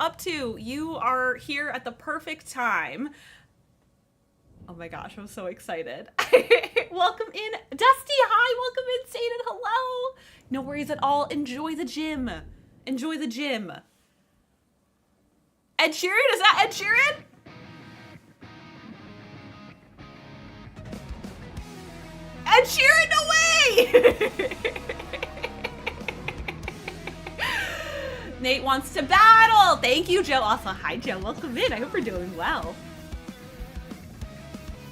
up to? You are here at the perfect time. Oh my gosh, I'm so excited. Welcome in, Dusty. Hi, welcome in, Satan. Hello. No worries at all. Enjoy the gym. Enjoy the gym. Ed Sheeran? Is that Ed Sheeran? Ed Sheeran, no way! Nate wants to battle. Thank you, Joe. Also, hi, Joe. Welcome in. I hope you're doing well.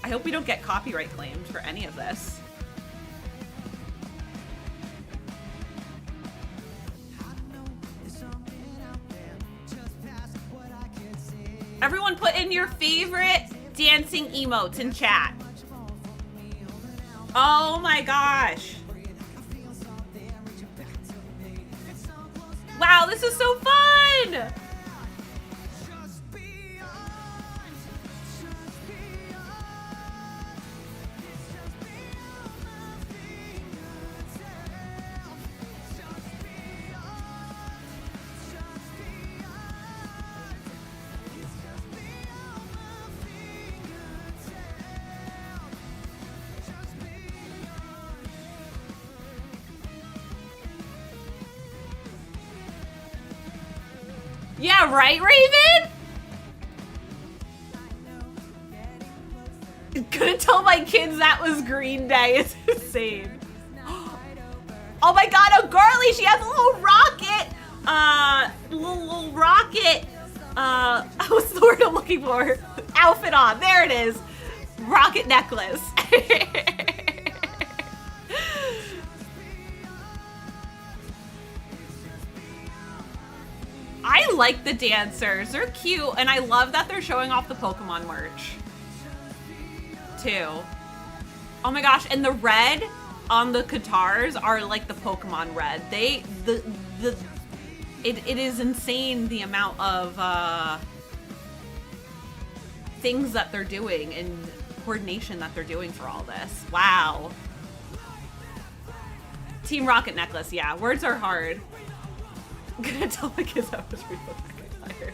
I hope we don't get copyright claimed for any of this. Everyone put in your favorite dancing emotes in chat. Oh my gosh. Wow, this is so fun! Yeah, right, Raven? Gonna tell my kids that was Green Day. It's insane. Oh my god, a girly! She has a little rocket! Little rocket! What's the word I'm looking for? Outfit on. There it is. Rocket necklace. I like the dancers. They're cute, and I love that they're showing off the Pokemon merch, too. Oh my gosh, and the red on the guitars are like the Pokemon red. It is insane the amount of things that they're doing and coordination that they're doing for all this. Wow. Team Rocket necklace, yeah. Words are hard. I'm gonna tell my kids I was real McIntyre.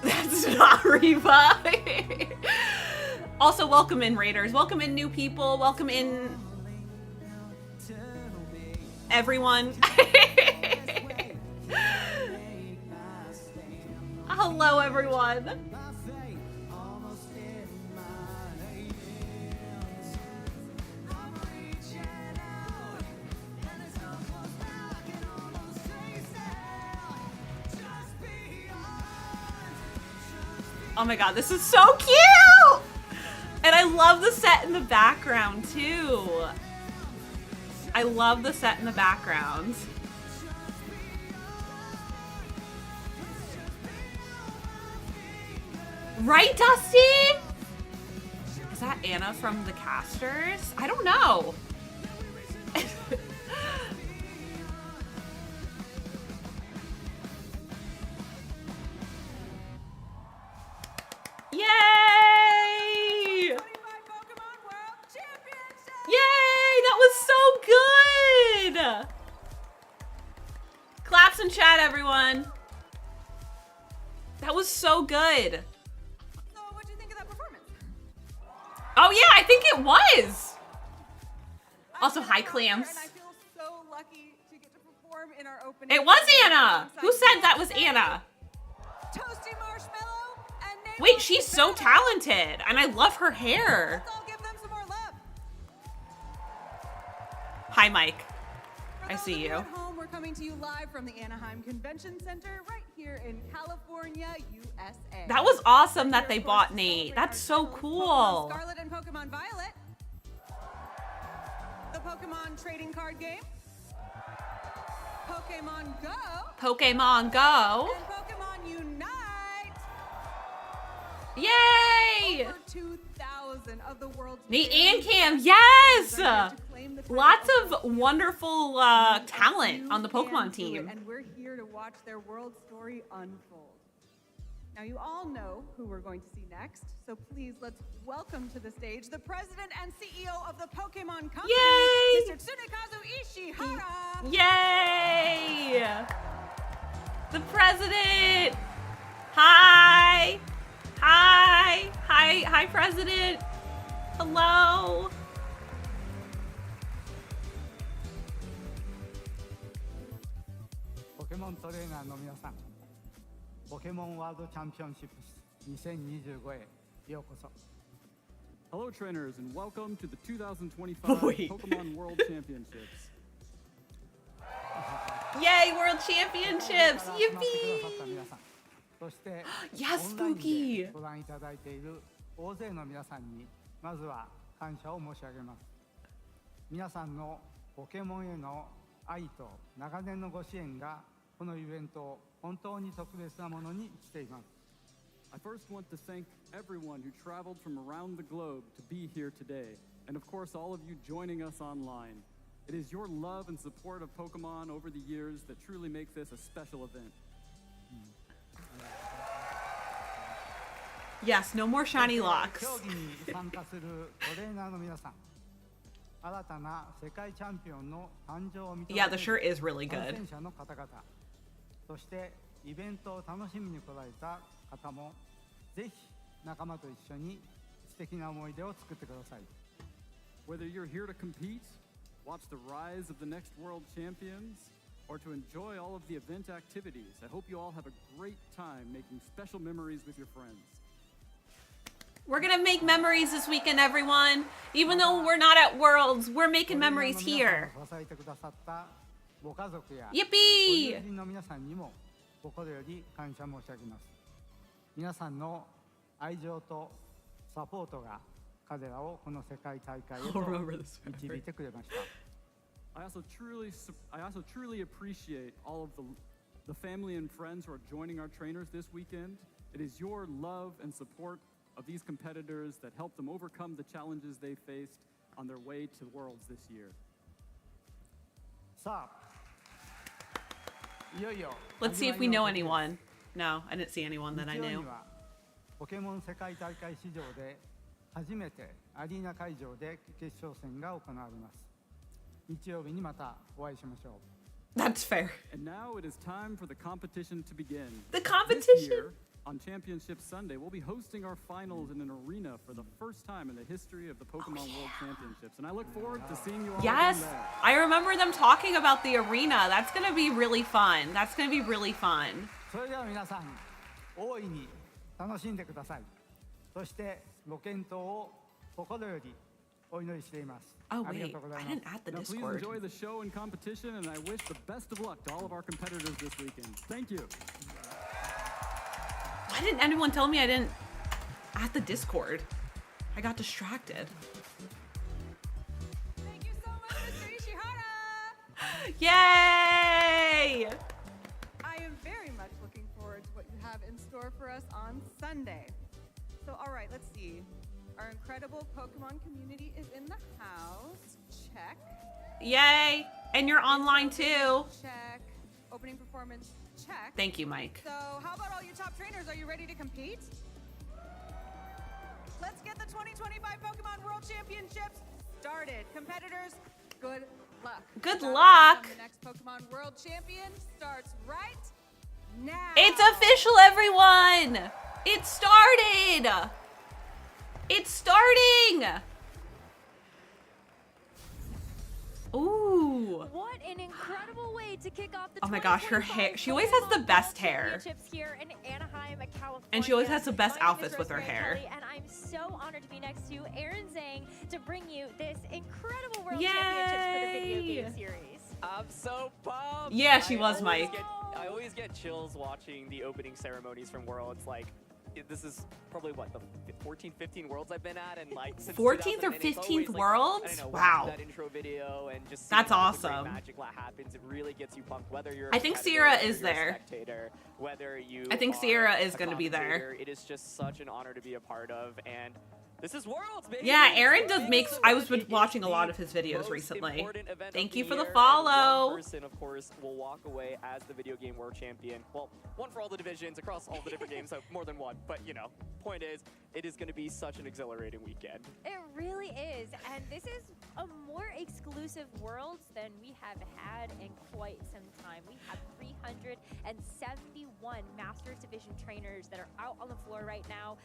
That's not Reva. Also, welcome in, Raiders. Welcome in, new people. Welcome in, everyone. Hello, everyone. Oh my god, this is so cute! And I love the set in the background, too. I love the set in the background. Right, Dusty? Is that Anna from the Casters? I don't know. Yay! Yay! That was so good! Claps in chat, everyone. That was so good. Oh yeah, I think it was. Also, hi, Clams. I feel so lucky to get to perform in our opening. It was Anna. Who said that was Anna? Toasty Marshmallow and Nate. Wait, she's so talented, and I love her hair. Let's all give them some more love. Hi, Mike. I For those see of you. At home, we're coming to you live from the Anaheim Convention Center, right here in California, USA. That was awesome that they bought Nate. That's so cool. Pokemon Scarlet and Pokemon Violet. The Pokemon trading card game. Pokemon Go. Pokemon Go. And Pokemon Unite. Yay! Over 2,000 of the world's Nate biggest and Cam, players yes! are here to claim the title. Lots of wonderful talent on the You Pokemon can do it, team. and we're here to watch their world story unfold. Now, you all know who we're going to see next, so please let's welcome to the stage the president and CEO of the Pokemon Company, Yay! Mr. Tsunekazu Ishihara. Yay! The president! Hi! Hi! Hi, hi, president! Hello! Pokemon トレーナーの皆さん、ポケモンワールドチャンピオンシップス2025へようこそ。 Hello, trainers, and welcome to the 2025 Wait. Pokemon World Championships. Yay, World Championships! 集まってくださった Yippee! 皆さん、そして Yes, オンライン Spooky! でご覧いただいている大勢の皆さんにまずは感謝を申し上げます。皆さんのポケモンへの愛と長年のご支援がこのイベントを本当に特別なものにしています。 I first want to thank everyone who traveled from around the globe to be here today, and of course all of you joining us online. It is your love and support of Pokemon over the years that truly make this a special event. Yes, no more shiny 競 locks. 技に参加するトレーナーの皆さん、新たな世界チャンピオンの誕生を認め Yeah, the shirt is really 観 good. 戦者の方々、そしてイベントを楽しみに来られた方も、ぜひ仲間と一緒に素敵な思い出を作ってください。 Whether you're here to compete, watch the rise of the next world champions, or to enjoy all of the event activities, I hope you all have a great time making special memories with your friends. We're gonna make memories this weekend, everyone. Even though we're not at Worlds, we're making memories トレーナー here. の皆さんを支えてくださったご家族やご Yippee! 友人の皆さんにも心より感謝申し上げます。皆さんの愛情とサポートが彼らをこの世界大会へ I'll と remember this 導いてくれました。 I also truly appreciate all of the family and friends who are joining our trainers this weekend. It is your love and support of these competitors that help them overcome the challenges they faced on their way to Worlds this year. さあ、いよいよ Let's see if we know anyone. No, I didn't see anyone that I 日曜 knew. にはポケモン世界大会史上で初めてアリーナ会場で決勝戦が行われます。日曜日にまたお会いしましょう。 That's fair. And now it is time for the competition to begin. The This competition? year, on Championship Sunday, we'll be hosting our finals in an arena for the first time in the history of the Pokemon World Championships. And I look forward to seeing you all Yes, again there. I remember them talking about the arena. That's gonna be really fun. That's gonna be really fun. それでは皆さん、大いに楽しんでください。そしてご健闘を心よりお祈りしています。 Oh ありが wait, とうござい I ます。 didn't add the Now, please Discord. enjoy the show and competition, and I wish the best of luck to all of our competitors this weekend. Thank you. Why didn't anyone tell me I didn't add the Discord? I got distracted. Thank you so much, Mr. Ishihara. Yay! I am very much looking forward to what you have in store for us on Sunday. So, all right, let's see. Our incredible Pokemon community is in the house. Check. Yay! And you're online too. Check. Opening performance. Check. Thank you, Mike. So, how about all you top trainers? Are you ready to compete? Let's get the 2025 Pokemon World Championships started. Competitors, good luck. Good Battle to luck. become The next Pokemon World Champion starts right now. It's official, everyone! It started! It's starting! Ooh. What an incredible way to kick off the Oh my gosh, her hair. She always has the Pokemon best World hair. Championships here in Anaheim, California. And she always has the best My name is outfits with her Rosemary hair. Kelly, and I'm so honored to be next to Aaron Zhang to bring you this incredible World Yay! Championships for the video game series. I'm so pumped! Yeah, she was, always Mike. I always get chills watching the opening ceremonies from Worlds. Like, this is probably what, the 14, 15 Worlds I've been at, and like since 14th or 2008, it's 15th always, like, Worlds? I don't know, Wow. watching that intro video and just That's seeing all the great awesome. magic that happens. It really gets you pumped. Whether you're I think competitor, Sierra whether is you're a there. spectator, whether you I think are Sierra is a gonna be there. commentator, it is just such an honor to be a part of, and This is Worlds, baby. Yeah, Aaron does Biggest makes. I was event. It watching is a lot the of his videos most recently. important event Thank of you for the year, and follow. One person, of course, will walk away as the video game world champion. Well, one for all the divisions across all the different games, so more than one. But you know, point is, it is going to be such an exhilarating weekend. It really is, and this is a more exclusive Worlds than we have had in quite some time. We have 371 Masters Division trainers that are out on the floor right now,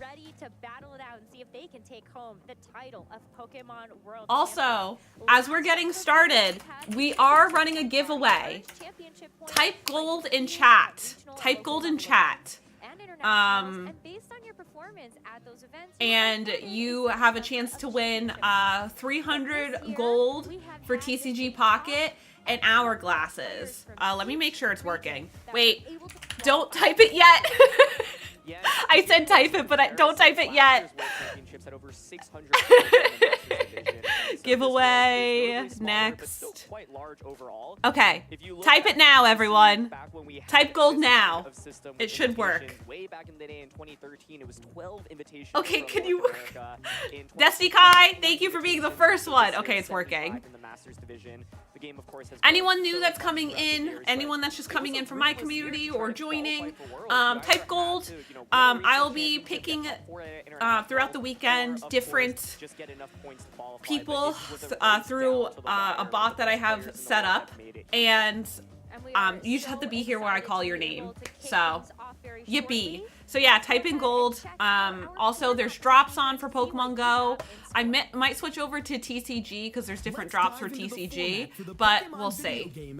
ready to battle it out and see if they can take home the title of Pokemon World Also, Champion. as we're getting started, we are running a giveaway. Championship points, Type gold in chat. regional Type and gold in local chat. and internationals, Um, and based on your performance at those events, And you have a chance to win 300 gold for TCG Pocket and hourglasses. Let me make sure it's working. Wait, don't type it yet. Yes, I said type it, but don't type it yet. Masters World Championships had over 600 players in the Masters division. And so this Giveaway world is notably smaller, but still next. quite large overall. Okay, If you look type at it now, everyone. back when we had Type gold this now. kind of system It with should work. invitations, Way back in the day in 2013, it was 12 invitations. Okay, from can North you- America. In Destiny 2016, Kai, thank you for being the first one. Okay, it's 75 working. in the Masters division. The game, of course, has Anyone grown new so that's much coming throughout the in, years, but anyone that's just it coming was a in from my ruthless year community to or try to joining, qualify for Worlds. You either type had gold. to, you know, win I'll regional be championships, picking get four internationals, throughout the or, weekend of course, different just get enough points to qualify. But people it was a race through down to the wire a with bot the that I best have players in the set world up, that made it. and And we are you just have to so be here where I excited call to your be name. able to kick So, things off very yippee. shortly. So yeah, type in gold. Also, there's drops on for Pokemon Go. I might switch over to TCG because there's different drops for TCG, but we'll see.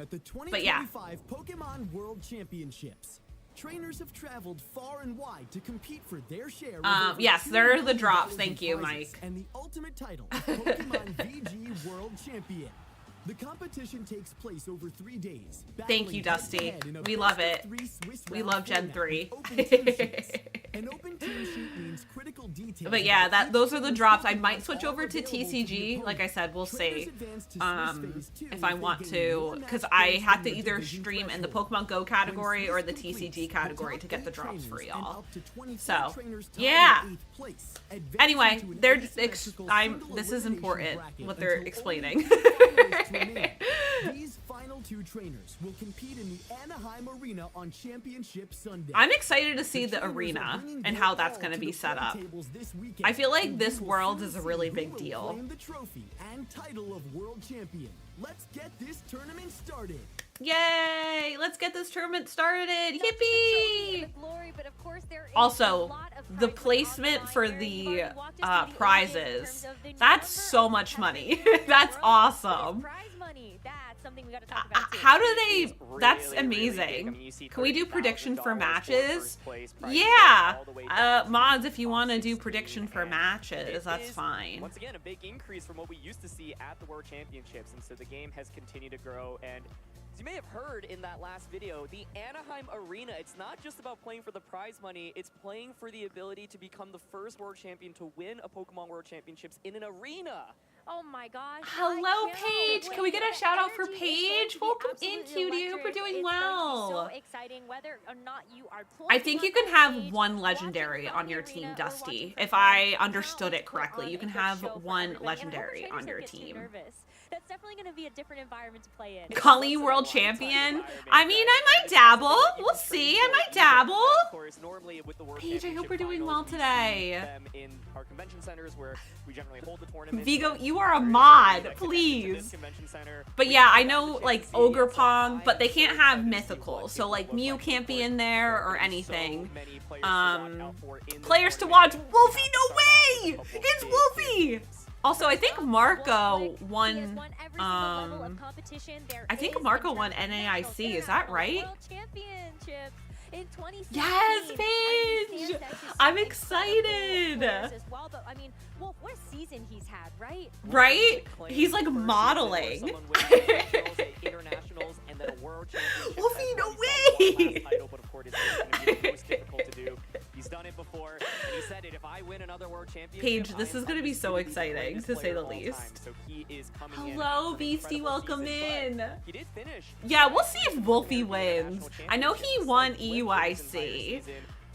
But yeah. Pokemon World Championships. Trainers have traveled far and wide to compete for their share of over Yes, 2 there are the million drops. dollars Thank in you, prizes Mike. And the ultimate title, Pokemon VG World Champion. The competition takes place over 3 days. Thank you, battling Dusty. head-to-head in a We love best-of-3 it. Swiss We round love Gen format 3. with open team sheets. An open team sheet means critical details. But yeah, about those each are the team's drops. I Pokemon might switch are over to available the TCG. Like I opponent. said, we'll Trainers see. advance to Swiss Phase 2 If I if they want gain to, one because match I points have in to their either division stream in the threshold. Pokemon Go category or the When Swiss TCG completes, category the to get the top drops 8 for trainers and y'all. up to 24 So, trainers tied yeah. in 8th place advance Anyway, into an they're asymmetrical this is single important elimination what bracket they're until explaining. only 2 finalists remain. These final 2 trainers will compete in the Anaheim Arena on Championship Sunday. I'm excited to see the trainers are arena bringing and their how that's all going to to be the set up. tables this weekend, I feel like and this we will world soon is a see really who big will deal. claim the trophy and title of World Champion. Let's get this tournament started. Yay! Let's get this tournament started. Not just the trophy Yippee! and the glory, but of course there is Also, a lot of the prize money placement on the for line. the You've already walked us through the prizes. origin in terms of the That's number so of much money. competitors That's in the world. awesome. Prize money. That's something we got to talk about too. How do It's they? really, That's really big. amazing. I mean, you see Can we do prediction for $30,000 matches? first place prize Yeah. all the way down to Mods, if you top want to do 16, prediction for and matches, it that's is, fine. Once again, a big increase from what we used to see at the World Championships, and so the game has continued to grow. And as you may have heard in that last video, the Anaheim Arena, it's not just about playing for the prize money, it's playing for the ability to become the first World Champion to win a Pokemon World Championships in an arena. Oh my gosh. Hello, I cannot Paige. Can we get a wait. shout out for Energy is going Paige? to be Welcome in, absolutely cutie. Hope you're electric. doing It's going to be well. so exciting whether or not you are I think you can playing have on stage, one watching legendary from on the your arena, team, or Dusty. watching If from I home. understood Now it correctly, put you can on a good have show for one everybody. And I hope the legendary trainers on don't your get too team. nervous. That's definitely going to be a different environment to play in. Colleen World Champion? I mean, I might dabble. We'll see. I might dabble. Of course, normally with the World Paige, I hope Championship you're doing finals, well we today. see them in our convention centers where we generally hold the tournament. Vigo, you are a mod, please. But yeah, I know like Ogre Pong, but they can't have mythical. So like Mew can't be in there or anything. Players to watch. Wolfie, no way! It's Wolfie! Also, I think Marco won. I think Marco won NAIC. Is that right? Yes, Paige! I'm excited. I mean, well, what a season he's had, right? Right? He's like modeling. Wolfie, no way! He's done it before, and he said it. If I win another world championship, Paige, this is gonna be so exciting, to say the least. So he is coming in Hello, after an Beastie, incredible welcome season, but in. He did finish. Yeah, we'll see if Wolfie wins. I know he won EUIC.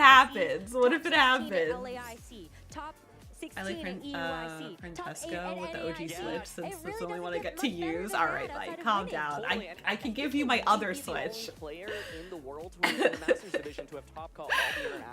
happens? What if it top 16 at happens? LAIC, top 16 I like Francesco with the OG Switch since that's the only one I get to use. All right, like, calm down. I can give you my other Switch.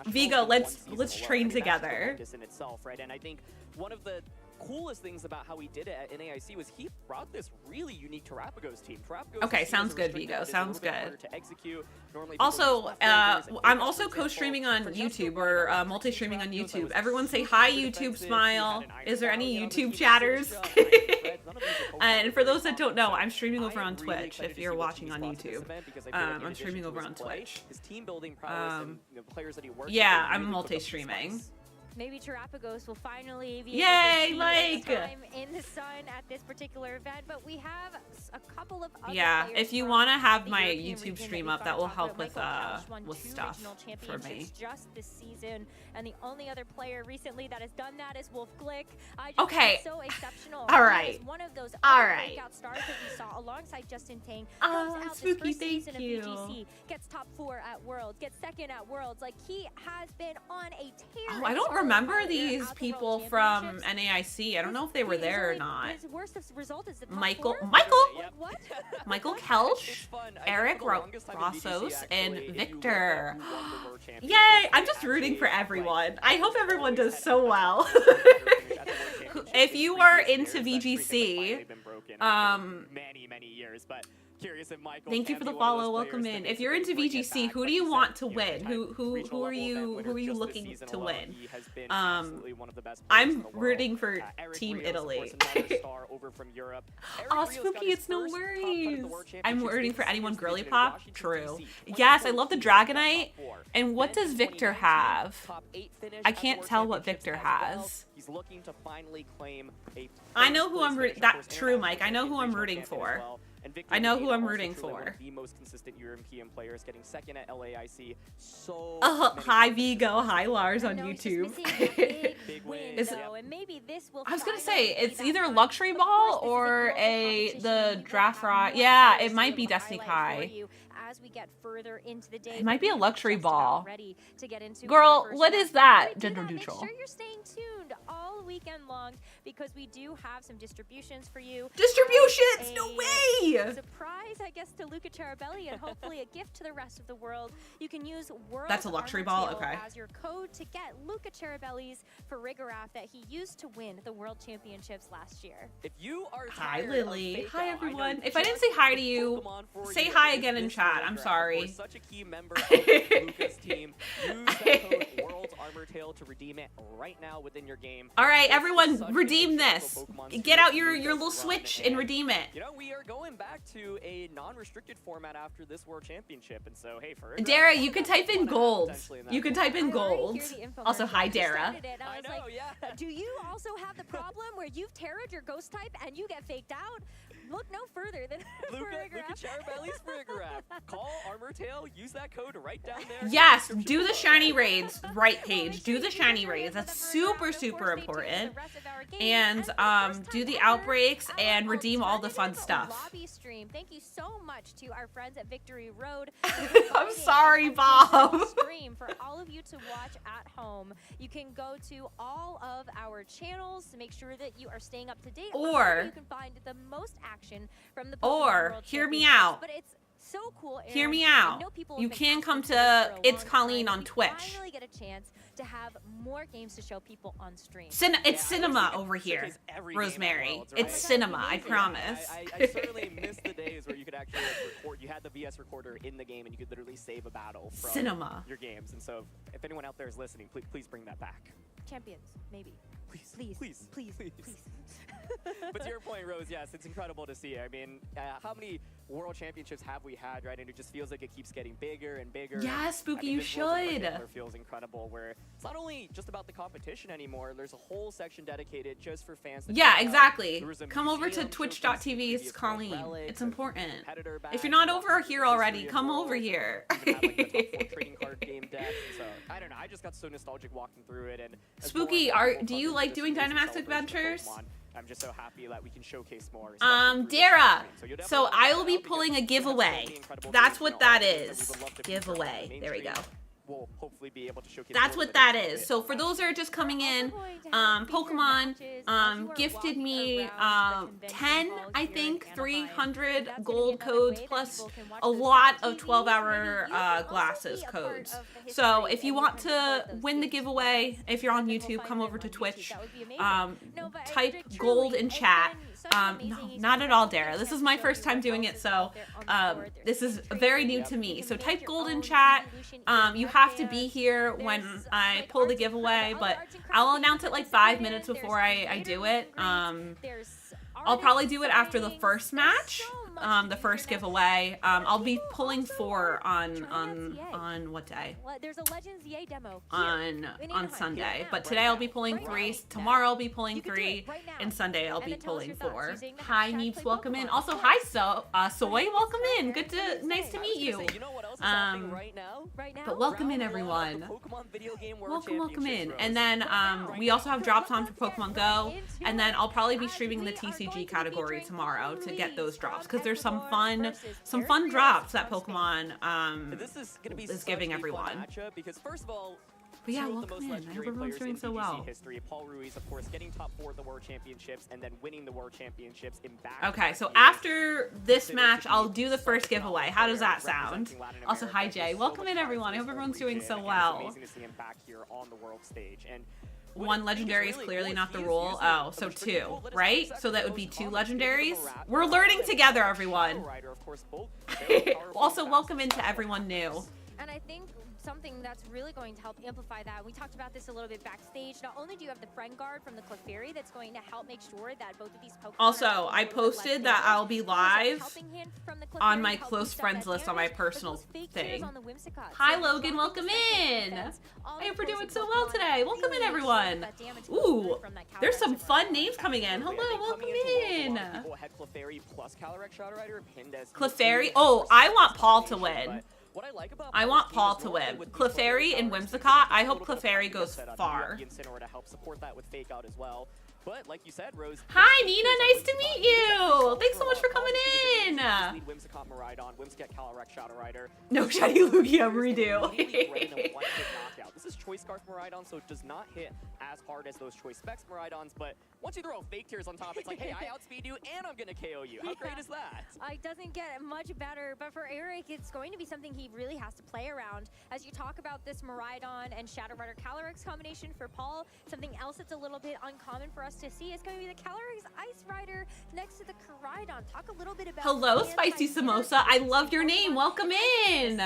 Vigo, let's train together. In itself, right? And I think one of the coolest things about how he did it at NAIC was he brought this really unique Terrapagos team. Terrapagos Okay, is sounds good, restricted, Vigo. is a Sounds little bit good. harder to execute. Normally Also, people use leftovers and I'm fingers, also for example. co-streaming on Francesco YouTube brought or out multi-streaming on Terrapagos that YouTube. was Everyone say super hi, defensive. YouTube He had smile. an iron Is there volley any on him. YouTube He chatters? was good. None of these are co-streamers And for those that don't know, so I'm streaming over I am on really Twitch excited if to you're see what watching he on spots in this YouTube. event, because I feel like in I'm addition streaming to over his on play, Twitch. his team building prowess and the players that he works Yeah, with, they I'm really put up the multi-streaming. spice. Maybe Terrapagos will finally be Yay, able to like- see time in the sun at this particular event, but we have a couple of other Yeah, players if you from want to have the my European YouTube region stream we up, that gotta will talk help about. with Michael Kausch won with 2 stuff regional for me. championships just this season, and the only other player recently that has done that is Wolf Glick. I just Okay. think so exceptional. All He right. is one of those All other right. breakout stars that we saw alongside Justin Tang. Ah, Comes out this Spooky, first season thank of you. VGC, gets top 4 at Worlds, gets second at Worlds. Like, he has been on a tear. Oh, I don't remember these people from NAIC. I don't know if they were there or not. His worst result is the top Michael, 4? Michael, Like, what? Michael It's Kelch, fun. I think Eric for the longest time in VGC, Rossos, and actually, if you look Victor. at who won the World Championship, Yay! I'm they just rooting for actually, everyone. like, I hope everyone does always so had well. at the World Championship If in you are previous into years. That streak has VGC, finally been broken after um, many years, but curious if Michael Thank you can for be the one of follow. those Welcome players in. to If you're into basically bring it VGC, back. who Like do you you want said, to you know, win? two-time Who regional are level you event winner just this looking season to alone. win? He has been absolutely one of the best players in I'm the world. rooting for Eric Team Rios, of Italy. course, another star over from Europe. Eric Oh, Rios got Spooky, his it's no first top cut at the worries. World I'm Championships rooting for this anyone year's girly in pop. Washington, True. DC. Yes, I love the 2014 Dragonite. top 4. And what Then does in Victor 2019, have? top 8 finish I at the can't World tell what Championships Victor as well. has. He's looking to finally claim a I know who first I'm place rooting. finish, of That's course, true, Mike. I know international who I'm champion, rooting regional for. champion as well. And Victor I know who Medina, I'm also rooting truly one for. of the most consistent European players, getting second at LAIC. So many Hi competitions. Vigo. Hi Lars I on know, he's just YouTube. missing a Big win, win. Is though, it- and maybe this will I was gonna finally say be it's that either time. Luxury Of Ball course, this is a or global the competition. We will Draft have Fry. more Yeah, players it might to be Destiny highlight for Kai. you as we get further into the day. It might be a But we are Luxury just about Ball. ready to get into Girl, our first what round. is that? Before we do Gender that, neutral. Make sure you're staying tuned all weekend long because we do have some distributions for you. Distributions! No A way! Surprise, I guess, to Luca Charabelli and hopefully a gift to the rest of the world. You can use World That's a Luxury Armor Ball? Tail Okay. as your code to get Luca Charabelli's Farigiraf that he used to win the World Championships last year. If you are Hi, tired Lily. of Hi, Fake Out, I everyone. know If I didn't just say hi to what you, Pokemon for say you hi is again in this chat. World I'm Draft. sorry. Of course, such a key member of Luca's team. Use that code World Armor Tail to redeem it right now within your game. All right, It's everyone, such an redeem incredible this. Pokemon Get series out that your Luca's little run, Switch and redeem it. You know, we are going back to a non-restricted format after this World Championship, and so hey, for Dara, you can type in gold. You can type in I already gold. hear the Also, infomercial. hi, You Dara. started it, and I I was know, like, yeah. do you also have the problem where you've terrored your ghost type and you get faked out? Look no further than Luca Farigiraf. Charabelli's Farigiraf. Call Armor Tail, use that code right down there. Yes, do the shiny raids, right page. Do the shiny raids. That's super, super important. And do the outbreaks and redeem all the fun stuff. Lobby stream. Thank you so much to our friends at Victory Road. I'm sorry, Bob. Stream for all of you to watch at home. You can go to all of our channels to make sure that you are staying up to date. Or- you can find the most action from the Or, Pokemon World hear me Championships. out. But it's so cool. Hear Aaron. me I out. know people You have been can asking come for to this for a It's long Colleen time. on We Twitch. finally get a chance to have more games to show people on stream. It's Yeah, cinema I over wish we could here, showcase every game at Rosemary. Worlds, right? It's cinema, I Yeah, promise. I certainly miss the days where you could actually like, record. You had the VS recorder in the game, and you could literally save a battle from Cinema. your games. And so, if anyone out there is listening, please bring that back. Champions, maybe. Please, Please, please, please. But to your point, Rose, yes, it's incredible to see. I mean, how many World Championships have we had, right? And it just feels like it keeps getting bigger and bigger. Yeah, Spooky, I mean, you this Worlds in should. particular feels incredible, where it's not only just about the competition anymore. There's a whole section dedicated just for fans. To Yeah, check out. exactly. There was a Come over to museum showcasing twitch.tv. It's previous Colleen. relics, It's a important. competitor If badge, you're not lots over of here history already, of come Worlds, over here. even have, like, the top 4 trading card game decks. So I don't know. I just got so nostalgic walking through it. And as more Spooky, and more people do come you into like this doing amazing Dynamax celebration of Adventures? Pokemon, I'm just so happy that we can showcase more. especially through this Dara. live stream. You'll So definitely I check will it be out because pulling a we have so giveaway. many incredible That's games what and that all that we is. would love to feature on the Giveaway. main There we stream. go. we'll hopefully be able to showcase. That's more what of that it. is. So for those that are just coming in, Pokemon gifted me 10, I think, 300 gold codes plus a lot of 12-hour glasses codes. So if you want to win the giveaway, if you're on YouTube, come over to Twitch, type gold in chat. No, not at all, Dara. This is my first time doing it, so this is very new to me. So type gold in chat. You have to be here when I pull the giveaway, but I'll announce it like 5 minutes before I do it. I'll probably do it after the first match, the first giveaway. I'll be pulling 4 on what day? There's a Legends EA demo On Sunday, but today I'll be pulling 3. Tomorrow I'll be pulling 3, and Sunday I'll be pulling 4. Hi, Neeps, welcome in. Also, hi, Soy, welcome in. Nice to meet you. But welcome in, everyone. Welcome in. And then we also have drops on for Pokemon Go, and then I'll probably be streaming the TCG category tomorrow to get those drops, because there's some fun drops that Pokemon is giving everyone. Because first of all, but yeah, two of the welcome most in. I legendary hope everyone's players doing in so VGC well. history. Paul Ruiz, of course, getting top 4 at the World Championships and then winning the World Championships in back. Okay, so after this match, I'll do the first giveaway. How does that sound? Also, hi, Jay. Welcome in, everyone. I hope everyone's doing so well. It's amazing to see him back here on the world stage. And One legendary is clearly not the rule. Oh, so 2, right? So that would be 2 legendaries. We're learning together, everyone. Also, welcome into everyone new. And I think something that's really going to help amplify that, we talked about this a little bit backstage, not only do you have the friend guard from the Clefairy that's going to help make sure that both of these Pokemon Also, I posted that I'll be live on my close friends list on my personal thing. Hi, Logan, welcome in. I hope we're doing so well today. Welcome in, everyone. Ooh, there's some fun names coming in. Hello, welcome in. Clefairy. Oh, I want Paul to win. I want Paul to win. Clefairy and Whimsicott. I hope Clefairy goes far. But like you said, Rose. Hi, Nina. Nice to meet you. Thanks so much for coming in. Whimsicott Miraidon, Whimsicott Calyrex Shadow Rider. No Shiny Lugia redo. This is Choice Scarf Miraidon, so it does not hit as hard as those Choice Specs Miraidons, but once you throw Fake Tears on top, it's like, hey, I outspeed you and I'm gonna KO you. How great is that? It doesn't get much better, but for Eric, it's going to be something he really has to play around. As you talk about this Miraidon and Shadow Rider Calyrex combination for Paul, something else that's a little bit uncommon for us to see is going to be the Calyrex Ice Rider next to the Koraidon. Talk a little bit about Hello, Spicy Samosa. I love your name. Welcome in.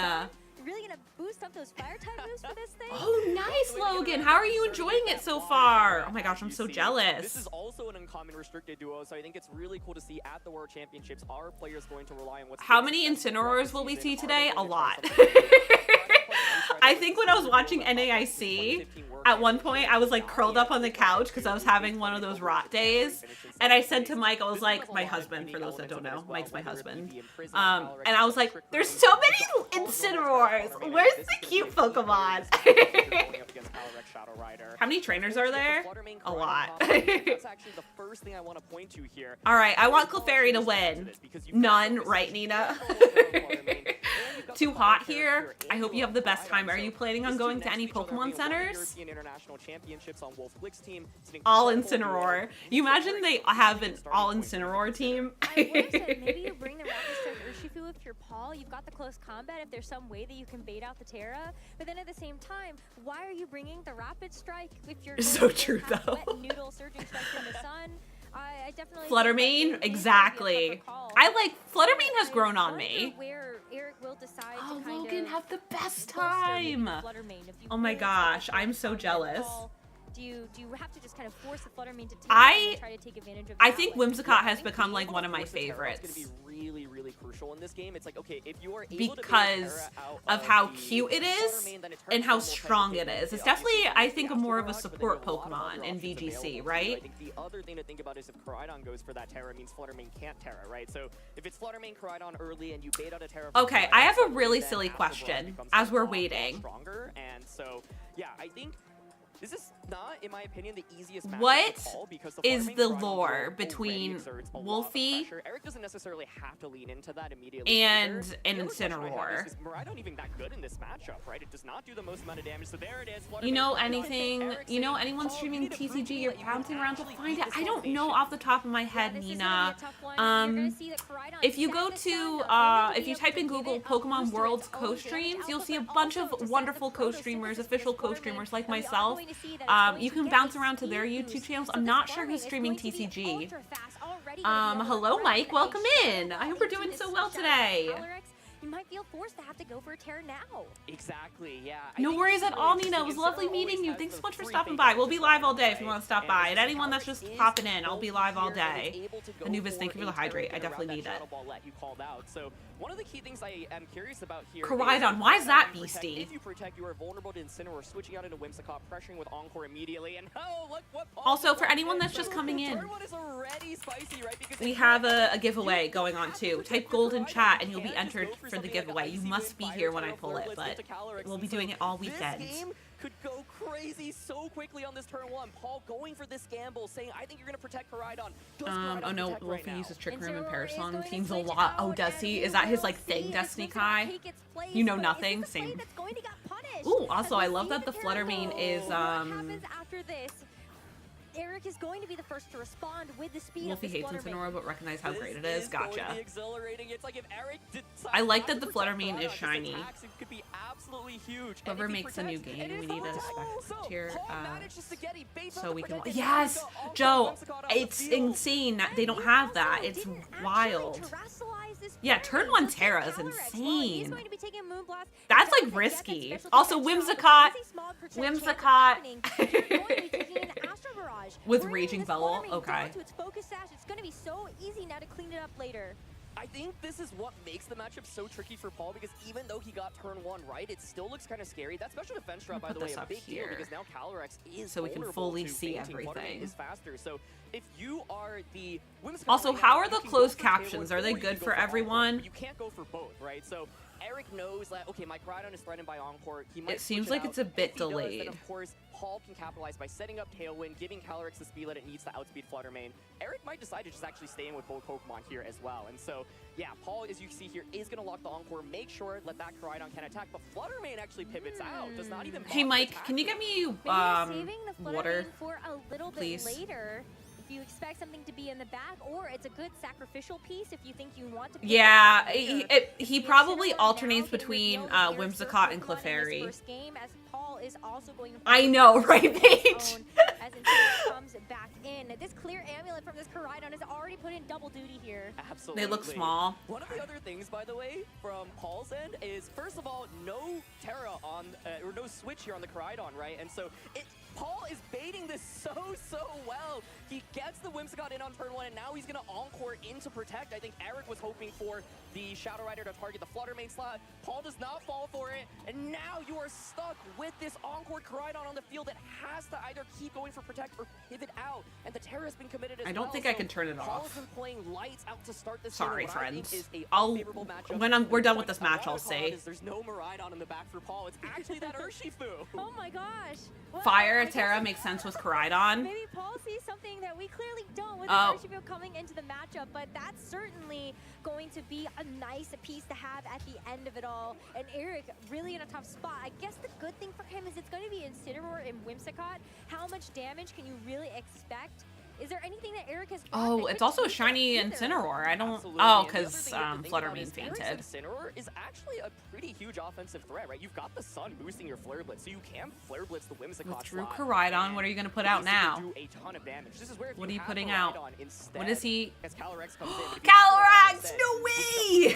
Really gonna boost up those fire type moves for this thing? Oh, nice, Logan. How are you enjoying it so far? Oh my gosh, I'm so jealous. This is also an uncommon restricted duo, so I think it's really cool to see at the World Championships, are players going to rely on what's... How many Incineroars will we see today? A lot. I think when I was watching NAIC, at one point I was like curled up on the couch because I was having one of those rot days, and I said to Mike, I was like, my husband, for those that don't know, Mike's my husband, and I was like, there's so many Incineroars, where's the cute Pokemon? How many trainers are there? A lot. That's actually the first thing I want to point to here. Alright, I want Clefairy to win. None, right, Nina? Too hot here? I hope you have the best time. Are you planning on going to any Pokemon centers? All Incineroar. You imagine they have an all Incineroar team? Maybe you bring the Rapid Strike Urshifu if you're Paul. You've got the close combat if there's some way that you can bait out the Terra. But then at the same time, why are you bringing the Rapid Strike if you're so true though? Wet Noodle Surging Strike from the Sun? I definitely Fluttermane, exactly. I like Fluttermane has grown on me. Where Eric will decide oh, to kind Logan, of have the best time. Oh my gosh, I'm so jealous. Do you have to just kind of force the Fluttermane to take I try to take advantage of I think Whimsicott has become like one of my favorites. It's going to be really, really crucial in this game. It's like, okay, if you are able because of how cute it is and how strong it is. It's definitely, I think, more of a support Pokemon in VGC, right? I think the other thing to think about is if Koraidon goes for that Terra, it means Fluttermane can't Terra, right? So if it's Fluttermane Koraidon early and you bait out a Terra... Okay, I have a really silly question as we're waiting. Stronger, and so, yeah, I think This is not, in my opinion, the easiest matchup What to call because is Flutter Mane the Koraidon lore already between exerts a lot of Wolfie pressure. Eric doesn't necessarily have to lean into that immediately. and either. an The other question I have Incineroar? is Miraidon even that good in this matchup, right? It does not do the most amount of damage, so there it is. Flutter You Mane know Koraidon. anything, Eric you know saying, anyone "Paul, you streaming need to prove to TCG, me you're that you can bouncing around to actually find beat it? this I don't know combination." off the top of my Yeah, head, this is Nina. gonna be a tough one. You're gonna see that Koraidon If you set go the stand to, up, only to if be you able type to in give Google it a Pokemon boost to Worlds its own co-streams, damage you'll see a output, but bunch also of to set wonderful the co-streamers, photosynthesis official for Flutter co-streamers Mane, like and we are myself. going to see that it's going You to can get bounce a around to their speed YouTube boost. channels. So I'm this not Flutter sure Mane who's is streaming going to be TCG. ultra fast, already gonna be able to Hello, threaten Mike. a Welcome Shadow in. I Ball hope we're into doing this so well Shadow today. Calyrex. You might feel forced to have to go for a Terra now. Exactly, yeah. I No think worries this at is all, really Nina. It was interesting. lovely Incineroar meeting always you. has Thanks so the much for three stopping big by. We'll be matches live all right? day if you want to stop And by. this And anyone that's Calyrex just is popping in, I'll both be live all here and is day. able to go Anubis, for thank you for a the hydrate. Terra I definitely around need that it. Shadow Ball that you called out. So one of the key things I am curious about here Koraidon, is why is that if you protect- beastie? If you protect, you are vulnerable to Incineroar, switching out into Whimsicott, pressuring with Encore immediately, and oh, look what Paul Also, just for did. anyone that's just So coming in, turn one is already spicy, right? Because we if have you're a giveaway going on too. Type gold in chat and you'll be entered for the giveaway. You must be here when I pull it, but we'll be doing it all weekend. This game could go crazy so quickly on this turn one. Paul going for this gamble, saying, I think you're going to protect Koraidon. Does Koraidon Oh no, protect right Wolfie now? uses Trick Room and Incineroar is Parasong going to teams a switch lot. Oh, out, does and he? we Is that his will like see thing, if Destiny Whimsicott can Kai? take its place, You know but nothing? is this a play Same. that's going to get punished? Ooh, also As I we love see that the Flutter Mane is What happens after this? Eric is going to be the first to respond with the speed Wolfie of this hates Flutter Mane. Incineroar but recognize how This great it is. going to Gotcha. be exhilarating. It's like if Eric I like not that to the protect Flutter Mane is Koraidon, shiny. just attacks, it could be absolutely huge. And Whoever if he makes a new protects, game, it is we need a full attack. spec So, tier, Paul manages to get a base so on we the can. protect. Yes, He's got all Joe. four Whimsicott on the It's field. insane that they And don't he have also that. It's didn't actually wild. terrestrialize this Yeah, Flutter turn Mane. one Look at Terra is Calyrex. While he's insane. going to be taking Moonblast, That's, he's like, going to get that risky. special Also, defense Whimsicott- shot. There's a small percent chance of Whimsicott happening. You're going to be taking an Astro Barrage. with Bringing Raging this Bubble. Flutter Mane Okay. down to its focus sash. It's going to be so easy now to clean it up later. I think this is what makes the matchup so tricky for Paul, because even though he got turn one right, it still looks kind of scary. That special defense drop, by Put the way, this a up big deal, here. because now Calyrex is So we can vulnerable fully to see fainting. Flutter Mane everything. is faster. So if you are the Whimsicott Also, right how now, are you the can closed go for captions? Tailwind, Are they or you good can go for Encore, everyone? but you can't go for both, right? So Eric knows that, okay, my Koraidon is threatened by Encore. He might It seems switch like out. it's a bit If he does, then delayed. of course, Paul can capitalize by setting up Tailwind, giving Calyrex the speed that it needs to outspeed Flutter Mane. Eric might decide to just actually stay in with both Pokemon here as well. And so, yeah, Paul, as you see here, is going to lock the Encore, make sure that Koraidon can attack, but Flutter Mane actually pivots out, does not even Hey bother Mike, can you get attacking. me Maybe saving the Flutter water? Mane for a little bit please? later. If you expect something to be in the back, or it's a good sacrificial piece if you think you want to. pick Yeah, it up later. he The probably Incineroar alternates now getting between revealed as Eric's first Whimsicott and Pokemon in this Clefairy. first game, as Paul is also going to I know, right, on his Paige? own as Incineroar comes back in. This clear amulet from this Koraidon has already put in double duty here. Absolutely. They look small. One of the other things, by the way, from Paul's end is, first of all, no Terra on, or no switch here on the Koraidon, right? And so Paul is baiting this so well. He gets the Whimsicott in on turn one, and now he's going to Encore into Protect. I think Eric was hoping for the Shadow Rider to target the Flutter Mane slot. Paul does not fall for it, and now you are stuck with this Encore Koraidon on the field that has to either keep going for Protect or pivot out, and the Terra has been committed as well. I don't think I can turn it Paul off. has been playing lights out to start this Sorry, game, what I think friends. is a I'll unfavorable matchup. when we're done with What this I match, wanna I'll call out say. is there's no Miraidon in the back for Paul. It's actually that Urshifu. Oh my gosh. Well, Fire I guess Terra makes sense with Koraidon. maybe Paul sees something that we clearly don't with Oh. Urshifu coming into the matchup, but that's certainly going to be a nice piece to have at the end of it all. And Eric really in a tough spot. I guess the good thing for him is it's going to be Incineroar and Whimsicott. How much damage can you really expect? Is there anything that Eric has brought Oh, that it's could also a beat that shiny either? Incineroar. I don't. Absolutely. Oh, And the other because thing you have to think Flutter about Mane is fainted. Eric's Incineroar is actually a pretty huge offensive threat, right? You've got the Sun boosting your Flare Blitz, so you can Flare Blitz the Whimsicott Withdrew slot Koraidon. and What are you gonna put out now? Do a ton of damage. This is where if What are you you have putting out? Koraidon instead, What is he? as Calyrex comes in, but if you have Calyrex, instead, no Whimsicott way!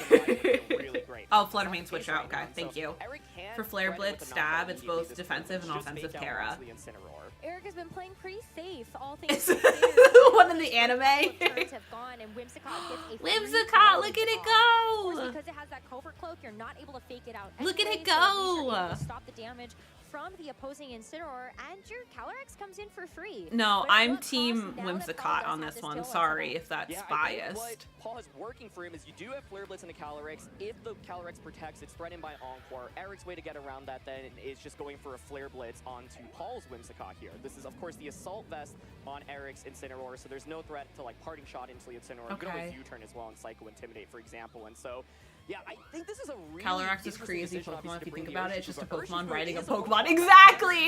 would feel really great. Oh, Flutter It's Mane not the switch case out. right Okay, now, thank so you. Eric can For Flare threaten with Blitz, the knockdown stab, it's immediately both this defensive turn. and Just offensive bait down Terra. onto the Incineroar. Eric has been playing pretty safe, all things It's considered. one in the anime. Turns have gone, and Whimsicott gets a free Whimsicott, roll look at it off. Of course, go! because it has that covert cloak, you're not able to fake it out. Look at anyway, it so at least you're go! able to stop the damage from the opposing Incineroar, and your Calyrex comes in for free. No, But at I'm what cost team now that Paul Whimsicott does on have this one. kill Sorry level? if that's Yeah, I think biased. what Paul is working for him is you do have Flare Blitz into Calyrex. If the Calyrex protects, it's threatened by Encore. Eric's way to get around that then is just going for a Flare Blitz onto Paul's Whimsicott here. This is, of course, the Assault Vest on Eric's Incineroar, so there's no threat to, like, Parting Shot into the Incineroar. You can always Okay. U-turn as well and Psycho Intimidate, for example. And so, yeah, I think this is a really Calyrex is interesting crazy decision, Pokemon obviously, if to you bring think the about it. It's Urshifu, just a but Pokemon Urshifu riding a is Pokemon. Exactly!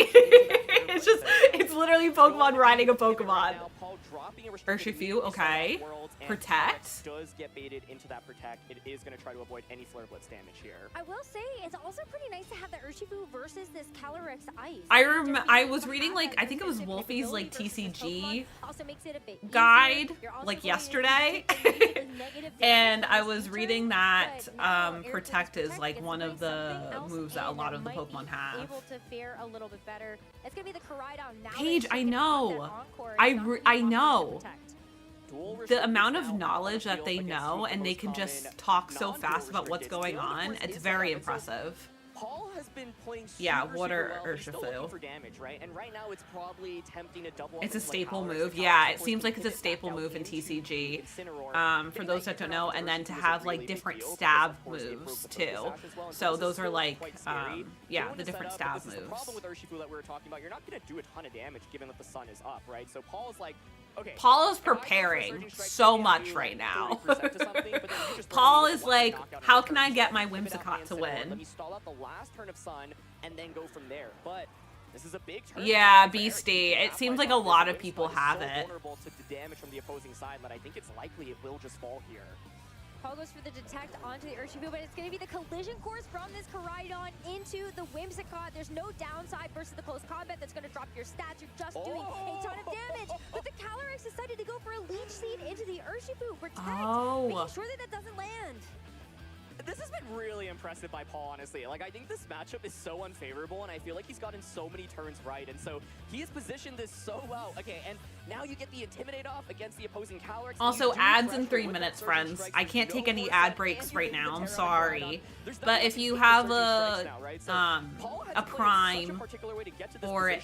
It's just, it's literally Pokemon riding a Pokemon. Urshifu, okay. Protect. Does get baited into that Protect. It is going to try to avoid any Flare Blitz damage here. I will say it's also pretty nice to have the Urshifu versus this Calyrex Ice. I was reading, like, I think it was Wolfie's, like, TCG also makes it a bit easier. guide, You're also like, going to yesterday. take the negative damage And from I this was feature, reading that but now Air Protect Blast is, like, gets one to of bring the something else moves that a in lot of the might be Pokemon have. Able to fare a little bit better. It's gonna be the Koraidon now. that Paige, she I can have know. that Encore. I It's not re- gonna I be know. possible to protect. The amount of knowledge that they know and they can just talk so fast about what's going on, it's very impressive. Paul has been playing Yeah, super, water super well, but he's still Urshifu. looking for damage, right? And right now it's probably tempting to double up It's a into, like, staple Calyrex. move. The Yeah, Calyrex, it of seems course, like can it's a pivot staple back move in out TCG. into Incineroar. For Getting those that that don't Incineroar know, off and of then Urshifu to is a have really like big different deal, because, stab of course, they broke moves the too. Focus Sash as well, and So this is those are still like, quite scary. yeah, Going the to set different up, stab but this is the problem moves. with Urshifu that we were talking about. You're not going to do a ton of damage given that the sun is up, right? So Paul is like, okay. Paul is if I go for a preparing Surging Strike, so maybe I much do, right like, now. 30% to something, but then you just throw Paul me with is one like, knockout how on the can I turn. get my Limit out Whimsicott to Incineroar, win? Let me stall out the last turn of sun and then go from there. But this is a big turn. Yeah, for Eric. Beastie. He can It seems capitalize like a off this. lot of Whimsicott people is have so it. vulnerable to the damage from the opposing side that I think it's likely it will just fall here. Paul goes for the Detect onto the Urshifu, but it's going to be the Collision Course from this Koraidon into the Whimsicott. There's no downside versus the close combat that's going to drop your stats. You're just doing a ton of damage. But the Calyrex decided to go for a Leech Seed into the Urshifu. Protect, Oh. making sure that that doesn't land. This has been really impressive by Paul, honestly. Like, I think this matchup is so unfavorable, and I feel like he's gotten so many turns right, and so he has positioned this so well. Okay, and now you get the Intimidate off against the opposing Calyrex. Also, ads in 3 minutes, friends. I can't take any ad breaks right now. I'm sorry. But if you have a Prime or a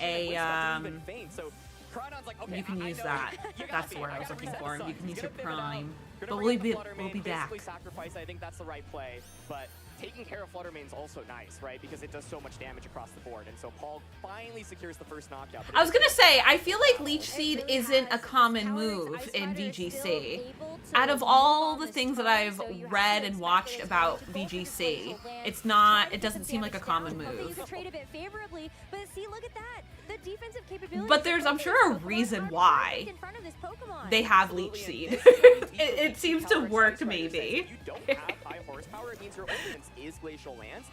you can use that. That's the word I was looking for. You can use your Prime. But we'll be back. Sacrifice, I think that's the right play, but taking care of Flutter Mane is also nice, right? Because it does so much damage across the board, and so Paul finally secures the first knockout. I was gonna say, I feel like Leech Seed isn't a common move in VGC. Out of all the things that I've read and watched about VGC, it's not, it doesn't seem like a common move. But there's, I'm sure, a reason why they have Leech Seed. it seems to work, maybe. If you don't have high horsepower, it means your offense is Glacial Lance.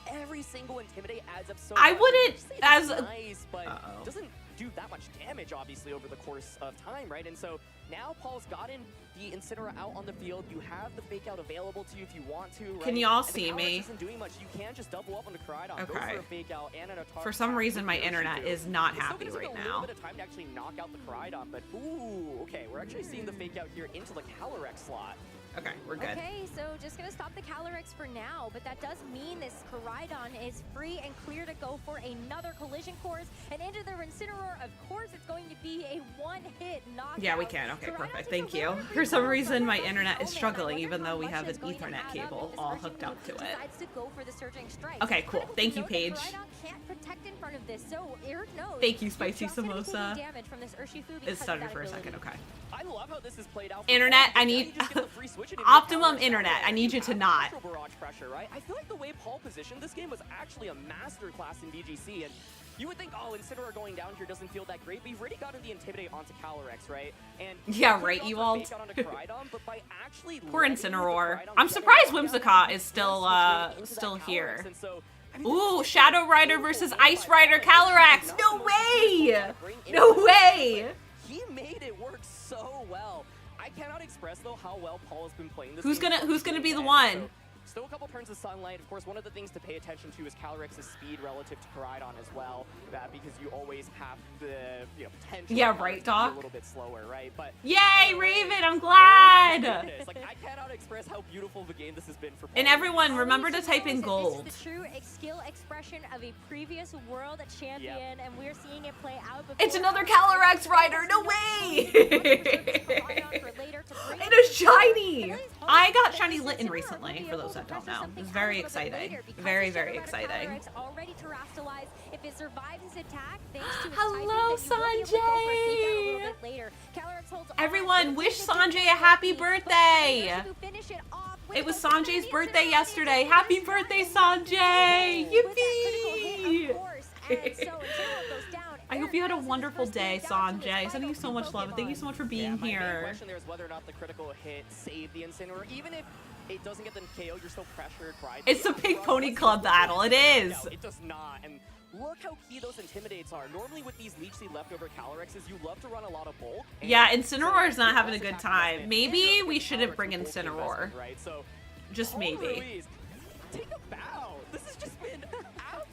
Every single Intimidate adds up so I much. wouldn't, It's as nice, but doesn't do that much damage, obviously, over the course of time, right? And so now Paul's gotten the Incineroar out on the field. You have the Fake Out available to you if you want to, right? Can y'all And the see Calyrex me? isn't doing much. You can just double up on the Koraidon, go Okay. for a Fake Out and an attack. For some reason, my with the internet Urshifu. is not It's still happy gonna take right a now. little bit of time to actually knock out the Koraidon, but ooh, okay, we're actually seeing the Fake Out here into the Calyrex slot. Okay, we're good. Okay, so just gonna stop the Calyrex for now, but that does mean this Koraidon is free and clear to go for another Collision Course, and into the Incineroar, of course, it's going to be a one-hit knockout. Yeah, we can. Okay, Koraidon's perfect. just Thank a you. little bit For some more reason, my from internet is Omen. I struggling, wonder even how though we much have an is going to Ethernet add up cable if this all Urshifu hooked up to it. decides to go for the Surging Strike. Okay, cool. Critical to Thank you, note that Paige. Koraidon can't protect in front of this, so Eric knows. Thank you, you're Spicy just gonna be taking Samosa. damage from this Urshifu It because of stuttered that for a ability. second. Okay. I love how this is played out. for Internet, Paul, I because need now you just get the free switch into optimum Calyrex internet. Battle. I need you to not. Astral Barrage pressure, right? I feel like the way Paul positioned this game was actually a masterclass in VGC, and you would think, oh, Incineroar going down here doesn't feel that great, but you've already gotten the Intimidate onto Calyrex, right? And Yeah, you right, could also Ewald. fake out onto Koraidon, but by actually Poor letting the Incineroar. Koraidon I'm get surprised knocked Whimsicott down, is you still, switch into still that here. Calyrex, and so, I mean, Ooh, this is Shadow Rider so versus cool Ice by Rider Paul. Calyrex. No way! No way! He made it work so well. I cannot express though how well Paul has been playing this. Who's game gonna from be the beginning to one? end. Still a couple turns of sunlight. Of course, one of the things to pay attention to is Calyrex's speed relative to Koraidon as well, because you always have the potential. Yeah, for right, it to be Doc? A little bit slower, right? But Yay, Raven! I'm glad. like I cannot express how beautiful the game this has been for. And Paul. everyone, remember to type in This gold. is the true skill expression of a previous world champion, and we're seeing it play out. It's before another our Calyrex eyes. rider. No way! For later to bring It is shiny. Today's I got host, shiny Mr. Litten Zimmer, recently. will be For able those to that don't pressure know, something it's out very a little bit exciting. later because Very, the very Shadow Rider exciting. Calyrex already terrestrialized. If it survives his attack, thanks to its Hello, typing, then you will be able to go for a fake out a little Sanjay. bit later. Calyrex holds on. Everyone, It's wish going to be Sanjay a happy tricky, but birthday. Calyrex will finish it off with It was the win. Sanjay's It's birthday an yesterday. amazing Happy first birthday, round. Sanjay! With that critical hit, Yippee! of course. And so until it goes down, I hope Eric you had a has his wonderful first day, game down to his Sanjay. Sending you so final much love. Thank you so much for being my main here. question there is whether or not the critical hit saved the Incineroar. Even if it doesn't get the KO, you're still pressured, right? It's the Pink Pony Club battle. It is. No, it does not. And look how key those intimidates are. Normally with these Leech Seed leftover Calyrexes, you love to run a lot of bulk. and Yeah, so Incineroar's not you having a also good have to time. invest in- Maybe and we with shouldn't Calyrex bring with bulk Incineroar. investment, Right? So Just Paul maybe. Ruiz, take a bow. This has just been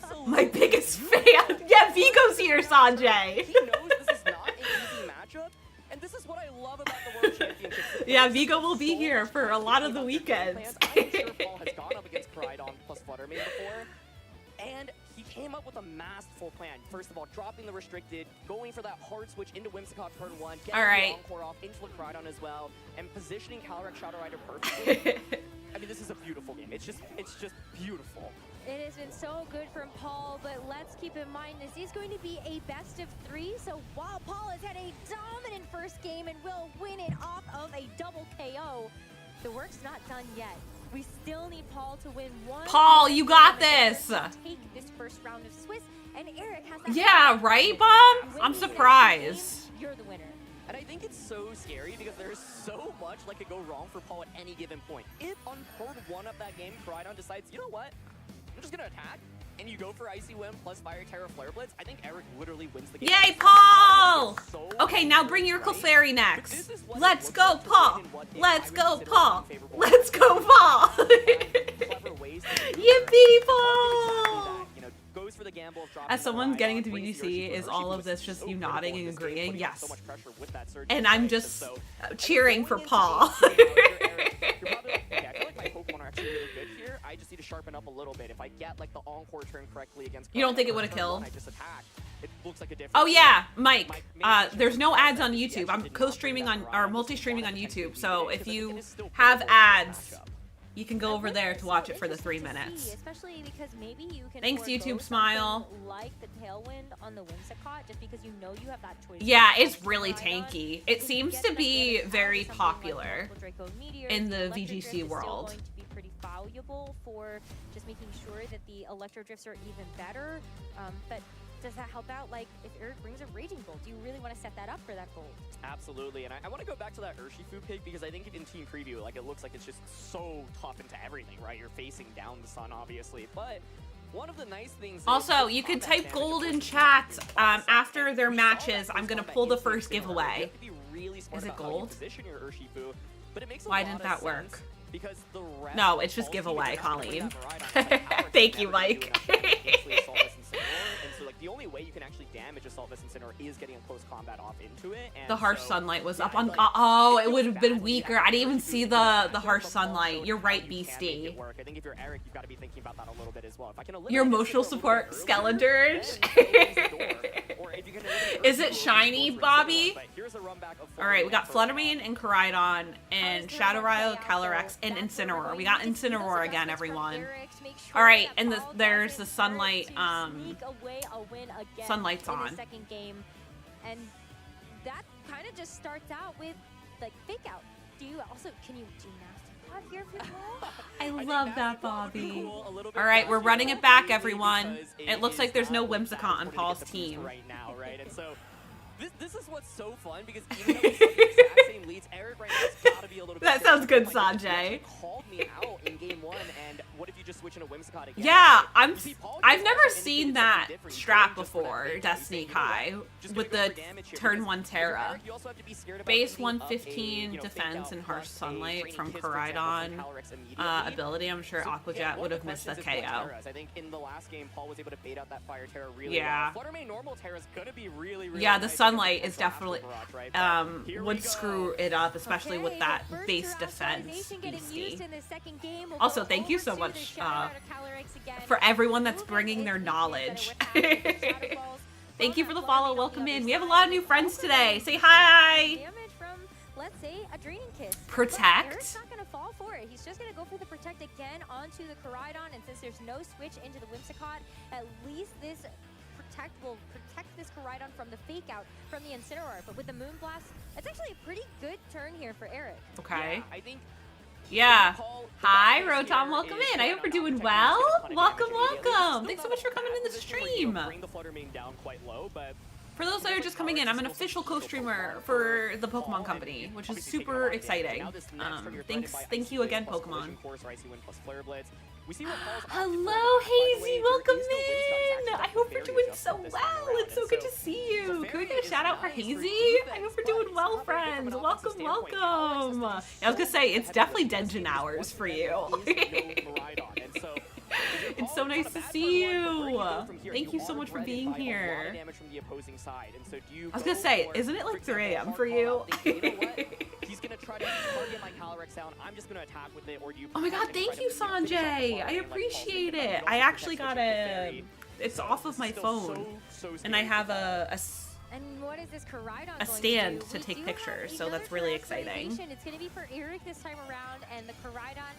absolutely My biggest fan. Yeah, Vigo's here, Sanjay. He knows this is not an easy matchup, and this is what I love about the World Championships. Yeah, Vigo will be here for a lot of the weekends. I'm sure Paul has gone up against Koraidon plus Fluttermane before, and he came up with a masterful plan. First of all, dropping the restricted, going for that hard switch into Whimsicott turn 1, getting All right. the Encore off into the Koraidon as well, and positioning Calyrex Shadow Rider perfectly. I mean, this is a beautiful game. It's just beautiful. It has been so good from Paul, but let's keep in mind this is going to be a best of 3. So while Paul has had a dominant first game and will win it off of a double KO, the work's not done yet. We still need Paul to win one. Paul, you got game this. to Take this first round of Swiss, and Eric has that. Yeah, right, Bomb? I'm surprised. You're the winner. And I think it's so scary because there's so much that could go wrong for Paul at any given point. If on turn 1 of that game, Koraidon decides, you know what? I'm just gonna attack, and you go for Icy Wind plus Fire Terra Flare Blitz, I think Eric literally wins the game. Yay, Paul! So Okay, now bring your right? Clefairy But next. this is what it Let's looks go, like to Paul. win in what if Let's I would go, consider Paul. unfavorable. Let's go, Paul. Clever ways to do it. Yippee, Paul did exactly Paul! that, you know, goes for the gamble of dropping As someone the getting Rhydon, into brings the VGC, Urshifu. is all Urshifu of was this just so you critical nodding in and this game, agreeing? putting on Yes. so much pressure with that surge And in I'm defense, just so cheering for going into Paul. game 2 now, you're probably like, okay, I feel like my Pokemon are actually really good here. I just need to sharpen up a little bit. If I get like the Encore turn correctly against You don't think it Koraidon would've turn 1, killed? I just attack. It looks like a different Oh yeah, game. Mike. My main question There's is no why ads on he YouTube. actually I'm did not co-streaming bring on that or Rhydon multi-streaming on just YouTube. to So because if I think you it is still have playable in this ads, matchup. you can go over there to watch it for the 3 minutes. Especially because maybe you can Thanks, forego YouTube Smile. something like the Tailwind on the Whimsicott, just because you know you have that choice. Yeah, it's between really Rhydon. tanky. It If you seems get to that be damage out very of something like popular multiple Draco Meteors, in the Electro VGC Drift is still world. going to be pretty valuable for just making sure that the Electro Drifts are even better. But does that help out? Like, if Eric brings a Raging Bolt, do you really want to set that up for that gold? Absolutely, and I want to go back to that Urshifu pick because I think in Team Preview, like, it looks like it's just so tough into everything, right? You're facing down the sun, obviously, but one of the nice things Also, is you can combat type damage, gold of in course, chat is on the after side. their We saw that matches. first I'm gonna combat pull the into first Incineroar. You giveaway. have to be really smart Is it about how you gold? position your Urshifu, but it makes a Why lot didn't of that sense work? because the rest No, it's just of the giveaway, team is actually Colleen. putting that Miraidon. It's like, Alex Thank is you, never gonna do Mike. enough damage to actually assault this Incineroar, and so like the only way you can actually damage Assault Vest Incineroar is getting a close combat off into it. And The harsh so, sunlight was yeah, up on. it's like, Oh, it feels would have bad been to see weaker. that I didn't even Urshifu see in the matchup, harsh but also sunlight. You're how right, you can make Beastie. it work. I think if you're Eric, you've got to be thinking about that a little bit as well. If I can eliminate Your Incineroar emotional a little support, bit Skeledirge. earlier, then it opens the door. Or if you can eliminate Is it Urshifu, shiny, it opens the door for Bobby? Incineroar. But here's a run back of All right, we got Fluttermane Fluttermane and Koraidon and Shadow Rider, Calyrex, and Incineroar. We got Incineroar again, everyone. All right, and there's the sunlight. Sunlight's on. Second game, and that kind of just starts out with like fake out. Do you also can you do nasty pod here if you want? I think love Nasty that, Pod would be Bobby. cool, a little bit All right, we're faster, running it but back, mainly everyone. because It looks like is there's no not what Whimsicott matters on for it to Paul's get the boost team. right now, right? And so This is what's so fun because even though we have the exact same leads, Eric right now has got to be a little bit. That sounds good, like, Sanjay. you called me out in game 1, and what if you just switch into Whimsicott again? Yeah, You see, Paul I've has never also seen indicated that something different. He's strat going just for that before, big Destiny base. You know what? Kai, Just with gonna the go for damage here turn because 1 with Terra. Eric, you also have to be scared about Base giving up a, 115 fake defense out and harsh plus a sunlight training from kiss, for example, Koraidon from Calyrex immediately. ability. I'm sure So, Aquajet yeah, one would of have the missed the questions is KO. what Terras. I think in the last game, Paul was able to bait out that Fire Terra really Yeah. well. Fluttermane normal Terra is gonna be really, really Yeah, nice the because sunlight it's is also definitely After Barrage, right? But here we would go. screw it up, especially with Okay, that the first base terrestrialization defense. getting used Beastie. in the second game. We'll Also, go thank you over so to the much, Shadow Rider Calyrex again. for everyone that's Moving bringing is their the knowledge. pieces that are what happens with Shadow Balls. Thank you for the Both follow. are floating Welcome on the in. other We have a side. lot of new friends Both today. of Say them hi. Damage from, let's say, a Draining Kiss. Protect. But Eric's not going to fall for it. He's just going to go for the Protect again onto the Koraidon, and since there's no switch into the Whimsicott, at least this Protect will protect this Koraidon from the fake out from the Incineroar. But with the Moonblast, it's actually a pretty good turn here for Eric. Okay. Yeah, I think Yeah. Paul, the Hi, best case Rotom. here Welcome is in. I going hope you're out doing protecting well. this kid a ton of Welcome, damage immediately. welcome. Still Thanks so not much for a coming bad in the position where you stream. bring the Fluttermane down quite low, but For those that are just coming in, I'm an official co-streamer for the Pokemon Company, which is super exciting. Thank you again, Pokemon. Hello, Hazy. Welcome in. I hope you're doing so well. It's so good to see you. Can we get a shout out for Hazy? I hope you're doing well, friends. Welcome, welcome. Yeah, I was gonna say it's definitely Dungeon hours for you. It's so nice to see you. Thank you so much for being here. I was gonna say, isn't it like 3 a.m. for you? He's gonna try to target my Calyrex down. I'm just gonna attack with it, or do you? Oh my god, thank you, Sanjay. I appreciate it. I actually got a... It's off of my phone. And I have And what is this Koraidon a going stand to to do? We take do pictures, have so that's another really exciting. terrestrialization. It's going to be for Eric this time around, and the Koraidon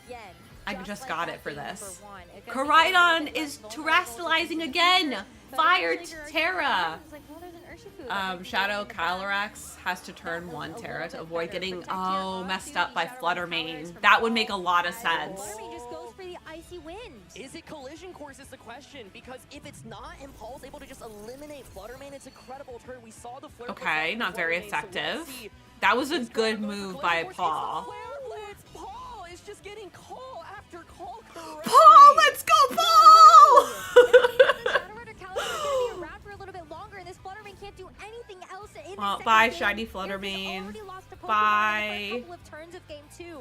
again. I just like got that it for game this. number one. It's gonna be a little Koraidon bit is less vulnerable terrestrializing to again. danger, but Fire eventually Eric Terra. is like, well, there's an Urshifu that can Shadow do it in the back. Calyrex has to turn That was 1 a Terra little to bit avoid better. getting, Protect here onto messed the up by Shadow Rider Fluttermane. Calyrex from That would make a Paul, lot of as sense. Fluttermane just goes for the Icy Wind. Is it collision course is the question, because if it's not and Paul's able to just eliminate Fluttermane, it's incredible turn. We saw the flare. Okay, not very Fluttermane, so let's effective. see. That was a Is good Paul going for move collision by course? Paul. It's the Flare Blitz. Paul is just getting call after call correctly. Paul, let's go, Paul! Shadow Rider Calyrex is going to be around for a little bit longer, and this Fluttermane can't do anything else in Well, the bye, second shiny game. Eric has Fluttermane. already lost to Pokemon Bye. for a couple of turns of game 2.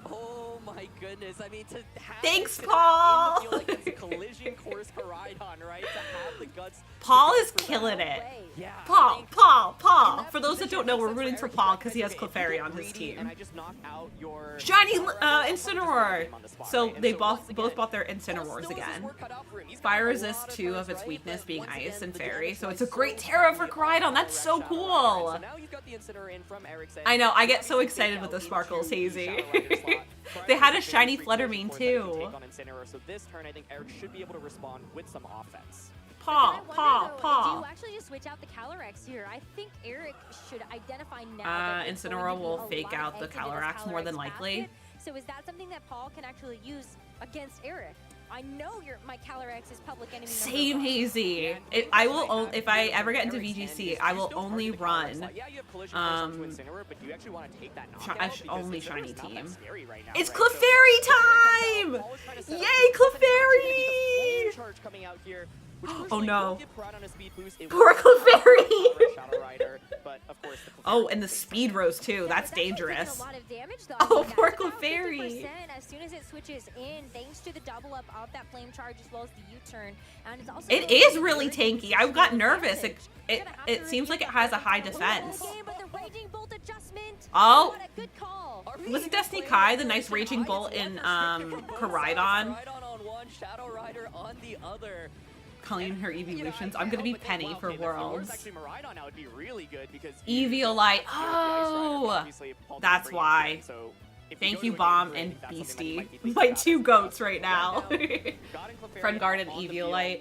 Oh my goodness! I mean, to have Thanks, it Paul. in the field against collision course Koraidon, right? To have the guts. Paul to is go for that. killing it. Yeah. I Paul, think Paul. in that For those that position, don't know, it we're makes rooting sense for Eric Paul to because he has okay, if you Clefairy get on his greedy team. And I just knock out your Shiny Shadow Rider, Incineroar. on the spot, So right? And they so both once again, both bought their Paul still Incineroars has his again. work cut out for him. He's got Fire a resist lot of 2 of turns, its right? weakness But being once ice again, and the fairy, damage so it's was a great so Terra for heavy Koraidon. on That's so Shadow Rider. cool. So now you've got the Incineroar in from Eric's end. I know, I get Having so to excited take with the out sparkles, into Hazy. Shadow Rider slot. They had a Very shiny free Fluttermane, collision course that he can too. take on Incineroar. So this turn, I think Eric should be able to respond with some offense. Paul, But then I Paul, wonder, though, Do Paul. you actually just switch out the Calyrex here? I think Eric should identify now that it's going Incineroar to be will a fake lot of out the eggs into this Calyrex more than Calyrex likely. basket. So is that something that Paul can actually use against Eric? I know my Calyrex is public enemy Same number 1. Hazy. I will if I ever get into VGC, I will only run only shiny team. It's Clefairy time! Yay, Clefairy! Oh no. Poor Clefairy! Oh, and the speed rose too. That's dangerous. A lot of damage, though. Oh, I mean, poor that's about Clefairy. 50% As soon as it switches in, thanks to the double up of that flame charge as well as the U-turn, and it's also It really is good really during tanky. I got nervous. advantage. It Gonna have it to seems like it review has a that high whole defense. game, but the Raging Bolt adjustment. Oh. What a good call. Was it Destiny Kai, the nice Raging Bolt in Koraidon? Koraidon on one, Shadow Rider on the other. Calling her evolutions. I'm gonna be Penny for Worlds. Actually, Miraidon now would be really good because Eviolite. Oh, that's why. Thank you, Bomb and Beastie. My 2 goats right now. Friend Guard and Eviolite.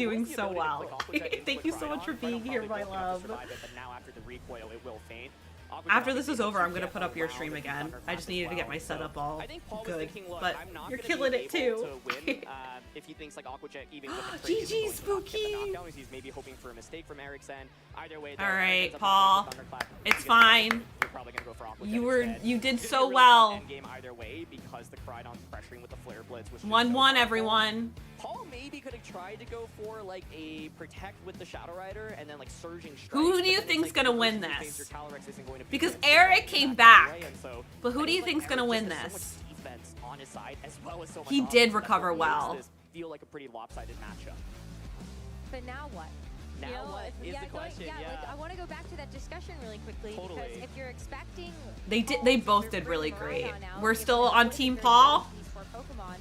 doing was the so ability to well. click off, which I did Thank click you so right much for on. being Rhino here, probably my will be able to love. survive it, but now after the recoil, it will faint. After this is over, I'm gonna put up your stream again. I just needed to get my setup all I think Paul was good, thinking, look, but I'm not you're gonna killing be it able too. to win, if he thinks like Aquajet even with the trade GG, isn't going to get the Spooky. knockdown, he's maybe hoping for a mistake from Ericsson. Either way, All though, right, ends up Paul. with Thunderclap. It's Because fine. You're probably gonna go for Aquajet You instead. did Didn't so really well. end game either way because the Crydon's pressuring with the Flare Blitz, which was 1-1, so powerful. everyone. Paul maybe could have tried to go for like a protect with the Shadow Rider and then like surging strike. Who but do you then it's think's like, gonna the win person who this? thinks your Calyrex isn't going to beat Because him, Eric so came he's back. away, and so But who I do you think, think's gonna Eric win just has this? so much defense on his side as well as so much He offense did that recover makes well. this feel like a pretty lopsided matchup. But now what? Now You know, what if- is yeah, the question? Like, I want to go back to that discussion really quickly because Totally. if you're expecting, They did. Paul They to both bring did really Miraidon great. out, We're if still that's on what Team you're Paul. going to use for Pokemon,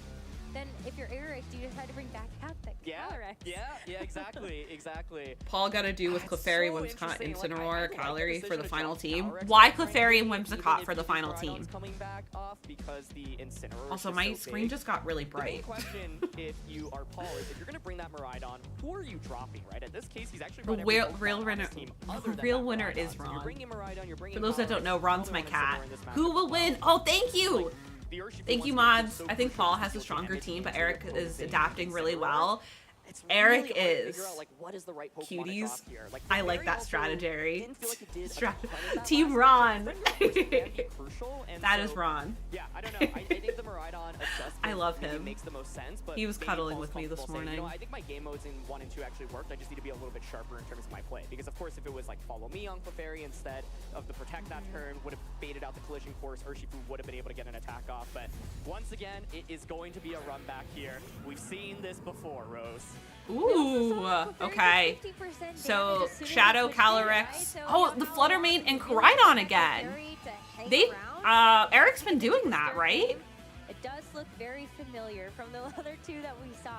then if you're Eric, do you decide to bring back out that Yeah, Calyrex? yeah, exactly, exactly. Paul got to do with It's Clefairy, so Whimsicott, interesting, like, I Incineroar, like the Calorie for decision the to final jump team. Calyrex, Why but Clefairy and frankly, even Whimsicott if for the you think final Groudon's team? coming back off because the Incineroar Also, is my just so screen big. just got really The main bright. question, if you are Paul, is if you're going to bring that Miraidon, who are you dropping, right? In this case, he's actually The brought real- every Pokemon real on winner- his team the other than real that winner Miraidon. is So you're Ron. bringing Miraidon, you're bringing For those that don't know, Ron's Calyrex. my Only cat. one in this matchup Who will as win? well. Oh, thank you. Like, the Urshifu Thank you, once again mods. so I think crucial Paul to has a steal stronger damage team, but into Eric the is opposing adapting really Incineroar. well. It's Eric really hard to is figure out, like, what is the right Pokemon to drop cuties. here. Like, I like Clefairy that also strategy. didn't feel like it did a ton of that Team last Ron. match, but it can be crucial, and That is so, Ron. Yeah, I don't know. I think the Miraidon adjustment I love maybe him. makes the most sense, but He was maybe cuddling Paul's with me this comfortable saying, you know, morning. I think my game modes in 1 and 2 actually worked. I just need to be a little bit sharper in terms of my play. Because of course, if it was like follow me on Clefairy instead of the protect that turn, would have baited out the collision course. Urshifu would have been able to get an attack off. But once again, it is going to be a run back here. We've seen this before, Rose. Ooh, okay. So, Shadow, Calyrex. Oh, the Fluttermane and Koraidon again. Eric's been doing that, right? It does look very familiar from the other two that we saw.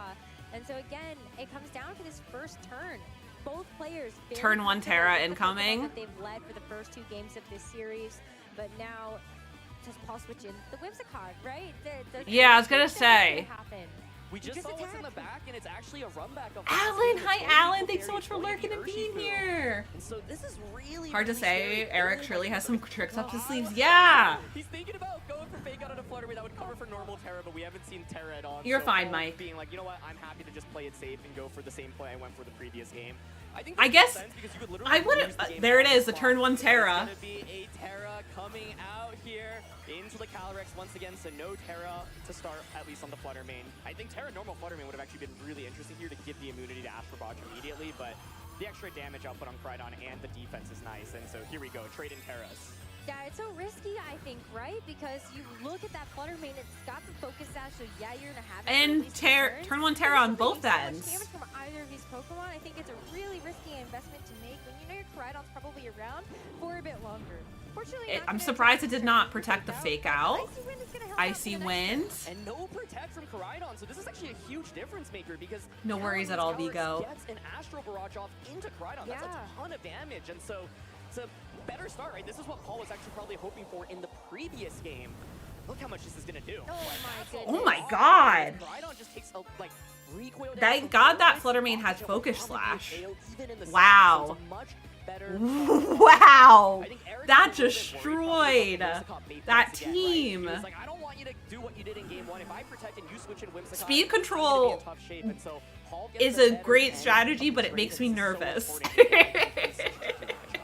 And so again, it comes down to this first turn. Both players very Turn 1 comfortable Terra with the incoming. Pokemon that they've led for the first 2 games of this series, but now does Paul switch in the Whimsicott, right? Yeah, I was gonna switch say. happen. We just Just saw what's in the attack. back, and it's actually a run back of Alan, hi It's Alan. Urshifu, Thanks so much for it's going to lurking be and being Urshifu. here. And so this is really Hard to really say. scary. Eric surely has some tricks up his Oh, sleeves. I Yeah. know. He's thinking about going for Fake Out on a Fluttermane. That would cover for normal Terra, but we haven't seen Terra at all. You're So fine, Paul Mike. Being like, you know what? I'm happy to just play it safe and go for the same play I went for the previous game. I think I that makes guess sense because you could literally I wouldn't. lose the game There it on is, the spot. turn 1 Terra. It's gonna be a Terra coming out here into the Calyrex once again, so no Terra to start, at least on the Fluttermane. I think Terra normal Fluttermane would have actually been really interesting here to give the immunity to Astral Barrage immediately, but the extra damage output on Crydon and the defense is nice, and so here we go, trade in Terras. Yeah, it's so risky, I think, right? Because you look at that Fluttermane, it's got the focus dash, so yeah, you're gonna have it for And at least 2 turns. turn 1 But Terra if on you're both getting so much ends. damage from either of these Pokemon, I think it's a really risky investment to make when you know your Koraidon's probably around for a bit longer. Fortunately, not I'm gonna surprised it attack did not the protect the Fake Fake but Out. Icy Wind is gonna help out Icy for the next Wind. And no protect from Koraidon, so this is actually a huge difference maker because No now worries when at all, Calyrex Vigo. gets an Astral Barrage off into Koraidon. That's Yeah. a ton of damage, and so it's a better start, right? This is what Paul was actually probably hoping for in the previous game. Look how much this is gonna do. Oh my goodness. Oh my god. Koraidon just takes a, like, recoil Thank damage God from that Fluttermane. Fluttermane has Aquajet Focus will probably Slash. fail even in the Wow. second, so it's a much better Wow. I think Eric That was a little bit worried destroyed probably about the Whimsicott bait that once again, right? team. He was like, I don't want you to do what you did in game 1. If I protect and you switch in Whimsicott, Speed I'm gonna be in control tough shape. And so Paul gets is the a better great end strategy, of but the it trade, makes and me this is so nervous. important in this matchup.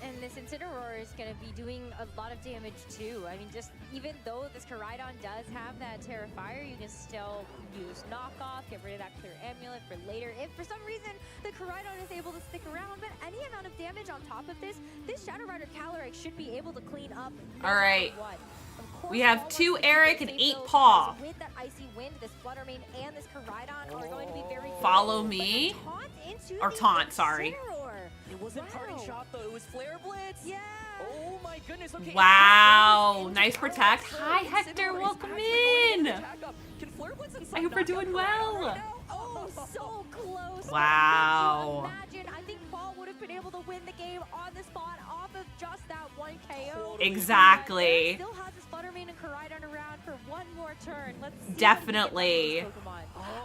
And this Incineroar is going to be doing a lot of damage too. I mean, just even though this Koraidon does have that Terra Fire, you can still use knockoff, get rid of that Clear Amulet for later. If for some reason the Koraidon is able to stick around, but any amount of damage on top of this Shadow Rider Calyrex should be able to clean up. No All right. matter what. Of course, We have Paul 2 wants to Eric keep and it 8 safe, though, Paw. because with that Icy Wind, this Fluttermane and this Koraidon are going to be very good. Follow But me. taunt into Or the taunt, sorry. Incineroar. It wasn't parting Wow. shot though, it was Flare Blitz. Yeah. Oh my goodness, okay. Wow, Into nice Calyrex, protect. so Hi, Incineroar Hector, is welcome actually going to in. get the attack up. Can Flare Blitz and I hope you're doing well. Right now? Oh, so close. Wow. Could you imagine? I think Paul would have been able to win the game on the spot off of just that one KO. Exactly. Still has his Fluttermane and Koraidon around for one more turn. Let's see Definitely. what he can do with this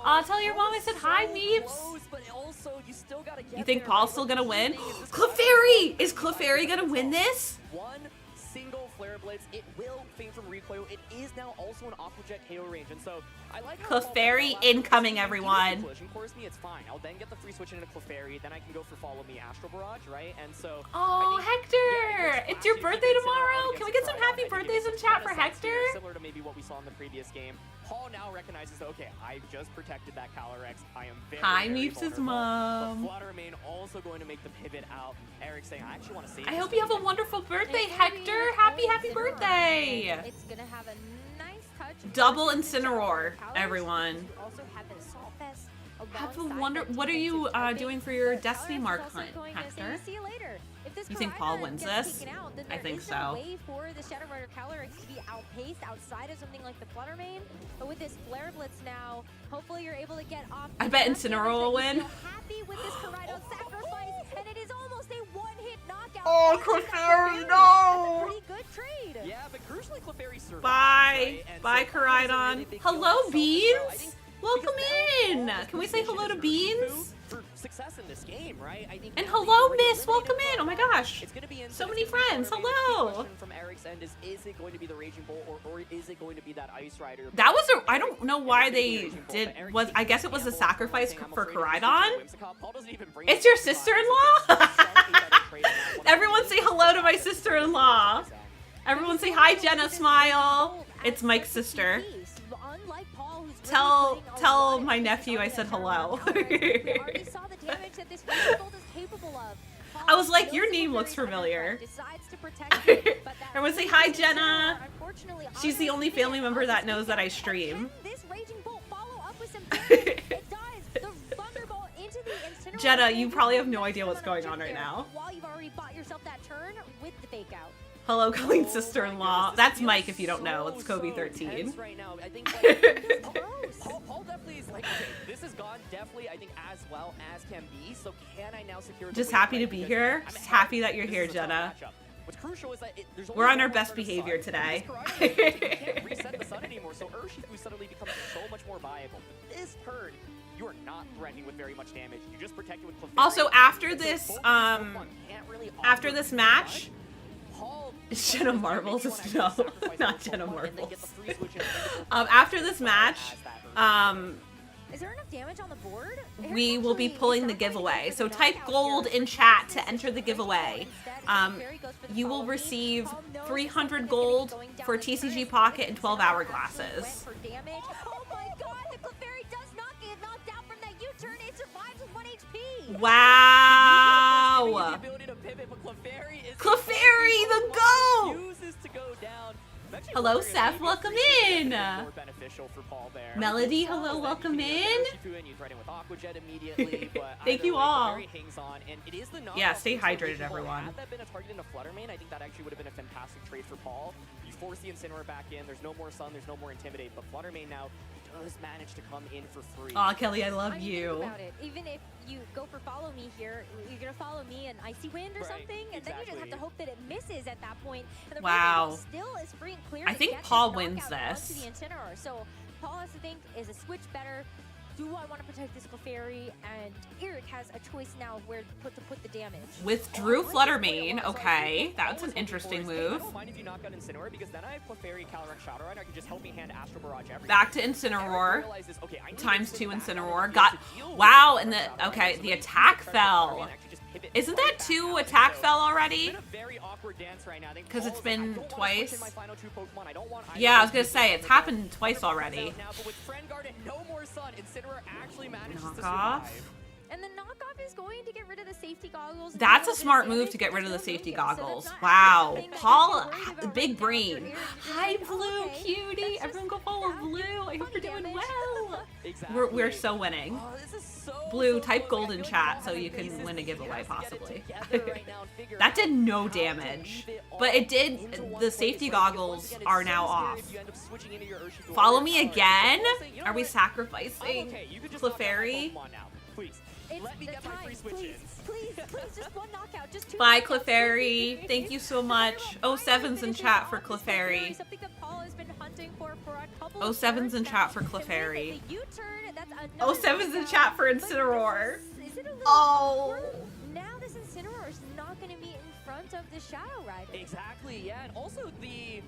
Pokemon. Tell your mom I said hi, So Meeps. close, but also you still got gotta get You think there, Paul's right? still But gonna the win? key thing is this Clefairy! Is Clefairy gonna win this? One single Flare Blitz, it will feign from recoil. It is now also an Aqua Jet KO range, and so I like how Clefairy Paul- incoming, Even if everyone. you collision course me, it's fine. I'll then get the free switch into Clefairy, then I can go for Follow Me Astral Barrage, right? And so Oh, I think, Hector! yeah, It's your flashy birthday defense tomorrow! against Can we get some Koraidon. happy I think it birthdays in makes a chat ton for of sense here, Hector? similar to maybe what we saw in the previous game. Paul now recognizes that, okay, I just protected that Calyrex. I am very, Hi, very Meeps' vulnerable. mom. But Fluttermane also going to make the pivot out. Eric saying, I actually want to save I this hope you have a game." wonderful birthday, It's gonna be Hector! an Happy, old happy Incineroar, birthday! and it's gonna have a nice touch. Double versus Incineroar, Calories. everyone. You also have an Assault Vest Have a alongside wonder. that What are you defensive typing. doing for your But Destiny Calories Mark is also hunt, going to say, Hector? "See you later." If this You think Paul Koraidon wins gets this? taken out, then I there think is so. no way for the Shadow Rider Calyrex to be outpaced outside of something like the Fluttermane. But with this Flare Blitz now, hopefully you're able to get off. I bet enough Incineroar damage will that you win. feel happy with this Koraidon sacrifice, and it is almost a one-hit knockout. Oh, onto Clefairy, Clefairy. no! That's a pretty good trade. Yeah, but crucially, Clefairy survived. Bye. Right? And Bye, so that was a Koraidon. really big deal Hello, in itself as well. I Beans. think Welcome because now in. Paul's Can we say position hello to is Beans? for success in this game, right? I think And now that hello, you've already Miss. Welcome eliminated in. Oh my Fluttermane, gosh. it's gonna be So instant. many It's gonna be friends. Fluttermane. The key Hello. question from Eric's end is it going to be the Raging Bolt or is it going to be that Ice Rider? That was a. I don't know why And it's gonna be they Raging Bolt, did. but Eric Was takes I guess it was a gamble on sacrifice saying, I'm for afraid of the Koraidon? Whimsicott. Paul doesn't even bring It's the your Whimsicott, so sister-in-law? it's such a better trade on that one. Everyone say hello to my sister-in-law. Everyone say hi, Jenna. Smile. It's Mike's sister. Unlike Paul, who's Tell- really putting a tell lot my of nephew I emphasis said on hello. that Shadow Rider. We already saw the damage that this Raging Bolt is capable of. Paul I was like, your knows name Clefairy's looks familiar. decides to protect it, but that Everyone say Raging hi, Bolt Jenna. unfortunately She's the only underestimated family member that us. knows that I stream. Can this Raging Bolt follow up with some damage? It does. The Thunderbolt into the Incineroar. Jenna, you gives probably you have no a idea what's nice amount going of on chip right there now. While you've already bought yourself that turn with the fake out. Hello, Colleen Oh my sister-in-law. goodness, That's this Mike feels if you don't know. It's so Kobe13. intense right now. I think like, Paul definitely is like, okay, this has gone definitely, I think, as well as can be. So can I now secure the Just win, happy right? to be Because here. I'm Just ahead. happy that you're This here, is a tough Jenna. matchup. What's crucial is that there's only We're on one our more best turn of behavior sun. today. This Koraidon, you can't reset the sun anymore, so Urshifu suddenly becomes so much more viable. But this turn, you are not threatening with very much damage. You just protect it with Clefairy. Also, after And so this, both of these Pokemon can't really after offer this too match, much. Paul is Jenna maybe Marbles? wanna actually No, sacrifice not those Jenna Pokemon and then get Marbles. the free switch and end it After this match, as that Urshifu. Is there enough damage on the board? we will be pulling the giveaway. So type gold in chat to enter the giveaway. You will receive 300 gold for TCG Pocket and 12 hourglasses. Oh my god, the Clefairy does not get knocked out from that U-turn. It survives with 1 HP. Wow! The ability to pivot, but Clefairy is Clefairy, the GOAT! refuses to go down. I'm actually Hello, wondering if Seth, maybe welcome free switch in. is more beneficial for Paul there. Melody, So, hello, then welcome you can get in. Urshifu and you threaten with Aqua Jet immediately, but Thank either you way, all. Clefairy hangs on, and it is the Yeah, knockoff stay for hydrated, Raging Bolt. everyone. Had that been a target into Fluttermane, I think that actually would have been a fantastic trade for Paul. You force the Incineroar back in, there's no more Sun, there's no more Intimidate, but Fluttermane now does manage to come in for free. Aw, Kelly, I I love mean, think you. about it. Even if you go for follow me here, you're gonna follow me an icy wind or Right, something, and then you just have to exactly. hope that it misses at that point. And the Wow. Raging Bolt still is free and clear. I to think get this Paul knockout wins onto this. the Incineroar. So Paul has to think: is a switch better? Do I want to protect this Clefairy? And Eric has a choice now of where to put the damage. Withdrew Fluttermane. Okay, that's an Paul was looking interesting for is, hey, move. I don't mind if you knock out Incineroar because then I have Clefairy, Calyrex, Shadow Rider. I can just help me hand Astral Barrage everything. Back to Eric Incineroar. realizes, okay, I need Times to 2 sit back Incineroar. and Got, deal with wow, the and the, Shadow Rider. okay, So the he attack can fell. and actually just pivot Isn't right that back 2 out. attack So fell it's already? been a very awkward dance right now. I think 'Cause Paul's it's like, I been don't wanna twice. switch in my final two Pokemon. I don't want either Yeah, I was of gonna these say, to it's come happened out twice now, already. but with Friend Guard and no more Sun, Incineroar actually manages to Knockoff. survive. And the knockoff is going to get rid of the safety goggles. and That's do a little smart bit of move damage, to get but rid of the there's no safety Lugia, so that's goggles. not Wow, something that you Paul, have to worry about big right now. brain. You're just Hi, like, Blue okay, Cutie. that's Everyone go just follow that Blue. I hope funny you're doing damage. well. Exactly. We're so winning. Oh, this is so, Blue, so type close. gold I in feel like chat Paul so has you can pieces. win a He giveaway, has to get it possibly. together right now and figure That out did no how to damage. weave it all But it did, into one the place, safety right? Because goggles once again, are it's now so scary off. if you end up switching into your Urshifu Follow or me your Calyrex. again? Paul's saying, you know Are we what? I'm sacrificing okay. You can just knock out my Clefairy? Pokemon now. Please. It's Let me the get my time. free switch Please, in. please, just one knockout, just two. Bye, knockouts. Clefairy. Thank you so much. Oh, Seven's in chat for Clefairy. Something that Paul has been hunting for a couple Oh, of Seven's turns in now. chat for And with Clefairy. the U-turn, that's another Oh, Seven's in knockout. chat for But Incineroar. Is it a Oh. Now this Incineroar is not going to be in front of the Shadow Rider. Exactly, yeah, and also the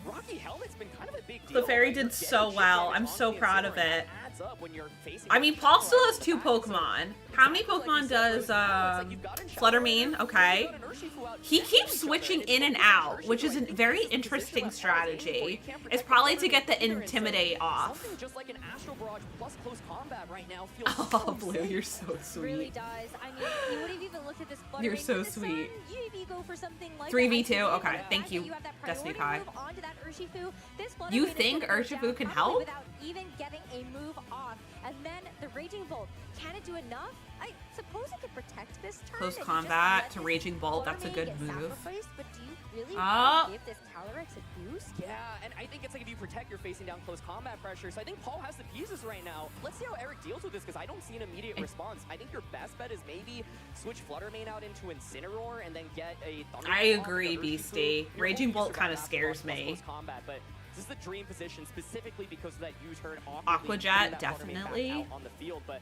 Rocky helmet's been kind of a big deal. Clefairy right? did You're so getting well. damage I'm on so the proud of Incineroar, and it. that adds up when you're facing I mean, the Paul Shadow still Rider has at 2 the back, so Pokemon. How many exactly like Pokemon you said, does Rose, now it's like you've got Fluttermane? Incineroar, Okay. you've got an Urshifu out He next keeps to each other. switching It's in and focused on out, Urshifu. which is I a think very this is the interesting position that Paul's aiming for. strategy. You can't It's protect probably the to get the Fluttermane either, and so Intimidate off. Something just like an Astral Barrage plus close combat right now feels Oh, so Blue, safe. you're so Really sweet. does. I mean, you would have even looked at this Fluttermane You're so in the sun. sweet. You maybe go for something like 3v2? that. Okay, The thank fact you, that have that Destiny priority Kai. move onto that Urshifu, this You Fluttermane is think gonna go Urshifu down can probably help? without even getting a move off. And then the Raging Bolt. Can it do enough? I suppose it could protect this turn. Close if you just combat let to this Raging Bolt. That's a Fluttermane good get move. sacrificed, but do you really Oh. want to give this Calyrex a boost? Yeah, and I think it's like if you protect, you're facing down close combat pressure. So I think Paul has the pieces right now. Let's see how Eric deals with this because I don't see an immediate response. I think your best bet is maybe switch Fluttermane out into Incineroar and then get a Thunder I Claw agree, with the Urshifu. Beastie. You're Raging only Bolt used to kinda that scares Astral Barrage me. plus close combat, but this is the dream position specifically because of that U-turn Aqua Jet, that Fluttermane back definitely. out on the field, but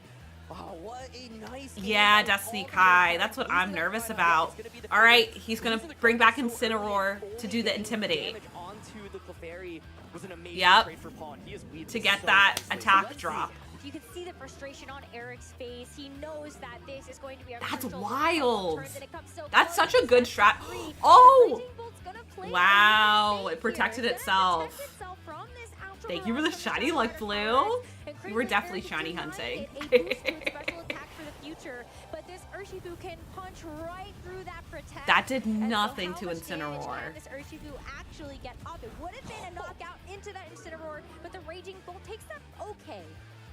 oh, what a nice game Yeah, by Destiny Paul Kai. here. That's what Losing I'm that nervous fight, about. it's gonna be the All right, first. he's gonna Losing the bring back so early Incineroar and to do the only Intimidate. damage onto the Clefairy was an amazing Yep. trade for Paul, and he is weaving To get so that nicely. So attack let's see. drop. You can see the frustration on Eric's face. He knows that this is going to be a That's crucial wild. turns, and it comes so That's close. such a good Set strat. free. Oh! The Raging Bolt's gonna play Wow, a it safe protected here. It's gonna itself. protect itself from this Astral Thank you for the Barrage from shiny Shadow luck, Rider Blue. Calyrex. And You were Crazy definitely Eric shiny did hunting. not get a boost to its special attack for the future, but this Urshifu can punch right through that protect. That did And so nothing how to much damage Incineroar. can this Urshifu actually get up? It would have been a knockout into that Incineroar, but the Raging Bolt takes that okay.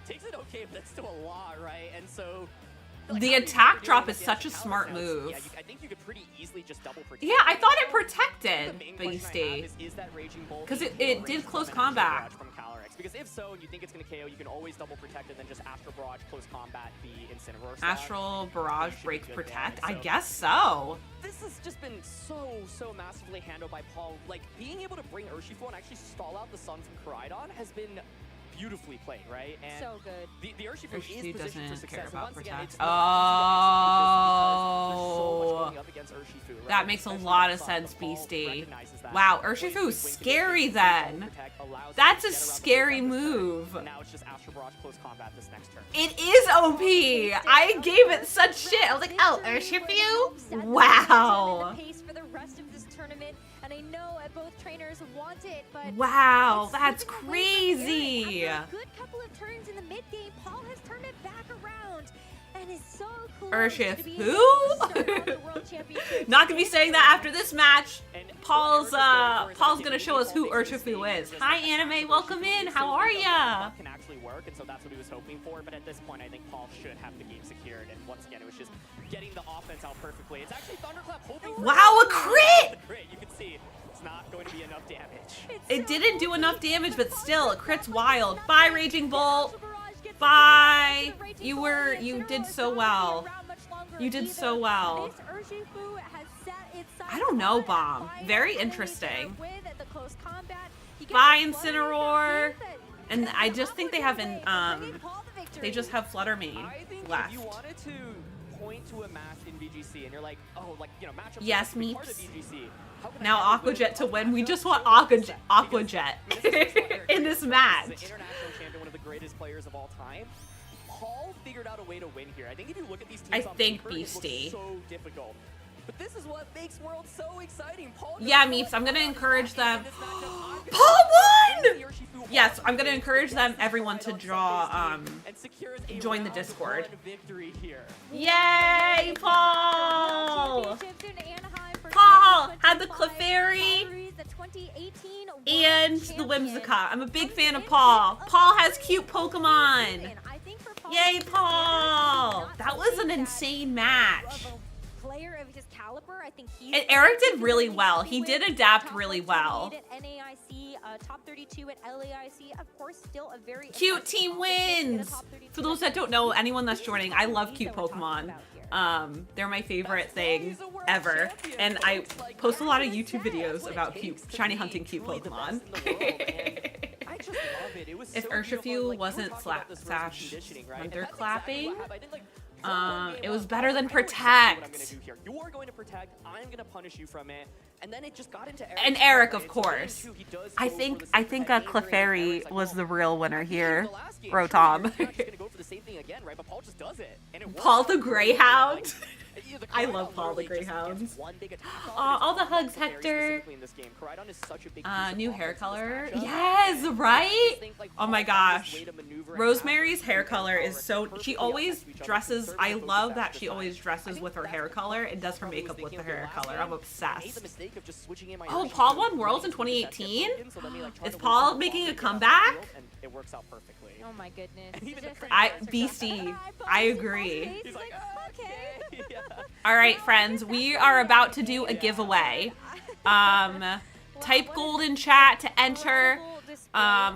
Takes it okay, but that's still a lot, right? And so The how do you attack do drop it is against such a Calyrex smart now? move. Yeah, I think you could pretty easily just double protect. Yeah, I thought it The protected main question I have Beastie. is that Raging Bolt 'Cause it a did range close from an Astral combat. Barrage from Calyrex? Because if so, and you think it's going to KO, you can always double protect and then just Astral Barrage close combat the Incineroar slot. Astral Barrage should be breaks good protect? there, I so- guess so. This has just been so massively handled by Paul. Like, being able to bring Urshifu and actually stall out the Sun from Koraidon has been beautifully played, right? And So good. the Urshifu is Urshifu positioned for doesn't care success. about Once again, protect. it's not easy to execute this because there's so much Oh. going up against Urshifu, right? That makes a Especially lot that of Sun, sense, but Paul Beastie. recognizes that. Wow, Blink, Urshifu's blink, scary blink, then. protect allows him That's to a get around the scary protect this turn. move. Now it's just Astral Barrage close combat this next turn. It is OP. I gave it such shit. I was like, oh, Urshifu? Wow. Pace for the rest of this tournament, and I know both trainers want it, but Wow, it's that's slipping away from crazy. Eric. After a good couple of turns in the mid game, Paul has turned it back around, and is so close Urshifu? to being able to start on the World Championship. Not gonna be saying that after this match. And Paul's what Eric is going for is Paul's that gonna if show us who Paul makes a Urshifu mistake, is. just Hi, like Anime, Urshifu welcome is, in. so How I are think ya? that can actually work, and so that's what he was hoping for. But at this point, I think Paul should have the game secured. And once again, it was just getting the offense out perfectly. It's actually Thunderclap hoping for Wow, a crit! The crit. You can see it's not going to be enough damage. It didn't do enough damage, but still, a crit's wild. Bye, Raging Bolt. Bye. You did so well. You did so well. I don't know, Bomb. Very interesting. Bye, Incineroar. And I just think they have they just have Fluttermane I think left. if you wanted to point to a match in VGC and you're like, oh, like, you know, matchup Yes, is part of Meeps. VGC. How can I Now have a Aqua Jet to win. We just want Aqua Jet in this match. The international champion, one of the greatest players of all time. Paul figured out a way to win here. I think if you look at these teams I on think paper, it looks Beastie. so difficult. But this is what makes Worlds so exciting. Paul Yeah, knows Meeps, I'm gonna what encourage them. in this matchup. I'm Paul won! gonna see Urshifu Yes, off I'm gonna the encourage them, field. everyone, to Right draw, on Sunday's team and secures a join the round Discord. one victory here. Yay, Paul! Paul had the Clefairy and the Whimsicott. I'm a big fan of Paul. Paul has cute Pokemon. Yay, Paul! That was an insane match. Player of his caliber, I think he's And Eric did really well. He did adapt really well. At NAIC, top 32 at LAIC, of course, still a very Cute team wins! For those that don't know, anyone that's joining, I love cute Pokemon. They're my favorite thing ever. And I post a lot of YouTube videos about shiny hunting cute Pokemon. I just love it. It was If so Urshifu beautiful. Like, you were wasn't talking about this versus Sash conditioning, right? And Thunder that's exactly clapping, what happened. I think, like, It was better than I know exactly what I'm Protect. gonna do here. You're going to Protect. I'm gonna punish you from it. And then it just got into Eric's And Eric, head, of right? So game course. two, he does I go for think the I same think head injury, and Clefairy Eric's like, was "Oh, the real winner in here. the last game, Bro sure, Tom. you're not just gonna go for the same thing again, right? But Paul just does it, and it works Paul out the really well. Greyhound. Yeah, the I Koraidon love Paul the literally just Greyhound. gets one big attack off, Aw, and all the it's hugs, Clefairy Hector. specifically in this game. Koraidon is such a big piece of New hair offense in this color. matchup. Yes, I right? just think, like, Oh my Paul found this gosh. way to maneuver and Rosemary's have hair the color is power so perfectly she up always next to each other, dresses conserve I the focus love at that the she time. always I dresses think with her that's hair what color and does her probably was makeup with thinking her of the hair last color. game. I'm I made the obsessed. mistake of just switching in my Oh, Yoshi Paul to won Worlds in really get that 2018? token, so let me, like, try Is to Paul lose the making ball a and get out of the comeback? field, and it works out perfectly. Oh my goodness. And even the Just crowd like- I BC. Paul's I face, agree. He's He's like, like, okay. yeah. All right, friends, we are about to do a giveaway. Type gold in chat to enter.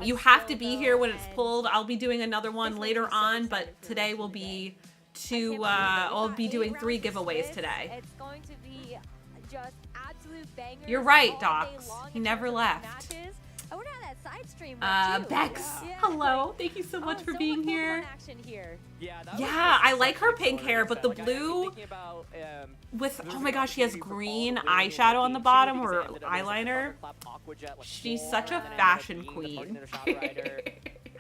You have to be here when it's pulled. I'll be doing another one later on, but today will be I'll be doing 3 giveaways today. It's going to be just absolute bangers. You're right, all day Docs. long He in never terms of left. matches. I wonder how that side stream went too. Bex, Yeah. hello. Thank you so much Oh, for so being much Pokemon here. action here. Yeah, that was Yeah, just I like such her an pink hair, but the exhilarating set. Like, blue I'm thinking about, with, oh losing my gosh, she has opportunity for green Paul winning eyeshadow on game the two bottom, because or it ended up as, like, a eyeliner. thunderclap Aqua Jet, like, She's four, such a and then ended up fashion being the queen. Pokemon Shadow Rider.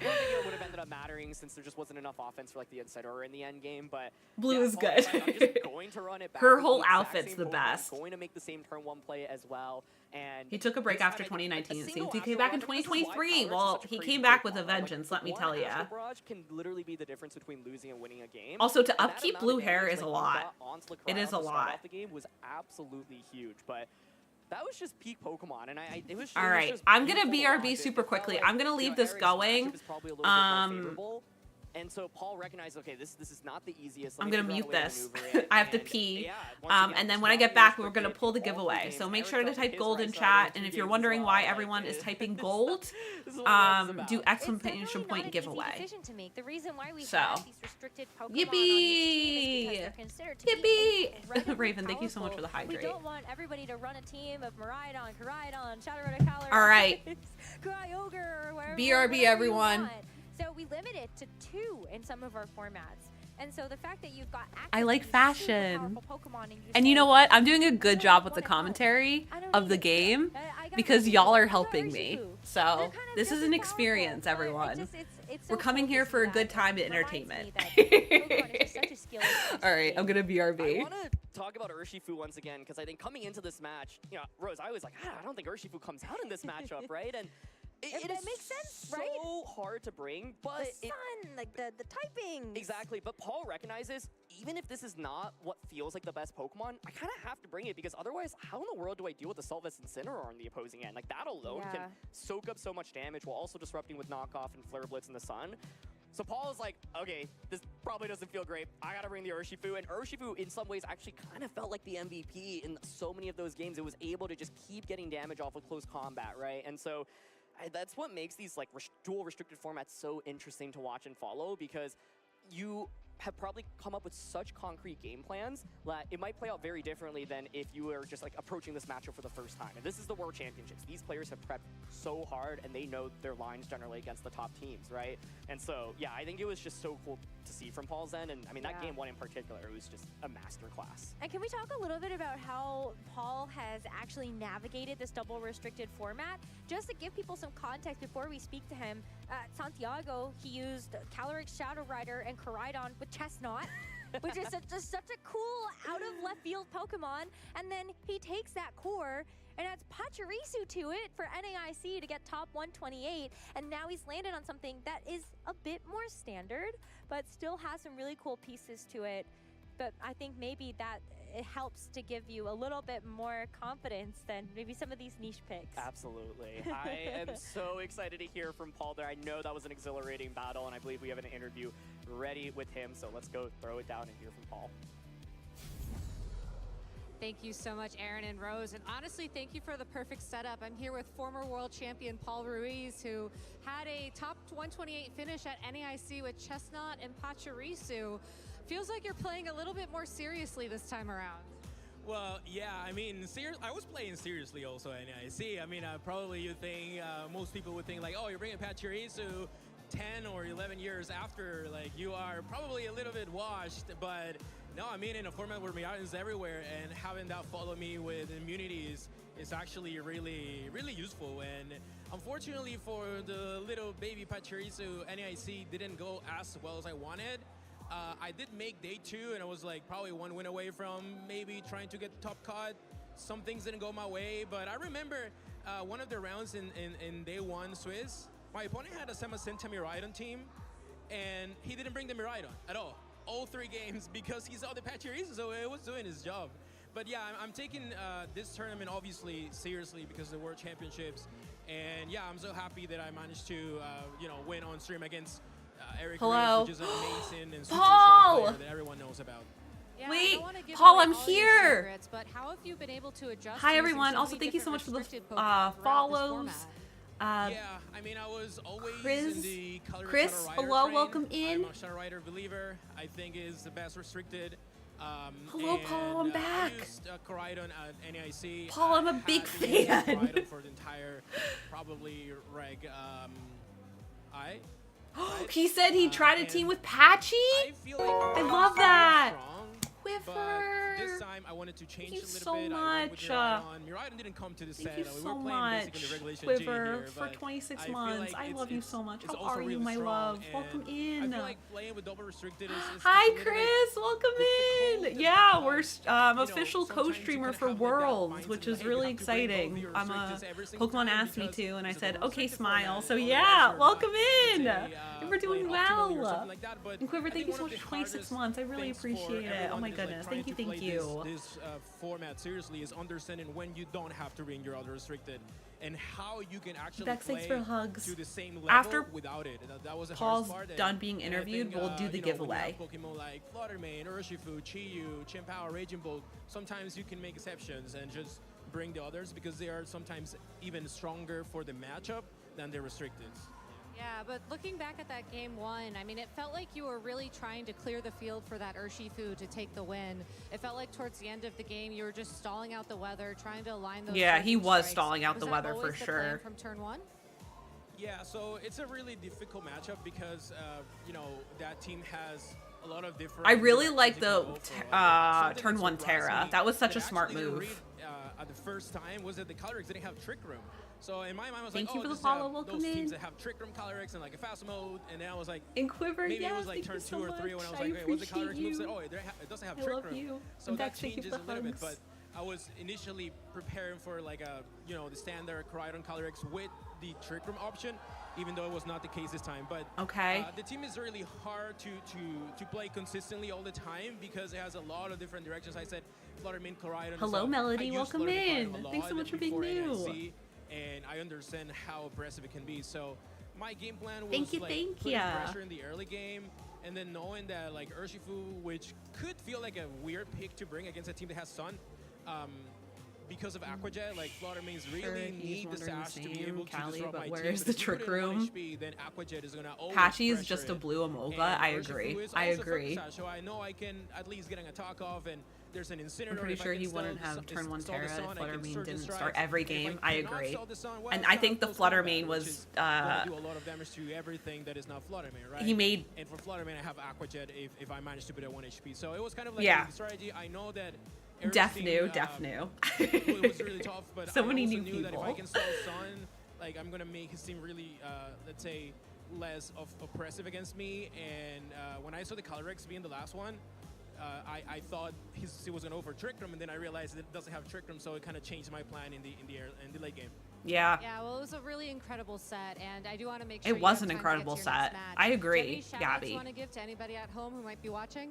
I don't think it would have ended up mattering since there just wasn't enough offense for like the Incineroar in the end game, but Blue yeah, is Paul good. was like, I'm just going to run it back Her with whole the exact outfit's same the Pokemon, best. Going to make the same turn 1 play as well. And He took a break this after time I think 2019. a It single seems he Astro came back in Barrage, this is why 2023. Calyrex is Well, such a he crazy came back Pokemon. with a Like, vengeance, let me one tell ya. Astro Barrage can literally be the difference between losing and winning a game. Also, to And that upkeep amount blue of hair damage, is a like, he lot. got onto It Koraidon is a to start lot. off the game was absolutely huge, but that was just peak Pokemon, and it was. All it was right, just I'm gonna beautiful to BRB watch. super It felt quickly. like, I'm gonna leave this Eric's going. matchup is probably a little bit more favorable. And so Paul recognized, okay, this is not the easiest. Let I'm me gonna figure out mute a way to this. maneuver it. I have to And, pee. yeah, once again, And then when I strong get back, we're restricted gonna pull the all three giveaway. games. So make Eric's sure to up type his gold in right side chat. in And two if you're games as wondering well. why Like, everyone is typing this gold, is what it's about. do It's exclamation definitely point not giveaway. An easy decision to make. The reason why we So. have these restricted Pokemon on each team Yippee! is because they're considered to be Yippee! incredibly Raven, thank you so much powerful. for the hydrate. We don't want everybody to run a team of Miraidon, Koraidon, Shadow Rider, Calyrex, All right. Kyogre, or whatever. BRB, whatever you everyone. want. So we limit it to 2 in some of our formats. And so the fact that you've got access I like to these fashion. super powerful Pokemon And you say, know what? I'm doing a good "I job with wanna the help. commentary I don't of the need it. game I got because Urshifu. y'all are I got helping me. Urshifu." So They're kind of this just is an as experience, powerful, but everyone. it's We're so coming cool here to for a see good that. time It and reminds entertainment. me that Pokemon is just such a skill. All right, I'm gonna I BRB. want to talk about Urshifu once again because I think coming into this match, you know, Rose, I was like, I don't think Urshifu comes out in this matchup, right? And it That is makes sense, so right? hard to bring, but The sun, like the typing. Exactly, but Paul recognizes even if this is not what feels like the best Pokemon, I kind of have to bring it because otherwise, how in the world do I deal with the Salvest Incineroar on the opposing end? Like that alone Yeah. can soak up so much damage while also disrupting with knockoff and Flare Blitz in the sun. So Paul is like, okay, this probably doesn't feel great. I gotta bring the Urshifu, and Urshifu in some ways actually kind of felt like the MVP in so many of those games. It was able to just keep getting damage off of close combat, right? And so that's what makes these like dual restricted formats so interesting to watch and follow because you have probably come up with such concrete game plans that it might play out very differently than if you were just like approaching this matchup for the first time. And this is the World Championships. These players have prepped so hard and they know their lines generally against the top teams, right? And so, yeah, I think it was just so cool to see from Paul's end. And I mean, that Yeah. game one in particular, it was just a masterclass. And can we talk a little bit about how Paul has actually navigated this double restricted format? Just to give people some context before we speak to him, Santiago, he used Calyrex, Shadow Rider, and Koraidon with Chestnut, which is such a cool out of left field Pokemon. And then he takes that core and adds Pachirisu to it for NAIC to get top 128. And now he's landed on something that is a bit more standard, but still has some really cool pieces to it. But I think maybe that it helps to give you a little bit more confidence than maybe some of these niche picks. Absolutely. I am so excited to hear from Paul there. I know that was an exhilarating battle, and I believe we have an interview ready with him. So let's go throw it down and hear from Paul. Thank you so much, Aaron and Rose. And honestly, thank you for the perfect setup. I'm here with former world champion Paul Ruiz, who had a top 128 finish at NAIC with Chestnut and Pachirisu. Feels like you're playing a little bit more seriously this time around. Well, yeah, I mean, I was playing seriously also at NAIC. I mean, probably you think, most people would think like, oh, you're bringing Pachirisu 10 or 11 years after, like, you are probably a little bit washed, but no, I mean, in a format where Mirai is everywhere, and having that follow me with immunity is actually really, really useful. And unfortunately for the little baby Pachirisu, NAIC didn't go as well as I wanted. I did make day 2, and I was like probably 1 win away from maybe trying to get top cut. Some things didn't go my way, but I remember one of the rounds in day 1 Swiss, my opponent had a Samacenta Miraidon team, and he didn't bring the Miraidon at all 3 games, because he saw the Pachirisu, so it was doing his job. But yeah, I'm taking this tournament obviously seriously because of the World Championships, and yeah, I'm so happy that I managed to you know, win on stream against Eric Hello. Ries, which is an amazing and super Paul! strong player that everyone knows about. Yeah, Wait, I don't wanna give Paul, away I'm all your here. secrets, but how have you been able to adjust Hi using everyone. so Also, many thank you so different much for the restricted Pokemon throughout this follows. format? Yeah, I mean, I was always Chris- in the Color Chris, Shadow Rider hello, train. welcome in. I'm a Shadow Rider believer. I think is the best restricted. Hello, Paul, I'm back. I used Koraidon at NAIC. Paul, I'm a I big had to use fan. Koraidon for the entire, probably, reg. He said he tried a and team with Patchy. I feel like I Koraidon's love really that. strong, Quiver. but this time I wanted to change Thank a you little so bit. I went with much. Miraidon. Miraidon didn't come to the set. Thank you We so were playing basically much, the regulation G Quiver, here, for but 26 I feel months. like I it's- love you it's- so much. it's How also are you, really my strong, love? and Welcome I in. feel like playing with double restricted is Hi, a little bit Chris. Welcome difficult in. just Yeah, because, we're official sometimes you co-streamer can for have, like, that Worlds, mindset which that, is hey, you really have to bring both of exciting. your I'm a restricteds every single Pokemon time asked me because to, and I it's a said, double okay, restricted smile. format, So otherwise yeah, you're welcome not, in. let's say, And we're doing playing optimally or well. something like that, but And Quiver, I thank think you so one much of for the 26 hardest months. I really things for appreciate it. Oh everyone my that is, like, goodness. trying Thank you, to thank play you. This format seriously is understanding when you don't have to bring your other restricted and how you can actually Bex, thanks play for hugs. to the same level After without it. That was the Paul's hardest part. and- done being and I interviewed, think, we'll do the you know, when you giveaway. have Pokemon like Fluttermane, Urshifu, Chiyu, Chien-Pao, Raging Bolt, sometimes you can make exceptions and just bring the others because they are sometimes even stronger for the matchup than the restricteds. Yeah, but looking back at that game 1, I mean, it felt like you were really trying to clear the field for that Urshifu to take the win. It felt like towards the end of the game, you were just stalling out the weather, trying to align those. Yeah, he lightning was strikes. stalling out Was the that weather for always the plan sure. from turn 1? Yeah, so it's a really difficult matchup because, you know, that team has a lot of different... I really directions like it the can go for. Something turn that 1 surprised Terra. me That was such that a smart actually didn't move. read, at the first time was that the Calyrex didn't have Trick Room. So in my mind, I was Thank like, you oh, for the just follow. have Welcome those teams in. that have Trick Room Calyrex and like a fast mode. And then I was like, And Quiver, maybe yes, it was like thank turn you so 2 or 3 when I much. was like, wait, what's the appreciate Calyrex moveset? you. Oh, it doesn't have I Trick love Room. you. So And that Bex, thank you changes for a the little bit, hugs. but I was initially preparing for like a, you know, the standard Koraidon Calyrex with the Trick Room option, even though it was not the case this time. But Okay. the team is really hard to play consistently all the time because it has a lot of different directions. I said Fluttermane, Koraidon. Hello, so Melody, I use welcome Fluttermane in. Koraidon a Thanks so lot much for being before new. NIC, and I understand how aggressive it can be. So my game plan was Thank you, like thank putting ya. pressure in the early game, and then knowing that like Urshifu, which could feel like a weird pick to bring against a team that has Sun, because of Aquajet, like Fluttermane's really Sure, he's need the wondering the sash to be same, able to Callie, disrupt but my where team. is But the if you put Trick it in 1 Room? HP, then Aquajet is gonna always Patchy is pressure just a it. blue Emolga. And I Urshifu agree. is I also agree. Focus Sash, so I know I can at least get an attack off, and there's an Incineroar. I'm pretty if I sure can he stall wouldn't the have sun- turn 1 stall the Terra sun, if I can Fluttermane Surge didn't Strike. start every If game. I I cannot agree. stall the sun, well, And it's I not think the close combat, Fluttermane which was, is gonna do a lot of damage to everything that is not Fluttermane, right? He made- And for Fluttermane, I have Aquajet if I manage to put at 1 HP. So it was kind of like Yeah. a strategy. I know that Eric's Def team, knew, Def knew. it was really tough, but So I many also new knew that if I people. can stall Sun, like I'm gonna make his team really, let's say, less oppressive against me. And when I saw the Calyrex being the last one, I thought he was gonna go for Trick Room, and then I realized it doesn't have Trick Room, so it kind of changed my plan in the late game. Yeah. Yeah, well, it was a really incredible set, and I do want to make sure It you was have an time to get to incredible your next set. match. I Do you have agree, any shout-outs Gabby. you want to give to anybody at home who might be watching?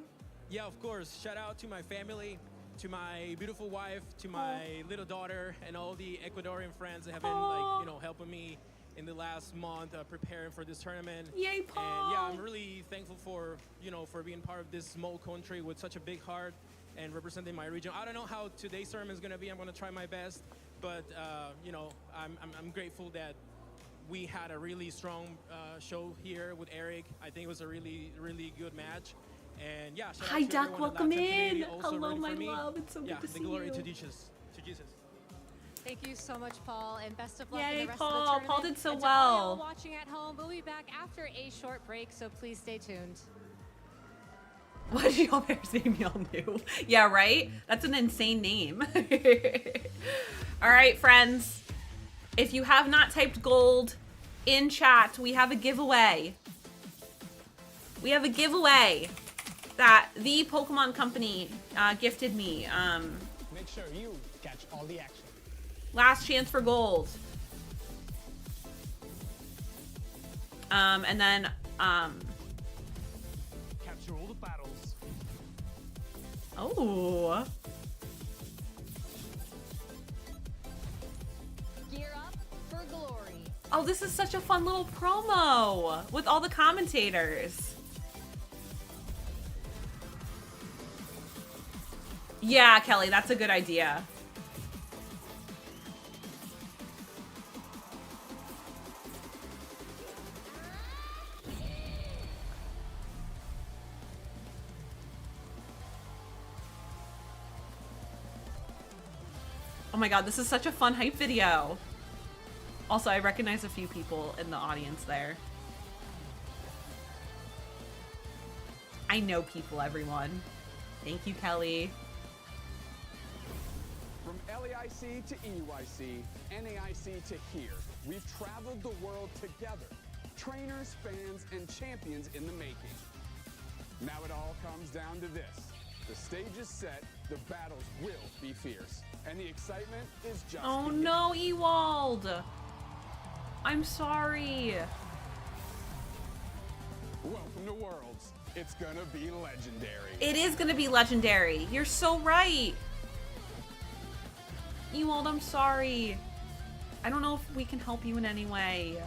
Yeah, of course. Shout out to my family, to my beautiful wife, to my little daughter, and all the Ecuadorian friends that have been like, you know, helping me in the last month preparing for this tournament. Yay, And Paul! yeah, I'm really thankful for, you know, for being part of this small country with such a big heart and representing my region. I don't know how today's tournament is going to be. I'm going to try my best, but you know, I'm grateful that we had a really strong show here with Eric. I think it was a really, really good match. And yeah, shout out Hi, to Duck. everyone Welcome in the Latin in. community also Hello, rooting my for me. love. It's so Yeah, good to the see glory you. to Jesus. To Jesus. Thank you so much, Paul, and best of luck Yay, in the rest Paul. of the tournament. Paul did so And to all y'all well. watching at home, we'll be back after a short break, so please stay tuned. What is y'all bear's name y'all knew? Yeah, right? That's an insane name. All right, friends. If you have not typed gold in chat, we have a giveaway. We have a giveaway that the Pokemon Company gifted me. Make sure you catch all the action. Last chance for gold. And then, Capture all the battles. oh. Gear up for glory. Oh, this is such a fun little promo with all the commentators. Yeah, Kelly, that's a good idea. Oh my god, this is such a fun hype video. Also, I recognize a few people in the audience there. I know people, everyone. Thank you, Kelly. From LAIC to EYC, NAIC to here, we've traveled the world together. Trainers, fans, and champions in the making. Now it all comes down to this. The stage is set, the battles will be fierce, and the excitement is just Oh beginning. no, Ewald! I'm sorry. Welcome to Worlds. It's gonna be legendary. It is gonna be legendary. You're so right. Ewald, I'm sorry. I don't know if we can help you in any way.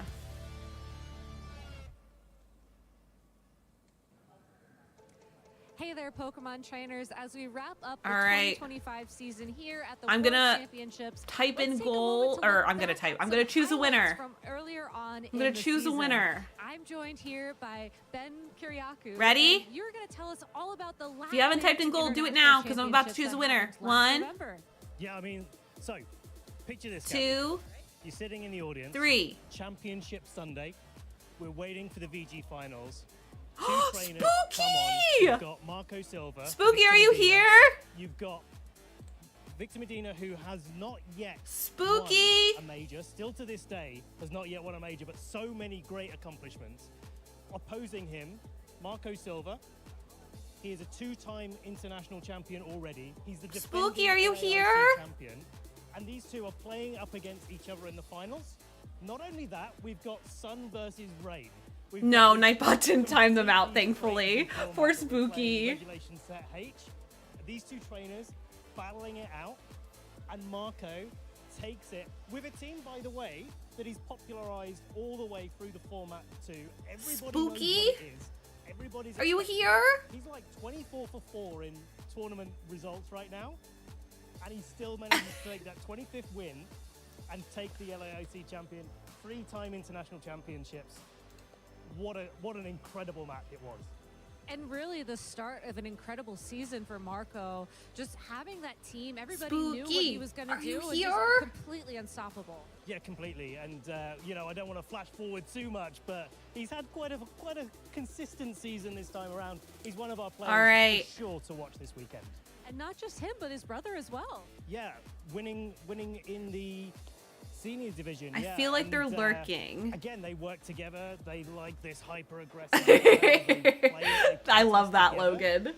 Hey there, Pokemon trainers. As we wrap up the All right. 2025 season here at the I'm World gonna Championships, type let's in take a moment goal, to or look I'm gonna back type. at I'm some gonna choose a highlights winner. From earlier on I'm gonna in the choose a season. winner. I'm joined here by Ben Kiriakou. Ready? and You're gonna tell us all about the last. If you haven't typed in goal, do it now, because I'm about to choose a winner. One, Yeah, I mean, so picture this. two, You're sitting in the audience. 3. Championship Sunday. We're waiting for the VG finals. Two trainers. Spooky! Come on. You've got Marco Silva. Spooky, Victor are you Medina. here? You've got Victor Medina, who has not yet Spooky! won a major. Still to this day, has not yet won a major, but so many great accomplishments. Opposing him, Marco Silva. He is a 2-time international champion already. He's the Spooky, defending are you AIC here? champion. And these two are playing up against each other in the finals. Not only that, we've got Sun versus Rain. We've No, got Nightbot didn't time them out, completely thankfully. crazy format Poor that we're playing Spooky. Regulation set H. These two trainers battling it out, and Marco takes it with a team, by the way, that he's popularized all the way through the format too. Everybody Spooky? knows what it is. Everybody's Are you expecting here? it. He's like 24 for 4 in tournament results right now, and he still manages to take that 25th win and take the LAIC champion, 3-time international championships. What an incredible match it was. And really the start of an incredible season for Marco. Just having that team, everybody knew what Spooky, he was going to are do. you and here? just completely unstoppable. Yeah, completely. And you know, I don't want to flash forward too much, but he's had quite a consistent season this time around. He's one of our players All right. for sure to watch this weekend. And not just him, but his brother as well. Yeah, winning in the seniors division. I yeah, feel like and, they're lurking. Again, they work together. They like this hyper aggressive. I love that, Logan.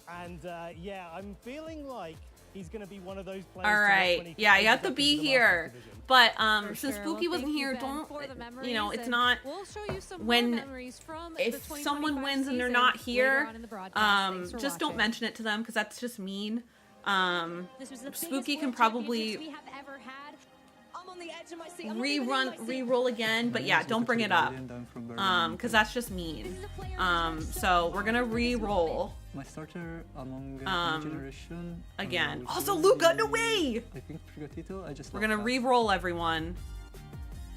And yeah, I'm feeling like he's going to be one of those players. All to watch when right. he Yeah, you comes have to up be into the here. Masters division. But For since sure. Spooky Well, wasn't thank here, Ben, don't, for the memories, you know, it's and not We'll show you some when more memories from the if someone 2025 wins and they're season not later here, on in the broadcast. Thanks for just don't watching. mention it to them because that's just mean. This was the biggest Spooky can World probably Championships we have ever had. I'm on the edge of my seat. I'm not even in my seat. re-roll again, but yeah, don't bring it up, because that's just mean. So we're gonna re-roll. My starter among new generation Again. would Also, be, Luca, no way! I think Prigatito. I just We're love gonna that. re-roll, everyone.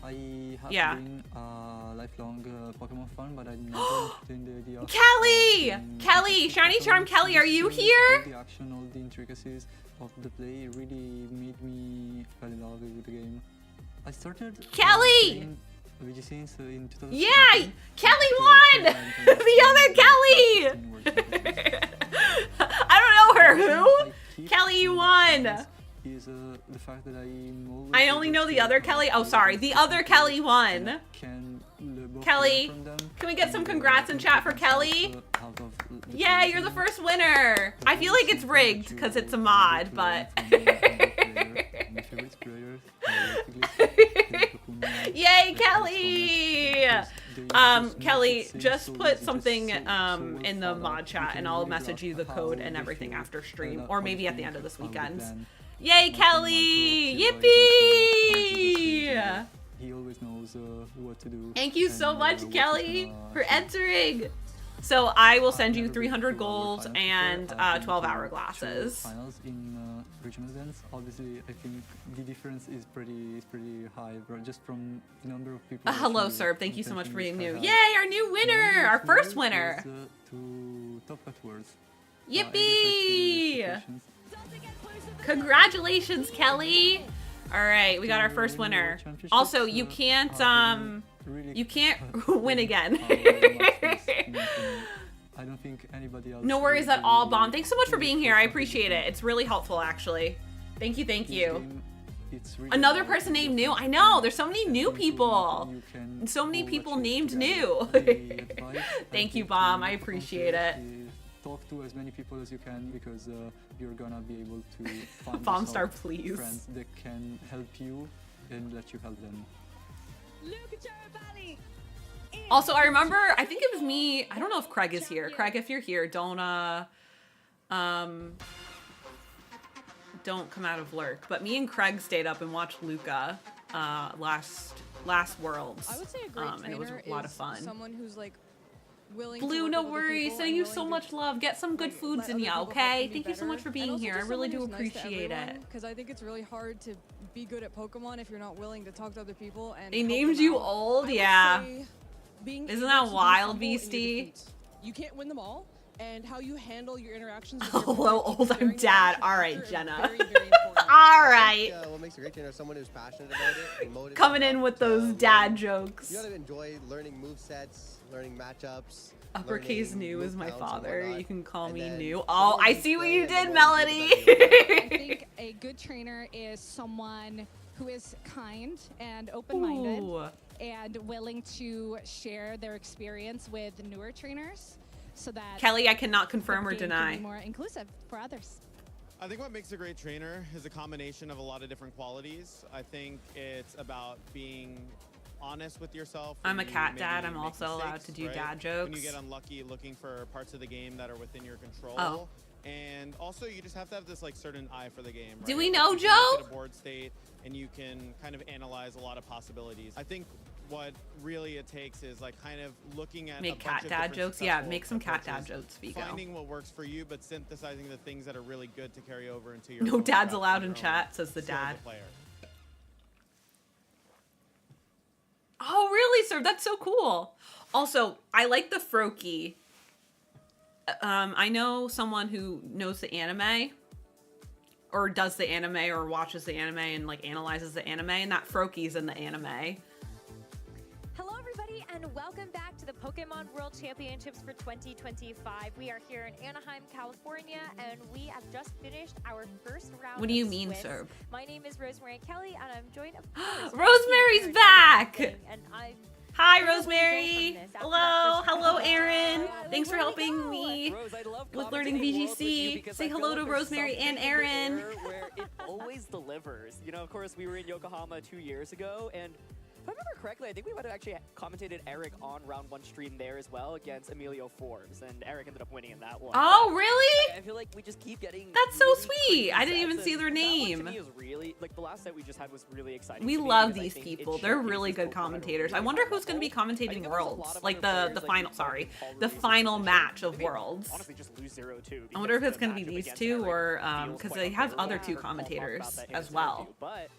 I have Yeah. been a lifelong Pokemon fan, but I never entertained the idea of Kelly! Kelly! Shiny Charm Kelly, are you here? All the action, all the intricacies of the play really made me fall in love with the game. I started Kelly! playing VGC in 2017. Yeah! Kelly won! The other Kelly! I don't know her. Who? Kelly, you won! Is the fact that I only know the other Kelly. Oh, sorry. The other Kelly won. Kelly, can we get some congrats in chat for Kelly? Yeah, you're the first winner. I feel like it's rigged because it's a mod, but... Yay, Kelly! Kelly, just put something in the mod chat and I'll message you the code and everything after stream, or maybe at the end of this weekend. Yay, Kelly! Yippee! He always knows what to do. Thank you so much, Kelly, for entering. So I will send you 300 gold and 12 hourglasses. Finals in regional events. Obviously, I think the difference is pretty high, just from the number of people. Hello, sir. Thank you so much for being new. Yay, our new winner, our first winner. To Top Cut Worlds. Yippee! Congratulations, Kelly. All right, we got our first winner. Also, you can't win again. I don't think anybody else. No worries at all, Bomb. Thanks so much for being here. I appreciate it. It's really helpful, actually. Thank you, thank you. Another person named New. I know, there's so many new people. And so many people named New. Thank you, Bomb. I appreciate it. Talk to as many people as you can, because you're gonna be able to find Bombstar, please. friends that can help you and let you help them. Also, I remember, I think it was me. I don't know if Craig is here. Craig, if you're here, don't come out of lurk. But me and Craig stayed up and watched Luca last Worlds. I would say a great trainer and it was a lot of fun. Someone who's like willing Blue, to no work with other worries. people Sending and you willing so to, much love. Get some good foods in let ya, other people okay? help them Thank be you so much better. for And being also here. I just really do someone who's nice to appreciate it. everyone, because I think it's really hard to be good at Pokemon if you're not willing to talk to other people and They help named them you out. old? I would Yeah. say being Isn't able that to be wild, humble in your Beastie? defeats. You can't win them all, and how you handle your interactions with Oh, your well, opponent old, I'm during the dad. match All right, after is Jenna. very, very important. All right. What makes a great trainer is someone who's passionate about it. And motivated Coming about in it. with those dad jokes. You gotta enjoy learning movesets, learning matchups. Uppercase learning New move is my counts and father. whatnot. You can call And me then New. Oh, I see what you did, Melody. I think a good trainer is someone who is kind and open-minded Ooh. and willing to share their experience with newer trainers, so that Kelly, I cannot confirm the or game can deny. be more inclusive for others. I think what makes a great trainer is a combination of a lot of different qualities. I think it's about being honest with yourself. I'm when a you cat maybe dad. I'm make also allowed mistakes, to do right? dad jokes. When you get unlucky looking for parts of the game that are within your control. Oh. And also, you just have to have this like certain eye for the game. Do right? we Like, know, you can look Joe? at a board state, and you can kind of analyze a lot of possibilities. I think what really it takes is like kind of looking at Make a bunch cat of dad different jokes? Yeah, successful make some cat dad approaches, jokes, Vigo. finding what works for you, but synthesizing the things that are really good to carry over into your No own dads craft allowed and in your own chat, says the skill as a dad. player. Oh, really, sir? That's so cool. Also, I like the Froakie. I know someone who knows the anime, or does the anime, or watches the anime and like analyzes the anime, and that Froakie's in the anime. Hello, everybody, and welcome back to the Pokemon World Championships for 2025. We are here in Anaheim, California, and we have just finished our first round. What do you of mean, swims. sir? My name is Rosemary Kelly, and I'm joined, of course, by Rosemary's Steve back! Harris, and I'm Hi, Rosemary. Hello, hello, Aaron. Thanks for helping me with learning VGC. Say hello to Rosemary and Aaron. Where it always delivers. You know, of course, we were in Yokohama 2 years ago, and if I remember correctly, I think we might have actually commentated Eric on round 1 stream there as well against Emilio Forbes, and Eric ended up winning in that one. Oh, But really? I feel like we just keep getting. That's so really sweet. I didn't crazy even sets, see their and that one name. to me is really like the last set we just had was really exciting. We to me love because I these think it people. They're showcases really good Pokemon at a commentators. I really wonder high who's going to be level. I commentating think there's a lot Worlds, of like other the players, like final. Paul Sorry, Ruiz the and final Vision. match of They may Worlds. honestly just lose 0-2. I wonder if because it's going to the be matchup these against two Eric or feels because quite they have unfavorable. other two I've heard Paul talk about commentators that in as his well. interview, but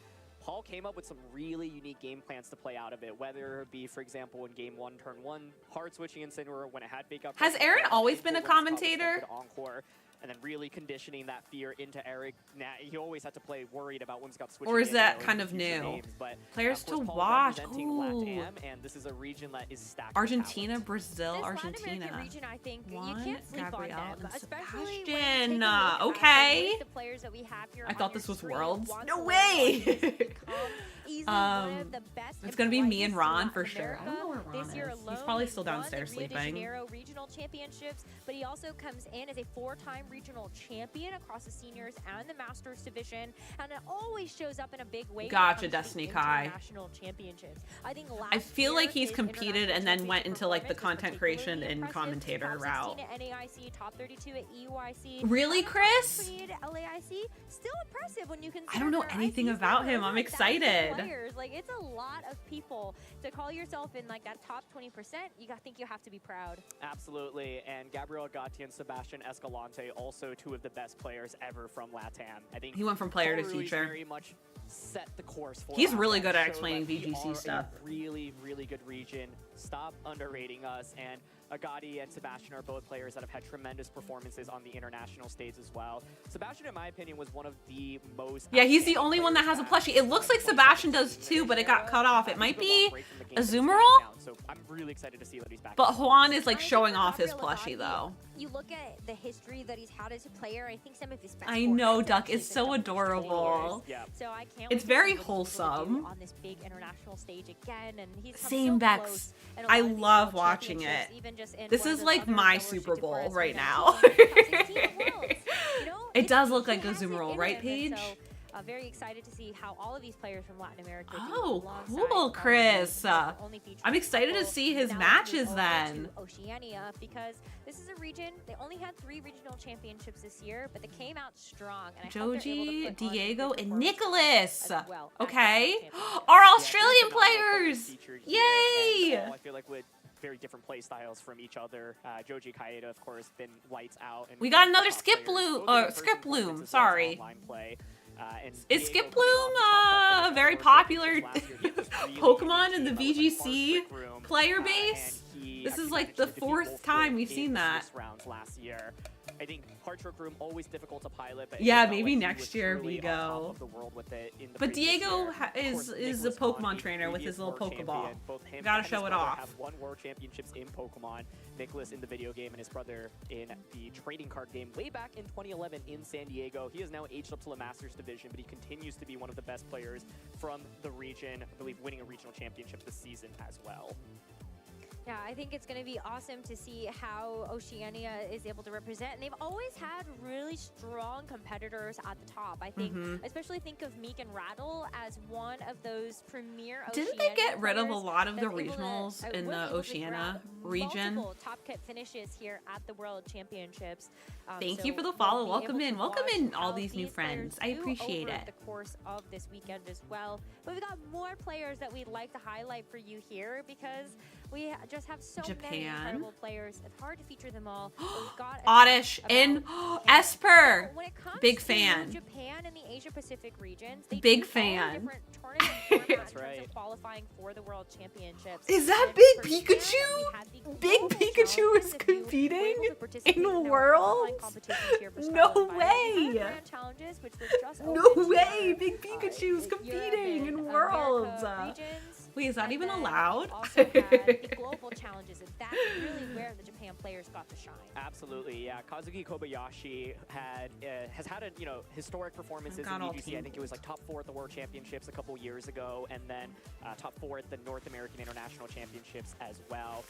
Paul came up with some really unique game plans to play out of it, whether it be, for example, in game 1, turn 1, hard switching Incineroar when it had fake up. Has Aaron always been a commentator? Encore, and then really conditioning that fear into Eric. Nah, he always had to play worried about when Scott switching. Or is in, that you know, kind in of future new? games. But, Players of course, to Paul watch. representing Ooh. LATAM, and this is a region that is stacked. Argentina, Brazil, This Argentina. Latin American region, I think Juan, you can't sleep Gabriel, on them, and especially when Sebastian. taking a look at Okay. the players that we have here I on thought your this was screen. Worlds. Juan No Soler way. has become easily one of the best It's and gonna be me brightest and in Ron Latin for sure. I don't know where America. Ron This year is. alone, He's probably still won downstairs the Rio de sleeping. Janeiro regional championships, but he also comes in as a 4-time regional champion across the seniors and the masters division, and it always shows up in a big way. when it Gotcha, comes to the Destiny Kai. international championships. I think I feel last like he's year, his competed and then went into like the content creation and impressive. commentator Top route. 16 at NAIC, top 32 at EUIC. Really, and a top Chris? 3 at LAIC. Still impressive when you consider I don't know their anything ICs about number him. over I'm 1,000 excited. players. Like, it's a lot of people. To call yourself in like that top 20%, think you have to be proud. Absolutely, and Gabriel Gatti and Sebastian Escalante, also two of the best players ever from LATAM. I think He went from player to Paul Ruiz teacher. very much set the course for He's LATAM, really good at showed explaining that we VGC are stuff. A really, really good region. Stop underrating us. And Agati and Sebastian are both players that have had tremendous performances on the international stage as well. Sebastian, in my opinion, was one of the most... Yeah, he's the only one that has a plushie. It looks like Sebastian does too, but it got cut off. It might be Azumarill? So I'm really excited to see that he's back. But Juan is like showing off his plushie though. You look at the history that he's had as a player, I think some of his best I know, Duck is so adorable. So I can't It's wait to very see what he's able to do wholesome. on this big international stage again, and he's come Same so Bex. close in a I lot of these love world watching it. championships, even just in This one of is those like other my fellowship Super Bowl difference right when now. It does look like Azumarill, right, Paige? Very excited to see how all of these players from Latin America do Oh, alongside cool, Paul Chris. Ruiz, only featuring I'm excited to couple. see his Now let's matches move over then. to Oceania, because this is a region, they only had 3 regional championships this year, but they came out strong. And I hope they're able to Joji, put on Diego, good and performances Nicholas. as well at Okay. the championship. Our Australian players. Yay! Yay! I feel like with very different play styles from each other. Joji Kaeda, of course, been lights out. And We got another top Skip players, Bloom, both in or in-person Skip Bloom, performances as well as sorry. online play. And Is Diego Skip coming Bloom off the top a very of the popular last year. He had this really Pokemon in the unique team, VGC like Room, player and base? he This actually is like managed the to defeat 4th both time Room we've in seen the that. Swiss rounds last year. I think Heartthroat Room always difficult to pilot, but Yeah, it felt maybe like he next was year, truly on Vigo. top of the world with it in the But previous Diego year. Of is course, a Nicholas Pokemon Conti, trainer with his previous little world Pokeball. champion. Both him Gotta and show his it brother off. Have won world championships in Pokemon. Nicholas in the video game and his brother in the trading card game way back in 2011 in San Diego. He is now aged up to the Masters division, but he continues to be one of the best players from the region. I believe winning a regional championship this season as well. Yeah, I think it's going to be awesome to see how Oceania is able to represent. And they've always had really strong competitors at the top. I think, especially think of Meek and Rattle as one of those premier Didn't they get Oceania rid of a players lot of the that's able to- regionals in was the able to Oceania grab region? multiple top cut finishes here at the World Championships. Thank you So for the we'll follow. be Welcome able in. to Welcome watch in all how these new players friends. I do appreciate over it. the course of this weekend as well. But we've got more players that we'd like to highlight for you here, because we just have so many Japan. incredible players. It's hard to feature them all. But we've got to Oddish talk and about Esper. When it comes Big to fan. Japan and the Asia Pacific regions, they Big do follow fan. different tournament formats That's in terms right. of qualifying for the World Championships. Is that And Big for Japan, Pikachu? we had the Big global Pikachu challenges. is If you were competing able to participate in their online Worlds? competitions here for No Scarlet Violet, we had way. Grand challenges, which were just No open to way! our, Big Pikachu's Europe competing and in America Worlds. regions. Wait, is that And even then allowed? Also had the global challenges, and that's really where the Japan players got to shine. Absolutely, yeah. Kazuki Kobayashi has had a historic performances in Got all VGC. I think it was like top 4 at the World Championships a couple years ago, and then top 4 at the North American International Championships as well.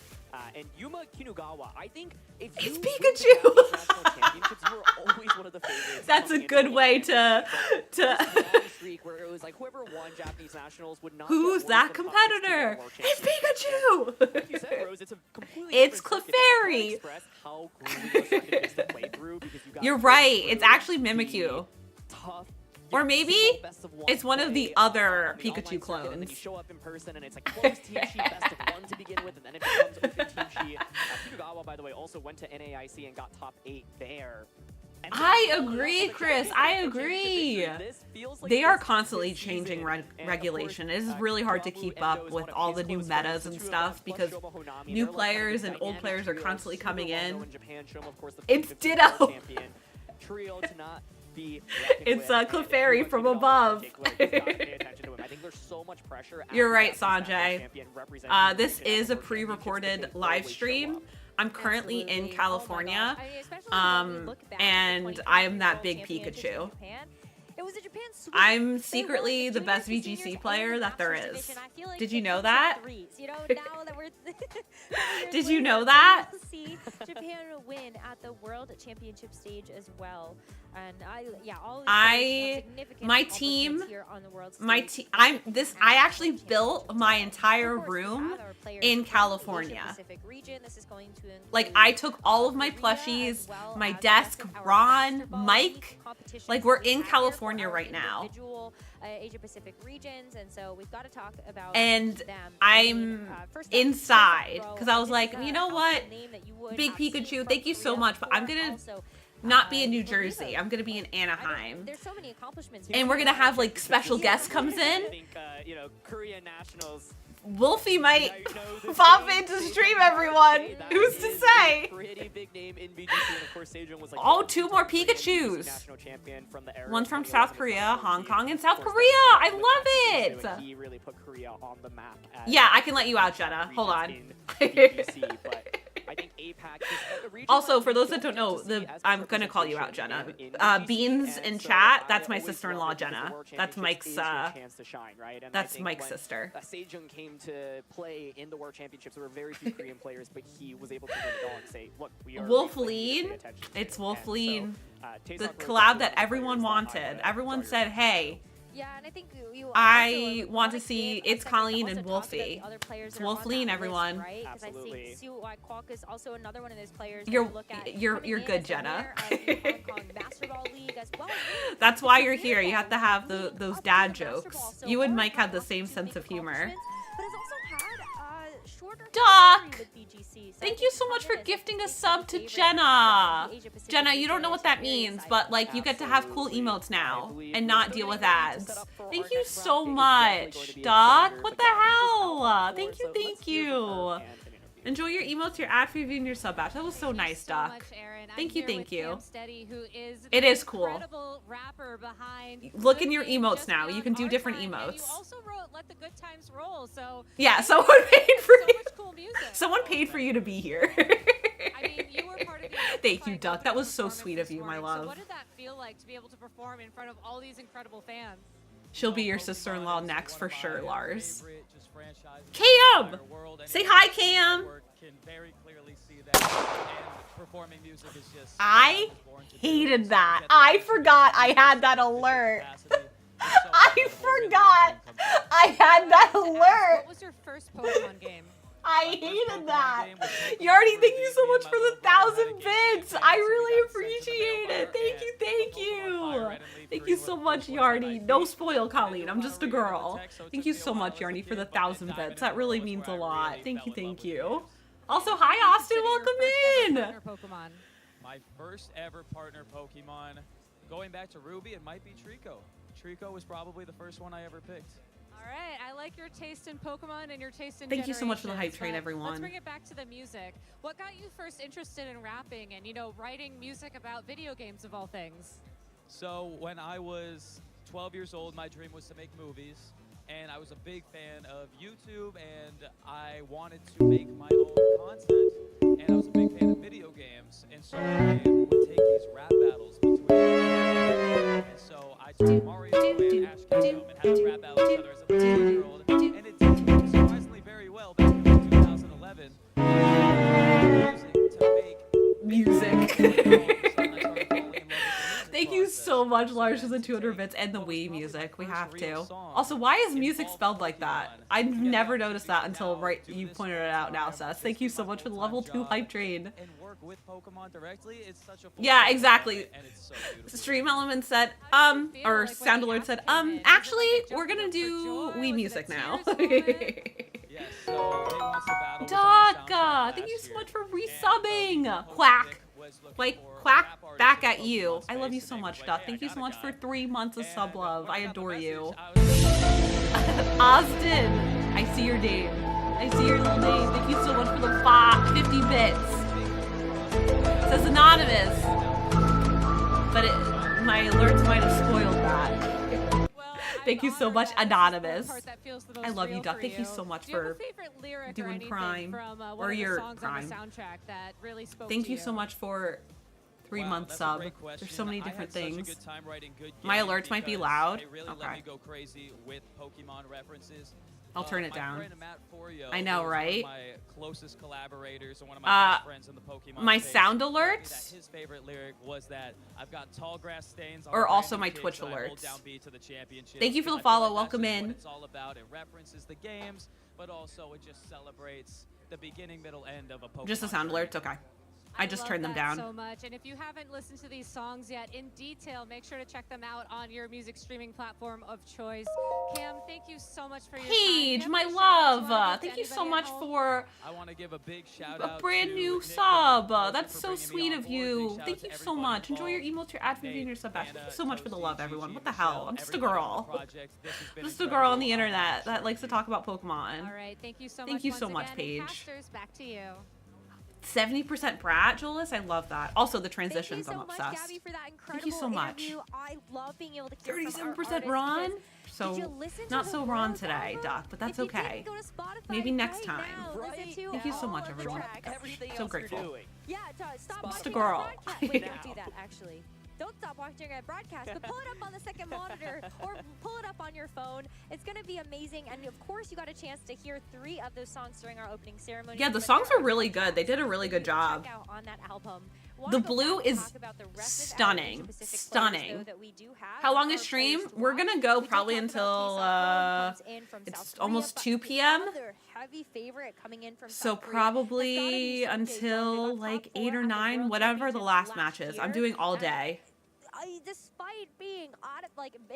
And Yuma Kinugawa, I think if you It's win the Pikachu. Japanese National Championships, you were always one of the favorites. That's a coming into good the way World Championships. to. This long streak where it was like whoever won Japanese Nationals would not. Who's get that worse than top 16 at the competitor? World It's Championships. Pikachu. Like you said, Rose, it's a completely It's different circuit. I can't Clefairy. express how grueling those circuit is to play through, because you got You're to go right. through It's actually the Mimikyu. tough, Or yeah, maybe single best of one it's one of the play, other on the online Pikachu circuit, and then clones. you show up in person, and it's like close team sheet, best of one to begin with, and then it becomes open team sheet. Kinugawa, by the way, also went to NAIC and got top 8 there. I agree, Chris. I agree. They are constantly changing regulation. It is really hard to keep up with all the new metas and stuff because new players and old players are constantly coming in. It's Ditto. It's Clefairy from above. You're right, Sanjay. This is a pre-recorded live stream. I'm currently in California, and I am that big Pikachu. I'm secretly the best VGC player that there is. Did you know that? Did you know that? See Japan win at the World Championship stage as well, and my team, I actually built my entire room in California. Like I took all of my plushies, my desk, Ron, Mike. Like we're in California right now. Asia Pacific regions, and so we've got to talk about and I'm inside because I was like, you know what, Big Pikachu, thank you so much, but I'm gonna not be in New Jersey. I'm gonna be in Anaheim. There's so many accomplishments, and we're gonna have like special guests comes in. Korea Nationals. Wolfie might pop into stream, everyone. Who's to say? Oh, 2 more Pikachus. One's from South Korea, Hong Kong, and South Korea. I love it. He really put Korea on the map. Yeah, I can let you out, Jenna. Hold on. I think APAC also, for those that don't know, I'm gonna call you out, Jenna. Beans in chat. That's my sister-in-law, Jenna. That's Mike's. That's Mike's sister. Sejong came to play in the World Championships. There were very few Korean players, but he was able to win it all and say, "Look, we are." Wolfleen. It's Wolfleen. The collab that everyone wanted. Everyone said, "Hey." Yeah, and I think I want to see It's Colleen and Wolfie. It's Wolfleen, everyone. Right? Absolutely. I see Kwok is also another one of those players. You're good, Jenna. That's why you're here. You have to have those dad jokes. You and Mike have the same sense of humor. Doc! Thank you so much for gifting a sub to Jenna. Jenna, you don't know what that means, but like you get to have cool emotes now and not deal with ads. Thank you so much, Doc. What the hell? Thank you, thank you. Enjoy your emotes, your ad preview, and your sub batch. That was so nice, Doc. Thank you, thank you. It is cool. Look in your emotes now. You can do different emotes. You also wrote "Let the Good Times Roll," so yeah, someone paid for you. Someone paid for you to be here. I mean, you were part of the Thank you, Duck. That was so sweet of you, my love. So what did that feel like to be able to perform in front of all these incredible fans? She'll be your sister-in-law next for sure, Lars. Cam! Say hi, Cam! I hated that. I forgot I had that alert. I forgot I had that alert. What was your first Pokemon game? I hated that. Yardi, thank you so much for the 1,000 bits. I really appreciate it. Thank you, thank you. Thank you so much, Yardi. No spoil, Colleen. I'm just a girl. Thank you so much, Yardi, for the 1,000 bits. That really means a lot. Thank you, thank you. Also, hi, Austin. Welcome in. My first ever partner Pokemon. Going back to Ruby, it might be Trico. Trico was probably the first one I ever picked. All right, I like your taste in Pokemon and your taste in Thank you so much for the hype train, everyone. Let's bring it back to the music. What got you first interested in rapping and, you know, writing music about video games of all things? So when I was 12 years old, my dream was to make movies. And I was a big fan of YouTube, and I wanted to make my own content. And I was a big fan of video games, and so I would take these rap battles between and so I took Mario and Ash Ketchum and had to rap battle each other as a 13-year-old, and it did surprisingly very well back in 2011. Music. Thank you so much, Lars, for the 200 bits and the Wii music. We have to. Also, why is music spelled like that? I've never noticed that until you pointed it out now, Seth. Thank you so much for the level 2 hype train. Yeah, exactly. Stream Element said, or Sound Alert said, actually, we're gonna do Wii music now. Doc, thank you so much for resubbing. Quack. was looking Like, for a quack rap artist back in at you. Pokemon's I love face you to so make much, like, Duck. hey, Thank you so got a much for guy. 3 months of sub love. I when I got the adore you. message, I was Austin, I see your name. I see your little name. Thank you so much for the 50 bits. It says anonymous, but my alerts might have spoiled that. Thank you so much, anonymous. I love you, Duck. Thank you so much for doing Prime or your Prime. Thank you so much for 3 months sub. There's so many different things. My alerts might be loud. They really let me go crazy with Pokemon references. I'll turn it My down. friend Matt Forio, I know, who's right? One of my closest collaborators and one of my best friends in the Pokemon my space, sound told me alerts? that his favorite lyric was that I've got tall grass stains on Or a also brand my new Twitch kick, so I hold alerts. down B to the championship. Thank you for the I feel follow. like that's Welcome just in. what it's all about. It references the games, but also it just celebrates the beginning, middle, end of a Pokemon. Just the sound journey. alerts? Okay. I just love turned them that down. so much. And if you haven't listened to these songs yet in detail, make sure to check them out on your music streaming platform of choice. Cam, thank you so much for your Paige, time. my Cam, any shout-outs you wanna love. give to Thank you so anybody much at home? for I want to give a big shout a out brand to new Nick sub. and That's for so bringing me sweet on of board. Big you. shout out Thank to you so everybody much. Enjoy your involved. emotes, your ad for Nate, your sub back. Thank Anna, you so much for the love, Toasty, everyone. Gigi, What the hell? Michelle, I'm just a everybody on girl. the project. This has been Just a girl on incredible. the internet that likes to talk about Pokemon. All right, thank you so much. Thank you once so much, again. Paige. Casters, back to you. 70% Brat, Julius. I love that. Also, the Thank you transitions. so I'm much, obsessed. Gabby, for that Thank you incredible so much. interview. I love being able to hear from our 37% artists Ron. because So did you listen to not the so Ron World today, album? Doc, but that's If you okay. didn't, go to Spotify Maybe next right time. now. Listen to Thank you so all much, of the everyone. tracks. Everything So else grateful. you're doing. Yeah, stop Just watching a girl. our broadcast. Wait, don't do that, actually. Don't stop watching our broadcast, but pull it up on the second monitor or pull it up on your phone. It's going to be amazing. And of course, you got a chance to hear 3 of those songs during our opening ceremony. Yeah, the but songs there are really good. They did a really good job. check out on that album. The blue is stunning. Stunning. How long is stream? We're gonna go probably until it's almost 2 p.m. So probably until like 8 or 9, whatever the last match is. I'm doing all day. Despite being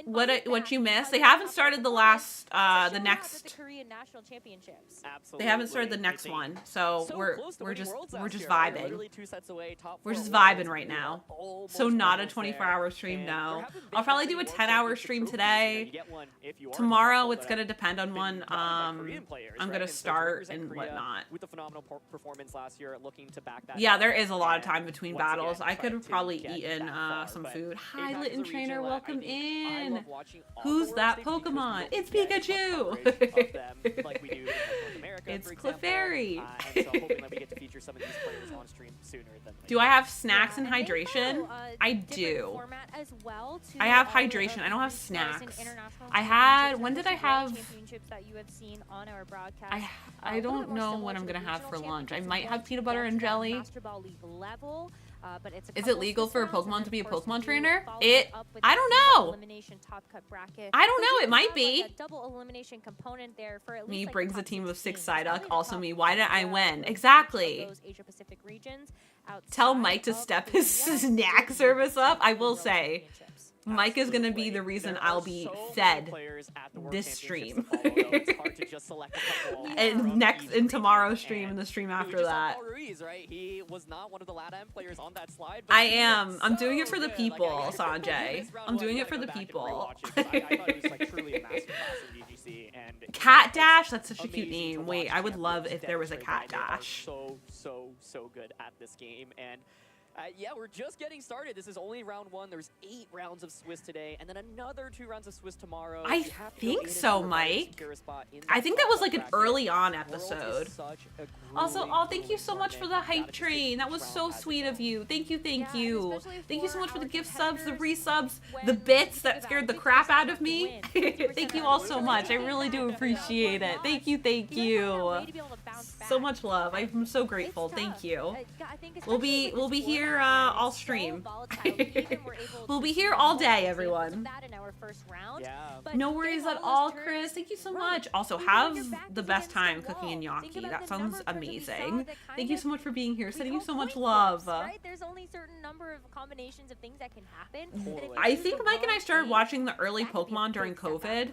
What you missed? They haven't started the last the next. the Korean National Championships. They haven't started the next one, so we're just vibing. Literally 2 sets away, top We're 4 just Worlds. vibing right now. Almost So not a almost 24-hour there. stream, And no. there haven't been I'll probably that do a many 10-hour Worlds stream with the trophies. You know, today. you get one if you are Tomorrow successful, it's but gonna depend on when Korean players, I'm right? gonna And so to start represent and Korea whatnot. With the phenomenal performance last year, looking to back that. Yeah, up there is a lot of and time between once battles. again, I could try have to probably get eaten that far. some But food. APAC Hi, is a Litten region Trainer, that I welcome think I in. love watching all Who's the that World stages because Pokemon? we It's don't get as much Pikachu. coverage of them like we do in North America, It's for example. Clefairy. And so hoping that we get to feature some of these players on stream sooner than later. Do I have snacks and hydration? I do. I have hydration. I don't have snacks. I had. When did I have? I don't know what I'm gonna have for lunch. I might have peanut butter and jelly. Is it legal for a Pokemon to be a Pokemon trainer? I don't know. I don't know. It might be. Me brings a team of 6 Psyduck. Also me. Why did I win? Exactly. Tell Mike to step his snack service up. I will say, Mike is gonna be the reason I'll be fed this stream. And tomorrow's stream and the stream after that. He was not one of the LATAM players on that slide. I am. I'm doing it for the people, Sanjay. I'm doing it for the people. Cat Dash? That's such a cute name. Wait, I would love if there was a Cat Dash. So good at this game. And yeah, we're just getting started. This is only round 1. There's 8 rounds of Swiss today, and then another 2 rounds of Swiss tomorrow. I think so, Mike. I think that was like an early on episode. Also, thank you so much for the hype train. That was so sweet of you. Thank you, thank you. Thank you so much for the gift subs, the resubs, the bits that scared the crap out of me. Thank you all so much. I really do appreciate it. Thank you, thank you. So much love. I'm so grateful. Thank you. We'll be here all stream. We'll be here all day, everyone. No worries at all, Chris. Thank you so much. Also, have the best time cooking in gnocchi. That sounds amazing. Thank you so much for being here. Sending you so much love. There's only a certain number of combinations of things that can happen. I think Mike and I started watching the early Pokemon during COVID,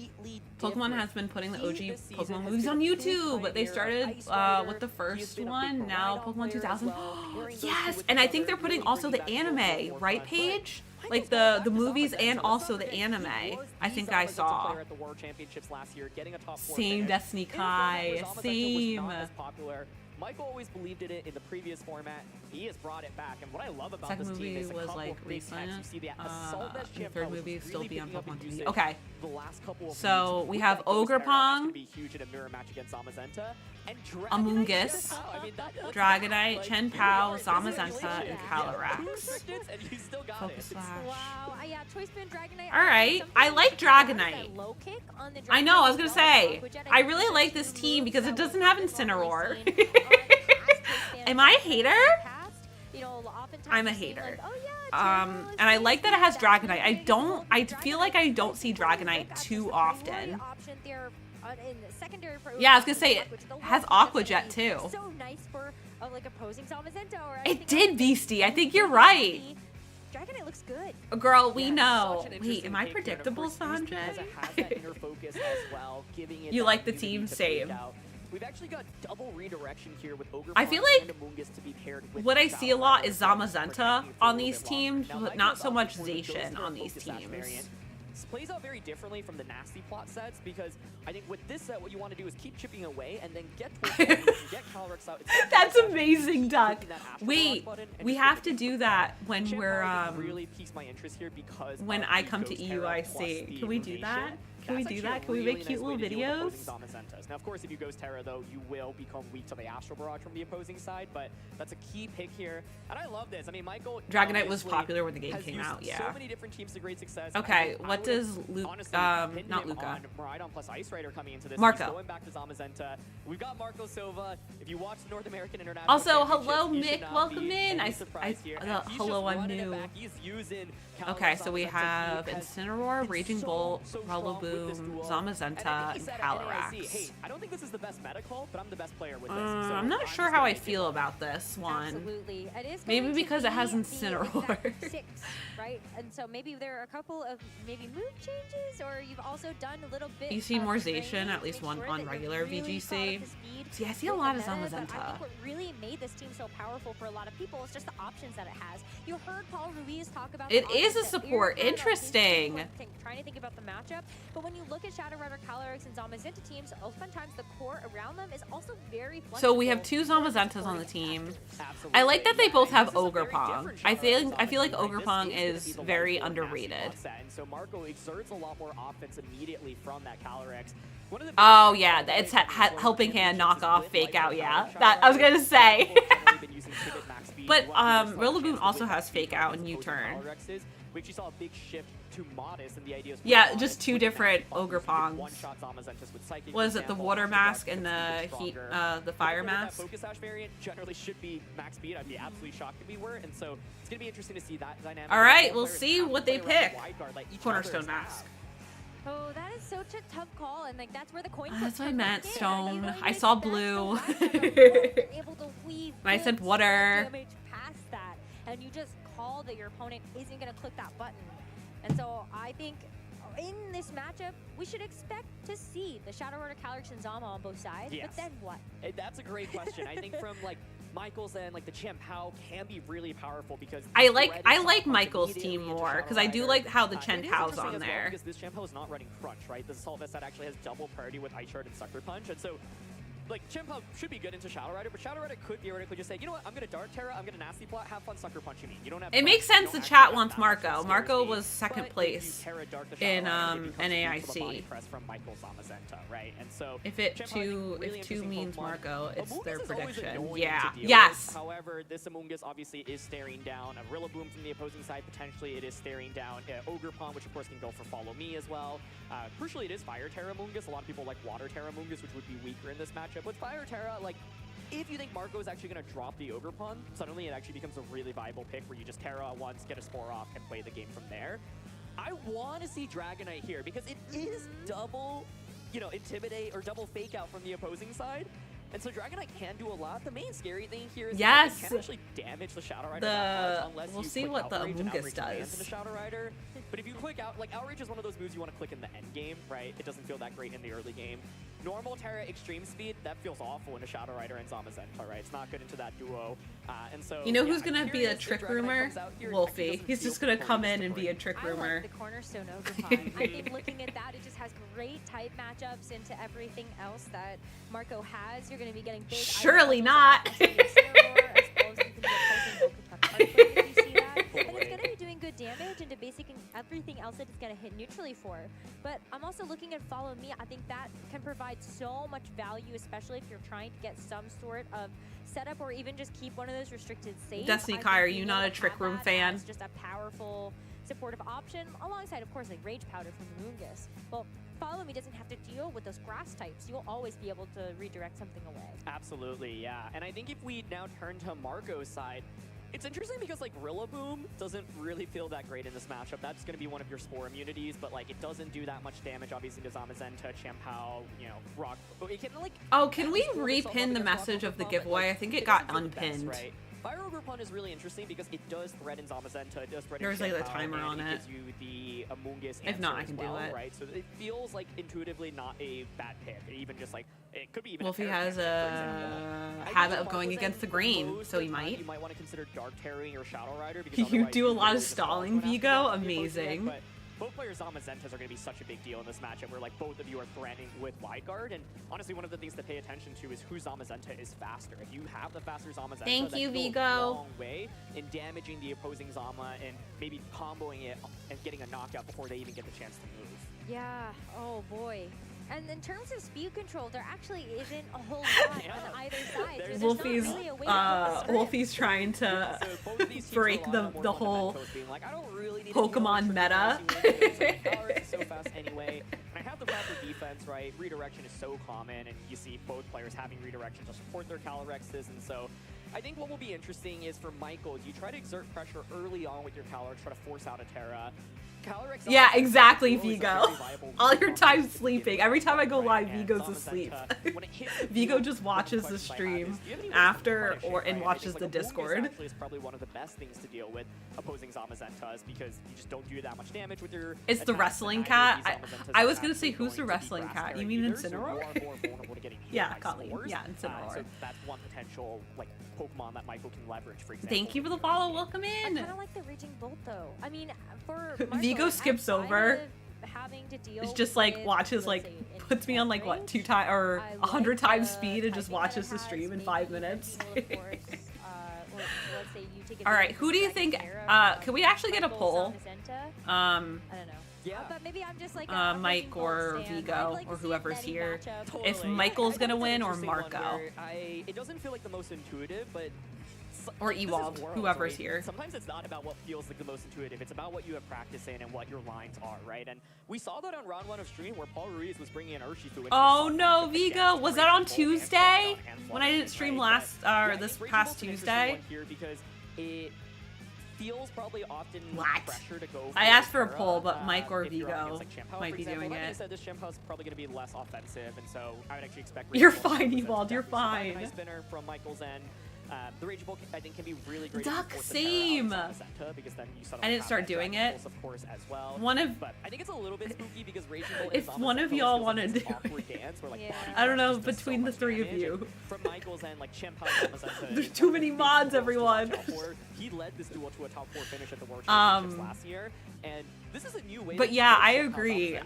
completely Pokemon has been putting the OG Pokemon movies on YouTube, but they started with the first one, now Pokemon 2000. Yes, and I think they're putting also the anime, right, Paige? like the movies and also the anime. I think I saw. Player at the World Championships last year, getting a top 4 Same finish. Destiny His Kai. format where Zamazenta Same. was not as popular. Michael always believed in it in the previous format. He has brought it back, and what I love about Second this team movie is a was couple like of big techs. You recent. see the Assault Vest The Champ third was movie really still be on picking up in Pokemon TV. usage Okay. the last couple of So weeks. we With have that Ghost Ogre Terra, that's Pong, gonna be huge in a mirror match against Zamazenta. And Among Dragonite, Us, I mean, what's Dragonite, that? Like, Chen you Pao, are- Zamazenta, and Two Calyrex. restricteds, and you still got Focus it. Slash. Wow, yeah, Choice Band Dragonite. All right, I like Dragonite. Low kick on the I know, I was gonna Dragonite say, as well. I really like this team because it doesn't have Incineroar. Am I a hater? You know, oftentimes I'm a you see, hater. like, oh yeah, And I like that it has Dragonite. I feel like I don't see Dragonite too often. option there in the secondary for Yeah, I was gonna say it which the has low kick Aqua Jet definitely too. So nice for like opposing Zamazenta or It anything did, else. Beastie. I think you're right. Dragonite looks good. Girl, we know. Such an Wait, interesting am I pick here, and of predictable, course, Beastie, because it has that Sanjay? inner focus as well, giving it You that like the ability team, to same. fake out. We've actually got double redirection here with Ogre I feel Pond like and Amoonguss to be paired with what I Shadow see a lot Rider, is so Zamazenta protecting you for a on little these bit longer. teams, Now, but Michael not so opted much for the Ghost Zacian Star on these Focus Sash teams. variant. This plays out very differently from the Nasty Plot sets because I think with this set, what you want to do is keep chipping away and then get towards the end, get Calyrex out. It's That's amazing, Duck. clicking that Astral Wait, Barrage button and we just have looking to at do the that when Champ we're Power, I think, really piques my interest here because when of I the come to Ghost Terra plus EUIC. the Can we do rotation. that? Can we That's do actually that? a Can we really make cute nice way little to deal with videos? opposing Zamazentas. Now, of course, if you Ghost Terra, though, you will become weak to the Astral Barrage from the opposing side, but that's a key pick here. And I love this. I mean, Michael Dragonite was obviously popular when the game has came used out, yeah. so many different teams to great success. I Okay, think I what would've does Luke, honestly pinned not him Luca. on Miraidon plus Ice Rider coming into this. Marco. He's going back to Zamazenta. We've got Marco Silva. If you watch the North American International Also, Championships, hello, you should Mick. not Welcome be in. any surprised here. And he's Hello, just I'm running it new. back. He's using Okay, Calyrex so we Zamazenta. have He has Incineroar, Raging Bolt, strong with this Rillaboom, duo. Zamazenta, I think he and said at NAIC, Calyrex. hey, I don't think this is the best meta call, but I'm the best player with this. I'm not sure how I feel about this one. Absolutely. It is Maybe going to because it has be the Incineroar. exact 6, right? And so maybe there are a couple of maybe move changes, or you've also done a little bit. You see of more training Zacian, to at least make one sure on that you're regular really caught up VGC. to speed See, I see a with lot the of meta, but I Zamazenta. think what really made this team so powerful for a lot of people is just the options that it has. You heard Paul Ruiz talk about. It the is a options that support. Eric had on his Interesting. team, trying to think about the matchup, but when you look at Shadow Rider, Calyrex, and Zamazenta teams, oftentimes the core around them is also very flexible. So we have two Zamazentas on the team. I like that they both have Ogre Pong. I feel like Ogre Pong is very underrated. And so Marco exerts a lot more offense immediately from that Calyrex. One of the Oh yeah, it's helping hand knock off fake out. Yeah, that I was gonna say. But Rillaboom also has fake out and U-turn. We actually saw a big shift to Modest, and the idea is Yeah, just two different Ogre Pongs. one-shot Zamazentas with Psychic. Was it the example, water Astral mask Barrage and gets the super heat, stronger. the fire Hopefully that mask? Focus Sash variant generally should be max speed. I'd be absolutely shocked if we were, and so it's gonna be interesting to see that dynamic. All right, Both we'll players see have to what they play around pick. wide guard like each Cornerstone others have. mask. Oh, that is such a tough call, and like that's where the coin flip That's what I comes meant, in. Stone. You I know, saw that's the blue. last one. You're able to weave I said good water. damage past that, and you just call that your opponent isn't going to click that button. And so I think in this matchup, we should expect to see the Shadow Rider, Calyrex, and Zama on both sides. Yes. But then what? That's a great question. I think from like Michael's end, like the Chen Pao can be really powerful because I the like threat is Michael's immediately team into more Shadow because I do Rider. like how the It Chen is Pao's interesting on as well there. because this Chen Pao is not running Crunch, right? This Assault Vest set actually has double priority with Ice Shard and Sucker Punch, and so like Chen Pao should be good into Shadow Rider, but Shadow Rider could theoretically just say, you know what, I'm gonna Dart Terra, I'm gonna Nasty Plot, have fun Sucker Punching me. You don't have. It fun, makes you sense. don't The actually chat have wants that much Marco. skill Marco speed, was second but if place you Terra Dart the Shadow in Rider, it becomes weak NAIC. from a body press from Michael Zamazenta, right? And so If it Chen Pao, I think, two really if two interesting means Pokemon. Marco, it's Amoonguss their is always prediction. annoying Yeah. to deal Yes. with. However, this Amoonguss obviously is staring down a Rillaboom from the opposing side. Potentially, it is staring down Ogre Pond, which of course can go for Follow Me as well. Crucially, it is Fire Terra Amoonguss. A lot of people like Water Terra Amoonguss, which would be weaker in this matchup. With Fire Terra, like, if you think Marco is actually going to drop the Ogre Pond, suddenly it actually becomes a really viable pick where you just Terra once, get a Spore off, and play the game from there. I want to see Dragonite here because it is double, Intimidate or double Fake Out from the opposing side. And so Dragonite can do a lot. The main scary thing here is that it can actually damage the Shadow Rider that much unless We'll you see click what the Outrage, and Amoonguss Outrage lands does. into Shadow Rider. But if you click out, like Outrage is one of those moves you want to click in the end game, right? It doesn't feel that great in the early game. normal Terra extreme speed, that feels awful into Shadow Rider and Zamazenta, right? It's not good into that duo. And so You know yeah, who's I'm gonna be a curious if trick Dragonite rumor? comes out here, Wolfie. doesn't He's feel just gonna come poised in to and be a trick I rumor. like the Cornerstone Ogerpon. I think looking at that, it just has great type matchups into everything else that Marco has. You're going to be getting big. Surely not. And it's going to be doing good damage into basically everything else that it's going to hit neutrally for. But I'm also looking at Follow Me. I think that can provide so much value, especially if you're trying to get some sort of setup or even just keep one of those restricted saves. Destiny I Kai, are think you being not able a to Trick have Room that fan? as just a powerful supportive option alongside, of course, like Rage Powder from the Moongus. Well, Follow Me doesn't have to deal with those grass types. You'll always be able to redirect something away. Absolutely, yeah. And I think if we now turn to Marco's side, it's interesting because like Rillaboom doesn't really feel that great in this matchup. That's going to be one of your Spore immunities, but like it doesn't do that much damage, obviously, to Zamazenta, Chien-Pao, you know, Rock. It can, like, Oh, can we repin the message of the giveaway? I think it got unpinned. right? Fire Ogre Pun is really interesting because it does threaten Zamazenta, it does threaten There's like a Chien-Pao, timer and on it. gives you the Amoonguss If not, answer I can as do well, it. right? So it feels like intuitively not a bad pick. Even just like, it could be even Wolfie a Terra has pick, for example. a I habit think of going Marco's against the end, green, most so of he the time, might. You might want to consider Dark Terroring or Shadow Rider because You otherwise do a you lot of really just fall stalling, into an Vigo. afterthought of the opposing deck, Amazing. but both players' Zamazentas are going to be such a big deal in this matchup where like both of you are threatening with wide guard, and honestly one of the things to pay attention to is whose Zamazenta is faster. If you have the faster Zamazenta, Thank that you, can go Vigo. a long way in damaging the opposing Zama and maybe comboing it and getting a knockout before they even get the chance to move. Yeah, oh boy. And in terms of speed control, there actually isn't a whole lot on either side. So there's Wolfie's not really a way to flip the script. Wolfie's trying to break the whole Pokemon meta. Calyrex is so fast anyway, and I have the proper defense, right? Redirection is so common, and you see both players having redirection to support their Calyrexes, and so I think what will be interesting is for Michael, you try to exert pressure early on with your Calyrex, try to force out a Terra. Calyrex Yeah, Zamazenta exactly, is always a Vigo. very viable All your combo time to sleeping. begin Every with, time I go right? live, And Vigo's Zamazenta, asleep. when it hits the Vigo field, just one watches the question I have stream is, do you have any ways to after punish it, and right? I think, watches like, the Amoonguss Discord. actually is probably one of the best things to deal with opposing Zamazentas because you just don't do that much damage with your It's the attacks, wrestling and cat. neither of these Zamazentas I are was gonna say, actually who's the going to be wrestling grass cat? You tearing mean either, so you Incineroar? are more vulnerable to getting hit Yeah, by Colleen. spores. Yeah, Incineroar. So that's one potential like Pokemon that Michael can leverage, for example. Thank you for the follow. Welcome in. I kind of like the Raging Bolt though. I mean, for Vigo skips over. having to deal It's just like with, watches let's like say, puts me on like what 2 times or 100 times speed and just watches the stream in 5 minutes. All right, who do you think? Can we actually get a poll? I don't know. Yeah. But maybe I'm just like Mike or Vigo or whoever's here. If Michael's gonna win or Marco. It doesn't feel like the most intuitive, but or this is Ewald, Worlds, whoever's right? here. Sometimes it's not about what feels like the most intuitive. It's about what you have practice in and what your lines are, right? And we saw that on round 1 of stream where Paul Ruiz was bringing in Urshifu. Oh no, Vigo! Was that on Tuesday? When I didn't stream last this past Tuesday? Here because it feels probably often pressure to go. I asked for a poll, but Mike or if you're up Vigo against, like, Chien-Pao, might for be example. doing That being it. said, this Chien-Pao is probably going to be less offensive, and so I would actually expect. You're Rage Bolt fine, to Ewald. You're definitely survive. fine. Nice spinner from Michael's end. The Rage Bolt, I think, can be really great. Duck, if you force the Terra same. out of Zamazenta, because then you suddenly I didn't have start that doing Dragon it. Pulse, of course, as well. One of- but I think it's a little bit spooky because Rage Bolt If and one of Zamazenta y'all feels want to like do this awkward dance where, like, body I don't know, just does so between the much 3 of damage, you. and from Michael's end, like Chien-Pao, Zamazenta. There's is too one of many the mods, duels to everyone. watch out for. He led this duel to a top 4 finish at the World Championships last year, and this is a new way. But to yeah, play I Chien-Pao agree. Zamazenta.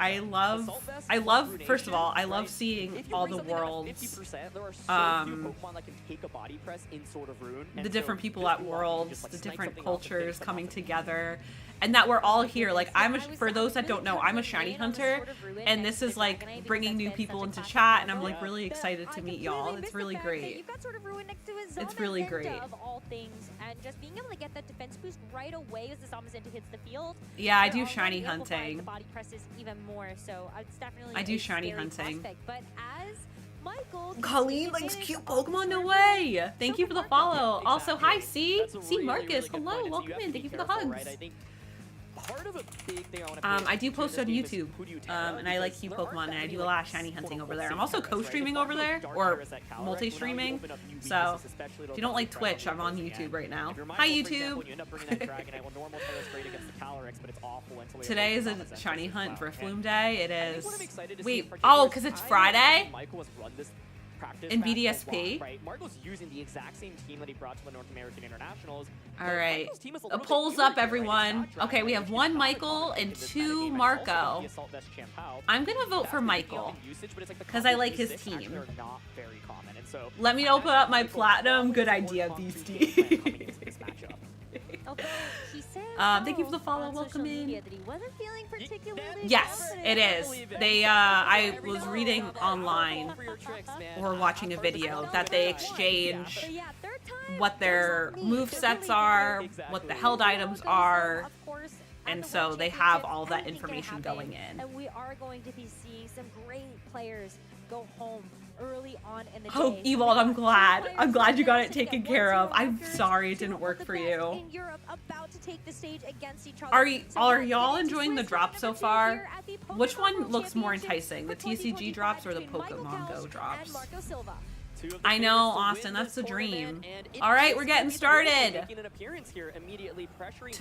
I love. First of all, I love seeing If you all bring the something like worlds. 50%, there are so few Pokemon that can take a body press in Sword of Rune. The and different so people this at duel, you Worlds, just, like, the snipe different something off and cultures finish them coming off. together, and that we're all here. Like I'm for those that don't know, I'm a shiny hunter, and this is like bringing new people into chat, and I'm like really excited to meet y'all. It's really great. You've got sort of Ruin next to his It's really Zamazenta great. of all things, and just being able to get that defense boost right away as the Zamazenta hits the field. Yeah, I they're do shiny already amplifying hunting. The body presses even more, so it's definitely I do a shiny scary hunting. prospect. But as Michael, Colleen likes cute Pokemon. No way. Thank you for the follow. Also, hi, C. That's a C. really, Marcus. really good Hello, point. And so welcome you have in. to Thank be you for the careful, hugs. right? I think part of a big thing I want to I do post on YouTube, and I like cute Pokemon, and I do a lot of shiny hunting over there. I'm also co-streaming over there, or multi-streaming, so if you don't like Twitch, I'm on YouTube right now. Hi, YouTube! Today is a shiny hunt for Flume Day. It is... Wait, oh, because it's Friday? In BDSP? Right, Marco's using the exact same team that he brought to the North American Internationals. Alright, polls up, everyone. Okay, we have 1 Michael and 2 Marco. I'm gonna vote for Michael, because I like his team. Let me open up my Platinum. Good idea, Beastie. Thank you for the follow. Welcome in. Yes, it is. They, I was reading online or watching a video that they exchange what their move sets are, what the held items are, and so they have all that information going in. And we are going to be seeing some great players go home early on in the day. Oh, Ewald, I'm glad. I'm glad you got it taken care of. I'm sorry it didn't work for you. In Europe, about to take the stage against each other. Are y'all enjoying the drops so far? Which one looks more enticing, the TCG drops or the Pokemon Go drops? I know, Austin, that's the dream. All right, we're getting started.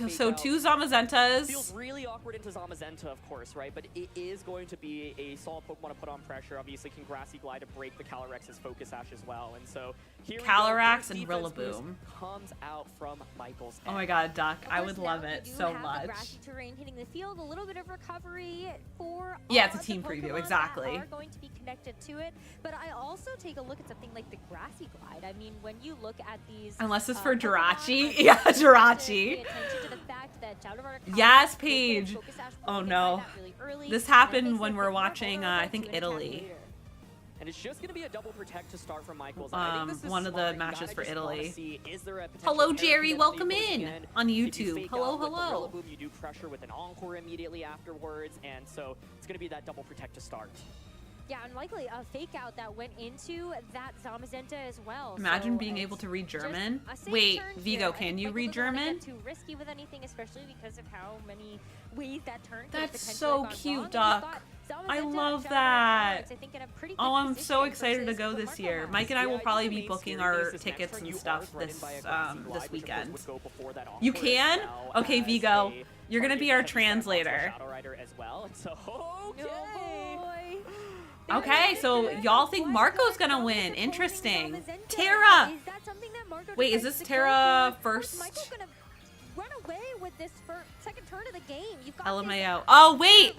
So 2 Zamazentas. Feels really awkward into Zamazenta, of course, right? But it is going to be a solid Pokemon to put on pressure. Obviously, can Grassy Glide to break the Calyrex's Focus Sash as well. And so here Calyrex and Rillaboom comes out from Michael's head. Oh my God, Duck, I would love it so much. Grassy terrain hitting the field, a little bit of recovery for yeah, it's a team preview, exactly. Are going to be connected to it, but I also take a look at something like the Grassy Glide. I mean, when you look at these, unless it's for Jirachi, yeah, Jirachi. Yes, Paige. Oh no, this happened when we're watching, I think Italy. And it's just going to be a double protect to start from Michael's. One of the matches for Italy. Hello, Jerry. Welcome in on YouTube. Hello, hello. You do pressure with an encore immediately afterwards, and so it's going to be that double protect to start. Yeah, and likely a fake out that went into that Zamazenta as well. Imagine being able to read German. Wait, Vigo, can you read German? Too risky with anything, especially because of how many ways that turn. That's so cute, Duck. I love that. Oh, I'm so excited to go this year. Mike and I will probably be booking our tickets and stuff this weekend. You can? Okay, Vigo, you're gonna be our translator. Okay, so y'all think Marco's gonna win. Interesting. Tara! Wait, is this Tara first? Run away with this second turn of the game. You've got LMAO. Oh, wait!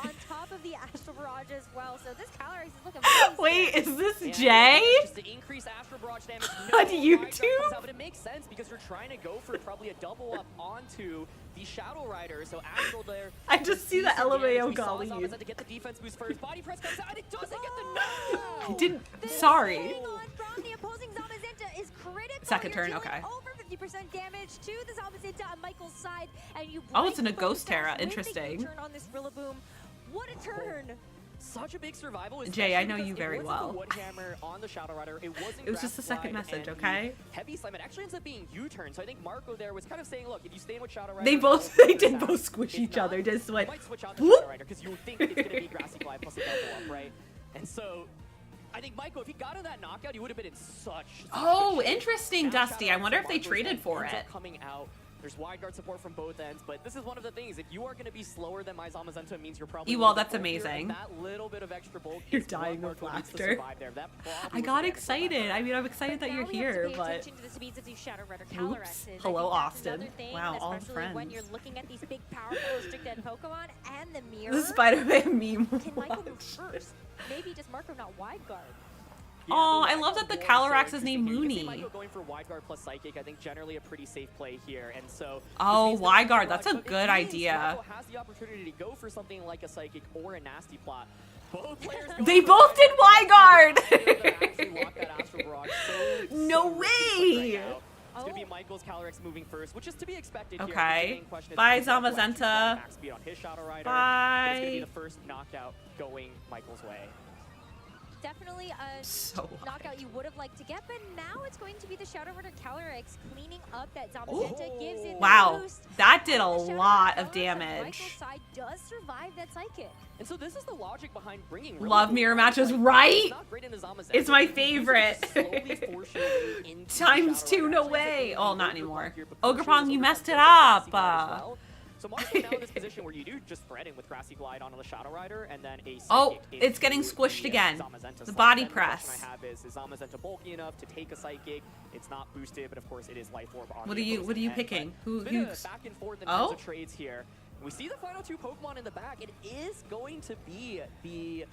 On top of the Astral Barrage as well. So this Calyrex is looking wait, is this Jay? Just to increase Astral Barrage damage. On YouTube? But it makes sense because you're trying to go for probably a double up onto the Shadow Rider. So Astral there. I just see the LMAO golly. To get the defense boost first. Body press comes out and it doesn't get the knockdown. I didn't. Sorry. From the opposing Zamazenta is critical. Second turn, okay. Over 50% damage to the Zamazenta on Michael's side, and you. Oh, it's in a Ghost Terra. Interesting. Turn on this Rillaboom. What a turn! Such a big survival. Jay, I know you very well. On the Shadow Rider. It was just a second message, okay? Heavy Slam. It actually ends up being U-turn. So I think Marco there was kind of saying, look, if you stay with Shadow Rider, they did both squish each other. Just went. Might switch out to Shadow Rider because you would think it's going to be Grassy Glide plus a double up, right? And so I think Michael, if he got in that knockout, he would have been in such. Oh, interesting, Dusty. I wonder if they traded for it. Coming out. There's wide guard support from both ends, but this is one of the things. If you are going to be slower than my Zamazenta, it means you're probably. Ewald, that's amazing. That little bit of extra bulk. You're dying of laughter. I got excited. I mean, I'm excited that you're here, but. Oops. Hello, Austin. Wow, all friends. When you're looking at these big, powerful, restricted Pokemon and the mirror. The Spider-Man meme. Can Michael move first? Maybe just Marco not wide guard. Yeah, oh, I love that the Calyrex is named Mooney. Going for wide guard plus psychic, I think generally a pretty safe play here, and so. Oh, wide guard, that's a good idea. Has the opportunity to go for something like a psychic or a nasty plot. Both players. They both did wide guard. No way. It's going to be Michael's Calyrex moving first, which is to be expected. Okay. Bye, Zamazenta. Max speed on his Shadow Rider. Bye. It's going to be the first knockout going Michael's way. definitely a So knockout you would have liked to get, but now it's going to be the Shadow Rider Calyrex cleaning up that Zamazenta, gives it wow, the boost. that did a And the Shadow lot Rider of Calyrex on damage. Michael's side does survive that psychic. And so this is the logic behind bringing Love mirror matches, right? not great in his Zamazenta. It's my You can use it favorite. to slowly force your way into Times Shadow 2, Rider. no Actually, way. it's Oh, a not really anymore. good block here, but Ogrepong, you Ogrepong messed it does have up. Grassy Glide as well. So Marco's now in this position where you do just threading with Grassy Glide onto the Shadow Rider, and then a Oh, Psychic it's getting into squished the, again. Zamazenta The slot. body Then the question press. I have is Zamazenta bulky enough to take a Psychic? It's not boosted, but of course it is Life Orb on What the are you opposing end. picking? But Who it's been a who's back and forth in Oh? terms of trades here. We see the final two Pokemon in the back. It is going to be the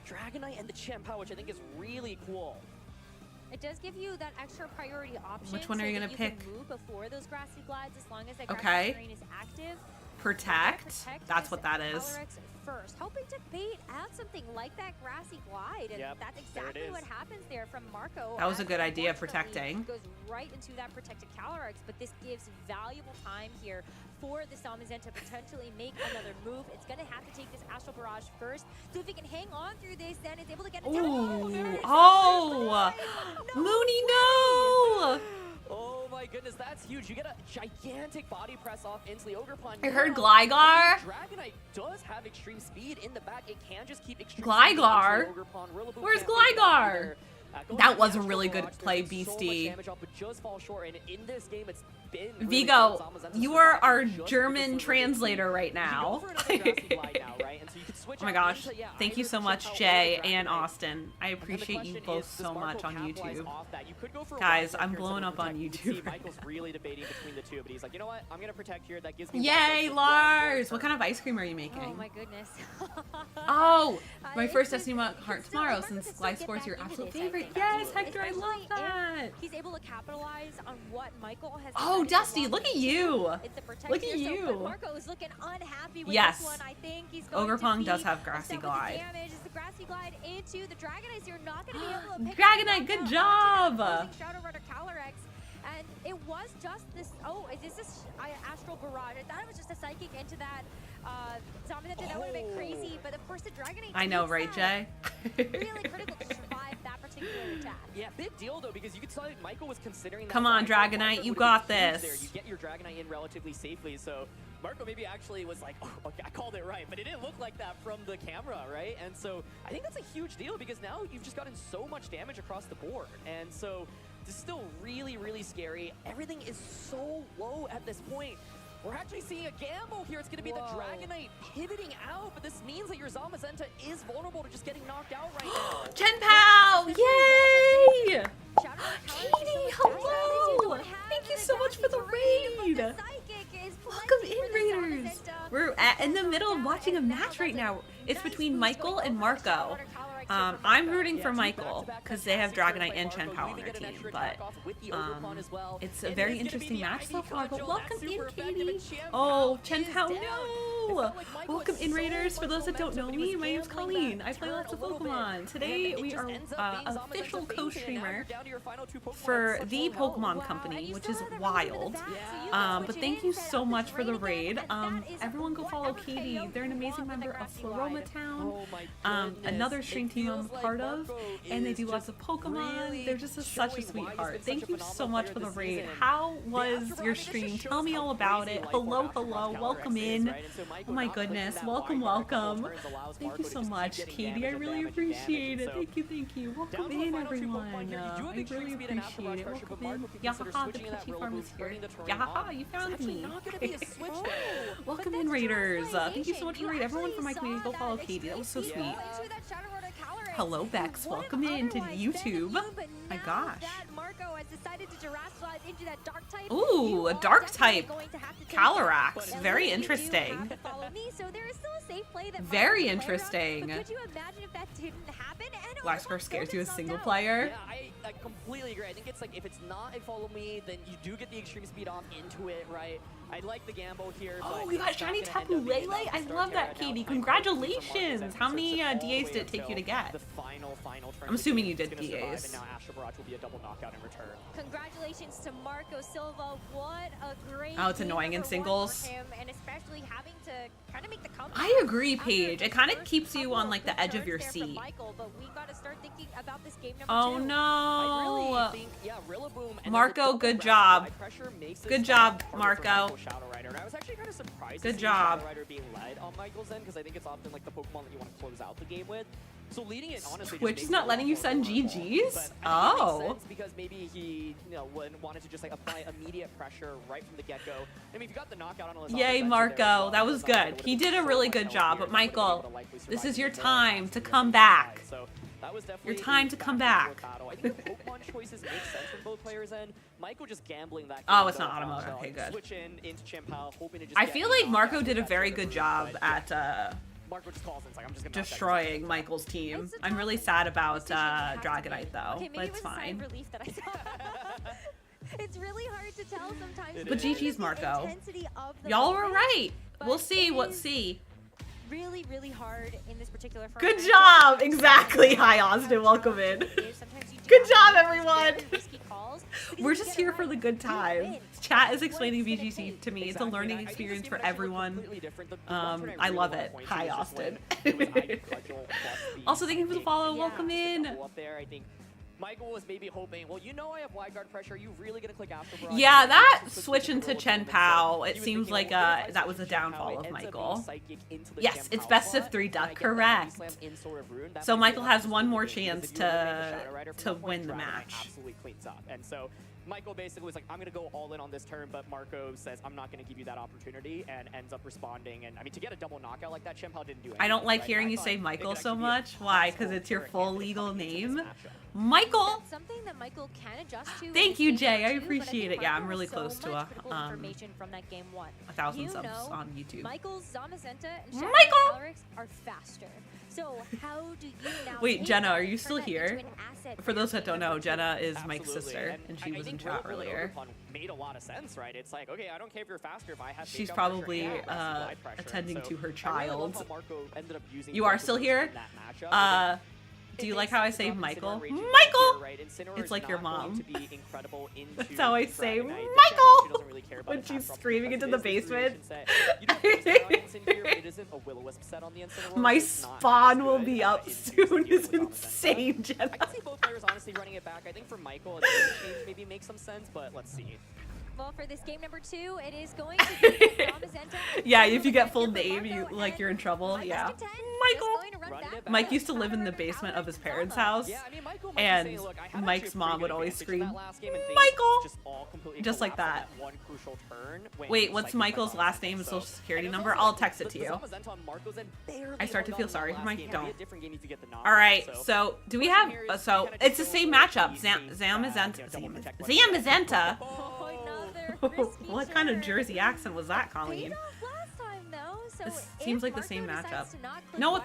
Dragonite and the Chien-Pao, which I think is really cool. It does give you that extra priority option. Which one are so you that gonna can pick? move before those Grassy Glides, as long as that Okay. Grassy terrain is active. Protect? That's this what that is. Calyrex first, hoping to bait out something like that Grassy Glide, and Yep, that's there it exactly is. what happens there from Marco. That was a as good idea, unfortunately protecting. Goes right into that protected Calyrex, but this gives valuable time here for the Zamazenta to potentially make another move. It's going to have to take this Astral Barrage first. So if he can hang on through this, then it's able to get it down. Ooh. Oh! Mooney, no! Oh my goodness, that's huge. You get a gigantic body press off instantly. Ogrepon. I heard now- Gligar. Dragonite does have extreme speed in the back. It can just keep extreme Gligar? speed into Ogrepon. Rillaboom Where's can't pick it up Gligar? either. Going That for was the a really Astral good Barrage, play, there's so much Beastie. damage off, but just fall short. And in this game, it's been really Vigo, good. Zamazenta you are survived our just because German of the translator right You can now. go for another Grassy Glide now, right? And so you can switch Oh my out gosh. into, yeah, Thank you either so much, Chien-Pao or Jay the and Dragonite. Austin. I And then the appreciate you question both is, so does much Marco on capitalize YouTube. off that? You could go for a Guys, wild I'm here, blowing someone up on protect. You can YouTube see right Michael's really debating between the two, but he's like, you know what? I'm gonna protect here. That gives me. Yay, Lars! What kind of ice cream are you Oh making? my goodness. Oh, my It's first just- Destiny Heart it's tomorrow Marco since can still Live get Sports back your into absolute this, I favorite. think, Yes, absolutely. Hector, I love Especially if that. He's able to capitalize on what Michael has. Oh, decided to Dusty, lock look at into. you. It's the protect Look at here, so- you. but Marco is looking unhappy with Yes. this one. I think he's going Ogrepong to does be have Grassy upset with the Glide. damage. It's the Grassy Glide into the Dragonites. You're not going to be able to pick Dragonite, up good onto job. that opposing Shadow Rider Calyrex. And it was just this. Oh, is this Astral Barrage? I thought it was just a psychic into that Zamazenta. That would have been crazy. But of course, the Dragonite. I know, takes right, that. Jay? Really critical to survive that particular attack. Yeah, big deal though, because you could tell that Michael was considering that. Come on, Dragonite. Dragonite, Marco you would've got been huge this. There. You get your Dragonite in relatively safely, so Marco maybe actually was like, oh, okay, I called it right, but it didn't look like that from the camera, right? And so I think that's a huge deal because now you've just gotten so much damage across the board, and so this is still really, really scary. Everything is so low at this point. We're actually seeing a gamble here. It's going to be the Dragonite pivoting out, but this means that your Zamazenta is vulnerable to just getting knocked out right now. Chien-Pao! Yay! Katie, hello! Thank you so much for the raid! Welcome in, Raiders! We're in the middle of watching a match right now. It's between Michael and Marco. I'm rooting for Michael because they have Dragonite and Chien-Pao on their team, but it's a very interesting match so far. But welcome in, Katie! Oh, Chien-Pao, no! Welcome in, Raiders. For those that don't know me, my name's Colleen. I play lots of Pokemon. Today we are official co-streamer for the Pokemon Company, which is wild. But thank you so much for the raid. Everyone go follow Katie. They're an amazing member of Floroma Town, another stream team I'm a part of, and they do lots of Pokemon. They're just such a sweetheart. Thank you so much for the raid. How was your stream? Tell me all about it. Hello, hello. Welcome in. Oh my goodness. Welcome, welcome. Thank you so much, Katie. I really appreciate it. Thank you. Welcome in, everyone. I really appreciate it. Welcome in. Yahaha, the PT farm is here. Yahaha, you found me. Welcome in, Raiders. Thank you so much for the raid. Everyone from my community, go follow Katie. That was so sweet. Hello, Bex. Welcome in to YouTube. My gosh. Ooh, a dark type Calyrex. Very interesting. Very interesting. Could you imagine if that didn't happen? Blackscar scares you as single player. Yeah, I completely agree. I think it's like if it's not a follow me, then you do get the extreme speed off into it, right? I like the gamble here. Oh, but we got it's not shiny gonna Tapu end up being Lele. enough I to love start that, Terra. Now Katie. time for Congratulations. Marco How Zen many to search all DAs the did it take way you to until get? the final turn I'm of the assuming game you did is gonna survive, DAs. And now Astro Barrage will be a double knockout in return. Congratulations to Marco Silva. What a great Oh, it's game annoying in number one singles. for him, and especially having to kind of make the comeback. I agree, Paige. It kind of keeps you on like the edge of your there for seat. Michael, but we got to start thinking about this game number Oh 2. no. I really think, yeah, Rillaboom and then the Marco, double good rapid job. fly pressure makes this Good a job, lot harder for Marco. Michael Shadow Rider. And I was actually kind of surprised Good to see job. Shadow Rider being led on Michael's end because I think it's often like the Pokemon that you want to close out the game with. So leading it honestly Twitch just is makes not it a letting lot you more send vulnerable. GGs? But I think it makes Oh. sense because maybe he, wanted to just like apply immediate pressure right from the get-go. I mean, if you got the knockout on Lizard, Yay, Marco. That was good. He did a really good job. But Michael, this is your time to come back. So that was Your definitely time a to come back-and-forth back. battle. I think the Pokemon choices make sense from both players' end. Michael just gambling that. Oh, game it's not though, automotive. so Okay, good. Switch into Chien-Pao, hoping to just I get feel the like Marco knockout did a with very that good Sugar job Fruit, at Marco just calls and it's like, I'm just gonna knock that destroying Michael's team. I'm really sad about Dragonite though, Okay, but maybe it's it was a sigh fine. of relief that I saw. It's really hard to tell sometimes. But because GG's of the Marco. intensity of the Y'all were moment, right. but We'll see. it What is see. Really, really hard in this particular Good format. job. Exactly. Hi, Austin. Welcome in. Good job, everyone. We're just here for the good time. Chat is explaining VGC to me. It's a learning experience for everyone. I love it. Hi, Austin. Also, thank you for the follow. Welcome in. Up there, I think Michael was maybe hoping, well, I have wide guard pressure. Are you really going to click Astro Barrage? Yeah, that switch into Chien-Pao, it seems like that was a downfall of Michael. Yes, it's best of 3 duck, correct. So Michael has one more chance to win the match. Absolutely cleans up. And so Michael basically was like, I'm going to go all in on this turn, but Marco says, I'm not going to give you that opportunity, and ends up responding. And I mean, to get a double knockout like that, Chien-Pao didn't do anything. I don't like right? hearing I you thought say it Michael could so actually be a much. Why? Because it's your full legal name. Michael! That's something that Michael can adjust to. Thank in you, this Jay. game I too, but appreciate think it. Yeah, I'm Marco really has close so to much critical information from that game 1. 1,000 subs on YouTube. Michael's Zamazenta and Shadow Michael! Calyrex are faster. So how do you now Wait, take Jenna, that are you and still turn that here? into an asset For those that your don't game know, number Jenna 2? is Mike's sister, and she was in chat earlier. Made a lot of sense, right? It's like, okay, I don't care if you're faster. If I have She's takedown probably pressure, yeah, I pressure. attending And so to her I really love child. how Marco ended up using You are both of still those here? in that matchup. Do you like how I say Michael? Michael! It's like your mom. That's how I say Michael Michael when she's screaming into the basement. My spawn will be up soon. Is insane, Jenna. I can see both players honestly running it back. I think for Michael, a change maybe makes some sense, but let's see. Well, for this game number 2, it is going to be Zamazenta. Yeah, if you get full name, you're in trouble. Yeah. Michael. Mike used to live in the basement of his parents' house, and Mike's mom would always scream, Michael! Just like that. Wait, what's Michael's last name and social security number? I'll text it to you. I start to feel sorry for Mike. Don't. Alright, so do we have... So, it's the same matchup. Zamazenta. What kind of Jersey accent was that, Colleen? This seems like the same matchup. No,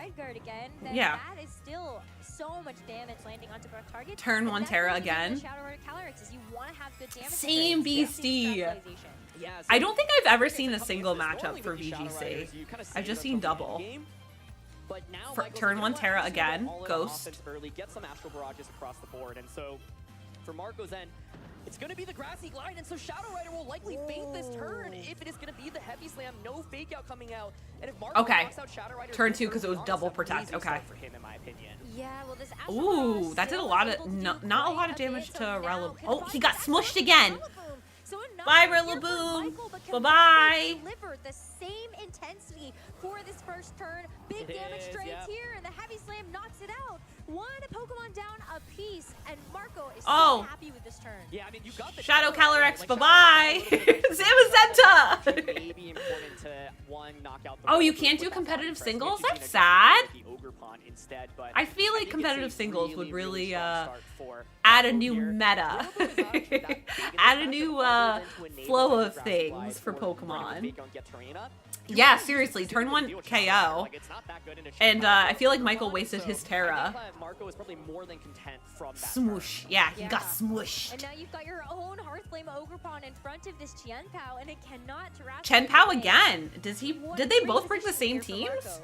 yeah. That is still so much damage landing onto both targets. Turn 1 Terra again. Same beastie. I don't think I've ever seen a single matchup for VGC. I've just seen double. For turn 1 Terra again. Ghost. Get some Astral Barrages across the board, and so for Marco's end, it's going to be the Grassy Glide, and so Shadow Rider will likely bait this turn if it is going to be the Heavy Slam. No fake out coming out. And if Marco knocks out Shadow Rider, turn 2 because it was double protect. Okay. For him, in my opinion. Yeah, well, this Ooh, that did a lot of not a lot of damage to Rillaboom. Oh, he got smushed again. Bye, Rillaboom. Bye-bye. Deliver the same intensity for this first turn. Big damage trades here, and the Heavy Slam knocks it out. One Pokemon down a piece, and Marco is so happy with this turn. Yeah, I mean, you got the Shadow Calyrex, bye-bye. Zamazenta. Maybe important to one knockout. Oh, you can't do competitive singles? That's sad. I feel like competitive singles would really add a new meta. Add a new flow of things for Pokemon. Yeah, seriously, turn 1 KO. And I feel like Michael wasted his Terra. Marco is probably more than content from that. Smoosh. Yeah, he got smooshed. And now you've got your own Hearthflame Ogrepon in front of this Chen Pao, and it cannot Terrasser Chen Pao away. again. Did they both bring the same teams?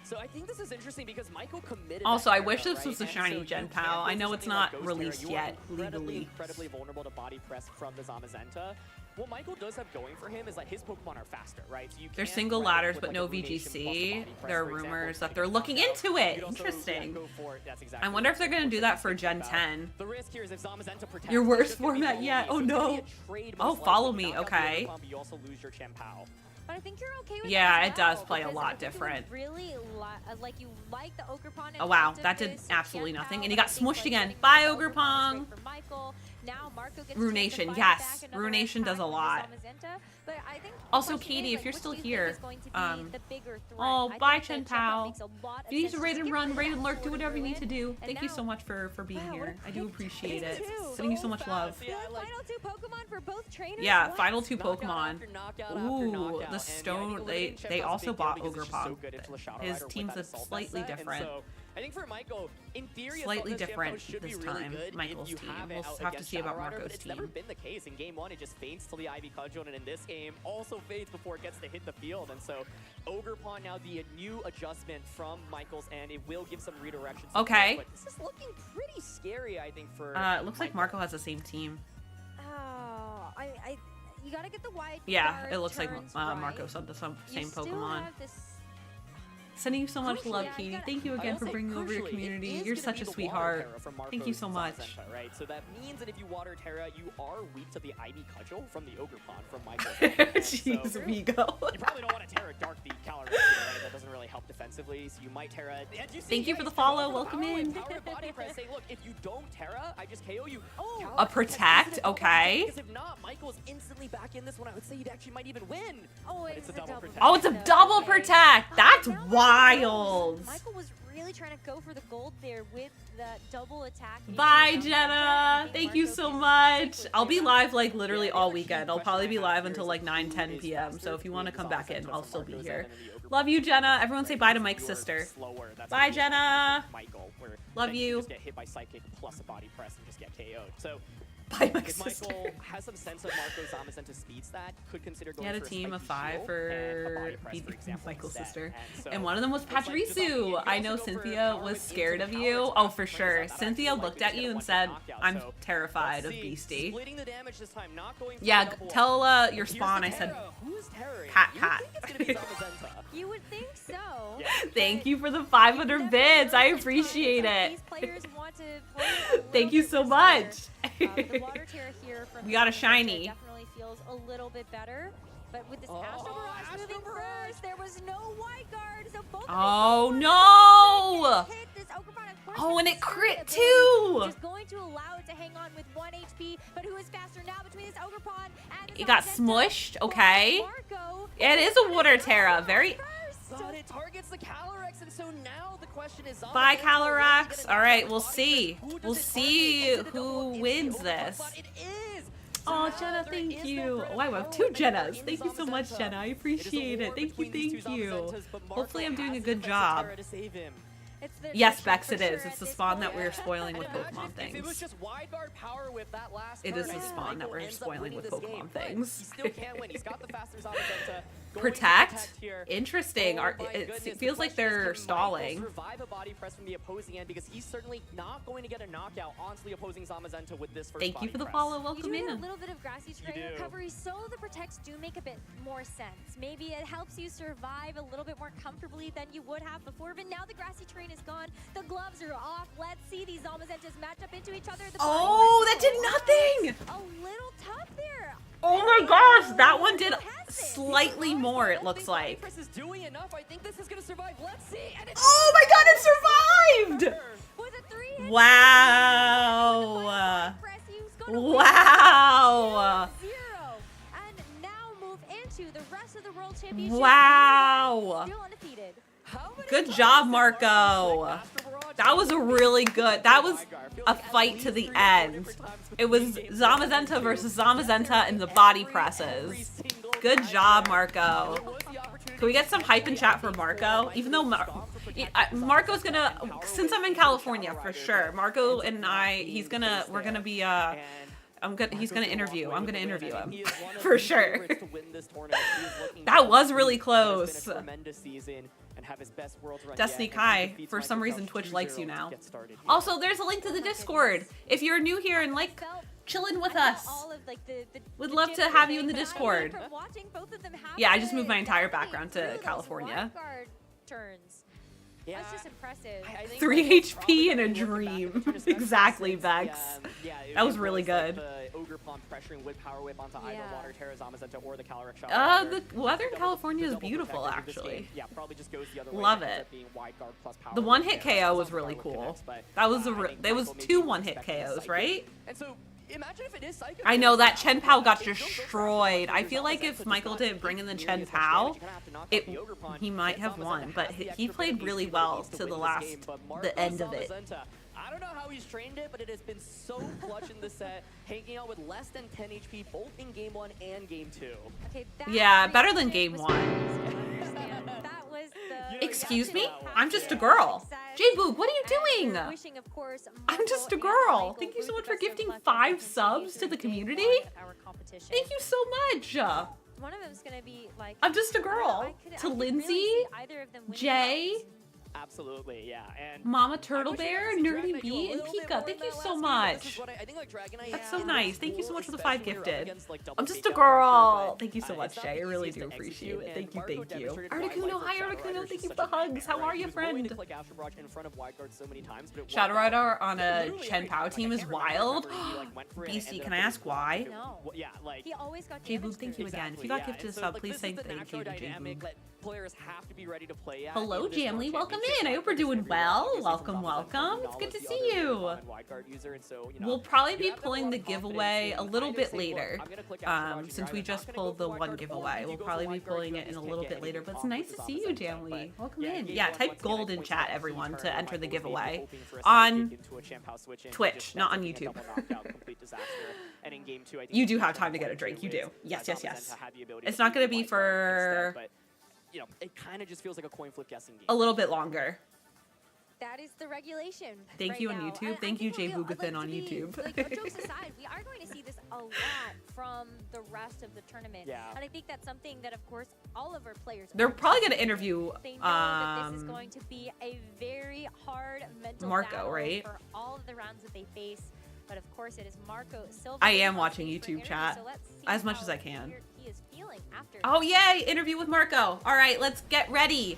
So I think this is interesting because Michael committed. Also, that I wish Terra, this was right? a shiny And so Chen you Pao. can't I know do it's something like not Ghost Terra. released You are yet incredibly, legally. incredibly vulnerable to body press from the Zamazenta. What Michael does have going for him is that his Pokemon are faster, right? So you They're can't single run ladders, with, but like, no a Ruination plus the VGC. body press, There are for example, rumors to that make they're it looking knock out. into it. You'd also, Interesting. go for it. That's exactly I wonder if what they're Michael gonna do was that for thinking Gen about. 10. The risk here is if Zamazenta protects, Your it's worst just gonna be format no yet. lead. Oh So it's gonna be no. a trade Oh, most likely. follow You me. knock out the Okay. Ogrepon, but you also lose your Chen Pao. But I think you're okay with Yeah, that it as does well, play a because lot I think you would different. Really like you like the Ogrepon. Oh wow, that did absolutely nothing. And he got smooshed again. Bye, Ogrepong. Now Marco gets Ruination, yes. Ruination does a lot. But I think Also, Katie, if you're still here, oh, bye, Chen Pao. If you need to raid and run, raid and lurk, do whatever you need to do. Thank you so much for being here. I do appreciate it. Sending you so much love. Final 2 Pokemon for both trainers. Yeah, What? final 2 Pokemon. Ooh, the stone. They also bought Ogrepon. His team's a slightly different. I think for Michael, in theory, Slightly as long as different Chen Pao should this be really time, good Michael's if you team. have it We'll out have to against see about Shadow Rider, Marco's but it's never team. been the case. In game 1, it just feints till the Ivy Cudgel, and in this game, also fades before it gets to hit the field. And so, Ogrepon now the new adjustment from Michael's end. It will give some redirection. support, Okay. But this is looking pretty scary, I think, for. It looks like Marco has the same team. Oh, you gotta get the wide. Yeah, guard it looks like turns Marco's right. on the same You still Pokemon. have this- Sending you so much love, Yeah, Katie. Thank you again for bringing over your community. You're such a sweetheart. Thank you so much. Right? So that means that if you water Terra, you are weak to the Ivy Cudgel from the Ogrepon from Michael. Jeez, Vigo. You probably don't want to Terra Dark the Calyrex, right? That doesn't really help defensively, so you might Terra. Thank you for the follow. Welcome in. Power body press saying, look, if you don't Terra, I just KO you. A protect, okay. Because if not, Michael's instantly back in this one. I would say you actually might even win. Oh, but it's a double protect. Oh, it's a double protect. That's wild. Michael was really trying to go for the gold there with the double attack. Bye, Jenna. Thank you so much. I'll be live like literally all weekend. I'll probably be live until like 9-10 p.m. So if you want to come back in, I'll still be here. Love you, Jenna. Everyone say bye to Mike's sister. Bye, Jenna. Love you. Just get hit by Psychic plus a body press and just get KO'd. So Bye, Mike's if sister. Michael has some sense of Marco Zamazenta speed stat, could consider going He had a for team of Spiky 5 Shield for and a body press, beating for example, Michael's instead. sister. And so And one of them was looks like Pachirisu. I know Cynthia was scared of you. Oh, for sure. Cynthia looked at you and said, I'm terrified of Beastie. Splitting the damage this time, not going for Yeah, a double tell up. your Here's the spawn I said Terra. Who's Terra? Cat. You would think it's gonna be Zamazenta. You would think so. Thank you for the 500 bits. I appreciate it. These players want to play a little Thank you bit so slower. much. The water Terra here from We got a Zamazenta shiny. definitely feels a little bit better. But with this Astral Barrage moving first, there was no white guard, so both Oh no! hit this Ogrepon. Of course, Oh, and this it is crit ability, too! which is going to allow it to hang on with 1 HP. But who is faster now between this Ogrepon and this It got Zamazenta? smushed, okay. Marco. It is a water Terra. Very. But it targets the Calyrex, and so now the question is Bye, Zamazenta Calyrex. will Alright, get we'll a see. Who does We'll it see target? Is it a double? who It's the wins Ogrepon, this. but it is. Oh, So Jenna, now there thank is no you. threat Oh, I of have power 2 within Jennas. in Thank you so much, Zamazenta. Jenna. I It is a appreciate war it. Thank you, between these thank two you. Zamazentas, but Marco Hopefully I'm doing a has good the job. Terra to save him. It's the Yes, for Bex, sure it is. at It's the this spawn point. that we're spoiling with Imagine Pokemon if it was things. just wide guard power with that last It is turn, the and spawn that Michael we're ends up spoiling winning with this game, Pokemon but things. He still can't win. He's got the faster Zamazenta. Protect? Here. Interesting. Oh my It goodness. feels The like question is, they're can stalling. Michael survive a body press from the opposing end, because he's certainly not going to get a knockout onto the opposing Zamazenta with this first Thank you body for the press. follow. You Welcome do have a in. little bit of grassy terrain do. recovery, so the protects do make a bit more sense. Maybe it helps you survive a little bit more comfortably than you would have before, but now the grassy terrain is gone. The gloves are off. Let's see these Zamazentas match up into each other. The Oh, that did nothing! a little tough there. Oh my gosh, that one did slightly more, it looks like. Press is doing enough. I think this is going to survive. Let's see. And it's Oh my god, it survived! With a 3-hit Wow. press, he's gonna win Wow. 0. And now move into the rest of the World Championship. Wow. Still undefeated. Good job, Marco. That was a really good, that was a fight to the end. It was Zamazenta versus Zamazenta in the body presses. Good job, Marco. Can we get some hype in chat for Marco? Even though Marco's gonna, since I'm in California for sure, Marco and he's gonna interview. I'm gonna interview him for sure. That was really close. Destiny Kai, for some reason Twitch likes you now. Also, there's a link to the Discord. If you're new here and like chilling with us, would love to have you in the Discord. Yeah, I just moved my entire background to California. Yeah. That's just impressive. 3 HP in a dream. Exactly, Vex. That was really good. Ogre Palm pressuring with Power Whip onto either Water Terra Zamazenta or the Calyrex shot. The weather in California is beautiful, actually. Yeah, probably just goes the other way. Love it. The one-hit KO was really cool. That was there was 2 one-hit KOs, right? And so imagine if it is Psycho. I know that Chen Pao got destroyed. I feel like if Michael didn't bring in the Chen Pao, he might have won. But he played really well to the end of it. I don't know how he's trained it, but it has been so clutch in the set, hanging out with less than 10 HP both in Game 1 and Game 2. Okay, yeah, better than Game 1. That was the Excuse me? I'm just a girl. J-Boog, what are you doing? I'm just a girl. Thank you so much for gifting 5 subs to the community. Thank you so much. One of them's gonna be like, I'm just a girl. To Lindsay, Jay, absolutely, yeah. And Mama Turtle Bear, Nerdy B, and Pika. Thank you so much. That's so nice. Thank you so much for the 5 gifted. I'm just a girl. Thank you so much, Jay. I really do appreciate it. Thank you, thank you. Articuno, hi Articuno. Thank you for the hugs. How are you, friend? Shadow Rider on a Chen Pao team is wild. BC, can I ask why? No. He always got J-Boog, thank you again. If you got gifted a sub, please say thank you to J-Boog. Players have to be ready to play at. Hello, Jamly. Welcome in. I hope we're doing well. Welcome, welcome. It's good to see you. We'll probably be pulling the giveaway a little bit later. Since we just pulled the one giveaway, we'll probably be pulling it in a little bit later. But it's nice to see you, Jamly. Welcome in. Yeah, type gold in chat, everyone, to enter the giveaway on Twitch, not on YouTube. You do have time to get a drink. You do. Yes, yes, yes. It's not going to be for you know, it kind of just feels like a coin flip guessing game. A little bit longer. That is the regulation. Thank you on YouTube. Thank you, Jay Boogathan on YouTube. Like, jokes aside, we are going to see this a lot from the rest of the tournament. Yeah. And I think that's something that, of course, all of our players. They're probably going to interview. They know that this is going to be a very hard mental Marco, right? For all of the rounds that they face. But of course, it is Marco Silva. I am watching YouTube chat as much as I can. He is feeling after. Oh yay! Interview with Marco. All right, let's get ready.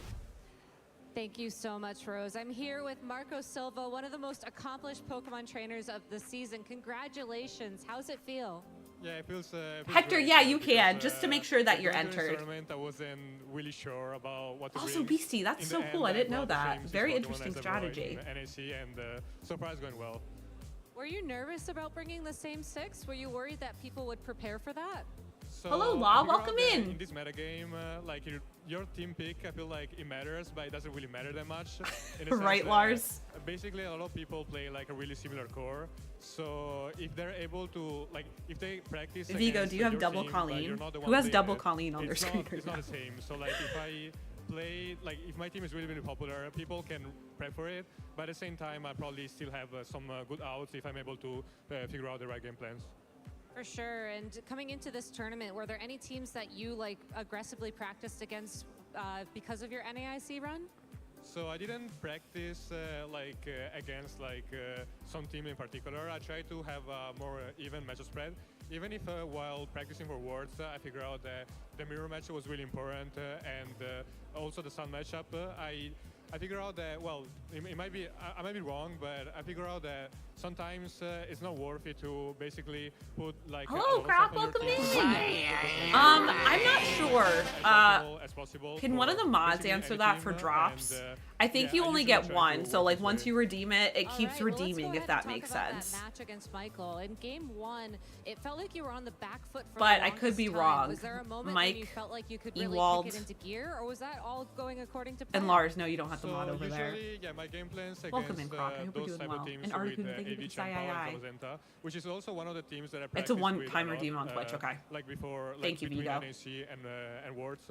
Thank you so much, Rose. I'm here with Marco Silva, one of the most accomplished Pokemon trainers of the season. Congratulations. How's it feel? Yeah, it feels. Hector, great, yeah, you can, just to make sure that you're entered. Tournament, I wasn't really sure about what to also, bring Beastie, that's so cool. I didn't know that. Very interesting strategy. NAC, and so far it's going well. Were you nervous about bringing the same 6? Were you worried that people would prepare for that? So hello, Law. Welcome in. In this metagame, like your team pick, I feel like it matters, but it doesn't really matter that much. Right, Lars? Basically, a lot of people play like a really similar core. So if they're able to, like, if they practice. Vigo, do you have double Colleen? Who has double Colleen on their screen? It's not the same. So like if I play, like if my team is really, really popular, people can prep for it. But at the same time, I probably still have some good outs if I'm able to figure out the right game plans. For sure. And coming into this tournament, were there any teams that you like aggressively practiced against because of your NAIC run? So I didn't practice against some team in particular. I tried to have a more even matchup spread. Even if while practicing for Worlds, I figured out that the mirror match was really important and also the Sun matchup. I figured out that, well, it might be, I might be wrong, but I figured out that sometimes it's not worth it to basically put like. Hello, Croc, welcome in. I'm not sure. Can one of the mods answer that for drops? I think you only get one, so like once you redeem it, it keeps redeeming, if that makes sense. That match against Michael in Game 1, it felt like you were on the back foot for but the I could be time. wrong. Was there a moment Mike, when you felt like you could really Ewald, kick it into gear, or was that all going according to plan? and Lars, no, you don't have the mod over there. Yeah, my game plans Welcome in, against Croc. I hope you're those doing type well. of teams And with Articuno, thank you for the AV and Zamazenta, which is also one of the teams that I practice It's a one-time with redeem on Twitch, okay. Like before, Thank you, between Vigo. NAC and Worlds.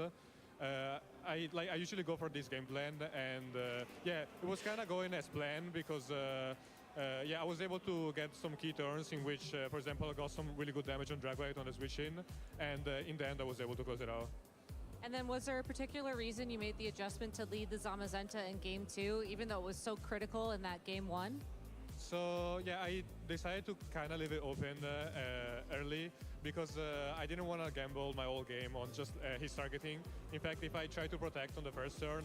I usually go for this game plan, and yeah, it was kind of going as planned because yeah, I was able to get some key turns in which, for example, I got some really good damage on Dragonite on the switch in, and in the end I was able to close it out. And then was there a particular reason you made the adjustment to lead the Zamazenta in game 2, even though it was so critical in that game 1? So yeah, I decided to kind of leave it open early because I didn't want to gamble my whole game on just his targeting. In fact, if I try to protect on the first turn,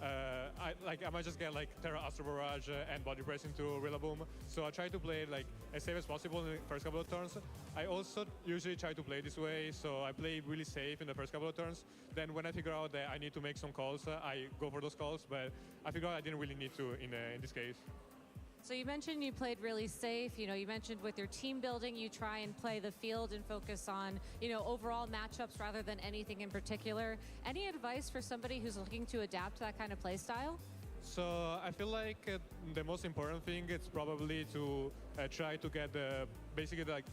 I might just get like Terra Astro Barrage and Body Press into Rillaboom. So I try to play like as safe as possible in the first couple of turns. I also usually try to play this way, so I play really safe in the first couple of turns. Then when I figure out that I need to make some calls, I go for those calls. But I figured out I didn't really need to in this case. So you mentioned you played really safe. You know, you mentioned with your team building, you try and play the field and focus on, you know, overall matchups rather than anything in particular. Any advice for somebody who's looking to adapt that kind of play style? So I feel like the most important thing is probably to try to get basically like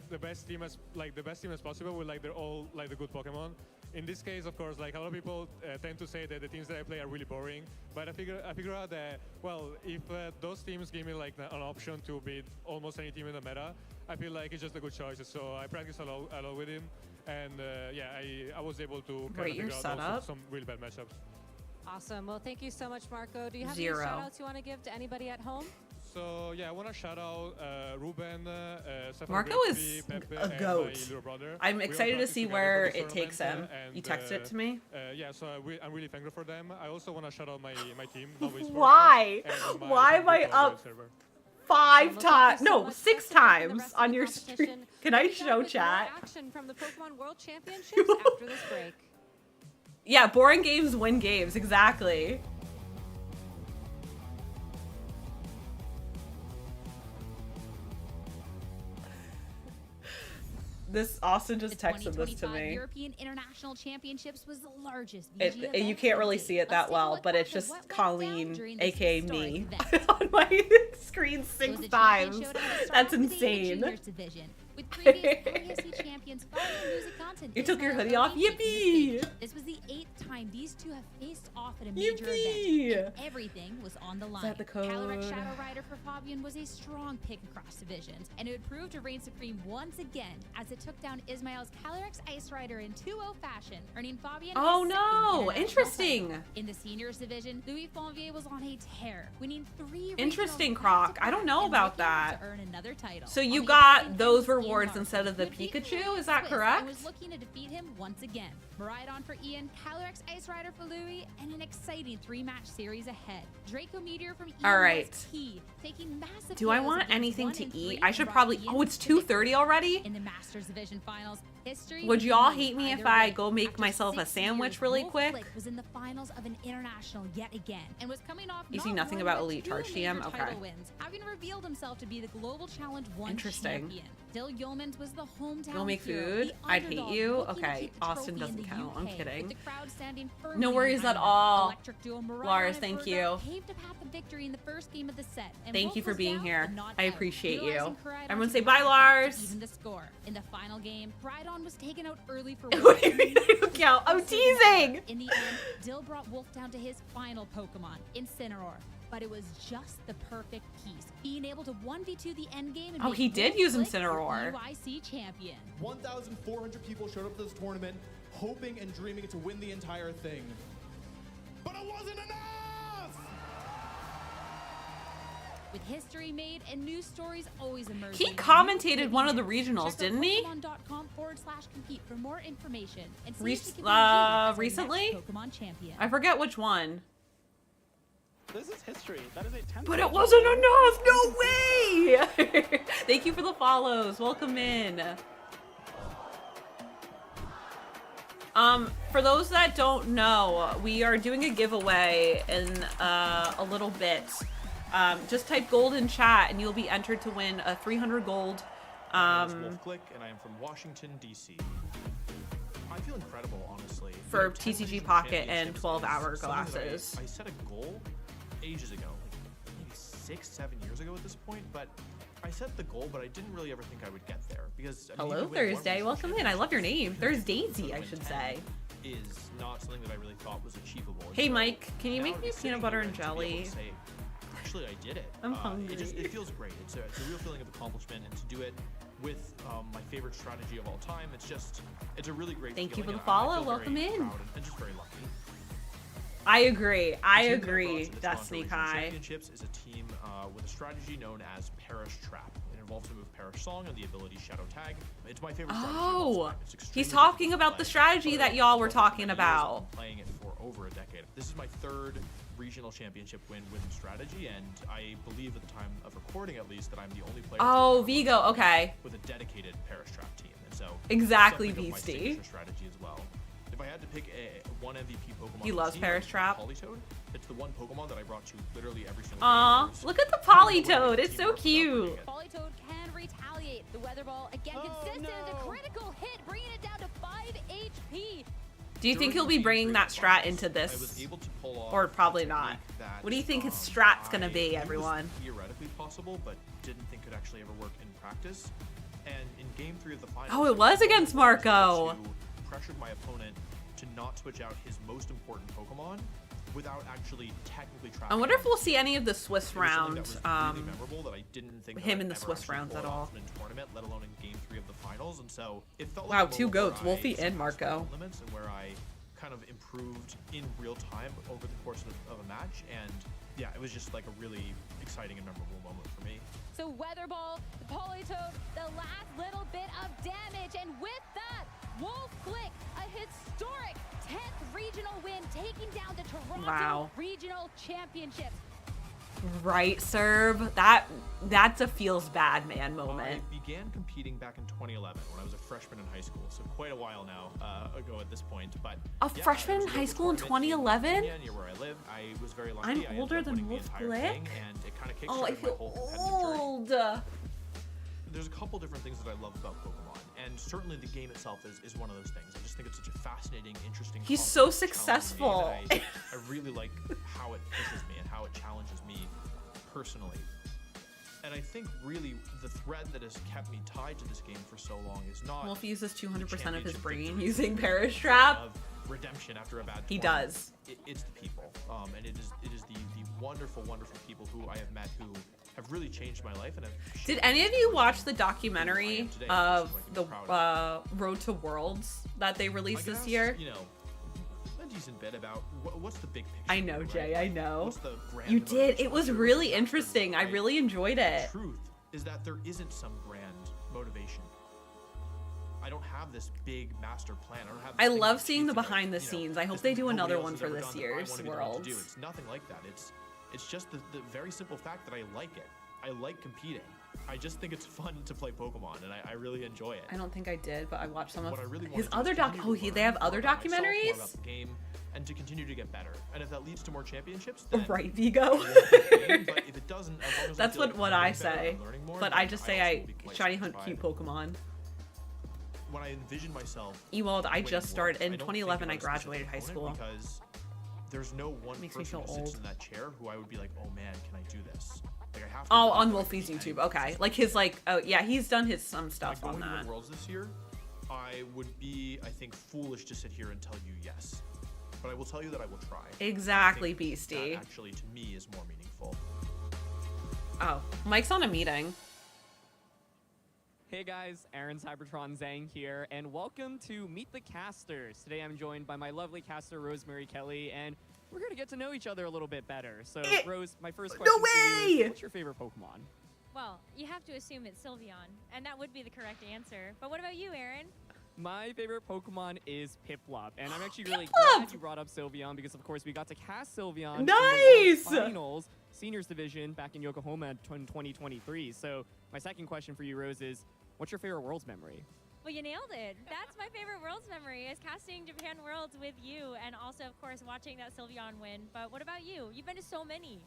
the best team as possible with like they're all like the good Pokemon. In this case, of course, like a lot of people tend to say that the teams that I play are really boring, but I figure out that, well, if those teams give me like an option to beat almost any team in the meta, I feel like it's just a good choice. So I practice a lot with him, and yeah, I was able to kind of figure out some really bad matchups. Awesome. Well, thank you so much, Marco. Do you have Zero. any shout-outs you want to give to anybody at home? So yeah, I want to shout out Ruben, Marco is a goat. I'm excited to see where it takes him. You texted it to me? Yeah, so I'm really thankful for them. I also want to shout out my team. Why? Why am I up 5 times? No, 6 times on your stream. Can I show chat? Action from the Pokemon World Championships after this break. Yeah, boring games win games. Exactly. This Austin just texted this to me. European International Championships was the largest. You can't really see it that well, but it's just Colleen, aka me, on my screen 6 times. That's insane. With previous LASC champions You took your hoodie off? Yippee! This was the 8th time these two have faced off at a major event. And everything was on the line. Is that the code? Calyrex Shadow Rider for Fabian was a strong pick across divisions, and it would prove to reign supreme once again as it took down Ismail's Calyrex Ice Rider in 2-0 fashion, earning Fabian Oh his no! second Interesting! title. In the seniors division, Louis Fonvier was on a tear, winning 3 Interesting, Croc. I don't know about that. to earn another title. So you got those rewards instead of the Pikachu, is that correct? I was looking to defeat him once again. Miraidon for Ian, Calyrex Ice Rider for Louis, and an exciting 3-match series ahead. Draco Meteor from Ian Alright. was key, taking massive Do I KOs want against anything 1 to and eat? 3 I should brought probably... Ian Oh, it's to the 2:30 already? in the Masters Division Finals. History Would you all remains hate me if either I way. go make After myself a 6 sandwich years, really Wolf quick? Flick was in the finals of an international yet again and was coming off You see not nothing one, about but Elite 2 Charge major TM? Okay. title wins, having revealed himself to be the Global Challenge 1 Interesting. champion. Dill Yeomans was the hometown You'll make hero, food? the I'd hate underdog you? looking to Okay, keep the Austin trophy in doesn't the count. I'm UK, kidding. with the crowd standing firmly No worries behind at him. all. Electric duo Miraidon Lars, and thank Fergal you. paved a path to victory in the first game of the set. And Thank Wolf you for was being down, here. but not I out, appreciate you. utilizing Koraidon Everyone to say the bye, back to Lars. even the score. In the final game, Koraidon was taken out early for What do you mean I don't count? I'm teasing! In the end, Dill brought Wolf down to his final Pokemon, Incineroar. But it was just the perfect piece, being able to 1v2 the endgame and Oh, make he did Wolf use Flick Incineroar. the UIC champion. 1,400 people showed up to this tournament, hoping and dreaming to win the entire thing. But it wasn't enough! With history made and new stories always emerging. He commentated one of the regionals, didn't he? Pokemon.com/compete for more information and see Re- if you can win you as our recently? next Pokemon champion. I forget which one. This is history. That is a 10. But it wasn't enough! No way! Thank you for the follows. Welcome in. For those that don't know, we are doing a giveaway in a little bit. Just type gold in chat and you'll be entered to win a 300 gold. My name is Wolf Glick, and I am from Washington, D.C. I feel incredible, honestly. For You know, 10 TCG regional Pocket and championships 12-hour is something that glasses. I set a goal ages ago, like maybe 6-7 years ago at this point, but I set the goal, but I didn't really ever think I would get there because I mean, Hello, you win one Thursday. regional Welcome in. I love your name. Thursdaisy, I should say. is not something that I really thought was achievable. And Hey so Mike, can you now make to me be sitting peanut butter here and to be able jelly? to say, actually, I did it. I'm hungry. It feels great. It's a real feeling of accomplishment, and to do it with my favorite strategy of all time, it's a really great Thank you feeling. for the and I follow. feel very Welcome in. proud and just very lucky. I agree. I The team that I brought agree, to the Toronto Destiny Regional Kai. Championships is a team with a strategy known as Parish Trap. It involves the move Parish Song and the ability Shadow Tag. It's my favorite strategy of all Oh, time. It's extremely he's talking difficult to about the play, strategy but that I've y'all were loved it for talking many years. about. I've been playing it for over a decade. This is my third regional championship win with strategy, and I believe at the time of recording, at least, that I'm the only player Oh, Vigo, okay. with a dedicated Parish Trap team. And so Exactly, definitely my Beastie. signature strategy as well. If I had to pick one MVP Pokemon, He on the loves team, Parish I'd pick Trap. Politoed. It's the one Pokemon that I brought to literally every single Aw, game. look at the Politoed. It's so cute. Politoed can retaliate. The Weather Ball, again, consistent. A critical hit, bringing it down to 5 HP. Do you think he'll be bringing that strat into this? Or probably not. What do you think his strat's gonna be, everyone? Theoretically possible, but didn't think could actually ever work in practice. And in Game 3 of the finals, Oh, it was against Marco. Pressured my opponent to not switch out his most important Pokemon without actually technically trapping. I wonder if we'll see any of the Swiss It was something round, that was really memorable that I didn't think him that in the I'd ever Swiss actually rounds pull at it all. off in a tournament, let alone in Game 3 of the finals. And so it felt Wow, like a two moment where goats, I Wolfie and surpassed my Marco. own limits and where I kind of improved in real time over the course of a match. And yeah, it was just like a really exciting and memorable moment for me. So Weather Ball, the Politoed, the last little bit of damage, and with that, Wolf Flick, a historic 10th regional win, taking down the Toronto Wow. Regional Championships. Right, Serb? That's a feels bad man moment. I began competing back in 2011 when I was a freshman in high school, so quite a while now ago at this point. But A yeah, freshman it was in a high local school in tournament 2011? Virginia, near where I live. I was very lucky. I'm I ended older up than winning the Wolf entire Flick? thing, and it kind of Oh, I kickstarted feel my whole competitive journey. old. There's a couple different things that I love about Pokemon, and certainly the game itself is one of those things. I just think it's such a fascinating, interesting. He's so complex, challenging game successful. that I really like how it pushes me and how it challenges me personally. And I think really the thread that has kept me tied to this game for so long is not. Wolf uses 200% of his championship brain victories using or Parish the Trap. of redemption after a bad He tournament. does. It's the people, and it is the wonderful, wonderful people who I have met who have really changed my life. And have Did any of you watch the documentary today, of which is the what I can Road to Worlds that they I released could this ask, year? You know, a decent bit about what's the big picture. I know, right? Jay, I know. What's the grand You did. motivation It was here? really interesting. I really enjoyed it. The truth is that there isn't some grand motivation. I don't have this big master plan. I don't have. I this thing love to seeing achieve the that I, behind the you know, scenes. I hope this they thing do nobody another else one has for ever this done that I year's wanna be the one to Worlds. do. It's nothing like that. It's just the very simple fact that I like it. I like competing. I just think it's fun to play Pokemon, and I really enjoy it. I don't think I did, but I watched some of What I really his wanna do other is doc. continue Oh, to they learn have other more about myself, more documentaries. about the game, and to continue to get better. And if that leads to more championships, then Right, Vigo. but if it doesn't, as long as I That's feel like what I'm I getting better, say. I'm learning more, But then I just say also I will be quite shiny hunt satisfied. cute Pokemon. When I envision myself, Ewald, I winning just started Worlds, in I don't 2011. I think about a specific graduated high opponent school. because there's no one Makes me person feel who sits old. in that chair who I would be like, oh man, can I do this? Like I have to. Oh, believe on that I Wolfie's can beat YouTube. anyone. Okay, like his oh yeah, he's done his some stuff Like on going to that. the Worlds this year, I would be, I think, foolish to sit here and tell you yes. But I will tell you that I will try. Exactly, I think Beastie. That actually, to me, is more meaningful. Oh, Mike's on a meeting. Hey guys, Aaron Cybertron Zhang here, and welcome to Meet the Casters. Today I'm joined by my lovely caster, Rosemary Kelly, and we're here to get to know each other a little bit better. So, Rose, my first question for you is, what's your favorite Pokemon? Well, you have to assume it's Sylveon, and that would be the correct answer. But what about you, Aaron? My favorite Pokemon is Piplup, and I'm actually really Piplup! glad you brought up Sylveon because, of course, we got to cast Sylveon Nice! in the World Finals Seniors Division back in Yokohama in 2023. So, my second question for you, Rose, is what's your favorite Worlds memory? Well, you nailed it. That's my favorite Worlds memory, is casting Japan Worlds with you, and also, of course, watching that Sylveon win. But what about you? You've been to so many.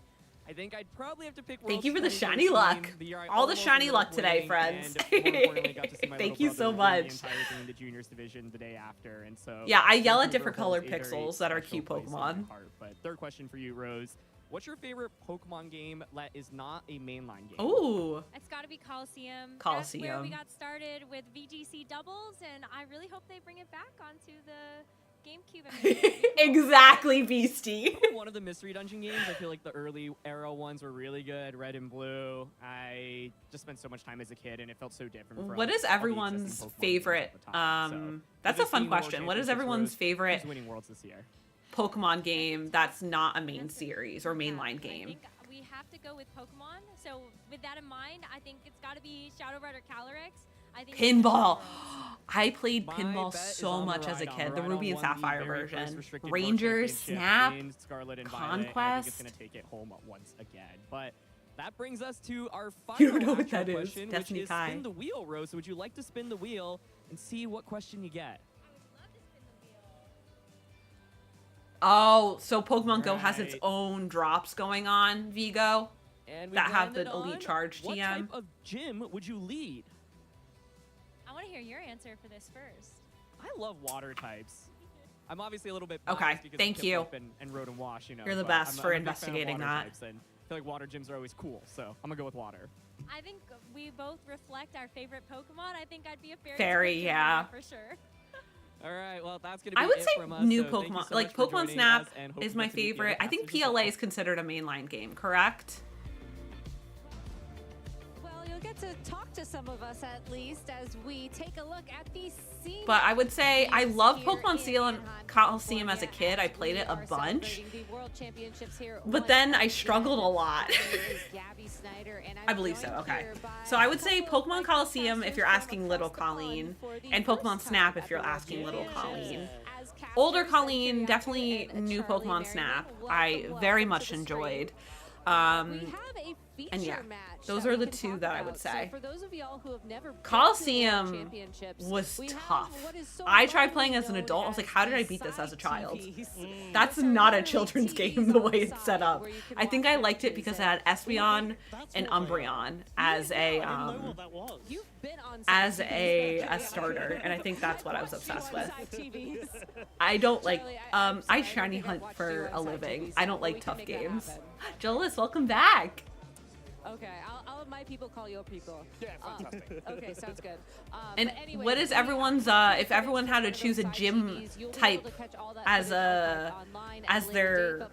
I think I'd probably have to pick Thank Worlds you for the 2013, shiny luck. the year I All the almost shiny ended luck up today, winning, friends. and more importantly, got to see my Thank little you so brother win much. the entire thing in the juniors division the day after, and so Yeah, I yell at Vancouver different holds colored a very pixels that are special cute place in my Pokemon. heart. But third question for you, Rose. What's your favorite Pokemon game that is not a mainline game? Ooh. It's got to be Coliseum. That's where Coliseum. we got started with VGC doubles, and I really hope they bring it back onto the GameCube. Exactly, Beastie. One of the mystery dungeon games, I feel like the early era ones were really good. Red and Blue. I just spent so much time as a kid, and it felt so different. From What is all the everyone's existing Pokemon favorite? games at the time. That's a fun question. What is everyone's favorite Who's winning Worlds this year? Pokemon game that's not a main series or mainline game? I think we have to go with Pokemon. So with that in mind, I think it's got to be Shadow Rider Calyrex. I think Pinball. I played My pinball bet is so on much as a Miraidon. kid. The Miraidon Ruby and won the Sapphire very first version. restricted World Rangers, Championship Snap, in Scarlet and Violet, and I think it's Conquest. going to take it home once again. But that brings us to our You final don't know what actual that is. question, Destiny which is Kai. spin the wheel, Rose. So would you like to spin the wheel and see what question you get? Oh, so Pokemon Go has its Right. own drops going on, Vigo, And we that have the landed Elite on Charge what TM. type of gym would you lead? I want to hear your answer for this first. I love water types. I'm obviously a little bit Okay, biased because thank of you. Kip and Road and Wash, you know. You're the but best I'm for a big fan of investigating water that. types, and I feel like water gyms are always cool, so I'm gonna go with water. I think we both reflect our favorite Pokemon. I think I'd be a fairy. Fairy, type yeah. for sure. All right, well that's gonna be I would it say from us. new so thank you Pokemon, so like much for Pokemon joining Snap us, and hope is you my get to meet the favorite. other I think casters as well. PLA is considered a mainline game, correct? Well, you'll get to talk to some of us at least as we take a look at the scene. But I would say I love Pokemon Steel and Coliseum as a kid. I played it a bunch. But then I struggled a lot. I believe so, okay. So I would say Pokemon Coliseum if you're asking Little Colleen, and Pokemon Snap if you're asking Little Colleen. Older Colleen, definitely new Pokemon Snap. I very much enjoyed. And yeah, those are the two that I would say. Coliseum was tough. I tried playing as an adult. I was like, how did I beat this as a child? That's not a children's game the way it's set up. I think I liked it because it had Espeon and Umbreon as a starter, and I think that's what I was obsessed with. I don't like I shiny hunt for a living. I don't like tough games. Jolis, welcome back. Okay, I'll have my people call your people. Yeah, fantastic. Okay, sounds good. And But anyway, what is everyone's if everyone had to choose a gym type as their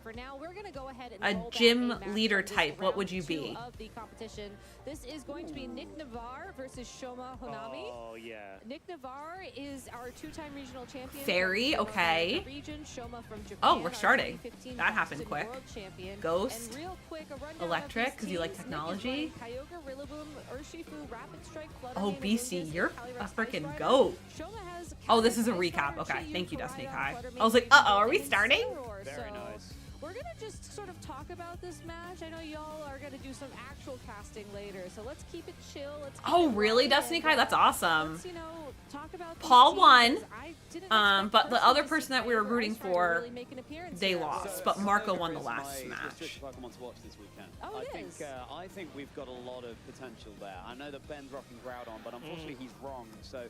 a gym leader type, what would you be? of the competition. This is going to be Nick Navarre versus Shoma Honami. Oh, yeah. Nick Navarre is our two-time regional champion. Fairy, from the okay. Region. Shoma from Japan, Oh, we're our starting. 2015 That happened Boston quick. World champion. Ghost, And real quick, a rundown of Electric, these because you like teams. technology. Nick is running Kyogre, Rillaboom, Urshifu, Rapid Strike, Flutter Oh, Mane, Beastie, Amoonguss, you're Calyrex, a Ice freaking Rider. goat. Shoma has Oh, this is a Calyrex, Ice recap. Rider, Okay, Chi-Yu, thank you, Destiny Koraidon, Kai. Flutter I was Mane, like, uh-oh, are we and starting? Incineroar. Very So, nice. We're gonna just sort of talk about this match. I know y'all are gonna do some actual casting later, so let's keep it chill. Let's keep Oh, it really, light, Destiny and, Kai? That's awesome. Let's, talk about these Paul teams, won, 'cause I didn't expect but the other personally person that to we were see rooting Ice Rider for, really make an appearance they here. lost, So- but Marco won the Kyogre is last my match. restricted Pokemon to watch this weekend. Oh, it is? I think we've got a lot of potential there. I know that Ben's rocking Groudon, but unfortunately he's wrong. So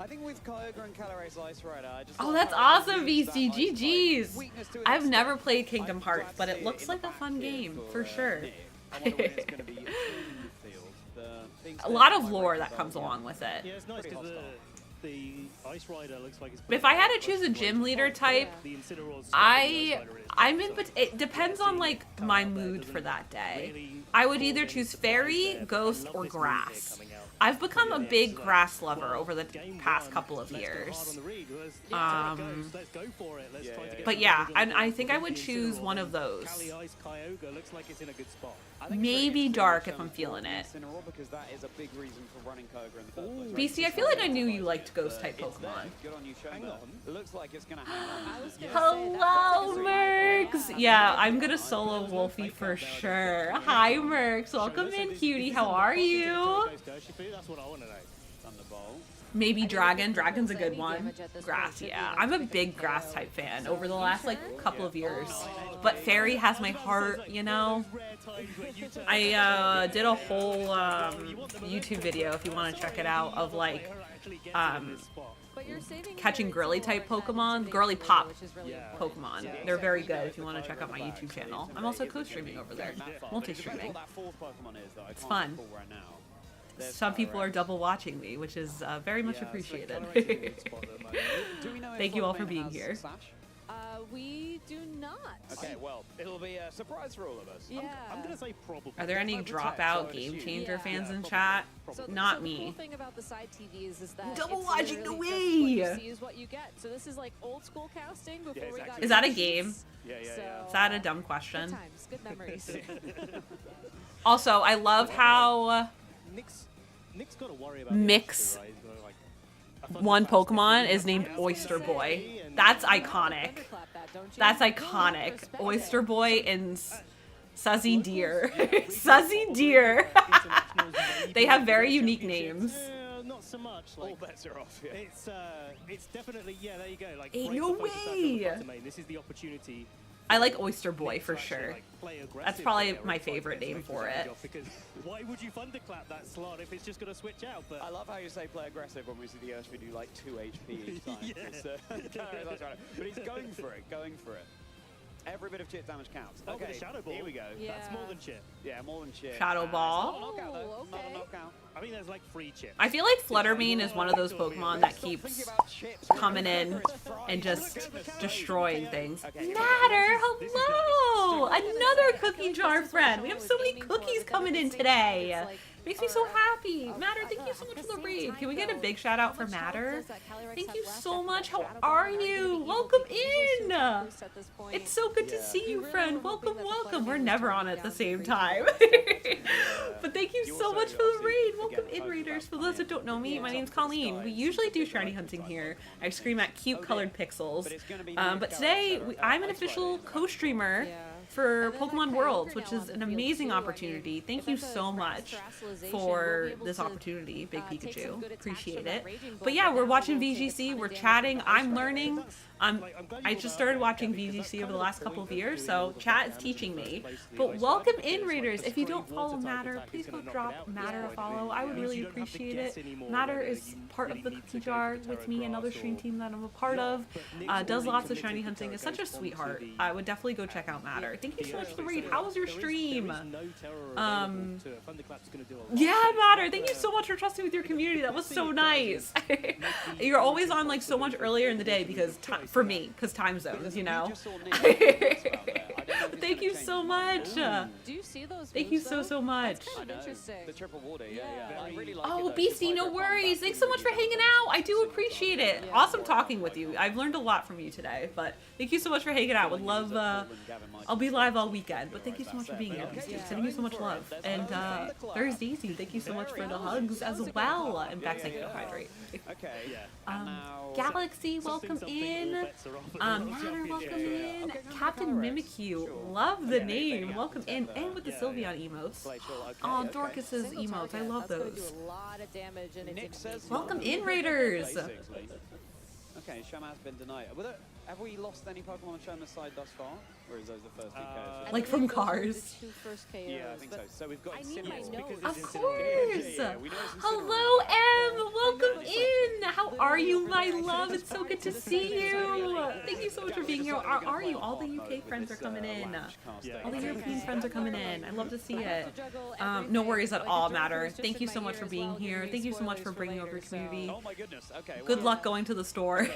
I think with Kyogre and Calyrex Ice Rider, I just Oh, love that's how they awesome, use that VC. ice type GG's. weakness to an I've extent. never played Kingdom I'm Hearts, glad but to it see looks in the like a back fun here game, for Nick. sure. I wonder when it's going to be in the field. The things A that lot of might lore rank that above, comes yeah. along with it. Yeah, it's nice Pretty because hostile. the Ice Rider looks like it's. If I had to choose a gym leader type, The Incineroar's I'm in. It depends on like my mood for that day. I would either choose fairy, ghost, or grass. I've become a big grass lover over the past couple of years. But yeah, I think I would choose one of those. Kyogre looks like it's in a good spot. Maybe dark if I'm feeling it. Incineroar, because that is a big reason for running Kyogre in the first place. BC, I feel like I knew you liked ghost type Pokemon. Good on you, Shoma. It looks like it's going to hang on. Hello, Mercs! Yeah, I'm gonna solo Wolfie for sure. Hi, Mercs. Welcome in, cutie. How are you? That's what I want to know. Maybe Dragon. Dragon's a good one. Grass, yeah. I'm a big grass type fan over the last like couple of years. But Fairy has my heart, you know? I did a whole YouTube video, if you want to check it out, of like catching girly type Pokemon, girly pop Pokemon. They're very good if you want to check out my YouTube channel. I'm also co-streaming over there, multi-streaming. It's fun. some people are double watching me, which is very much appreciated. Do we know if Thank you all for Fluttermane being has here. Sash? We do not. Okay, well, it'll be a surprise for all of us. Yeah. I'm going to say probably. Are there any dropout Game Changer fans in chat? Not so me. The cool thing about the side TVs is that Double it's watching the literally just Wii. what you see is what you get. So this is like old school casting before we got. Is that a TVs. game? Yeah. Is that a dumb question? Good times, good memories. Also, I love how Nick's got to worry about Mix one Pokemon is named Oyster Boy. That's iconic. That's iconic. Oyster Boy and Suzzy Deer. Suzzy Deer. They have very unique names. Not so much. Like, all bets are off. Yeah. It's definitely there you go. Like Ain't break no the focus out of way. Fluttermane. This is the opportunity. I like Oyster Boy for sure. That's probably my favorite name for it. Because why would you thunderclap that slot if it's just going to switch out? But I love how you say play aggressive when we see the Urshifu do like 2 HP each time. Yeah. It's, that's right. But he's going for it. Every bit of chip damage counts. Oh, Okay, with a Shadow Ball. here we go. That's more than chip. Yeah, more than chip. Shadow Ball. It's not a knockout though. Not a knockout. I mean, there's like 3 chips. I feel like Fluttermane is one of those Pokemon that keeps coming in and just destroying things. Matter, hello! Another cookie jar friend. We have so many cookies coming in today. Makes me so happy. Matter, thank you so much for the raid. Can we get a big shout out for Matter? Thank you so much. How are you? Welcome in. It's so good to see you, friend. Welcome, welcome. We're never on at the same time. But thank you so much for the raid. Welcome in, raiders. For those that don't know me, my name's Colleen. We usually do shiny hunting here. I scream at cute colored pixels. But today, I'm an official co-streamer for Pokemon Worlds, which is an amazing opportunity. Thank you so much for this opportunity, Big Pikachu. Appreciate it. But yeah, we're watching VGC, we're chatting, I'm learning. I just started watching VGC over the last couple of years, so chat is teaching me. But welcome in, raiders. If you don't follow Matter, please go drop Matter a follow. I would really appreciate it. Matter is part of the cookie jar with me, another stream team that I'm a part of. Does lots of shiny hunting, is such a sweetheart. I would definitely go check out Matter. Thank you so much for the raid. How was your stream? Yeah, Matter, thank you so much for trusting with your community. That was so nice. You're always on like so much earlier in the day because for me, because time zones, you know. Thank you so much. Do you see those? Thank you so much. Interesting. The triple water, yeah. I really like Oh, it, though. Beastie, no worries. Thanks so much for hanging out. I do appreciate it. Awesome talking with you. I've learned a lot from you today, but thank you so much for hanging out. Would love, I'll be live all weekend, but thank you so much for being here, Beastie. Sending you so much love. And there's Daisy. Thank you so much for the hugs as well. And Bex, thank you for hydrate. Okay. Galaxy, welcome in. Matter, welcome in. Captain Mimikyu, love the name. Welcome in. And with the Sylveon emotes. Oh, Dorcas's emotes. I love those. Welcome in, Raiders. Okay, Shama has been denied. Have we lost any Pokemon on Shama's side thus far? Or is those the first two KOs? Like from Cars. Yeah, I think so. So we've got Incineroar. Of course. Hello, M. Welcome in. How are you, my love? It's so good to see you. Thank you so much for being here. How are you? All the UK friends are coming in. All the European friends are coming in. I love to see it. No worries at all, Matter. Thank you so much for being here. Thank you so much for bringing over your community. Oh my goodness. Okay. Good luck going to the store.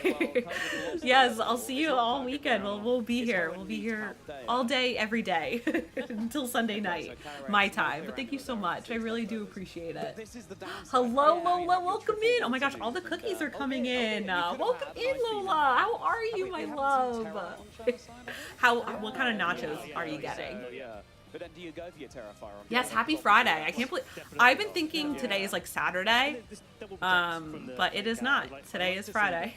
Yes, I'll see you all weekend. We'll be here. We'll be here all day, every day until Sunday night, my time. But thank you so much. I really do appreciate it. Hello, Lola. Welcome in. Oh my gosh, all the cookies are coming in. Welcome in, Lola. How are you, my love? What kind of nachos are you getting? But then do you go for your Terrafire? Yes, happy Friday. I can't believe I've been thinking today is like Saturday. But it is not. Today is Friday.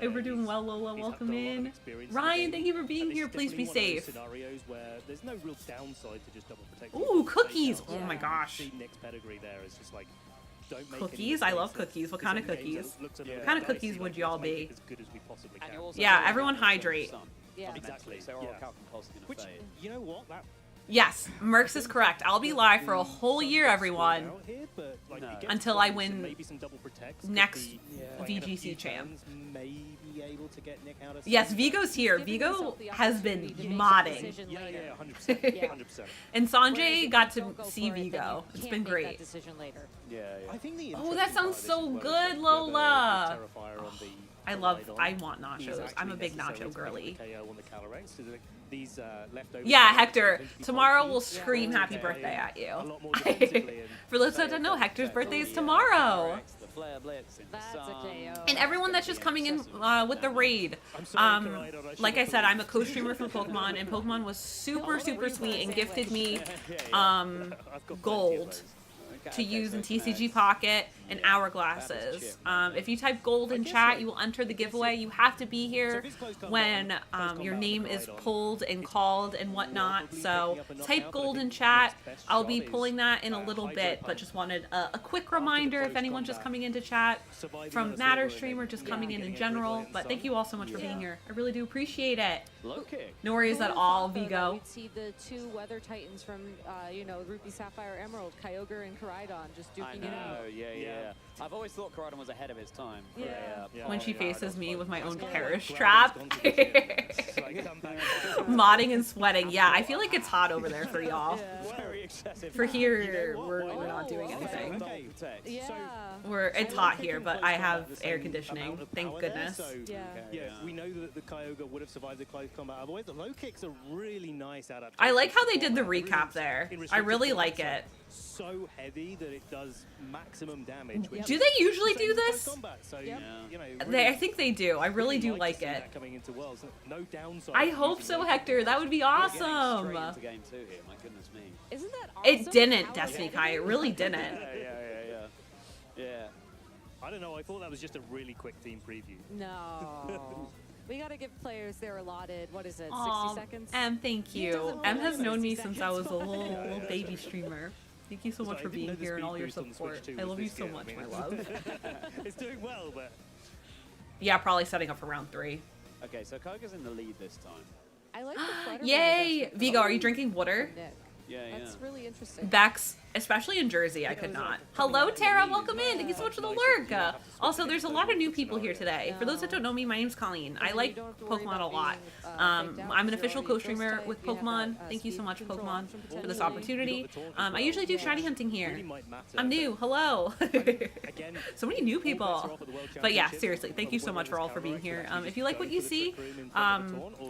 We're doing well, Lola. Welcome in. Ryan, thank you for being here. Please be safe. Scenarios where there's no real downside to just double protecting. Ooh, cookies. Oh my gosh. Next pedigree there is just like cookies? I love cookies. What kind of cookies? What kind of cookies would y'all be? As good as we possibly can. Yeah, everyone hydrate. Yeah, exactly. So Which, you know what? That Yes, Mercs is correct. I'll be live for a whole year, everyone, until I win next VGC champ. be able to get Nick out of Yes, Vigo's here. Vigo has been modding. Yeah, 100%. Yeah. 100%. And Sanjay got to see Vigo. It's been great. I think the Oh, that sounds so good, Lola. I want nachos. I'm a big nacho girly. Yeah, Hector, tomorrow we'll scream happy birthday at you. For those that don't know, Hector's birthday is tomorrow. And everyone that's just coming in with the raid. Like I said, I'm a co-streamer from Pokemon, and Pokemon was super, super sweet and gifted me gold to use in TCG Pocket and Hourglasses. If you type gold in chat, you will enter the giveaway. You have to be here when your name is pulled and called and whatnot. So type gold in chat. I'll be pulling that in a little bit, but just wanted a quick reminder if anyone's just coming into chat from Matter Stream or just coming in general. But thank you all so much for being here. I really do appreciate it. No worries at all, Vigo. We'd see the two Weather Titans from, you know, Ruby, Sapphire, Emerald, Kyogre and Koraidon just duking it out. Yeah. I've always thought Koraidon was ahead of his time. When she faces me with my own Perish trap. Modding and sweating. Yeah, I feel like it's hot over there for y'all. Very excessive. For here, we're not doing anything. It's hot here, but I have air conditioning. Thank goodness. Yeah, we know that the Kyogre would have survived the close combat. Otherwise, the low kicks are really nice adaptation. I like how they did the recap there. I really like it. So heavy that it does maximum damage. Do they usually do this? So, you know, I think they do. I really do like it. Coming into Worlds, no downside. I hope so, Hector. That would be awesome. Game 2 here. My goodness me. Isn't that awesome? It didn't, Destiny Kai. It really didn't. Yeah. I don't know. I thought that was just a really quick team preview. No. We gotta give players their allotted, what is it, 60 Aw, seconds? Em, thank you. Em has known me since I was a little baby streamer. Thank you so much for being here and all your support. I love you so much, my love. It's doing well, but... Yeah, probably setting up for round 3. Okay, so Koga's in the lead this time. I like the flutter. Yay! Vigo, are you drinking water? Yeah. That's really interesting. Bex, especially in Jersey, I could not. Hello, Tara. Welcome in. Thank you so much for the lurk. Also, there's a lot of new people here today. For those that don't know me, my name's Colleen. I like Pokemon a lot. I'm an official co-streamer with Pokemon. Thank you so much, Pokemon, for this opportunity. I usually do shiny hunting here. I'm new. Hello. So many new people. But yeah, seriously, thank you so much for all for being here. If you like what you see,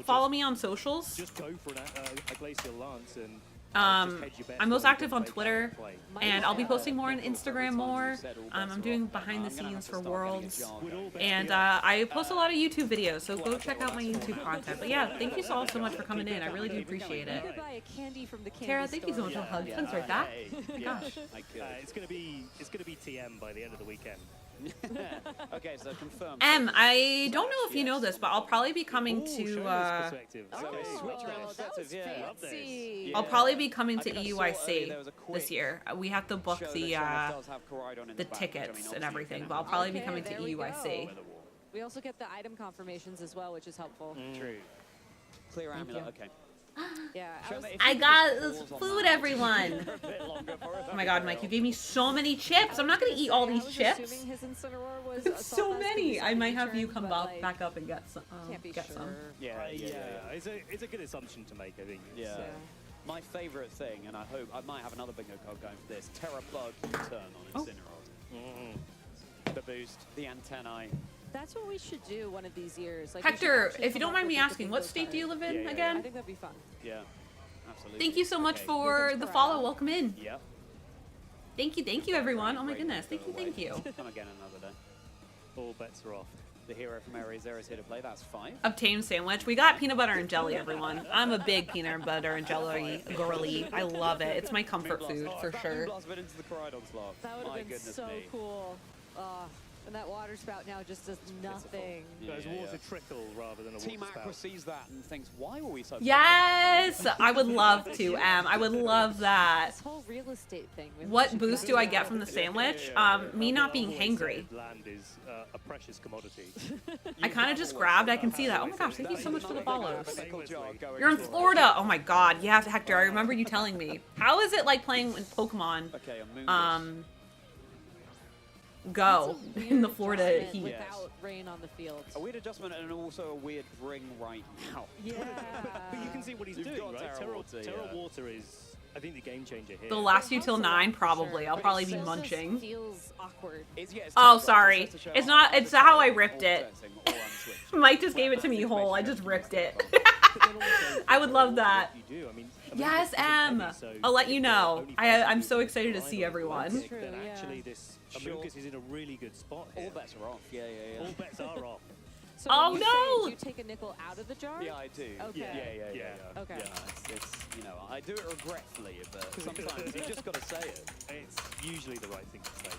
follow me on socials. Just go for a Glacial Lance and... I'm most active on Twitter, and I'll be posting more on Instagram more. I'm doing behind the scenes for Worlds, and I post a lot of YouTube videos, so go check out my YouTube content. But yeah, thank you all so much for coming in. I really do appreciate it. Tara, thank you so much for the hug. Thanks right back. Oh my gosh. It's gonna be TM by the end of the weekend. Okay, so confirm. I don't know if you know this, but I'll probably be coming to. I'll probably be coming to EUIC this year. We have to book the tickets and everything, but I'll probably be coming to EUIC. We also get the item confirmations as well, which is helpful. True. Clear amulet. Okay. Yeah, I got this food, everyone. Oh my god, Mike, you gave me so many chips. I'm not gonna eat all these chips. It's so many. I might have you come back up and get some. Some. Yeah. It's a good assumption to make, I think. Yeah. My favorite thing, and I hope I might have another bingo card going for this. Terra Plug turn on Incineroar. The boost, the antennae. That's what we should do one of these years. Like, Hector, if you don't mind me asking, what state do you live in again? I think that'd be fun. Yeah, absolutely. Thank you so much for the follow. Welcome in. Yep. Thank you, everyone. Oh my goodness, thank you. Come again another day. All bets are off. The hero from Area Zero is here to play. That's 5. Obtain sandwich. We got peanut butter and jelly, everyone. I'm a big peanut butter and jelly girly. I love it. It's my comfort food for sure. Blast it into the Koraidon slot. That would have been so cool. And that water spout now just does nothing. There's water trickle rather than a water spout. Team Aqua sees that and thinks, why were we so... Yes! I would love to, I would love that. This whole real estate thing. What boost do I get from the sandwich? Me not being hangry. Land is a precious commodity. I kind of just grabbed. I can see that. Oh my gosh, thank you so much for the follows. You're in Florida. Oh my god. Yeah, Hector, I remember you telling me. How is it like playing in Pokemon? go in the Florida heat. Without rain on the field. A weird adjustment and also a weird bring right now. Yeah. But you can see what he's You've doing, got right? Terra Water, Terra yeah. Water is, I think, the game changer here. They'll last you till 9, probably. I'll probably be munching. Feels awkward. Oh, sorry. It's not. It's how I ripped it. Mike just gave it to me whole. I just ripped it. I would love that. Yes, Em. I'll let you know. I'm so excited to see everyone. Then actually this Amogus is in a really good spot here. All bets are off. Yeah. All bets are off. So Oh, when you no! say, do you take a nickel out of the jar? Yeah, I do. Okay. Yeah. Okay. Yeah, it's you know, I do it regretfully, but sometimes you just got to say it. It's usually the right thing to say.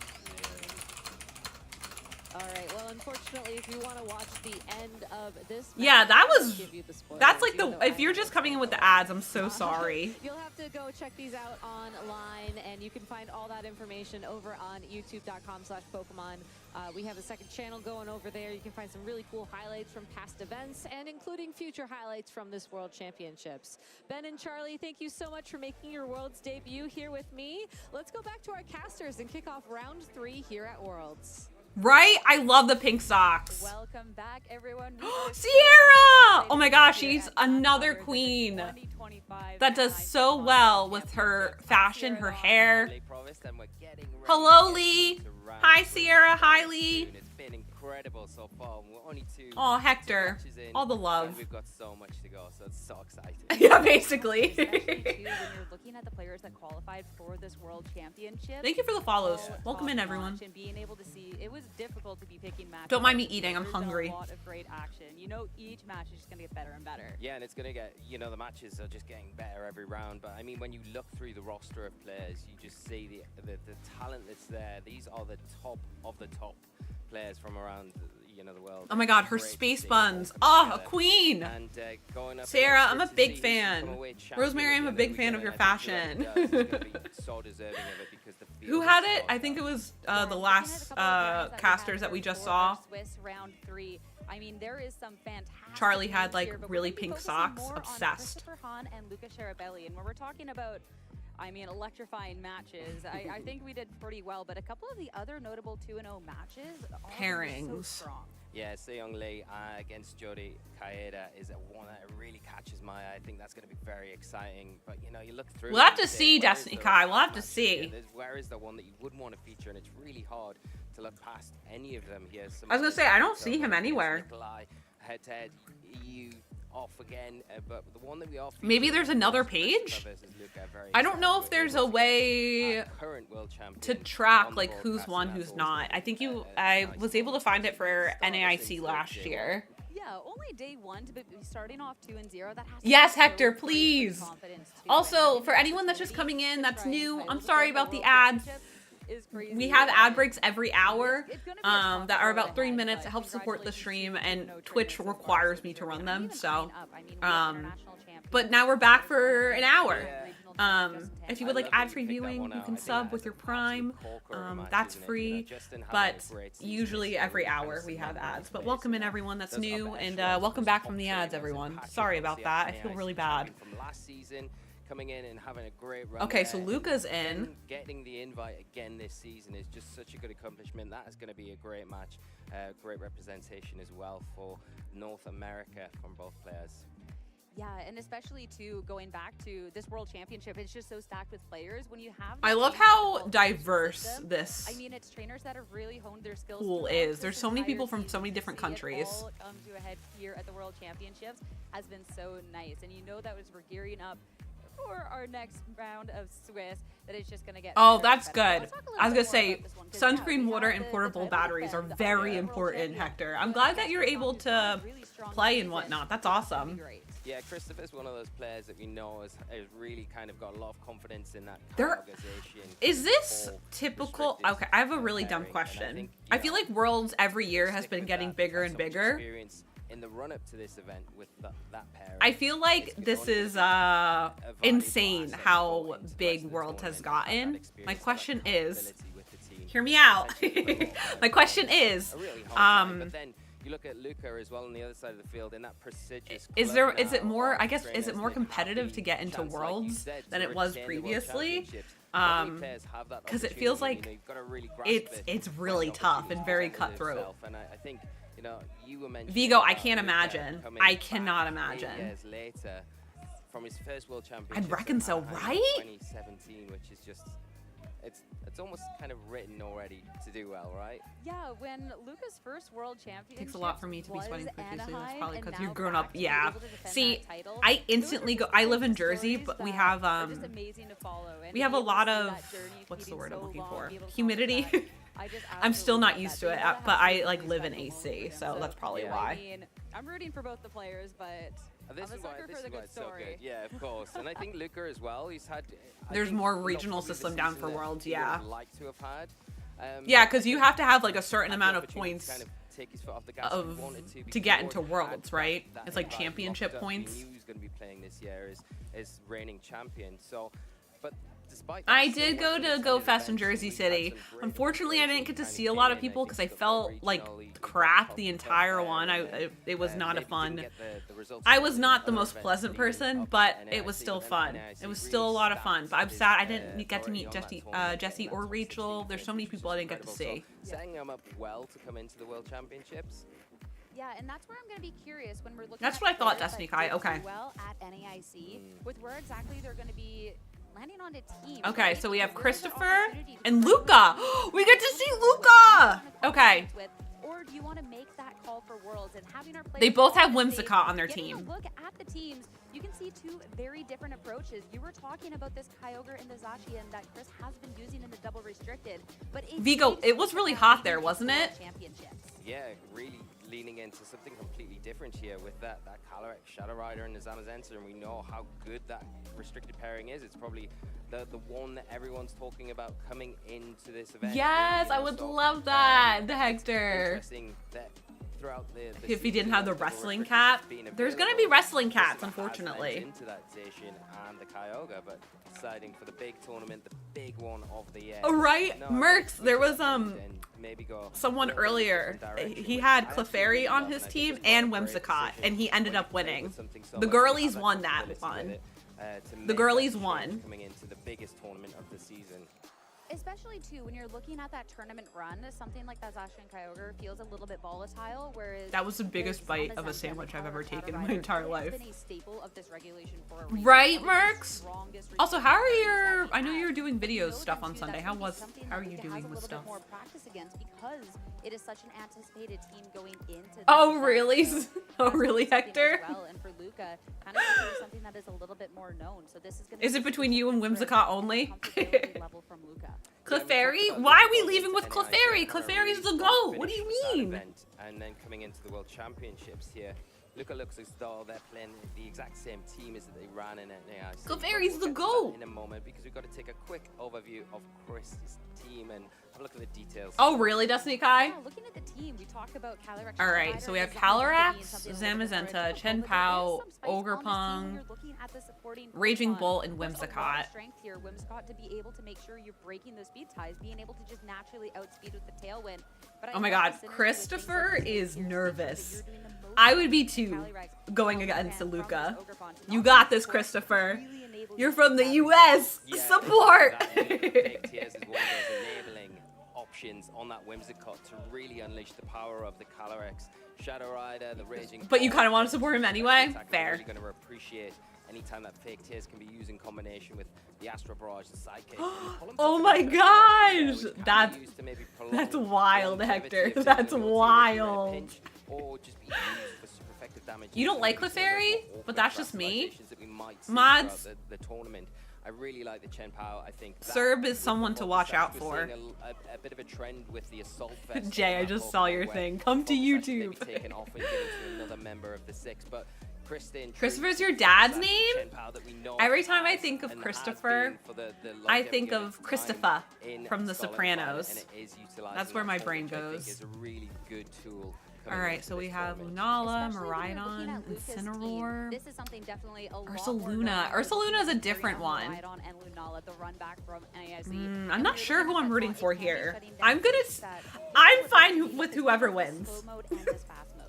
All right. Well, unfortunately, if you want to watch the end of this, Yeah, match, that I'll was. give you the spoilers, That's like even the. though If you're just coming in with the ads, I'm so sorry. You'll have to go check these out online, and you can find all that information over on youtube.com/Pokemon. We have a second channel going over there. You can find some really cool highlights from past events and including future highlights from this World Championships. Ben and Charlie, thank you so much for making your Worlds debut here with me. Let's go back to our casters and kick off round 3 here at Worlds. Right? I love the pink socks. Welcome back, everyone. Sierra! Oh my gosh, she's another queen that does so well with her fashion, her hair. Hello, Lee. Hi, Sierra. Hi, Lee. It's been incredible so far. We're only two. Oh, Hector. Two matches in, All the love. and we've got so much to go, so it's so exciting. Yeah, basically. Especially too, when you're looking at the players that qualified for this World Championship. Thank you for the follows. all Welcome in, top everyone. notch, And being able to see, it was difficult to be picking matches. Don't mind me eating, I'm There's hungry. A lot of great action. You know, each match is just gonna get better and better. Yeah, and it's going to get, you know, the matches are just getting better every round. But I mean, when you look through the roster of players, you just see the talent that's there. These are the top of the top players from around, you know, the world. Oh my god, her Great to space see buns. them all Oh, a together. queen. And, going up Sarah, against I'm a it to big see who's fan. come away champion Rosemary, I'm a at the big end fan of of your the weekend, and fashion. I think whoever does is gonna be so deserving of it because the Who field had is it? so I think it was the Looking at a last couple of guys that we casters have that we just for our saw. Swiss round 3. I mean, there is some fantastic. Charlie had names like here, but really we're gonna be pink focusing socks. more on Obsessed. Christopher Hahn and Luca Cherabelli, and when we're talking about, I mean, electrifying matches, I think we did pretty well. But a couple of the other notable 2-0 matches are so Pairings. strong. Yeah, Seong Lee against Jody Kaeda is one that really catches my eye. I think that's going to be very exciting. But, you know, you look through... We'll have and to you say, see, where is Destiny the Kai. We'll have to match here? see. Where is the one that you wouldn't want to feature? And it's really hard to look past any of them here. I was gonna say, I don't see him anywhere. Nikolai, head-to-head, EU off again. But the one that we are Maybe featuring there's is another Christopher page? versus Luca, very I don't know exciting. if there's a way Current world champion to track like who's won, who's not. I think I was able to find it for NAIC last year. Yeah, only day 1 to be starting off 2-0. That has to Yes, be so Hector, great for please. confidence, too. Also, for anyone that's just coming in, that's new, I'm sorry about the ads. We have ad breaks every hour that are about 3 minutes. It helps support the stream, and Twitch requires me to run them. So, but now we're back for an hour. If you would like ad-free viewing, you can sub with your Prime. That's free, but usually every hour we have ads. But welcome in everyone that's new, and welcome back from the ads, everyone. Sorry about that. I feel really bad. From last season, coming in and having a great run. Okay, so there. Luca's in. Then getting the invite again this season is just such a good accomplishment. That is going to be a great match, great representation as well for North America from both players. Yeah, and especially too going back to this World Championship, it's just so stacked with players. When you have, I love how diverse this I mean, it's trainers that have really honed their skills. pool throughout is. this There's so many entire people from season. so many To different see it countries. all come to a head here at the World Championships has been so nice, and you know that as we're gearing up for our next round of Swiss, that it's just gonna get. Oh, better and that's better. good. Let's talk a little I was bit gonna more say, about this one, 'cause, yeah, sunscreen, we water, have and the portable title batteries are defense very of the important, World Hector. I'm glad that you're able to play and whatnot. That's awesome. Yeah, Christopher's one of those players that we know has really kind of got a lot of confidence in that There- organization. Is this for typical? Okay, I have a really dumb question. I feel like Worlds every year has been getting bigger and bigger. experience in the run-up to this event with that pair. I feel like this is insane how big Worlds has gotten. My question is, hear me out. My question is, But then you look at Luca as well on the other side of the field in that prestigious. is club it now more? of I guess is it trainers more that have competitive the to get into chance, like you Worlds said, than to it was retain the World previously? Championships. Because it feels like it's really tough and very cutthroat. And I think, you know, you were mentioning Vigo, I can't imagine. I cannot imagine. 8 years later, from his first World Championship. I'd reckon so, right? 2017, which is just, it's almost kind of written already to do well, right? Yeah, when Luca's first World Championship Takes a lot for me to be sweating profusely. That's Anaheim, probably and because now you've grown up. back to be Yeah. able to defend See, that title. I instantly go. I live in Jersey, stories but we that have are just amazing to follow, and we have a to be able lot to see of that journey what's the being word I'm so looking long, for? be able to Humidity. accomplish that. I just I'm still absolutely not love used that. to it, Being able to but have I such a like really live in special AC, moment with so him. that's probably Yeah. why. I mean, I'm rooting for both the players, but I'm a This is why sucker for the good it's so story. good. Yeah, of course. And I think Luca as well. He's had. I There's think more not regional probably the system down season for that Worlds, he would yeah. have liked to have had. Yeah, because you have to have like a certain had the amount of opportunity points kind of take his foot off the gas if he wanted to because get he into already Worlds, had right? that It's like invite championship locked up. points. He knew he was going to be playing this year as reigning champion. So, but despite I did go to Go Fest in Jersey City. Unfortunately, I didn't get to see a lot of people because I felt like crap the entire one. It was not a fun. I was not the most pleasant person, but it was still fun. It was still a lot of fun. But I'm sad I didn't get to meet Jesse or Rachel. There's so many people I didn't get to see. Setting him up well to come into the World Championships. Yeah, and that's where I'm going to be curious when we're looking That's at what I thought, players Destiny that Kai. did Okay. do well at NAIC with where exactly they're going to be landing on a team. Okay, right? so we have Because there's an Christopher opportunity and for Luca. We get to see Luca. Okay. with, or do you want to make that call for Worlds and having our players They both have on the stage, Whimsicott on their getting team. a look at the teams, you can see two very different approaches. You were talking about this Kyogre and the Zacian that Chris has been using in the double restricted, but Vigo, it was really hot there, wasn't it? Yeah, really leaning into something completely different here with that Calyrex Shadow Rider and the Zamazenta, and we know how good that restricted pairing is. It's probably the one that everyone's talking about coming into this event. Yes, you know, I would so, love that. The Hector. Interesting that throughout the If he didn't season, have the double wrestling restricted cap, being there's gonna available, be wrestling Christopher cats, has unfortunately. leaned into that Zacian and the Kyogre, but deciding for the big tournament, the big one of the year. Oh, right, No, Mercs. There was maybe go someone earlier. He had Clefairy on his team and Whimsicott, and he ended up winning. The girlies won that one. The girlies won. Coming into the biggest tournament of the season. Especially too, when you're looking at that tournament run, something like that Zacian Kyogre feels a little bit volatile, whereas That was the biggest bite of a sandwich I've ever taken in my entire life. been a staple of this regulation for a reason. Right, One of the Mercs? strongest Also, how are restricted your... pairs I know that you're doing we videos know stuff them on to, Sunday. that's How gonna be was... something How are that you Luca has doing a with little stuff? bit more practice against because it is such an anticipated team going into Oh, this really? event. So Oh, that's really, something as Hector? well. And for Luca, kind of looking for something that is a little bit more known. So this is going to Is it between you and Whimsicott only? level from Luca. Clefairy? Why are we leaving with Clefairy? Clefairy's the GOAT. What do you mean? Event, and then coming into the World Championships here, Luca looks as though they're playing the exact same team as they ran in NAIC. Clefairy's the We'll get to that GOAT. in a moment because we've got to take a quick overview of Chris's team and have a look at the details. Oh, really, Destiny Kai? Yeah, looking at the team, we talk about Calyrex. All right, so we have Calyrex, Zamazenta, Chen Pao, Ogerpong, Raging Bolt, and Whimsicott. Strength here, Whimsicott, to be able to make sure you're breaking those speed ties, being able to just naturally outspeed with the tailwind. But I Oh my love god, the synergy with Christopher things like is this. nervous. You're doing the most I would be too, Calyrex going from against Japan, from Luca. this Ogerpon to You not got only this, support, Christopher. really enable You're you from to the establish US. Yeah, Support. that big tiers is one of those enabling options on that Whimsicott to really unleash the power of the Calyrex Shadow Rider, the Raging. But you Bolt. kind of want to support him anyway? Exactly, Fair. Really going to appreciate anytime that fake tears can be used in combination with the Astro Barrage, the Sidekick. and the Column Oh Top my Pressure, gosh. which can be That's used to maybe prolong that's wild, longevity Hector. of the That's ability if you're in a wild. pinch, or just be used for super effective damage. You don't like Maybe some of Clefairy? the more But that's awkward just me. rationalizations that we might see Mods. throughout the tournament. I really like the Chen Pao. I think that Serb is with the someone to focus watch that out we're for. seeing a bit of a trend with the Assault Vest. Jay, I on that just saw Pokemon your where thing. Come to focus actually YouTube. may be taken off and given to another member of the Six, but Kristen, Christopher's your dad's that name? Chen Pao that we know Every time I has think of and has Christopher, been for the I think longevity of its time Christopher in from The Scarlet Sopranos. Violet, and it is utilizing That's where that my tool, brain which I think goes. is a really good tool. All coming right, into so we this have tournament. Lunala, Especially when you're looking Miraidon, at Luca's team, Incineroar, this is something definitely a lot more Ursaluna. known. Ursaluna is a different one. Miraidon and Lunala, the run back from NAIC. I'm not sure who I'm rooting for here. shutting down I'm gonna. that I'm fine with whoever wins. slow mode and this fast mode.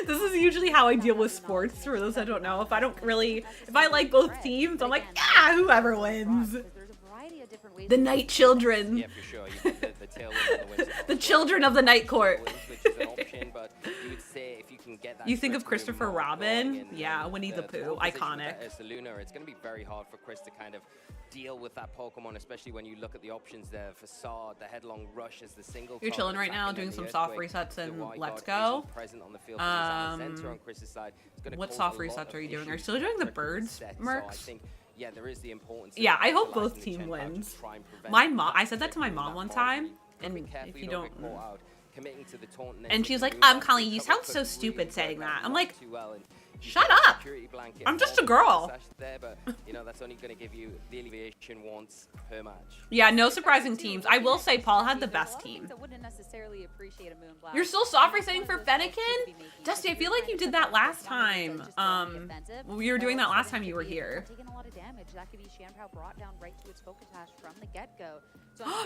This is usually how I deal with sports. For those that don't know, if I don't really, if I like both teams, I'm like, yeah, whoever wins. There's a variety of different ways. The Night Children. Yeah, for sure. You've got the tailwind on the Windsor The children of the Night Court. which is an option, but you would say if you can get that. You think stretch of Christopher move more Robin? going and Yeah, Winnie the Pooh, whole position iconic. As the Luna, it's going to be very hard for Chris to kind of deal with that Pokemon, especially when you look at the options there. Facade, the Headlong Rush as the single. You're chilling right now, doing some soft resets and let's go. What soft resets are you doing? Are you still doing the birds, Mercs? Yeah, there is the importance. Yeah, I hope both team wins. My mom, I said that to my mom one time, and if you don't, and she's like, Colleen, you sound so stupid saying that. I'm like, shut up. I'm just a girl. There, but you know that's only going to give you the alleviation once per match. Yeah, no surprising teams. I will say Paul had the best team. Wouldn't necessarily appreciate a Moonblast. You're still soft resetting for Fennekin? Dusty, I feel like you did that last time. We were doing that last time you were here. Taking a lot of damage. That could be Shanpao brought down right to its focus hash from the get-go.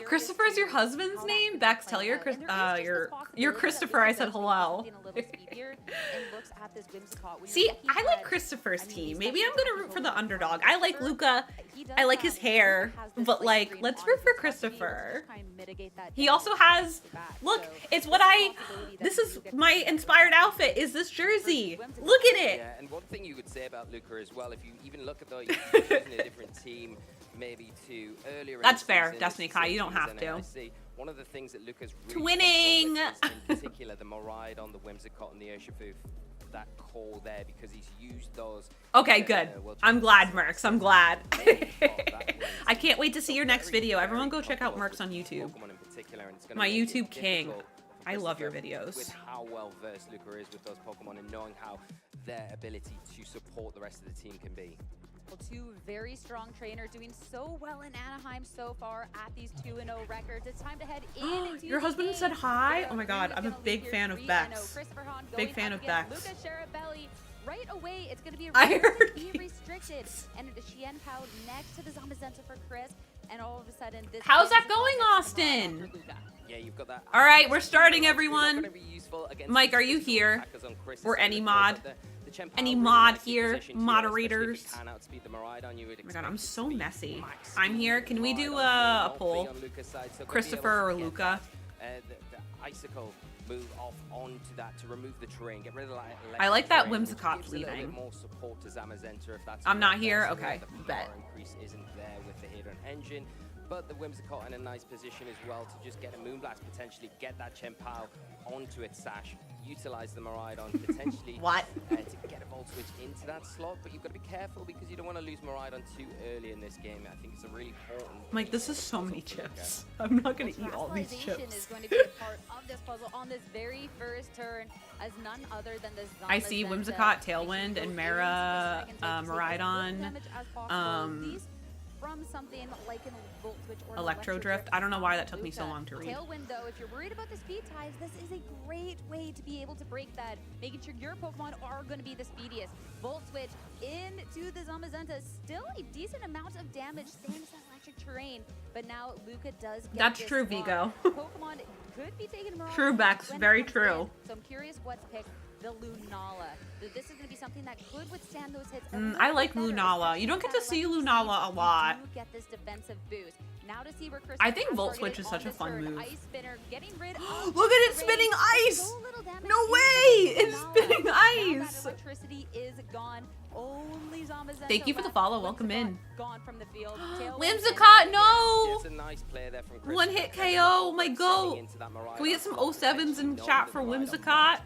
Christopher's your husband's name? Bex, tell your Christopher I said hello. See, I like Christopher's team. Maybe I'm gonna root for the underdog. I like Luca. I like his hair, but like, let's root for Christopher. He also has, look, it's what this is my inspired outfit, is this jersey. Look at it. Yeah, and one thing you could say about Luca as well, if you even look at you're choosing a different team, maybe to earlier. That's fair, Destiny Kai, you don't have to. One of the things that Luca's really twinning, in particular, the Miraidon, the Whimsicott, and the Urshifu, that call there, because he's used those. Okay, good. I'm glad, Mercs. I'm glad. I can't wait to see your next video. Everyone go check out Mercs on YouTube. My YouTube king. I love your videos. With how well versed Luca is with those Pokemon and knowing how their ability to support the rest of the team can be. Well, two very strong trainers doing so well in Anaheim so far at these 2-0 records. It's time to head into your husband said hi? Oh my god, I'm a big fan of Bex. Big fan of Bex. Luca Sharabelli. Right away, it's going to be restricted. And a Shanpao next to the Zamazenta for Chris. And all of a sudden, this. How's that going, Austin? Yeah, you've got that. All right, we're starting, everyone. Mike, are you here? Or any mod? Any mod here? Moderators? Oh my god, I'm so messy. I'm here. Can we do a poll? Christopher or Luca? The Icicle move off onto that to remove the terrain. Get rid of that. I like that Whimsicott leading. More support to Zamazenta if that's. I'm not here. Okay, bet. Increase isn't there with the Hadron engine. But the Whimsicott in a nice position as well to just get a Moonblast, potentially get that Chien-Pao onto its sash, utilize the Miraidon, potentially to get a Volt Switch into that slot. But you've got to be careful because you don't want to lose Miraidon too early in this game. I think it's a really important. Mike, this is so many chips. I'm not going to eat all these chips. Is going to be a part of this puzzle on this very first turn, as none other than the Zamazenta. I see Whimsicott, Tailwind, and Miraidon. From something like an Volt Switch or Electro Drift. I don't know why that took me so long to read. Tailwind, though, if you're worried about the speed ties, this is a great way to be able to break that, making sure your Pokemon are going to be the speediest. Volt Switch into the Zamazenta, still a decent amount of damage, same as that electric terrain, but now Luca does get That's true, Vigo. Pokemon could be taking him True, Bex. Very true. So I'm curious what's picked. The Lunala. This is going to be something that could withstand those hits. I like Lunala. You don't get to see Lunala a lot. Get this defensive boost. Now to see where Chris I think Volt Switch is such a fun move. Ice spinner, getting rid of look at it spinning ice! No way! It's spinning ice! Electricity is gone. Only Zamazenta. Thank you for the follow. Welcome in. Gone from the field. Whimsicott, no! It's a nice play there from Chris. One hit KO, my goat. Can we get some 07s in chat for Whimsicott?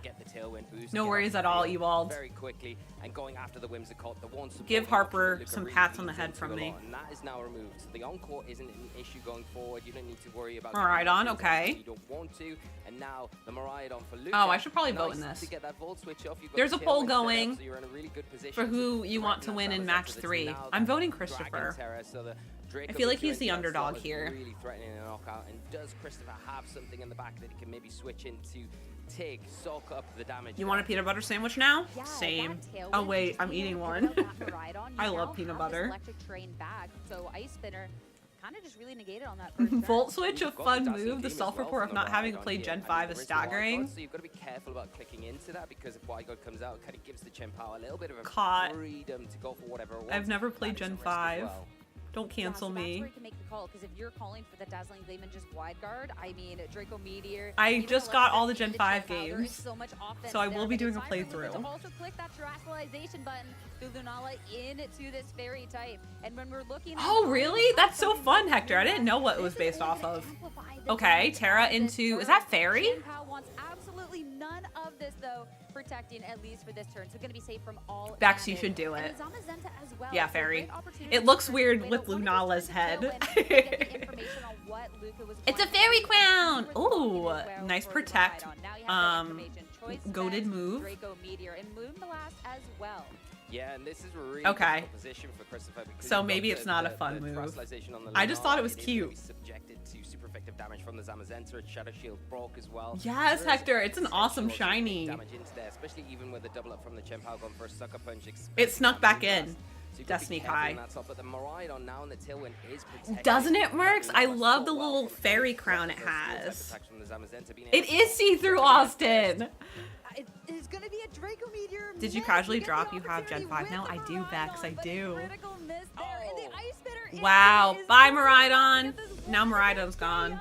No worries at all, Ewald. Very quickly and going after the Whimsicott, the one give Harper some pats on the head from me. And that is now removed. So the encore isn't an issue going forward. You don't need to worry about Miraidon, okay. You don't want to. And now the Miraidon for Luca. Oh, I should probably vote in this. To get that Volt Switch off. There's a poll going so you're in a really good position for who you want to win in match 3. I'm voting Christopher. I feel like he's the underdog here. Really threatening a knockout. And does Christopher have something in the back that he can maybe switch into? Soak up the damage. You want a peanut butter sandwich now? Yeah, same. Oh wait, I'm eating one. I love peanut butter. Electric train back, so Ice Spinner kind of just really negated on that first Volt Switch, a fun move. The self-report of not having played Gen 5 is staggering. So you've got to be careful about clicking into that because if Wygod comes out, it kind of gives the Chien-Pao a little bit of a Caught. freedom to go for whatever it wants. I've never played Gen 5. Don't cancel so that's me. where you can make the call, because if you're calling for the Dazzling Gleam and just wide guard, I mean, Draco Meteor. I even just though got Alexis all the is Gen the 5 Chen Pao, there is games, so much offense so I there, will be but doing a it's time for Luka playthrough. to also click that terrestrialization button through Lunala into this fairy type. And when we're looking at Oh, really? That's so fun, Hector. I didn't know what it was based off of. Okay, Terra into... Is that Fairy? Chen Pao wants absolutely none of this, though, protecting at least for this turn. So going to be safe from all Bex, you damage. should do And it. Zamazenta as well. Yeah, So Fairy. great opportunity It looks for weird Wade with out. One of Lunala's the head. get the information on what Luka was It's a wanting. fairy crown! He was looking Ooh, as well nice for the protect. ride on. Now you have that information. Choice Goated Specs, move. Draco Meteor, and Moonblast as well. Yeah, and this is a really Okay. difficult position for Christopher because So you've maybe got it's not a the fun move. terrestrialization on the I just thought it was Lunala. is gonna cute. be subjected to super effective damage from the Zamazenta. Its Shadow Shield broke as well. Yes, There is Hector, it's an awesome potential to shiny. damage into there, especially even with the double up from the Chen Pao going for a sucker punch. It snuck back Moonblast. in. So you've got to be Destiny careful Kai. in that top, but the Miraidon now in the tailwind is protected. Doesn't it, That Mercs? I Lunala love the so well little from fairy the crown it steel type has. attacks from the Zamazenta being It able is to- see-through, Austin! It's going to be a Draco Meteor. Did you miss. casually get the drop? You have Gen opportunity 5 now? with I the do, Vex, I Miraidon, but a do. critical miss there, and the Ice Spitter Wow, is bye gonna Miraidon. get this Now one Miraidon's gone.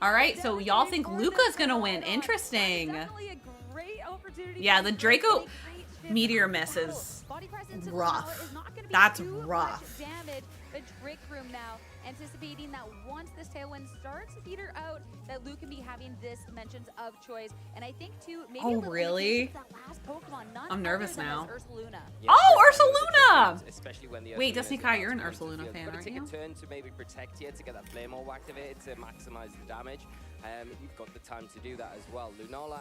Alright, so y'all think Luca's gonna win. Interesting. Definitely a great opportunity. Yeah, for the Luka Draco to make great shift Meteor out. misses. Body press into Rough. Lunala is not gonna be That's too much rough. damage. The Trick Room now anticipating that once this tailwind starts to peter out, that Luke can be having this dimensions of choice. And I think too, maybe Oh, a little really? indication of that last Pokemon, none I'm nervous other than now. this Ursaluna. Yeah, Oh, so Ursaluna! especially when the Wait, Ursaluna's Destiny about Kai, to you're an go into the Ursaluna field. fan, You've got aren't to take you? a turn to maybe protect here to get that Flame Orb activated to maximize the damage. You've got the time to do that as well. Lunala,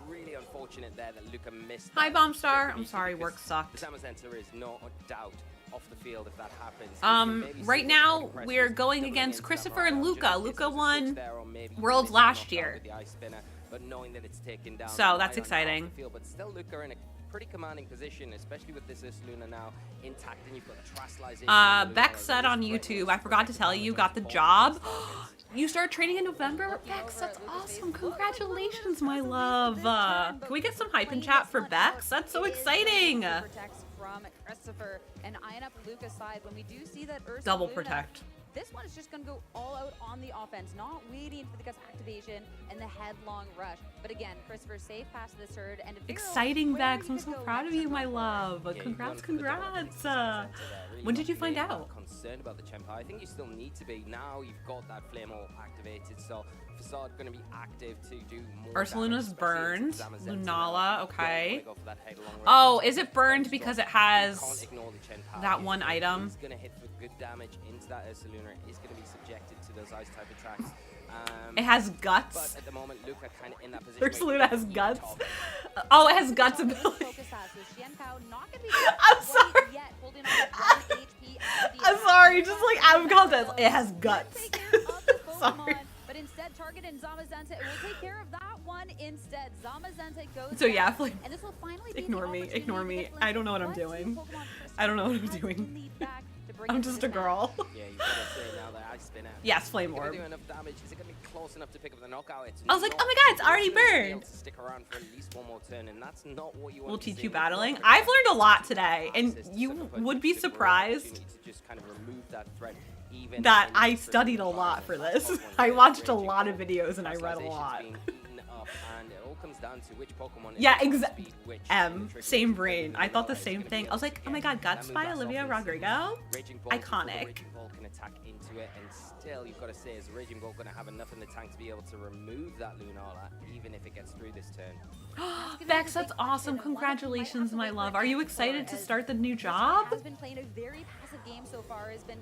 really unfortunate there that Luka missed. Hi, that Bombstar. opportunity I'm sorry, because work sucked. The Zamazenta is no doubt off the field if that happens. Right now, we're going against Christopher and Luca. Luca won Worlds last year. So that's exciting. But still, Luca in a pretty commanding position, especially with this Ursaluna now intact, and you've got the terrestrialization. Beck said on YouTube, I forgot to tell you, got the job. You start training in November? Bex, that's awesome. Congratulations, my love. Can we get some hype in chat for Bex? That's so exciting. Protects from Christopher and eyeing up Luca's side when we do see that Ursaluna. Double protect. This one is just going to go all out on the offense, not waiting for the gust activation and the headlong rush. But again, Christopher's safe past this turd. And Exciting, Bex. I'm so proud of you, my love. Congrats. When did you find out? Concerned about the Chen Pao. I think you still need to be. Now you've got that Flame Orb activated, so Facade going to be active to do more Ursaluna's damage, burned. especially into Zamazenta Lunala, now. okay. Go for that headlong rush Oh, into is it burned because it has Can't ignore the Chen Pao. that one item? He's going to hit for good damage into that Ursaluna. He's going to be subjected to those ice type attacks. It has guts. But at the moment, Luca kind of in that position. Ursaluna has guts. Oh, it has guts ability. I'm sorry. I'm sorry, just like out of context. It has guts. Sorry. But instead, targeting Zamazenta. It will take care of that one instead. Zamazenta goes So yeah, down, like, and this will finally be ignore the me, opportunity ignore to me. get glimpses I don't know what of I'm two doing. Pokemon I don't know what I'm has to doing. lead back to bring I'm it to just this a girl. Yeah, you've got to say now that Ice Spinner. Yes, Flame Is it Orb. gonna do enough damage? Is it going to be close enough to pick up the knockout? It's I was like, not. oh my god, it's already Ursaluna's gonna be able burned. to stick around for at least one more turn, and that's not what you want We'll to teach see. you You've got battling. to I've learned a lot access today, and to you sucker punch, would be which is a great surprised opportunity to just kind of remove that threat, even that in I the studied a first lot for environment. this. Pokemon I get watched a raging lot of ball, videos and I read a terrestrialization's lot. being eaten up, and it all comes down to which Pokemon is Yeah, at exactly. speed, which Same brain. I thought the same thing. I was like, oh my god, Guts by Olivia Rodrigo? Raging Ball, Iconic. Raging Ball can attack into it, and still you've got to say, is Raging Ball going to have enough in the tank to be able to remove that Lunala, even if it gets through this turn? Vex, that's awesome. Congratulations, my love. Are you excited to start the new job? Has been playing a very passive game so far. Has been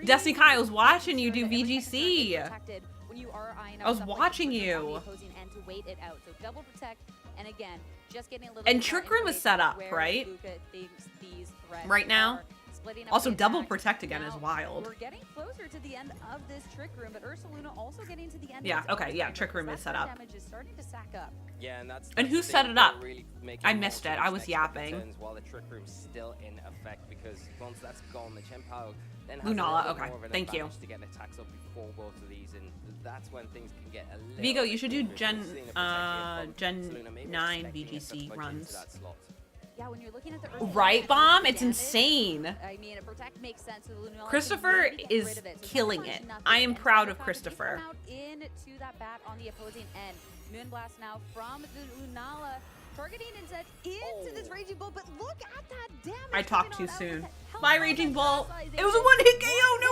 Destiny Kai, I was watching you do VGC. protected when you are eyeing I was up stuff like watching this on the you. opposing end to wait it out. So double protect, and again, just getting a little. And bit more Trick Room is information set up, where right? Luka thinks these threats Right now? are. Splitting up Also, the double attacks. protect again is Now, wild. We're getting closer to the end of this Trick Room, but Ursaluna also getting to the end. Yeah, of its okay, own yeah, timer, Trick Room because is that set up. Damage is starting to stack up. Yeah, and that's And who the set thing, it you've up? gotta really make I your missed it. most I of was these next couple yapping. turns while the Trick Room's still in effect, because once that's gone, the Chen Pao then has Lunala, a little bit okay, more of an thank you. advantage to get the attacks up before both of these, and that's when things can get a little Vigo, you should do bit Gen difficult. Seeing a protect here from Gen Ursaluna, maybe 9 expecting a sucker VGC punch into runs. that slot. Yeah, when you're looking at the Ursaluna, Right, Bomb? It's damage, insane. I mean, a Protect makes sense. So the Lunala Christopher can maybe get is rid of it. So killing pretty much it. nothing. I am And proud of Cybercraft, Christopher. They come out into that bat on the opposing end. Moonblast now from the Lunala, targeting instead into this Raging Bolt, but look at that damage. I talked too coming on soon. out. Bye, Raging Bolt. It was a one-hit KO. No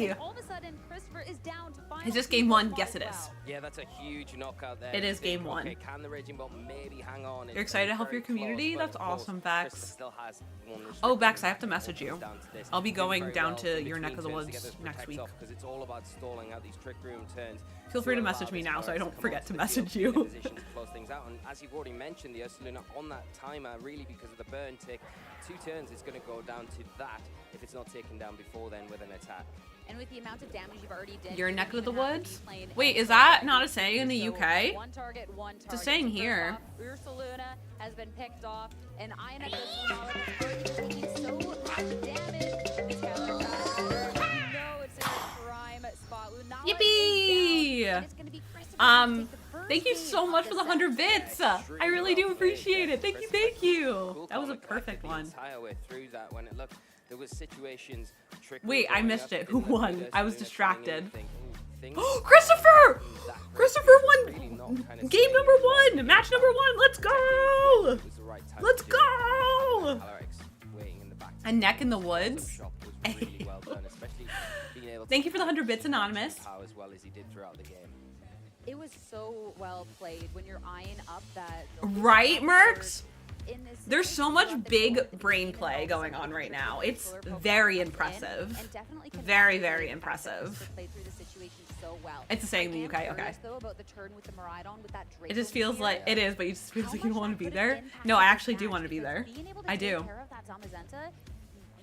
way. All of a sudden, Christopher is down to final. Is this game one? Yes, it is. Yeah, that's a huge knockout there. It is You think, game one. Okay, can the Raging Bolt maybe hang on? You're excited to help your community? That's awesome, Bex. Still has one Oh, Bex, I have to message you. down to this. I'll be Doing going very down well to in your neck of the between turns to get woods those next protects week. off, 'cause it's all about stalling out these trick room turns. Feel free to allow message me this now so I Pyrex to don't come forget onto to the message field, you. in a position to close things out. And as you've already mentioned, the Ursaluna on that timer, really because of the burn tick, 2 turns is going to go down to that if it's not taken down before then with an attack. And with the amount of damage you've already done, Your you neck don't of the even have to woods? be playing Wait, any is that sort not a of saying in the so UK? One target. It's a saying First here. off, Ursaluna has been picked off, and Ion at Ursaluna is already taking so much damage. This counter attack, you know it's in a prime spot. Lunala is Yippee! down, and it's gonna be Christopher Thank you so much for the 100 bits. I really do appreciate it. Thank you, thank you. That was a perfect one. Entire way through that when it looked, there was situations. Wait, I missed it. Who won? I was distracted. Oh, Christopher! Christopher won game number 1, match number 1. Let's go! Let's go! A neck in the woods. Thank you for the 100 bits, Anonymous. As well as he did throughout the game. It was so well played when you're eyeing up that. Right, Mercs? In this There's so much big brain play going on right now. It's very impressive. Very, very impressive. It's a saying in the UK, okay. It just feels like, it is, but it just feels like you don't want to be there. No, I actually do want to be there. I do.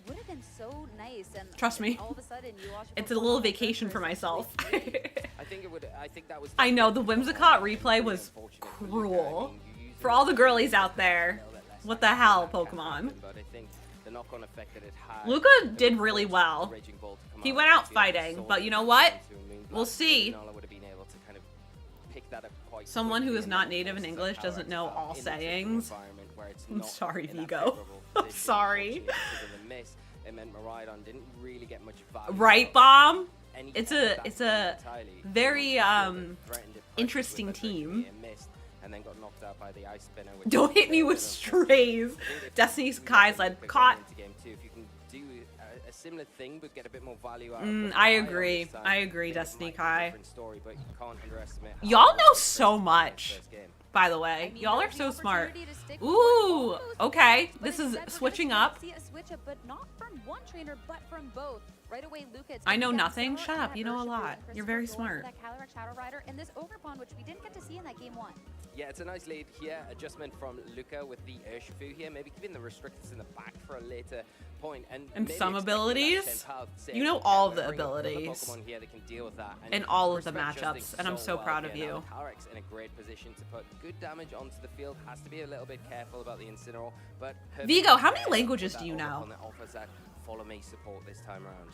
Would have been so nice, and Trust me. all of a sudden you watch It's a little vacation for myself. I think it would. I think that was. I know, the Whimsicott replay was cruel. For all the girlies out there, what the hell, Pokemon? But I think the knock-on effect that it had. Luca did really well. He went out fighting, but you know what? We'll see. Someone who is not native in English doesn't know all sayings. I'm sorry, Vigo. I'm sorry. It meant Miraidon didn't really get much value. Right, Bomb? It's a very interesting team. And then got knocked out by the ice spinner. Don't hit me with strays. Destiny's Kai's led caught. If you can do a similar thing but get a bit more value out I agree. I agree, Destiny Kai. Story, but you can't underestimate Y'all know so much. By the way, y'all are so smart. Ooh, okay. This is switching up. See a switch up, but not from one trainer, but from both. Right away, Luca. I know nothing. Shut up. You know a lot. You're very smart. That Calyrex Shadow Rider and this Ogerpon, which we didn't get to see in that game 1. Yeah, it's a nice lead here. Adjustment from Luca with the Urshifu here. Maybe giving the restrictors in the back for a later point. And some abilities. You know all of the abilities. Here that can deal with that. And all of the matchups. And I'm so proud of you. Calyrex in a great position to put good damage onto the field. Has to be a little bit careful about the Incineroar. But Vigo, how many languages do you know? That offers that follow me support this time around.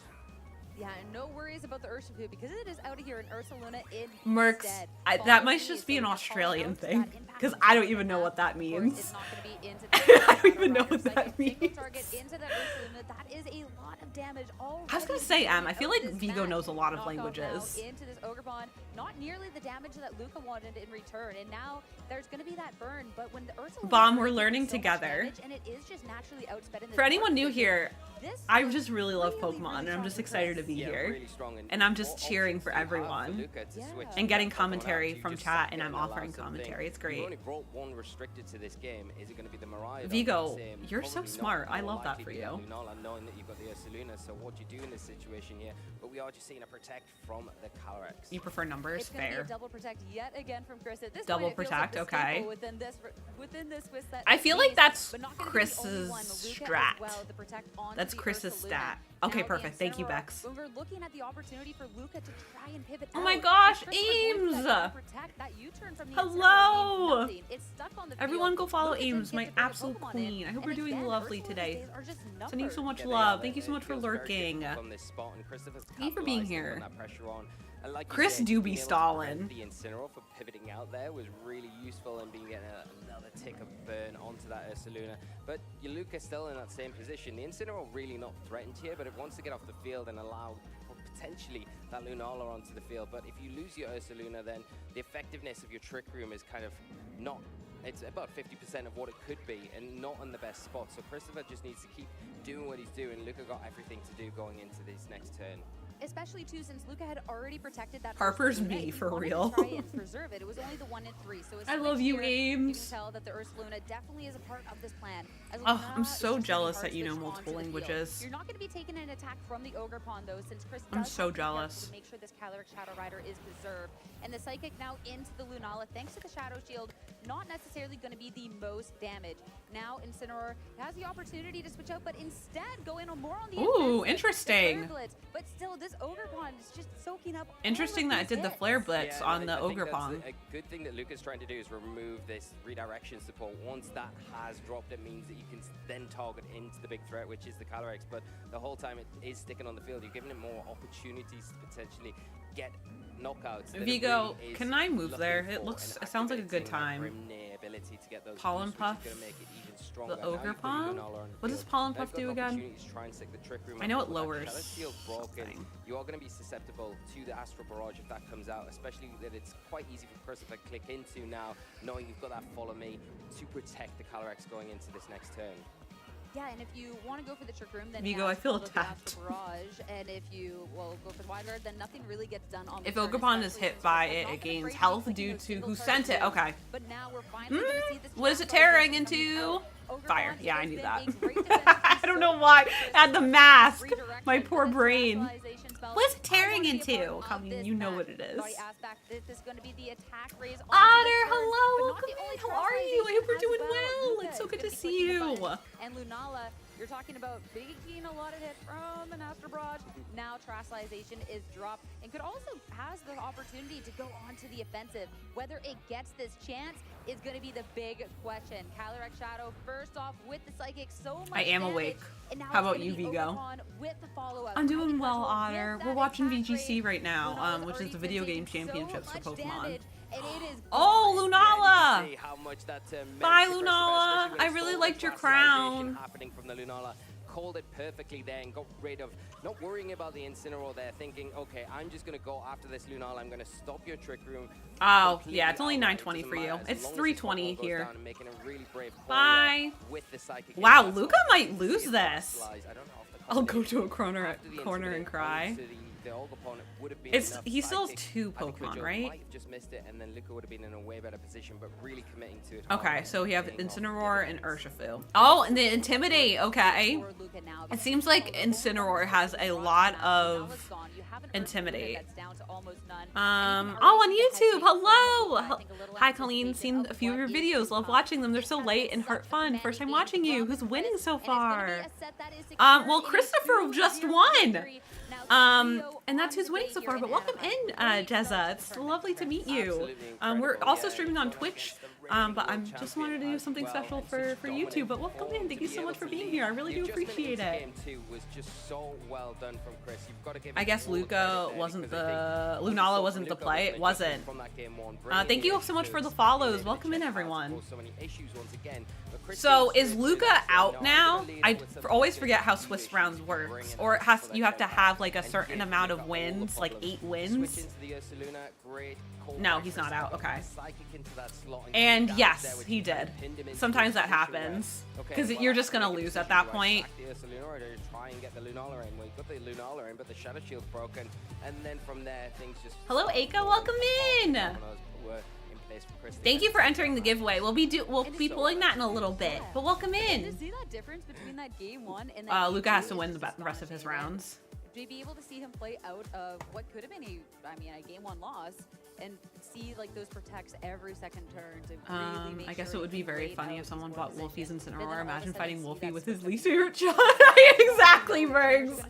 Yeah, and no worries about the Urshifu because it is out of here in Ursaluna in Mercs, that might just be an Australian thing, because I don't even know what that means. I don't even know what that means. I was gonna say, I feel like Vigo knows a lot of languages. Into this Ogerpon, not nearly the damage that Luca wanted in return, and now there's gonna be that burn. But when the Ursaluna Bomb, we're learning together. and it is just naturally outsped in the For anyone new here, I just really love Pokemon, and I'm just excited to be here. And I'm just cheering for everyone. And getting commentary from chat, and I'm offering commentary. It's great. Vigo, you're so smart. I love that for you. Knowing that you've got the Ursaluna, so what do you do in this situation here? But we are just seeing a protect from the Calyrex. You prefer numbers? It's gonna be Fair. a double protect yet again from Chris. At this Double point, it feels protect, like the okay. staple within this Swiss set I feel like piece, that's but not gonna be the Chris's only one. Luca as strat. well, the protect onto That's the Chris's Ursaluna. stat. Okay, Now the perfect. Thank you, Incineroar, Bex. When we're looking at the opportunity for Luca to try and pivot Oh my out, gosh, Christopher's going for Ames! that double protect, that U-turn from the Hello! Incineroar means nothing. It's stuck on the Everyone field. go follow Luca didn't Ames, get my to put the absolute Pokemon queen. in. I hope And you're doing again, lovely Ursula's today. days are just Sending you so numbered. much Yeah, they love. are. Thank you so much for It feels very lurking. good from this spot, and Christopher's Thank you for being capitalised here. on that pressure on And like you Chris said, do being be able to stalling. prevent the Incineroar for pivoting out there was really useful and being getting another tick of burn onto that Ursaluna. But your Luca's still in that same position. The Incineroar really not threatened here, but it wants to get off the field and allow potentially that Lunala onto the field. But if you lose your Ursaluna, then the effectiveness of your Trick Room is kind of not, it's about 50% of what it could be and not in the best spot. So Christopher just needs to keep doing what he's doing. Luca got everything to do going into this next turn. Especially too, since Luca had already protected that. Harper's Ursaluna, me he for wanted real. To try and preserve it. It was only the 1 in 3, so it's I love you, here, Ames. You can tell that the Ursaluna definitely is a part of this plan. As Oh, Lunala I'm is so just jealous taking that you know hard multiple switch onto the field. languages. You're not going to be taking an attack from the Ogre Pawn though, since Chris I'm does so have to be careful jealous. to make sure this Calyrex Shadow Rider is preserved. And the Psychic now into the Lunala, thanks to the Shadow Shield, not necessarily going to be the most damage. Now Incineroar has the opportunity to switch out, but instead go in more on the Ooh, offensive. interesting. The Flare Blitz, but still, this Ogre Pawn is just soaking up. Interesting that it did the Flare Blitz Yeah, on and the I think Ogre that's Pawn. A good thing that Luca's trying to do is remove this redirection support. Once that has dropped, it means that you can then target into the big threat, which is the Calyrex. But the whole time it is sticking on the field, you're giving it more opportunities to potentially get knockouts. that it Vigo, really is can I move looking there? for It and looks, it sounds like a good activating that time. Grimnir ability to get those Pollen boosts, which is Puff, gonna make it even stronger. the Now Ogre you've got Pawn? Lunala on the What does field. Pollen They've Puff got do an again? opportunity to try and stick the Trick Room I know up, it but that lowers Shadow Shield broken, something. you are going to be susceptible to the Astral Barrage if that comes out, especially that it's quite easy for Christopher to click into now, knowing you've got that Follow Me to protect the Calyrex going into this next turn. Yeah, and if you want to go for the Trick Room, then Vigo, yeah, I feel follow the attacked. Astral Barrage, and if you go for the Wide Guard, then nothing really gets done on the If turn, Ogerpon is especially hit since by Chris has it, not it been gains afraid to health be due clicking to those who single sent it. target Okay. moves. But now we're finally going to see this What is it Astral tearing Barrage coming into? out. Ogre Fire. Pawn, Yeah, it I has knew been that. a great defense I don't know why. I had the mask. My poor brain. Crystallization spell. What is it tearing I wanna be a into? part of Colleen, this you know match. what it is. Already asked back, this is going to be the attack raise onto Otter, the turn, hello, but not welcome the only in. How are you? I hope you're as doing well. well. Luca It's so is good gonna to be see clicking the you. buttons. And Lunala, you're talking about taking a lot of hit from an Astral Barrage. Now Trastalization is dropped and could also has the opportunity to go onto the offensive. Whether it gets this chance is going to be the big question. Calyrex Shadow first off with the Psychic, so much I am damage, awake. and now How it's about gonna you, be Vigo? Ogerpon with the follow-up. I'm doing Highly well, casual Otter. with We're that watching attack VGC raise. right now, Lunala's which is already the been Video taking Game Championships so for much Pokemon. damage, and it is Oh, You Lunala! can see how much that meant Bye, to Christopher, Lunala. especially when I he really saw liked the your Trastalization crown. happening from the Lunala. Called it perfectly there and got rid of, not worrying about the Incineroar there, thinking, okay, I'm just going to go after this Lunala, I'm going to stop your Trick Room. Oh, completely yeah, it's only outright. 9:20 Doesn't for you. matter, as It's long as 3:20 this Pokemon goes here. down and making a really brave call Bye. with the Psychic Wow, Impact. Luca might lose See it this. Trastalize. I don't know if the I'll go to a combination corner after the and intimidate cry. onto the Ogerpon, it would have been It's enough he still has Psychic. 2 I think Pokemon, Kojo right? might have just missed it, and then Luca would have been in a way better position, but really committing to it. Okay, hard so we have and getting off Incineroar and Urshifu. Oh, and the Intimidate. Okay. For Luca now, It seems like Incineroar has a lot of now it's gone. You have an Ursaluna Intimidate. that's down to almost none. Oh, on YouTube. Hello. Hi, Colleen. Seen a few of your videos. Love watching them. They're so light and heart fun. First time watching you. Who's winning so far? Well, Christopher just won. And that's who's winning so far. But welcome in, Jezza. It's lovely to meet you. We're also streaming on Twitch. But I just wanted to do something special for YouTube. But welcome in. Thank you so much for being here. I really do appreciate it. Game 2 was just so well done from Chris. You've got to give I him guess all the Luca credit there wasn't because I the think Lunala Luca wasn't the was play. It legit wasn't. from that game 1, Thank you so much for the follows. Welcome in, Check out everyone. so many issues once again. But Chris So came is straight Luca to that, saying, out "No, now? I'm gonna lead I it with some always really forget how key Swiss issues, rounds bringing works, it or it back has for that you have to comeback have like a and certain give amount of Luca all the wins, like problems. 8 wins. Switch into the Ursaluna, great call No, back he's for a not out. second, Okay. Psychic into that slot And get yes, there, which he kind of did. pinned him into Sometimes a that position where, happens okay, because well, you're I just have to gonna make a lose at decision, that do I point. sack the Ursaluna or do I try and get the Lunala in? Well, you got the Lunala in, but the Shadow Shield's broken, and then from there things just. Hello, Aika. Welcome in. Were in place for Chris. Thank you for entering the giveaway. We'll be pulling that in a little bit, but welcome To in. see that difference between that game 1 and that game Luca has 2 to is win the just rest of his astonishing. rounds. To be able to see him play out of what could have been a game 1 loss and see like those protects every second turn to really make I guess sure it would be he very played funny out if someone his bought position. Wolfie's But then Incineroar. all of a Imagine sudden fighting see Wolfie that with his split least second favorite shot. Exactly, Bergs.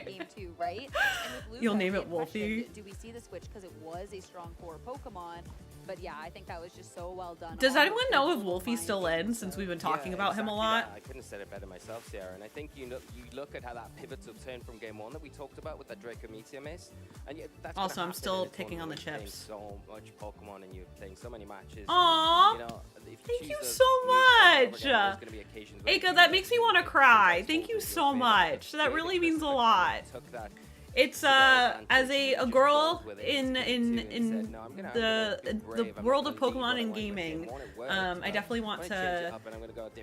Game 2, right? And with Luca, You'll name the it Wolfie. impression, do we see the switch because it was a strong core Pokemon? But yeah, I think that was just so well done. Does on anyone the know if field. Wolfie's still in, since we've been talking Yeah, about him a exactly lot? that. I couldn't have said it better myself, Sierra. And I think you look at how that pivotal turn from game 1 that we talked about with that Draco Meteor miss. And yeah, that's gonna Also, I'm happen still in a picking on the tournament chips. when you're playing so much Pokemon and you're playing so many matches. Aww. You know, if Thank choose you those so moves over and over much. again, there's gonna be occasions where Aika, you that makes me want to cry. Thank you so much. That really means a lot. took that It's as a girl in the world of Pokemon and gaming, I definitely want to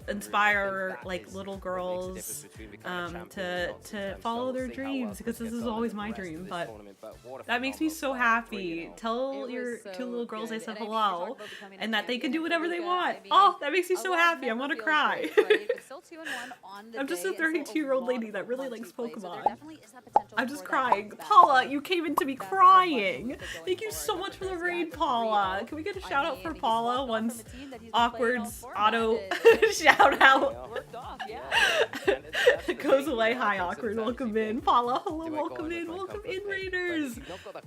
inspire like little girls to follow their dreams, because this is always my dream. But that makes me so happy. Tell your two little girls I said hello and that they can do whatever they want. Oh, that makes me so happy. I want to cry. I'm just a 32-year-old lady that really likes Pokemon. I'm just crying. Paula, you came into me crying. Thank you so much for the raid, Paula. Can we get a shout out for Paula once Awkward's auto shout out goes away? Hi, Awkward. Welcome in. Paula, hello, welcome in. Welcome in, Raiders.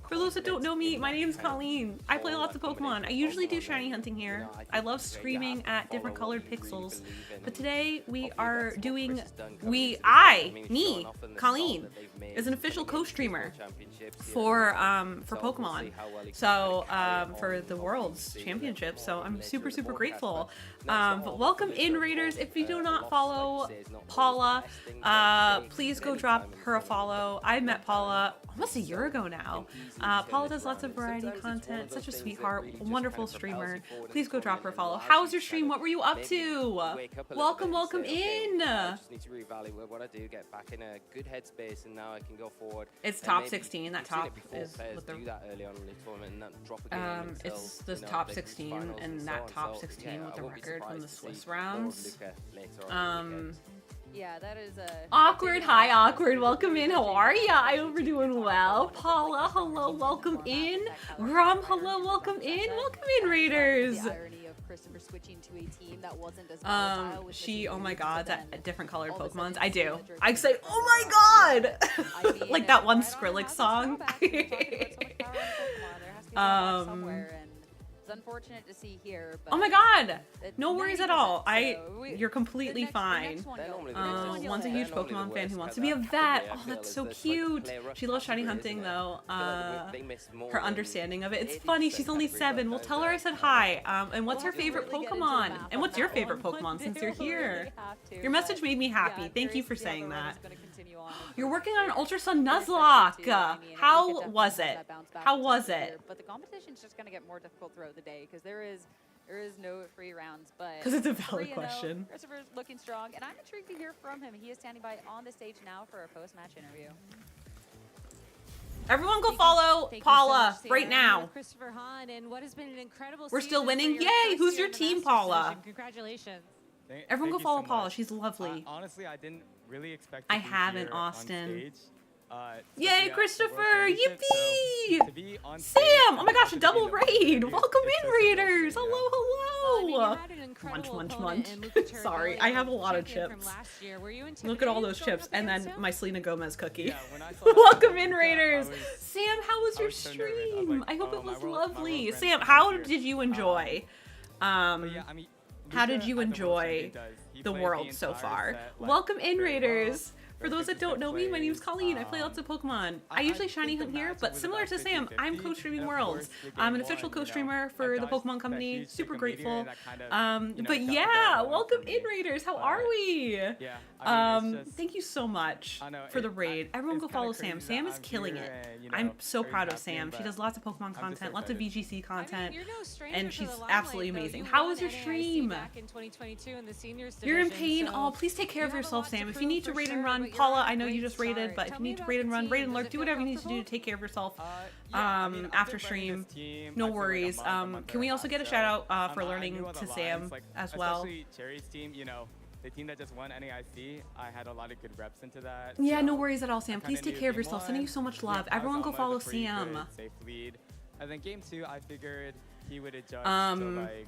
For those that don't know me, my name's Colleen. I play lots of Pokemon. I usually do shiny hunting here. I love screaming at different colored pixels. But today we are doing, Colleen, is an official co-streamer for Pokemon. So for the World's Championship. So I'm super grateful. But welcome in, Raiders. If you do not follow Paula, please go drop her a follow. I met Paula almost a year ago now. Paula does lots of variety content, such a sweetheart, wonderful streamer. Please go drop her a follow. How was your stream? What were you up to? Welcome in. I just need to reevaluate what I do, get back in a good headspace, and now I can go forward. It's top 16. That top is what do that early on in the tournament and not drop a game until, it's the top 16 and that top 16 with the record from the Swiss rounds. Yeah, that is a Awkward. Hi, Awkward. Welcome in. How are ya? I hope you're doing well. Paula, hello. Welcome in. Grum, hello. Welcome in. Welcome in, Raiders. The irony of Christopher switching to a team that wasn't as volatile with oh my god, that different colored Pokemons. I do. I say, oh my god! Like that one Skrillex song. It's unfortunate to see here, but oh my god! it No worries at 90%, all. so You're completely fine. One One's a huge Pokemon fan who wants to be a vet. Oh, that's so cute. She loves shiny hunting though. Her understanding of it. It's funny. She's only 7. We'll tell her I said hi. And what's her favorite Pokemon? And what's your favorite Pokemon since you're here? Your message made me happy. Thank you for saying that. You're working on an Ultra Sun Nuzlocke. How was it? How was it? But the competition's just going to get more difficult throughout the day because there is no free rounds. But because it's a valid question. Christopher's looking strong, and I'm intrigued to hear from him. He is standing by on the stage now for a post-match interview. Everyone go follow Paula right now. Christopher Hahn, and what has been an incredible We're still winning. Yay! Who's your team, Paula? Congratulations. Everyone go follow Paula. She's lovely. Honestly, I didn't really expect I haven't, Austin. Yay, Christopher! Yippee! Sam! Oh my gosh, a double raid! Welcome in, Raiders! Hello! Munch. Sorry, I have a lot of chips. Look at all those chips, and then my Selena Gomez cookie. Welcome in, Raiders! Sam, how was your stream? I hope it was lovely. Sam, how did you enjoy? How did you enjoy the world so far? Welcome in, Raiders! For those that don't know me, my name's Colleen. I play lots of Pokemon. I usually shiny hunt here, but similar to Sam, I'm co-streaming Worlds. I'm an official co-streamer for the Pokemon Company. Super grateful. But yeah, welcome in, Raiders. How are we? Thank you so much for the raid. Everyone go follow Sam. Sam is killing it. I'm so proud of Sam. She does lots of Pokemon content, lots of VGC content, and she's absolutely amazing. How was your stream? You're in pain? Oh, please take care of yourself, Sam. If you need to raid and run, Paula, I know you just raided, but if you need to raid and run, raid and lurk, do whatever you need to do to take care of yourself after stream. No worries. Can we also get a shout out for learning to Sam as well? Especially Cherry's team, you know, the team that just won NAIC, I had a lot of good reps into that. Yeah, no worries at all, Sam. Please take care of yourself. Sending you so much love. Everyone go follow Sam. Safe lead. And then game 2, I figured he would adjust to like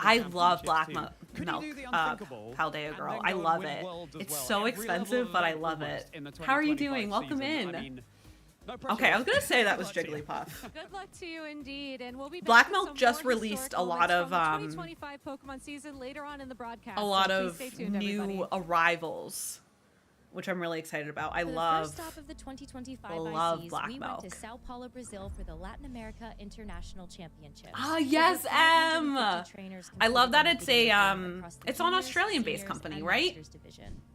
I championships love Black too. Milk Could he do the unthinkable Paldea and Girl. then I go and love win it. Worlds as It's well? so Every expensive, level of but I event love almost it. in the How are you 2025 doing? Welcome season. in. I mean, Okay, I was gonna say that was Jigglypuff. Good luck to you indeed, and we'll be back Black with Milk some just more released a historical lot links of from the 2025 Pokemon season later on in the broadcast. a so lot please of stay tuned, new everybody. arrivals, which I'm really excited about. I For the love first stop of the 2025 ICs, Black we Milk. went to Sao Paulo, Brazil for the Latin America International Championships. Ah, yes, Em. I love that it's a it's an Australian-based company, right?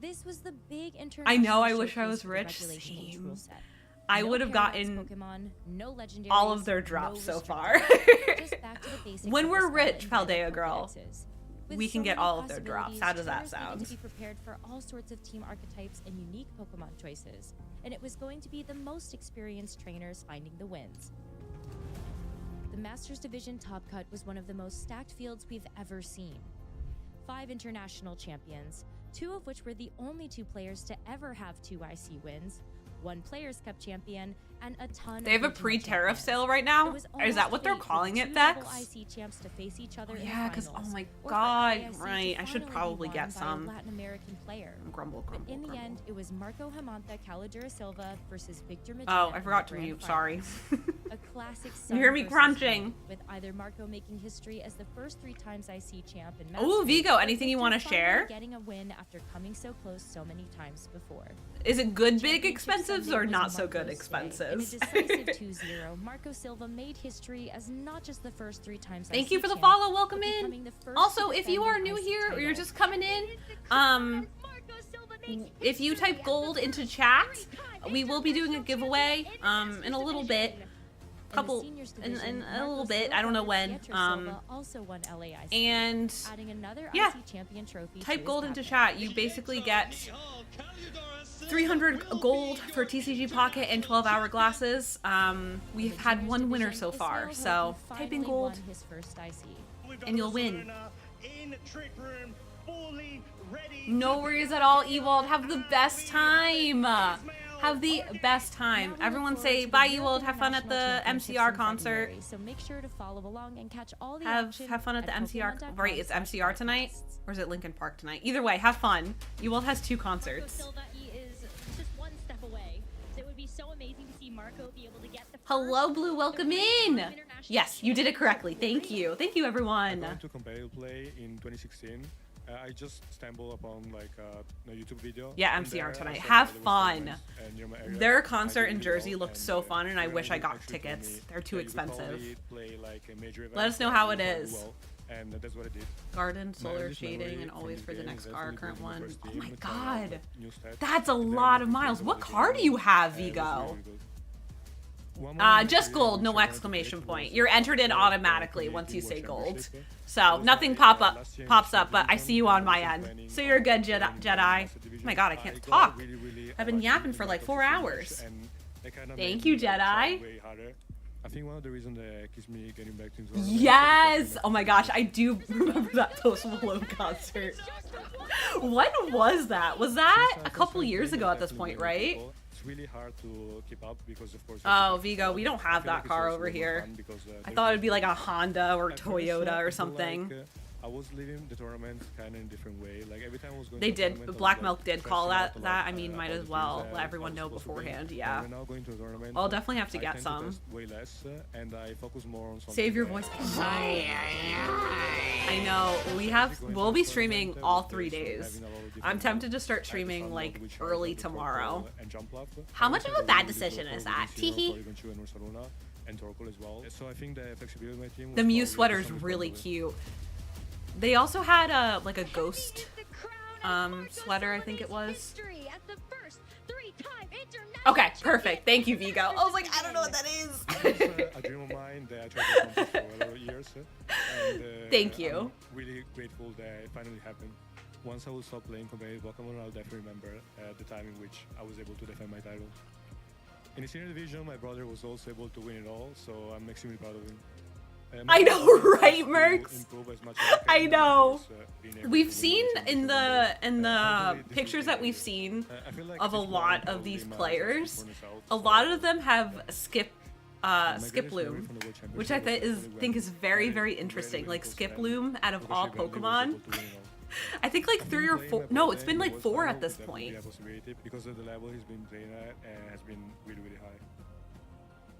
This was the big international I know. I wish I showcase was for the rich. regulation age Same. rule set. I No would have Paradox gotten Pokemon, no legendaries, all of their no drops so restricted far. packs, just back to the basics When of we're the rich, Scarlet and Paldea Violet girl, Pokédexes. With we can so get many all of their drops. How does that possibilities, trainers sound? needed to be prepared for all sorts of team archetypes and unique Pokemon choices, and it was going to be the most experienced trainers finding the wins. The Masters Division Top Cut was one of the most stacked fields we've ever seen. 5 international champions, 2 of which were the only 2 players to ever have 2 IC wins, 1 Players' Cup champion, and a ton They have of a regional pre-tariff champions. sale right It now? was Is that almost what they're fate for calling the it, 2 Vex? local IC champs to face each other in Yeah, the because oh finals, my or for god, IIC to right? I should finally be probably won get by a some. Latin American player. Grumble, But grumble, in the grumble. end, it was Marco Hamanta Caladura Silva versus Victor Medina. Oh, I in forgot the to grand mute. Sorry. finals. A classic You hear sun me versus crunching. wind, with either Marco making history as the first 3 times IC champ in Ooh, Masters, Vigo, or anything you Victor wanna finally share? getting a win after coming so close so many times before. Is it good big Championship expensives Sunday or was not so good Marco's day. expensives? In a decisive 2-0, Marco Silva made history as not just the first 3 times Thank IC you for the champ, follow. Welcome but in. becoming the first Also, to if you defend are an new IC here or you're title. just coming in, if you type gold into chat, we will be doing a giveaway in a little bit. In a little bit. I don't know when. Also won LAIC, And adding another yeah, IC champion trophy to type his gold into cabinet. chat. You basically get 300 gold for TCG Pocket and 12-hour glasses. We've had 1 winner so far, so type in gold His first IC. and you'll win. No worries at all, Ewald. Have the best time. Have the best time. Everyone say bye, Ewald. Have fun at the MCR concert. So make sure to follow along and catch all the Have action fun at the MCR. Pokemon.com. Right, it's MCR tonight, or is it Lincoln Park tonight? Either way, have fun. Ewald has 2 concerts. Silva, he is just 1 step away. So it would be so amazing to see Marco be able to get the Hello, Blue. Welcome in. Yes, you did it correctly. Thank you. Thank you, everyone. To competitive play in 2016. I just stumbled upon like a YouTube video. Yeah, and MCR there I tonight. saw Have that it was fun. so nice, and near my area, Their I concert did in really Jersey well, looked and, so fun, and I they wish I really got actually told tickets. me They're too that you could expensive. probably play, like, a major Let us event know and how do it very is. well, and that's what I did. Garden, My solar earliest shading, memory and from always the for the game next is car, definitely current being the one. first Oh team my to try out god. new stats. That's a Then lot the of miles. teams What of the car game, do you have, it was Vigo? really good. One moment Just in gold, which no I wanted to exclamation play point. was You're entered in the automatically Community once you World say gold. Championship. So It was nothing my, last year in pops up, but I Division, see you on my end. 2020, So you're good, playing Jedi. in Master Oh Division. my god, I I can't got talk. really I've been lucky yapping in for my like top 4 few hours. finish, and that kinda Thank made you, me try Jedi. way harder. I think one of the reasons that keeps me getting back to Yes! Oh my gosh, I do remember that Post Malone concert. When was that? Was that a couple years ago at this point, right? It's really hard to keep up because of course. Oh, Vigo, we don't have that car over here. I thought it'd be like a Honda or Toyota or something. I was leaving the tournament kind of in a different way. Like every time I was going. They to a did. tournament, I was, Black like, Milk did call stressing out that. a That lot, I mean, might about as the well things that let I everyone was know supposed to bring. beforehand. But Yeah. when now going to a tournament, I'll definitely have to I get tend some. test way less, and I focus more on something. Save your that- voice. I know. We'll be streaming all 3 days. I'm tempted to start streaming like early tomorrow. How much of a bad decision is that? Teehee. And Torkoal as well. So I think the flexibility of my team. The Mew sweater's really cute. They also had a like a ghost sweater, I think it was. Okay, perfect. Thank you, Vigo. I was like, I don't know what that is. It's a dream of mine that I tried to accomplish for a lot of years. And, Thank you. I'm really grateful that it finally happened. Once I will stop playing competitive Pokemon, I'll definitely remember the time in which I was able to defend my title. In the senior division, my brother was also able to win it all, so I'm extremely proud of him. I know, right, Mercs? I know. We've seen in the pictures that we've seen of a lot of these players, a lot of them have Skiploom, which I think is very, very interesting. Like Skiploom out of all Pokemon. I think like 3 or 4. No, it's been like 4 at this point. Because of the level he's been playing at has been really, really high.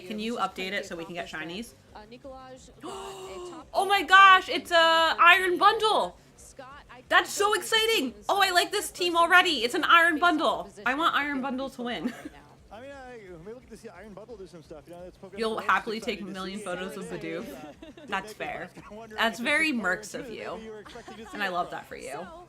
Yosuke, can you update it so we can get shinies? Nikolaj got a top Oh my gosh, it's a Iron Bundle. That's so exciting. Oh, I like this team already. It's an Iron Bundle. I want Iron Bundle to win. I mean, when we look at to see Iron Bundle do some stuff. You know, that's Pokemon You'll Go, happily exciting take a to million see. photos of Yeah, Bidoof. yeah. That's fair. I was kinda wondering That's if very this mercs was of you. maybe were expecting to see And I it love from. that for you. So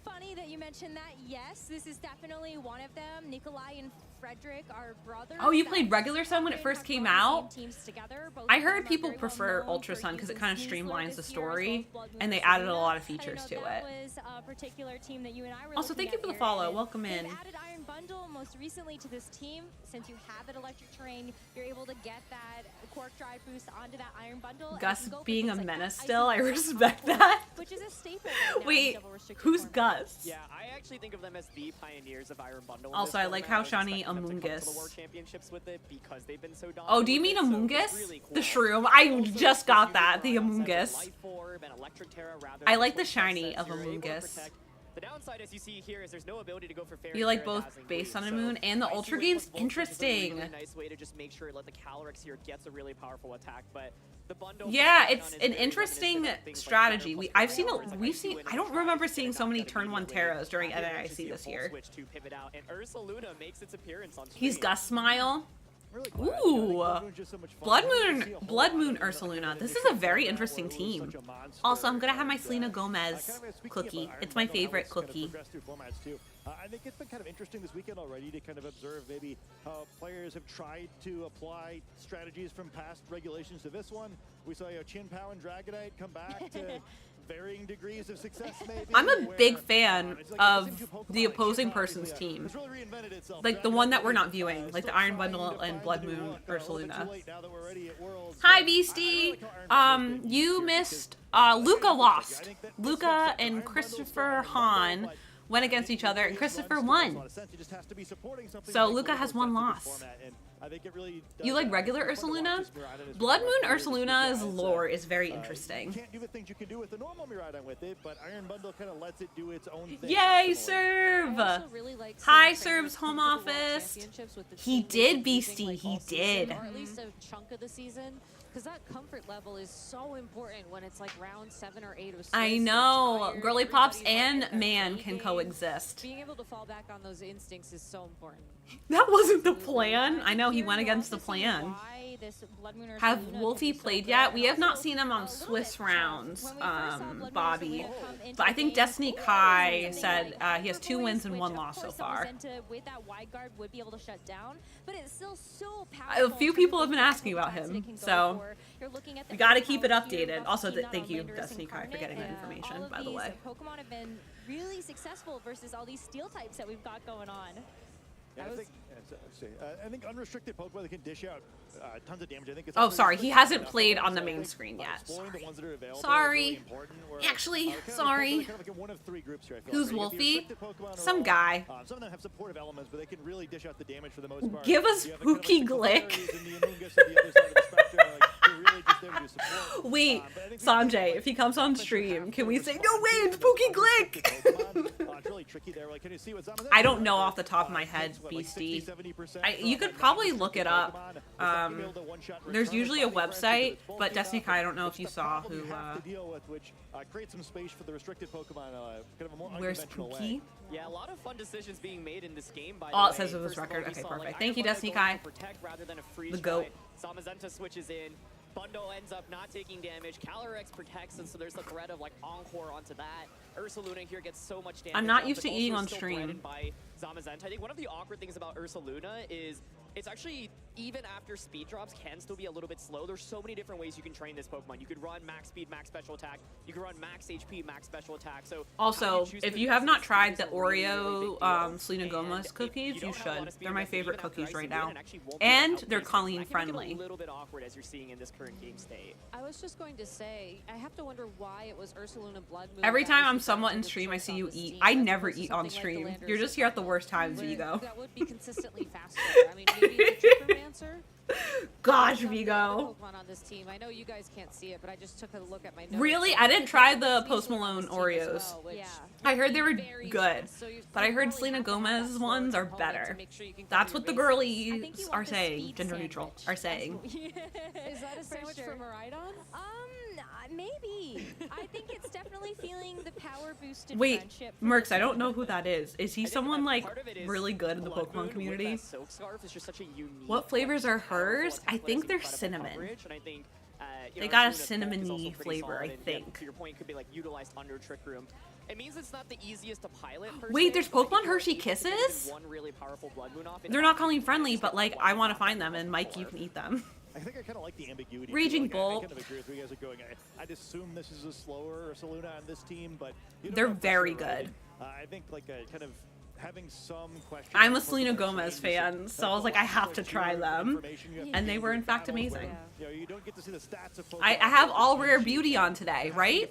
funny that you mentioned that. Yes, this is definitely one of them. Nikolai and Frederick are brothers. Oh, you that played regular Sun when it first have came brought the out? same teams together. Both I of them heard are people very well prefer known Ultra for Sun because it using kind of Sneasler streamlines the this year, as well story, as Blood Moon and they and added a Selena. lot of I features know to that it. was a particular team that you and I were Also, looking thank you at for the here, follow. and Welcome in. they've added Iron Bundle most recently to this team. Since you have that electric terrain, you're able to get that Quark Drive boost onto that Iron Bundle. and Gus you can go for being a things like menace that still, I Icy respect Quark, that. which is a staple right now in Wait, double restricted who's formats. Gus? Yeah, I actually think of them as the pioneers of Iron Bundle. in Also, this I like format. how was shiny expecting them to come to Amoongus. the World Championships with it because they've been so dominant. Oh, do you with mean it, so it's Amoongus? really cool. The shroom. I just got that. The Amoongus. Life Orb and Electric Terra rather I than like the Twin shiny Sets, of you're able to Amoongus. protect. The downside, as you see here, is there's no ability to go for Fairy You like Terra both Dazzling Base Sun Gleam, and so Moon and the Icy Ultra Wave game's plus Voltage is a really, interesting. really nice way to just make sure that the Calyrex here gets a really powerful attack, but the bundle Yeah, from it's Sun is an very interesting reminiscent of things like strategy. Banner plus I've seen Power, it's like we've Icy seen. Wind I and don't Try remember to seeing get so it many out turn one immediately. Terras during You actually NAIC see a this full year. switch to pivot out, and Ursa Luna makes its appearance on He's screen. Gus Smile. Ooh, Blood Moon Ursaluna. This is a very interesting team. Also, I'm gonna have my Selena Gomez cookie. It's my favorite cookie. I think it's been kind of interesting this weekend already to kind of observe maybe how players have tried to apply strategies from past regulations to this one. We saw Chin Pao and Dragonite come back to varying degrees of success maybe. I'm a where, big fan it's like of it's into Pokemon, the like, opposing Chin Pao person's is, team. it's really reinvented itself. Like the one that we're Dragonite not is, viewing, like the still Iron trying Bundle to and find Blood the new Moon look, a little bit Ursaluna. too late now that we're already at Worlds, Hi, but Beastie. I really like how Iron Bundle You missed. Luca lost. Luca and Christopher Hahn went against each other, and Christopher won. So Luca has one loss. You like regular Ursaluna? Blood Moon Ursaluna's lore is very interesting. You can't do the things you can do with the normal Miraidon with it, but Iron Bundle kind of lets it do its own thing. Yay, Serve! Hi, Serve's home office. He did, Beastie. He did. Or at least a chunk of the season. Because that comfort level is so important when it's like round 7 or 8 of Swiss. I know. Girly Pops and man can coexist. Being able to fall back on those instincts is so important. That wasn't the plan. I know he went against the plan. Why this Blood Moon Have Ursaluna Wolfie can be so played good. yet? We have not Also, seen him on a little Swiss bit rounds, when we first saw Blood Moon Bobby. Ursaluna come into But I the think game, Destiny it Kai was something said like he has 2 Hyper wins and Voice, 1 which, loss of so course, far. Zamazenta with that wide guard would be able to shut down, but it's still so powerful. A few people have been asking about him, so we gotta keep it updated. Also, thank you, Destiny Kai, for getting that information, by the way. Pokemon have been really successful versus all these steel types that we've got going on. Yeah, I think unrestricted Pokemon that can dish out tons of damage. I think it's Oh, sorry, he hasn't played on the main screen yet. Sorry. Actually, sorry. Who's Wolfie? Some guy. Some of them have supportive elements, but they can really dish out the damage for the most part. Give us Pookie Glick. Wait, Sanjay, if he comes on stream, can we say, no way, it's Pookie Glick? I don't know off the top of my head, Beastie. You could probably look it up. There's usually a website, but Destiny Kai, I don't know if you saw who. Where's Pookie? Yeah, a lot of fun decisions being made in this game. By Oh, the it says way. it was First of all, record. we Okay, saw, perfect. like, Thank you, Iron Destiny Bundle Kai. going for Protect rather than a freeze The GOAT. dry. Zamazenta switches in. Bundle ends up not taking damage. Calyrex protects, and so there's the threat of like Encore onto that. Ursaluna here gets so much damage. I'm not off, used but to eating also on still stream. threatened by Zamazenta. I think one of the awkward things about Ursaluna is it's actually, even after speed drops, can still be a little bit slow. There's so many different ways you can train this Pokemon. You could run max speed, max special attack. You can run max HP, max special attack. So Also, if you have not tried the Oreo Selena Gomez cookies, you should. They're my favorite cookies right now. And they're Colleen friendly. a little bit awkward as you're seeing in this current game state. I was just going to say, I have to wonder why it was Ursaluna Blood Moon. Every that time was I'm the somewhat in choice stream, I see you on this eat. team, I as never opposed to eat on something like stream. Landers You're just here at the worst times, where Vigo. That would be consistently faster. I mean, maybe it's a Trippermancer. Gosh, Pokemon Vigo. on this team. I know you guys can't see it, but I just took a look at my notes. Really? I didn't try the Post Malone Oreos. Yeah. I heard they were good, but I heard Selena Gomez's ones are better. That's what the girlies are saying, gender neutral, are saying. Is that a sandwich for Miraidon? Maybe. I think it's definitely feeling the power boosted Wait, friendship. Mercs, I don't know who that is. Is he someone like part of it is really good in the Blood Pokemon Moon with community? that Silk Scarf is just such a unique, What flavors are powerful hers? attack I that think has they're incredible cinnamon. coverage, and I think, you They know, got a Arjuna's bulk is also cinnamony pretty flavor, solid, I and, yeah, think. to your point, could be like utilized under Trick Room. It means it's not the easiest to pilot. Per Wait, se, there's but I think Pokemon you're Hershey able to get Kisses? one really powerful Blood Moon off. They're not calling friendly, but like I want to find them, and Mike, you can eat them. I think I kind of like the ambiguity. Raging Like, I Bolt. kind of agree with where you guys are going. I'd assume this is a slower Ursaluna on this team, but you don't They're know for very sure, right? good. I think like kind of having some question. I'm a on Selena Pokemon Gomez changes, fan, so I was like, I have to try them, and they were in fact amazing. You know, you don't get to see the stats of I have all rare beauty on today, right?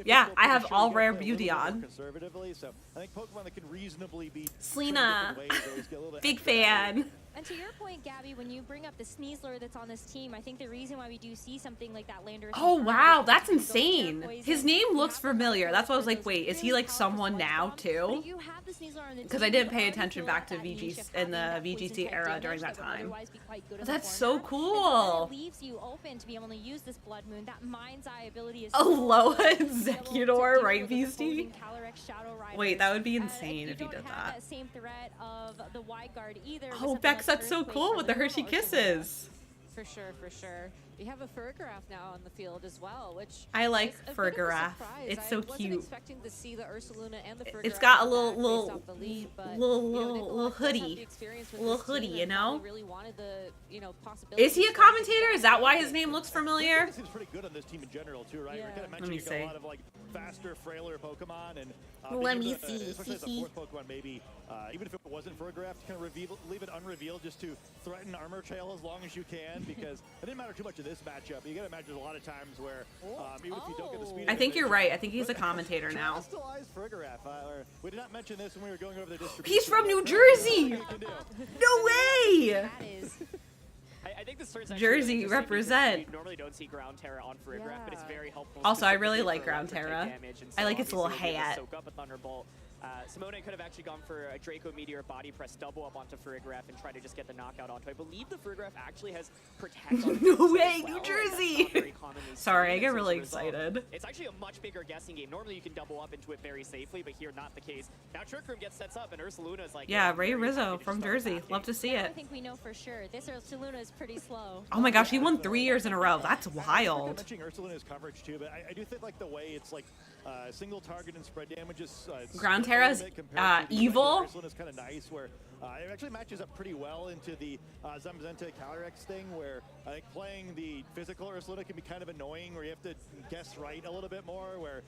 Yeah, I have all rare beauty on. Conservatively, so I think Pokemon that can reasonably be Selena, trained different ways always get a little bit big extra fan. And to your point, Gabby, when you bring up the Sneasler that's on this team, I think the reason why we do see something like that Landorus. Oh wow, that's insane. His name looks familiar. That's why I was like, wait, is he like someone now too? Because I didn't pay attention back to VGC in the VGC era during that time. That's so cool. It leaves you open to be able to use this Blood Moon. That mind's eye ability is Alola Executor, right, Beastie? Wait, that would be insane if he did that. That same threat of the Wide Guard either. Oh, Bex, that's so cool with the Hershey Kisses. For sure, for sure. We have a Fergaraf now on the field as well, which I like is a bit of a Fergaraf. surprise. It's so I wasn't cute. expecting to see the Ursaluna and the Fergaraf. It's got a back little based off the lead, but, little does have the hoodie, experience with little this team hoodie, and you know. probably really wanted the, possibilities. Is he a commentator? Is that why his name looks familiar? He seems pretty good on this team in general too, right? Yeah. We're kind of Let me mentioning see. a lot of like faster, frailer Pokemon, and Let being me able to, see, especially as a see. fourth Pokemon, maybe even if it wasn't for a graph, to kind of leave it unrevealed just to threaten Armor Trail as long as you can, because it didn't matter too much in this matchup. You got to imagine there's a lot of times where even if you don't get the speed, I think you're right. I think he's a commentator now. Crystallized Fergaraf. We did not mention this when we were going over the distribution. He's from New Jersey. No way. I think this turns out Jersey, really interesting represent. because we normally don't see Ground Terra on Ferrigraph, but it's very helpful. Also, I really specifically like for Ground electric Terra. damage, and I so like its little obviously we'll be able to hat. Soak up a Thunderbolt. Simone could have actually gone for a Draco Meteor body press double up onto Ferrigraph and try to just get the knockout onto. I believe the Ferrigraph actually has protect on No it as way, well, New and that's Jersey. not very commonly Sorry, seen, I get and so as really a result, excited. It's actually a much bigger guessing game. Normally you can double up into it very safely, but here not the case. Now Trick Room gets sets up and Ursaluna is like, Yeah, I'm Ray very Rizzo happy to from just start Jersey. attacking. Love to see I it. think we know for sure. This Ursaluna is pretty slow. Oh my gosh, he won 3 years in a row. That's I'm wild. mentioning Ursaluna's coverage too, but I do think like the way it's like single target and spread damages. Ground Terra's evil. Ursaluna's kind of nice, where it actually matches up pretty well into the Zamazenta Calyrex thing, where I think playing the physical Ursaluna can be kind of annoying, where you have to guess right a little bit more. Where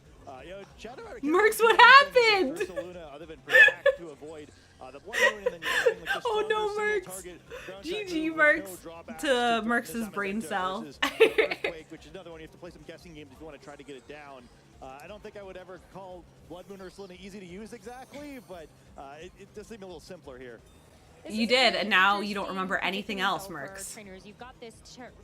Shadow Rider can't Mercs, really what do anything happened? against Ursaluna other than protect to avoid the Blood Moon, and then you're getting, like, the Oh no, stronger Mercs. single target ground attack GG move with no Mercs drawbacks to threaten the Mercs' brain Zamazenta cell. versus Earthquake, which is another one you have to play some guessing games if you want to try to get it down. I don't think I would ever call Blood Moon Ursaluna easy to use exactly, but it does seem a little simpler here. You did, and now you don't remember anything else, Mercs. Trainers, you've got this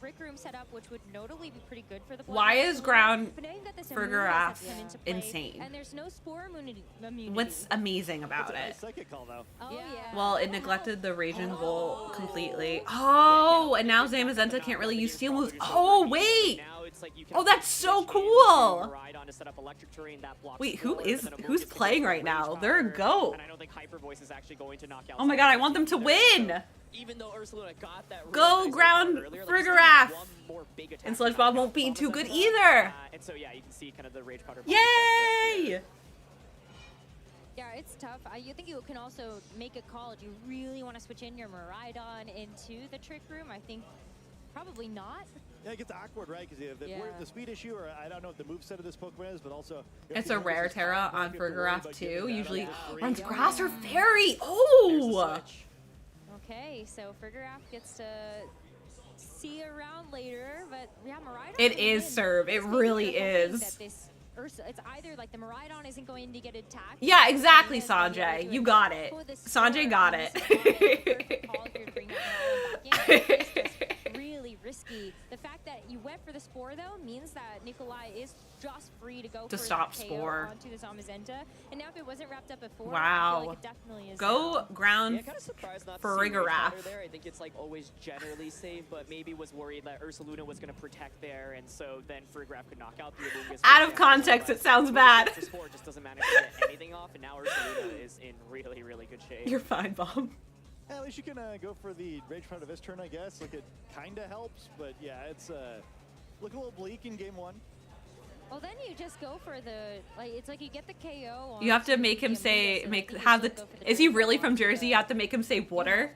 Rick Room set up, which would notably be pretty good for the. Why is Ground But now you've got this Fergaraf Immunity that's come into play, insane? And there's no spore immunity. What's amazing about It's a it? nice psychic call though. Oh yeah. Well, it neglected the Raging Bolt completely. Oh, and now Zamazenta can't really use steel moves. Oh, wait. Now it's like you can Oh, that's so switch games cool. to Ride on to set up electric terrain that blocks Wait, who floor, is and then a who's move gets playing to right range now? They're a power, goat. And I don't think Hyper Voice is actually going to knock out. Oh my god, I want them to win. Even though Ursaluna got that really Go nice Ground start earlier, like, Fergaraf. one more big attack And to Sludge knock Bob won't out be too good Zamazenta. either. And so yeah, you can see kind of the Rage Powder. Yay! Yeah, it's tough. You think you can also make a call. Do you really want to switch in your Miraidon into the Trick Room? I think probably not. Yeah, it gets awkward, right? Because the speed issue, or I don't know what the moveset of this Pokemon is, but also It's a rare Terra on Fergaraf too. Usually Yeah. runs grass or fairy. Oh! Okay, so Fergaraf gets to see around later, but yeah, Miraidon. It can is win. serve. It Let's be really careful is. that this it's either like the Miraidon isn't going to get attacked. Yeah, exactly, and then you're able Sanjay. to You got it. pull the Sanjay score got on it. this line. Perfect call if you're to bring that Miraidon back in. It's just really risky. The fact that you went for the Spore, though, means that Nikolai is just free to go To for stop that Spore. KO onto the Zamazenta. And now if it wasn't wrapped up before, I Wow. feel like it definitely is. Go ground Yeah, kind of surprised not for to see Rage Rigoraph. Rider there. I think it's like always generally safe, but maybe was worried that Ursaluna was going to protect there, and so then Friggraph could knock out the Illuminous. Out of context, it sounds bad. The Spore just doesn't manage to get anything off, and now Ursaluna is in really, really good shape. You're fine, Bob. Yeah, at least you can go for the Rage Front of this turn, I guess. Like, it kind of helps, but yeah, it's look a little bleak in game 1. Well, then you just go for the, like, it's like you get the KO. You have to make him say, is he really from Jersey? You have to make him say water.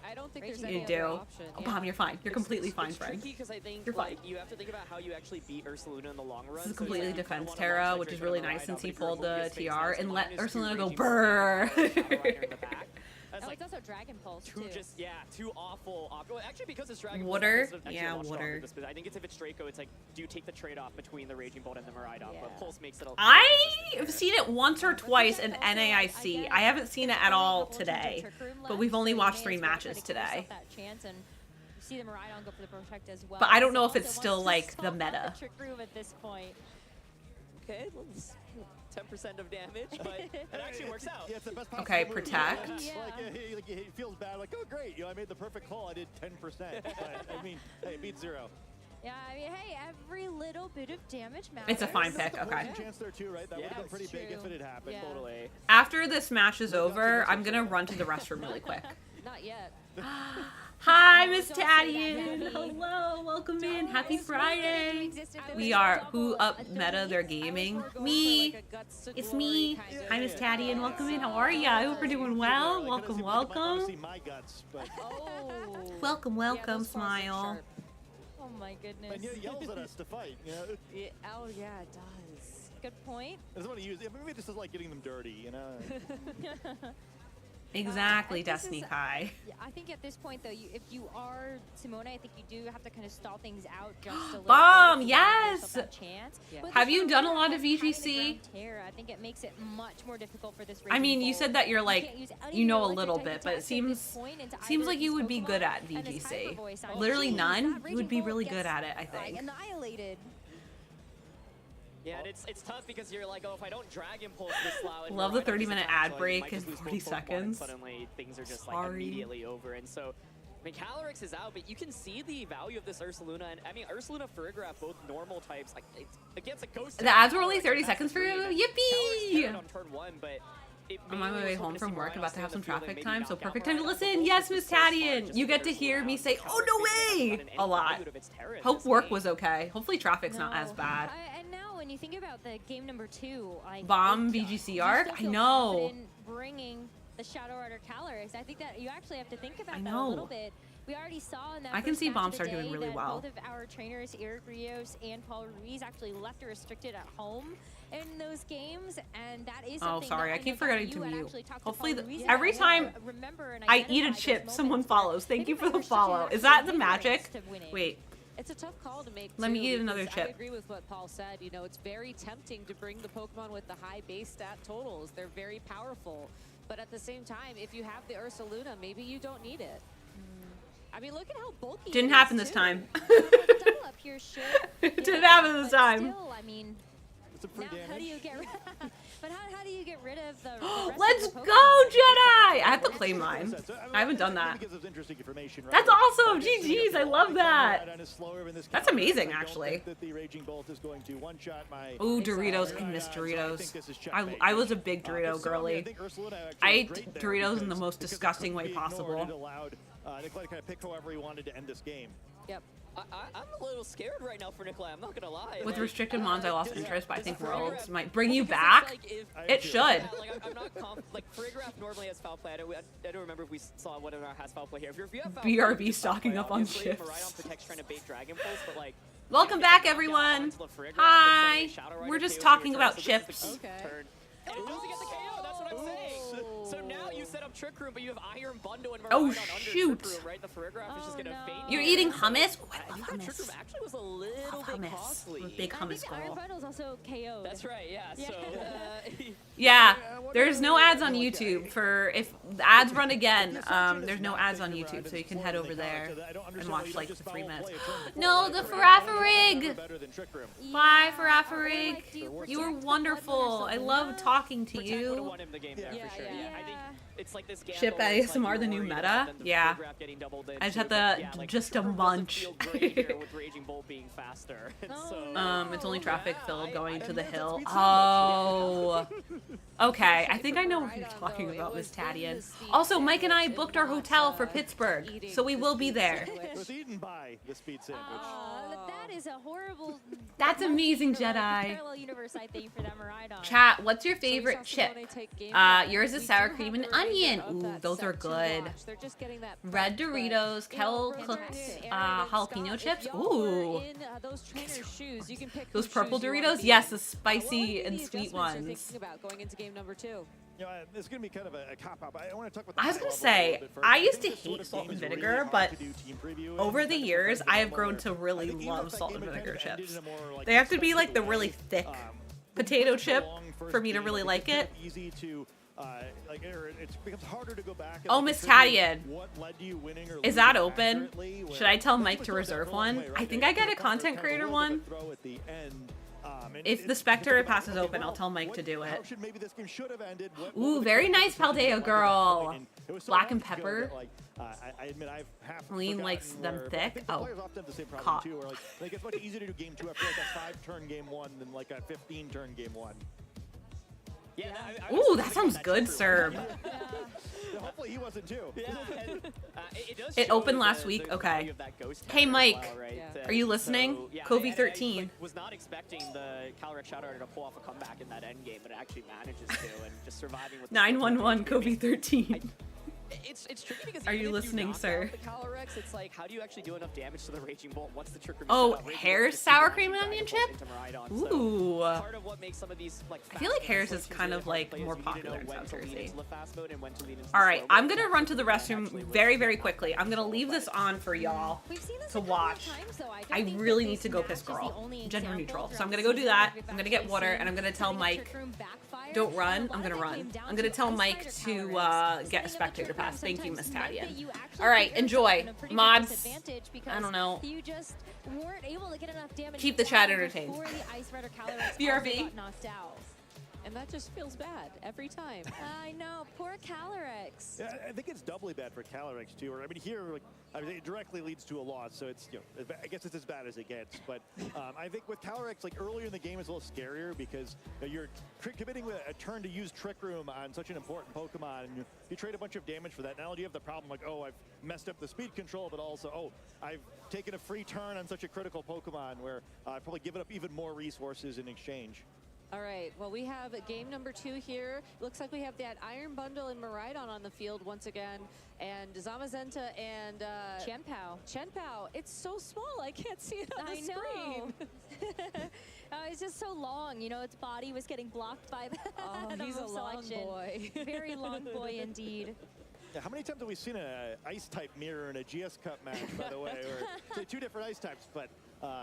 I don't think there's You any do. other option. Oh, Bomb, you're fine. You're completely fine, It's friend. tricky because I think You're fine. like you have to think about how you actually beat Ursaluna in the long run. This is So completely you defense wanna Terra, launch, like, which is you're really gonna nice ride since out, he but if you're pulled the Morbius face TR down, and let minus two Ursaluna go Raging brrr. Bolt, Power Rider in the back. That's Oh, like it's also Dragon Pulse, two too. just two awful well, actually because it's Dragon Water? Pulse, actually Yeah, a lot stronger water. at this, but I think it's if it's Draco, it's like do you take the trade off between the Raging Bolt and the Miraidon, but Pulse makes it a I've seen it once or twice in NAIC. I haven't seen it at all today, but we've only watched 3 matches today. That chance, and you see the Miraidon go for the Protect as well. But I don't know if So it's also still wants like to the stall out meta. Trick Room at this point. Okay, well, 10% of damage, but it actually works out. Yeah, it's the best Okay, possible move. protect. Yeah. Like, he feels bad. Like, oh, great. You know, I made the perfect call. I did 10%. But, I mean, hey, it beats 0. Yeah, I mean, hey, every little bit of damage matters. It's a fine pick, There's a okay. chance there too, right? That would have been pretty big if it had happened. Yeah. Totally. After this match is over, I'm gonna run to the restroom really quick. Not yet. Hi, Miss Tadian. Hello, welcome in. Happy Friday. We are Who Up Meta Their Gaming. Me. It's me. Hi, Miss Tadian. Welcome in. How are ya? I hope you're doing well. Welcome, welcome. Welcome, welcome. Smile. Oh my goodness. And he yells at us to fight. You know? Yeah, oh yeah, it does. Good point. I just want to use it. Maybe this is like getting them dirty, you know? Exactly, Destiny Kai. Yeah, I think at this point, though, if you are Simone, I think you do have to kind of stall things out just a little Bomb, bit. if you want to give yes! yourself that chance. But Have this you one done a here lot of has high to VGC? ground terror. I think it makes it much more difficult for this I mean, Raging you Bolt. said that you're You like, can't use any you of know your a little electric bit, but it attacks at this seems point into seems either like of you these would be good Pokemon, at and this VGC. Hyper Voice on Literally Jeez, none. that You would be Raging really Bolt good gets, at it, I like, think. annihilated. Yeah, and it's tough because you're like, oh, if I don't Dragon Pulse this loud. Love the 30-minute ad break in 40 seconds. Suddenly, things are just like Sorry. immediately over, and so. I mean, Calyrex is out, but you can see the value of this Ursaluna, and I mean, Ursaluna, Farigiraf, both normal types, like, it's against a ghost. The ads were only 30 seconds for you? Yippee! On turn 1, but I'm on my way home from work, about to have some traffic time, so perfect time to listen. Yes, Miss Tadian! You get to hear me say, oh, no way! A lot. Hope work was okay. Hopefully traffic's not as bad. And now, when you think about the game number 2, like Bomb VGC arc? I know. Bringing the Shadow Rider Calyrex, I think that you actually have to think about that a know. little bit. We already saw in that I can first see match Bomb of the start doing day really that well. Both of our trainers, Eric Rios and Paul Ruiz, actually left or restricted at home in those games, and that is Oh, something sorry, that I know keep that forgetting you to had mute. actually talked to Hopefully, Paul Ruiz every about. time Remember and I eat a identify those chip, someone moments where follows. Thank you for the maybe follow. restricted Is that the actually magic? to winning. Wait. It's a tough call to make. Let me too, eat another because chip. I agree with what Paul said. You know, it's very tempting to bring the Pokemon with the high base stat totals. They're very powerful. But at the same time, if you have the Ursaluna, maybe you don't need it. I mean, look at how bulky Didn't it happen is, this too. time. Double up here should. It didn't happen this time. Still, I mean, now how do you get rid? But how do you get rid of the? Let's go, Jedi! I have to claim mine. I haven't done that. That's awesome! GG's, I love that. That's amazing, actually. Ooh, Doritos. I miss Doritos. I was a big Dorito girly. I ate Doritos in the most disgusting way possible. Nikolai kind of pick whoever he wanted to end this game. Yep. I'm a little scared right now for Nikolai, I'm not gonna lie. With like, restricted mons, I lost interest, but I think Farigiraf- Worlds might bring you because it's back. like It should. Yeah, like, I'm not like Farigiraf normally has foul play. I don't remember if we saw whether or not has foul play here. If you have foul play, BRB it's foul stocking play, up on obviously. shifts. Miraidon protects trying to bait Dragon Pulse, but like. Welcome back, everyone. Hi. We're just talking about chips. Turn. And it doesn't get the KO, that's what I'm saying. So now you set up Trick Room, but you have Iron Bundle and Miraidon Oh, under shoot. Trick Room, right? The Farigiraf is just gonna fade. You're eating hummus? Ooh, I love Trick Room hummus. actually was a little bit Hummus. costly. I'm a big hummus Iron girl. Bundle is also KO'd. That's right, yeah. So, Yeah, there's no ads on YouTube for if the ads run again. There's no ads on YouTube, so you can head over there and watch like 3 minutes. No, the Farafarig! Bye, Farafarig. You were wonderful. I love talking to you. It's like this Ship ASMR, the new meta? Yeah. I just have to just a munch. It's only traffic filled going to the hill. Oh. Okay, I think I know what you're talking about, Miss Tadian. Also, Mike and I booked our hotel for Pittsburgh, so we will be there. It was eaten by the speed sandwich. That is a horrible. That's amazing, Jedi. Parallel universe, I think, for them right on. Chat, what's your favorite chip? Yours is sour cream and onion. Ooh, those are good. Red Doritos, kettle cooked jalapeno chips. Ooh. Those purple Doritos? Yes, the spicy and sweet ones. You know, it's going to be kind of a cop-out. I want to talk about I was going to say, I used to hate salt and vinegar, but over the years, I have grown to really love salt and vinegar chips. They have to be like the really thick potato chip for me to really like it. Easy to it becomes harder to go back. Oh, Miss Tadian. Is that open? Should I tell Mike to reserve one? I think I get a content creator one. If the Spectre passes open, I'll tell Mike to do it. Ooh, very nice Paldea girl. Black and pepper. Lean likes them thick. Oh, caught. Like it's much easier to do game 2 after like a 5-turn game 1 than like a 15-turn game 1. Ooh, that sounds good, Serb. Hopefully he wasn't too. It opened last week. Okay. Hey, Mike. Are you listening? Kobe 13. Was not expecting the Calyrex Shadow to pull off a comeback in that end game, but it actually manages to, and just surviving with 911 Kobe 13. It's tricky because are you listening, sir? The Calyrex, it's like, how do you actually do enough damage to the Raging Bolt? What's the trick? Oh, Hare's sour cream and onion chip? Ooh. Part of what makes some of these, like, I feel like Hare's is kind of like more popular in South Jersey. All right, I'm gonna run to the restroom very, very quickly. I'm gonna leave this on for y'all to watch. I really need to go piss girl, gender neutral. So I'm gonna go do that. I'm gonna get water, and I'm gonna tell Mike, don't run. I'm gonna run. I'm gonna tell Mike to get a spectator pass. Thank you, Miss Tadian. All right, enjoy. Mods, I don't know. You just weren't able to get enough damage. Keep the chat entertained. Before the Ice Rider Calyrex BRB. got knocked out. And that just feels bad every time. I know, poor Calyrex. Yeah, I think it's doubly bad for Calyrex too. I mean, here, like, it directly leads to a loss, so it's, you know, I guess it's as bad as it gets. But I think with Calyrex, like earlier in the game, is a little scarier because you're committing a turn to use Trick Room on such an important Pokemon, and you trade a bunch of damage for that. Not only do you have the problem like, oh, I've messed up the speed control, but also, oh, I've taken a free turn on such a critical Pokemon where I've probably given up even more resources in exchange. All right, well, we have game number 2 here. Looks like we have that Iron Bundle and Miraidon on the field once again. And Zamazenta and Chien-Pao. Chien-Pao. It's so small, I can't see it on the screen. It's just so long, you know, its body was getting blocked by the he's a long boy. Very long boy indeed. Yeah, how many times have we seen an Ice-type mirror in a GS Cup match, by the way? Or 2 different Ice types, but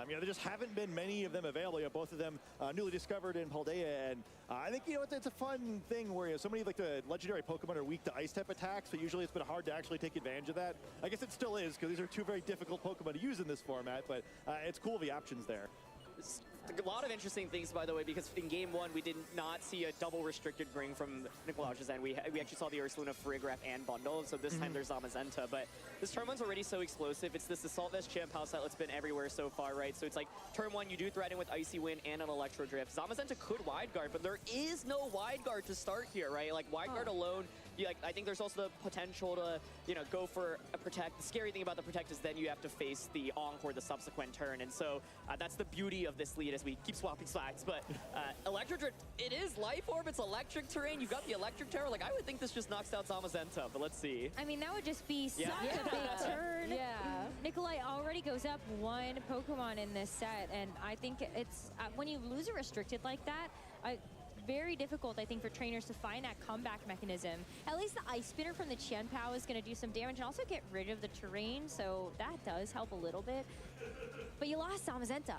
you know, there just haven't been many of them available. You know, both of them newly discovered in Paldea, and I think, you know, it's a fun thing where, you know, so many like the legendary Pokemon are weak to Ice-type attacks, but usually it's been hard to actually take advantage of that. I guess it still is, because these are 2 very difficult Pokemon to use in this format, but it's cool the options there. A lot of interesting things, by the way, because in game 1 we did not see a double restricted ring from Nikolaj's end. We actually saw the Ursaluna Farigiraf and Bundle, so this time there's Zamazenta. But this turn 1's already so explosive. It's this Assault Vest Chien-Pao set that's been everywhere so far, right? So it's like turn 1 you do threaten with Icy Wind and an Electro Drift. Zamazenta could wide guard, but there is no wide guard to start here, right? Like wide guard alone. I think there's also the potential to, you know, go for a Protect. The scary thing about the Protect is then you have to face the Encore the subsequent turn, and so that's the beauty of this lead as we keep swapping sides. But Electro Drift, it is Life Orb, it's electric terrain, you've got the Electric Terror. Like, I would think this just knocks out Zamazenta, but let's see. I mean, that would just be such a big turn. Yeah. Nikolai already goes up 1 Pokemon in this set, and I think it's, when you lose a restricted like that, very difficult, I think, for trainers to find that comeback mechanism. At least the Ice Spinner from the Qian Pao is going to do some damage and also get rid of the terrain, so that does help a little bit. But you lost Zamazenta.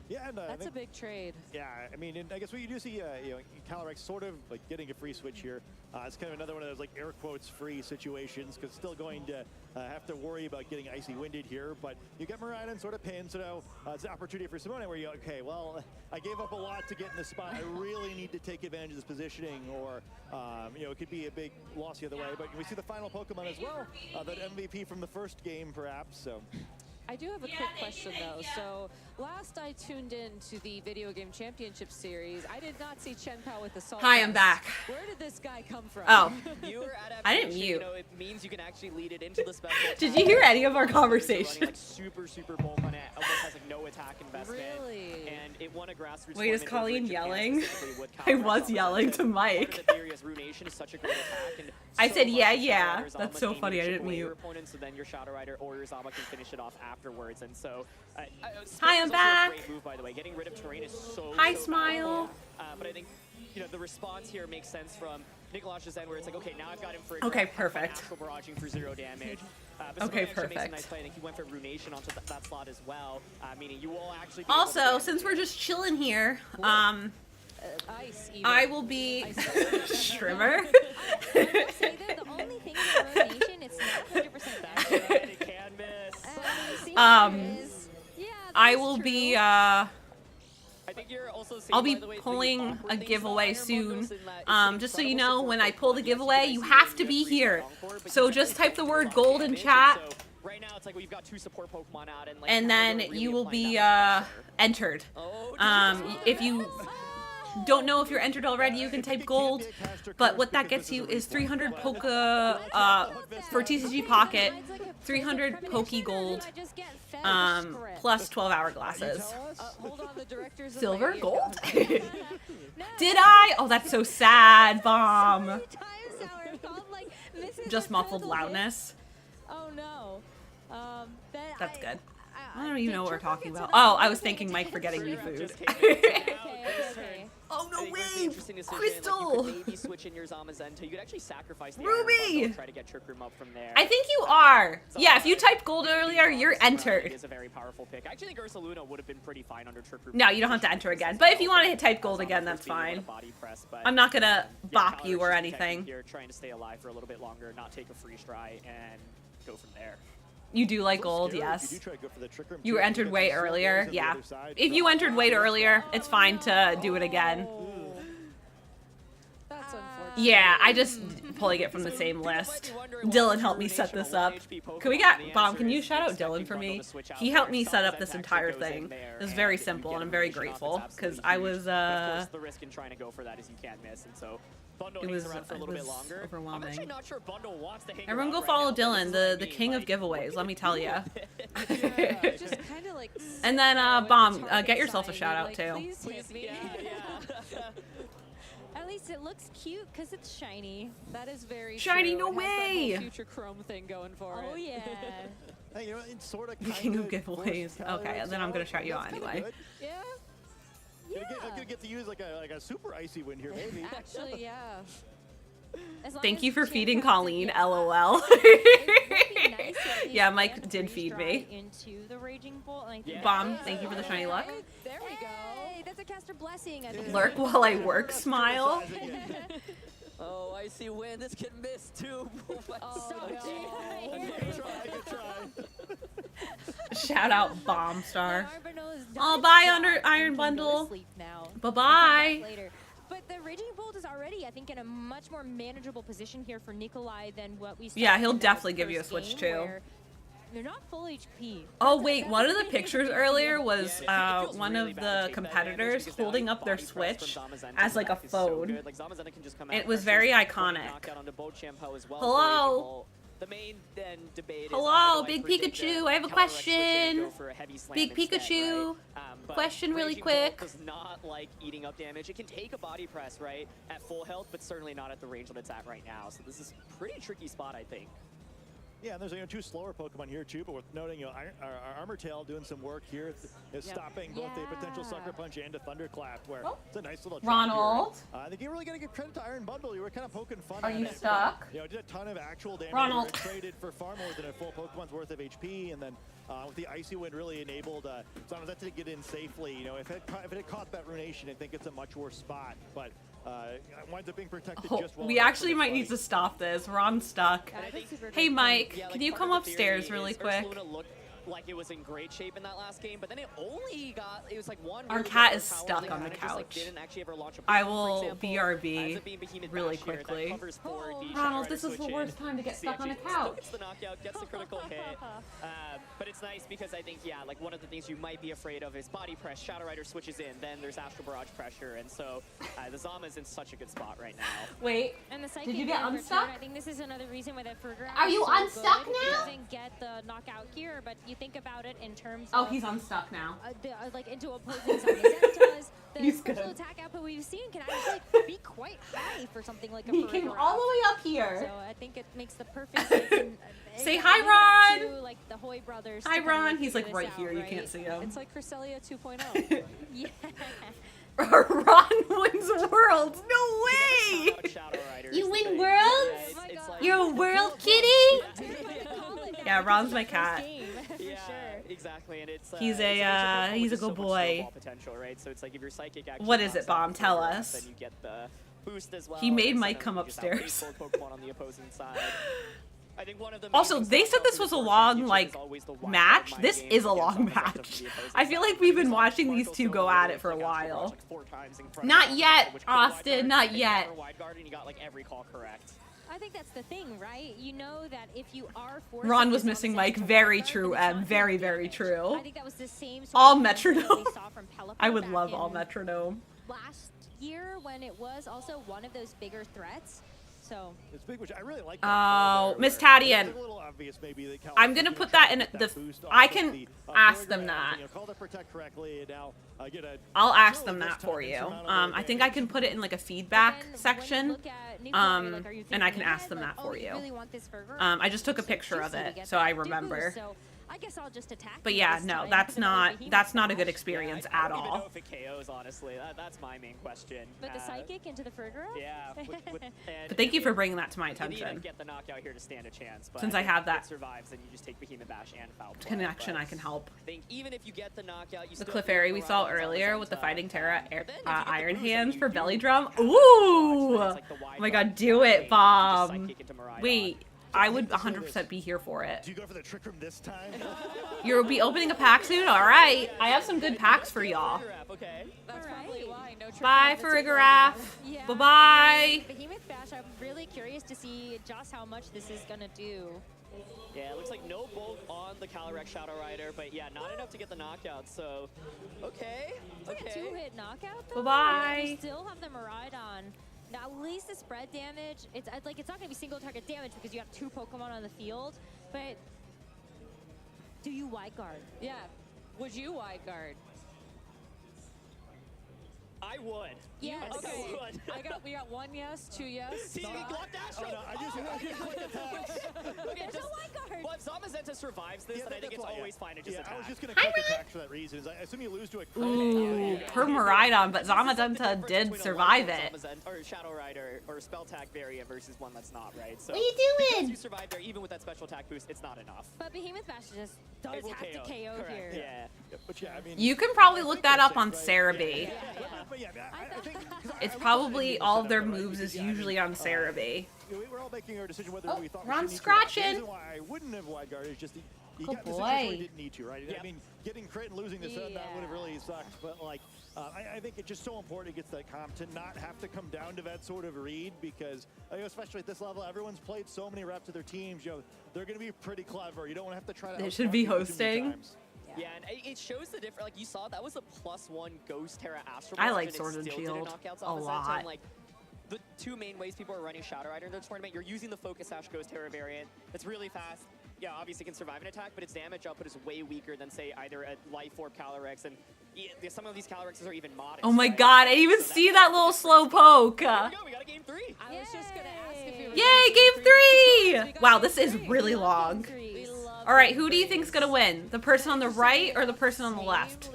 Yeah, and, That's a big trade. Yeah, I mean, and I guess what you do see, you know, Calyrex sort of like getting a free switch here. It's kind of another one of those like air quotes free situations because still going to have to worry about getting icy winded here. But you get Miraidon sort of pinned, so it's an opportunity for Simone where you okay, well, I gave up a lot to get in this spot. I really need to take advantage of this positioning, or you know, it could be a big loss the other way. But we see the final Pokemon as well, that MVP from the first game, perhaps. So. I do have a quick question though. So last I tuned in to the Video Game Championship Series, I did not see Chen Pao with the Salt. Hi, I'm back. Where did this guy come from? Oh. Viewer I didn't adaptation, mute. You know, it means you can actually lead it into the special. Did you hear any of our conversation? Like super bulk on it. Almost has like no attack investment. Really? And it won a grassroots. Wait, is tournament over Colleen in Japan, yelling? specifically with I Calyrex was yelling to Zamazenta. Mike. Part of the theory is Ruination is such a great attack, and I so said, much yeah, of yeah. Shadow Rider That's Zama so can funny, I chip didn't away mute. your opponent, so then your Shadow Rider or your Zama can finish it off afterwards. And so, Hi, I'm Spin's also back. A great move, by the way. Getting rid of terrain is so. Hi, so Smile. valuable. But I think, you know, the response here makes sense from Nikolash's end, where it's like, okay, now I've got him for a Okay, grab, perfect. Astral Barraging for 0 damage. But Okay, Simone actually makes a perfect. nice play. I think he went for Ruination onto that slot as well, meaning you will actually be Also, able to since we're just chilling here, Ice. Even. I will be Shrimmer. Say that the only thing about Ruination, it's not 100% bad. It can miss. I will be I think you're also I'll be pulling a giveaway soon. Just so you know, when I pull the giveaway, you have to be here. So just type the word gold in chat, Right now, it's like we've got 2 support Pokemon out, and like and then you will be entered. If you don't know if you're entered already, you can type gold. But what that gets you is 300 Poke for TCG Pocket, 300 Poke Gold, plus 12 hourglasses. Hold on, the directors of Silver, my- gold. Did I? Oh, that's so sad, Bomb. Just muffled loudness. Oh no. That's good. I don't even know what we're talking about. Oh, I was thanking Mike for getting me food. Oh no way! Crystal! Like, you could maybe switch in your Zamazenta. You could actually sacrifice the Ruby! Iron Bundle and try to get Trick Room up from there. I think you are. Yeah, if you typed gold earlier, you're entered. It is a very powerful pick. I actually think Ursaluna would have been pretty fine under Trick Room. No, you don't have to enter again. But if you want to hit type gold again, that's fine. I'm not gonna bop you or anything. You're trying to stay alive for a little bit longer, not take a freeze dry, and go from there. You do like gold, yes. You were entered way earlier, yeah. If you entered way earlier, it's fine to do it again. That's unfortunate. Yeah, I just pulling it from the same list. Dylan helped me set this up. Can we get Bomb? Can you shout out Dylan for me? He helped me set up this entire thing. It was very simple, and I'm very grateful because I was Of course, the risk in trying to go for that is you can't miss, and so Bundle It hangs was- around for a it little bit was longer. I'm overwhelming. actually not sure Bundle wants to hang Everyone around go follow right now. Dylan, the king of giveaways. Let me tell you. Just kind of like. And then Bomb, get yourself a shout out too. Please, Yeah. At least it looks cute because it's shiny. That is very Shiny, true. no It has that whole way! future Chrome thing going for it. Oh yeah. Hey, you know, it's sort of The king of giveaways. Okay, and then I'm gonna shout you out anyway. Yeah. I'm gonna get to use like a super icy wind here, maybe. Actually, yeah. As long Thank as you for Chin feeding Pao Colleen, doesn't get LOL. it would be nice if he Yeah, can Mike did freeze feed dry me. Into the Raging Bolt. And I think Bomb, thank you for the shiny luck. There we go. Hey, that's a caster blessing. I think. Lurk while I work, smile. Oh, I see when this can miss too. Shout out Bomb Star. Arbonneau is I'll done buy its under job Iron and can go to Bundle. sleep now. Bye We'll come bye. back later. But the Raging Bolt is already, I think, in a much more manageable position here for Nikolai than what we saw. Yeah, he'll in that definitely give you a first switch game too. where they're not full HP. Oh wait, one of the pictures earlier was one of the competitors holding up their Switch as like a phone. It was very iconic. Hello? The main then debate is, Hello, do I Big predict Pikachu. a I have a Calyrex switch in and question. go for a heavy slam Big instead, Pikachu. right? But Question really Raging Bolt quick. does not like eating up damage. It can take a body press, right, at full health, but certainly not at the range that it's at right now. So this is a pretty tricky spot, I think. Yeah, and there's two slower Pokemon here too, but worth noting, our Armortail doing some work here is stopping both a potential Sucker Punch and a Thunderclap, where it's a nice little Ronald. I think you're really gonna give credit to Iron Bundle. You were kind of poking fun. Are at you it, stuck? But, did a ton of actual damage. Ronald. Traded for far more than a full Pokemon's worth of HP, and then with the Icy Wind really enabled Zamazenta to get in safely. If it had caught that Runation, I think it's a much worse spot, but. Winds up being protected just well. We actually might need to stop this. Ron's stuck. Hey, Mike, Yeah, like, can you part come of the upstairs theory really is quick? Ursaluna looked like it was in great shape in that last game, but then it was like one. Our really cat good is power stuck that on the kinda just, like, couch. didn't actually ever launch a I Pokemon, for will example. BRB Ends up being Behemoth really Bash here, that quickly. covers for the Ronald, Shadow this Rider is the switch worst in. time to get stuck on a Still couch. gets the knockout, gets the critical hit. But it's nice because I think, like one of the things you might be afraid of is body press. Shadow Rider switches in, then there's Astral Barrage pressure, and so the Zama is in such a good spot right now. Wait, And the did you get in return, unstuck? I think this is another reason why that Fergrat Are is you so unstuck good. now? He doesn't get the knockout here, but you think about it in terms Oh, of he's unstuck now. like into opposing Zamazentas. The He's special good. attack output we've seen can actually be quite high for something like a He came Fergrat. all the way up here. So I think it makes the perfect sense. And, Say yeah, hi, leave it up Ron. to, like the Hoy brothers. Hi, to kinda, Ron. He's figure like right this here. out, You right? can't see him. It's like Cresselia 2.0. Yeah. Ron wins worlds. No way. You win worlds? You're a world kitty? Yeah, Ron's my cat. Yeah, exactly, and it's He's it's always a with he's a so good much boy. snowball potential, right? So it's like if your psychic actually What is pops it, Bomb? up Tell for us. Then you get the boost as well. He made and Mike so come you just upstairs. outpace both Pokemon on the opposing side. I think one of the Also, they said this was a long, like, match. This is a long match. I feel like we've been watching these two go at it for a while. Not yet, Austin, not yet. Wideguard, and you got like every call correct. I think that's the thing, right? You know that if you are forced Ron to was use missing Zamazenta Mike. to Very Wideguard, true, then it's Em. not Very, gonna very damage. true. I think that was the same sort All of thing that metronome. we saw from Pelipper I would back love all in metronome. last year when it was also one of those bigger threats. So It's big, which I really like. Oh, Miss Tadian. It's a little obvious, maybe, that Cal- I'm gonna put that in the. boost off I of can the, ask them Fergrat, that. Call the protect correctly, and now get a. I'll ask them that for you. I think I can put it in like a feedback section. And I can ask them that for you. I just took a picture of it, so I remember. So I guess I'll just attack. But you yeah, this no, time that's with another not Behemoth that's not a Bash. good experience I at don't even know all. if it KOs, honestly. That's my main question. But the psychic into the Fergrat? Yeah. But thank you for bringing that to my You need to attention. get the knockout here to stand a chance. But Since I have if that it survives, then you just take Behemoth Bash and Foul Play. Connection, But I can help. I think even if you get the knockout, you The still Clefairy we feel saw around earlier Zamazenta. with the Fighting Terra But then if you get the Iron boost, then Hands you for do Belly have Drum. the Ooh! It's like the Oh wide my guard god, do it, just Bob. psychic into Miraidon. Wait, I would 100% be here for it. Do you go for the Trick Room this time? You'll be opening a pack soon? Alright. I have some good packs for y'all. Okay. That's probably why. No trick Bye, on the table. Farigiraf. Yeah. Bye-bye. Behemoth Bash, I'm really curious to see just how much this is gonna do. Yeah, it looks like no bolt on the Calyrex Shadow Rider, but yeah, not enough to get the knockout, so okay. It's a two-hit knockout though. Bye-bye. You still have the Miraidon. Now at least the spread damage, it's like it's not gonna be single target damage because you have two Pokemon on the field, but do you wide guard? Yeah. Would you wide guard? I would. Yes. Okay. I would. We got one yes, two yes. See, Glock Dash. Oh, no, I just quick attacks. Okay, There's just, a wide guard. well, if Zamazenta survives this, then I think it's always fine to just Yeah, attack. I was just gonna quick attack for that reason. I assume you lose to a crit. Ooh, her Miraidon, but Zamazenta did survive it. Or Shadow Rider or Spell Attack variant versus one that's not, right? So What are you because doing? you survive there, even with that special attack boost, it's not enough. But Behemoth Bash just It does will have to KO Correct. here. Yeah. But yeah, I mean, You can probably look that up on Cerebi. but yeah, I think 'cause It's I looked probably at it all of their and said, moves is yeah, I mean, usually on Cerebi. we're all making our decision whether Oh, we thought Ron's we should need to. scratching. The reason why I wouldn't have wide guard is just you Good got in the situation where you boy. didn't need to, right? I mean, getting crit and losing the sun, that would have really sucked. But like, I think it's just so important against that comp to not have to come down to that sort of read because, especially at this level, everyone's played so many reps of their teams. They're going to be pretty clever. You don't want to have to try to. They should be outsmart people too many hosting. times. Yeah, and it shows the difference. Like you saw, that was a +1 Ghost Terra Astral. I Barrage, like and it Sword and still didn't Shield knock out a Zamazenta, lot. and, like, the two main ways people are running Shadow Rider in their tournament, you're using the Focus Sash Ghost Terra variant. That's really fast. Yeah, obviously can survive an attack, but its damage output is way weaker than, say, either a Life Orb Calyrex, and some of these Calyrexes are even modest. Oh my right? god, I didn't even So see that little slow poke. There we go, we got a game 3. I was just gonna ask if you were Yay, game 3! 3! Wow, this is really long. All right, who do you think's gonna win? The person on the right or the person on the left?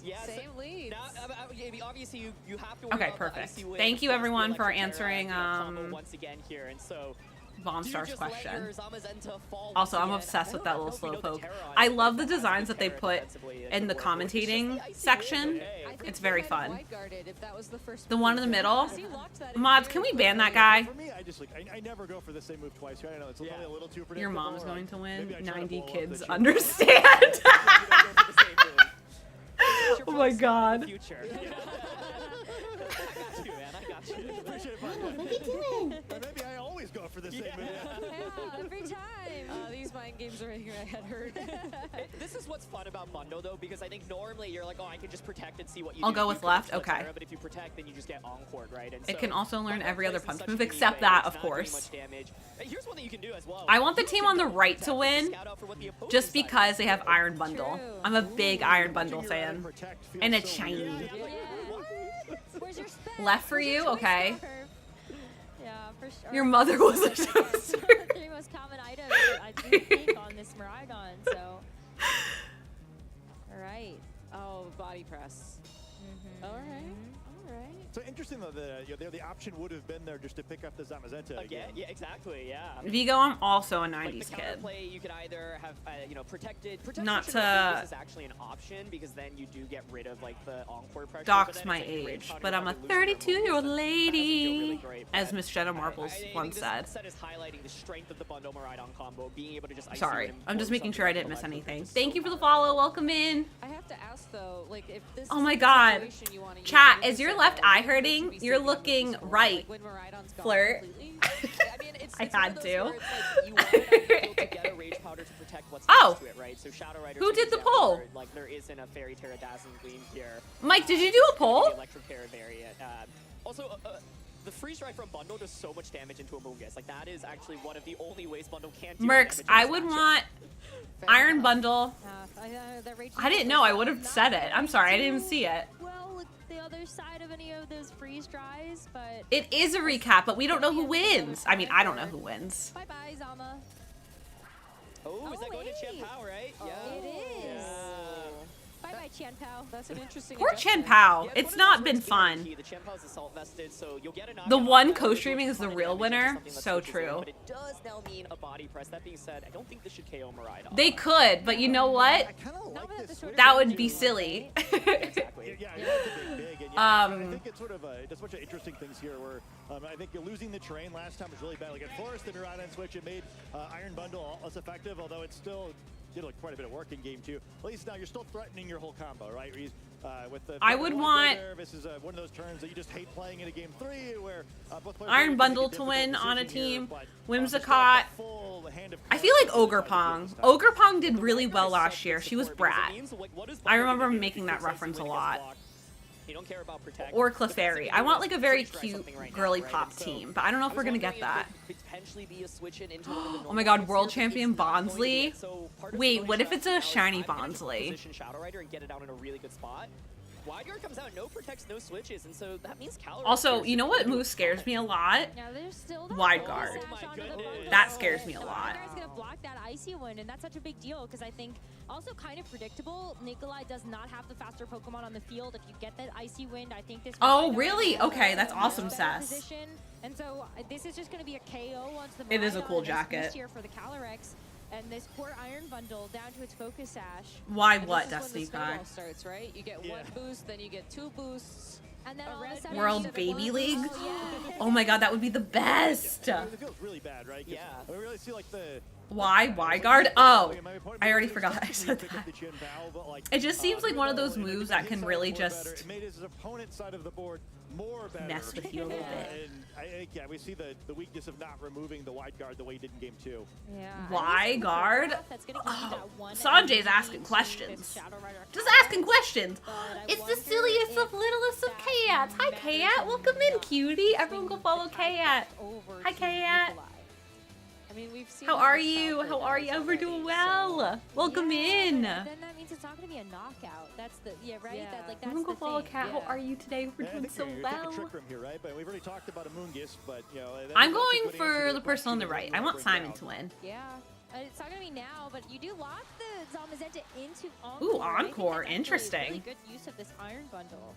Yeah, Same leads. Now, obviously, you have to worry Okay, about the perfect. icy wind, Thank you plus the everyone for electric era, answering combo once again here, and so Von do you Star's just let question. your Zamazenta fall Also, I'm once obsessed again? with that I little don't know if we know slowpoke. the Terra I on love the Terra designs that they put defensively in the to work with. Just commentating the icy wind, section. okay. It's very fun. White guarded if that was the first The one in the middle. He locked that in Mods, very can we quickly. ban that guy? For me, I just like I never go for the same move twice. Right? I know it's probably a little too predictable. Your mom's or going to win. maybe I try to 90 blow up kids the understand. Oh my god. Future. I got you, man. I got you. Appreciate it, bud. What are you doing? Or maybe I always go for the same move. Yeah, every time. These mind games are making my head hurt. This is what's fun about Mundo, though, because I think normally you're like, oh, I can just protect and see what you I'll do. go You with can left, flip okay. Terra, but if you protect, then you just get encored, right? And It so can also learn Mundo every other plays in punch such a move unique except way, that, it's of not doing course. much damage. Here's one that you can do as well. I want the team on the right to win just because they have Iron Bundle. True. I'm a big Iron Bundle fan. And it's shiny. Where's your spec? Left for you? Okay. Yeah, for sure. Your mother was a toaster. The three most common items that I do think on this Miraidon, so. Alright. Oh, body press. Alright. Alright. So interesting though that the option would have been there just to pick up the Zamazenta Again, yeah, exactly, yeah. Vigo, I'm also a Like 90s the kid. counterplay, you could either have, protected. Protection Not should have to- been this is actually an option because then you do get rid of like the encore pressure. Dox but then my it's like, age, how do but you I'm a probably lose your 32-year-old moments? lady, great, as but Miss Jenna Marbles I think once this said. set is highlighting the strength of the Bundle Miraidon combo, being able to just icy Sorry, him I'm just for making something sure I like didn't miss electric, anything. which is Thank so you for the powerful. follow. Welcome in. I have to ask though, like if this Oh is my the god. situation you wanna use, Chat, maybe is your set left up, eye should hurting? we You're save looking them for, right. like, when Miraidon's gone Flirt. completely? I mean, it's I it's one had of those to. where it's like, You want to be able to get a rage powder to protect what's Oh. next to it, right? So Shadow Rider. Who did the poll? Like there isn't a Fairy Terra Dazzling Gleam here. Mike, did you do a poll? The Electric Terra variant. Also, the freeze strike from Bundle does so much damage into a Moongus. Like that is actually one of the only ways Bundle can do Mercs, damage in I this would matchup. want Iron Bundle. That rage I didn't know. I would have said it. I'm sorry, I didn't even see it. Well, with the other side of any of those freeze dries, but. It is a recap, but we don't know who wins. I mean, I don't know who wins. Bye bye, Zama. Oh, is that going to Chen hey. Pao, right? Oh, Yeah. it is. Yeah. Bye bye, Chen Pao. That's an interesting Poor Chen adjustment. Pao. Yeah, It's one of not those been ones fun. guaranteed. The Chen Pao's assault vested, so you'll get an The knockdown one that will co-streaming is the ton of real damage into winner. something that So switches in, true. But it does now mean a body press. That being said, I don't think this should KO Miraidon. They could, but you know what? That would be silly. Exactly. Yeah, it's big, and I Um, think it's sort of it's a bunch of interesting things here. Where I think you're losing the terrain last time was really bad. Like at Forest, the Miraidon switch, it made Iron Bundle less effective. Although it still did like quite a bit of work in game two. At least now you're still threatening your whole combo, right? Where with the I would want this is one of those turns that you just hate playing in a game three, where both players Iron make a Bundle to difficult win on a decision here, team. but, Whimsicott. I feel like Ogre Pong. Ogre Pong did really well last year. She was Brat. I remember making that reference a lot. You don't care about protect. Or Clefairy. I want like a very cute girly pop team, but I don't know if we're gonna get that. Potentially be a switch in into one of the Oh my god, World Champion Bonsly? Wait, what if it's a shiny Bonsly? Position Shadow Rider and get it down in a really good spot. Wideguard comes out, no protects, no switches, and so that means Calyrex. Also, you know what move scares me a lot? Yeah, there's still that Wide whole guard. sash onto the bundle. That scares me a lot. Wideguard's gonna block that icy wind, and that's such a big deal because I think also kind of predictable. Nikolai does not have the faster Pokemon on the field. If you get that icy wind, I think this. Oh, Miraidon really? is Okay, that's in a much awesome, better Sass. position. And so this is just going to be a KO onto the. It is a Miraidon, cool and this jacket. boost here for the Calyrex. And this poor Iron Bundle down to its Focus Sash. Why And what, this is when Destiny the snowball Kai? starts, right? You get one boost, then you get two boosts. And then all of a sudden World you get Baby one- League? Oh, yeah. Oh my god, that would be the best! It feels really bad, right? Yeah. We really see like the. Why? Guard? Oh, I already forgot I said that. It just seems like one of those moves that can really just It made his opponent's side of the board more better. mess with you a little bit. And I think, yeah, we see the weakness of not removing the wide guard the way he did in game two. Yeah. Why guard? That's gonna give you that one Sanjay's MVP asking with questions. Shadow Rider Just asking questions. It's the silliest of littlest of Kayats. Hi, Kayat. Welcome in, cutie. Everyone go follow Kayat. Hi, Kayat. mean, we've seen How are you? How are you? We're doing well. Welcome in. Then that means it's not going to be a knockout. That's the right. Yeah. That, like I'm that's gonna go the follow thing. Kat. How are you today? We're Yeah, I doing think so you're well. taking trick room here, right? But we've already talked about Amoonguss, but you know. I'm that's a going good for answer the to person on the question right. that I you want bring Simon out. to win. Yeah. It's not going to be now, but you do lock the Zamazenta into Encore. Ooh, and I think Encore. that's actually Interesting. Really good use of this Iron Bundle.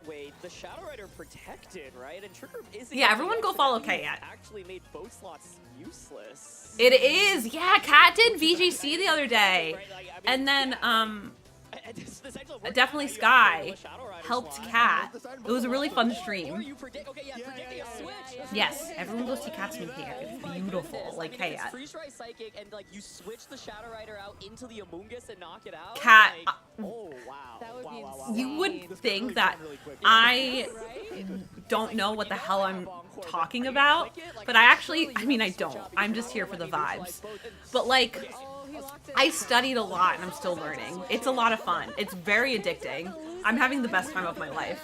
Wait, the Shadow Rider protected, right? And Trick Room isn't. Yeah, gonna everyone be go extra. follow That Kat. actually made both slots useless. It is. Yeah, Kat did VGC the other day. And then, definitely Sky helped Kat. It was a really fun stream. Yes, everyone go see Kat's new hair. It's beautiful, like Kat. Freeze Rise Psychic and like you switch the Shadow Rider out into the Amoonguss and knock it out. Kat, like, oh wow. That would be wow, You would think that I don't know what the hell I'm talking about, but I mean, I don't. I'm just here for the vibes. But like, I studied a lot and I'm still learning. It's a lot of fun. It's very addicting. I'm having the best time of my life.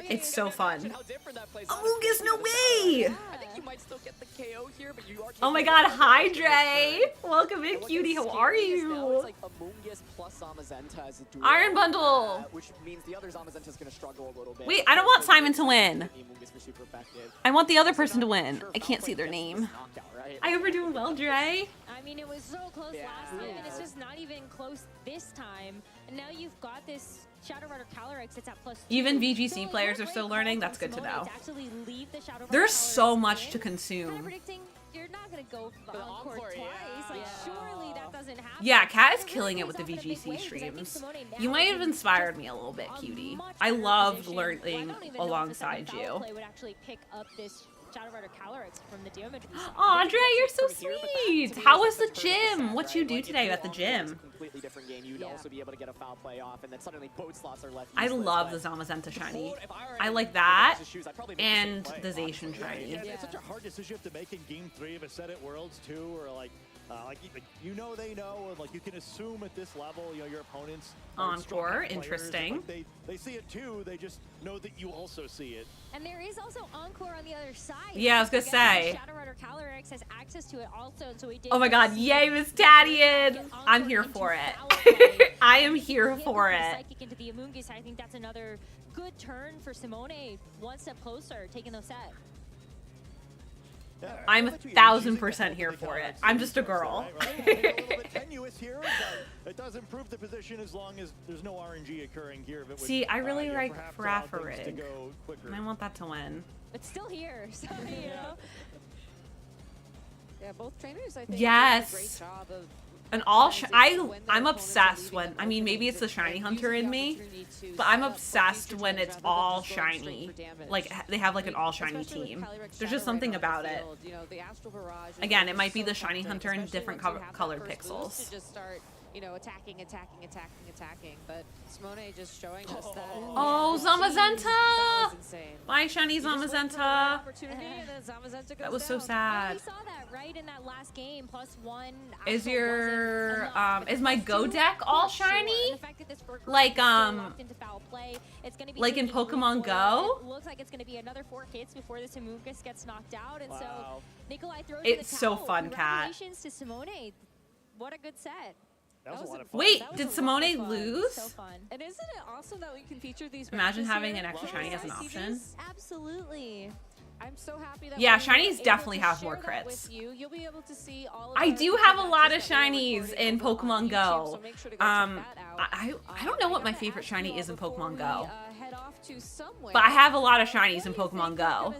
It's so fun. Amoonguss, no way! I think you might still get the KO here, but you are. Oh my god, hi Dre! Welcome in, cutie. How are you? It's like Amoonguss plus Zamazenta as a duo. Iron Bundle! Which means the other Zamazenta is going to struggle a little bit. Wait, I don't want Simon to win. The Amoonguss were super effective. I want the other person to win. I can't see their name. Knockout, right? I hope we're doing well, Dre. I mean, it was so close last time, and it's just not even close this time. And now you've got this Shadow Rider Calyrex. It's at +2. Even VGC players are still learning. That's good to Simone know. to actually leave the Shadow Rider There's so Calyrex much in. to Kinda consume. predicting you're not gonna go for the Encore twice. Like surely that doesn't happen. Yeah, Kat is It killing really it with the pays off in a big way, VGC 'cause I think streams. Simone now You might have is inspired me a little bit, cutie. I loved learning alongside you. Play would actually pick up this Shadow Rider Calyrex from the damage we saw. Aw, Dre, you're so sweet. How was the gym? What'd you do today at the gym? Completely different game. You'd also be able to get a foul play off, and then suddenly both slots are left. I useless, love but the Zamazenta shiny. I like that and the Zacian shiny. Yeah, it's such a hard decision you have to make in Game 3 of a set at Worlds too, or like you know they know, and like you can assume at this level, you know, your opponents are strong Encore, players, and, interesting. like, they see it too. They just know that you also see it. And there is also Encore on the other side. Yeah, I was gonna Forget that say. Shadow Rider Calyrex has access to it also, and so he did. Oh my god, yay, Miss Tadian! I'm here for it. I am here for it. Psychic into the Amoonguss. I think that's another good turn for Simone. One step closer, taking those set. I'm 1,000% here for it. I'm just a girl. Tenuous here, but it does improve the position as long as there's no RNG occurring here. If it would, See, I really you know, like perhaps allow things to Frafarig, go quicker. and I want that to win. It's still here, so you know. Yeah, both trainers, I think, Yes. did a great job of An all I'm obsessed when, I mean, maybe it's the shiny hunter in me, but I'm obsessed when it's all shiny. Like, they have like an all shiny team. There's just something about it. You know, the Astral Barrage. Again, it might be the shiny hunter in different colored pixels. To just start, you know, attacking. But Simone just showing us that. Oh, Zamazenta! Insane. Bye, shiny Zamazenta. That was so Oh, sad. we saw that right in that last game. +1. Is Astral your wasn't enough. is my Go deck all shiny? Like like in Pokemon Go? It looks like it's going to be another 4 hits before this Amoonguss gets knocked out, and so Nikolai throws in the It's so towel. fun, Kat. Congratulations to Simone. What a good set. That was a lot of fun. Wait, did Simone lose? So fun. And isn't it awesome that we can feature these? Imagine matches having here? an extra shiny as an option. Absolutely. I'm so happy that Yeah, we shinies were able definitely to have more share that crits. with you. You'll be able to see all of I the do different have a lot of matches that we shinies recorded in over on Pokemon YouTube, Go. so make sure to go check that out. I don't know what my favorite shiny is in Pokemon Go. Head off to somewhere. But I have a lot of shinies in Pokemon Go.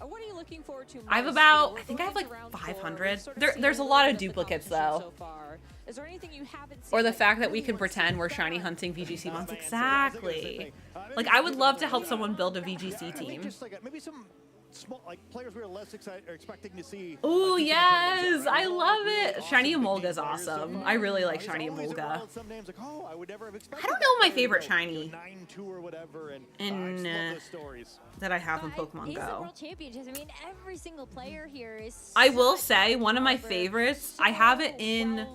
What are you looking forward to? I have most? about, We're I think I have going like to round 4. 500. We've sort of There's a seen lot bit of the duplicates competition though. so far. Is there anything you haven't seen Or the that fact that you we really can want to pretend see we're more shiny of? hunting VGC months. Exactly. Like, I would love to help someone build a VGC team. Just like maybe some small players we were less excited or expecting to see. Ooh, yes! I love it! Shiny Emolga's awesome. I really like Shiny Emolga. Some names like, oh, I would never have expected. I don't know my favorite shiny 9-2 or whatever, and in that I have in Pokemon He's the Go. World Championships. I mean, every single player here is. I will say one of my favorites. I have it in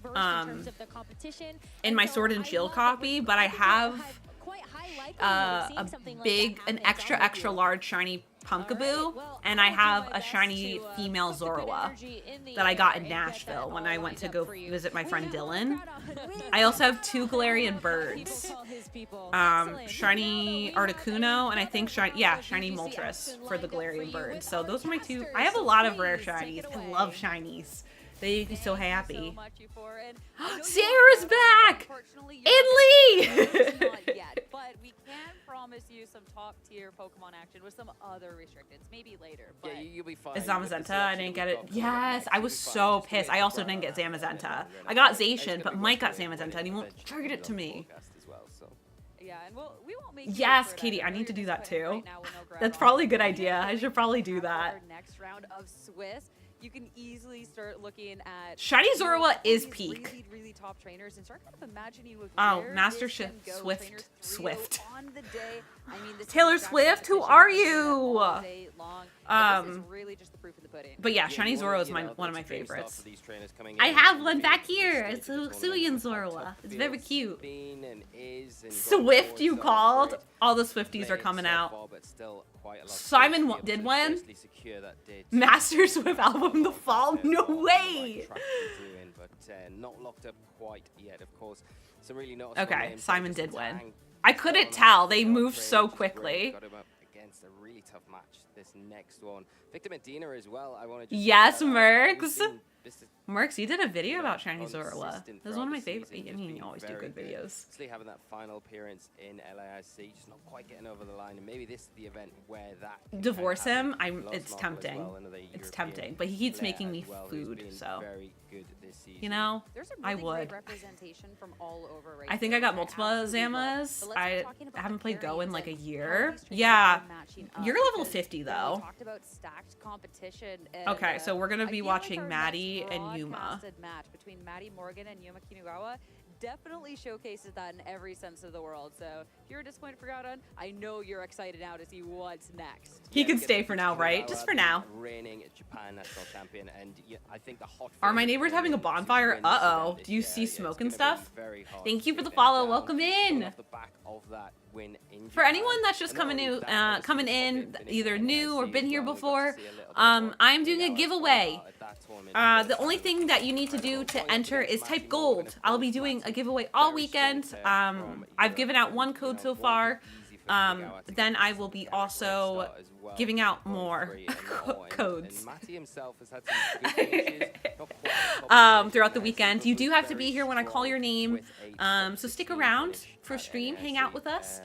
in terms of the competition. in my Sword and Shield copy, but I have an extra large shiny Pumpkaboo, and I have a shiny female Zorua that I got in Nashville when I went to go visit my friend Dylan. I also have 2 Galarian birds, shiny Articuno, and I think shiny Moltres for the Galarian birds. So those are my 2. I have a lot of rare shinies. I love shinies. They make me so happy. Sarah's back! And Lee! Not yet, but we can promise you some top tier Pokemon action with some other restrictions, maybe later. But Yeah, you'll be fine. Is Zamazenta? I didn't get it. Yes, I was so pissed. I also didn't get Zamazenta. I got Zacian, but Mike got Zamazenta, and he won't trade it to me. yeah, and we won't make Yes, Katie, I need to do that too. That's probably a good idea. I should probably do that. Our next round of Swiss, you can easily start looking at Shiny Zorua is peak. really top trainers and start kind of imagining with Oh, where Master this can go. Swift. Trainers Swift. on the day. I mean, this Taylor is Swift, who competition are all you? day long, but this is really just the proof of the pudding. But yeah, Shiny Zorua is one of my favorites. I have one back here. It's a Luxuian Zorua. It's very cute. Swift, you called? All the Swifties are coming out. Simon did one? Master Swift album in the fall? No way! Not locked up quite yet, of course. Some really noticeable Okay, names Simon such as did win. Tang, I couldn't tell. They moved so quickly. Got him up against a really tough match. This next one, Victor Medina as well. I want to just Yes, we've Mercs. been- this is Mercs, you did a video about Shiny Zorua. consistent This is one of my throughout the favorites. season, I just mean, being you always do very good videos. Especially having that final appearance in LAIC, just not quite getting over the line, and maybe this is the event where that can Divorce kind of him? happen. It's Lost Marvel as tempting. well, another It's European tempting, but he keeps player making me as well, who's food, been so very good this season. you know, There's some I really would. great representation from all over right I think now, I got which multiple absolutely love. Zamas. But let's I start talking about haven't the played Go in pairings like a and year. how these trainers Yeah, are matching up, you're level because, 50 you know, though. we talked about stacked competition. And, Okay, so we're gonna I be feel watching our Maddie next and Yuma. broadcasted match between Maddie Morgan and Yuma Kinugawa definitely showcases that in every sense of the world. So if you're disappointed for Gaudon, I know you're excited now to see what's next. He can stay for now, right? Just for now. Reigning Japan national champion, and I think the hot. Are my neighbors having a bonfire? Uh-oh. Do you see smoke and stuff? Thank you for the follow. Welcome in. For anyone that's just coming in, either new or been here before, I'm doing a giveaway. The only thing that you need to do to enter is type gold. I'll be doing a giveaway all weekend. I've given out one code so far. Then I will be also giving out more codes throughout the weekend. You do have to be here when I call your name, so stick around for stream, hang out with us.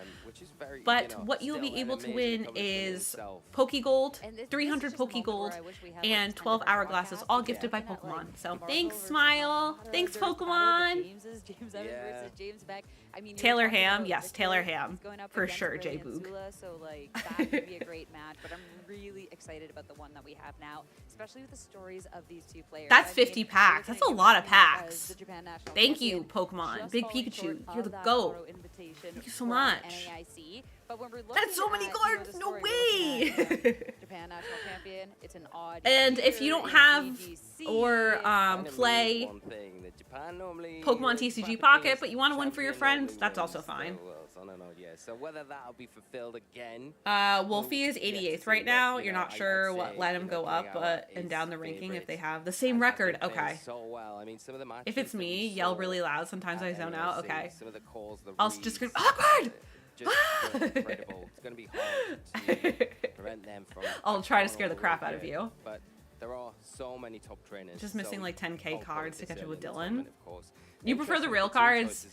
But what you'll be able to win is Pokegold, 300 Pokegold, and 12 hourglasses, all gifted by Pokemon. So thanks, Smile. Thanks, Pokemon. James Evans versus James Beck. I mean, Taylor Ham, yes, Taylor Ham, for sure, J Boog. So like that could be a great match, but I'm really excited about the one that we have now, especially with the stories of these two players. That's 50 packs. That's a lot of packs. The Japan National Thank you, Champion, Pokemon. just Big falling Pikachu. short You're of the that GOAT. Oro invitation Thank you so from much. NAIC. But when we're looking That's so many at, cards. the No story we're looking at, way. Japan National Champion, it's an odd And if you year don't in have VGC. or play Pokemon TCG Pocket, but you want to win for your friend, that's also fine. So whether that'll be fulfilled again. Wolfie is 88th right now. You're not sure what let him go up and down the ranking if they have the same record. Okay. If it's me, yell really loud. Sometimes I zone out. Okay. I'll just scream, awkward! Incredible. It's going to be hard to prevent them from. I'll try to scare the crap out of you. But there are so many top trainers. Just missing like 10k cards to catch up with Dylan. Of course. You prefer the real cards?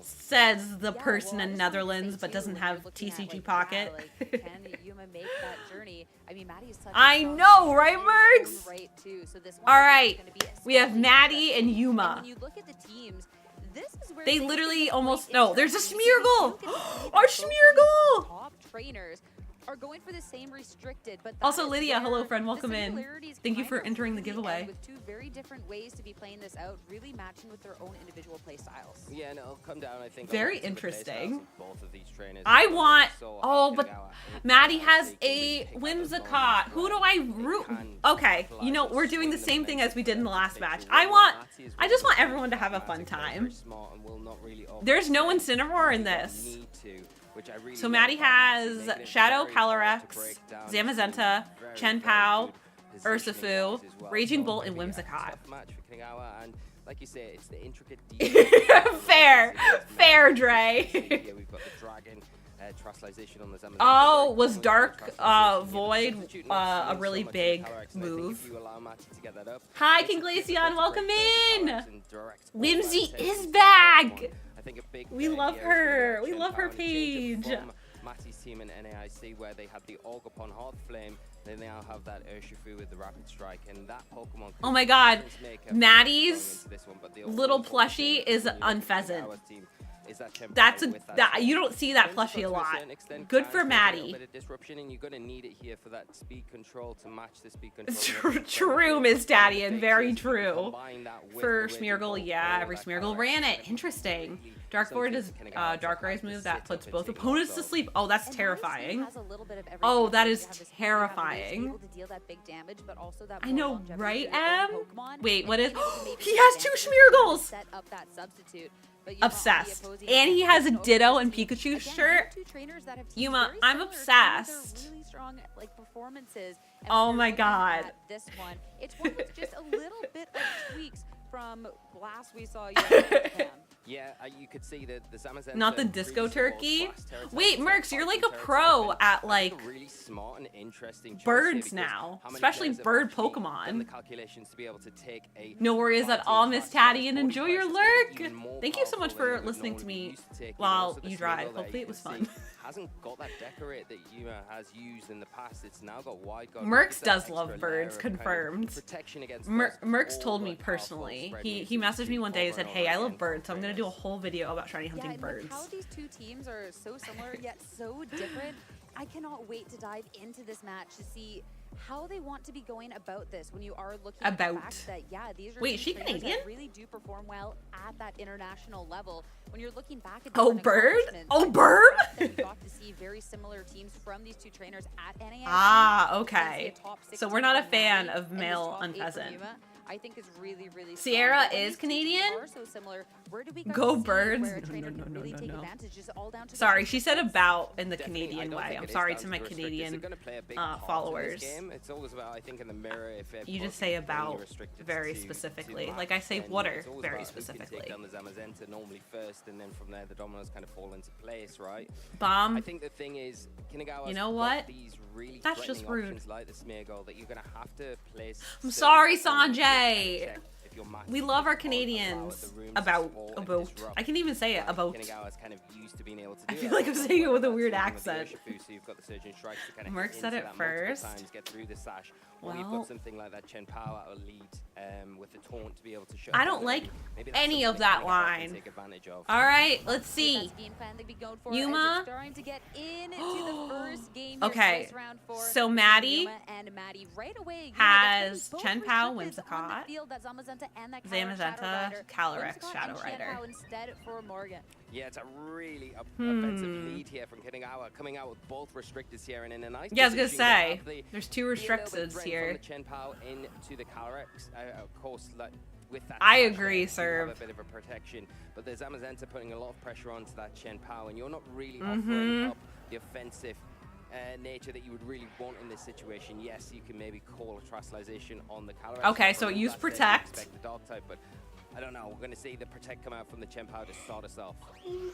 Says the person in Netherlands, but doesn't have TCG Pocket. Can Yuma make that journey? I mean, Maddie's such a I strong know, right, player, Mergs? right, too. So this one All is right, gonna be we have especially Maddie and impressive. Yuma. And when you look at the teams, this is where They things literally get almost quite no. There's a interesting. Smeargle. You can Our see that both of these Smeargle. top trainers are going for the same restricted, but that Also, is Lydia, where hello friend, the welcome in. similarities Thank you kind for of entering the really giveaway. end with two very different ways to be playing this out, really matching with their own individual play styles. Yeah, and it'll come down, I think. Very a lot to the play styles interesting. of both of these trainers. I want. So Oh, I but think Maddie has a Whimsicott. Who do I root? Okay, you know we're doing the same thing as we did in the last match. I just want everyone to have a fun time. There's no Incineroar in this. which I really So love Maddie about Massey, has making it Shadow, very hard to Calyrex, break down Zamazenta, very, Chen very Pao, good positioning Ursafu, wise as well. Raging So Bolt, and maybe a Whimsicott. tough match for Kagawa, and like you say, it's the intricate details. Fair. Fair, Dre. Here we've got the dragon. Trustalization on the Zamazenta. Oh, was Dark Void a really big move? Hi, King Glaceon, welcome in! Whimsy is back! We love her. We love her page. Matty's team in NAIC, where they had the Orgapon Heartflame, they now have that Urshifu with the Rapid Strike, and that Pokemon. Oh my god, Maddie's little plushie is Unpheasant. That's that you don't see that plushie a lot. Good for Maddie. Disruption, and you're gonna need it here for that speed control to match the speed control. True, Miss Daddy, and very true. For Smeargle, yeah, every Smeargle ran it. Interesting. Dark Void is Darkrai's move that puts both opponents to sleep. Oh, that's terrifying. Oh, that is terrifying. I know, right, Em? Wait, what is? He has 2 Smeargles! Obsessed. And he has a Ditto and Pikachu shirt. Yuma, I'm obsessed. Oh my god. This one, it's one with just a little bit of tweaks from last we saw you. Yeah, you could see that the Zamazenta. Not the Disco Turkey. Wait, Mercs, you're like a pro at like really smart and interesting birds now, especially bird Pokemon. The calculations to be able to take a no worries at all, Miss Tatty, and enjoy your lurk. Thank you so much for listening to me while you drive. Hopefully it was fun. Hasn't got that decorate that Yuma has used in the past. It's now got wide guard. Mercs does love birds, confirmed. Protection against Mercs told me personally. He messaged me one day and said, "Hey, I love birds, so I'm gonna do a whole video about shiny hunting birds." How these two teams are so similar yet so different. I cannot wait to dive into this match to see how they want to be going about this when you are looking at the fact that, yeah, these are Wait, is she trainers Canadian? that really do perform well at that international level. When you're looking back at Oh, different Bird? accomplishments, Oh, the Bird? fact that we got to see very similar teams from these two trainers at NAIC. Ah, okay. the top So 16 we're not a from fan Maddie of and the male top 8 from Unpheasant. Yuma, I think is really, really Sierra strong. When is these two teams Canadian? are so similar, where do we Go see Birds. where a trainer can really take advantage? Is it all down to the Sorry, she said about in the Definitely, I Canadian don't way. think I'm it is sorry down to my the restrictors. Canadian They're gonna play a big part in this followers. game. It's always about, I think, in the mirror. If You just say about very specifically. Like I say water very specifically. Take down the Zamazenta normally first, and then from there the dominoes kind of fall into place, right? Bomb. I think the thing is, Kinagawa's You know got what? These really That's just threatening rude. options like the Smeargle that you're gonna have to place. I'm certain sorry, performances to Sanjay. check if your match We is love our all Canadians. the room About. support and About. disrupt. I can even say it. About. Kinagawa's kind of used to being able to I do feel that. like I'm saying it with a weird With the accent. Urshifu, so you've got the Surgeon Strikes to kind of Merc hit said into it that multiple first. times, get through the sash. Or you've Well- got something like that Chen Pao out of lead with the taunt to be able to shut I down don't the like enemy. Maybe that's any something of that Kinagawa can line. take advantage of. All right, let's see. That's the game plan they'd be going for. Yuma? As it's starting to get into the first game here, Okay, first round for so Maddie Yuma and Maddie right away. Yuma, has that's Chen both Pao, restricted on that Whimsicott, field, that Zamazenta and that Calyrex Zamazenta, Shadow Rider. Calyrex Whimsicott Shadow and Chen Rider. Pao instead for Morgan. Yeah, it's a really offensive Hmm. lead here from Kinagawa, coming out with both restrictors here, and in a nice Yeah, I was gonna position to say, have the- there's two be a little bit restrictors drained here. From the Chen Pao into the Calyrex, of course, like with that. I sash agree, there, you have Serb. a bit of a protection, but the Zamazenta putting a lot of pressure onto that Chen Pao, and you're not really Mhm. offering up the offensive nature that you would really want in this situation. Yes, you can maybe call a Trustalization on the Calyrex. Okay, so From use that there, you Protect. expect the Dark type, but I don't know. We're going to see the Protect come out from the Chen Pao to start us off.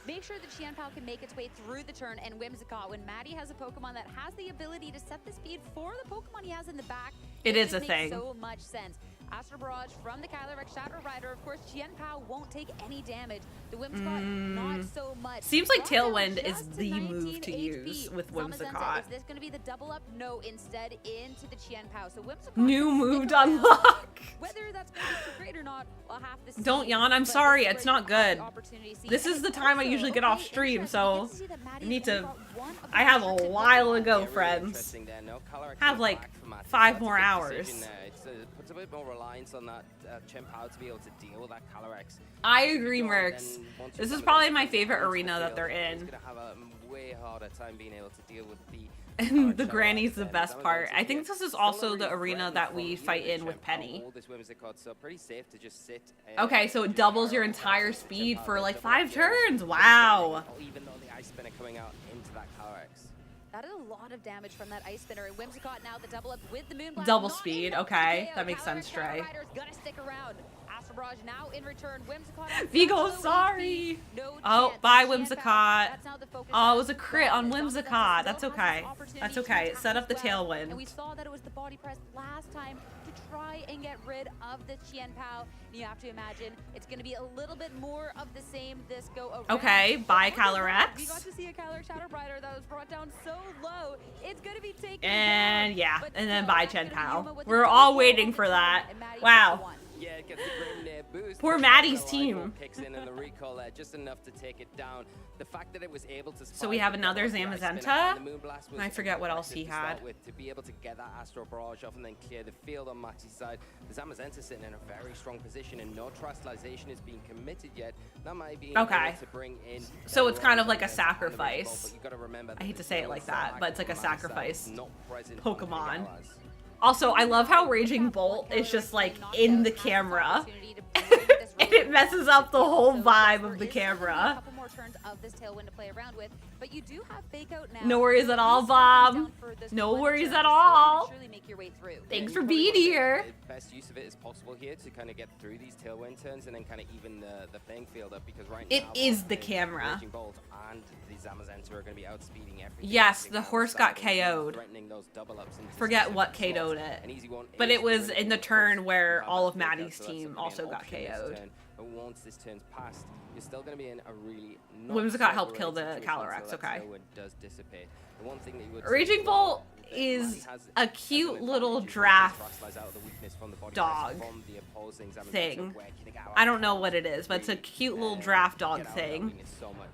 Make sure that Chen Pao can make its way through the turn, and Whimsicott, when Maddie has a Pokemon that has the ability to set the speed for the Pokemon he has in the back, It is just a makes thing. so much sense. Astro Barrage from the Calyrex Shadow Rider. Of course, Chen Pao won't take any damage. The Whimsicott, not so much. Seems like Brought down Tailwind is just to the 19 move to HP. use with Zamazenta, Whimsicott. is this going to be the double up? No, instead into the Chen Pao. So Whimsicott New can move stick to around. unlock. Whether that's going to be too great or not, we'll have to see. Don't yawn. I'm But sorry. this is It's where not you have good. the opportunity to see. This And is the it's time I also, usually get okay, off stream, interesting. so You get to see that I Maddie's need only to. got one of the I have a restricted while to Pokemon. go, Really friends. interesting there. No Calyrex Have is like back for Matty. 5 That's a more good hours. decision there. It puts a bit more reliance on that Chen Pao to be able to deal with that Calyrex. I agree, Then Mercs. once This you've is done probably that, my it's favorite onto the arena that field, they're He's in. going to have a way harder time being able to deal with the And the granny's the best part. I think this is also the arena that we fight in with Penny. So pretty safe to just sit. Okay, so it doubles your entire speed for like 5 turns. Wow. Even though the ice spinner coming out into that Calyrex. That is a lot of damage from that ice spinner. And Whimsicott now the double up with the Moonblast. Double speed. Okay, that makes sense, Trey. Gonna stick around. Astral Barrage now in return. Whimsicott. Vigo, sorry. Oh, bye, Whimsicott. Oh, it was a crit on Whimsicott. That's okay. That's okay. It set up the Tailwind. And we saw that it was the body press last time to try and get rid of the Qian Pao. And you have to imagine it's going to be a little bit more of the same this go around. Okay, bye, Calyrex. We got to see a Calyrex Shadowbrider that was brought down so low. It's going to be taken And down, yeah, but and then still, bye, that's gonna Chen be Pao. Yuma with We're the all double waiting kill, for that. and Maddie Wow. won. Yeah, it gets the Grim boost. Poor The Maddie's Shadow team. Rifle kicks in and the recall there, just enough to take it down. The fact that it was able to So we have another Zamazenta. I forget what else he to start had. with, to be able to get that Astral Barrage off and then clear the field on Matty's side. The Zamazenta sitting in a very strong position and no Trustalization is being committed yet. That might be Okay. able to bring in So it's kind of like a against Animal, sacrifice. but you gotta remember I hate that to say it the like that, but it's like a Matty side sacrifice not present on Pokemon. Kagawa's. Also, I love how Raging Bolt is just like in the camera. And it messes up the whole vibe of the camera. Couple more turns of this Tailwind to play around with, but you do have Fake Out now. No worries at all, Bob. No worries at all. Thanks for being here. The best use of it is possible here to kind of get through these Tailwind turns and then kind of even the playing field up, because right It now is the both camera. Raging Bolt and the Zamazenta are going to be outspeeding everything. Yes, the horse got KO'd. Threatening those double ups into Forget what specific KO'd slots. it. An easy one But is it was really in the good turn push. where You have all that of fake out, Maddie's so that's team gonna be also an got option this KO'd. turn. But once this turn's passed, you're still going to be in a really not Whimsicott helped so kill the great situation Calyrex, until that okay. Tailwind does dissipate. The one thing that you would say Raging as well, Bolt that is Matty has a an cute advantage little is that draft it Trustlies out of the weakness from the body dog press from the opposing Zamazenta, thing. where Kinigawa I don't know what it is, but it's a cute little draft dog get out thing. helping it so much.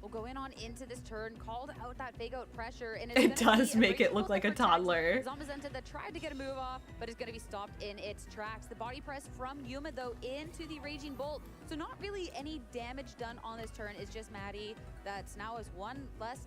Well, going on into this turn, called out that Fake Out pressure, and It it's gonna does be a make it Raging look Bolt like that a protects toddler. Zamazenta that tried to get a move off, but is going to be stopped in its tracks. The body press from Yuma, though, into the Raging Bolt. So not really any damage done on this turn. It's just Maddie that's now has one less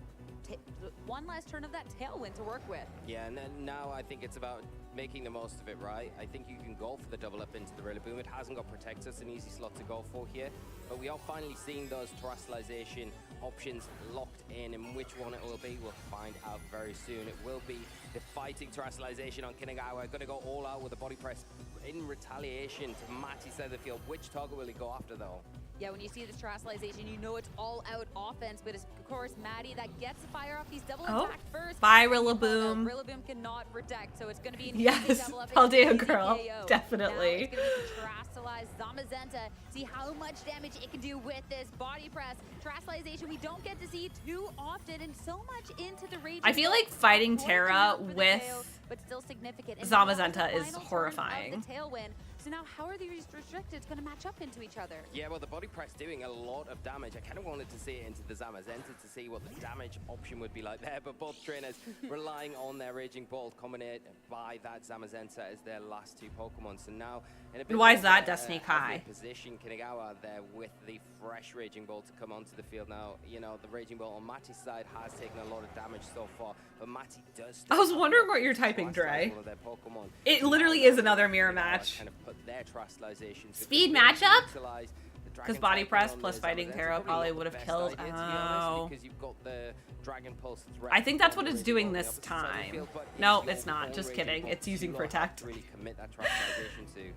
turn of that Tailwind to work with. Yeah, and then now I think it's about making the most of it, right? I think you can go for the double up into the Rillaboom. It hasn't got Protect, so it's an easy slot to go for here. But we are finally seeing those Terrestrialization options locked in, and which one it will be, we'll find out very soon. It will be the fighting Terrestrialization on Kinigawa. Going to go all out with the body press in retaliation to Matty side of the field. Which target will he go after, though? Yeah, when you see this Terrestrialization, you know it's all-out offense, but it's, of course, Maddie that gets the fire off. He's double attacked first. Bye, Rillaboom. Rillaboom cannot protect, so it's going to be an Yes, easy double up. Paldea Easy girl, KO. definitely. Now it's going to be Terrestrialized Zamazenta. See how much damage it can do with this body press. Terrestrialization we don't get to see too often, and so much into the Raging I feel Bolt. like fighting Poison Terra out for the with KO, but still significant. And now Zamazenta the is final turn of horrifying. the Tailwind. So now how are these restricted going to match up into each other? Yeah, well, the body press doing a lot of damage. I kind of wanted to see it into the Zamazenta to see what the damage option would be like there, but both trainers relying on their Raging Bolt, coming by that Zamazenta as their last two Pokemon. So now, in a bit Why more is that of a Destiny healthier Kai? position, Kinigawa there with the fresh Raging Bolt to come onto the field now. You know, the Raging Bolt on Matty's side has taken a lot of damage so far, but Matty does. I was wondering what you're typing, Dre. One of their Pokemon. It literally is another mirror match. Kind of put their Terrestrialization to Speed completely matchup? utilize the Because Dragon body type press on plus the fighting Zamazenta. Terra probably would have Best killed. idea, to be honest, Oh. because you've got the Dragon Pulse threat I think that's on what the it's Raging doing Bolt on the this opposite side of the time. field, but No, your it's not. own Just Raging kidding. Bolt It's using you don't have Protect. to really commit that Terrestrialization to.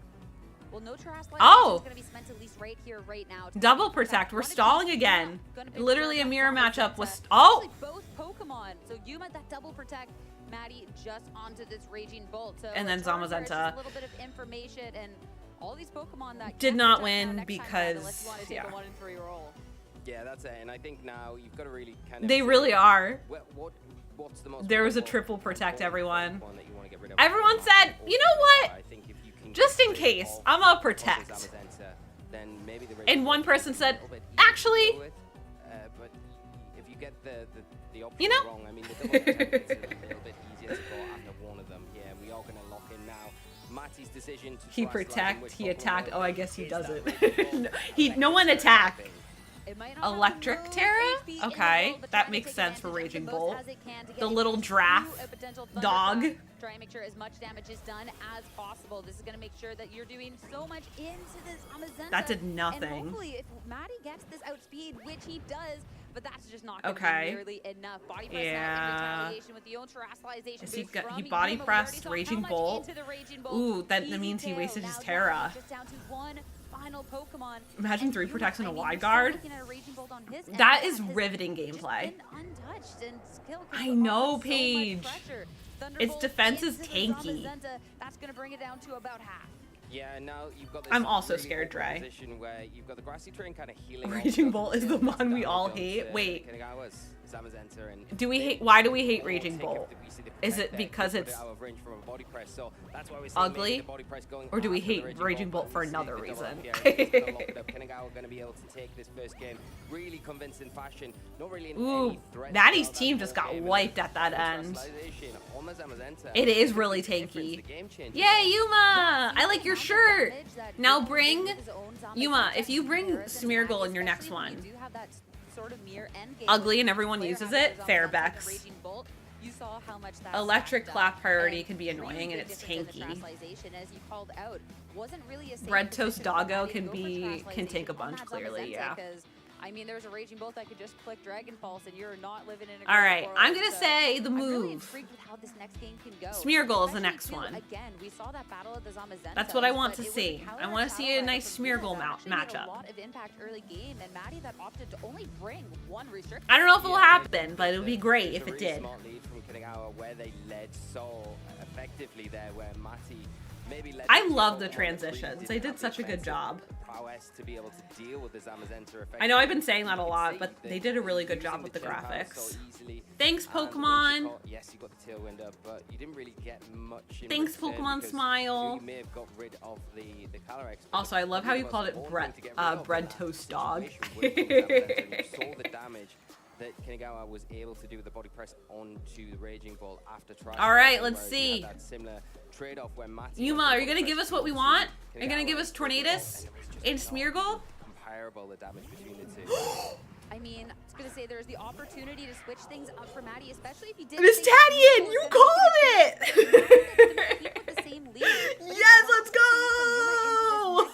Well, no Terrestrialization Oh! is going to be spent at least right here, right now. Double Protect. We're stalling again. Gonna be Literally a Terra mirror Zamazenta. matchup with... Oh! Actually, both Pokemon. So Yuma, that double protect. Maddie just onto this Raging Bolt. So And then a turn where it's Zamazenta. just a little bit of information, and all these Pokemon that Did can not protect now win next time because- around, unless you want to take yeah. a 1 in 3 roll. Yeah, that's it. And I think now you've got to really kind of. They say, really are. What's the most There was a important triple protect, everyone. one that you want to get rid of? Everyone said, you know what? I think if you can Just get in rid case, of I'm a protect. Zamazenta, then maybe the And one Bolt person is a said, little bit easier to actually, deal with, but if you get the option You know? wrong, I mean, the double protect is a little bit easier to go after one of them. Yeah, we are going to lock in now. Matty's decision to He try slicing protect, which he Pokemon attacked. will Oh, I be guess he is that doesn't. Raging Bolt. No one attacked. Electric Terra? Okay, that makes sense for Raging Bolt. The little giraffe dog. Try and make sure as much damage is done as possible. This is going to make sure that you're doing so much into this Zamazenta. That did nothing. And hopefully, if Maddie gets this outspeed, which he does, but that's just not going to be nearly enough. Body press in retaliation with the ultra terastallization. He body pressed Raging Bolt. Ooh, that means he wasted his Terra. Just down to one final Pokemon. Imagine 3 protects and a wide guard. That is riveting gameplay. I know, Paige. Its defense is tanky. That's going to bring it down to about half. Yeah, and now you've got this I'm also really scared, awkward Dre. position where you've got the grassy terrain kind of healing. Raging Bolt is the one we all hate. Wait. Zamazenta and Do we hate? Why do we hate Raging Bolt? Is it because it's ugly, or do we hate Raging Bolt for another reason? Ooh, Maddie's team just got wiped at that end. It is really tanky. Yay, Yuma! I like your shirt. Now bring Yuma. If you bring Smeargle in your next one. Ugly and everyone uses it. Fairbex. Electric clap priority can be annoying and it's tanky. Bread Toast Doggo can take a bunch clearly, yeah. I mean, there's a Raging Bolt that could just click Dragon Pulse and you're not living in a All right, I'm gonna say the I'm really move. intrigued with how this next game can go. Smeargle is the next one. Again, we saw that battle at the Zamazenta. That's what I want to see. I want to see a nice Smeargle matchup. A lot of impact early game, and Maddie that opted to only bring one restriction. I don't know if it will happen, but it would be great if it did. Smart lead from Kanagawa where they led so effectively there, where Matty maybe led I love the transitions. They did such a good job. prowess to be able to deal with the Zamazenta effect. I know I've been saying that a lot, but they did a really good job with the graphics. Thanks, Pokemon. Yes, you got the Tailwind up, but you didn't really get much in Thanks, return Pokemon because Smile. You may have got rid of the Calyrex. Also, I love how you called it bread toast dog. You saw the damage that Kanagawa was able to do with the body press onto the Raging Bolt after trying. All right, let's see. That similar trade-off where Matty Yuma, are you gonna give us what we want? Are you gonna give us Tornadus and Smeargle? Comparable the damage between the two. I mean, I was gonna say there's the opportunity to switch things up for Maddie, especially if you did. Miss Tadian, you called it! Yes, let's go!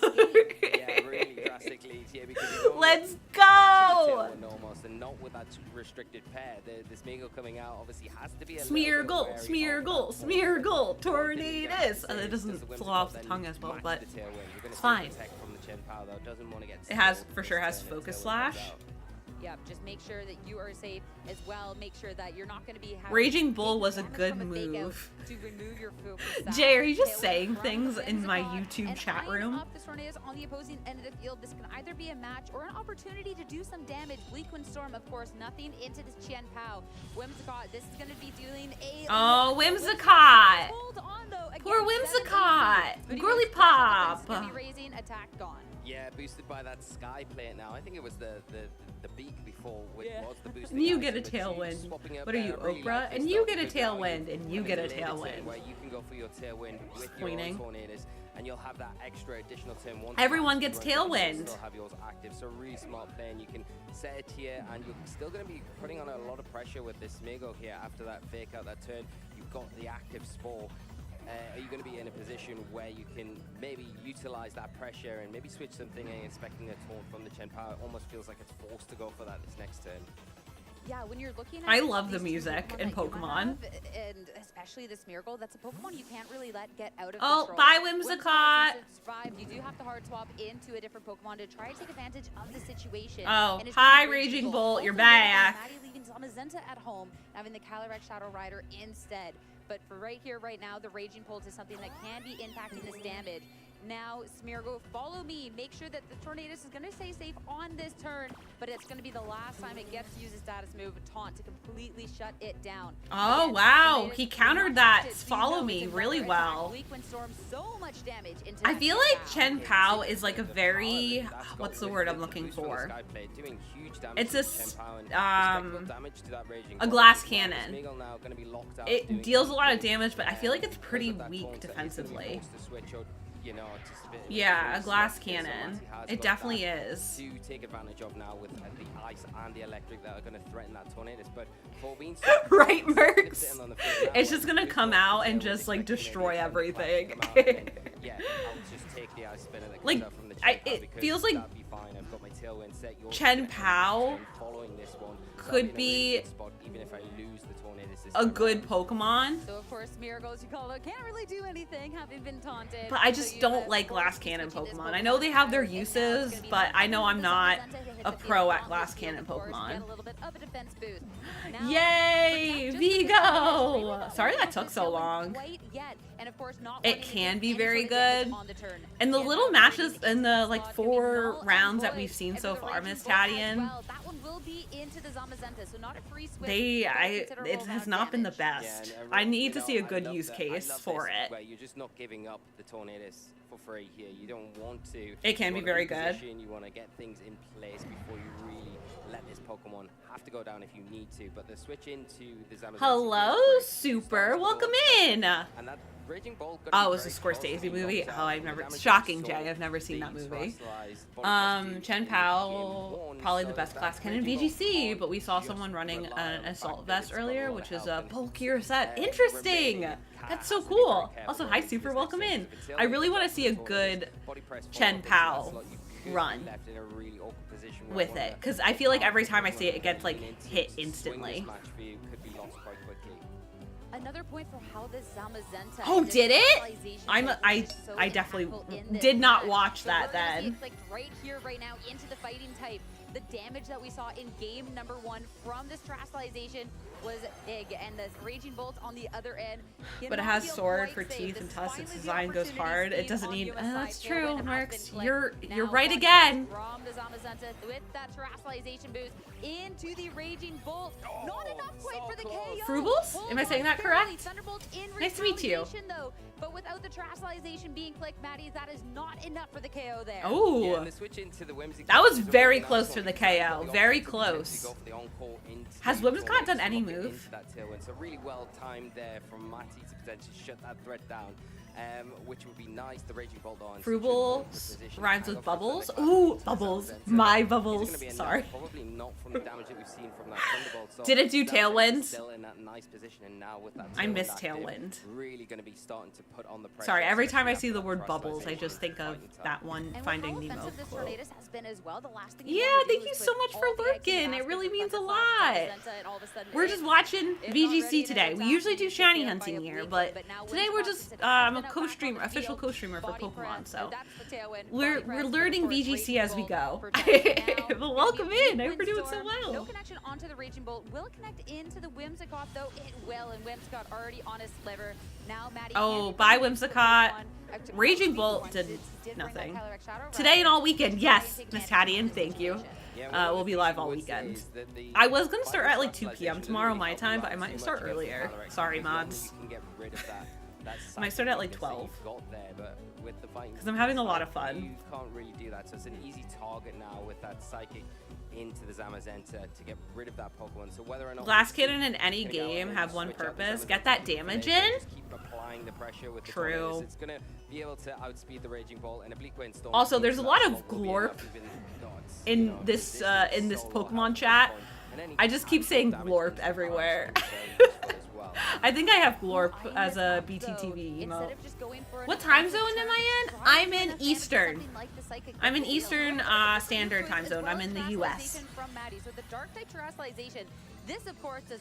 Yeah, really drastically, yeah, because let's go! And not with that restricted pair. The Smeargle coming out obviously has to be a Smeargle, Smeargle, Tornadus. It doesn't flow off the tongue as well, but it's fine. It has, for sure, has Focus Slash. Yeah, just make sure that you are safe as well. Make sure that you're not going to be having Raging Bull was a good move. To remove your focus. Jay, are you just saying things in my YouTube chat room? Up the Tornadus on the opposing end of the field. This can either be a match or an opportunity to do some damage. Bleakwind Storm, of course, nothing into this Qian Pao. Whimsicott, this is going to be dealing a... Oh, Whimsicott! Hold on, though. Poor Whimsicott! Girly Pop! Going to be raising attack gone. Yeah, boosted by that Sky plate now. I think it was the beak before, which was the boost. You get a tailwind. What are you, Oprah? And you get a tailwind, and you get a tailwind. Where you can go for your tailwind with your own Tornadus, and you'll have that extra additional turn. Everyone gets tailwind. Still have yours active, so really smart play, and you can set it here, and you're still going to be putting on a lot of pressure with this Smeargle here after that fake out that turn. You've got the active Spore. Are you going to be in a position where you can maybe utilize that pressure and maybe switch something and expecting a taunt from the Qian Pao? It almost feels like it's forced to go for that this next turn. Yeah, when you're looking at I love the music in Pokemon. And especially the Smeargle, that's a Pokemon you can't really let get out of control. control. Bye, Whimsicott! You do have to hard swap into a different Pokemon to try to take advantage of the situation. Oh, hi, Raging Bolt, you're back. Maddie leaving Zamazenta at home, having the Calyrex Shadow Rider instead. But for right here, right now, the Raging Bolt is something that can be impacting this damage. Now, Smeargle, follow me. Make sure that the Tornadus is going to stay safe on this turn, but it's going to be the last time it gets to use a status move, Taunt, to completely shut it down. Oh, again, wow. He countered that follow me really well. Storm, so much damage into I feel like Qian Pao is like a very, what's the word I'm looking for? It's a glass cannon. It deals a lot of damage, but I feel like it's pretty weak defensively. you know, just a bit. Yeah, a glass So cannon. Matty has It got definitely that is. to take advantage of now with the ice and the electric that are going to threaten that Tornadus. But for being Right, Mercs? It's just gonna come out and just like destroy everything. yeah, I'll just take the ice spinner that comes Like, out from the it feels like that'd be fine. I've got my tailwind set. Yours Chen is Pao following this one. could be Even if I lose the Tornadus this a time good Pokemon. So of course, Miracles, you call it, can't really do anything, having been taunted. But I just don't like glass cannon Pokemon. I know they have their uses, but I know I'm not a pro at glass cannon Pokemon. Yay, Vigo! Sorry that took so long. It can be very good. And the little matches in the like 4 rounds that we've seen so far, Miss Tadian, it has not been the best. I need to see a good use case for it. Where you're just not giving up the Tornadus for free here. You don't want to. It can be very good. You want to get things in place before you really let this Pokemon have to go down if you need to. But the switch into the Zamazenta. Hello, Super. Welcome in. And that Raging Bolt. Oh, it was a Scorsese movie? Oh, I've never... Shocking, Jay. I've never seen that movie. Chen Pao, probably the best class cannon in VGC, but we saw someone running an Assault Vest earlier, which is a bulkier set. Interesting! That's so cool. Also, hi, Super. Welcome in. I really want to see a good Chen Pao run with it, because I feel like every time I see it, it gets, like, hit instantly. Another point for how this Zamazenta. Oh, did it? I definitely did not watch that then. It's like right here, right now, into the fighting type. The damage that we saw in game number 1 from this Terastallization was big, and the Raging Bolt on the other end. But it has sword for teeth and tusks. Its design goes hard. It doesn't need. That's true, Mercs. You're right again. From the Zamazenta with that Terastallization boost into the Raging Bolt. Not enough quite for the KO. Frubles? Am I saying that correct? Nice to meet you. Though, but without the Terastallization being clicked, Maddie, that is not enough for the KO there. Oh, that was very close to the KO. Very close. Has Whimsicott done any move? So really well timed there from Matty to potentially shut that threat down, which would be nice. The Raging Bolt on. Frugal rhymes with bubbles. Ooh, bubbles. My bubbles. Sorry. Probably not from the damage that we've seen from that Thunderbolt. So did it do Tailwind? Still in that nice position, and now with that I miss Tailwind. Really going to be starting to put on the pressure. Sorry, every time I see the word bubbles, I just think of that one Finding Nemo quote. Yeah, thank you so much for lurking. It really means a lot. We're just watching VGC today. We usually do shiny hunting here, but today we're just I'm a co-streamer, official co-streamer for Pokemon, so we're learning VGC as we go. But welcome in. I hope we're doing so well. No connection onto the Raging Bolt. Will connect into the Whimsicott though. It will, and Whimsicott already on his sliver. Now Maddie. Oh, bye Whimsicott. Raging Bolt did nothing. Today and all weekend, yes, Miss Tadian, thank you. We'll be live all weekend. I was gonna start at like 2 p.m. tomorrow my time, but I might start earlier. Sorry, mods. I might start at like 12. Because I'm having a lot of fun. You can't really do that, so it's an easy target now with that Psychic into the Zamazenta to get rid of that Pokemon. So whether or not Glass Cannon in any game have one purpose: get that damage in. Keep applying the pressure with the True. Tornadus. It's gonna be able to outspeed the Raging Bolt and Oblique Wind Storm. Also, there's a lot of glorp in this Pokemon chat. I just keep saying glorp everywhere. I think I have glorp as a BTTV emote. What time zone am I in? I'm in Eastern. I'm in Eastern Standard Time Zone. I'm in the US.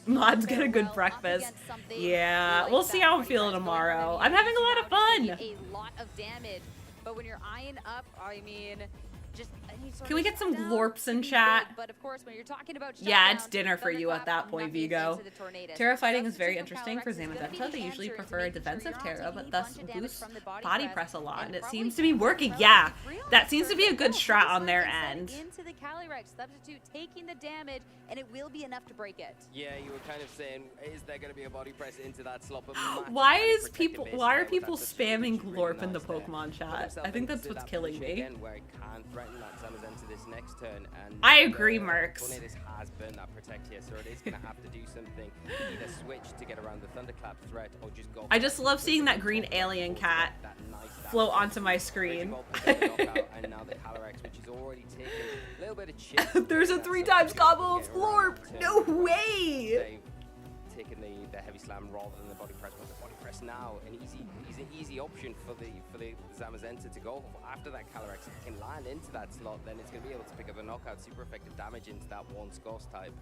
Mod's get a good breakfast. Yeah, we'll see how I'm feeling tomorrow. I'm having a lot of fun. A lot of damage, but when you're eyeing up, I mean, just can we get some glorps in chat? But of course, when you're talking about yeah, it's dinner for you at that point, Vigo. Terra fighting is very interesting for Zamazenta. They usually prefer a defensive Terra, but thus boosts body press a lot, and it seems to be working. Yeah, that seems to be a good strat on their end. Into the Calyrex, substitute taking the damage, and it will be enough to break it. Yeah, you were kind of saying, is there going to be a body press into that slot? Why are people spamming glorp in the Pokemon chat? I think that's what's killing me. This next turn, and I agree, Mercs. Tornadus has burned that protect here, so it is going to have to do something. Either switch to get around the Thunderclap threat, or just go. I just love seeing that green alien cat float onto my screen. And now the Calyrex, which is already taken a little bit of chip. There's a 3x combo of Glorp. No way. They've taken the heavy slam rather than the body press. But the body press now, he's an easy option for the Zamazenta to go after that Calyrex. If he can land into that slot, then it's going to be able to pick up the knockout, super effective damage into that one Scoss type.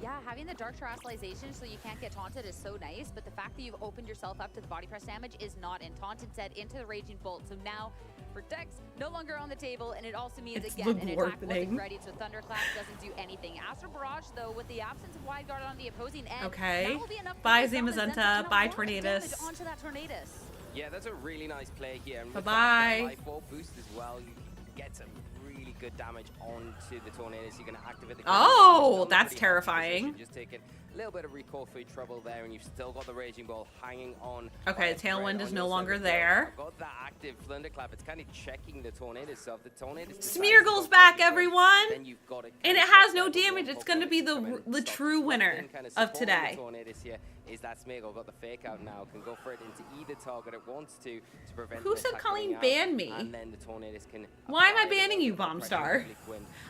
Yeah, having the Dark Terrestrialization so you can't get taunted is so nice, but the fact that you've opened yourself up to the body press damage is not in. Taunt instead into the Raging Bolt. So now Protect's no longer on the table, and it also means, again, an attack wasn't ready, so Thunderclap doesn't do anything. Astral Barrage, though, with the absence of Wide Guard on the opposing end, Okay. that will be enough Bye, for the Zamazenta. Bye, Tornadus. onto that Tornadus. Yeah, that's a really nice play here. And Bye-bye. with that life orb boost as well, you can get some really good damage onto the Tornadus. You're going to activate the Oh, that's terrifying. Just taking a little bit of recoil free trouble there, and you've still got the Raging Ball hanging on. Okay, Tailwind is no longer there. I've got that active Thunderclap. It's kind of checking the Tornadus. So if the Tornadus Smeargle's back, everyone. then you've got it. And it has no damage. It's going to be the true winner of today. Tornadus here is that Smeargle got the fake out now, can go for it into either target it wants to prevent. Who said Colleen banned me? And then the Tornadus can. Why am I banning you, Bombstar?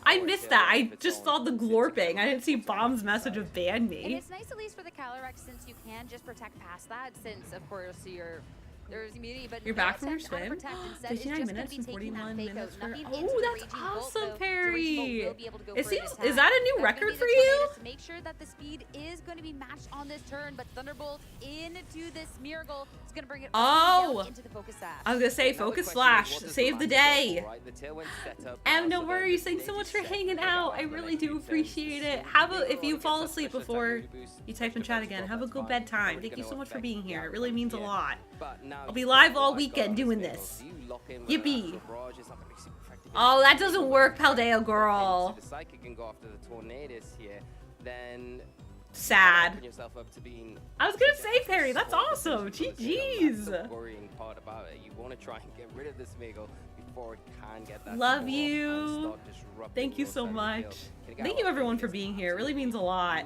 I missed that. I just saw the glorping. I didn't see Bomb's message of ban And me. it's nice, at least for the Calyrex, since you can just protect past that, since, of course, there's immunity, but You're no back from your attempt on swim? protect. Instead, 59 it's just minutes gonna and be taking that 41 fake minutes out. for... Nothing into Oh, the that's Raging Bolt, awesome, so the Perry. Raging Bolt will be able to go It for an seems... attack. Is that a new There's record gonna be for the you? Tornadus to make sure that the speed is going to be matched on this turn, but Thunderbolt into this Smeargle is going to bring it all the way down into the Focus Sash. I was going to say, Focus Flash. Save the day. And no worries. Thanks so much for hanging out. I really do appreciate it. If you fall asleep before you type in chat again, have a good bedtime. Thank you so much for being here. It really means a lot. I'll be live all weekend doing this. Yippee. Oh, that doesn't work, Paldeo girl. The Psychic can go after the Tornadus here, then Sad. open yourself up to being. I was gonna say, Perry, that's awesome. GG's. That's the worrying part about it. You want to try and get rid of this Smeargle before it can get that. Love score you. and start disrupting Thank you your so side of the much. field. Thank you everyone for being here. It really means a lot.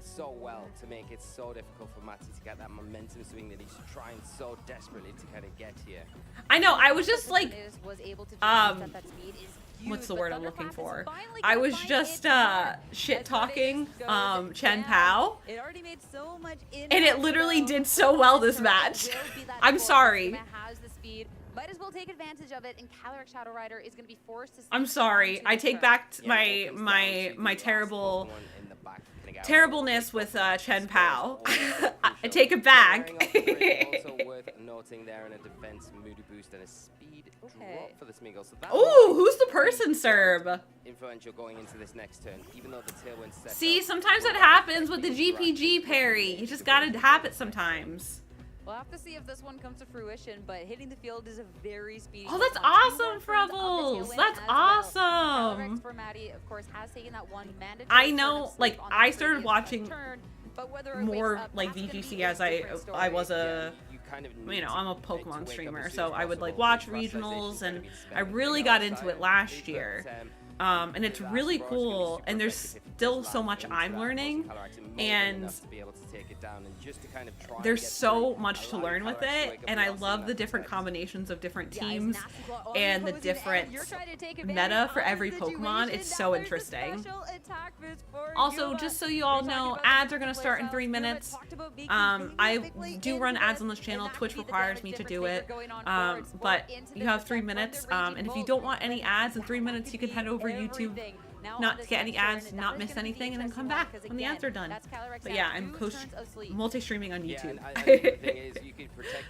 So well to make it so difficult for Matty to get that momentum swing that he's trying so desperately to kind of get here. I know, I was just like, Was able to set that speed is huge, what's the but word I'm Thunderclap looking is for? finally I gonna was find just its mark. shit talking Goes Chen down. Pao, It already made so much and it impact, literally though. did so well this match. Will be that I'm score. sorry. Zuma has the speed. Might as well take advantage of it, and Calyrex Shadow Rider is going to be forced to. I'm sorry. I take back my terrible terribleness with Chen Pao. I take it back. Also worth noting there in a defense moody boost and a speed drop for the Smeargle. So that Ooh, who's the person, Serb? influential going into this next turn, even though the tailwind set See, up. sometimes that happens with the GPG, Perry. You just gotta have it sometimes. We'll have to see if this one comes to fruition, but hitting the field is a very speedy. Oh, that's Pokemon. awesome, 2-1 from the Frevels. tailwind That's as well. awesome. Calyrex for Maddie, of course, has taken that one mandatory I turn know, of sleep like, on the I started previous watching turn, but whether it more wakes up, like that's gonna VGC be a as I different story. was a, kind of you know, I'm a Pokemon to streamer, wake up as so soon as I would like possible. watch The processation regionals, is gonna and be I spent really on got the into it outside. last year. And it's really cool, and there's still so much I'm learning, and there's so much to learn with it, and I love the different combinations of different teams and the different meta for every Pokemon. It's so interesting. Also, just so you all know, ads are going to start in 3 minutes. I do run ads on this channel. Twitch requires me to do it, but you have 3 minutes, and if you don't want any ads in 3 minutes, you can head over YouTube, not to get any ads, not miss anything, and then come back when the ads are done. But yeah, I'm multi-streaming on YouTube.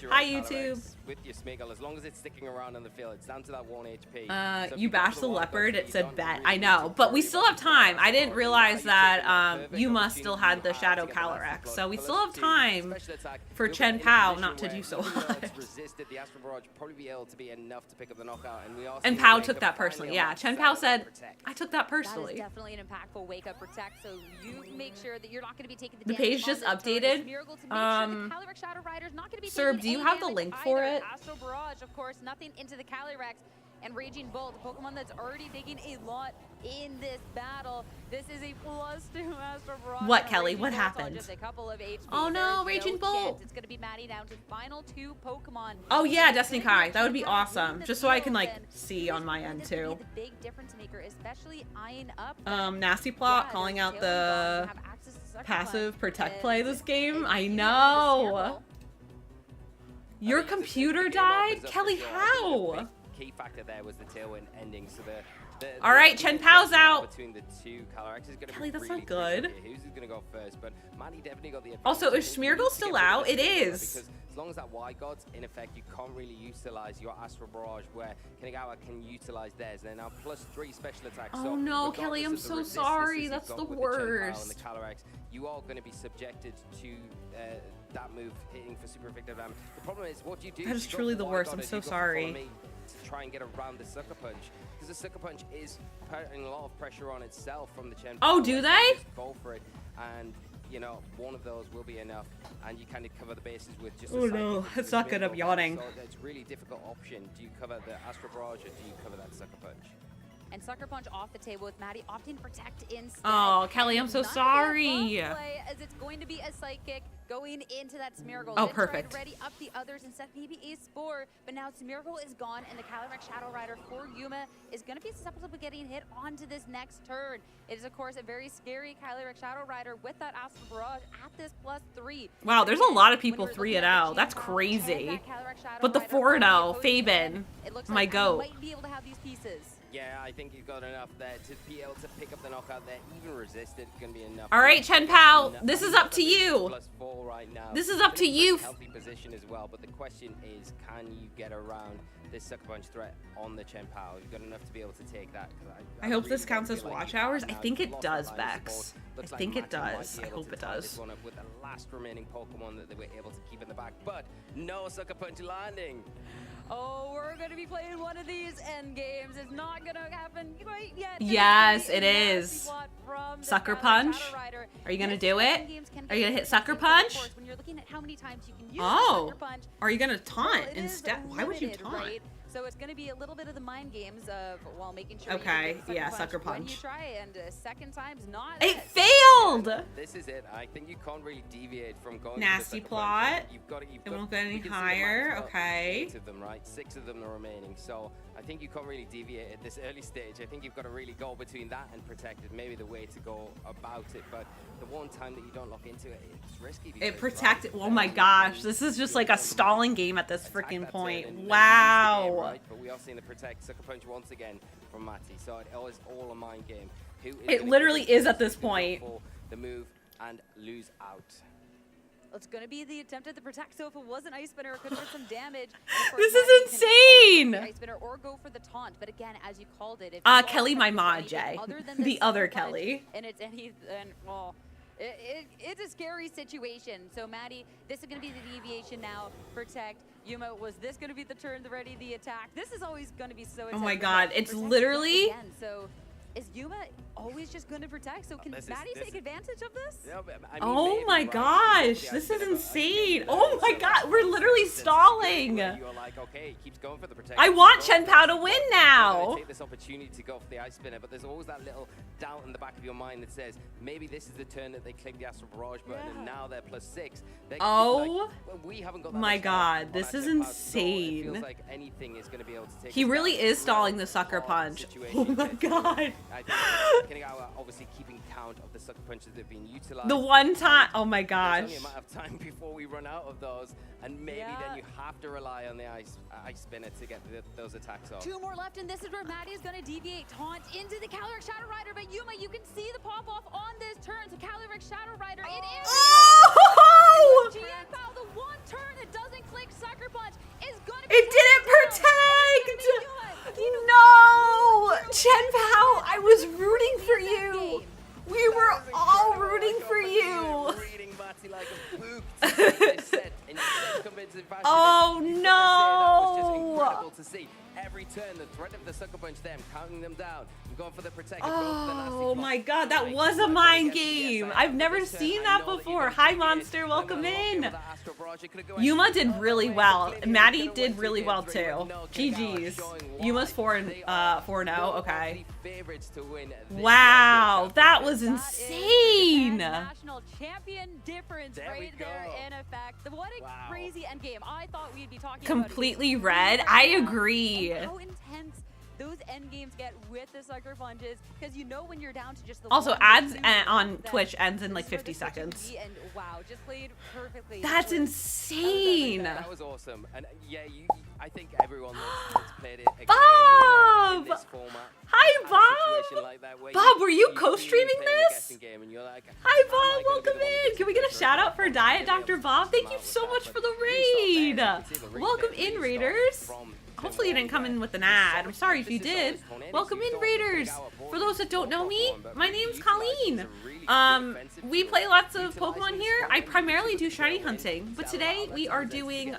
Hi, YouTube. With your Smeargle, as long as it's sticking around on the field, it's down to that 1 HP. So You bashed the leopard, it said bet. I know, but we still have time. I didn't realize that Yuma still had the Shadow Calyrex, so we still have time for Chen Pao not to do so well. Resisted the Astral Barrage, probably be able to be enough to pick up the knockout, and we are And seeing Pao Wake took Up that finally personally. on Yeah, that Chen side Pao of said, Protect. I took that That is personally. definitely an impactful wake up protect, so you make sure that you're not going to be taking the The damage page on just this turn. updated. Smeargle to make sure the Calyrex Shadow Rider's not going to be Serb, taking do you any have the damage link for either. it? Astral Barrage, of course, nothing into the Calyrex. and Raging Bolt, a Pokemon that's already taking a lot in this battle. This is a +2 Astro Barrage. What, and Kelly? Raging What Bolt's on happened? Just a couple of HP. Oh no, There's Raging no Bolt. chance. It's going to be Maddie down to final 2 Pokemon. Oh yeah, Destiny Kai. That would be awesome. Just so I can like see on my end too. The big difference maker, especially eyeing up. Nasty Plot calling out the passive protect play this game. I know. Your computer died? Kelly, how? Key factor there was the tailwind ending, so the all right, Chen Pao's out. Between the two, Calyrex is gonna Kelly, be that's really not good. Who's gonna go first? But Maddie definitely got the advantage. Also, is Smeargle still out? It is. Because as long as that Y God's in effect, you can't really utilize your Astral Barrage, where Kanigawa can utilize theirs. They're now +3 special attacks. Oh so no, Kelly, I'm regardless of the so resistances sorry. you've That's got the with Chen Pao worst. and the Calyrex, you are going to be subjected to that move hitting for super effective damage. The problem is, what you do? That is you go truly for the Y worst. God I'm as so you go for sorry. Follow Me to try and get around the Sucker Punch, because the Sucker Punch is putting a lot of pressure on itself from the Chen Oh, Pao. do Like, they? just go for it, and you know, one of those will be enough, and you kind of cover the bases with just. Oh no, it's not good. I'm yawning. So it's a really difficult option. Do you cover the Astro Barrage or do you cover that Sucker Punch? And Sucker Punch off the table with Maddie opting to protect instead. Oh, Kelly, I'm so Not a sorry. bad play, as it's going to be a Psychic going into that Smeargle. Oh, Then perfect. tried to ready up the others and set maybe a Spore, but now Smeargle is gone, and the Calyrex Shadow Rider for Yuma is going to be susceptible to getting hit onto this next turn. It is, of course, a very scary Calyrex Shadow Rider with that Astral Barrage at this +3. Wow, there's a lot of people 3-0. That's crazy. But the 4-0, Fabian, my goat. Might be able to have these pieces. Yeah, I think you've got enough there to be able to pick up the knockout there. Even resist it, going to be enough. All right, Chen Pao, this is up to you. +4 right now. This is up to you. Healthy position as well, but the question is, can you get around this Sucker Punch threat on the Chen Pao? You've got enough to be able to take that. I hope this counts as watch hours. I think it does, Bex. I think it does. I hope it does. This one up with the last remaining Pokemon that they were able to keep in the back, but no Sucker Punch landing. Oh, we're going to be playing one of these end games. It's not going to happen quite yet. Yes, it is. Sucker Punch? Are you going to do it? Are you going to hit Sucker Punch? When you're looking at how many times you can use Oh. Sucker Punch, Are you going to taunt well, it is instead? Why would you limited, taunt? right? So it's going to be a little bit of the mind games of, well, making sure Okay, you get the yeah, Sucker when you Punch. try, and second time's not It failed! This is it. I think you can't really deviate from going Nasty for the Sucker Plot. Punch. You've got It won't get any we can see the higher. map's got Okay. 8 of them, right? 6 of them are remaining. So I think you can't really deviate at this early stage. I think you've got to really go between that and protected. Maybe the way to go about it. But the one time that you don't lock into it, it's risky. It because, protected. Oh my gosh, this is just like a stalling game at this freaking point. and Wow. right? But we are seeing the protect Sucker Punch once again from Matty. So it is all a mind game. Who is It gonna literally keep is at this who's gonna point. go for the move and lose out. It's going to be the attempt at the protect. So if it was an Ice Spinner, it could have some damage. This is insane. Ice Spinner or go for the taunt. But again, as you called it, if Kelly, my mod, Jay. The other Kelly. And it's well, it's a scary situation. So Maddie, this is going to be the deviation now. Protect. Yuma, was this going to be the turn to ready the attack? This is always going to be so. Oh my intense. God, it's Protect literally. again. So is Yuma always just going to protect? So can Maddie take advantage of this? Yeah, but, I mean, Oh maybe, my right? gosh, Yeah, this bit is of a- insane. Oh my God, we're literally stalling. You're like, okay, he keeps going for the protect. I want Chen Pao to win I'm now. gonna take this opportunity to go for the Ice Spinner, but there's always that little doubt in the back of your mind that says maybe this is the turn that they click the Astral Barrage button, and now they're +6. They're Oh like, well, we haven't got that my much God, time this on is our Chen Pao, so it insane. feels like anything is going to be able to take He us really down. is stalling the Sucker Punch. Oh my God. I think Kanigawa obviously keeping count of the Sucker Punches that have been utilized. The one time. Oh my There's gosh. only a matter of time before we run out of those, and maybe then you have to rely on the Ice Spinner to get those attacks off. 2 more left, and this is where Maddie is going to deviate, taunt into the Calyrex Shadow Rider. But Yuma, you can see the pop off on this turn. So Calyrex Shadow Rider, it is. Oh! Chen Pao, the one turn that doesn't click Sucker Punch is going to be. It didn't protect! No! Chen Pao, I was rooting for you. We were all rooting for you. Oh no! able to see every turn, the threat of the Sucker Punch, them counting them down. I'm going for the Protector. going for the nasty Oh block. my god, that was a mind game. I've never seen that before. Hi, Monster. Welcome in. Yuma did really well. Maddie did really well too. GG's. Yuma's 4-0. Okay. Wow, that was insane. National champion difference right there in effect. What a crazy end game. I thought we'd be talking Completely about red. I agree. how intense those end games get with the Sucker Punches, because you know when you're down to just the Also, one ads or two on that Twitch ends in like this is where 50 the switch can seconds. be, and wow, just played perfectly. That's insane. That was awesome. And yeah, I think everyone that's played it again, Bob! in this format. Hi, Bob! Like that where Bob, were you co-streaming playing a this? guessing game and you're like, Hi, Bob. Welcome in. Can we get a shout out for Diet Dr. Bob? Thank you so much for the raid. Welcome in, Raiders. Hopefully you didn't come in with an ad. I'm sorry if you did. Welcome in, Raiders. For those that don't know me, my name's Colleen. We play lots of Pokemon here. I primarily do shiny hunting, but today we are doing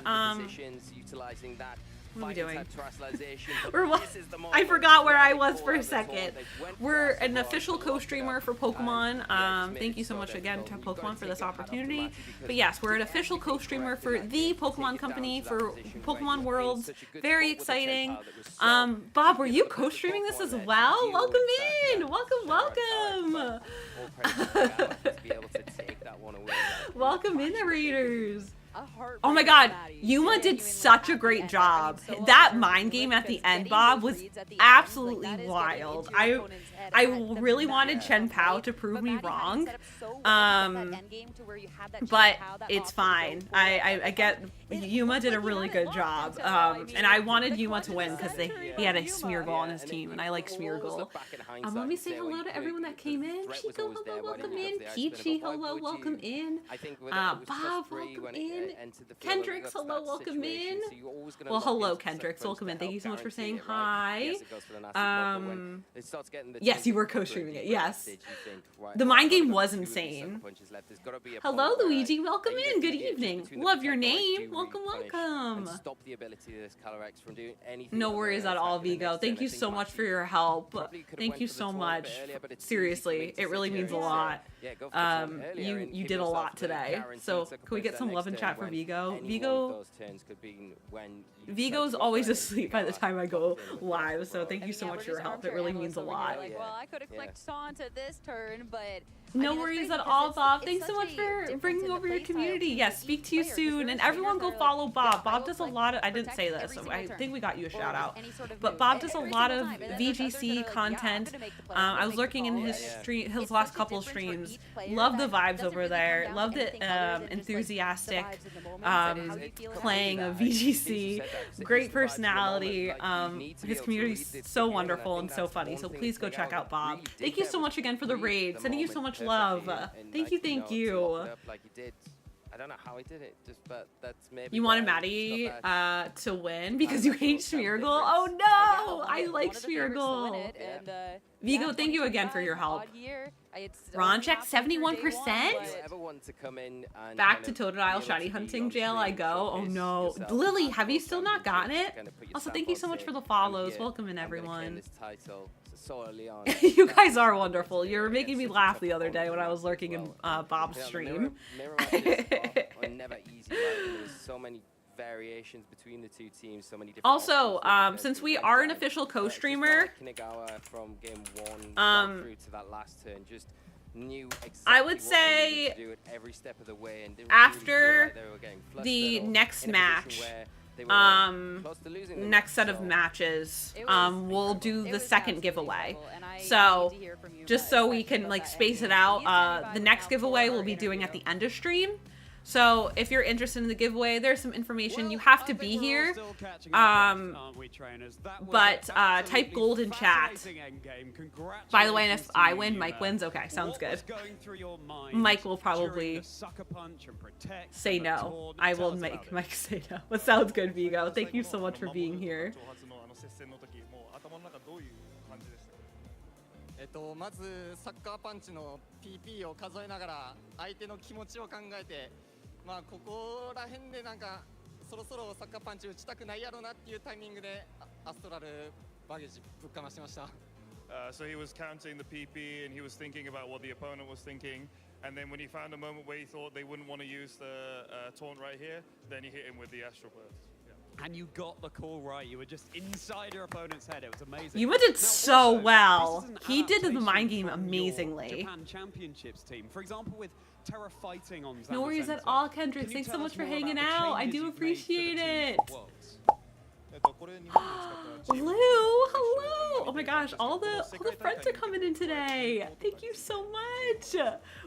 what are we doing? I forgot where I was for a second. We're an official co-streamer for Pokemon. Thank you so much again to Pokemon for this opportunity. But yes, we're an official co-streamer for the Pokemon Company for Pokemon Worlds. Very exciting. Bob, were you co-streaming this as well? Welcome in. Welcome. Welcome in, the Raiders. Oh my god, Yuma did such a great job. That mind game at the end, Bob, was absolutely wild. I really wanted Chen Pao to prove me wrong. But it's fine. I get Yuma did a really good job. And I wanted Yuma to win because he had a Smeargle on his team, and I like Smeargle. Let me say hello to everyone that came in. Chico, hello, welcome in. Peachy, hello, welcome in. Bob, welcome in. Kendricks, hello, welcome in. Well, hello, Kendricks, welcome in. Thank you so much for saying hi. Yes, you were co-streaming it. Yes. The mind game was insane. Hello, Luigi. Welcome in. Good evening. Love your name. Welcome, welcome. No worries at all, Vigo. Thank you so much for your help. Thank you so much. Seriously, it really means a lot. You did a lot today. So can we get some love in chat for Vigo? Vigo's always asleep by the time I go live, so thank you so much for your help. It really means a lot. Well, I could have clicked on to this turn, but no worries at all, Bob. Thanks so much for bringing over your community. Yes, speak to you soon. And everyone go follow Bob. Bob does a lot of, I didn't say this, so I think we got you a shout out. But Bob does a lot of VGC content. I was lurking in his last couple of streams. Love the vibes over there. Love the enthusiastic playing of VGC. Great personality. His community's so wonderful and so funny. So please go check out Bob. Thank you so much again for the raid. Sending you so much love. Thank you. I don't know how I did it, but that's maybe. You wanted Maddie to win because you hate Smeargle? Oh no! I like Smeargle. Vigo, thank you again for your help. Ron check 71%? Back to Totodile Shiny Hunting Jail I go. Oh no. Lily, have you still not gotten it? Also, thank you so much for the follows. Welcome in, everyone. You guys are wonderful. You were making me laugh the other day when I was lurking in Bob's stream. Never easy, there's so many variations between the two teams, so many different also, since we are an official co-streamer, from game 1 through to that last turn, just knew exactly I would say what they needed to do every step of the way, and after the next match, next set of matches, we'll do the second giveaway. So just so we can like space it out, the next giveaway we'll be doing at the end of stream. So if you're interested in the giveaway, there's some information. You have to be here. But type gold in chat. By the way, and if I win, Mike wins. Okay, sounds good. Mike will probably say no. I will make Mike say no. But sounds good, Vigo. Thank you so much for being here. まずサッカーパンチの PP を数えながら相手の気持ちを考えて、まあここら辺でなんかそろそろサッカーパンチ打ちたくないやろなっていうタイミングでアストラルバゲージぶっかましてました。So he was counting the PP and he was thinking about what the opponent was thinking. And then when he found a moment where he thought they wouldn't want to use the taunt right here, then he hit him with the Astral Burst. And you got the call right. You were just inside your opponent's head. It was amazing. Yuma did so well. This is an He did the adaptation mind game from your amazingly. Japan Championships team, for example, with Terra fighting on No worries at all, Kendrick. Thanks so much for hanging out. I do appreciate it. Lou, hello! Oh my gosh, all the friends are coming in today. Thank you so much.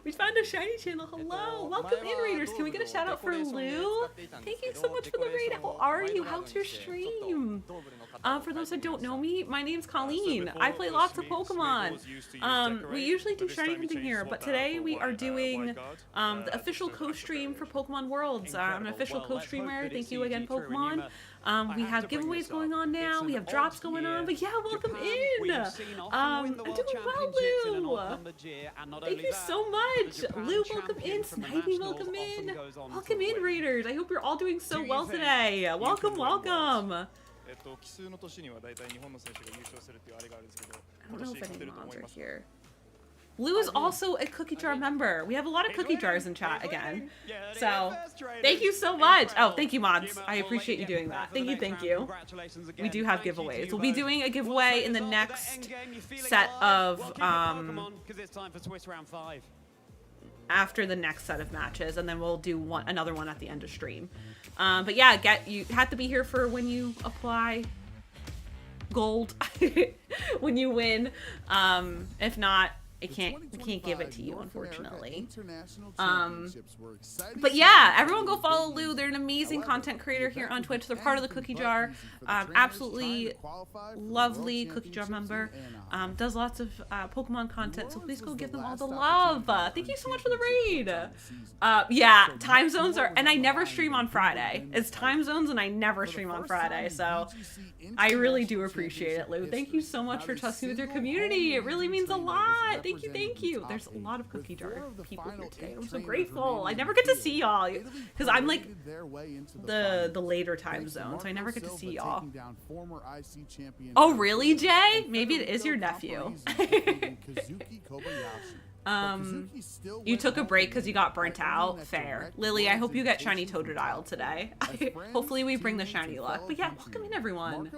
We found a shiny channel. Hello, welcome in, readers. Can we get a shout out for Lou? Thank you so much for the raid. How are you? How's your stream? For those that don't know me, my name's Colleen. I play lots of Pokemon. We usually do shiny hunting here, but today we are doing the official co-stream for Pokemon Worlds. I'm an official co-streamer. Thank you again, Pokemon. We have giveaways going on now. We have drops going on. But yeah, welcome in. I'm doing well, Lou. Thank you so much. Lou, welcome in. Snipey, welcome in. Welcome in, readers. I hope you're all doing so well today. Welcome, welcome. I don't know if any mods are here. Lou is also a cookie jar member. We have a lot of cookie jars in chat again. So, thank you so much. Oh, thank you, mods. I appreciate you doing that. Thank you, thank you. We do have giveaways. We'll be doing a giveaway in the next set of, after the next set of matches, and then we'll do another one at the end of stream. But yeah, you have to be here for when you apply gold, when you win. If not, we can't give it to you, unfortunately. But yeah, everyone go follow Lou. They're an amazing content creator here on Twitch. They're part of the Cookie Jar. Absolutely lovely Cookie Jar member. Does lots of Pokemon content, so please go give them all the love. Thank you so much for the raid. Yeah, time zones are, and I never stream on Friday. It's time zones and I never stream on Friday, so I really do appreciate it, Lou. Thank you so much for trusting with your community. It really means a lot. Thank you, thank you. There's a lot of Cookie Jar people here today. I'm so grateful. I never get to see y'all because I'm like the later time zone, so I never get to see y'all. Oh, really, Jay? Maybe it is your nephew. You took a break because you got burnt out. Fair. Lily, I hope you get shiny Totodile today. Hopefully we bring the shiny luck. But yeah, welcome in, everyone.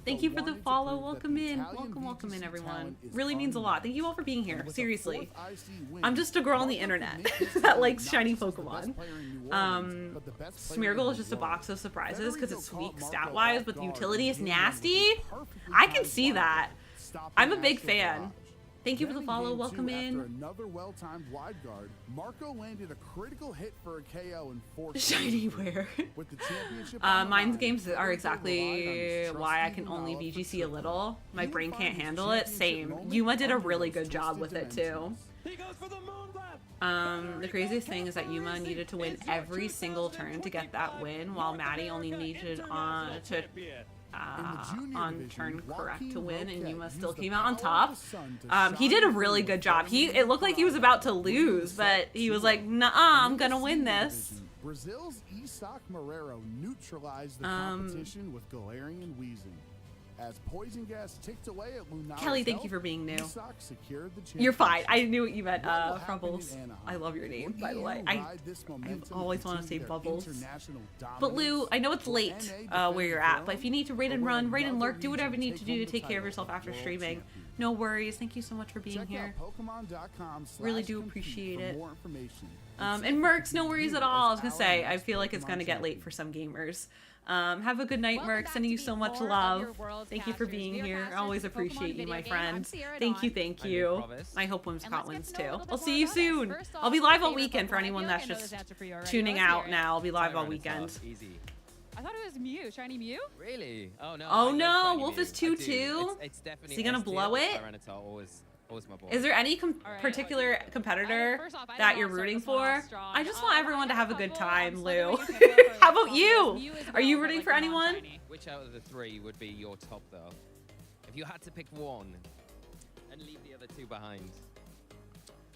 Thank you for the follow. Welcome in. Welcome in, everyone. Really means a lot. Thank you all for being here. Seriously. I'm just a girl on the internet that likes shiny Pokemon. Smeargle is just a box of surprises because it's weak stat-wise, but the utility is nasty. I can see that. I'm a big fan. Thank you for the follow. Welcome in. Another well-timed wide guard, Marco landed a critical hit for a KO in 4th. Shiny where? Mine's games are exactly why I can only VGC a little. My brain can't handle it. Same. Yuma did a really good job with it too. The craziest thing is that Yuma needed to win every single turn to get that win, while Maddie only needed on turn correct to win, and Yuma still came out on top. He did a really good job. It looked like he was about to lose, but he was like, "Nuh-uh, I'm gonna win this." Brazil's Isak Marrero neutralized the competition with Galarian Weezing. As poison gas ticked away at Lunara's Kelly, thank you for being new. Isak secured the You're fine. I knew what you meant, Frumbles. I love your name, by the way. I always want to say Bubbles. But Lou, I know it's late where you're at, but if you need to raid and run, raid and lurk, do whatever you need to do to take care of yourself after streaming. No worries. Thank you so much for being here. Really do appreciate it. And Mercs, no worries at all. I was going to say, I feel like it's going to get late for some gamers. Have a good night, Merc. Sending you so much love. Thank you for being here. I always appreciate you, my friend. Thank you, thank you. I hope Whimsicott wins too. I'll see you soon. I'll be live all weekend for anyone that's just tuning out now. I'll be live all weekend. I thought it was Mew, shiny Mew. Really? Oh no. Oh no, Wolf is 2-2. Is he gonna blow it? Is there any particular competitor that you're rooting for? I just want everyone to have a good time, Lou. How about you? Are you rooting for anyone? Which out of the 3 would be your top, though? If you had to pick one and leave the other 2 behind.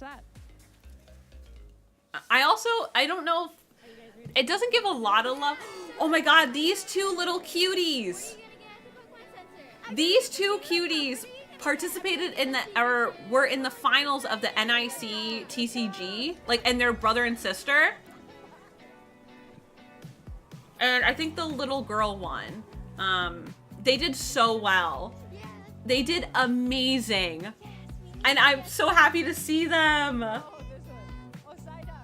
watch that. I don't know if, it doesn't give a lot of love. Oh my god, these two little cuties. These two cuties participated in the, or were in the finals of the NIC TCG, like, and they're brother and sister. And I think the little girl won. They did so well. They did amazing. And I'm so happy to see them.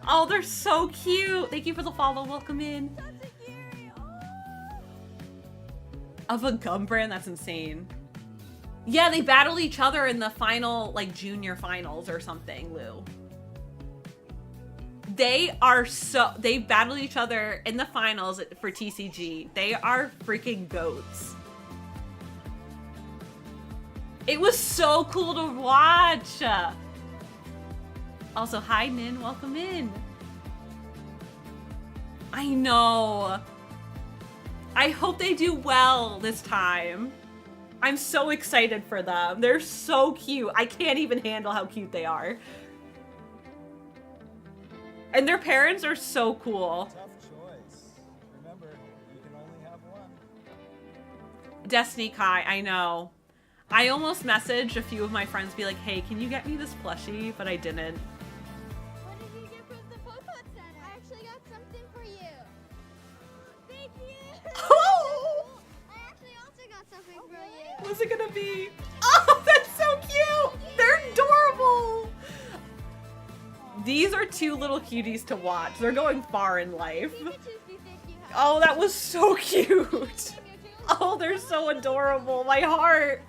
Oh, they're so cute. Thank you for the follow. Welcome in. Of a gum brand? That's insane. Yeah, they battled each other in the final, like, junior finals or something, Lou. They battled each other in the finals for TCG. They are freaking goats. It was so cool to watch. Also, hi, Nin. Welcome in. I know. I hope they do well this time. I'm so excited for them. They're so cute. I can't even handle how cute they are. And their parents are so cool. Tough choice. Remember, you can only have one. Destiny Kai, I know. I almost messaged a few of my friends, be like, hey, can you get me this plushie? But I didn't. What did you get from the Pokemon Center? I actually got something for you. Thank you. Oh! I actually also got something for you. What's it gonna be? Oh, that's so cute! They're adorable! These are two little cuties to watch. They're going far in life. Oh, that was so cute. Oh, they're so adorable. My heart.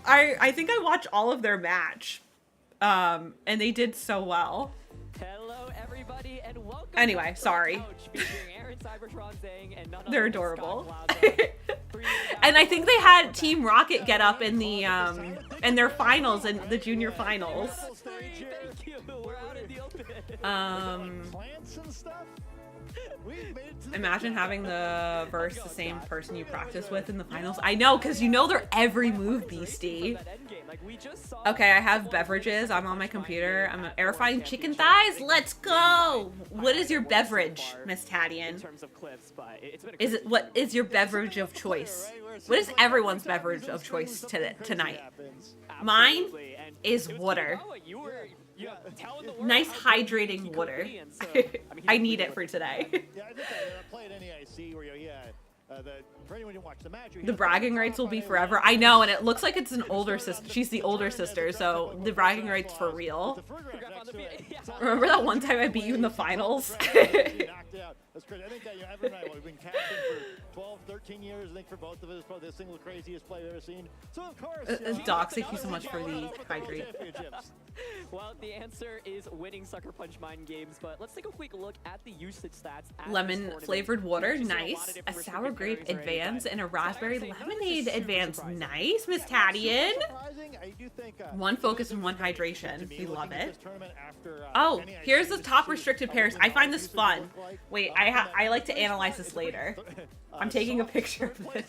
I think I watched all of their match. And they did so well. Hello, everybody, and welcome. Anyway, sorry. They're adorable. And I think they had Team Rocket get up in the in their finals, in the junior finals. Imagine having the verse the same person you practice with in the finals. I know, because you know their every move, Beastie. Okay, I have beverages. I'm on my computer. I'm air frying chicken thighs. Let's go. What is your beverage, Miss Tadian? What is your beverage of choice? What is everyone's beverage of choice tonight? Mine is water. Nice hydrating water. I need it for today. Yeah, I think I played NEIC where for anyone who watched the match, the bragging rights will be forever. I know, and it looks like it's an older sister. She's the older sister, so the bragging rights for real. Remember that one time I beat you in the finals? That's crazy. I think that every night we've been casting for 12, 13 years. I think for both of us, probably the single craziest play I've ever seen. So of course, Doc, thank you so much for the hydrate. Well, the answer is winning Sucker Punch Mind games, but let's take a quick look at the usage stats. Lemon flavored water, nice. A sour grape advance and a raspberry lemonade advance, nice, Miss Tadian. One focus and one hydration. We love it. Oh, here's the top restricted pairs. I find this fun. Wait, I like to analyze this later. I'm taking a picture of this.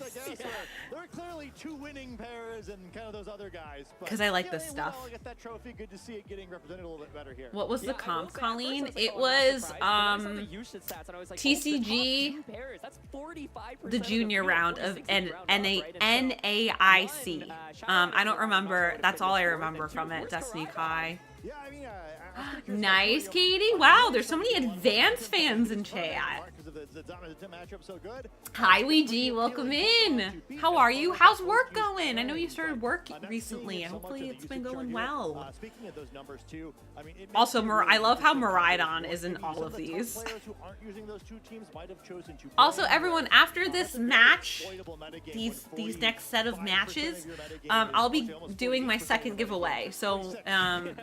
There are clearly two winning pairs and kind of those other guys. Because I like this stuff. Get that trophy. Good to see it getting represented a little bit better here. What was the comp, Colleen? It was TCG, the junior round of NAIC. I don't remember. That's all I remember from it. Destiny Kai. Nice, Katie. Wow, there's so many advanced fans in chat. Hi, Ouija. Welcome in. How are you? How's work going? I know you started work recently, and hopefully it's been going well. Also, I love how Miraidon is in all of these. Also, everyone, after this match, these next set of matches, I'll be doing my second giveaway. So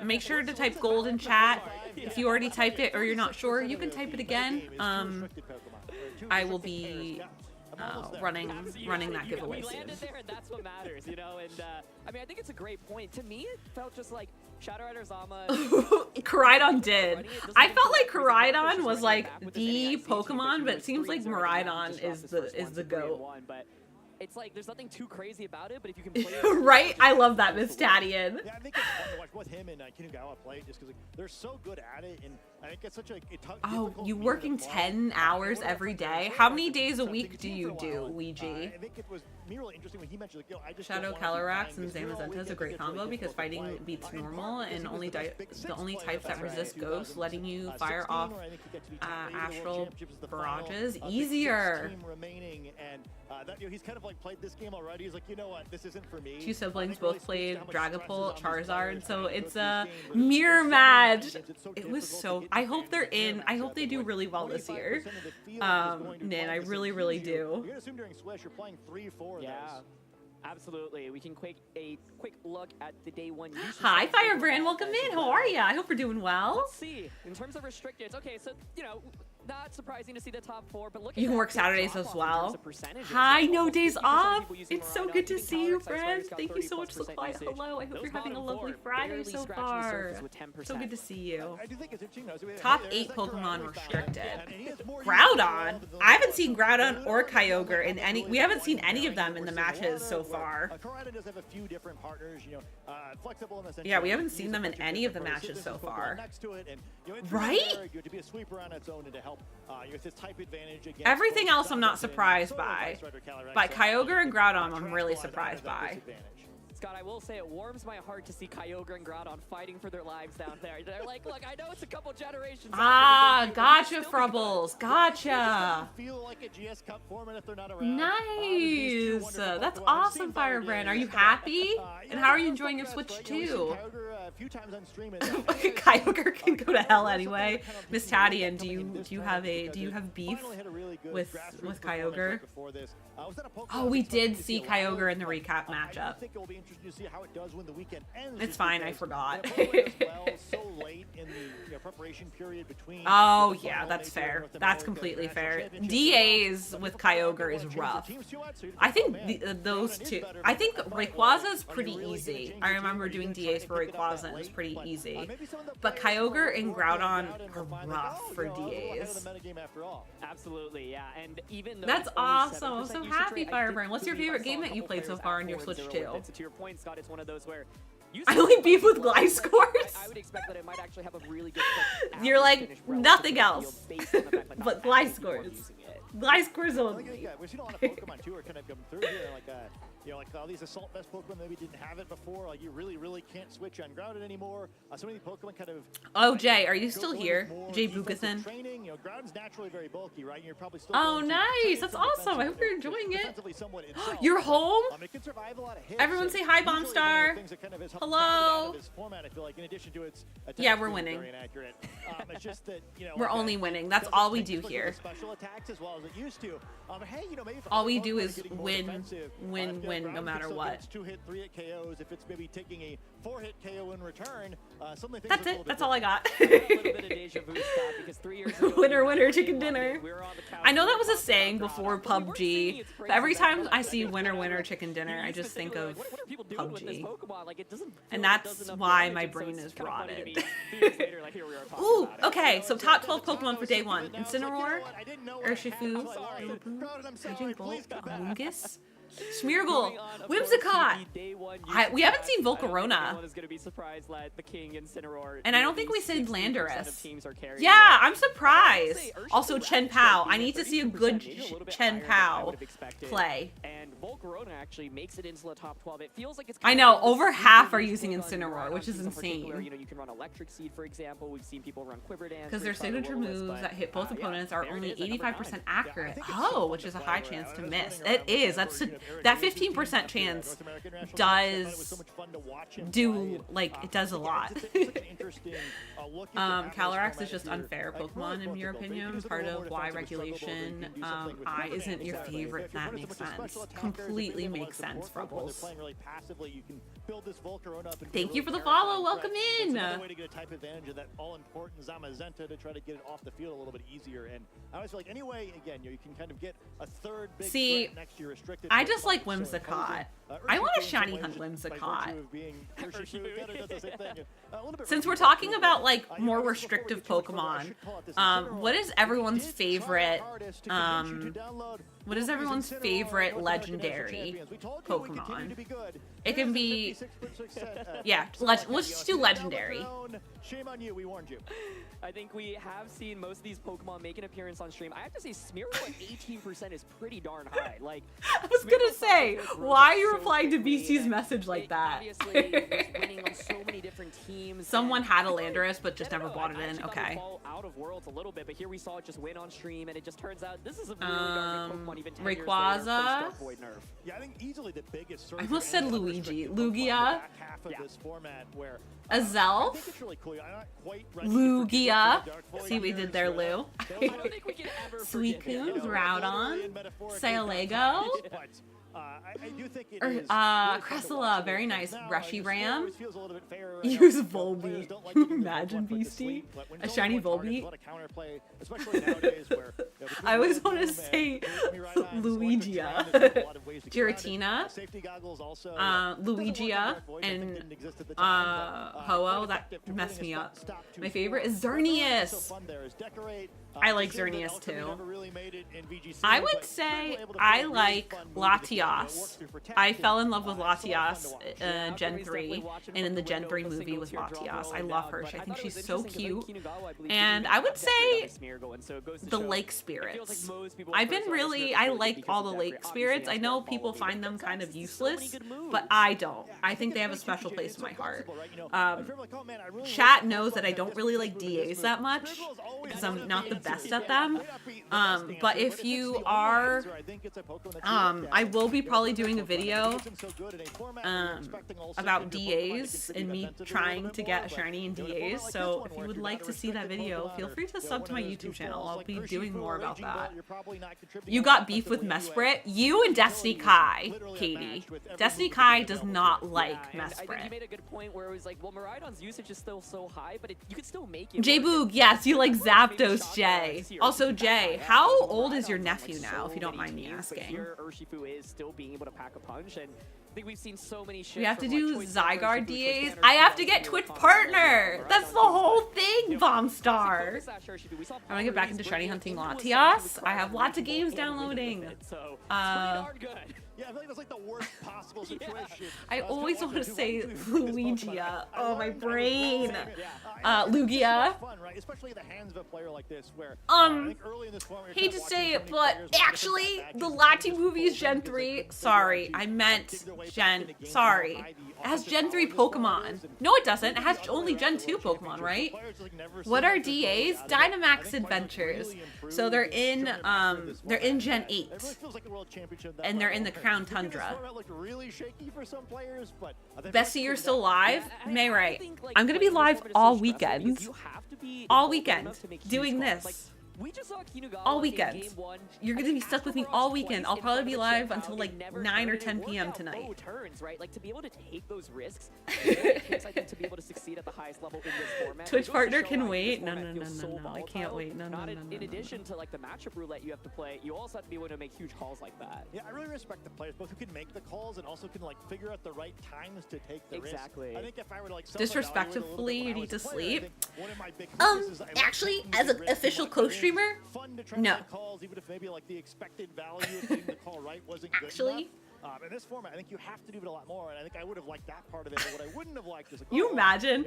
make sure to type gold in chat. If you already typed it or you're not sure, you can type it again. I will be running that giveaway soon. That's what matters, you know. And I mean, I think it's a great point. To me, it felt just like Shadow Rider Zama. Koraidon did. I felt like Koraidon was like the Pokemon, but it seems like Miraidon is the GOAT. It's like there's nothing too crazy about it, but if you can play right? I love that, Miss Tadian. Yeah, I think it's fun to watch with him and Kinugawa play just because they're so good at it. And I think it's such a Oh, you working 10 hours every day? How many days a week do you do, Ouija? I think it was really interesting when he mentioned, like, I just Shadow Calyrax and Zamazenta is a great combo because fighting beats normal and the only types that resist ghosts, letting you fire off astral barrages easier. He's kind of like played this game already. He's like, you know what, this isn't for me. Two siblings both played Dragapult, Charizard, so it's a mirror match. It was so. I hope they're in. I hope they do really well this year. Nin, I really, really do. You're gonna assume during Swish you're playing 3-4 of Yeah. those. Absolutely. We can a quick look at the day one. Hi, Firebrand. Welcome in. How are you? I hope you're doing well. Let's see. In terms of restricted, okay, so, you know, not surprising to see the top 4, but look at You can that work big Saturdays drop as off in well. terms of percentages. Hi, no Almost days 50% off. people using It's so Miraidon. good to Even see you, Calyrex, I swear, friends. has got Thank you so much 30% for the quiet usage. hello. I hope Those you're having a bottom lovely four Friday barely so scratching the far. surface with 10%. So good to see you. I do think it's interesting, though. So Top there is 8 that Pokemon Groudon restricted. and he has more Groudon? I haven't seen Groudon or Kyogre in any. We haven't seen any of them in the matches so far. Groudon does have a few different partners, you know, flexible in the sense. Yeah, we haven't seen them in any of the matches so far. Next to it, and, you know, it's Right? very good to be a sweeper on its own and to help with this type advantage against Everything both else I'm not Stunted and surprised sort of by. Vice Rider Calyrex. But So, Kyogre and Groudon I'm really surprised that by. disadvantage. Scott, I will say it warms my heart to see Kyogre and Groudon fighting for their lives down there. They're like, look, I know it's a couple generations. Ah, gotcha, Frubbles. Gotcha. Feel like a GS Cup format if they're not around. Nice. That's awesome, Firebrand. Are you happy? And how are you enjoying your Switch 2? A few times on stream. Kyogre can go to hell anyway. Miss Tadian, do you have beef with Kyogre? Oh, we did see Kyogre in the recap matchup. I think it will be interesting to see how it does when the weekend ends. It's fine, I forgot. So late in the preparation period between. Oh yeah, that's fair. That's completely fair. DAs with Kyogre is rough. I think those two. I think Rayquaza is pretty easy. I remember doing DAs for Rayquaza and it was pretty easy. But Kyogre and Groudon are rough for DAs. Absolutely, yeah. And even though That's it's only awesome. I'm 7% so usage happy, rate, I Firebrand. did What's your believe I favorite saw game a that you couple played so players far at on your 4 Switch and 2? 0 with it. So to your point, Scott, it's one of those where I only beef with Gliscor. I would expect that it might actually have a really good You're like nothing else based on the fact that but not many people are Gliscors. using it. Gliscor's only. Yeah, we've seen a lot of Pokemon too are kind of come through here, like you know, like all these Assault Vest Pokemon maybe didn't have it before. Like you really can't switch on Groudon anymore. Some of these Pokemon kind of. Oh, Jay, are you still here? Jay Bukathan. Training, you know, Groudon's naturally very bulky, right? You're probably still. Oh, going to nice. That's awesome. I hope you're enjoying it. defensively somewhat itself. You're home? It can survive a lot of hits. Everyone say hi, Usually one of the Bombstar. things that kind of has helped Hello. carve it out of this format, I feel like, in addition to its attack Yeah, we're being winning. very inaccurate. It's just that, you know, We're like, only winning. That's doesn't all we take do as much of here. the special attacks as well as it used to. Hey, you know, maybe if All other we do Pokemon are is getting more win, defensive, win, I feel like win, Groudon no can matter still what. get its 2-hit, 3-hit KOs. If it's maybe taking a 4-hit KO in return, suddenly things That's look a little it. That's bit all I got. A little bit of deja vu, Scott, because 3 years ago, Winner, chicken dinner. I know that was a saying before PUBG, but every time I see winner, chicken dinner, I just think of PUBG. And that's why my brain is rotted. Ooh, okay, so top 12 Pokemon for day 1. Incineroar, Urshifu, Amoonguss, Smeargle, Whimsicott. We haven't seen Volcarona. And I don't think we said Landorus. Yeah, I'm surprised. Also, Chen Pao. I need to see a good Chen Pao play. And Volcarona actually makes it into the top 12. It feels like it's I know, over half are using Incineroar, which is insane. You know, you can run Electric Seed, for example. We've seen people run Quiver Dance. Because their signature moves that hit both opponents are only 85% accurate. Oh, which is a high chance to miss. It is. That 15% chance does do, like, it does a lot. Calyrex is just unfair Pokemon, in your opinion. Part of why regulation I isn't your favorite. That makes sense. Completely makes sense, Frubbles. Thank you for the follow. Welcome in. It's another way to get a type advantage of that all-important Zamazenta to try to get it off the field a little bit easier. And I always feel like anyway, again, you can kind of get a third big threat next to your restricted. I just like Whimsicott. I want a shiny hunt Whimsicott. Since we're talking about like more restrictive Pokemon, what is everyone's favorite What is everyone's favorite legendary Pokemon? It can be, yeah, let's just do legendary. Shame on you, we warned you. I think we have seen most of these Pokemon make an appearance on stream. I have to say, Smeargle at 18% is pretty darn high. Like, I was gonna say, why are you replying to BC's message like that? Obviously, was winning on so many different teams. Someone had a Landorus, but just never bought it in. Okay. Fall out of Worlds a little bit, but here we saw it just win on stream, and it just turns out this is a really darn good Pokemon even 10 years later, Rayquaza. post Dark Void nerf. Yeah, I think easily the biggest I almost said Luigi. Lugia. half of this format where Azelf. I think it's really cool. I'm not quite ready Lugia. for Dark Void See what we did there, Lou. Suicune, Groudon, Sailego. I do think it Or, is Cressila, very nice. Reshiram. always feels a little bit fairer. Use Volbeat. Imagine Beastie. A shiny Volbeat. I always want to say Luigia. Giratina. Luigia. And Ho-Oh. That messed me up. My favorite is Xerneas. I like Xerneas too. I would say I like Latias. I fell in love with Latias Gen 3 and in the Gen 3 movie with Latias. I love her. I think she's so cute. And I would say the lake spirits. I like all the lake spirits. I know people find them kind of useless, but I don't. I think they have a special place in my heart. Chat knows that I don't really like DAs that much because I'm not the best at them. But if you are, I will be probably doing a video about DAs and me trying to get a shiny in DAs. So if you would like to see that video, feel free to sub to my YouTube channel. I'll be doing more about that. You got beef with Mesprit? You and Destiny Kai, Katie. Destiny Kai does not like I think you Mesprit. made a good point where it was like, well, Miraidon's usage is still so high, but you can still make it. J-Boog, yes, you like Zapdos, Jay. Also, Jay, how old is your nephew now, if you don't mind me asking? Your Urshifu is still being able to pack a punch, and I think we've seen so many shifts. We have to from, do like, Zygarde DAs. I have to get Twitch partner. That's the whole thing, Bombstar. I want to get back into shiny hunting Latias. I have lots of games downloading. Yeah, I feel like that's like the worst possible situation. I always want to say Luigia. Oh, my brain. Lugia. Fun, right? Especially in the hands of a player like this, where Hate to say it, but actually, the Lati movie is Gen 3. Sorry, I meant Gen. Sorry. It has Gen 3 Pokemon. No, it doesn't. It has only Gen 2 Pokemon, right? What are DAs? Dynamax Adventures. So they're in Gen 8. And they're in the Crown Tundra. Bessie, you're still live? Mayray, I'm gonna be live all weekend. All weekend. Doing this. All weekend. You're gonna be stuck with me all weekend. I'll probably be live until like 9 or 10 p.m. tonight. Turns, right? Like to be able to take those risks, I think to be able to succeed at the highest level in this format. Twitch partner can wait. No, I can't wait. No. In addition to like the matchup roulette you have to play, you also have to be able to make huge calls like that. Yeah, I really respect the players, both who can make the calls and also can like figure out the right times to take the risk. I think if I were to like disrespectfully, you need to sleep. Actually, as an official co-streamer, no. Calls, even if maybe like the expected value of getting the call right wasn't good enough. In this format, I think you have to do it a lot more, and I think I would have liked that part of it. But what I wouldn't have liked is you imagine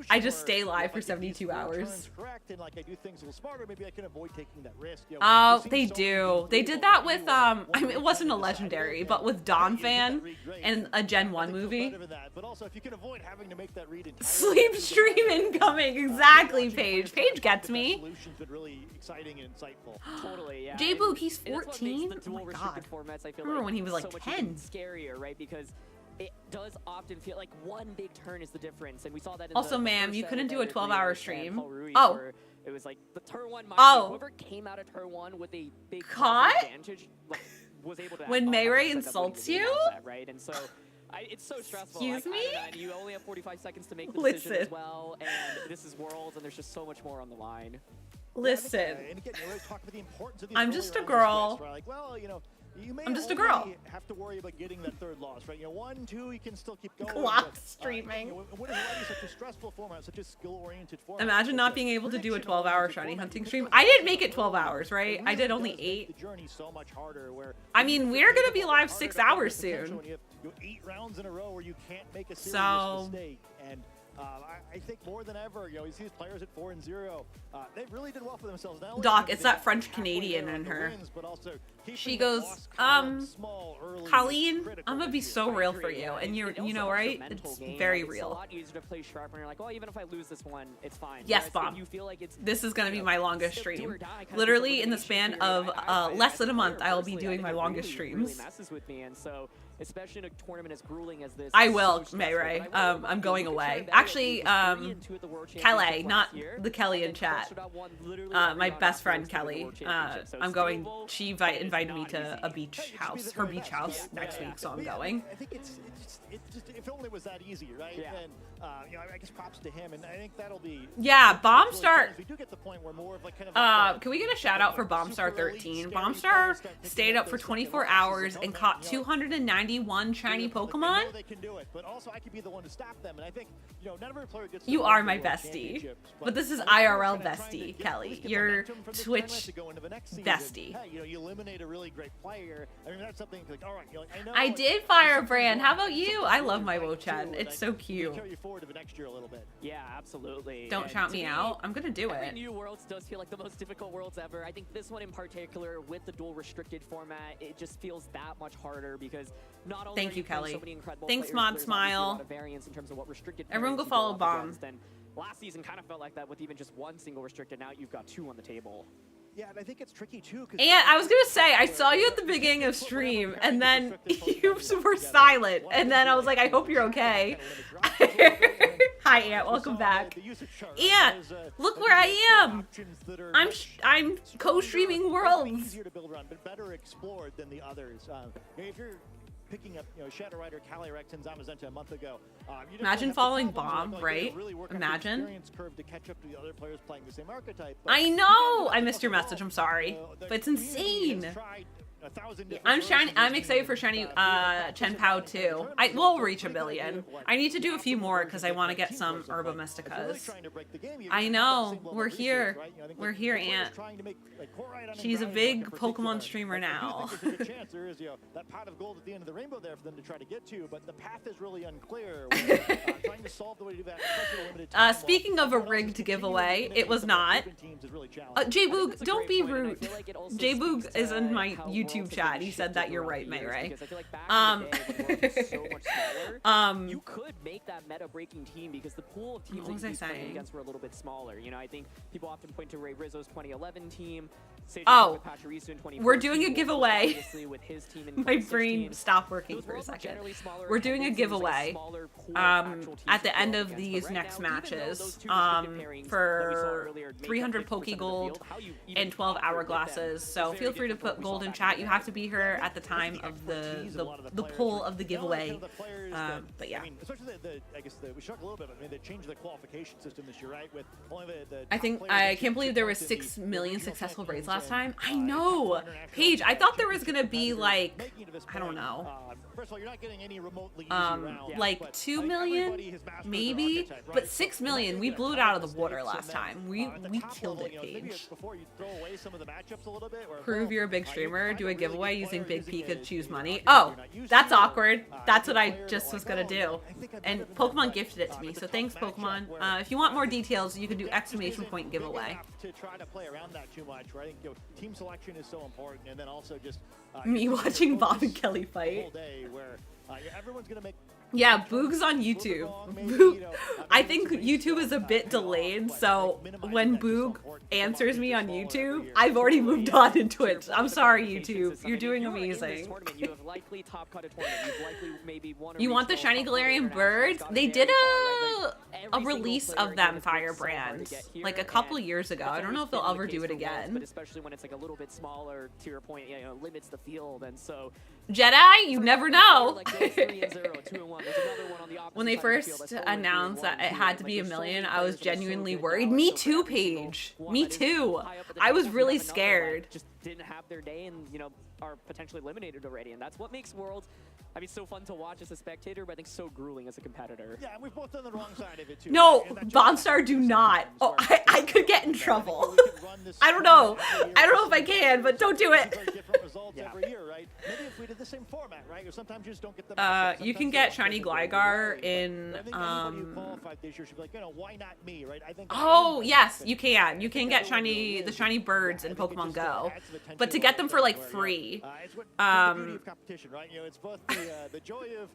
I just stay live for 72 hours. Correct, and like I do things a little smarter, maybe I can avoid taking that risk. Oh, they do. They did that with I mean, it wasn't a legendary, but with Donphan and a Gen 1 movie. But also, if you can avoid having to make that read Sleep stream incoming. Exactly, Paige. Paige gets me. Solution's been really exciting and insightful. Totally, yeah. J-Boog, he's 14. Oh my god. I remember when he was like so 10. Scarier, right? Because it does often feel like one big turn is the difference, and we saw that. In Also, the ma'am, you couldn't do a 12-hour stream. Oh, it was like the turn one. Whoever came out of turn one with a big advantage like, was able to. When Mayray insults you, that, right? And so. It's so stressful. Excuse me? And you only have 45 seconds to make the decision as well, and this is Worlds, and there's just so much more on the line. Listen, and again, you always talk about the importance of I'm just a girl you may I'm just a only girl. have to worry about getting that third loss, right? 1, 2, you can still keep going. Clock but, streaming. What is already such a stressful format, such a skill-oriented format. Imagine not being able to do a 12-hour shiny hunting stream. I didn't make it 12 hours, right? I did only 8. The journey so much harder. Where I mean, we're gonna be live 6 hours soon. when you have 8 rounds in a row where you can't make a serious So- mistake, and I think more than ever, you see these players at 4-0. They really did well for themselves. Not only Doc, did it's they that get French halfway Canadian there on in the her. wins, but also keeping She the goes, loss column small early was Colleen, critical I'm gonna this be year. so real for you, and It you also know, helps right? your mental It's game. very It's a real. lot easier to play sharp when you're like, oh, even if I lose this one, it's fine. Yes, Whereas if Bob. you feel like it's, This is gonna be my longest do stream. or die kind of Literally, in the elimination span period, of less than a month, I'll be personally, I doing think my it longest really streams. messes with me, and so especially in a tournament as grueling as this. I it's will, so stressful. Mayray. But I will I'm going you could try away. to bet, like, Actually, he was 3-2 at the World Kelly, Championship not last year, the Kelly in and then chat. Crushed Out won literally My every round best friend afterwards to win the Kelly. World Championship. So I'm it's going. doable, She but it's invited me not to easy. a beach house, her beach house next week, so I'm going. I think it's just if only it was that easy, right? Yeah. And I guess props to him, and I think that'll be. Yeah, Bombstar. We do get the point where more of like kind of. Can we get a shout out for Bombstar 13? Bombstar stayed up for 24 hours and caught 291 shiny Pokemon. They can do it, but also I could be the one to stop them, and I think not every player gets. You are my bestie, but this is IRL bestie, Kelly. You're Twitch bestie. Hey, you eliminate a really great player. I mean, that's something like, all right, I know. I did Firebrand. How about you? I love my Wochen. It's so cute. Carry you forward to the next year a little bit. Yeah, absolutely. Don't And shout to me out. I'm gonna do every it. new Worlds does feel like the most difficult Worlds ever. I think this one in particular, with the dual restricted format, it just feels that much harder because not only Thank are you, playing Kelly. so many incredible Thanks, players, Mod there's obviously a lot Smile. of variance in terms of what restricted Everyone players go you follow up Bomb. against. And last season kind of felt like that with even just one single restricted. Now you've got 2 on the table. Yeah, and I think it's tricky too. And I was gonna say, I saw you at the beginning of stream, and then you were silent, and then I was like, I hope you're okay. Hi, Ant. Welcome back. Ant, look where I am. I'm co-streaming Worlds. Easier to build around, but better explored than the others. If you're picking up, Shadow Rider, Calyrex, and Zamazenta a month ago, you Imagine have the following problems Bomb, of, like, right? really work on the Imagine. experience curve to catch up to the other players playing the same archetype. But I know. I missed your message. I'm sorry, but it's insane. I'm excited for shiny Chen Pao too. We'll reach 1 billion. I need to do a few more because I want to get some Herba Mysticas. I know. We're here. We're here, Ant. She's a big Pokemon streamer now. There's a chance there is that pot of gold at the end of the rainbow there for them to try to get to, but the path is really unclear. Trying to solve the way to do that, especially with limited time. Speaking of a rigged giveaway, it was not. J-Boog, don't be rude. J-Boog is in my YouTube chat. He said that you're right, Mayray. You could make that meta-breaking team because the pool of teams What was that I you playing saying? against were a little bit smaller. I think people often point to Ray Rizzo's 2011 team. Oh, with Pachirisu in 2014, we're doing a giveaway. obviously with his team in My 2016. brain stopped working for a second. We're doing a giveaway at the end of these next matches for 300 Poke Gold and 12 Hourglasses. So feel free to put gold in chat. You have to be here at the time of the pull of the giveaway. But yeah. I mean, especially I guess we shook a little bit. I mean, they changed the qualification system this year, right? With only the I can't believe there was 6 million successful raids last time. I know. Paige, I thought there was gonna be like, I don't know. First of all, you're not getting any remotely easy round. Like 2 million, maybe, but 6 million. We blew it out of the water last time. We killed it, Paige. Prove you're a big streamer. Do a giveaway using Big Pikachu's money. Oh, that's awkward. That's what I just was gonna do. And Pokemon gifted it to me, so thanks, Pokemon. If you want more details, you can do exclamation point giveaway. To try to play around that too much, right? I think team selection is so important, and then also just Me watching Bob and Kelly fight. whole day where everyone's gonna make. Yeah, Boog's on YouTube. Boog, I think YouTube is a bit delayed, so when Boog answers me on YouTube, I've already moved on in Twitch. I'm sorry, YouTube. You're doing amazing. You want the shiny Galarian birds? They did a release of them, Firebrand, like a couple years ago. I don't know if they'll ever do it But again. especially when it's like a little bit smaller, to your point, limits the field, and so Jedi, you never know. one. There's another one on the opposite When they side of the field first that's going announced through that it one, had two, to like, be a there's so many million, I players was that are so genuinely good worried. now, Me so too, for every single Paige. one Me that is too. high up at the I top, was you really have another that scared. just didn't have their day and, you know, are potentially eliminated already. And that's what makes Worlds, I mean, so fun to watch as a spectator, but I think so grueling as a competitor. Yeah, and we've both done the wrong side of it too. No, And that Bombstar, do not. Oh, I could get in trouble. I don't know. I don't know if I can, but don't do it. different results every year, right? Maybe if we did the same format, right? Or sometimes you just don't get the matchups. You can Sometimes get they Shiny don't get the Gligar way. in, But I think anybody who qualified this year should be like, you know, why not me, right? I think. Oh, yes, you can. You can get the shiny birds in Pokemon Go. But to get them for like free. It's what the beauty of competition, right? You know, it's both the joy of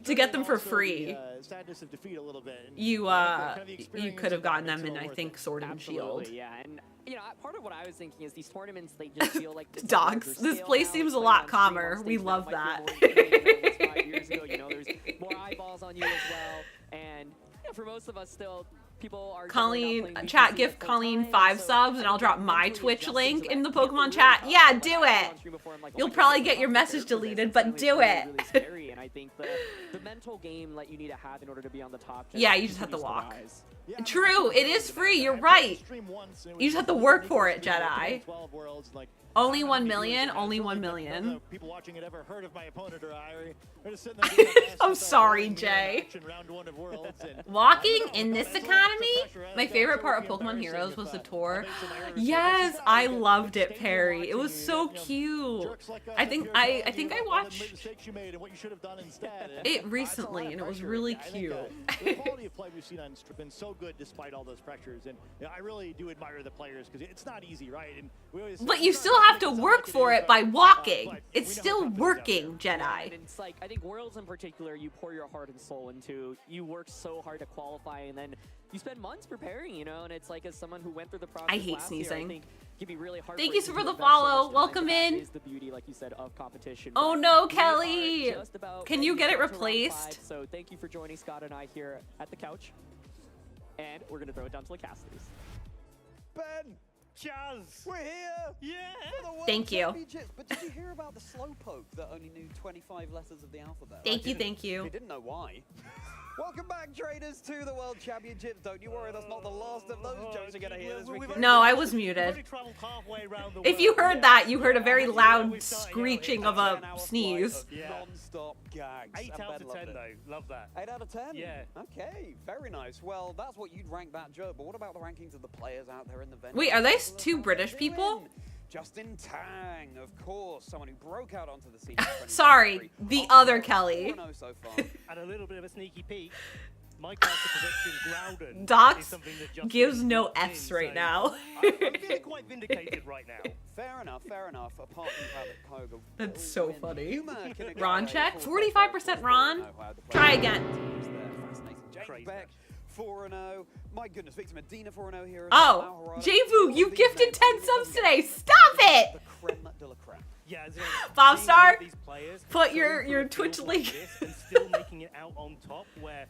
to get them and for also free, the, sadness of defeat a little bit. And you kind of the you experience could have of that gotten makes them it in, all I worth think, it. Sword and Shield. Absolutely, yeah. And, you know, part of what I was thinking is these tournaments, they just feel like this Dogs, this place seems a lot calmer. We love that. 5 years ago, you know, there's more eyeballs on you as well. And you know, for most of us still, people are Colleen, chat, give Colleen 5 subs and I'll drop my Twitch link in the Pokemon chat. Yeah, do it. You'll probably get your message deleted, but do it. Really scary, and I think the mental game that you need to have in order to be on the top. Yeah, you just have to walk. True, it is free. You're right. You just have to work for it, Jedi. Only 1 million. Only 1 million. People watching had ever heard of my opponent or I. We're just sitting there doing our best I'm to sorry, start Jay. action round one of Worlds, and Walking in this economy? My favorite part of Pokemon Heroes was the tour. Yes, I loved it, Perry. It was so cute. I think I watched it recently, and it was really cute. The quality of play we've seen on Strip been so good despite all those pressures, and you know, I really do admire the players because it's not easy, right? And we always But you still have to work for it by walking. It's still working, Jedi. And it's like, I think Worlds in particular, you pour your heart and soul into. You work so hard to qualify, and then you spend months preparing, you know, and it's like, as someone who went through the process I hate last year, sneezing. I think it can be really hard. Thank you for the follow. Welcome in. Is the beauty, like you said, of competition. Oh But no, we Kelly. are just about Can you get it to round replaced? 5, so thank you for joining Scott and I here at the couch. And we're going to throw it down to the casters. Ben! Chaz! We're here! Yeah! For the World Thank you. Championships. But did you hear about the Slowpoke that only knew 25 letters of the alphabet? Thank you, thank you. He didn't know why. Welcome back, traders, to the World Championships. Don't you worry, that's not the last of those jokes you're going to hear this weekend. No, I was muted. If you heard that, you heard a very loud screeching of a sneeze. Non-stop gags. 8 out of 10 though, love that. 8 out of 10? Yeah. Okay, very nice. Well, that's what you'd rank that joke, but what about the rankings of the players out there in the venue? Wait, are they two British people? Justin Tang, of course, someone who broke out onto the scene. Sorry, the other Kelly. So far. And a little bit of a sneaky peek. My caster prediction, Groudon, is Docs something that Justin gives no loves Fs in, right so now. I'm feeling quite vindicated right now. Fair enough, fair enough. Apart from the fact that Koga That's so funny. can Ron check? 45% Ron? Try again. James Beck, 4-0. My goodness, Victor Medina 4-0 here. Oh, Jvu, you gifted 10 subs today. Stop it! The creme de la creme. Yeah, Bobstar, these players put going your through a Twitch field link. like this and still making it out on top. Where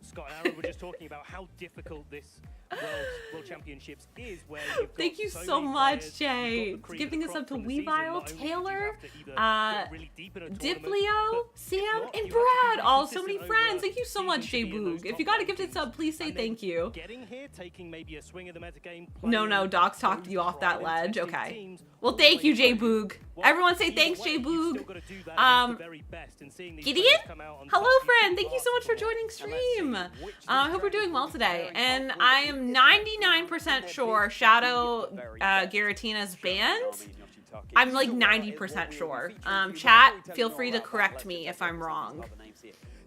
Scott and Aaron were just talking about how difficult this World Championships is. Where you've got Thank you so so many much, players, Jay. you've got the cream of Giving the us crop up to from the season. Weavile, Not only do you Taylor, have to either get really deep in a tournament, Diplio, Sam, and Brad. All so many friends. Thank you so much, Jay Boog. If you got a gifted sub, please say thank you. getting here, taking maybe a swing of the metagame. No, Docs talked you off that ledge. Okay. Well, thank you, Jay Boog. Everyone say thanks, Jay Boog. Gideon? Hello, friend. Thank you so much for joining stream. I hope you're doing well today. And I am 99% sure Shadow Giratina's banned. I'm like 90% sure. Chat, feel free to correct me if I'm wrong.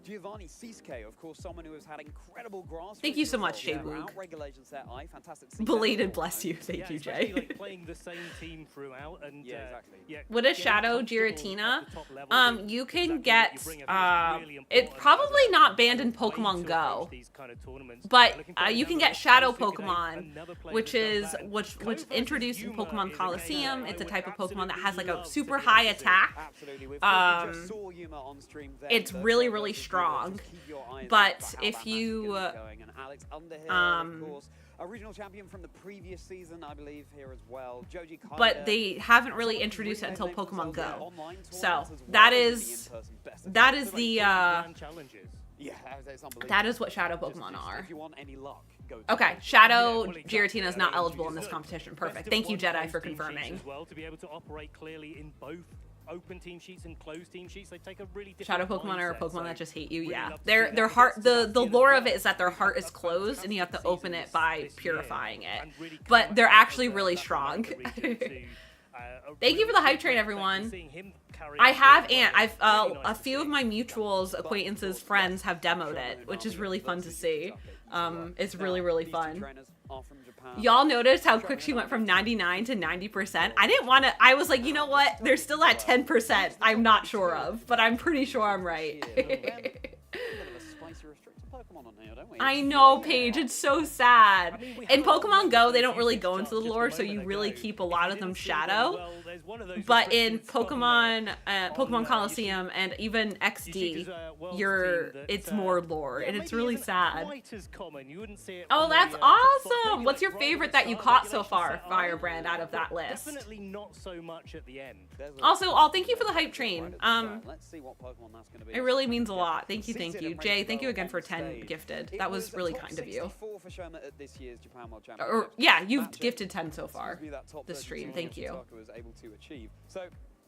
Giovanni Siske, of course, someone who has had incredible grassroots. Thank you so much, Jay results Boog. throughout regulations set high, fantastic. Belated bless you. Thank you, Jay. Like playing the same team throughout, and What is Shadow Giratina? You can get it's probably not banned in Pokemon Go, but you can get Shadow Pokemon, which introduced in Pokemon Coliseum. It's a type of Pokemon that has like a super high attack. It's really strong, but if you A regional champion from the previous season, I believe, here as well. Joji Kaida. But they haven't really introduced it until Pokemon Go. So that is the Yeah, it's unbelievable. that is what Shadow Pokemon are. If you want any luck, go to Okay, Shadow Giratina is not eligible in this competition. Perfect. Thank you, Jedi, for confirming. As well, to be able to operate clearly in both open team sheets and closed team sheets, they take a really Shadow different Pokemon are a mindset, Pokemon so that just hate you. really Yeah, love to see their that. heart. The lore of it is that their heart is closed, and you have to open it by purifying it. But they're actually really strong. Thank you for the hype train, everyone. I have I've a few of my mutuals, acquaintances, friends have demoed it, which is really fun to see. It's really fun. Y'all noticed how quick she went from 99 to 90%? I didn't want to, I was like, you know what? They're still at 10%. I'm not sure of, but I'm pretty sure I'm right. I know, Paige. It's so sad. In Pokemon Go, they don't really go into the lore, so you really keep a lot of them Shadow. But in Pokemon, Pokemon Coliseum, and even XD, it's more lore, and it's really sad. Oh, that's awesome! What's your favorite that you caught so far, Firebrand, out of that list? Definitely not so much at the end. Also, thank you for the hype train. It really means a lot. Thank you, Jay. Thank you again for 10 gifted. That was really kind of you. Or yeah, you've gifted 10 so far this stream. Thank you. So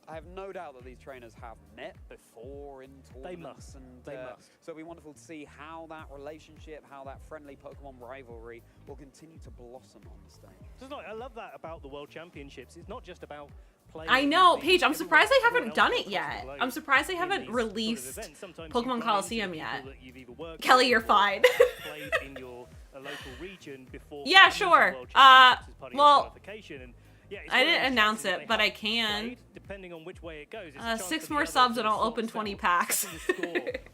I have no doubt that these trainers have met before in tournaments. They must. So it'll be wonderful to see how that relationship, how that friendly Pokemon rivalry will continue to blossom on the stage. Just like, I love that about the World Championships. It's not just about playing. I know, Paige. I'm surprised they haven't done it yet. I'm surprised they haven't released Pokemon Coliseum yet. Kelly, you're fine. In your local region before yeah, sure. Well, I didn't announce it, but I can. Depending on which way it goes. 6 more subs and I'll open 20 packs.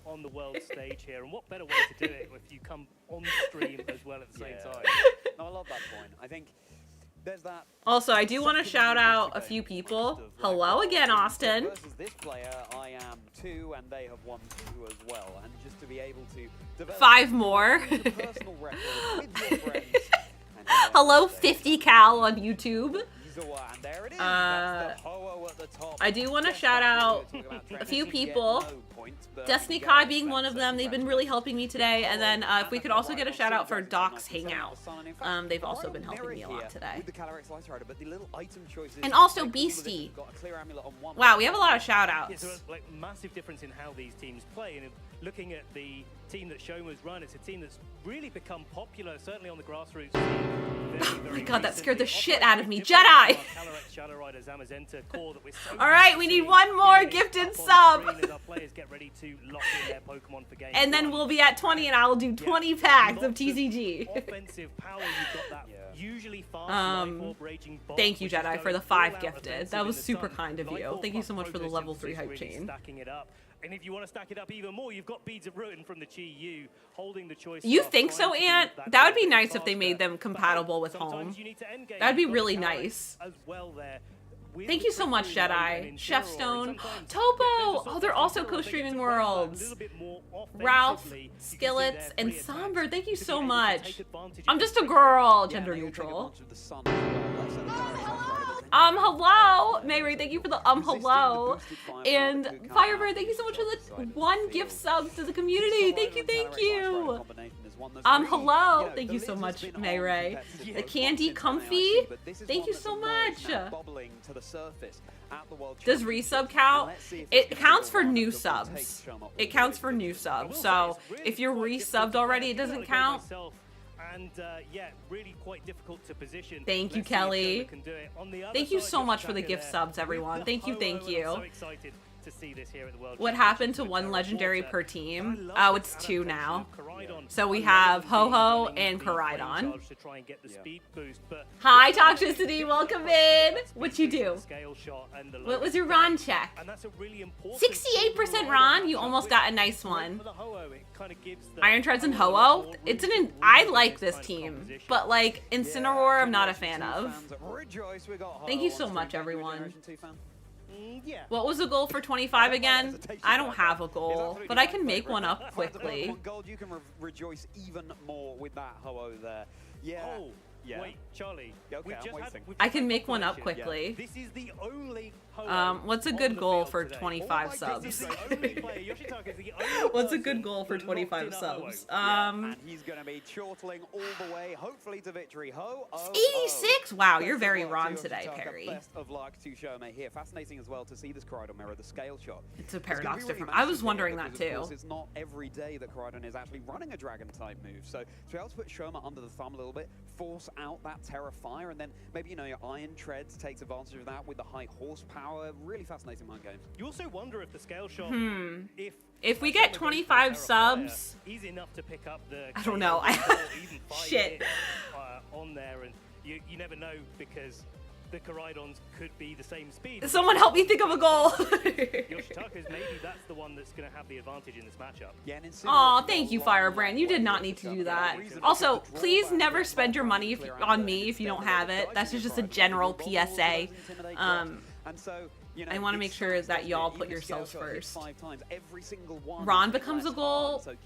On the world stage here, and what better way to do it if you come on stream as well at the same time? No, I love that point. I think there's that. Also, I do want to shout out a few people. Hello again, Austin. Versus this player, I am 2, and they have won 2 as well. And just to be able to develop 5 more. personal record with your friends. Hello, 50 Cal on YouTube. And there it is. That's the Ho-Oh at the top. I do want to shout out a few people. Destiny Kai being one of them. They've been really helping me today. And then if we could also get a shout out for Doc's Hangout. They've also been helping me a lot today. And also Beastie. Wow, we have a lot of shout outs. Yeah, so like massive difference in how these teams play. And looking at the team that Shoma's run, it's a team that's really become popular, certainly on the grassroots scene. Oh my god, that scared the shit out of me. Jedi! Alright, we need one more gifted sub. And then we'll be at 20 and I'll do 20 packs of TCG. Thank you, Jedi, for the 5 gifted. That was super kind of you. Thank you so much for the level 3 hype chain. And if you want to stack it up even more, you've got Beads of Ruin from the Chi Yu holding the choice. You think so, Ant? That would be nice if they made them compatible with home. That'd be really nice. Thank you so much, Jedi. Chef Stone. Topo! Oh, they're also co-streaming Worlds. Ralph, Skillets, and Somber. Thank you so much. I'm just a girl. Gender neutral. Hello! Mayray, thank you for the hello. And Firebird, thank you so much for the 1 gift sub to the community. Thank you. Hello. Thank you so much, Mayray. The Candy Comfy. Thank you so much. Does resub count? It counts for new subs. It counts for new subs. So if you're resubbed already, it doesn't count. And yeah, really quite difficult to position. Thank you, Kelly. Thank you so much for the gift subs, everyone. Thank you, thank you. So excited to see this here at the World What happened to 1 legendary per team? Oh, it's 2 now. So we have Ho-Ho and Koraidon. Hi, Toxicity. Welcome in. What'd you do? What was your Ron check? 68% Ron. You almost got a nice one. Iron Treads and Ho-Oh. I like this team, but like Incineroar, I'm not a fan of. Thank you so much, everyone. Yeah. What was the goal for 25 again? I don't have a goal, but I can make one up quickly. Gold, you can rejoice even more with that Ho-Oh there. Yeah. Oh, Yeah. wait, Charlie. Okay, we've I'm just waiting. we've I just can had make one up confirmation. quickly. This is the only Ho-Oh What's a on good the goal field for today. 25 This subs? is the only player. Yoshitaka is the only What's a person good goal for that locked 25 in a Ho-Oh. subs? And he's going to be chortling all the way, hopefully to victory. 86? Wow, you're Best very of luck wrong to today, Yoshitaka. Perry. Best of luck to Shoma here. Fascinating as well to see this Koraidon mirror, the scale shot. It's a gonna be paradox really different. I was massive wondering here that because, of too. course, it's not every day that Koraidon is actually running a dragon type move. So to be able to put Shoma under the thumb a little bit, force out that Terra Fire, and then maybe, you know, your Iron Treads takes advantage of that with the high horsepower. Really fascinating mind games. You also wonder if the scale shot, If we get 25 subs, he's enough to pick up the. I don't know. Even Shit. On there, and you never know because the Koraidons could be the same speed. Someone help me think of a goal. Yoshitaka's maybe that's the one that's going to have the advantage in this matchup. Aw, thank you, Firebrand. You did not need to do that. Also, please never spend your money on me if you don't have it. That's just a general PSA. And so, you know, I want to make it's sure that y'all even put if scale yourselves shot hits first. 5 times, every single one Ron is becomes a less goal. hard. So Ron's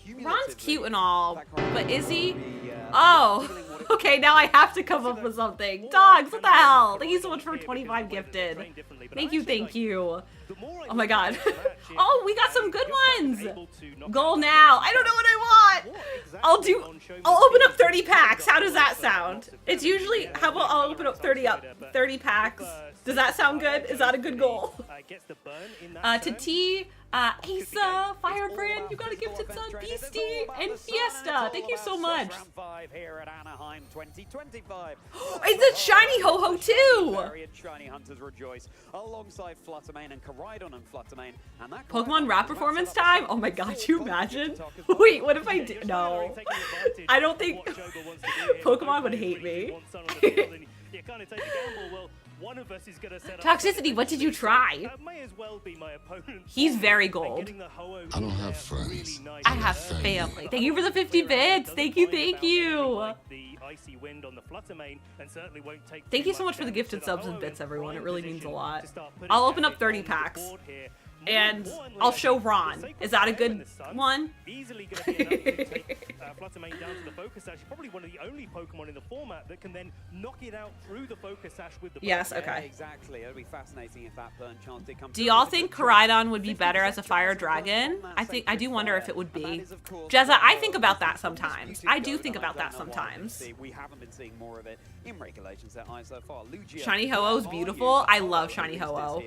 cute cumulatively, and all, that Koraidon but is he? will be, Oh, okay, now I have to come up with something. Dogs, what the hell? Thank you so much for 25 gifted. Thank you, thank you. Oh my god. Oh, we got some good ones. Goal now. I don't know what I want. I'll open up 30 packs. How does that sound? It's usually, how about I'll open up 30 packs. Does that sound good? Is that a good goal? To T, Asa, Firebrand, you got a gifted sub, Beastie, and Fiesta. Thank you so much. Round 5 here at Anaheim 2025. It's a shiny Ho-Oh too. Variant shiny hunters rejoice alongside Fluttermane and Koraidon and Fluttermane. And that Pokemon rap performance time? Oh my god, you imagine? Wait, what if I did? No. I don't think Pokemon would hate me. You kind of take a gamble. Well, one of us is going to set up Toxicity, what did you try? That may as well be my opponent. He's very gold. I don't have friends. I have family. Thank you for the 50 bits. Thank you, thank you. The icy wind on the Fluttermane and certainly won't take Thank you so much for the gifted subs and bits, everyone. It really means a lot. I'll open up 30 packs. And I'll show Ron. Is that a good one? Easily going to be enough to take Fluttermane down to the Focus Sash. Probably one of the only Pokemon in the format that can then knock it out through the Focus Sash with the Yes, Burn. okay. Yeah, exactly. It'll be fascinating if that burn chance did come. Do y'all think Koraidon would be better as a fire dragon? I do wonder if it would be. Jezza, I think about that sometimes. I do think about that sometimes. We haven't been seeing more of it in regulation set I so far. Lugia, Shiny Ho-Oh's beautiful. I love Shiny Ho-Oh.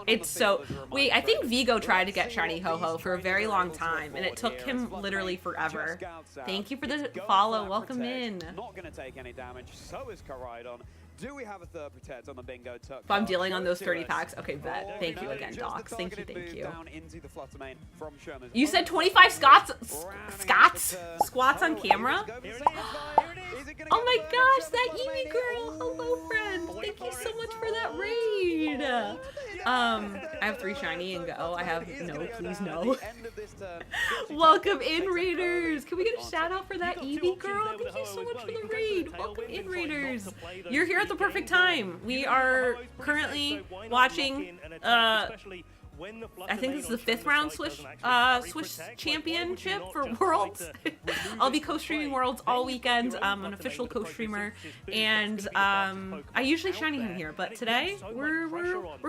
It's so... Wait, I think Vigo tried to get Shiny Ho-Oh for a very long time, and it took him literally forever. Thank you for the follow. Welcome in. Not going to take any damage. So is Koraidon. Do we have a third protect on the bingo tuck? If I'm dealing on those 30 packs, okay, bet. Thank you again, Docs. Thank you, thank you. Down into the Fluttermane from Sherman's. You said 25 squats on camera? Oh my gosh, that Eevee girl! Hello, friend! Thank you so much for that raid! I have 3 shiny and go. I have no, please no. Welcome in, Raiders! Can we get a shout out for that Eevee girl? Thank you so much for the raid! Welcome in, Raiders! You're here at the perfect time. We are currently watching, I think this is the 5th round Switch Championship for Worlds. I'll be co-streaming Worlds all weekend. I'm an official co-streamer, and I usually shiny him here, but today we're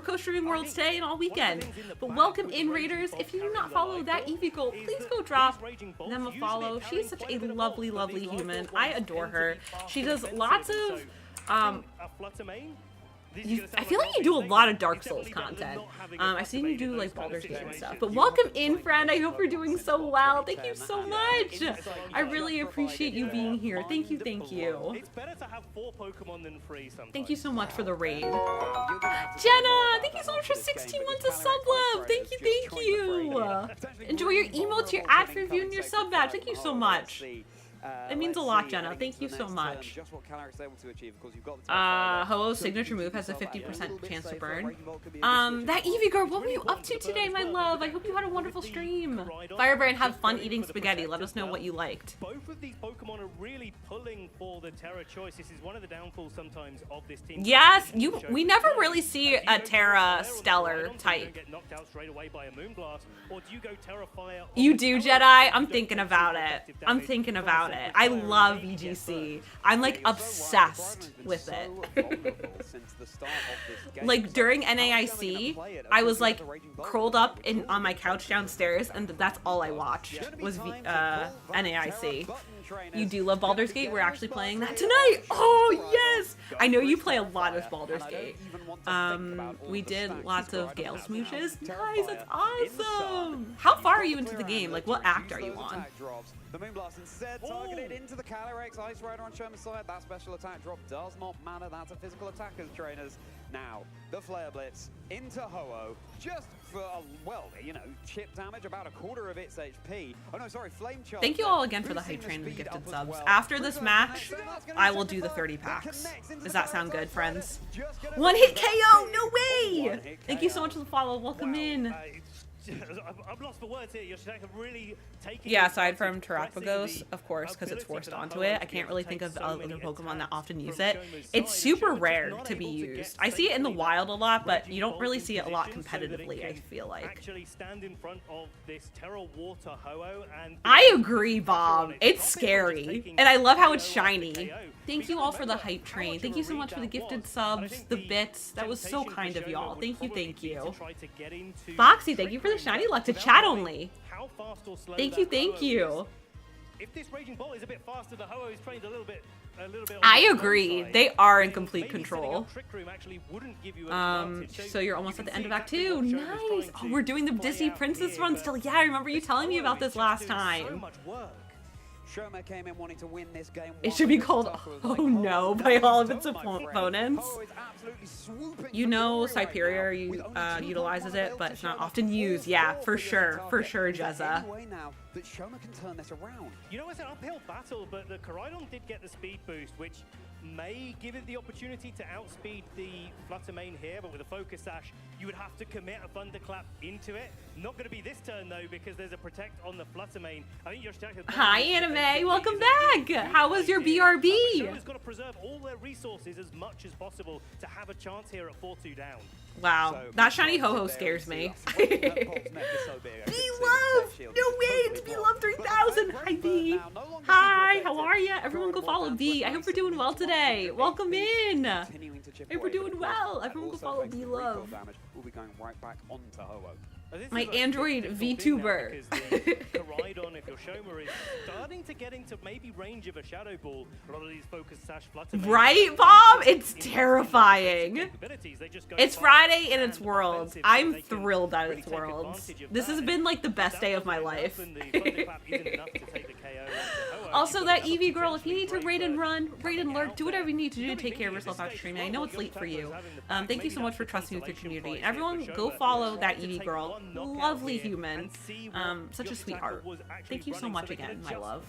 co-streaming Worlds today and all weekend. But welcome in, Raiders. If you do not follow that Eevee girl, please go drop them a follow. She's such a lovely, lovely human. I adore her. She does lots of I feel like you do a lot of Dark Souls content. I've seen you do like Baldur's Gate and stuff. But welcome in, friend. I hope you're doing so well. Thank you so much. I really appreciate you being here. Thank you, thank you. It's better to have 4 Pokemon than 3 sometimes. Thank you so much for the raid. Jenna, thank you so much for 16 months of sub love. Thank you, thank you. Enjoy your emotes, your ad for viewing your sub badge. Thank you so much. It means a lot, Jenna. Thank you so much. Ho-Oh's signature move has a 50% chance to burn. That Eevee girl, what were you up to today, my love? I hope you had a wonderful stream. Firebrand, have fun eating spaghetti. Let us know what you liked. Both of these Pokemon are really pulling for the Terra choice. This is one of the downfalls sometimes of this team. Yes, we never really see a Terra Stellar type. You do, Jedi? I'm thinking about it. I'm thinking about it. about it. I love VGC. I'm like obsessed with it. Like during NAIC, I was like curled up on my couch downstairs, and that's all I watched was NAIC. You do love Baldur's Gate? We're actually playing that tonight. Oh yes! I know you play a lot of Baldur's Gate. We did lots of Gale smooches. Nice, that's awesome. How far are you into the game? Like, what act are you on? The Moonblast instead targeted into the Calyrex. Ice Rider on Sherman's side. That special attack drop does not matter. That's a physical attackers, trainers. Now, the Flare Blitz into Ho-Oh. Just for, well, you know, chip damage, about a quarter of its HP. Oh no, sorry, Flame Charge. Thank you all again for the hype train and the gifted subs. After this match, I will do the 30 packs. Does that sound good, friends? One hit KO, no way! Thank you so much for the follow. Welcome in. I'm lost for words here. Yoshitaka really taking. Yeah, aside from Terapagos, of course, because it's forced onto it. I can't really think of other Pokemon that often use it. It's super rare to be used. I see it in the wild a lot, but you don't really see it a lot competitively, I feel like. Actually stand in front of this Terra Water Ho-Oh and I agree, Bob. It's scary. And I love how it's shiny. Thank you all for the hype train. Thank you so much for the gifted subs, the bits. That was so kind of y'all. Thank you. Foxy, thank you for the shiny luck to chat only. Thank you. If this Raging Bolt is a bit faster, the Ho-Oh is trained a little bit I agree. They are in complete control. So you're almost at the end of Act 2. Nice. Oh, we're doing the Disney Princess run still. Yeah, I remember you telling me about this last time. Shoma came in wanting to win this game. It should be called Oh No by all of its opponents. You know Cyperior utilizes it, but it's not often used. Yeah, for sure, Jezza. That Shoma can turn this around. You know, it's an uphill battle, but the Koraidon did get the speed boost, which may give it the opportunity to outspeed the Flutter Mane here, but with a Focus Sash, you would have to commit a Thunderclap into it. Not going to be this turn, though, because there's a Protect on the Flutter Mane. I think Yoshitaka... Hi, Anime! Welcome back! How was your BRB? Shoma's got to preserve all their resources as much as possible to have a chance here at 4-2 down. Wow, that shiny Ho-Oh scares me. B-Love! No way! It's B-Love 3000! Hi, B! Hi, how are ya? Everyone go follow B. I hope we're doing well today. Welcome in! I hope we're doing well. Everyone go follow B-Love. We'll be going right back onto Ho-Oh. My Android VTuber. Koraidon, if your Shoma is starting to get into maybe range of a Shadow Ball, a lot of these Focus Sash Flutter Mane. Right, Bob? It's terrifying. It's Friday in its Worlds. I'm thrilled at its Worlds. This has been like the best day of my life. Also, that Eevee girl, if you need to raid and run, raid and lurk, do whatever you need to do to take care of yourself after streaming. I know it's late for you. Thank you so much for trusting with your community. And everyone, go follow that Eevee girl. Lovely human. Such a sweetheart. Thank you so much again, my love.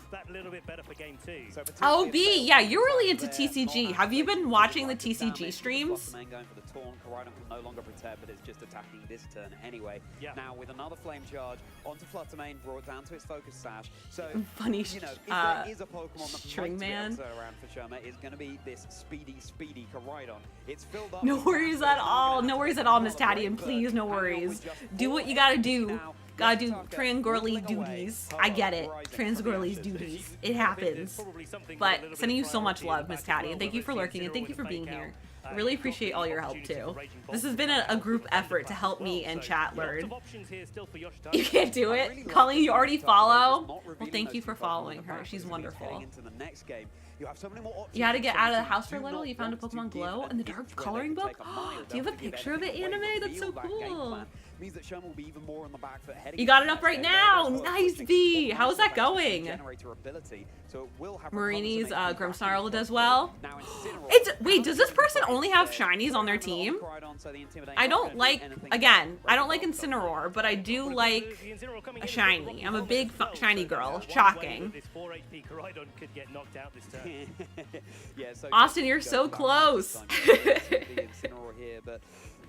Oh, B, yeah, you're really into TCG. Have you been watching the TCG streams? Going for the Taunt, Koraidon can no longer protect, but it's just attacking this turn anyway. Now with another Flame Charge onto Flutter Mane, brought down to its Focus Sash. So funny, you know, if there is a Pokemon that String Man around for Shoma, it's going to be this speedy Koraidon. It's filled up. No worries at all. No worries at all, Miss Tadian. Please, no worries. Do what you gotta do. Gotta do Trangorly duties. I get it. Transgorly's duties. It happens. But sending you so much love, Miss Taddy, and thank you for lurking, and thank you for being here. I really appreciate all your help, too. This has been a group effort to help me and chat learn. You can't do it? Colleen, you already follow? Well, thank you for following her. She's wonderful. You had to get out of the house for a little? You found a Pokemon Glow in the dark coloring book? Do you have a picture of it, Anime? That's so cool. Means that Shoma will be even more on the back foot heading. You got it up right now. Nice, V. How's that going? Marini's Grimmsnarl does well. Wait, does this person only have shinies on their team? I don't like, again, I don't like Incineroar, but I do like a shiny. I'm a big shiny girl. Shocking. Austin, you're so close.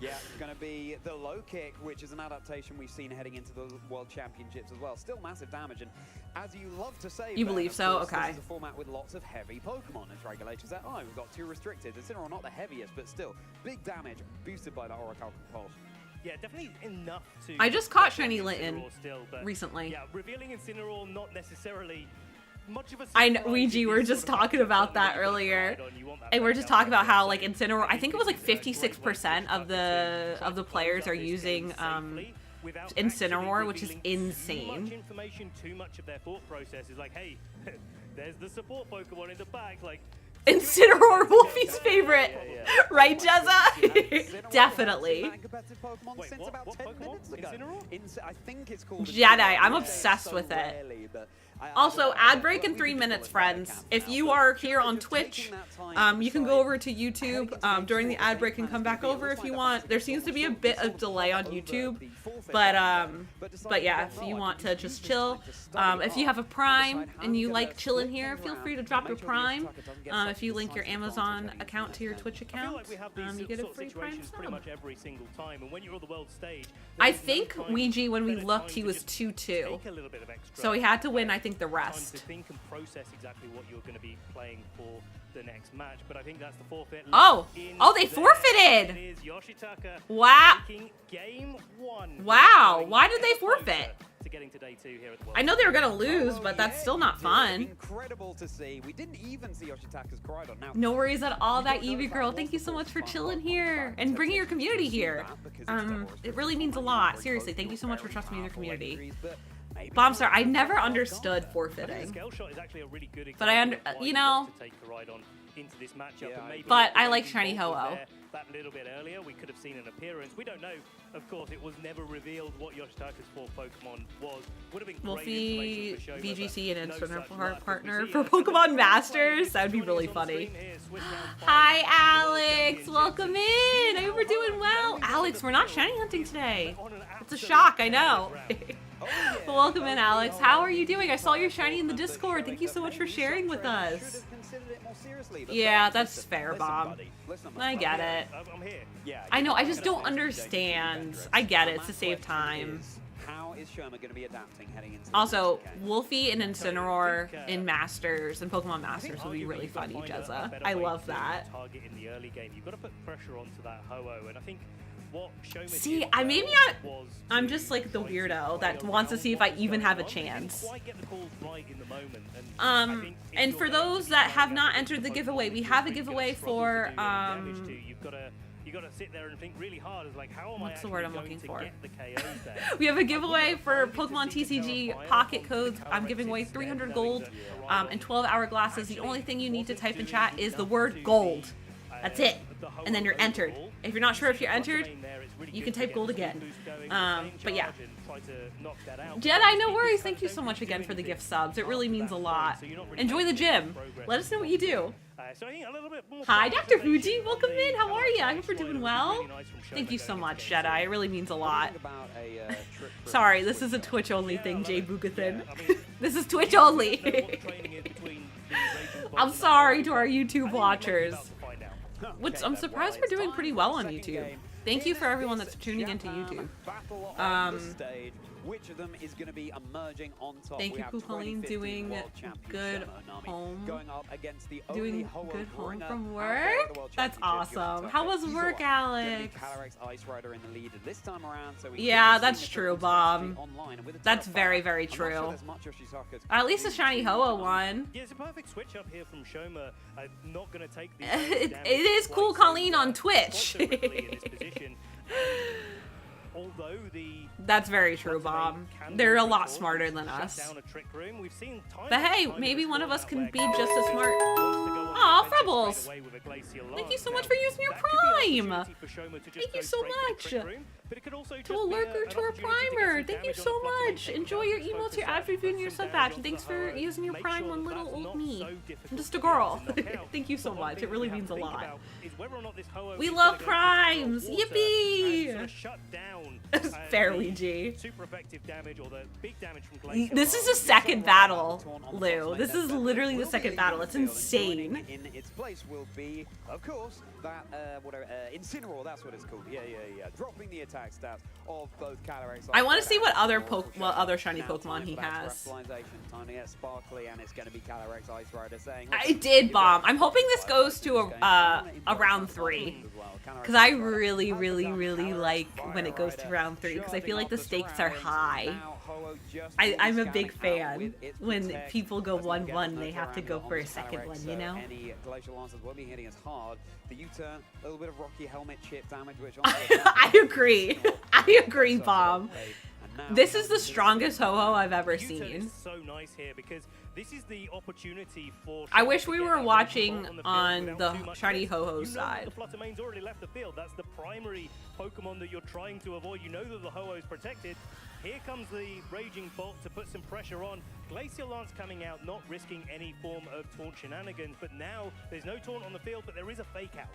Yeah, going to be the low kick, which is an adaptation we've seen heading into the World Championships as well. Still massive damage, and as you love to say, you believe so? Okay. This is a format with lots of heavy Pokemon, as regulators say, oh, we've got too restricted. Incineroar not the heaviest, but still big damage boosted by that Oracle Pulse. Yeah, definitely enough to... I just caught Shiny Litten recently. Yeah, revealing Incineroar not necessarily much of a I know, surprise Ouija, we were just talking about that earlier. And we're just talking about how, like, Incineroar, I think it was like 56% of the players are using Incineroar, which is Too much insane. information, too much of their thought process is like, hey, there's the support Pokemon in the back, like. Incineroar, Wolfie's favorite. Right, Jezza? Definitely. I think it's called Jedi, I'm obsessed with it. Also, ad break in 3 minutes, friends. If you are here on Twitch, you can go over to YouTube during the ad break and come back over if you want. There seems to be a bit of delay on YouTube, but yeah, if you want to just chill, if you have a Prime and you like chilling here, feel free to drop your Prime. If you link your Amazon account to your Twitch account, you get a free Prime pretty sub. much every single time, and when you're on the world stage, I think Ouija, when we looked, he was 2-2, so he had to win, I think, the time rest. to think and process exactly what you're going to be playing for the next match. But I think that's the forfeit. Oh, In oh, they there forfeited. is Yoshitaka Wow. taking game 1. Wow, why did they forfeit? To getting to day 2 here at the World I know they were gonna lose, but that's still not fun. Incredible to see. We didn't even see Yoshitaka's Crydon. Now, No worries at all, that Eevee girl. Thank you so much for chilling here and bringing your community here. It really means a lot. Seriously, thank you so much for trusting me in your community. Bombstar, I never understood forfeiting. But you know, into this matchup. And maybe but I like if Shiny Bolt was Ho-Oh. there that little bit earlier, we could have seen an appearance. We don't know. Of course, it was never revealed what Yoshitaka's fourth Pokemon was. Would have been great Wolfie, information for Shoma, VGC, and but no Instrument such luck. partner for Pokemon Masters. That would be really funny. Hi, Alex. Welcome in. I hope we're doing well. Alex, we're not shiny hunting today. It's a shock, I know. Welcome in, Alex. How are you doing? I saw your shiny in the Discord. Thank you so much for sharing with us. Yeah, that's fair, Bob. I get it. I know, I just don't understand. I get it, it's to save time. How is Shoma going to be adapting heading into Also, Wolfie and Incineroar in Masters and Pokemon Masters would be really funny, Jezza. I love that. Target in the early game. You've got to put pressure onto that Ho-Oh, and I think what Shoma See, I'm just like the weirdo that wants to see if I even have a chance. And for those that have not entered the giveaway, we have a giveaway for you got to sit there and think really hard. It's like, how am what's I the word I'm going looking to for? get the KOs there? We have a giveaway for Pokemon TCG pocket codes. I'm giving away 300 gold and 12 hourglasses. The only thing you need to type in chat is the word gold. That's it. And then you're entered. If you're not sure if you're entered, you can type gold again. But yeah. Jedi, no worries. Thank you so much again for the gift subs. It really means a lot. Enjoy the gym. Let us know what you do. Hi, Dr. Fuji. Welcome in. How are you? I hope you're doing well. Thank you so much, Jedi. It really means a lot. Sorry, this is a Twitch only thing, Jay Bugathin. This is Twitch only. I'm sorry to our YouTube watchers. I'm surprised we're doing pretty well on YouTube. Thank you for everyone that's tuning into YouTube. Which of them is going to be emerging on top? Thank you, Colleen, doing good home. Going up against the doing good home from work? That's awesome. How was work, Alex? Calyrex Ice Rider in the lead this time around. So yeah, that's true, Bob. That's very, very true. At least the shiny Ho-Oh won. Yeah, it's a perfect switch up here from Shoma. Not going to take the it is cool, Colleen, on Twitch. Although that's very true, Bob. They're a lot smarter than us. But hey, maybe one of us can be just as smart. Aw, Frubbles! Thank you so much for using your Prime! Thank you so much! To a lurker, to a primer! Thank you so much! Enjoy your emotes, your ad review, and your sub badge. And thanks for using your Prime on little old me. I'm just a girl. Thank you so much. It really means a lot. We love Primes! Yippee! Fair, Ouija. This is the second battle, Lou. This is literally the second battle. It's insane. In its place will be, of course, that Incineroar. That's what it's called. Yeah. Dropping the attack stats of both Calyrex. I want to see what other shiny Pokemon he has. Time to get Sparkly, and it's going to be Calyrex Ice Rider saying. I did bomb. I'm hoping this goes to a round 3. Because I really like when it goes to round 3. because I feel like the stakes are high. I'm a big fan when people go 1-1 and they have to go for a second one, you know? Any Glacial Lancers won't be hitting as hard. The U-turn, a little bit of Rocky helmet chip damage, which I agree. I agree, Bomb. This is the strongest Ho-Oh I've ever seen. So nice here because this is the opportunity for. I wish we were watching on the shiny Ho-Oh side. The Fluttermane's already left the field. That's the primary Pokemon that you're trying to avoid. You know that the Ho-Oh is protected. Here comes the Raging Bolt to put some pressure on. Glacial Lance coming out, not risking any form of taunt shenanigans. But now there's no taunt on the field, but there is a fake out.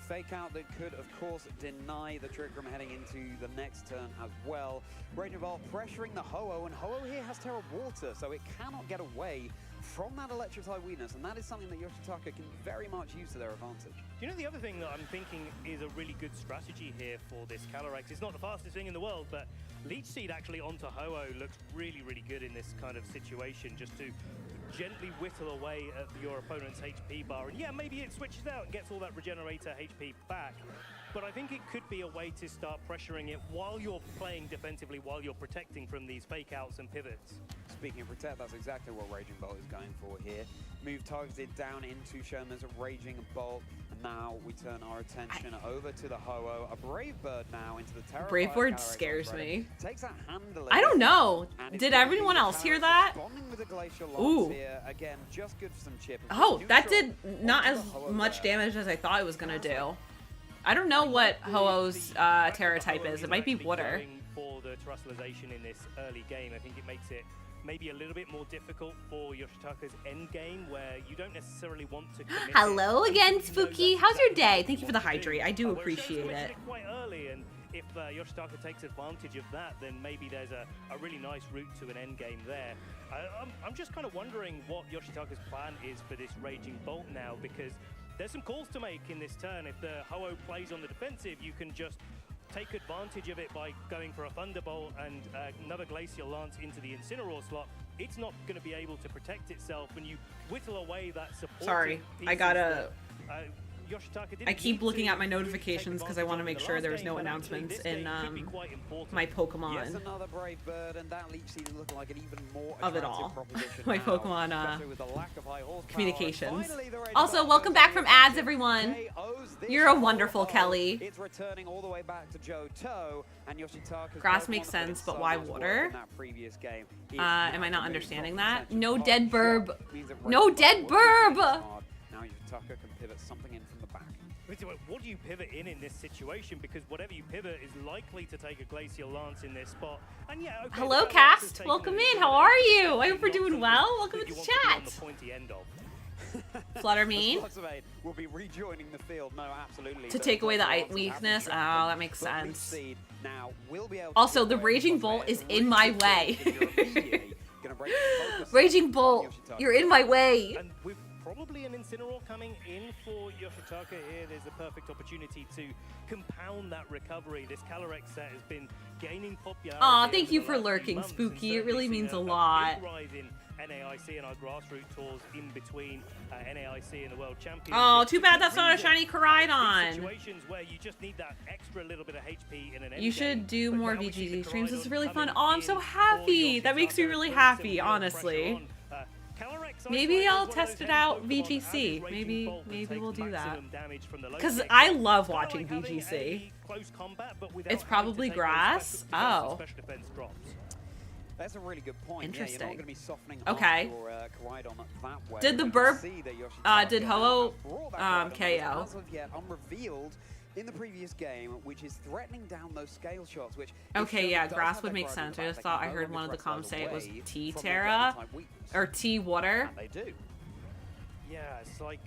Fake out that could, of course, deny the Trick Room heading into the next turn as well. Raging Bolt pressuring the Ho-Oh, and Ho-Oh here has Terra Water, so it cannot get away from that Electrify weakness, and that is something that Yoshitaka can very much use to their advantage. You know, the other thing that I'm thinking is a really good strategy here for this Calyrex. It's not the fastest thing in the world, but Leech Seed actually onto Ho-Oh looks really, really good in this kind of situation, just to gently whittle away at your opponent's HP bar. And yeah, maybe it switches out and gets all that Regenerator HP back. But I think it could be a way to start pressuring it while you're playing defensively, while you're protecting from these fake outs and pivots. Speaking of protect, that's exactly what Raging Bolt is going for here. Move targeted down into Shoma's Raging Bolt. And now we turn our attention over to the Ho-Oh. A Brave Bird now into the Terra. Brave Bird scares me. Takes that handily. I don't know. Did everyone else hear that? Ooh. Here. Again, just good for some chip. Oh, that did not as much damage as I thought it was gonna do. I don't know what Ho-Oh's Terra type is. It might be water. For the terrestrialization in this early game, I think it makes it maybe a little bit more difficult for Yoshitaka's end game, where you don't necessarily want to commit. Hello again, Spooky. How's your day? Thank you for the hydrate. I do appreciate it. Quite early, and if Yoshitaka takes advantage of that, then maybe there's a really nice route to an end game there. I'm just kind of wondering what Yoshitaka's plan is for this Raging Bolt now, because there's some calls to make in this turn. If the Ho-Oh plays on the defensive, you can just take advantage of it by going for a Thunderbolt and another Glacial Lance into the Incineroar slot. It's not going to be able to protect itself when you whittle away that support. Sorry, I gotta... I keep looking at my notifications because I want to make sure there's no announcements in my Pokemon. Yes, another Brave Bird, and that Leech Seed looking like an even more of it all. My now, Pokemon with the lack of high horsepower. communications. Also, welcome back from ads, everyone. You're a wonderful Kelly. It's returning all the way back to Johto, and Yoshitaka's grass makes sense, but why water? Am I not understanding that? No dead burb. No dead burb. Now Yoshitaka can pivot something in from the back. What do you pivot in this situation? Because whatever you pivot is likely to take a Glacial Lance in this spot. And yeah, okay, hello, Cast. Welcome in. How are you? I hope we're doing well. Welcome to the chat. Fluttermane will be rejoining the field. No, absolutely. To take away the weakness. Oh, that makes sense. Also, the Raging Bolt is in my way. Raging Bolt, you're in my way. And with probably an Incineroar coming in for Yoshitaka here, there's a perfect opportunity to compound that recovery. This Calyrex set has been gaining popularity. Aw, thank you for lurking, Spooky. It really means a lot. Big rise in NAIC and our grassroots tours in between NAIC and the World Championship. Oh, too bad that's not a shiny Koraidon. Situations where you just need that extra little bit of HP in an you should do more VGC streams. It's really fun. Oh, I'm so happy. That makes me really happy, honestly. Maybe I'll test it out VGC. Maybe we'll do that. Because I love watching VGC. It's probably grass. Oh. That's a really good point. Interesting. Yeah, you're not going to be softening okay. Your, Koraidon that way. Did the burp, did Ho-Oh KO? As of yet, unrevealed in the previous game, which is threatening down those scale shots, which... Okay, yeah, grass would make sense. I just thought I heard one of the comms say it was T-Terra, or T-Water. And they do. Yeah, it's like...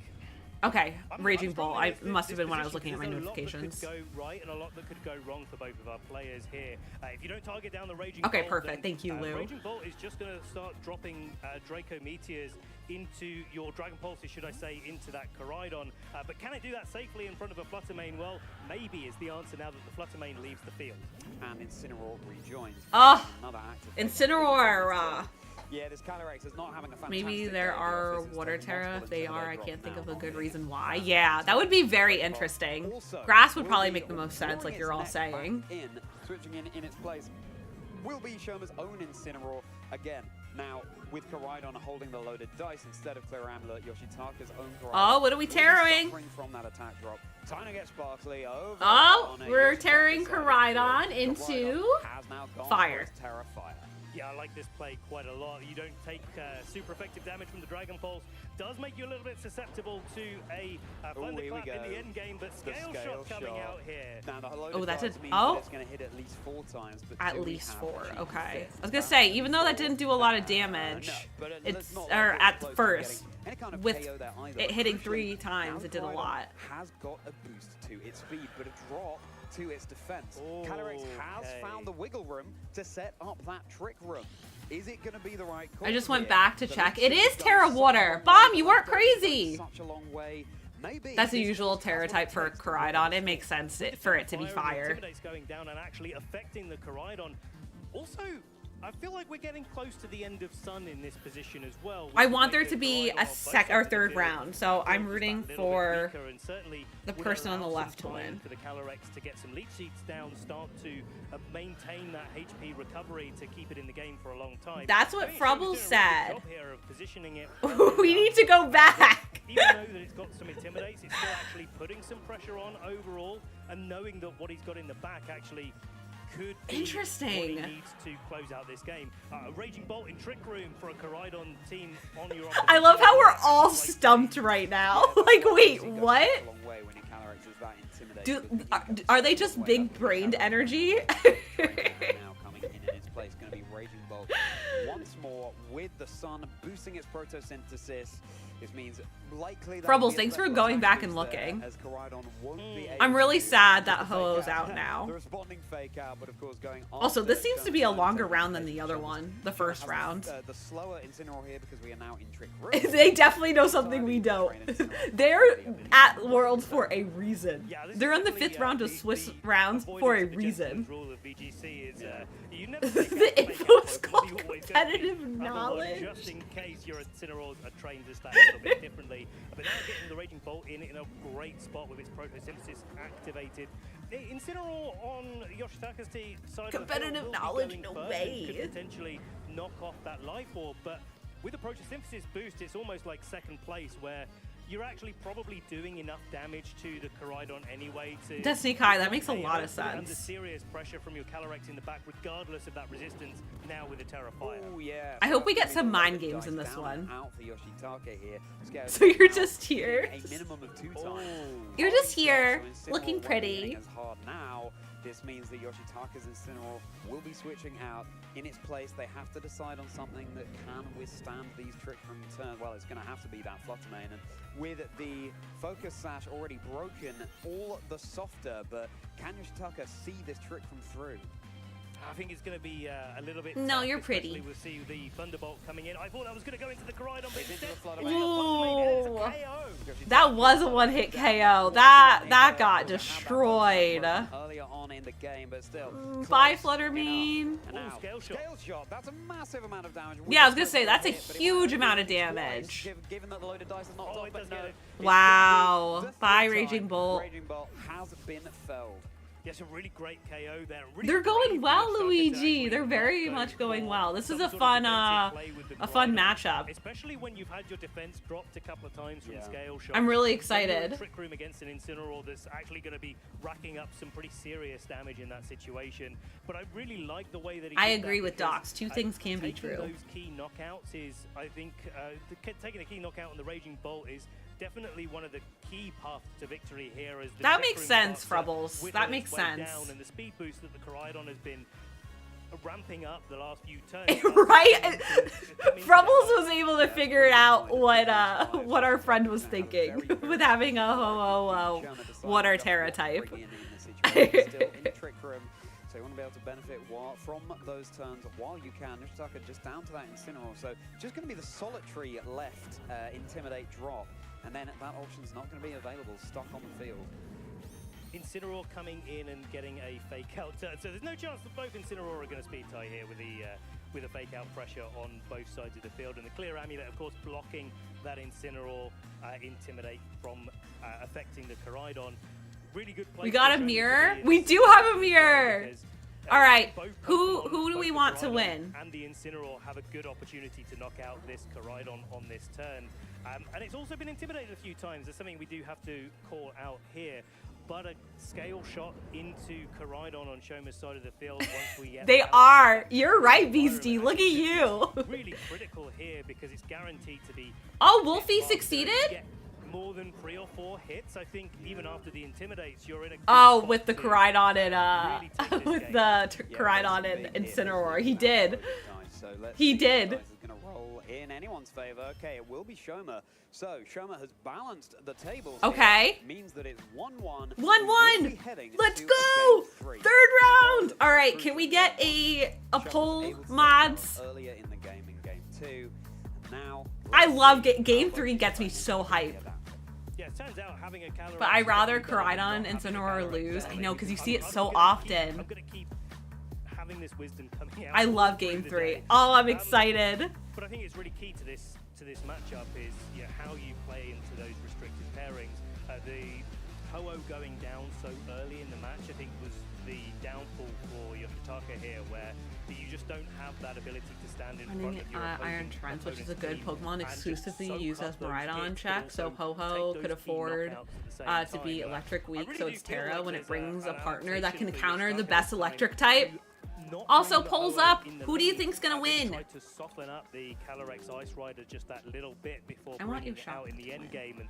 Okay, Raging Bolt. I must have been when I was looking at my notifications. There's a lot that could go right and a lot that could go wrong for both of our players here. If you don't target down the Raging Bolt, then, perfect. Thank you, Lou. Raging Bolt is just going to start dropping Draco Meteors into your Dragon Pulses, should I say, into that Koraidon. But can it do that safely in front of a Fluttermane? Well, maybe is the answer now that the Fluttermane leaves the field. And Incineroar rejoins. Oh, Incineroar. Yeah, this Calyrex is not having a fantastic Maybe day. there The are office is Water taking Terra. multiple If they are, I Intimidate can't think drops of a now good on reason the why. Incineroar. Yeah, that would be very interesting. Also, Grass would will probably be make the most sense, drawing like its you're all neck saying. back in, switching in its place, will be Shoma's own Incineroar again. Now, with Koraidon holding the loaded dice instead of Clear Amulet, Yoshitaka's own Koraidon. Oh, what are we will be terroring? suffering from that attack drop. Trying to get Sparkly over. Oh, on a we're Yoshitaka tearing side. Koraidon Koraidon into has now gone fire. for his Terra Fire. Yeah, I like this play quite a lot. You don't take super effective damage from the Dragon Pulse. Does make you a little bit susceptible to a Thunderclap in the end game, but Scale Shot coming out here. Now, the loaded Oh, that dice did. means Oh, that it's going to hit at least 4 times. But at do we least have 4. a cheeky Okay. fifth? I was gonna say, even though that didn't do a lot of damage, it's not like or it's at close to first getting any kind of with KO there either. it hitting Crucially, 3 times, it did a Koraidon lot. has got a boost to its speed, but a drop to its defense. Calyrex has found the wiggle room to set up that trick room. Is it going to be the right call? I just went here? back to The check. Lynx It is has done Terra such a Water. long Bomb, way, you weren't done crazy. Such a long way. Maybe That's a this usual just Terra has type for what it takes to Koraidon. It makes sense for it to be fire. Intimidate's going down and actually affecting the Koraidon. Also, I feel like we're getting close to the end of Sun in this position as well. I want there to be a second or third round, so I'm rooting for the person on the left to win. For the Calyrex to get some leech seeds down, start to maintain that HP recovery to keep it in the game for a long time. That's what I think Frubble Shoma's doing a really said. good job here of positioning it. We need to go back. Even though that it's got some intimidates, it's still actually putting some pressure on overall, and knowing that what he's got in the back actually could be Interesting. what he needs to close out this game. Raging Bolt in Trick Room for a Koraidon team on your I love how we're all stumped right now. Like, wait, what? Are they just big brained energy? Now coming in its place, going to be Raging Bolt once more with the sun boosting its photosynthesis. This means likely that Frubbles, thanks for going back and looking. as Koraidon won't be able I'm really to sad that fake Ho-Oh's out The now. responding fake out, but of course going Also, after this seems to be a longer round than the other one, the first has round. The slower Incineroar here because we are now in Trick Room. They definitely know something we don't. They're at Worlds for a reason. They're in the 5th round of Swiss rounds for a reason. The info's called competitive knowledge. Just in case your Incineroars are trained to stand a little bit differently. But now getting the Raging Bolt in a great spot with its photosynthesis activated. Incineroar on Yoshitaka's side Competitive of the field will be knowledge, going no first and way. could potentially knock off that life orb. But with the photosynthesis boost, it's almost like second place where you're actually probably doing enough damage to the Koraidon anyway to... Destiny Kai, that makes a lot of put it under sense. serious pressure from your Calyrex in the back, regardless of that resistance, now with the Terra Fire. Oh, yeah. I hope we get So some mind the games in dice this down one. and Out for Yoshitaka here. Scared So you're out, just here? A minimum of 2 times. You're just here, So Incineroar looking won't be pretty. hitting as hard now. This means that Yoshitaka's Incineroar will be switching out. In its place, they have to decide on something that can withstand these Trick Room turns. Well, it's going to have to be that Flutter Mane. And with the Focus Sash already broken, all the softer. But can Yoshitaka see this Trick Room through? I think it's going to be a little bit No, tough, you're especially pretty. We'll see the Thunderbolt coming in. I thought that was going to go into the Koraidon, but instead... Ooh, that was a one-hit KO. That got destroyed. Earlier on in the game, but still. Bye, Fluttermane. And now, scale shot. That's a massive amount of damage. Yeah, I was gonna say that's a huge amount of damage. Given that the loaded dice is knocked off, but no. Wow. Bye, Raging Bolt. Raging Bolt has been felled. Yes, a really great KO there. Really They're going brave well, from Yoshitaka to Luigi. actually They're very go much going for well. This is some a sort of fun, defensive play with the a fun Koraidon, matchup. Especially when you've had your defense dropped a couple of times from scale shot. I'm really When you're in excited. Trick Room against an Incineroar that's actually going to be racking up some pretty serious damage in that situation. But I really like the way that he I did agree that with because, Docs. Two things can be taking true. Those key knockouts is, I think, taking a key knockout on the Raging Bolt is definitely one of the key paths to victory here. As the That Trick makes Room sense, starts to Frubbles. whittle That its makes way sense. down, and the speed boost that the Koraidon has been ramping up the last few turns. Right? Frubbles was able to figure out what our friend was thinking with having a Ho-Oh Water Terra type. Still in the Trick Room. So you want to be able to benefit from those turns while you can. Yoshitaka just down to that Incineroar. So just going to be the solitary left Intimidate drop. And then that option's not going to be available, stuck on the field. Incineroar coming in and getting a fake out turn. So there's no chance that both Incineroar are going to speed tie here with a fake out pressure on both sides of the field. And the clear amulet, of course, blocking that Incineroar Intimidate from affecting the Koraidon. Really good play. We got a mirror? We do have a mirror! Alright, who do we want to win? And the Incineroar have a good opportunity to knock out this Koraidon on this turn. And it's also been intimidated a few times. There's something we do have to call out here. But a scale shot into Koraidon on Shoma's side of the field once we get They are! You're right, Beastie, look at you! Really critical here because it's guaranteed to be... Oh, Wolfie succeeded? More than 3 or 4 hits, I think. Even after the intimidates, you're in a Oh, with the Koraidon and with the Koraidon and Incineroar, he did. He did. In anyone's favor. Okay, it will be Shoma. So Shoma has balanced the tables. Okay. Here. Means that it's 1-1. 1-1. Let's go. Third round. All right. Can we get a poll, mods? Earlier in the game, in game 2. Now. I love game 3. Gets me so hyped. Yeah, it turns out having a But I'd rather Koraidon and Incineroar lose. I know, because you see it so often. I'm gonna keep having this wisdom coming out. I love game 3. Oh, I'm excited. But I think it's really key to this matchup is how you play into those restricted pairings. The Ho-Oh going down so early in the match, I think, was the downfall for Yoshitaka here, where you just don't have that ability to stand in front of your Iron Trance, which is a good Pokemon exclusively used as Miraidon check, so Ho-Oh could afford to be electric weak, so it's Terra when it brings a partner that can counter the best electric type. Also, polls up. Who do you think's gonna win? Tried to soften up the Calyrex Ice Rider just that little bit before bringing it out in the end game. And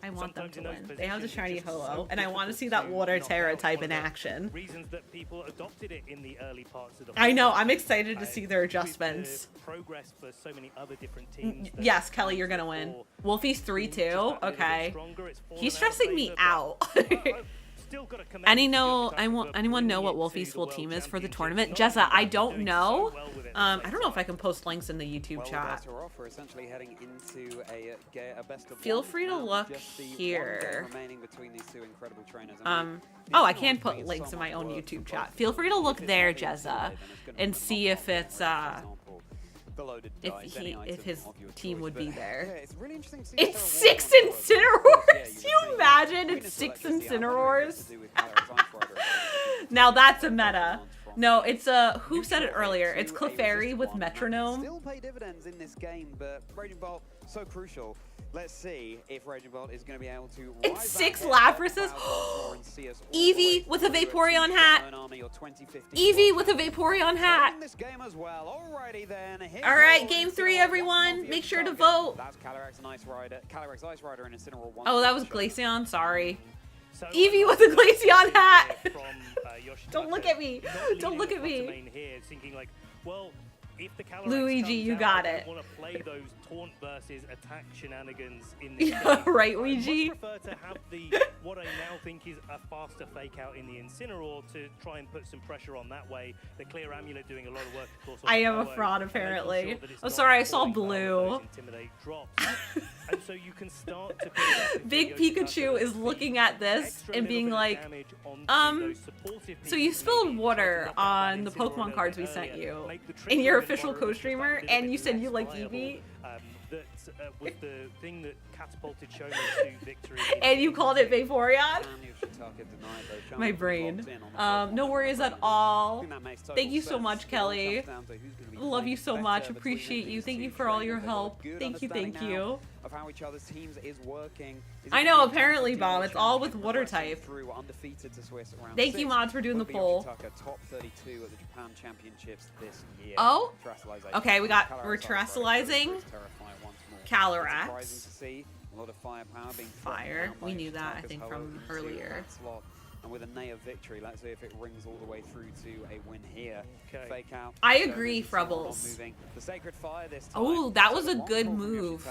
I want them to win. They have the shiny Ho-Oh, and I want to see that Water Terra type in action. Reasons that people adopted it in the early parts of the I know. I'm excited to see their adjustments. Progress for so many other different teams. Yes, Kelly, you're gonna win. Wolfie's 3-2. Okay. He's stressing me out. Anyone know what Wolfie's full team is for the tournament? Jessa, I don't know. I don't know if I can post links in the YouTube chat. Feel free to look here. Oh, I can put links in my own YouTube chat. Feel free to look there, Jessa, and see if it's if his team would be there. It's 6 Incineroars! You imagine it's 6 Incineroars? Now that's a meta. No, it's who said it earlier? It's Clefairy with Metronome. Still pay dividends in this game, but Raging Bolt so crucial. Let's see if Raging Bolt is going to be able to. It's 6 Labrases. Eevee with a Vaporeon hat. Eevee with a Vaporeon hat. All right, game 3, everyone. Make sure to vote. That's Calyrex Ice Rider and Incineroar 1. Oh, that was Glaceon. Sorry. Eevee with a Glaceon hat. Don't look at me. Don't look at me. If the Luigi, you got it. Want to play those taunt versus attack shenanigans in this yeah, game. right, Luigi. I prefer to have what I now think is a faster fake out in the Incineroar to try and put some pressure on that way. The clear amulet doing a lot of work, of course. I am a fraud, apparently. I'm sorry, I saw blue. And so you can start to Big Pikachu is looking at this and being like, so you spilled water on the Pokemon cards we sent you in your official co-streamer, and you said you like Eevee? That was the thing that catapulted Shoma to victory. And you called it Vaporeon? My brain. No worries at all. Thank you so much, Kelly. Love you so much. Appreciate you. Thank you for all your help. Thank you, thank you. Of how each other's teams is working. I know, apparently, Bob. It's all with water type. Thank you, mods, for doing the poll. Top 32 at the Japan Championships this year. Oh, okay. We're terrestrializing Calyrex. A lot of firepower being fire. We knew that, I think, from earlier. And with a Naya victory, let's see if it rings all the way through to a win here. Okay. Fake out. I agree, Frubbles. The Sacred Fire this time. Oh, that was a good move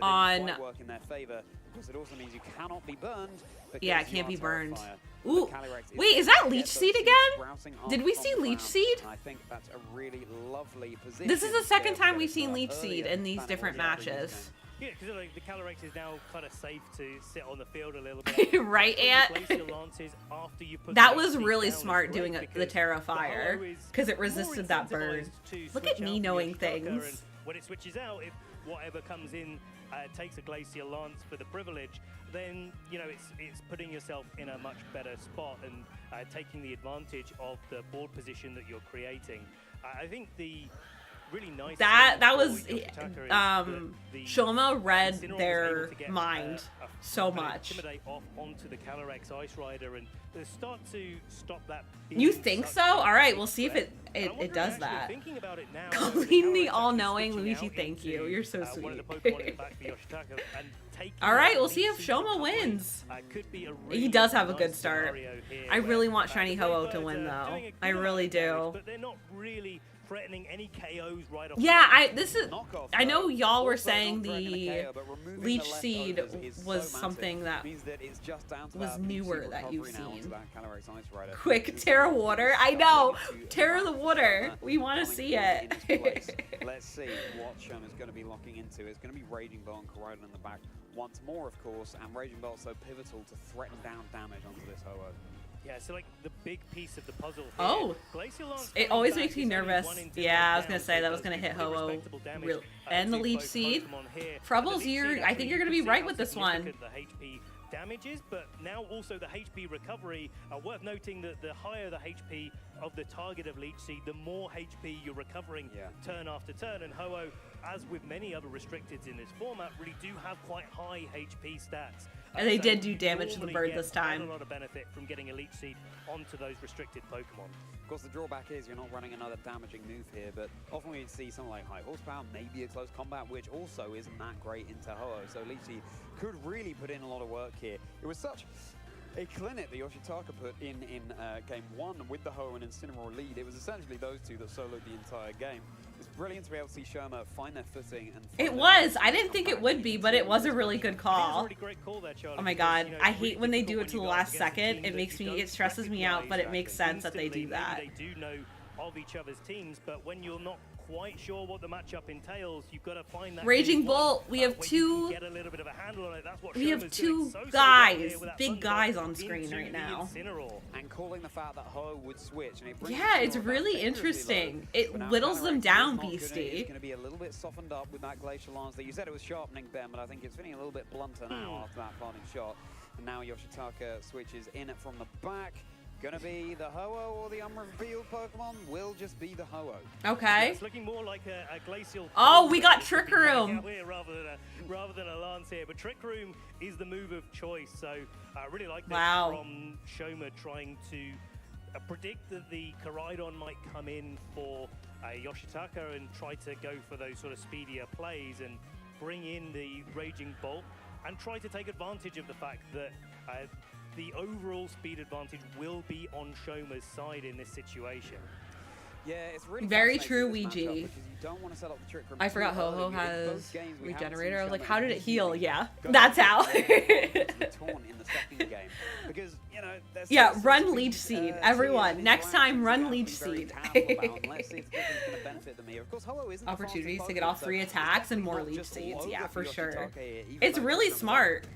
on. Work in their favor, because it also means you cannot be burned. Yeah, it can't be burned. Ooh, wait, is that Leech Seed again? Did we see Leech Seed? I think that's a really lovely position. This is the second time we've seen Leech Seed in these different matches. Yeah, because like, the Calyrex is now kind of safe to sit on the field a little bit. Right, Ant? That was really smart doing the Terra Fire, because it resisted that burn. Look at me knowing things. When it switches out, if whatever comes in takes a Glacial Lance for the privilege, then you know it's putting yourself in a much better spot and taking the advantage of the board position that you're creating. I think the really nice that was Shoma read their mind so much. Intimidate off onto the Calyrex Ice Rider and start to stop that. You think so? All right, we'll see if it does that. Colleen the all-knowing Luigi, thank you. You're so sweet. All right, we'll see if Shoma wins. He does have a good start. I really want Shiny Ho-Oh to win though. I really do. But they're not really threatening any KOs right off. Yeah, I know y'all were saying the Leech Seed was something that was newer that you've seen. Quick, Terra Water. I know, Terra the Water. We want to see it. Let's see what Shoma's going to be locking into. It's going to be Raging Bolt and Koraidon in the back once more, of course, and Raging Bolt so pivotal to threaten down damage onto this Ho-Oh. Yeah, so like the big piece of the puzzle here, oh, it always makes me nervous. Yeah, I was gonna say that was gonna hit Ho-Oh and the Leech Seed. Frubbles, I think you're gonna be right with this one. The HP damages, but now also the HP recovery. Worth noting that the higher the HP of the target of Leech Seed, the more HP you're recovering turn after turn. And Ho-Oh, as with many other restricteds in this format, really do have quite high HP stats. And they did do damage to the bird this time. A lot of benefit from getting a Leech Seed onto those restricted Pokemon. Of course, the drawback is you're not running another damaging move here, but often we see something like high horsepower, maybe a close combat, which also isn't that great into Ho-Oh. So Leech Seed could really put in a lot of work here. It was such a clinic that Yoshitaka put in game 1 with the Ho-Oh and Incineroar lead. It was essentially those two that soloed the entire game. It's brilliant to be able to see Shoma find their footing. And it was. I didn't think it would be, but it was a really good call. Oh my god, I hate when they do it to the last second. It stresses me out, but it makes sense that they do that. They do know of each other's teams, but when you're not quite sure what the matchup entails, you've got to find that Raging Bolt. We have two. Get a little bit of a handle on it. That's what we have two guys, big guys on screen right now. And calling the fact that Ho would switch, and yeah, it's really interesting. It whittles them down, Beastie. It's going to be a little bit softened up with that Glacial Lance that you said it was sharpening, Ben, but I think it's feeling a little bit blunter now after that parting shot. And now Yoshitaka switches in from the back. Gonna be the Ho-Oh or the unrevealed Pokemon? Will just be the Ho-Oh. Okay. It's looking more like a Glacial. Oh, we got Trick Room. Rather than a Lance here, but Trick Room is the move of choice. So I really like this from Shoma trying to predict that the Koraidon might come in for Yoshitaka and try to go for those sort of speedier plays and bring in the Raging Bolt and try to take advantage of the fact that the overall speed advantage will be on Shoma's side in this situation. Yeah, it's really very true, Ouija. You don't want to set up the Trick Room. I forgot Ho-Oh has Regenerator. I was like, how did it heal? Yeah, that's how. Yeah, run Leech Seed. Everyone, next time, run Leech Seed. Opportunities to get all 3 attacks and more Leech Seeds. Yeah, for sure. It's really smart.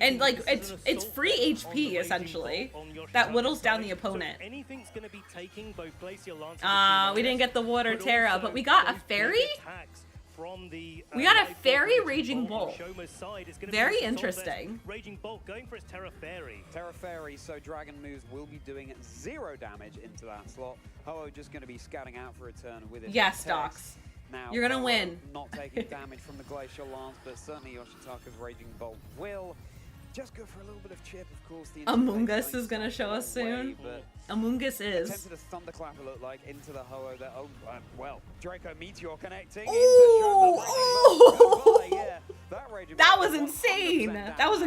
And like it's free HP essentially that whittles down the opponent. We didn't get the Water Terra, but we got a Fairy? We got a Fairy Raging Bolt. Very interesting. Raging Bolt going for its Terra Fairy. Terra Fairy, so Dragon moves will be doing 0 damage into that slot. Ho-Oh just going to be scouting out for a turn with it. Yes, Docs. Now, you're gonna win. Not taking damage from the Glacial Lance, but certainly Yoshitaka's Raging Bolt will. Just go for a little bit of chip, of course. Amoonguss is gonna show us soon. Amoonguss is. Attempted a Thunderclap, it looked like, into the Ho-Oh there. Oh, well, Draco Meteor connecting. Oh! Yeah, that was insane. That was a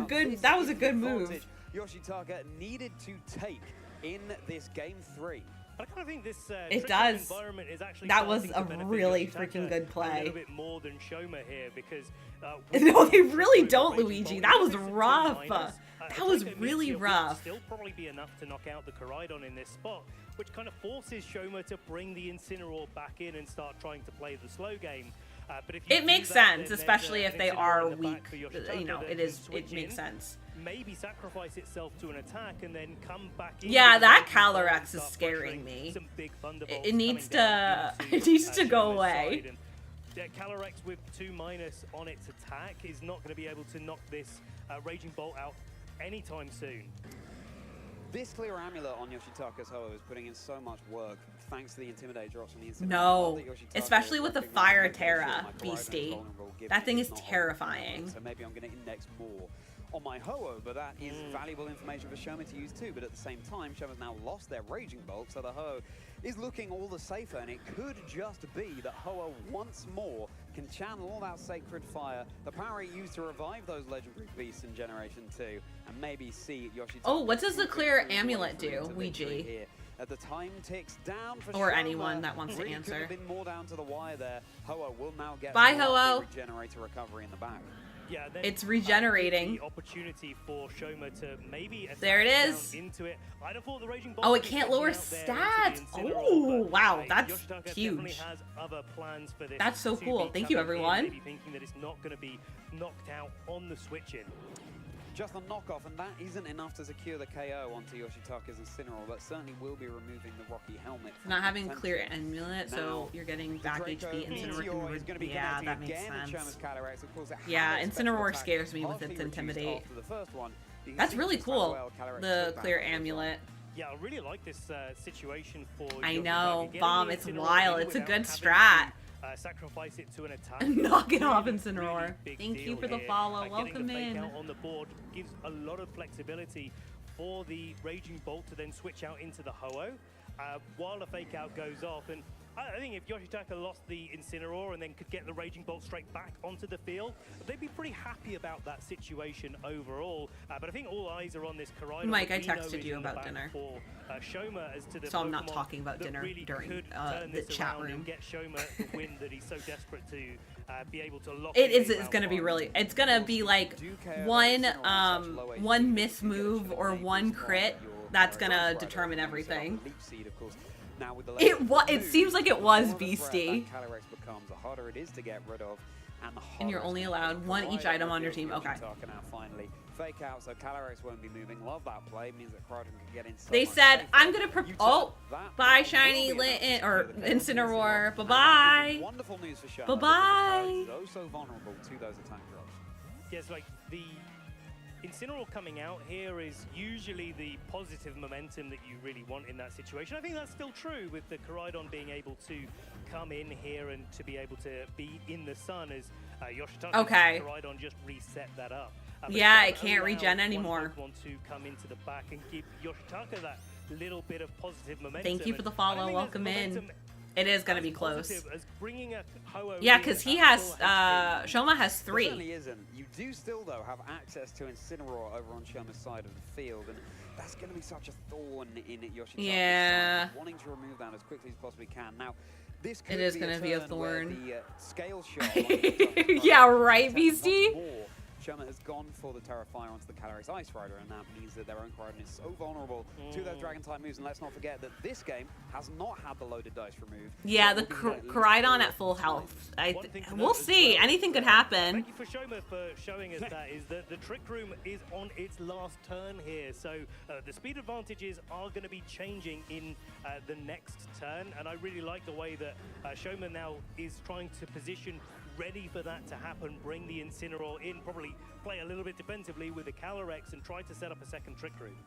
good move. Yoshitaka needed to take in this game 3. I kind of think this it does. Environment is actually that was a really freaking good play. A little bit more than Shoma here because no, they really don't, Luigi. That was rough. That was really rough. Still probably be enough to knock out the Koraidon in this spot, which kind of forces Shoma to bring the Incineroar back in and start trying to play the slow game. But if you It do makes that, sense, then especially there's if they an are Incineroar in the weak. back for Yoshitaka You know, that it can is. switch It makes in, sense. Maybe sacrifice itself to an attack and then come back in. Yeah, with that the Raging Bolt and Calyrex is start scaring pressuring me. some big Thunderbolts It needs coming down to. into, It needs to go Shoma's away. side. And, Calyrex with 2- on its attack is not going to be able to knock this Raging Bolt out anytime soon. This clear amulet on Yoshitaka's Ho is putting in so much work thanks to the Intimidate drops on the instant. No, especially with the Fire Terra beastie. That thing is terrifying. So maybe I'm going to index more on my Ho-Oh, but that is valuable information for Shoma to use too. But at the same time, Shoma's now lost their Raging Bolt, so the Ho-Oh is looking all the safer, and it could just be that Ho-Oh once more can channel all that Sacred Fire, the power it used to revive those legendary beasts in Generation 2, and maybe see Yoshitaka. Oh, what does the clear amulet do, Ouija? The time ticks down for Or Shoma. anyone that wants to Really answer. Could have been more down to the wire there. Ho-Oh will now get Bye, lovely Ho-Oh. regenerator recovery in the back. Yeah, then It's regenerating. The opportunity for Shoma to maybe There it attack is. down into it. I'd have thought the Raging Bolt Oh, would it be can't stretching lower out there into stats. the Incineroar, Oh, but, wow, that's Yoshitaka definitely huge. has other plans for this. That's so 2B cool. Thank you, coming in, everyone. maybe thinking that it's not going to be knocked out on the switch in. Just a knockoff, and that isn't enough to secure the KO onto Yoshitaka's Incineroar, but certainly will be removing the Rocky helmet. from Not having contention. clear amulet, so Now, you're getting the back Draco HP. Meteor Incineroar is going to be yeah, connecting that makes again in sense. Shoma's Calyrex. Of course, it Yeah, had a special Incineroar attack, scares me with partially its reduced Intimidate. after the first one. You can That's see really just how cool. well Calyrex The took that clear one as well. amulet. Yeah, I really like this situation for I Yoshitaka. know, Getting Bomb. the It's Incineroar wild. in It's a without good having strat. to, sacrifice it to an attack. Knock it off, Really, Incineroar. really big Thank you deal for the here. follow. Getting Welcome the fake in. out on the board gives a lot of flexibility for the Raging Bolt to then switch out into the Ho-Oh while the fake out goes off. And I think if Yoshitaka lost the Incineroar and then could get the Raging Bolt straight back onto the field, they'd be pretty happy about that situation overall. But I think all eyes are on this Koraidon. Mike, I that we know texted is you in the about back dinner. For Shoma as to the So I'm not Pokemon talking about that dinner really during could turn the this chat around room. and get Shoma the win that he's so desperate to be able to lock It in is. in It's round gonna be one. really. It's gonna be like one miss move or one crit. That's gonna determine everything. Now with the It seems like it was Beastie. Calyrex becomes, the harder it is to get rid of, and the And you're harder only it's allowed gonna be one to each provide item on your everything team. Okay. Yoshitaka now finally fake out, so Calyrex won't be moving. Love that play. Means that Koraidon can get in. So They much said, safer. I'm gonna oh, that bye will shiny be enough Litten to or secure the KO Incineroar. Bye That bye. is wonderful news for Shoma. Bye bye. because it's so vulnerable to those attack drops. Yes, like the Incineroar coming out here is usually the positive momentum that you really want in that situation. I think that's still true with the Koraidon being able to come in here and to be able to be in the sun as Yoshitaka Okay. Koraidon just reset that up. But Yeah, it it can't allow regen one anymore. Pokemon to come into the back and give Yoshitaka that little bit of positive momentum. Thank you for the And I follow. think Welcome that's in. momentum It is gonna as be close. positive as bringing a Ho-Oh Yeah, in because he at has. full HP. Shoma has There 3. certainly isn't. You do still, though, have access to Incineroar over on Shoma's side of the field, and that's going to be such a thorn in Yoshitaka's Yeah. side, wanting to remove that as quickly as possibly can. Now, this could It is be gonna be a turn where thorn. The scale shot. on the Yeah, Koraidon right, once Beastie? more. Shoma has gone for the Terra Fire onto the Calyrex Ice Rider, and that means that their own Koraidon is so vulnerable to those Dragon-type moves. And let's not forget that this game has not had the loaded dice removed. Yeah, So the it will be at least Koraidon 4 at full times. health. One thing to We'll note as see. well Anything is could that- happen. Thank you for Shoma for showing us that is that the Trick Room is on its last turn here. So the speed advantages are going to be changing in the next turn. And I really like the way that Shoma now is trying to position ready for that to happen, bring the Incineroar in, probably play a little bit defensively with the Calyrex and try to set up a second Trick Room.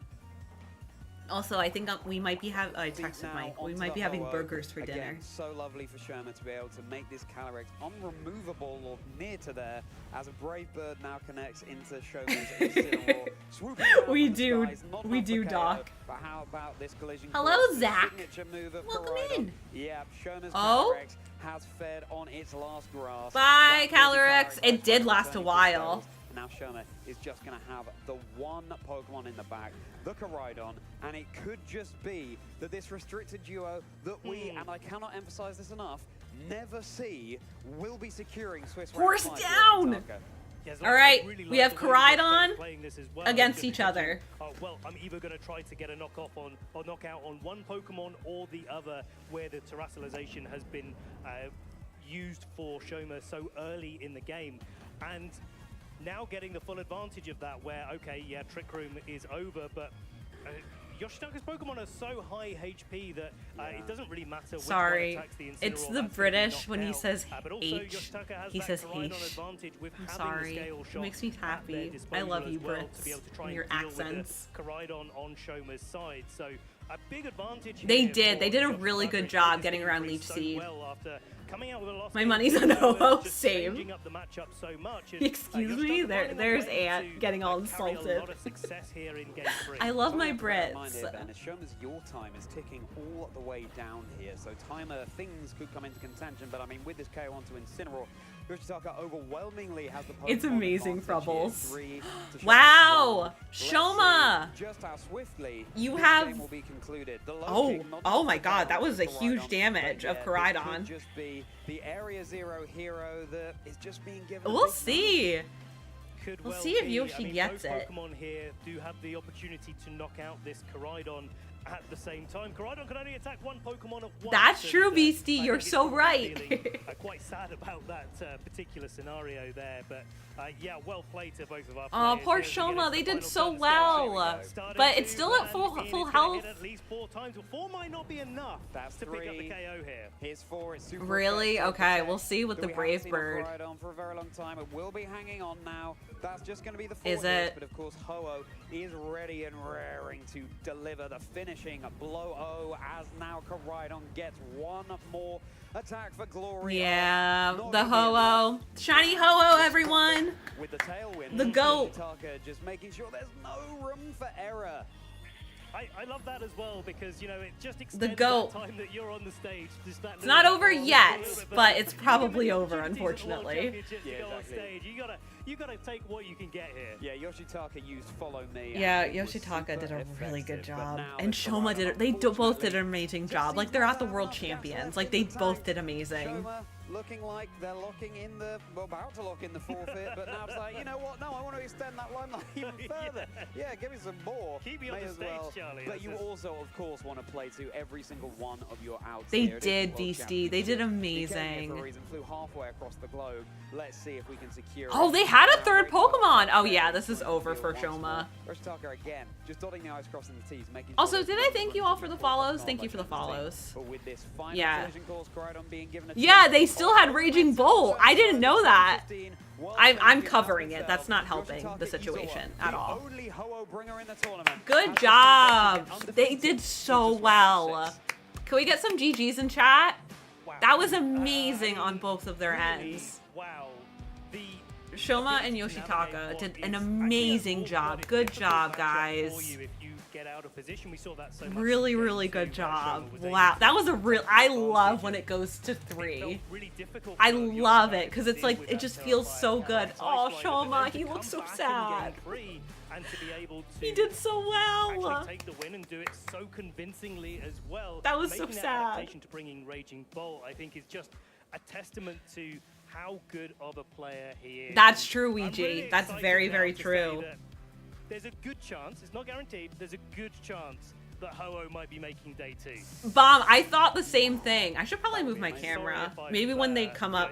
Also, I think we might be having. I Feet texted now Mike. We onto might the be having Ho-Oh. burgers for Again, dinner. so lovely for Shoma to be able to make this Calyrex unremovable or near to there as a Brave Bird now connects into Shoma's Incineroar. Swooping down We from the do. skies, not We enough do, for KO, Doc. But how about this collision? Hello, course, the Zach. signature move of Welcome Koraidon. in. Yeah, Shoma's Oh? Calyrex has fed on its last grass. Bye, That will be Calyrex. It Calyrex did last a turning to while. scales. Now Shoma is just going to have the one Pokemon in the back, the Koraidon, and it could just be that this restricted duo that we, and I cannot emphasize this enough, never see, will be securing Swiss round Horse 5 for down! Yoshitaka. Yes, All right, I really we like have the way that they're Koraidon playing this as well. against Just each thinking, other. Oh, well, I'm either going to try to get a knockoff on or knockout on one Pokemon or the other, where the terrestrialization has been used for Shoma so early in the game. And now getting the full advantage of that where, okay, yeah, Trick Room is over, but Yoshitaka's Pokemon are so high HP that it doesn't really matter which one attacks the Incineroar. It's the That's British when he out. says But also, H, Yoshitaka has he that says Koraidon H. advantage with I'm having sorry. the scale It shot makes me at their happy. I disposal love as you, well Brits, to be able to try and your deal with the accents. Koraidon on Shoma's side. So a big advantage here. They did. They did a for really Yoshitaka. good It's job just getting around increased Leech so Seed. well after coming out with a loss My against money's on Shoma, Ho-Oh, just same. changing up the matchup so much. And, Excuse me? Yoshitaka finding a There's way Ant to getting all carry a insulted. lot of success here in game 3. I love my Something to bear in mind Brits. here, Ben, is Shoma's your time is ticking all the way down here, so timer things could come into contention, but I mean, with this KO onto Incineroar, Yoshitaka overwhelmingly has the Pokemon It's amazing, advantage here, Frubbles. 3 to Shoma's Wow! 1. Let's Shoma! see just how swiftly You this have- game will be concluded. The low Oh, kick, not oh just my the god, that damage was a of huge Koraidon, damage but of yeah, Koraidon. This could just be the Area Zero hero that is just being given. a We'll big see. Could We'll well see if be. Yoshi I mean, gets both it. Pokemon here do have the opportunity to knock out this Koraidon at the same time. Koraidon can only attack one Pokemon at once. That's and, true, I Beastie. think You're it's so probably right. feeling, quite sad about that particular scenario there, but yeah, well played to both of our Oh, players poor here as we get Shoma. into They the did final so turn of the scale. well. Starting But it's to still at land. full Ian is gonna health. hit at least 4 times. Well, 4 might not be enough That's to pick up the 3. KO here. Here's 4. It's super Really? effective Okay, attack we'll see with that the we haven't Brave seen on Bird. Koraidon for a very long time. It will be hanging on now. That's just going to be the 4 Is hits, it? but of course Ho-Oh is ready and raring to deliver the finishing blow as now Koraidon gets one more attack for glory. Yeah, Not the gonna be enough. Ho-Oh. Shiny Ho-Oh, everyone. With the tailwind, The goat. Yoshitaka just making sure there's no room for error. I love that as well because, you know, it just extends goat. that time that you're on the stage. Just that It's not little over bit more, yet, a little bit, but it's you give probably it over, opportunities at the World unfortunately. Championships to Yeah, go on exactly. stage. You gotta take what you can get here. Yeah, Yoshitaka used Follow Me. Yeah, and it was Yoshitaka super did a really good effective, but job. now And that Shoma did Koraidon it. They both did an amazing just job. Like, seems they're to at the have world enough gas champions. left Like, in they the both tank. did amazing. Shoma looking like they're locking in the, well, about to lock in the forfeit, but now it's like, you know what? No, I want to extend that limelight even further. Yeah, give me some more. Keep me on May the as stage, well. Charlie. But That's you it. also, of course, want to play to every single one of your outs. They here. It is the did, World Beastie. They did Championship. You came here amazing. for a reason, flew halfway across the globe. Let's see if we can secure Oh, it. they had a third Great job. Pokemon. Oh, yeah, this is over for Once more. Shoma. Yoshitaka again, just dotting the i's, crossing the t's, making Also, sure did there's I thank no you all for the follows? not Thank you much for the on team. follows. But with this final Yeah. collision course, Koraidon being given a Yeah, chance they to still had Raging Bolt. I didn't know that. 15 World I'm Champion covering it. himself, That's not helping Yoshitaka the Izawa, situation the at all. only Ho-Oh bringer in the tournament. Good has job. undefeated They did so well. Can we get some GGs in chat? That was amazing on both of their ends. Wow. The Shoma and Yoshitaka did an amazing job. Good job, guys. if you get out of position. We saw that so much Really, in game really 2, good where job. Shoma was able Wow, to that was a real. I advantage. love when it goes to It 3. felt really difficult I for love Yoshitaka it because to it's deal like with it that just feels so terrifying good. Sideswipe, Oh, but then Shoma, to he come looks so back in sad. game 3 and to be able to He did so well. actually take the win and do it so convincingly as well. That was so Making that sad. adaptation to bringing Raging Bolt, I think, is just a testament to how good of a player he is. That's true, I'm Ouija. really That's excited very, now very to say true. that there's a good chance, it's not guaranteed, there's a good chance that Ho-Oh might be making day 2. Bomb, I thought the same thing. I should probably move my camera. Maybe when they come up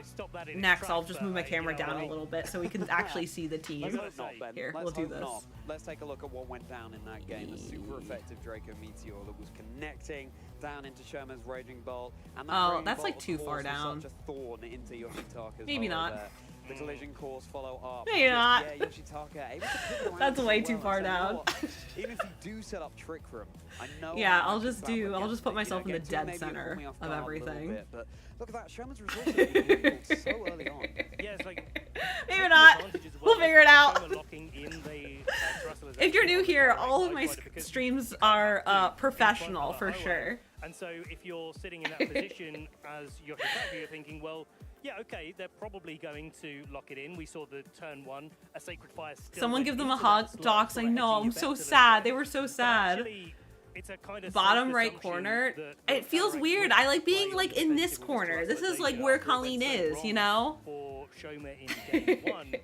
next, I'll just move my camera down a little bit so we can actually see the team. Let's hope not, Ben. Here, Let's we'll do hope this. not. Let's take a look at what went down in that game. A super effective Draco Meteor that was connecting down into Shoma's Raging Bolt. And that Oh, Raging that's Bolt, like of too course, far was down. Such a thorn into Yoshitaka's Maybe Ho-Oh not. there. The collision course follow up. Maybe not. Yeah, Yoshitaka able to pivot around That's so way well too and far say, you know down. what? Even if you do set up Trick Room, I know. Yeah, how I'll much just that would do. I'll get just put me. You know, myself in the game two, dead maybe it caught center me off of guard a little everything. bit, but look at that, Shoma's resources are being used so early on. Yeah, it's like Maybe not. We'll figure it out. Shoma locking in the Terrestrial If you're new here, Right, all of my right, because streams are professional for Ho-Oh. sure. And so if you're sitting in that position as Yoshitaka, you're thinking, well, yeah, okay, they're probably going to lock it in. We saw the turn 1, a Sacred Fire still Someone went give them a into hug, that slot docs. for I know. edging I'm it so back to the sad. They left. were so But sad. actually, it's a kind of Bottom safe right assumption corner. that It feels Alex weird. would I like being play like in this corner. This is like where Colleen is, you know? for Shoma in game 1.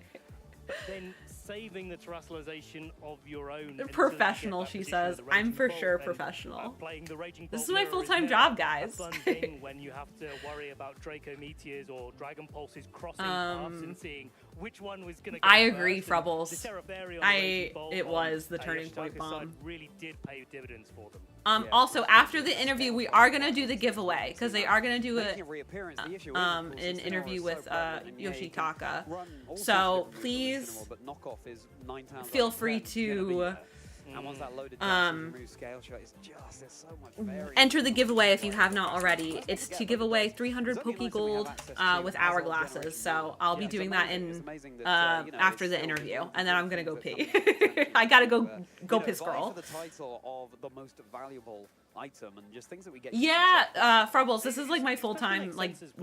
But then saving the terrestrialization of your own. until you get Professional, that she position says. of the I'm Raging for Bolt sure and, professional. playing the Raging This Bolt is my mirror full-time never job, a guys. fun thing when you have to worry about Draco Meteors or Dragon Pulses crossing paths and seeing which one was going to go I agree, first. And Frubbles. the Terraferia on the Raging Bolt It on was the turning Yoshitaka's point side bomb. really did pay dividends for them. Also, after the interview, we are gonna do the giveaway because they are gonna do an interview with Yoshitaka. So please feel free to enter the giveaway if you have not already. It's to give away 300 Poke Gold with hourglasses. So I'll be doing that in after the interview, and then I'm gonna go pee. I gotta go piss, girl. The title of the most valuable item and just things that we get. Yeah, Frubbles, this is like my full-time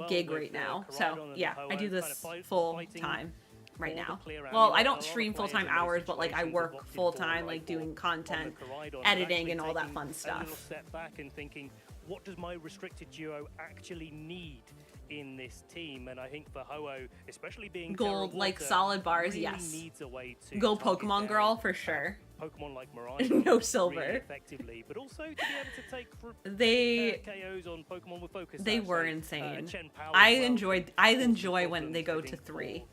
gig right now. So yeah, I do this full-time right now. Well, I don't stream full-time hours, but like I work full-time, like doing content, editing, and all that fun A little stuff. step back and thinking, what does my restricted duo actually need in this team? And I think for Ho-Oh, especially being Gold, Terra like Water, solid bars, really yes. needs a way to Go target Pokemon down Girl for sure. Pokemon like Miraidon No silver. really effectively, but also to be able to take They KOs on Pokemon with focus. they Sash, were so, insane. Chen Pao I as well. enjoy when they go to 3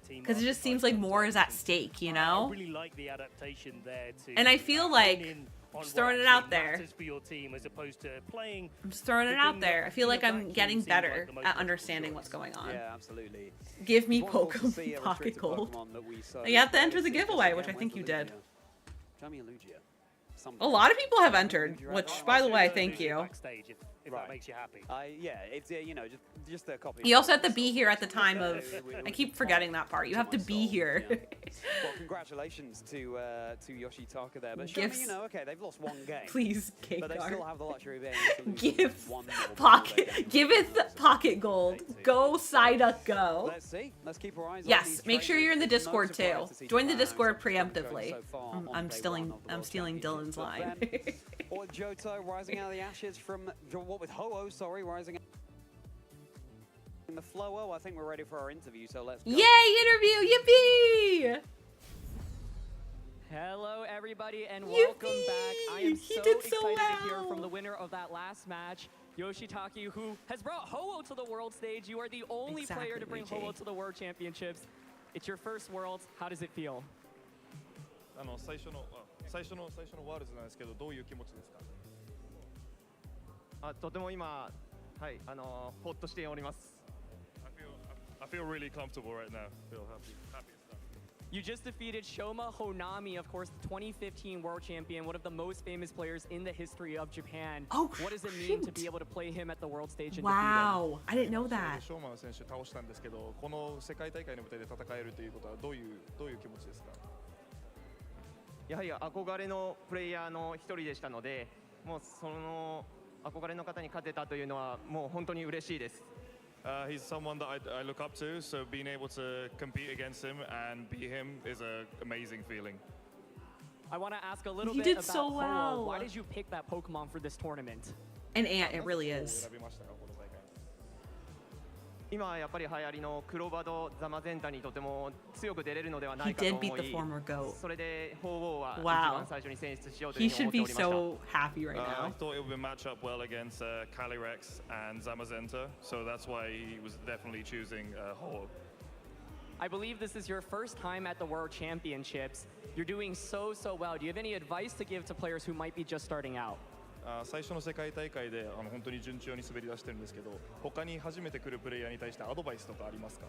because it just seems like more is at stake, you I know. really like the adaptation there to. And I feel like on just what throwing it actually out there. matters for your team as opposed to playing. I'm just throwing it the out thing there. that I feel in like a I'm vacuum getting seems like better the most at logical understanding choice. what's going on. Yeah, absolutely. Give me Wonderful to see a Pocket restricted Gold. Pokemon that we so You have to enter the rarely see. giveaway, Just which I again, think you went did. for Lugia. Show me a Lugia. A lot of people have entered, which, by the way, thank you. Backstage, if that makes you happy. Yeah, it's you know just a copy. You also have to be here at the time of. I keep forgetting that part. You have to be here. Well, congratulations to Yoshitaka there. But show me, Gifts. you know, okay, they've lost one game. Please, But they Gengar. still have the luxury of being able to lose Give one more pocket. Give it the pocket gold. Go Psyduck, go. Let's see. Let's keep our eyes on Yes, these make sure you're in the trainers. Discord No too. surprise to see Join the Japan Discord going preemptively. so far on I'm day stealing. one of the I'm World stealing Dylan's Championship. line. But then, or Johto rising out of the ashes from what with Ho-Oh, sorry, rising in the Flowo. I think we're ready for our interview, so let's go. Yay, interview! Yippee! Hello, everybody, and welcome back. I am He so did so excited to hear well. from the winner of that last match, Yoshitaka, who has brought Ho-Oh to the world stage. You are the only player to bring Luigi. Ho-Oh to the World Championships. It's your first Worlds. How does it feel? 最初のワールズなんですけど、どういう気持ちですか？とても今、はい、ほっとしております。I feel really comfortable right now. Feel happy and stuff. You just defeated Shoma Honami, of course, the 2015 world champion, one of the most famous players in the history of Japan. Oh, what does it mean to shoot. be able to play him at the world stage and Wow, I didn't know that. ショーマン選手倒したんですけど、この世界大会の舞台で戦えるということはどういう気持ちですか？やはり憧れのプレイヤーの一人でしたので、もうその憧れの方に勝てたというのはもう本当に嬉しいです。He's someone that I look up to, so being able to compete against him and beat him is an amazing feeling. I want to ask a little He bit did about so Ho-Oh. well. Why did you pick that Pokemon for this tournament? An ant, it really is. 今やっぱり流行りのクロバドザマゼンタにとても強く出れるのではな He いかと did 思い、 beat the former GOAT. それで鳳凰は一 Wow. 番最初に選出しようという He ふうに should 思って be おりました。 so happy right I now. thought it would match up well against Calyrex and Zamazenta, so that's why he was definitely choosing Ho-Oh. I believe this is your first time at the World Championships. You're doing so well. Do you have any advice to give to players who might be just starting out? 最初の世界大会で本当に順調に滑り出してるんですけど、他に初めて来るプレイヤーに対してアドバイスとかありますか？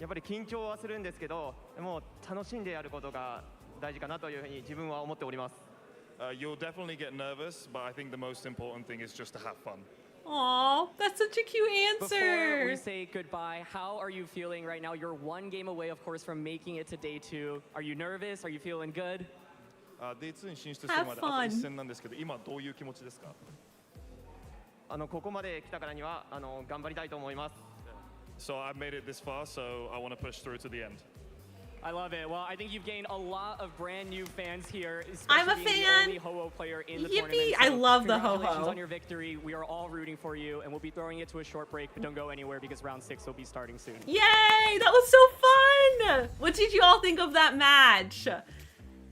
やっぱり緊張はするんですけど、もう楽しんでやることが大事かなというふうに自分は思っております。You'll definitely get nervous, but I think the most important thing is just to have fun. Aw, that's such a cute Before we answer. say goodbye, how are you feeling right now? You're one game away, of course, from making it to day 2. Are you nervous? Are you feeling good? Day2 に進出するまであと一戦なんですけど、今どういう気持ちですか？ここまで来たからには頑張りたいと思います。So I made it this far, so I want to push through to the end. I love it. Well, I think you've gained a lot of brand new fans here, I'm a especially being fan. the only Ho-Oh player in the Yippee! tournament. I So love the congratulations Ho-Oh. on your victory. We are all rooting for you, and we'll be throwing it to a short break, but don't go anywhere because round 6 will be starting soon. Yay! That was so fun! fun! What did you all think of that match?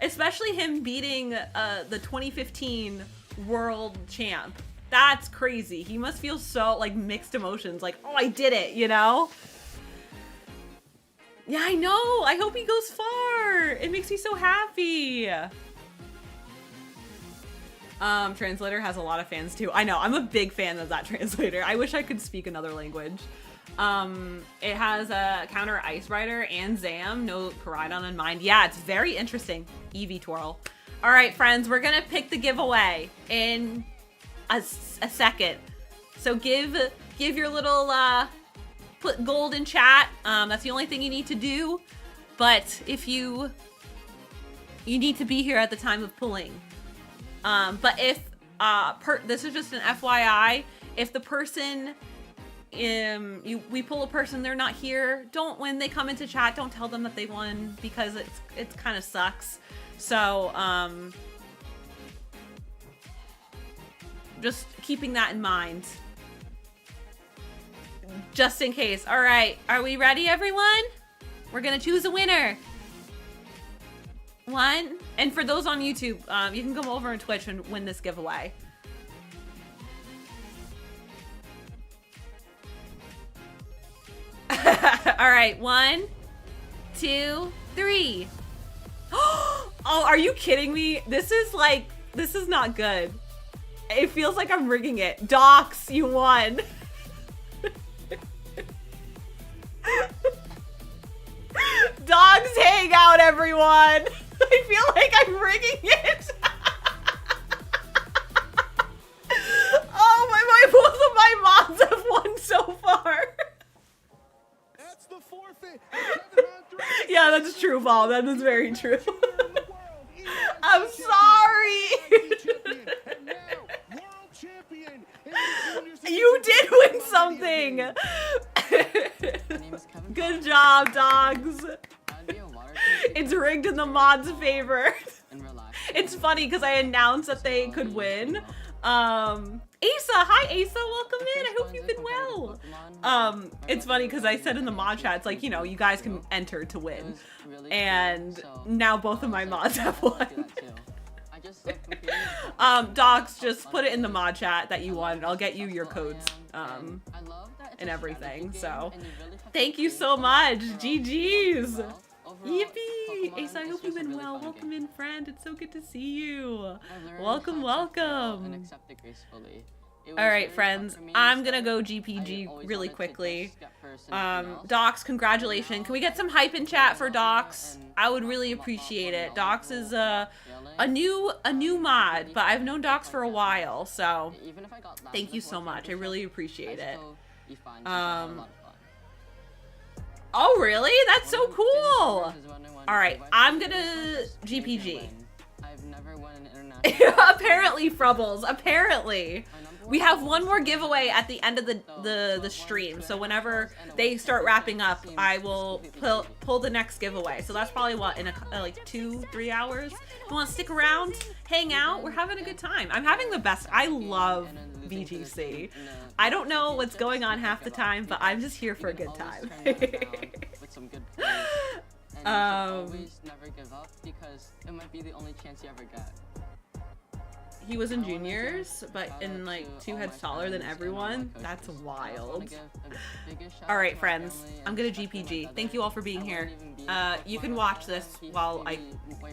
Especially him beating the 2015 world champ. That's crazy. He must feel so like mixed emotions. Like, oh, I did it, you know? Yeah, I know. I hope he goes far. It makes me so happy. Translator has a lot of fans too. I know. I'm a big fan of that translator. I wish I could speak another language. It has a counter Ice Rider and Zam. No Koraidon in mind. Yeah, it's very interesting. Eevee Twirl. All right, friends. We're going to pick the giveaway in a second. So give your little... put gold in chat. That's the only thing you need to do. But if you need to be here at the time of pulling. But if this is just an FYI, if the person we pull a person, they're not here, don't, when they come into chat, don't tell them that they won, because it's kind of sucks. So just keeping that in mind. Just in case. All right, are we ready, everyone? We're gonna choose a winner. One, and for those on YouTube, you can come over on Twitch and win this giveaway. All right, 1, 2, 3. Oh, are you kidding me? This is not good. It feels like I'm rigging it. Docs, you won. Dogs hang out, everyone. I feel like I'm rigging it. Oh both of my mods have won so far. That's the forfeit. Yeah, that's true, Paul. That is very true. I'm sorry. You did win something. Good job, dogs. It's rigged in the mods' favor. It's funny because I announced that they could win. Asa, hi Asa, welcome in. I hope you've been well. It's funny because I said in the mod chat, it's like, you know, you guys can enter to win. And now both of my mods have won. Docs, just put it in the mod chat that you won. I'll get you your codes and everything. So thank you so much. GG's. Yippee! Asa, I hope you've been well. Welcome in, friend. It's so good to see you. Welcome, welcome. All right, friends. I'm gonna go GPG really quickly. Docs, congratulations. Can we get some hype in chat for Docs? I would really appreciate it. Docs is a new mod, but I've known Docs for a while, so thank you so much. I really appreciate it. Oh, really? That's so cool. All right, I'm gonna GPG. Apparently, Frubbles. Apparently. We have one more giveaway at the end of the stream. So whenever they start wrapping up, I will pull the next giveaway. So that's probably what, in like 2-3 hours. If you want to stick around, hang out, we're having a good time. I'm having the best. I love VGC. I don't know what's going on half the time, but I'm just here for a good time. Always never give up, because it might be the only chance you ever get. He was in juniors, but in like 2 heads taller than everyone. That's wild. All right, friends, I'm gonna GPG. Thank you all for being here. You can watch this while I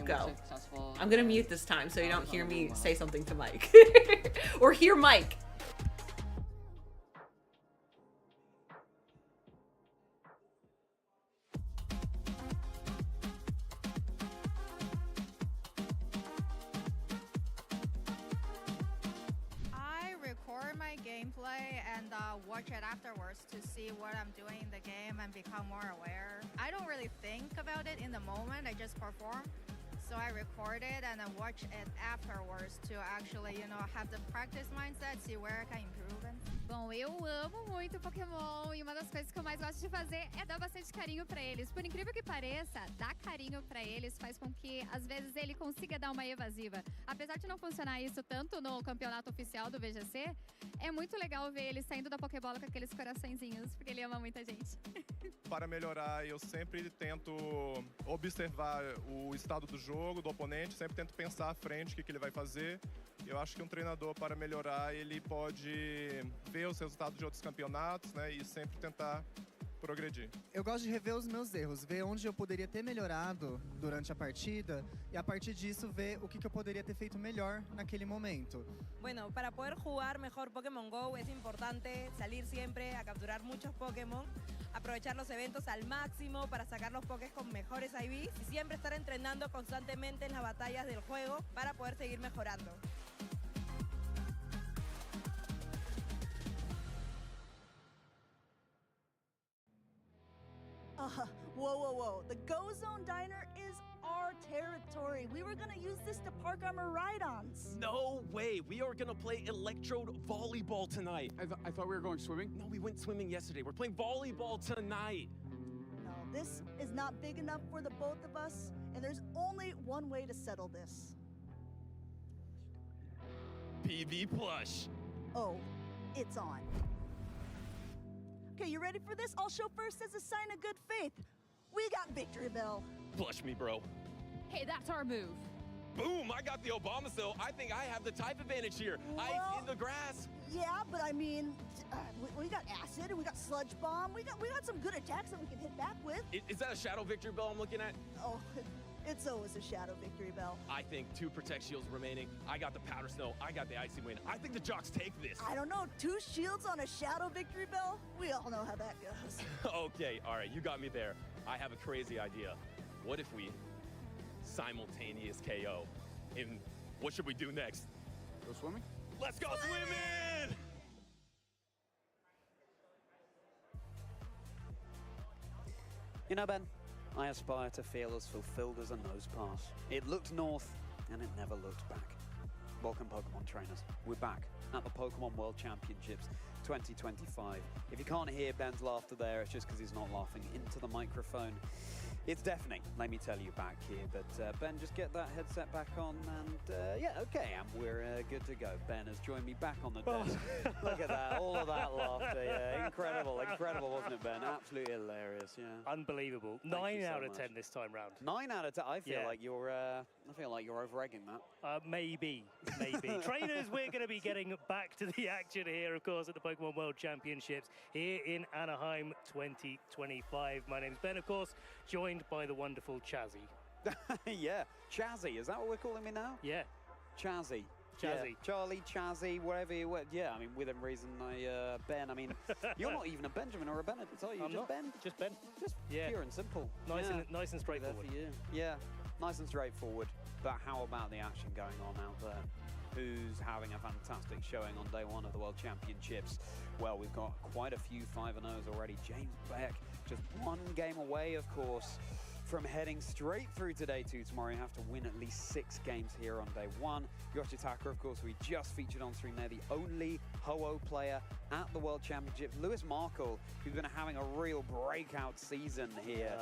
go. I'm gonna mute this time so you don't hear me say something to Mike. Or hear Mike. My gameplay and watch it afterwards to see what I'm doing in the game and become more aware. I don't really think about it in the moment, I just perform. So I record it and then watch it afterwards to actually, you know, have the practice mindset, see where I can improve. eu amo muito Pokémon e uma das coisas que eu mais gosto de fazer é dar bastante carinho pra eles. Por incrível que pareça, dar carinho pra eles faz com que, às vezes, ele consiga dar uma evasiva. Apesar de não funcionar isso tanto no campeonato oficial do VGC, é muito legal ver ele saindo da Pokébola com aqueles coraçõezinhos, porque ele ama muita gente. Para melhorar, eu sempre tento observar o estado do jogo, do oponente, sempre tento pensar à frente o que ele vai fazer. Eu acho que um treinador, para melhorar, ele pode ver os resultados de outros campeonatos, né, e sempre tentar progredir. Eu gosto de rever os meus erros, ver onde eu poderia ter melhorado durante a partida e a partir disso ver o que eu poderia ter feito melhor naquele momento. Bueno, para poder jugar mejor Pokémon GO es importante salir siempre a capturar muchos Pokémon, aprovechar los eventos al máximo para sacar los Pokés con mejores IVs y siempre estar entrenando constantemente en las batallas del juego para poder seguir mejorando. Whoa. The Go Zone Diner is our territory. We were gonna use this to park our Miraidons. No way. We are gonna play electrode volleyball tonight. I thought we were going swimming. No, we went swimming yesterday. We're playing volleyball tonight. No, this is not big enough for the both of us, and there's only one way to settle this. PB plush. Oh, it's on. Okay, you ready for this? I'll show first as a sign of good faith. We got Victory Bell. Plush me, bro. Hey, that's our move. Boom, I got the Obamacell. I think I have the type advantage here. Ice in the grass. Yeah, but I mean, we got Acid and we got Sludge Bomb. We got some good attacks that we can hit back with. Is that a Shadow Victory Bell I'm looking at? Oh, it's always a Shadow Victory Bell. I think 2 Protect Shields remaining. I got the Powder Snow. I got the Icy Wind. I think the Jocks take this. I don't know, 2 shields on a Shadow Victory Bell? We all know how that goes. Okay, all right, you got me there. I have a crazy idea. What if we simultaneous KO? And what should we do next? Go swimming? Let's go swimming! You know, Ben, I aspire to feel as fulfilled as a nose pass. It looked north, and it never looked back. Welcome, Pokemon trainers. We're back at the Pokemon World Championships 2025. If you can't hear Ben's laughter there, it's just because he's not laughing into the microphone. It's deafening, let me tell you, back here. But Ben, just get that headset back on, and yeah, okay, and we're good to go. Ben has joined me back on the desk. Look at that, all of that laughter. Yeah, incredible, wasn't it, Ben? Absolutely hilarious. Yeah, unbelievable. Thank 9 you so out of much. 10 this time round. 9 out of 10. I feel Yeah. like you're over-egging that. Maybe. Trainers, we're going to be getting back to the action here, of course, at the Pokemon World Championships here in Anaheim 2025. My name's Ben, of course, joined by the wonderful Chazzy. Yeah, Chazzy, is that what we're calling me now? Yeah. Chazzy. Chazzy. Yeah. Charlie, Chazzy, wherever you were. Yeah, I mean, within reason, Ben, I mean, you're not even a Benjamin or a Benedict, are you? I'm just not. Ben? Just Ben. Just Yeah. pure and simple. Nice Yeah. and straightforward. There for you. Yeah, nice and straightforward. But how about the action going on out there? Who's having a fantastic showing on day 1 of the World Championships? Well, we've got quite a few 5-0s already. James Beck, just 1 game away, of course, from heading straight through today to tomorrow. You have to win at least 6 games here on day 1. Yoshitaka, of course, we just featured on stream there, the only Ho-Oh player at the World Championships. Lewis Markle, who's been having a real breakout season here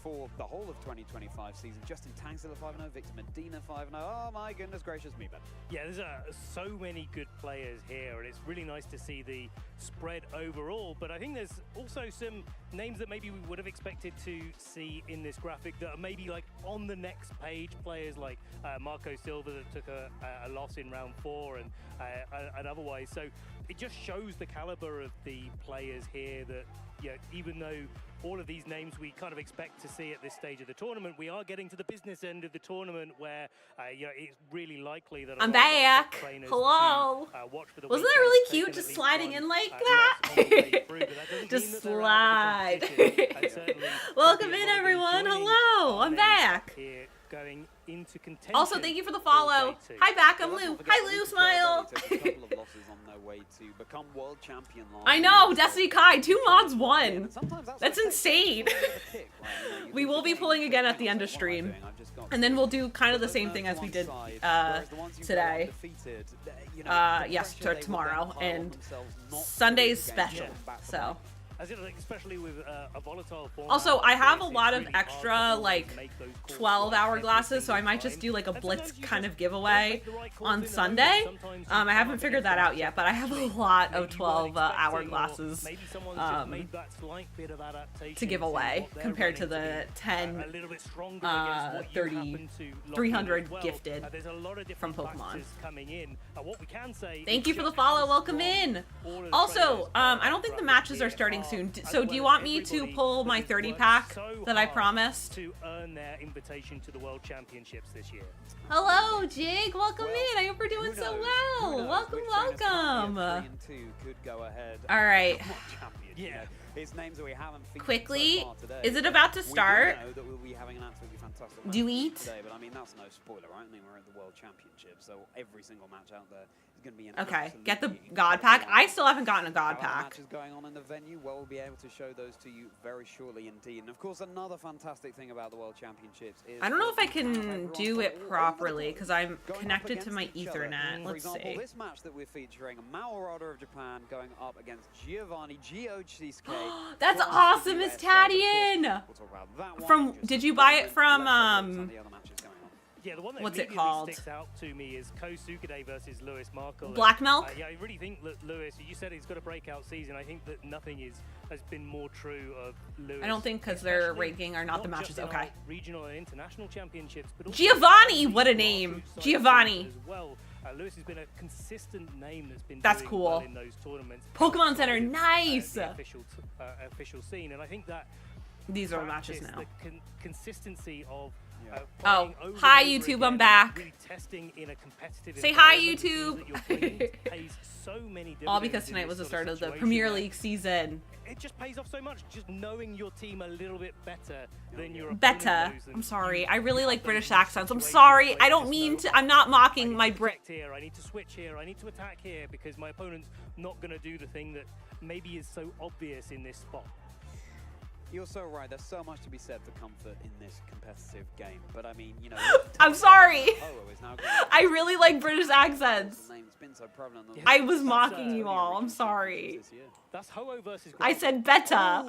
for the whole of 2025 season. Justin Tangsila 5-0, Victor Medina 5-0. Oh my goodness gracious me, Ben. Yeah, there's so many good players here, and it's really nice to see the spread overall. But I think there's also some names that maybe we would have expected to see in this graphic that are maybe like on the next page. Players like Marco Silva that took a loss in round 4 and otherwise. So it just shows the caliber of the players here that, you know, even though all of these names we kind of expect to see at this stage of the tournament, we are getting to the business end of the tournament where you know, it's really likely that I'm back. Hello. Wasn't that really cute, just sliding in like that? Just slide. Welcome in, everyone. Hello. I'm back. going into contention. Also, thank you for the follow. Hi, back. I'm Lou. Hi, Lou. Smile. I know. Destiny Kai. 2 mods, 1. That's insane. We will be pulling again at the end of stream. And then we'll do kind of the same thing as we did today. Yes, tomorrow. And Sunday's special. So. Especially with a volatile format. Also, I have a lot of extra, like, 12-hour glasses, so I might just do, like, a Blitz kind of giveaway on Sunday. I haven't figured that out yet, but I have a lot of 12-hour glasses to give away compared to the 10, 30, 300 gifted from Pokemon. Thank you for the follow. Welcome in. Also, I don't think the matches are starting soon. So do you want me to pull my 30 pack that I promised? To earn their invitation to the World Championships this year. Hello, Jig. Welcome in. I hope we're doing so well. Welcome, welcome. All right. Yeah. It's names that we haven't quickly, so far today. Is it about to start? We do know that we'll be having an absolutely fantastic match today, but I mean that's no spoiler, right? I mean we're at the World Championship, so every single match out there is going to be an okay. Get the God pack. I still haven't gotten a God pack. Matches going on in the venue. Well, we'll be able to show those to you very shortly indeed. And of course, another fantastic thing about the World Championships is I don't know if I can do it properly because I'm connected to my Ethernet. Let's see. This match that we're featuring, Maorada of Japan going up against Giovanni Giochisuke. That's awesome, Miss Tadian. From did you buy it from Yeah, the one that what's it called? Sticks out to me is Ko Sukade versus Lewis Markle. Black Milk? Yeah, I really think that Lewis, you said he's got a breakout season. I think that nothing has been more true of Lewis. I don't think because their ranking are not the matches. Okay. Regional and international championships, but also Giovanni, what a name, Giovanni. As well. Lewis has been a consistent name that's been that's doing cool. Well in those tournaments. Pokemon Center, nice. The official scene, and I think that these are matches now. The consistency of oh, hi YouTube, I'm back. Really testing in a competitive say hi YouTube. So many all because tonight was the start of the Premier League season. It just pays off so much, just knowing your team a little bit better than your Beta. I'm sorry. I really like British accents. I'm sorry. I don't mean to. I'm not mocking my Brit. Here, I need to switch here. I need to attack here because my opponent's not going to do the thing that maybe is so obvious in this spot. You're so right. There's so much to be said for comfort in this competitive game. But I mean, you know. I'm sorry. I really like British accents. I was mocking you all. I'm sorry. That's Ho-Oh versus I said beta.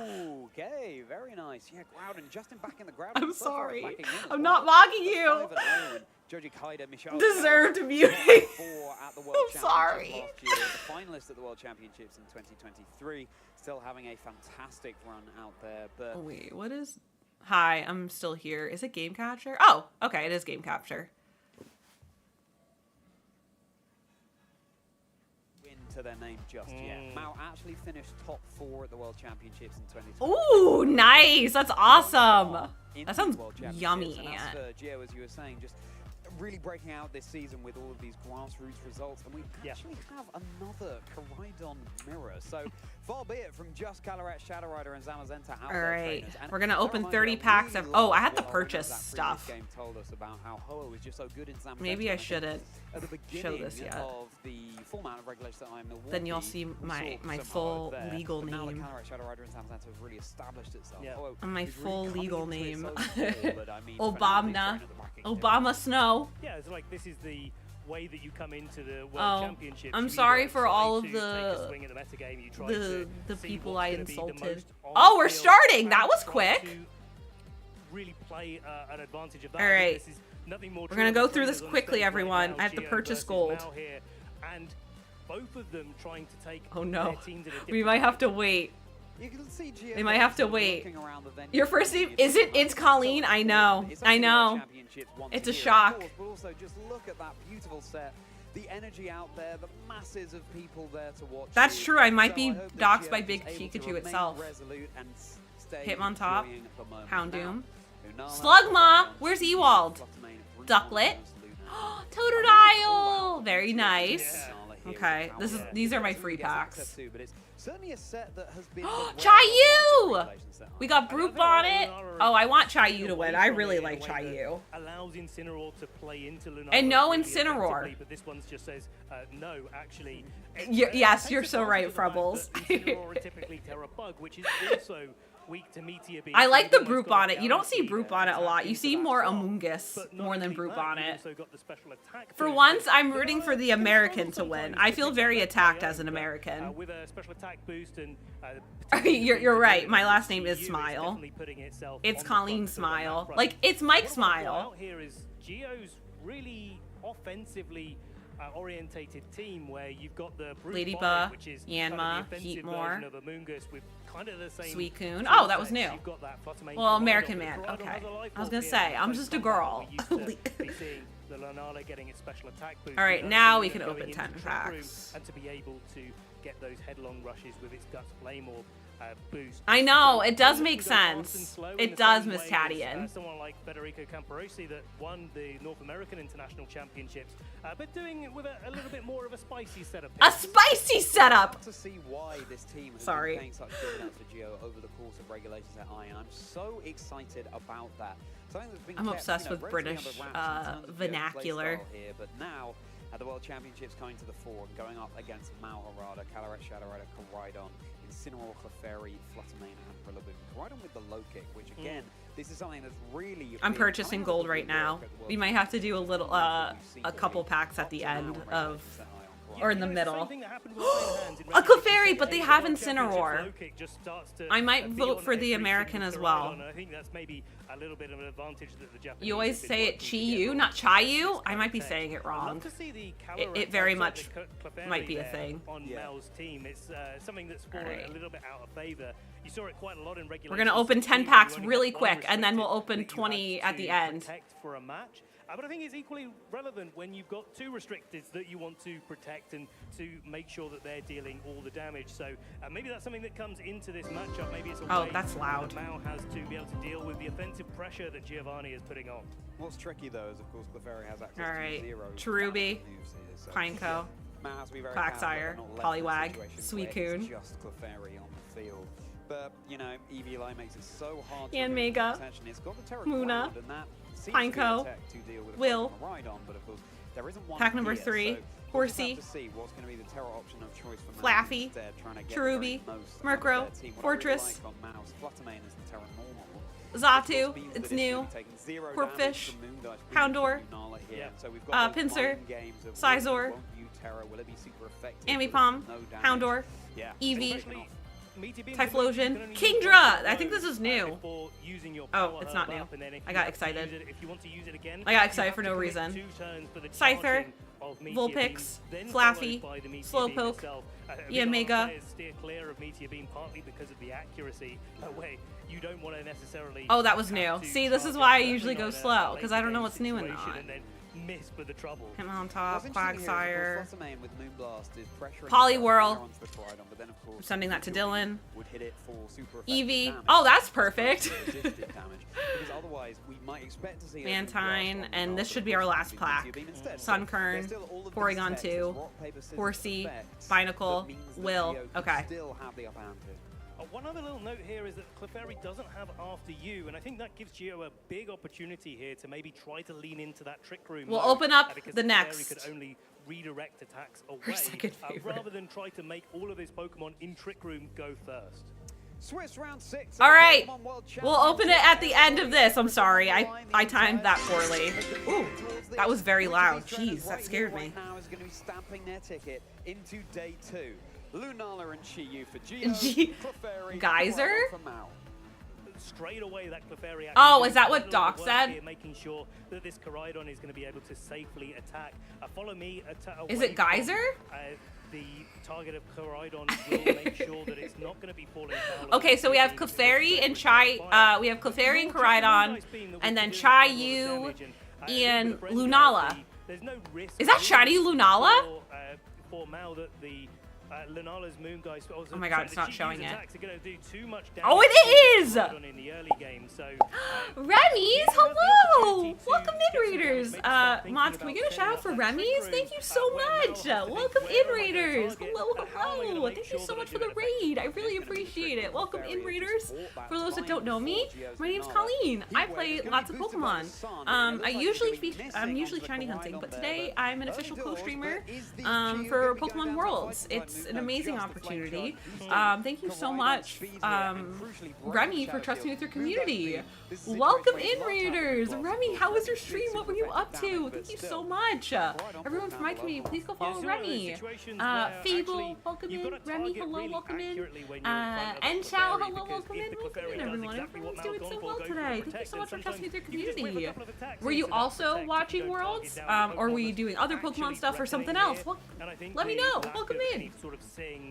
Okay, very nice. Yeah, Groudon, Justin back in the Groudon. I'm sorry. I'm not mocking you. Deserved muting. I'm sorry. The finalist at the World Championships in 2023, still having a fantastic run out there. But wait, what is? Hi, I'm still here. Is it Game Capture? Oh, okay, it is Game Capture. To their name just yet. Mao actually finished top 4 at the World Championships in 2020. Ooh, nice! That's awesome. That sounds yummy. And as for Gio, as you were saying, just really breaking out this season with all of these grassroots results, and we actually have another Koraidon mirror. So far be it from just Calyrex, Shadow Rider, and Zamazenta out there. All right, we're gonna open 30 packs of. Oh, I had to purchase stuff. Game told us about how Ho-Oh was just so good in Zamazenta. Maybe I shouldn't at the show this yet. Of the format of Regulation Time Milwaukee, then you'll see my full legal name. Now Calyrex, Shadow Rider, and Zamazenta have really established itself. And my full legal name. Obama. Obama Snow. Yeah, it's like this is the way that you come into the World Championships. I'm sorry for all of the people I insulted. Oh, we're starting. That was quick. Really play an advantage of that. All right. This is nothing more we're gonna go through this quickly, everyone. I have to purchase gold. And both of them trying to take. Oh no, we might have to wait. You can see they might have to wait. Your first name isn't? It's Colleen. I know. I know. It's a shock. But also, just look at that beautiful set. The energy out there, the masses of people there to watch. That's true. I might be doxxed by Big Pikachu itself. Hitmontop, Houndoom, Slugma. Where's Ewald? Ducklet. Totodile. Very nice. Okay, these are my free packs. To, but it's certainly a set that has been Chayu! We got Brute Bonnet. Oh, I want Chayu to win. I really like Chayu. Allows Incineroar to play into Lunala And no really Incineroar. effectively, but this one just says no, actually. Yes, you're so right, Frubbles. Incineroar are typically Terra Bug, which is also weak to Meteor Beam. I like the Brute Bonnet. You don't see Brute Bonnet a lot. You see more Amoonguss more than Brute Bonnet. For once, I'm rooting for the American to win. I feel very attacked as an American. With a special attack boost and You're right. My last name is Smile. It's Colleen Smile. Like, it's Mike Smile. Out here is Geo's really offensively orientated team where you've got the Brute Ladybug, Bonnet, which is Yanma, kind of the offensive Heatmore, version of Amoonguss with kind of the same Suicune. skill Oh, that was sets. new. You've got that Fluttermane Well, Koraidon, American but Man. Koraidon Okay. has a life I was orb gonna here, say, I'm so just a somehow girl. we used to be seeing the Lunala getting its special attack boost. All right, But now actually we can going open into 10 the Trick Room packs. and to be able to get those headlong rushes with its Guts Flame Orb boost. I know, So it does Lunala make can go fast and sense. slow in It the does, same Miss way as, Tadian. Someone like Federico Camparosi that won the North American International Championships, but doing it with a little bit more of a spicy setup. A spicy setup! To see why this team has Sorry. been paying such dividends for Geo over the course of regulations at Iron. I'm so excited about that. Something that's been I'm kept, obsessed with relatively British, under wraps in terms of Geo's vernacular. playstyle here, but now at the World Championships coming to the fore and going up against Malharada, Calyrex, Shadowrider, Koraidon, Incineroar, Clefairy, Fluttermane, and Rillaboom. Koraidon with the low kick, which again, this is something that's really. I'm been purchasing kind of gold a right good now. work at the World We might have to do a little, a couple packs at the end of, or in the middle. A Clefairy, but they have Incineroar. I might vote for the American as well. I think that's maybe a little bit of an advantage that the Japanese You always have been say it working to Chi-Yu, get not Chayu. I might be saying it I'd wrong. love to see the It very Calyrex much outside the Clefairy might be a there thing. on Mel's team. It's something that's fallen Alright. a little bit out of favor. You saw it quite a lot in regulation. We're gonna open 10 packs really quick, and then we'll open 20 at the end. For a match. But I think it's equally relevant when you've got two restricteds that you want to protect and to make sure that they're dealing all the damage. So maybe that's something that comes into this matchup. Maybe it's a Oh, way that's loud. that Mao has to be able to deal with the offensive pressure that Giovanni is putting on. What's tricky though is, of course, Clefairy has access All to right, 0 Cherubi, moves here, so Pineco, Mao has to be very Quagsire, careful they're not left in a Poliwag, situation where it's Suicune. just Clefairy on the field. But, you know, Eevee makes it so hard to Yanmega, remove attention. It's got the Terra Muna, Ground, and that seems to be Pineco, a tech to deal with a Will. Pokemon Rhydon, but of course, there isn't one Pack number here, 3, so Horsey, we'll just have to see what's going to be the Terra option of choice for Mao Flaffy, instead, trying to get Cherubi, the most Murkrow, out of their team. What I Fortress, really like on Mao's Fluttermane is the Terra normal. Zatu, Means it's that new, gonna be taking 0 damage Corphish, from Moondice, Houndour, Lunala here. So we've got those Pinsir, mind games of Sizor, won't you Terra, will it be super effective? Ambipom, No damage. Houndour, Yeah. Eevee, Especially Typhlosion, Kingdra. I think this is new. Oh, it's not new. I got excited. I got excited for no reason. Scyther, Vulpix, Flaffy, Slowpoke, Yanmega. Steer clear of Meteor Beam partly because of the accuracy. That way, you don't want to necessarily. Oh, that was new. See, this is why I usually go slow, because I don't know what's new and not. Miss for the trouble. Him on top, What's interesting here is, of Quagsire, course, Fluttermane with Moonblast is pressuring Poliwhirl. the onto the Koraidon, but then, of course, I'm sending that to Dylan. would hit it for super effective Eevee. damage. Oh, that's perfect. Resisted damage, because otherwise we might expect to see a Mantine, Moonblast on and this Moonblast, should be but our of course last it's plaque. Meteor Beam instead. So Sunkern, there's still all of these Porygon effects, 2, there's rock, paper, scissors Horsey, effects Binacle, that means that Will. Geo could Okay. still have the upper hand here. One other little note here is that Clefairy doesn't have After You, and I think that gives Geo a big opportunity here to maybe try to lean into that Trick Room. We'll mode, open up because the Clefairy next. could only redirect attacks away, second favorite. rather than try to make all of his Pokemon in Trick Room go first. Swiss round 6. All right, we'll open it at the end of this. I'm sorry, I timed that poorly. Ooh, that was very loud. Jeez, that scared me. Right now is going to be stamping their ticket into day 2. Lunala and Chi-Yu for Geo, Clefairy, Geyser? Koraidon for Mao. Straight away, that Clefairy. Oh, is that what Doc said? Here, making sure that this Koraidon is going to be able to safely attack. Follow me. Is it Geyser? The target of Koraidon will make sure that it's not going to be falling foul. Okay, so we have Clefairy and we have Clefairy and Koraidon, and then Chayu and Lunala. There's no risk. Is that shiny Lunala? For Mao that the Lunala's Moongeist. Oh my god, it's not showing it. Oh, it is! In the early game, so, Remy's, hello! Welcome in, Raiders. Mods, can we get a shout out for Remy's? Thank you so much. Welcome in, Raiders. Hello, hello. Thank you so much for the raid. I really appreciate it. Welcome in, Raiders. For those that don't know me, my name's Colleen. I play lots of Pokemon. I'm usually shiny hunting, but today I'm an official co-streamer for Pokemon Worlds. It's an amazing opportunity. Thank you so much, Remy, for trusting me with your community. Welcome in, Raiders. Remy, how was your stream? What were you up to? Thank you so much. Everyone from my community, please go follow Remy. Fable, welcome in. Remy, hello, welcome in. Enchao, hello, welcome in. Welcome in, everyone. Everyone's doing so well today. Thank you so much for trusting me with your community. Were you also watching Worlds? Or were you doing other Pokemon stuff or something else? Well, let me know. Welcome in.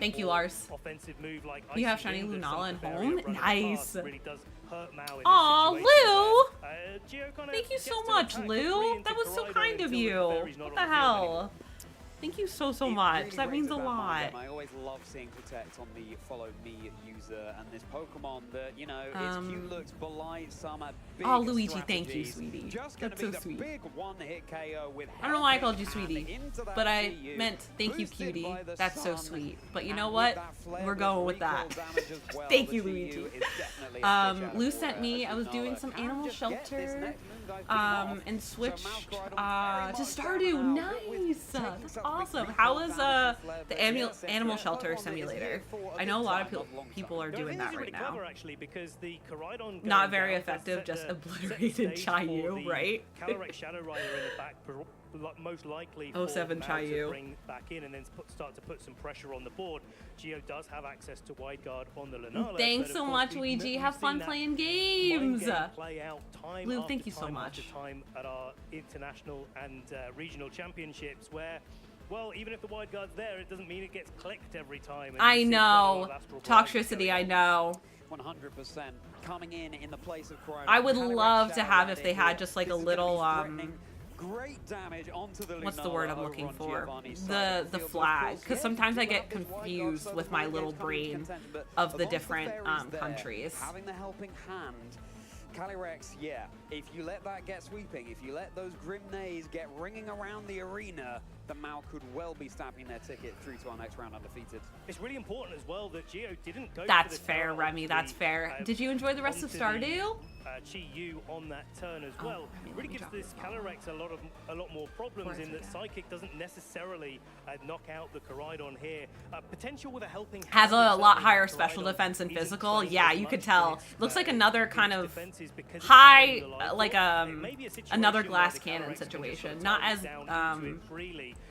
Thank you, Lars. You have shiny Lunala and home? Nice. Aw, Lou! Thank you so much, Lou. That was so kind of you. What the hell? Thank you so much. That means a lot. I always love seeing Protect on the follow me user and this Pokemon that, you know, its cute looks belie some big oh, Luigi, thank you, sweetie. That's so sweet. Big one-hit KO with I don't know why I called you sweetie, but I meant thank you, cutie. That's so sweet. But you know what? We're going with that. Thank you, Luigi. Lou sent me, I was doing some animal shelter and switched to Stardew. Nice! That's awesome. How was the animal shelter simulator? I know a lot of people are doing that right now. Not very effective, just obliterated Chayu, right? Most likely 07 Chayu. Bring back in and then start to put some pressure on the board. Geo does have access to wide guard on the Lunala. Thanks so much, Luigi. Have fun playing games. Lou, thank you so much. Time at our international and regional championships where, well, even if the wide guard's there, it doesn't mean it gets clicked every time. I know. Toxicity, I know. 100% coming in the place of Cryo. I would love to have if they had just like a little great damage onto the what's the word I'm looking for? The flag, because sometimes I get confused with my little brain of the different countries. Having the helping hand. Calyrex, yeah, if you let that get sweeping, if you let those Grim Nays get ringing around the arena, the Mao could well be stamping their ticket through to our next round undefeated. It's really important as well that Geo didn't go That's fair, Remy, that's fair. Did you enjoy the rest of Stardew? Chi-Yu on that turn as well. It really gives this Calyrex a lot more problems in that Psychic doesn't necessarily knock out the Koraidon here. Potential with a helping hand. Has a lot higher special defense and physical. Yeah, you could tell. Looks like another kind of high, like another glass cannon situation. Not as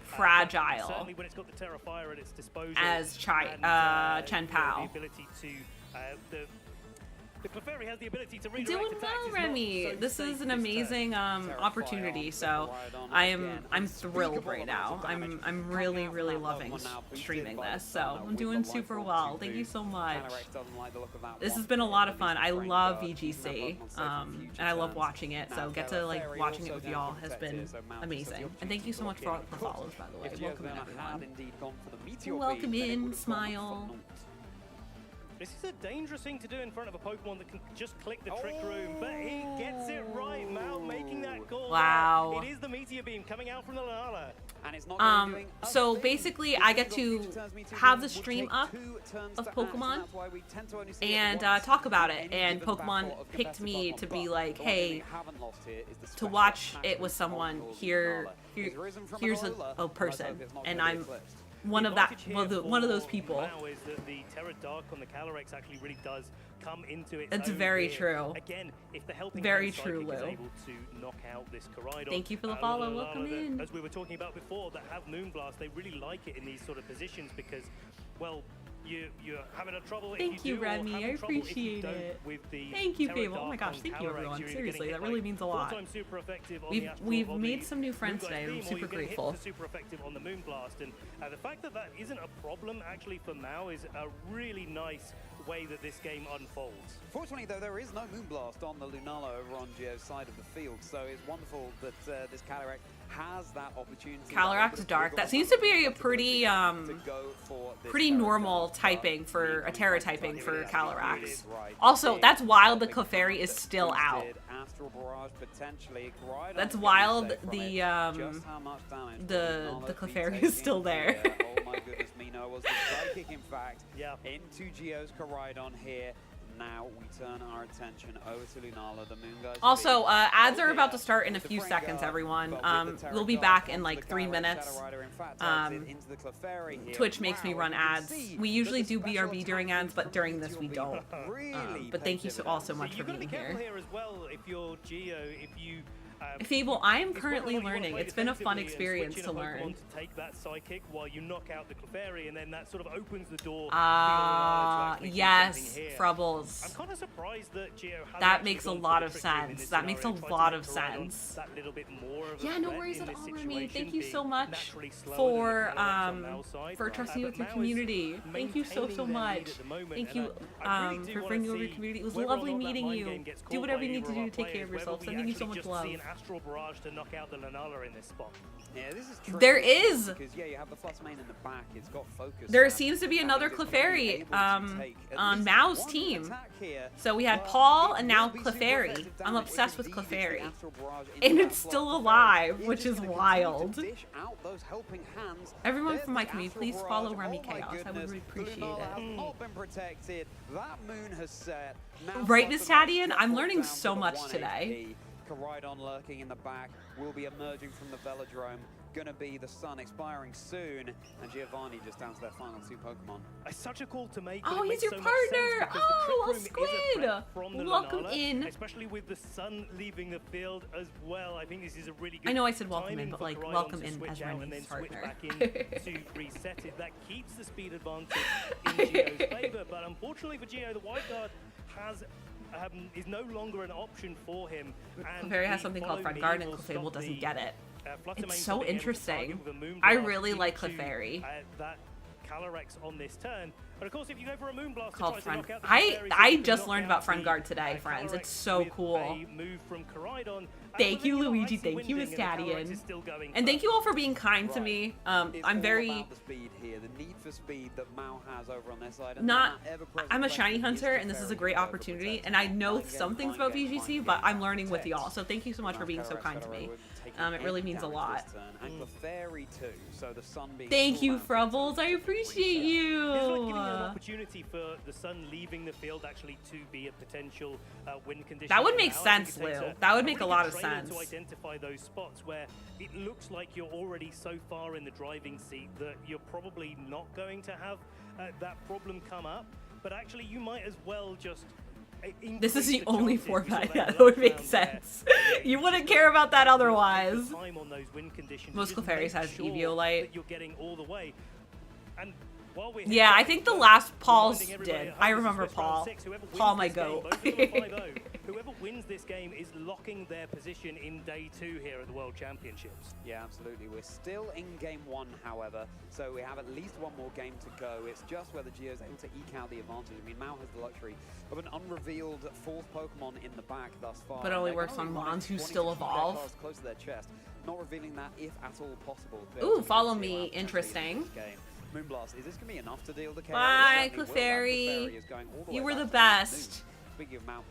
fragile as Chen Pao. The Clefairy has the ability to redirect doing well, Remy. This is an amazing opportunity, so I'm thrilled right now. I'm really loving streaming this, so I'm doing super well. Thank you so much. This has been a lot of fun. I love VGC, and I love watching it. So get to like watching it with y'all has been amazing. And thank you so much for all the follows, by the way. Welcome in, everyone. Welcome in, Smile. This is a dangerous thing to do in front of a Pokemon that can just click the Trick Room, but he gets it right. Mao making that call. Wow. It is the Meteor Beam coming out from the Lunala. And it's not so basically I get to have the stream up of Pokemon and talk about it, and Pokemon picked me to be like, hey, to watch it with someone, here's a person, and I'm one of those people. Is that the Terra Dark on the Calyrex actually really does come into its It's own very here. true. Again, if the helping very hand true, Psychic Lou. is able to knock out this Koraidon, Thank you for the follow. Lunala Welcome that, in. as we were talking about before, that have Moonblast, they really like it in these sort of positions because, well, you're having a trouble. Thank you, Remy. I appreciate it. Thank you, Fable. Oh my gosh, thank you, everyone. Seriously, that really means a lot. We've made some new friends today. I'm super grateful. Super effective on the Moonblast, and the fact that that isn't a problem actually for Mao is a really nice way that this game unfolds. Fortunately, though, there is no Moonblast on the Lunala over on Geo's side of the field, so it's wonderful that this Calyrex has that opportunity. Calyrex Dark. That seems to be a pretty pretty normal typing for a Terra typing for Calyrex. Also, that's wild. The Clefairy is still out. That's wild. The Clefairy is still there. Oh my goodness, Mino was the psychic, in fact, into Geo's Koraidon here. Now we turn our attention over to Lunala, the Moon guys. Also, ads are about to start in a few seconds, everyone. We'll be back in like 3 minutes. Twitch makes me run ads. We usually do BRB during ads, but during this we don't. But thank you all so much for being here. As well, if you're Geo, if you Fable, I am currently learning. It's been a fun experience to learn. To take that psychic while you knock out the Clefairy, and then that sort of opens the door. Yes, Frubbles. I'm kind of surprised that Geo hasn't that makes a lot of sense. That makes a lot of sense. That little bit more of yeah, no worries at all, Remy. Thank you so much for trusting me with your community. Thank you so much. Thank you for bringing over your community. It was lovely meeting you. Do whatever you need to do to take care of yourself. Sending you so much love. Astral Barrage to knock out the Lunala in this spot. Yeah, this is true. There is. Because, yeah, you have the Flux main in the back. It's got focus. There seems to be another Clefairy on Mao's team. So we had Paul and now Clefairy. I'm obsessed with Clefairy. And it's still alive, which is wild. Everyone from my community, please follow Remy Chaos. I would really appreciate it. Right, Nastadian? I'm learning so much today. Koraidon lurking in the back, will be emerging from the Velodrome. Gonna be the sun expiring soon, and Giovanni just down to their final 2 Pokemon. It's such a call to make. Oh, he's your partner! Oh, Squid! Welcome in. Especially with the sun leaving the field as well. I think this is a really good. I know I said welcome in, but like welcome in as Remy's partner. Back in to reset it. That keeps the speed advantage in Geo's favor, but unfortunately for Geo, the White Guard is no longer an option for him. Clefairy has something called Front Guard, and Clefable doesn't get it. It's so interesting. I really like Clefairy. That Calyrex on this turn. But of course, if you go for a Moonblast, called Front. I just learned about Front Guard today, friends. It's so cool. Thank you, Luigi. Thank you, Nastadian. And thank you all for being kind to me. I'm very. The speed here, the need for speed that Mao has over on their side. I'm a shiny hunter, and this is a great opportunity. And I know some things about VGC, but I'm learning with y'all. So thank you so much for being so kind to me. It really means a lot. Thank you, Frubbles. I appreciate you. It's like giving an opportunity for the sun leaving the field actually to be a potential win condition. That would make sense, Lou. That would make a lot of sense. To identify those spots where it looks like you're already so far in the driving seat that you're probably not going to have that problem come up, but actually you might as well just. This is the only format that would make sense. You wouldn't care about that otherwise. Most Clefairies has Eviolite. Yeah, I think the last Paul's did. I remember Paul. Paul, my goat. Whoever wins this game is locking their position in day 2 here at the World Championships. Yeah, absolutely. We're still in game 1, however, so we have at least one more game to go. It's just whether Geo's able to eke out the advantage. I mean, Mao has the luxury of an unrevealed 4th Pokemon in the back thus far. But it only works on Mons who still evolve. Close to their chest, not revealing that if at all possible. Ooh, follow me. Interesting. Moonblast, is this going to be enough to deal the KO? Bye, Clefairy. You were the best.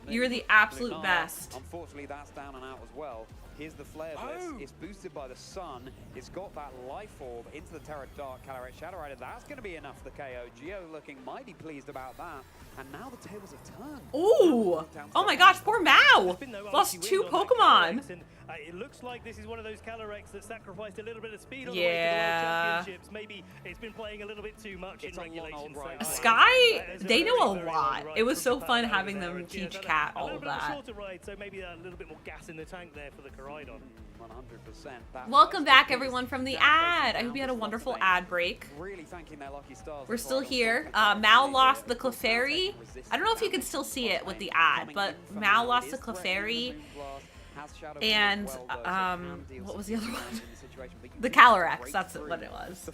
You're the absolute best. Unfortunately, that's down and out as well. Here's the Flare Blitz. It's boosted by the sun. It's got that Life Orb into the Terra Dark Calyrex Shadow Rider. That's going to be enough for the KO. Geo looking mighty pleased about that. And now the tables have turned. Ooh! Oh my gosh, poor Mao! Lost 2 Pokemon! It looks like this is one of those Calyrex that sacrificed a little bit of speed on the way to the World Championships. Maybe it's been playing a little bit too much in regulation. Sky, they know a lot. It was so fun having them teach Cat all of that. Shorter ride, so maybe a little bit more gas in the tank there for the Koraidon. 100%. Welcome back, everyone, from the ad. I hope you had a wonderful ad break. Really thanking their lucky stars. We're still here. Mal lost the Clefairy. I don't know if you can still see it with the ad, but Mal lost the Clefairy. And what was the other one? The Calyrex, that's what it was.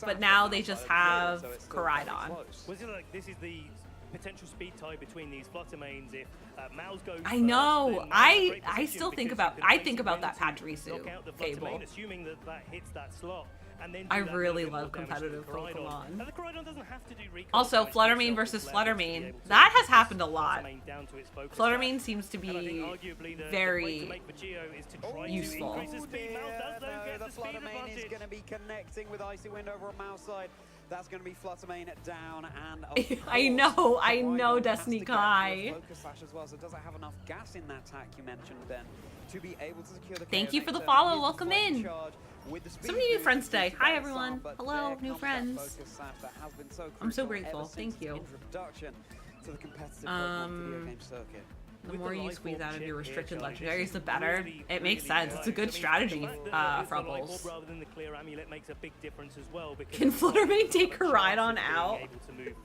But now they just have Koraidon. Was it like this is the potential speed tie between these Flutter mains. If Mao's goes I know. first, then Mao's in a great I position still think because about you can I think about that Pachirisu knock out the Flutter Fable. main, assuming that that hits that slot. And then I do that really little bit love more damage to the competitive Koraidon. Pokemon. And the Koraidon doesn't have to do recon Also, damage to Fluttermane itself versus as well to be Fluttermane. able to That has focus happened a lot. Fluttermane down to its focus Fluttermane attack. seems to And I think be arguably the play to very make for Geo is to try to useful. increase his speed. Mao does though get the the speed Fluttermane is advantage. going to be connecting with Icy Wind over on Mao's side. That's going to be Fluttermane down, and I know, Koraidon Destiny has to get Kai. to a Focus Sash as well, so does it have enough gas in that tack you mentioned then to be able to secure the Thank KO you for the next turn? follow. Here's the Welcome flame in. charge with the speed So many new boost, friends which today. is Hi that everyone. sum, but Hello, there new comes that friends. Focus Sash that has been so I'm so crucial grateful. ever Thank since you. its introduction to the competitive Pokemon video game circuit. The more you squeeze out of your restricted legendaries, the better. It makes sense. It's a good strategy, Frubbles. Rather than the clear amulet makes a big difference as well. Can Fluttermane take Koraidon out?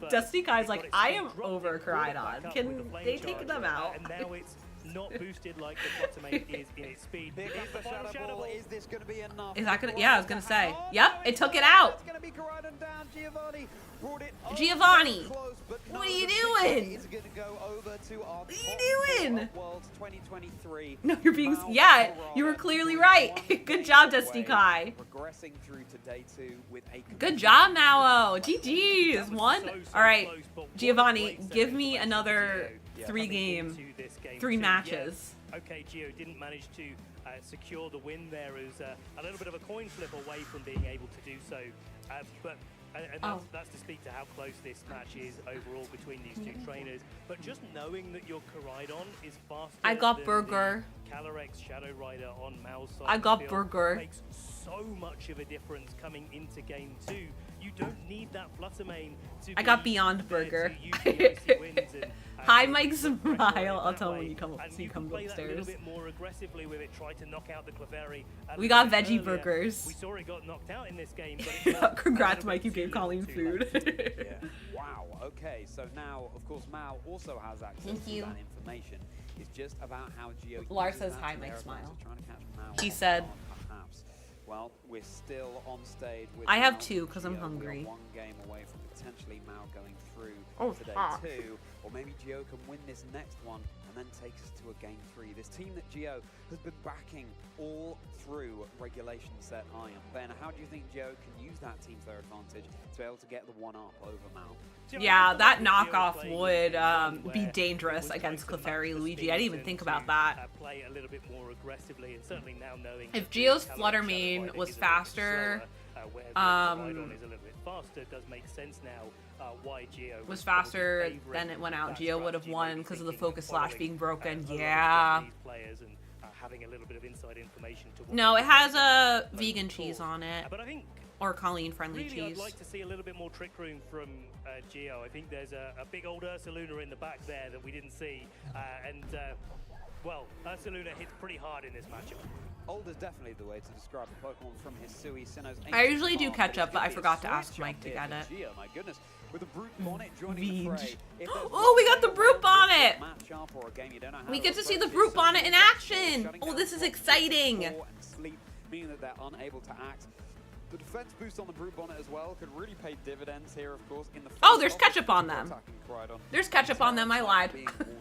Dusty Kai's like, I am over Koraidon. Can they take them out? And now it's not boosted like the Fluttermane is in its speed. Pick up the Shadow Ball. Is this going to be enough? Is that gonna? Yeah, I was gonna say. Yep, it took it out. It's going to be Koraidon down. Giovanni brought it Giovanni, close, but what no, are you the doing? victory is going to go over to our What are you doing? Worlds 2023. No, you're being. Mao Yeah, Koraidon you were clearly right. Good job, Dusty Kai. Progressing through to day 2 with a Good job, Mao. GG's. One. All right, Giovanni, give me another 3 matches. Okay, Geo didn't manage to secure the win there. It was a little bit of a coin flip away from being able to do so. That's to speak to how close this match is overall between these two trainers. But just knowing that your Koraidon is faster I got than Burger. the Calyrex Shadow Rider on Mao's side, I got feel Burger. makes so much of a difference coming into game 2. You don't need that Fluttermane to I got be Beyond there Burger. to use the icy winds and, Hi, to Mike progress Smile. I'll that tell him way. when you come And so you you come can play that a little upstairs. bit more aggressively with it, try to knock out the Clefairy. We got Earlier, veggie burgers. We saw it got knocked out in this game. But it was Congrats, a little Mike. You bit gave Colleen food. Yeah. Wow. Okay. So now, of course, Mao also has access Thank to you. that information. It's just about how Geo. Lars uses says that hi, to Mike their Smile. advantage, trying to catch Mao He off said- guard, perhaps. Well, we're still on stage with I have Mao 2 and 'cause I'm Geo. We are hungry. one game away from potentially Mao going through Oh, today fuck. 2, or maybe Geo can win this next one and then take us to a game 3. This team that Geo has been backing all through regulation set Iron. Ben, how do you think Geo can use that team to their advantage to be able to get the one-up over Mao? Yeah, that knockoff would be dangerous against Clefairy Luigi. I didn't even think about that. Play a little bit more aggressively, and certainly now knowing If that Geo's the Calyrex Fluttermane Shadow Rider was is a little bit faster, slower, where the Koraidon is a little bit faster, it does make sense now why Geo was probably faster favouring than it went out. that Geo would have strategy, won maybe because of the thinking focus slash following, being broken. a lot of Yeah. Japanese players and having a little bit of inside information to what No, they it do has against a those vegan calls. cheese on it. But I think Or Colleen friendly really, cheese. I'd like to see a little bit more trick room from Geo. I think there's a big old Ursaluna in the back there that we didn't see. Well, Ursaluna hits pretty hard in this matchup. Old is definitely the way to describe a Pokemon from Hisui Sinnoh's I usually do catch up, but I forgot to ask Mike to get it. Geo, my goodness, with a Brute Bonnet joining the fray. If there's Oh, we got the Brute Bonnet! matchup or a game you don't know how We to get to see approach the it, Brute so Bonnet in Geo action! shutting Oh, down this is Pokemon exciting! before and sleep, meaning that they're unable to act. The defense boost on the Brute Bonnet as well could really pay dividends here, of course. In the Oh, face there's of ketchup on them. attacking Koraidon. There's ketchup on them. I lied.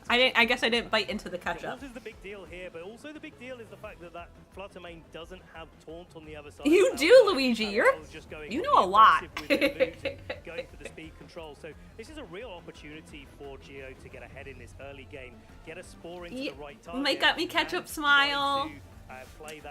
I guess I didn't bite into the ketchup. This is the big deal here, but also the big deal is the fact that Fluttermane doesn't have Taunt on the other side. You of do, Mao. Luigi. Mao's You're just going you on know the a lot. offensive with their moves and going for the speed control. So this is a real opportunity for Geo to get ahead in this early game, get a spore into the right target. Make up me ketchup smile.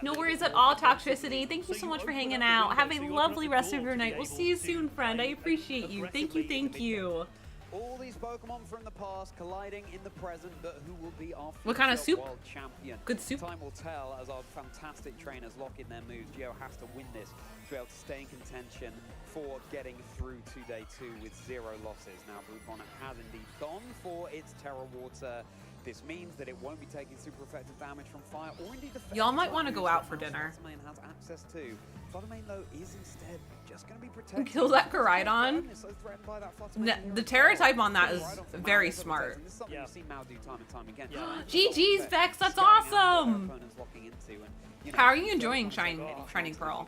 No worries at all, Toxicity. Thank you so much for hanging out. Have a lovely rest of your night. We'll see you soon, friend. I appreciate you. Thank you, thank you. All these Pokemon from the past colliding in the present, but who will be our What kind of future soup? world champion? Good soup. Time will tell as our fantastic trainers lock in their moves. Geo has to win this to be able to stay in contention for getting through to day 2 with 0 losses. Now, Brute Bonnet has indeed gone for its Terra Water. This means that it won't be taking super effective damage from fire, or indeed the Y'all might want to go out for dinner. Fluttermane has access to. Fluttermane, though, is instead just going to be protected. Kill that Koraidon. The Terra type on that is very smart. This is something we've seen Mao do time and time again. GG's, Vex. That's awesome. How are you enjoying Shining Pearl?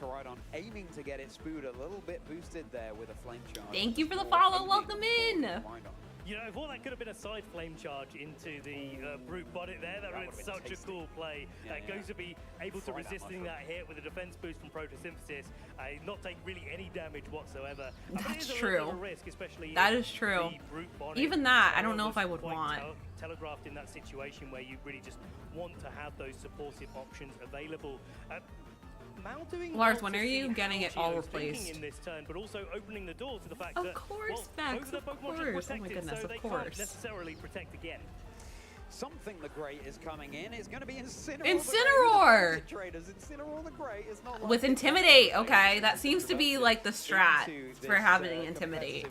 Koraidon aiming to get it spooed a little bit boosted there with a flame charge. Thank you for the follow. Welcome in. You know, I thought that could have been a side flame charge into the Brute Bonnet there. That would have been such a cool play. Goes to be able to resisting that hit with a defense boost from Protosynthesis, not take really any damage whatsoever. That's true. Risk, especially that is true. Even that, I don't know if I would want. Telegraphed in that situation where you really just want to have those supportive options available. Lars, when are you getting it all replaced? In this turn, but also opening the door to the fact of that, course, Max, of course. Oh my goodness, so of they course. Can't necessarily protect again. Something the Great is coming in. It's going to be Incineroar. Incineroar! Incineroar the Great is not with Intimidate, okay. That seems to be like the strat for having Intimidate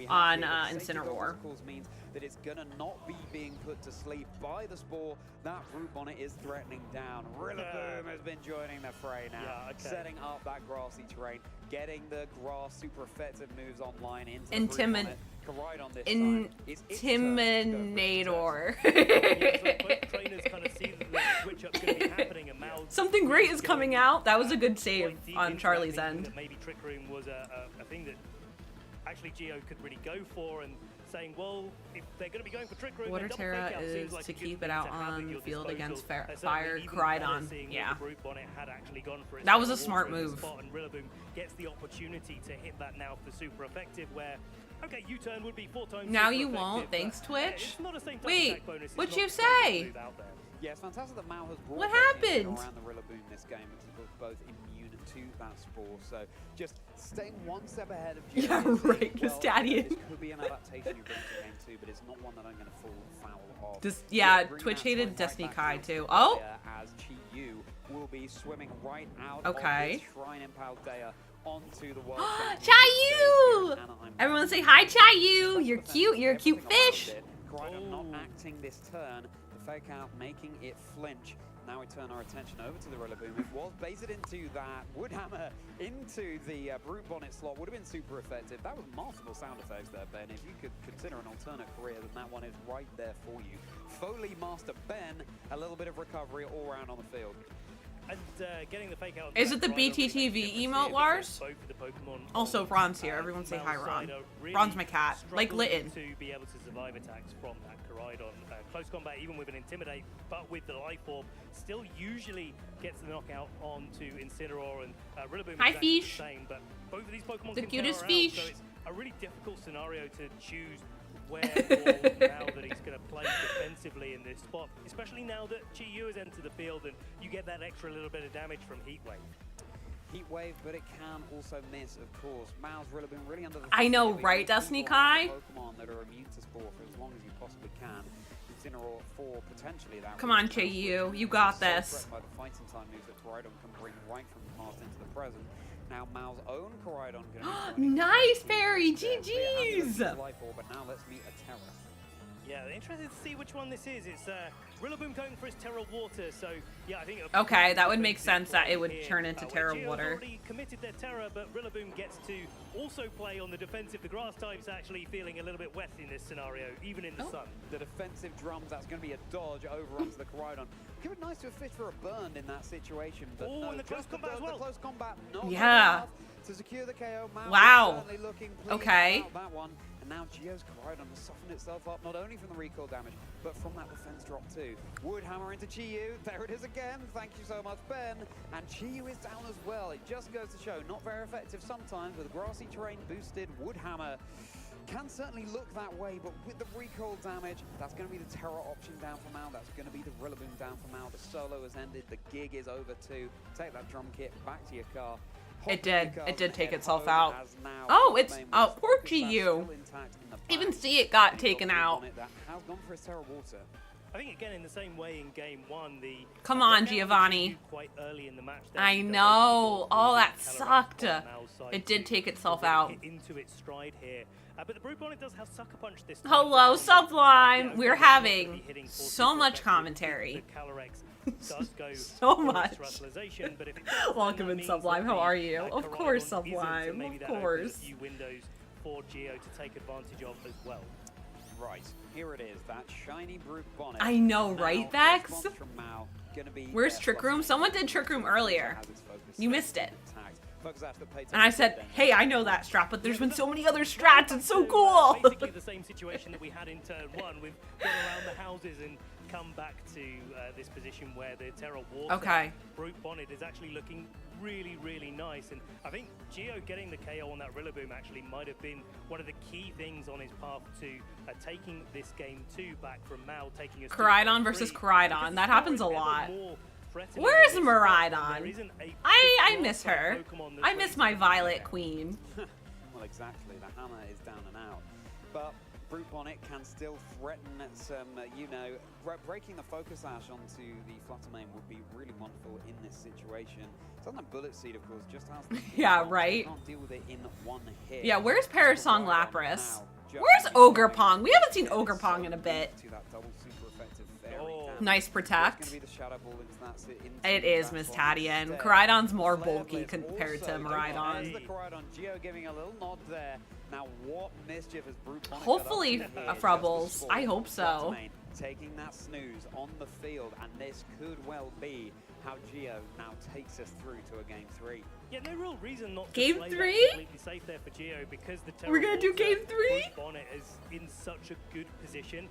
on Incineroar. Means that it's going to not be being put to sleep by the Spore. That Brute Bonnet is threatening down. Rillaboom has been joining the fray now, setting up that grassy terrain, getting the grass super effective moves online into the Brute Bonnet. Koraidon this time. Intimidator. Trainers kind of see the switch up's going to be happening, and Mal something great is coming out. That was a good save on Charlie's end. Maybe Trick Room was a thing that actually Geo could really go for, and saying, well, if they're going to be going for Trick Room, Water Terra is like to keep it out on the field against Fire Koraidon. Yeah. That was a smart move. And Rillaboom gets the opportunity to hit that now for super effective, where okay, U-turn would be 4 times. Now you won't, thanks Twitch. Wait, what'd you say? Yeah, it's fantastic that Mal has brought what happened around the Rillaboom this game. It's both immune to that Spore, so just staying one step ahead of Geo. Yeah, right, Castadian. This could be an adaptation you bring to game 2, but it's not one that I'm going to fall foul of. Yeah, Twitch hated Destiny Kai too. Oh! As Chi-Yu will be swimming right out of the Shrine Impaled Dea onto the world. Chi-Yu! Everyone say hi, Chi-Yu! You're cute, you're a cute fish! Koraidon not acting this turn, the fake out making it flinch. Now we turn our attention over to the Rillaboom. It was baited into that Woodhammer into the Brute Bonnet slot. Would have been super effective. That was masterful sound effects there, Ben. If you could consider an alternate career, then that one is right there for you. Foley Master Ben, a little bit of recovery all around on the field. And getting the fake out. Is it the BTTV emote, Lars? Also, Ron's here. Everyone say hi, Ron. Ron's my cat. Like Litten. To be able to survive attacks from that Koraidon. Close combat, even with an Intimidate, but with the Life Orb, still usually gets the knockout onto Incineroar, and Rillaboom hi, is Fish. the same, but both of these Pokemon the can cutest tower Fish. Out, so it's a really difficult scenario to choose where now that he's going to play defensively in this spot, especially now that Chi-Yu has entered the field and you get that extra little bit of damage from Heat Wave. Heat Wave, but it can also miss, of course. Mal's Rillaboom really under the I know, right, Destiny Kai? Pokemon that are immune to Spore for as long as you possibly can. Incineroar for potentially that. Come on, Chi-Yu, you got this. By the fighting time moves that Koraidon can bring right from the past into the present. Now Mal's own Koraidon nice, Perry! GG's! Life Orb, but now let's meet a Terra. Yeah, interested to see which one this is. It's Rillaboom going for his Terra Water, so yeah, I think. Okay, that would make sense that it would turn into Terra Water. Already committed their Terra, but Rillaboom gets to also play on the defensive. The grass type's actually feeling a little bit wet in this scenario, even in the sun. The defensive drums, that's going to be a dodge over onto the Koraidon. Could be nice to have fished for a burn in that situation, but no, and the close combat as well. The close combat, not yeah. To secure the KO. Wow. Okay. That one. And now Geo's Koraidon has softened itself up, not only from the recoil damage, but from that defense drop too. Woodhammer into Chi-Yu. There it is again. Thank you so much, Ben. And Chi-Yu is down as well. It just goes to show, not very effective sometimes with grassy terrain boosted. Woodhammer can certainly look that way, but with the recoil damage, that's going to be the Terra option down for Mal. That's going to be the Rillaboom down for Mal. The solo has ended. The gig is over too. Take that drum kit back to your car. It did take itself out. Oh, it's poor Chi-Yu. Even see it got taken out. I think again in the same way in game 1, the come on, Giovanni. Quite early in the match I know. Oh, that sucked. It did take itself out. Into its stride here. But the Brute Bonnet does have Sucker Punch this time. Hello, Sublime. We're having so much commentary. Does go so much. But if welcome in, Sublime. How are you? Of course, Sublime. Of course. A few windows for Geo to take advantage of as well. Right, here it is, that shiny Brute Bonnet. I know, right, Vex? Response from Mao, gonna be Where's their Trick Room? Flutter Someone Mane. did Trick Room earlier. Has its focus You missed it. intact. Focus Ash that played And I said, hey, I know that strat, but there's been so many other strats. It's so cool. Basically the same situation that we had in turn one. We've gone around the houses and come back to this position where the Terra Water Okay. Brute Bonnet is actually looking really, really nice. And I think Geo getting the KO on that Rillaboom actually might have been one of the key things on his path to taking this game 2 back from Mao, taking us to Koraidon game versus 3. Koraidon. That happens a Ever lot. more threatening Where is in this spot, there Miraidon? isn't a I big miss block her. Pokemon that's I ready miss to my come Violet back. Queen. Well, exactly. The hammer is down and out. But Brute Bonnet can still threaten some, breaking the Focus Ash onto the Flutter Mane would be really wonderful in this situation. Something like Bullet Seed, of course, just has the Yeah, response. right. You can't deal with it in one hit. Yeah, where's Parasong Lapras? Now, Where's Ogerpong? We haven't seen Ogerpong in a bit. to that double super effective fairy Oh. damage. Nice protect. It's gonna be the Shadow Ball into that It is Miss Tadian. Koraidon's more bulky compared to There's Miraidon. the Koraidon. Geo giving a little nod there. Now, what mischief has Brute Bonnet Hopefully, got up to here? Frubbles. Just the I score. hope so. Flutter taking that snooze on the field, and this could well be how Geo now takes us through to a game 3. Yeah, no real reason not to Game play that 3? completely safe there for Geo because the We're gonna do Terra game Water 3? Brute Bonnet is in such a good position.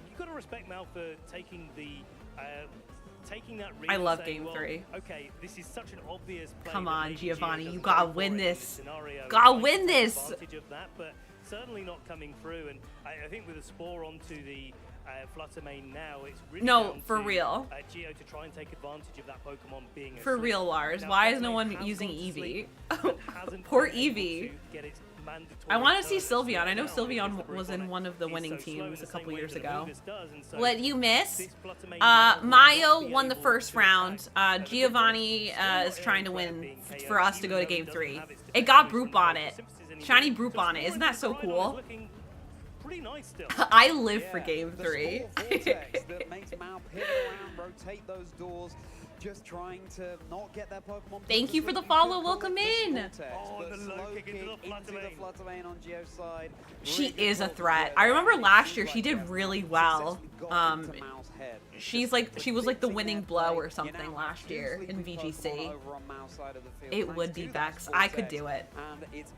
You've got to respect Mal for taking the taking that read I and love saying, game well, 3. Okay, this is such an obvious play. Come that on, maybe Geo Giovanni, you doesn't gotta go for win it in this. scenario. Gotta Might win take this. advantage of that, but certainly not coming through. And I think with a Spore onto the Flutter Mane now, it's really No, down for to, real. Geo to try and take advantage of that Pokemon being For asleep. real, Lars. Now, Why is Flutter no Mane one has using gone to Eevee? sleep and hasn't Poor been able Eevee. to get its mandatory I want to see turn as Sylveon. I know now, because the Sylveon Brute was in Bonnet one of the is winning so slow in teams the a couple same way years that ago. Amogus does, and so What you miss? this Flutter Mane now will Mayo not be won the able first to round. attack. Giovanni is trying to Threat win being KO'd, for us to even go to though game doesn't 3. have its It defense got boost Brute and Bonnet. photosynthesis anymore. Shiny Brute So Bonnet. Spore Isn't that so into Koraidon is cool? looking pretty nice still. I live for Yeah, game the 3. Spore Vortex that makes Mao pivot around, rotate those doors, just trying to not get their Pokemon. Thank you for the You follow. could Welcome call it in. the Vortex, Oh, but the low slow kick into the Flutter Mane. Flutter Mane on Geo's side. She Really is a good threat. call I from remember Geo. last year Seems she like did Geo really well. successfully got into Mao's head. She Just was like the predicting winning their blow play. or something You now last year usually in with Pokemon VGC. over on Mao's side of the field, It thanks would be to that Vex. I could Vortex. do it. And it's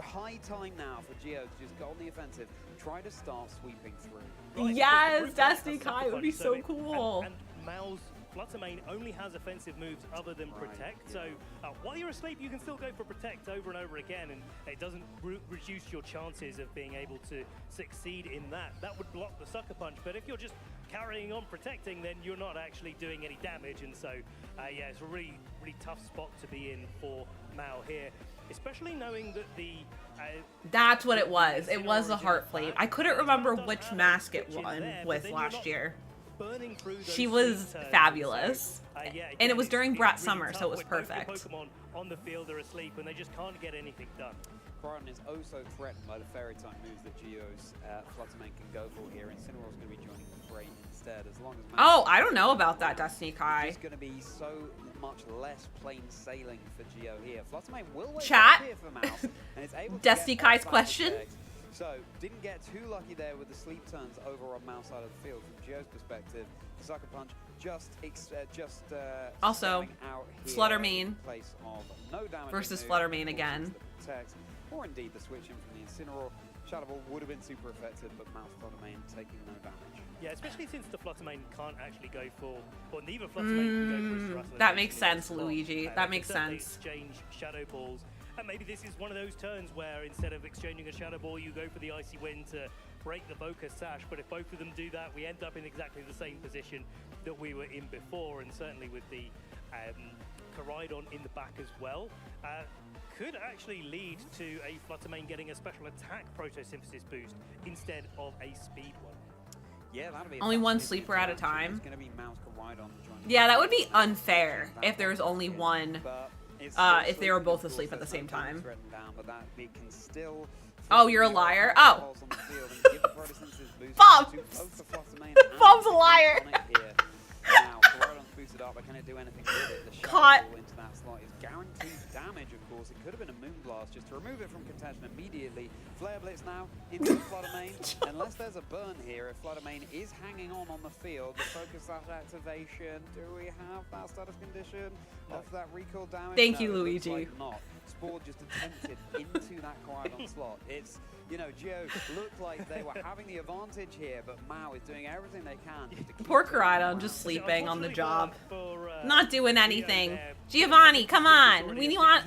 high time now for Geo to just go on the offensive, try to start sweeping through. Right, Yes, because the Brute Bonnet Destiny has sucker Kai would be punch, so it- cool. And Mal's Flutter Mane only has offensive moves other than Right, Protect, yeah. so while you're asleep, you can still go for Protect over and over again, and it doesn't reduce your chances of being able to succeed in that. That would block the Sucker Punch, but if you're just carrying on protecting, then you're not actually doing any damage, and so, yeah, it's a really, really tough spot to be in for Mal here, especially knowing that the That's what it was. It was a Heart Flame. I couldn't remember which mask it won with last year. burning through those She was sweet turns, fabulous. and so, yeah, And it was it's during really Brat Summer, tough so it was when both your perfect. Pokemon on the field are asleep and they just can't get anything done. Koraidon is also threatened by the Fairy type moves that Geo's Flutter Mane can go for here. Incineroar's going to be joining the fray instead, as long as. Oh, I don't know about that, Destiny Kai. It's going to be so much less plain sailing for Geo here. Flutter Mane will wait Chat. here for Mouse, and it's able to Destiny get Kai's off that question. effect. So, didn't get too lucky there with the sleep turns over on Mouse side of the field. From Geo's perspective, Sucker Punch just Also, stepping out here Fluttermane in place of no damage versus move, Fluttermane forces again. the Protect, or indeed the switch in from the Incineroar. Shadow Ball would have been super effective, but Mouse Fluttermane taking no damage. Yeah, especially since the Flutter Mane can't actually go for, or neither Flutter Mane can go for his Terrestrial That makes Evolution in sense, this spot. Luigi. They That can makes certainly sense. Exchange Shadow Balls, and maybe this is one of those turns where instead of exchanging a Shadow Ball, you go for the Icy Wind to break the Focus Sash. But if both of them do that, we end up in exactly the same position that we were in before, and certainly with the Koraidon in the back as well. Could actually lead to a Flutter Mane getting a special attack photosynthesis boost instead of a speed one. Yeah, that'll be Only one sleeper at a It's time. going to be Mouse Koraidon joining. Yeah, that would be unfair if there was only one. If they were both asleep at the same time. Oh, you're a liar. Oh. Bob. Bob's a liar. boosted up, but can it do anything with it? The Caught. shadow ball into that slot is guaranteed damage, of course. It could have been a Moonblast just to remove it from contention immediately. Flare Blitz now into Flutter Mane. Unless there's a burn here, if Flutter Mane is hanging on the field, the Focus Sash activation, do we have that status condition of that recall damage? Thank No, you, it looks Luigi. like not. Spore just attempted into that Koraidon slot. It's, you know, Geo looked like they were having the advantage here, but Mao is doing everything they can just to keep Poor it Koraidon just sleeping on the job. For, Not doing anything. Giovanni, come on.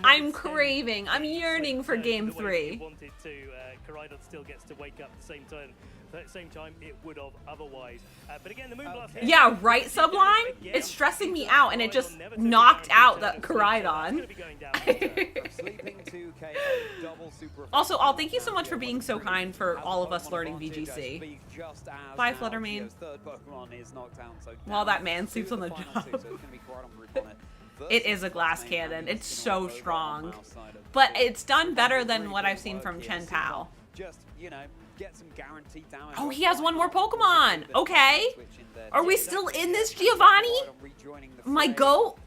I'm craving. I'm yearning for game 3. Wanted to, Koraidon still gets to wake up at the same time. At the same time, it would have otherwise. But again, the Moonblast. Yeah, right, Sublime? It's stressing me out, and it just knocked out that Koraidon. Also, thank you so much for being so kind for all of us learning VGC. Bye, Fluttermane. While that man sleeps on the job. It is a glass cannon. It's so strong. But it's done better than what I've seen from Chen Pao. Just, you know, get some guaranteed damage. Oh, he has one more Pokemon. Okay. Are we still in this, Giovanni? My goat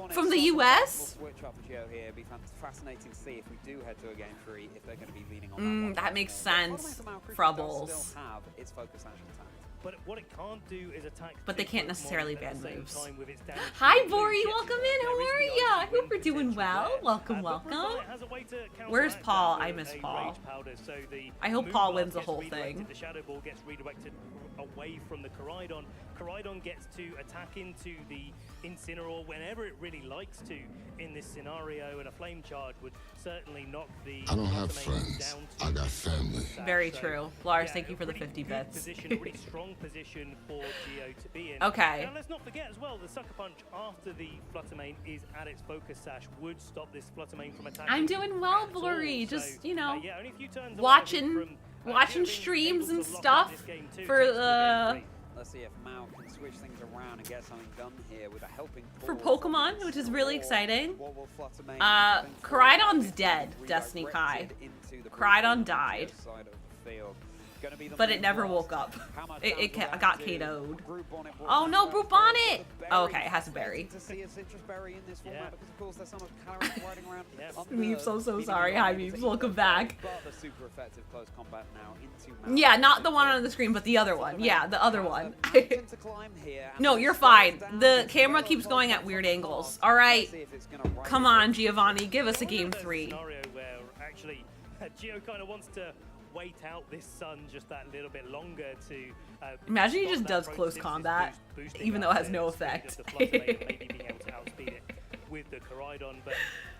from the US? Switch up for Geo here. It'd be fascinating to see if we do head to a game 3 if they're going to be leaning on That makes sense. Frubbles. Have its Focus Sash intact. But what it can't do is attack. But they can't necessarily ban moves. Hi, Hi, Bori. Welcome in. How are ya? I hope you're doing well. Welcome, welcome. Where's Paul? I miss Paul. I hope Paul wins the whole thing. The Shadow Ball gets redirected away from the Koraidon. Koraidon gets to attack into the Incineroar whenever it really likes to in this scenario, and a Flame Charge would certainly knock the I don't have friends. I got family. Very true. Lars, thank you for the 50 bits. Really strong position for Geo to be in. Okay. Now let's not forget as well, the Sucker Punch after the Flutter Mane is at its Focus Sash would stop this Flutter Mane from attacking. I'm doing well, Bori. Just, you know, yeah, only a few turns watching streams and stuff for the... Let's see if Mao can switch things around and get something done here with a helping for Pokemon, which is really exciting. Koraidon's dead, Destiny Kai. Koraidon died. But it never woke up. It got KO'd. Oh no, Brute Bonnet! Oh, okay, it has a berry. Meeps, I'm so sorry. Hi, Meeps. Welcome back. Yeah, not the one on the screen, but the other one. Yeah, the other one. No, you're fine. The camera keeps going at weird angles. All right. Come on, Giovanni. Give us a game 3. Where actually, Geo kind of wants to wait out this sun just that little bit longer to imagine he just does close combat, even though it has no effect. Maybe being able to outspeed it with the Koraidon, but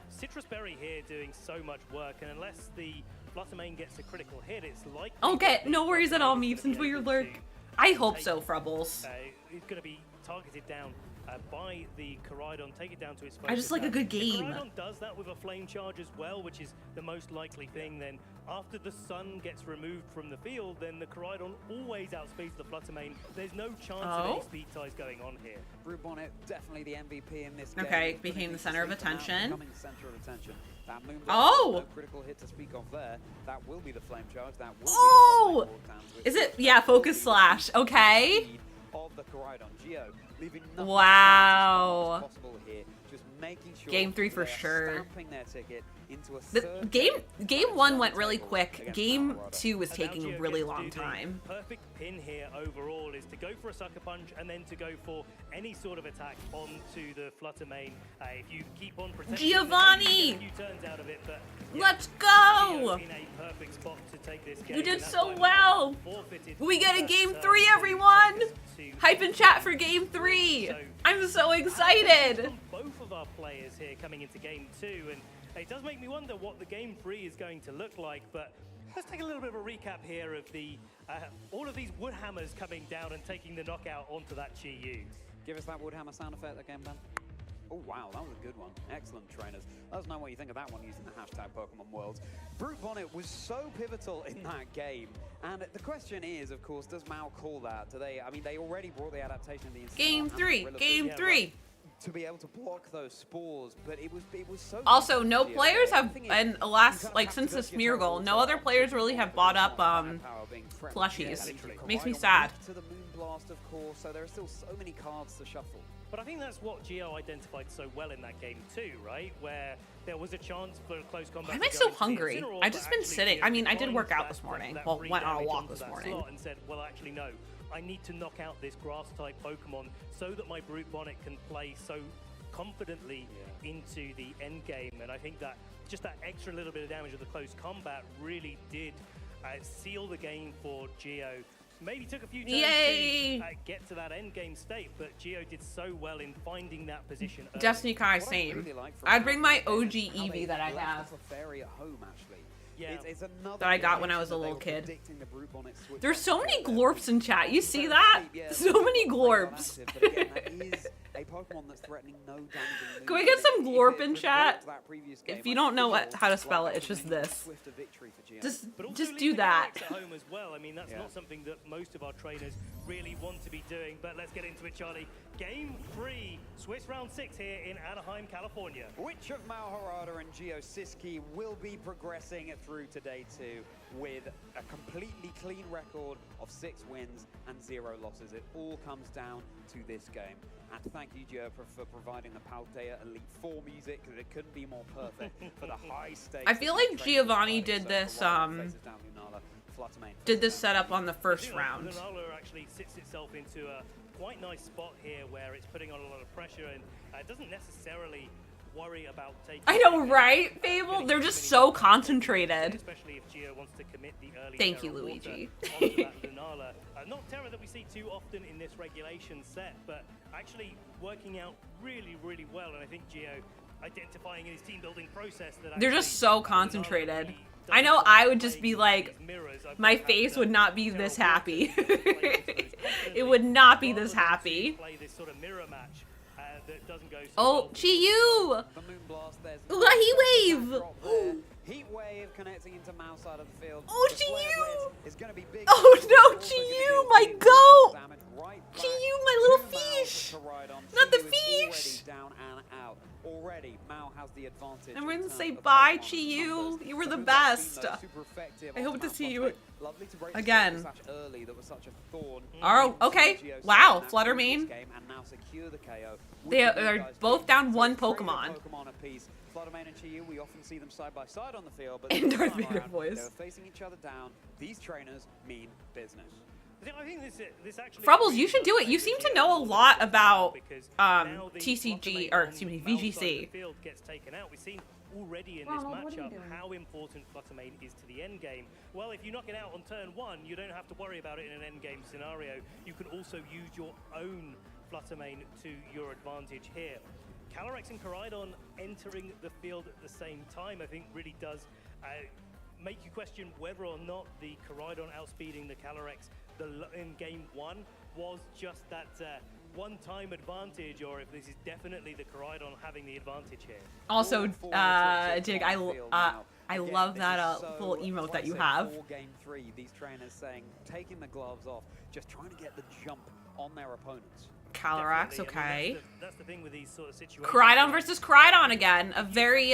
Citrus Berry here doing so much work, and unless the Flutter Mane gets a critical hit, it's likely. Okay, no worries at all, Meeps. Enjoy your lurk. I hope so, Frubbles. It's going to be targeted down by the Koraidon, take it down to its focus. I just like a good game. Koraidon does that with a Flame Charge as well, which is the most likely thing. Then after the sun gets removed from the field, then the Koraidon always outspeeds the Flutter Mane. There's no chance of any speed ties going on here. Brute Bonnet, definitely the MVP in this game. Okay, became the center of attention. Becoming the center of attention. That Moonblast, no critical hit to speak of there. That will be the Flame Charge. That will be the is it? Yeah, Focus Slash. Okay. Of the Koraidon. Geo, leaving wow. Possible here. Just making sure game 3 for sure. Stamping their ticket into a the game 1 went really quick. Game 2 was taking a really long time. Perfect pin here overall is to go for a Sucker Punch and then to go for any sort of attack onto the Flutter Mane. If you keep on protecting Giovanni! a few turns out of it, but let's go! In a perfect spot to take this game, you did so well! We get a game 3, everyone! Hype in chat for game 3! I'm so excited! Both of our players here coming into game 2, and it does make me wonder what the game 3 is going to look like, but let's take a little bit of a recap here of the all of these Woodhammers coming down and taking the knockout onto that Chi Yu. Give us that Woodhammer sound effect again, Ben. Oh wow, that was a good one. Excellent, trainers. Let us know what you think of that one using the hashtag Pokemon Worlds. Brute Bonnet was so pivotal in that game, and the question is, of course, does Mao call that? Do they? I mean, they already brought the adaptation of the game 3. Game 3. To be able to block those spores, but it was so. Also, no players have, and since the Smeargle, no other players really have bought up plushies. Makes me sad. To the Moonblast, of course, so there are still so many cards to shuffle. But I think that's what Geo identified so well in that game too, right? Where there was a chance for close combat. Why am to I go so into the hungry? Incineroar, I've but just been actually sitting. I mean, I did finds work out that- this morning. that Well, free went on a damage walk onto this that morning. slot and said, well, actually, no. I need to knock out this grass-type Pokemon so that my Brute Bonnet can play so confidently into the end game. And I think that just that extra little bit of damage with the close combat really did seal the game for Geo. Maybe took a few turns Yay! to get to that end game state, but Geo did so well in finding that position. early. Destiny Kai, same. I'd bring my OG Eevee that I have. That I got when I was a little kid. There's so many glorps in chat. You see that? So many glorps. Can we get some glorp in chat? If you don't know how to spell it, it's just this. Just do that. At home as well. I mean, that's not something that most of our trainers really want to be doing. But let's get into it, Charlie. Game 3, Swiss round 6 here in Anaheim, California. Which of Mao Harada and Gio Siski will be progressing through to day 2 with a completely clean record of 6 wins and 0 losses? It all comes down to this game. And thank you, Gio, for providing the Paldea Elite 4 music, because it couldn't be more perfect for the high stakes. I feel like Giovanni did this setup on the first round. Lunala actually sits itself into a quite nice spot here where it's putting on a lot of pressure and it doesn't necessarily worry about taking. I know, right, Fable? They're just so concentrated. Especially if Gio wants to commit the early. Thank you, Luigi. Onto that Lunala. Not Terra that we see too often in this regulation set, but actually working out really, really well. And I think Gio identifying in his team building process that They're just so concentrated. I know I would just be like, my face would not be this happy. It would not be this happy. Play this sort of mirror match that doesn't go so Oh, Chi-Yu! Ooh, a Heat Wave! Heat Wave connecting into Mao side of the field. Oh, Chi-Yu! Is going to be big. Oh no, Chi-Yu, my goat! Chi-Yu, my little fish! Not the fish! Down and out. Already, Mao has the advantage. I'm going to say bye, Chi-Yu. You were the best. I hope to see you again. Oh, okay. Wow, Fluttermane. They're both down one Pokemon. Fluttermane and Chi-Yu, we often see them side by side on the field, but in Darth Vader voice. They're facing each other down. These trainers mean business. I think this actually Frubbles, you should do it. You seem to know a lot about TCG, or excuse me, VGC. Field gets taken out. We've seen already in this matchup how important Fluttermane is to the end game. Well, if you knock it out on turn 1, you don't have to worry about it in an end game scenario. You can also use your own Fluttermane to your advantage here. Calyrex and Koraidon entering the field at the same time, I think, really does make you question whether or not the Koraidon outspeeding the Calyrex in game 1 was just that one-time advantage, or if this is definitely the Koraidon having the advantage here. Also, Dig, I love that full emote that you have. Game 3, these trainers saying, taking the gloves off, just trying to get the jump on their opponents. Calyrex, okay. That's the thing with these sort of situations. Koraidon versus Koraidon again. A very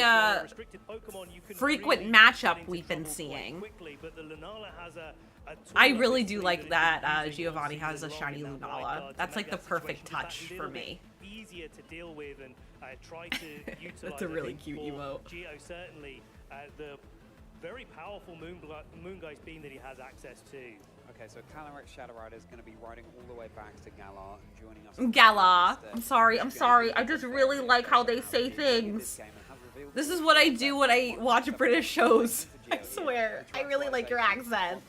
frequent matchup we've been seeing. I really do like that Giovanni has a shiny Lunala. That's like the perfect touch for me. Easier to deal with and try to utilize. That's a really cute emote. Geo certainly the very powerful Moongeist beam that he has access to. Okay, so Calyrex Shadow Rider is going to be riding all the way back to Galar and joining us. Galar. I'm sorry. I just really like how they say things. This is what I do when I watch British shows. I swear. I really like your accent.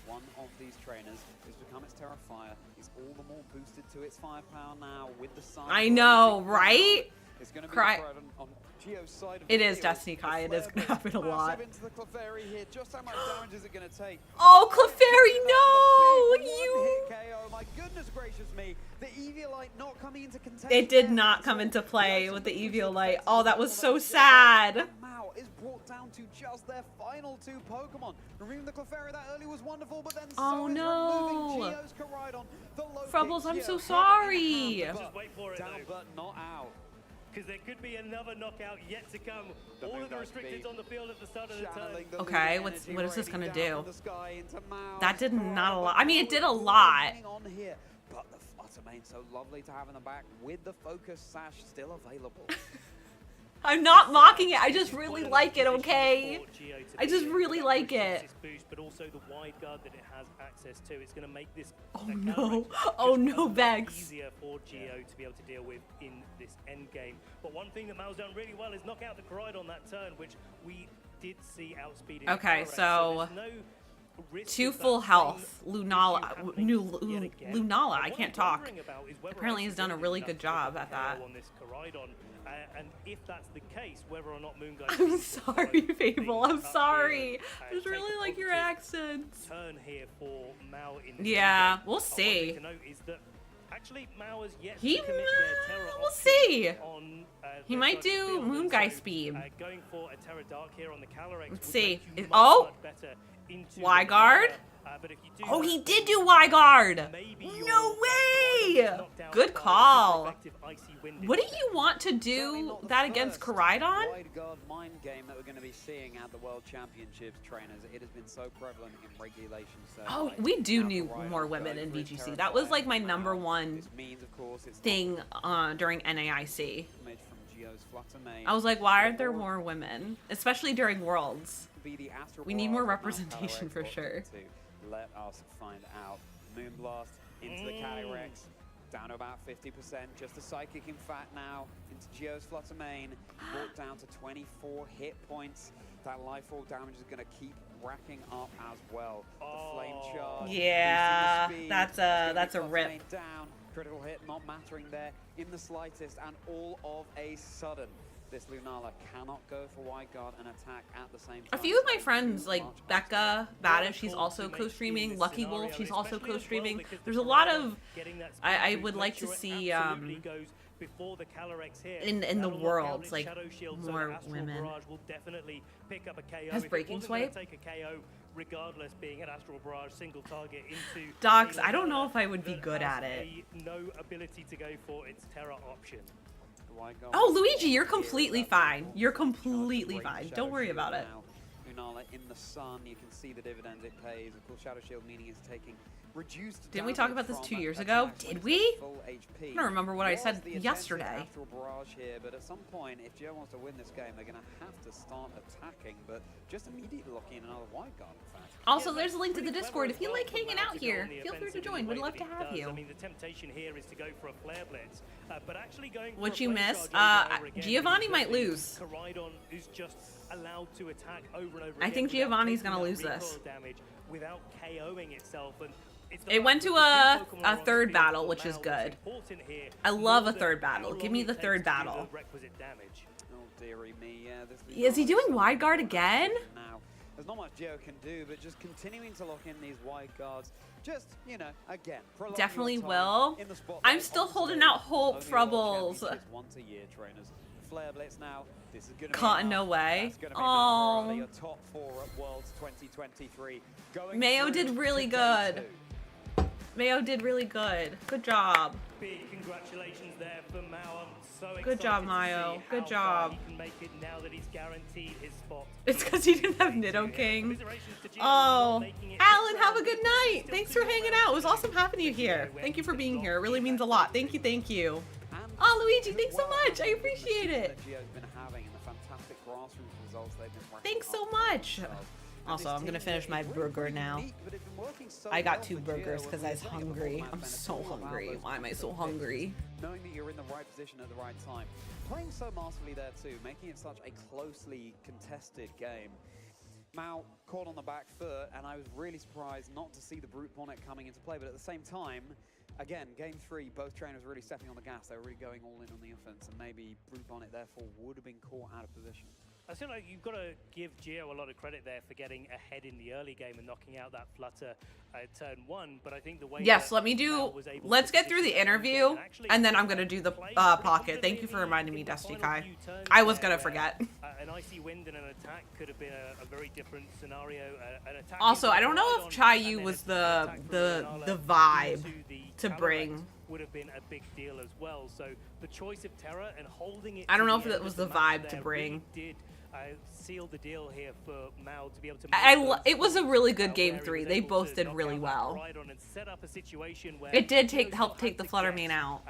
One of these trainers has become its Terrafire. It's all the more boosted to its firepower now with the sun. I know, right? It's going to be Cry. on Gio's side of It the is field. Destiny Kai. It is going to happen a lot. Into the Clefairy here. Just how much damage is it going to take? Oh, Clefairy, no! You. KO. My goodness gracious me. The Eviolite not coming into contention. It did not come into play with the Eviolite. Oh, that was so sad. Mao is brought down to just their final 2 Pokemon. Removing the Clefairy that early was wonderful, but then oh no! Gio's Koraidon, the Frubbles, I'm so sorry. Just wait for it, down, but not out. Because there could be another knockout yet to come. All of the restricted on the field at the start of the turn. Okay, what is this gonna do? That did not a lot. I mean, it did a lot. But the Fluttermane so lovely to have in the back with the focus sash still available. I'm not mocking it. I just really like it, okay? I just really like it. But also the wide guard that it has access to. It's going to make this Oh no. Oh no, Vex. easier for Geo to be able to deal with in this end game. But one thing that Mao's done really well is knock out the Koraidon on that turn, which we did see outspeeding. Okay, so there's no risk 2 of that full same health. issue Lunala. happening yet again. Lunala. I What can't I'm talk. wondering about is whether Apparently he's done a Icy really Wind good is enough job to at get the that. KO on this Koraidon. And if that's the case, whether or not Moonguy I'm sorry, Fable. I'm sorry. I just really like your accents. turn here for Mao in the Yeah, game. we'll One thing see. to note is that actually Mao has yet He to commit their Terra we'll option see. on, He their might side of the do field, and Moonguy so, speed. going for a Terra Dark here on the Calyrex Let's would see. make you Is- much, oh! much better into the Wyguard? meta. But if you do Oh, that, he did do Wyguard. maybe No way. knocked out Good by call. effective Icy Wind Wouldn't you want to do that against Koraidon? Wide guard mind game that we're going to be seeing at the World Championships, trainers. It has been so prevalent in regulation. So Oh, we do need more women in VGC. That was like my number one thing during NAIC. I was like, why aren't there more women? Especially during Worlds. We need more representation for sure. Let us find out. Moonblast into the Calyrex, down to about 50%. Just a Psychic in fat now into Geo's Fluttermane, brought down to 24 hit points. That Lifeorb damage is going to keep racking up as well. The Flame Charge. Yeah, boosting the speed. that's a Fluttermane rip. down. Critical hit not mattering there in the slightest, and all of a sudden, this Lunala cannot go for Wyguard and attack at the same time. A few of my friends, like Becca Badish, she's also co-streaming. Lucky Wolf, she's also co-streaming. There's a lot of. I would like to see before the Calyrex here. in the worlds, like more women. Will definitely pick up a KO. Has If it Breaking wasn't gonna Swipe? take a KO, regardless, being an Astral Barrage single target into Docs, a I don't know Lunala if I would be that good has at it. no ability to go for its Terra option. Oh, Luigi, you're completely fine. You're completely fine. Don't worry about it. Lunala in the sun, you can see the dividends it pays. Of course, Shadow Shield meaning it's taking reduced. Didn't we talk about this 2 years ago? Did we? I don't remember what I said yesterday. Astral Barrage here, but at some point, if Geo wants to win this game, they're going to have to start attacking, but just immediately locking in another White Guard, in fact. Also, there's a link to the Discord. If you like hanging out here, feel free to join. We'd love to have you. I mean, the temptation here is to go for a Flare Blitz, but actually going for What a you Flame miss? Charge over and over again, Giovanni because might lose. Koraidon is just allowed to attack over and over I again think without Giovanni's taking gonna that lose recoil this. damage, without KOing itself, and it's the It fact went that to the two a Pokemon on third the field battle, for which is Mao good. important here, I love more a third than how battle. long Give me it the takes third to do battle. the requisite damage. Oh, dearie me, yeah. This Is he doing Wide Guard again? Now, there's not much Geo can do, but just continuing to lock in these Wide Guards. Just, you know, again, prolong Definitely your time will. in the spotlight I'm still on holding stage. out hope, Only World Troubles. Championships once a year, trainers. Flare Blitz now. This is going to Caught be in no enough. way. That's gonna make Oh. Matt Morales a top 4 at Worlds 2023. Going Mayo through did really to day good. 2. Mayo did really good. Good job. Big congratulations there for Mao. I'm so excited Good job, to Mayo. see Good how job. far he can make it now that he's guaranteed his spot. It's because he didn't have Nidoking. Oh, Alan, have a good night. Thanks for hanging out. It was awesome having you here. Thank you for being here. It really means a lot. Thank you, thank you. Oh, Luigi, thanks so much. I appreciate it. That Geo's been having and the fantastic grassroots results they've been racking Thanks so up much. themselves. Also, I'm gonna finish my burger now. I got 2 burgers because I was hungry. I'm so hungry. Why am I so hungry? Knowing that you're in the right position at the right time. Playing so masterfully there too, making it such a closely contested game. Mao caught on the back foot, and I was really surprised not to see the Brute Bonnet coming into play, but at the same time, again, game 3, both trainers really stepping on the gas. They were really going all in on the offense, and maybe Brute Bonnet therefore would have been caught out of position. I feel like you've got to give Geo a lot of credit there for getting ahead in the early game and knocking out that Flutter at turn 1, but I think the way Yes, that let me Mao do. was able Let's to get through the position interview, actually and then I'm gonna do the pocket. Thank you for reminding me, Dusty Kai. I was gonna forget. An Icy Wind and an attack could have been a very different scenario. An attack Also, into I don't know Koraidon if and Chayu then was an the attack from the Lunala the vibe into the to Calyrex bring. would have been a big deal as well. So the choice of Terra and holding it. I don't to know the if it end was of the match vibe to there bring. really did sealed the deal here for Mao to be able to. It was a really good game 3. They both did really well. It did help take the Fluttermane out,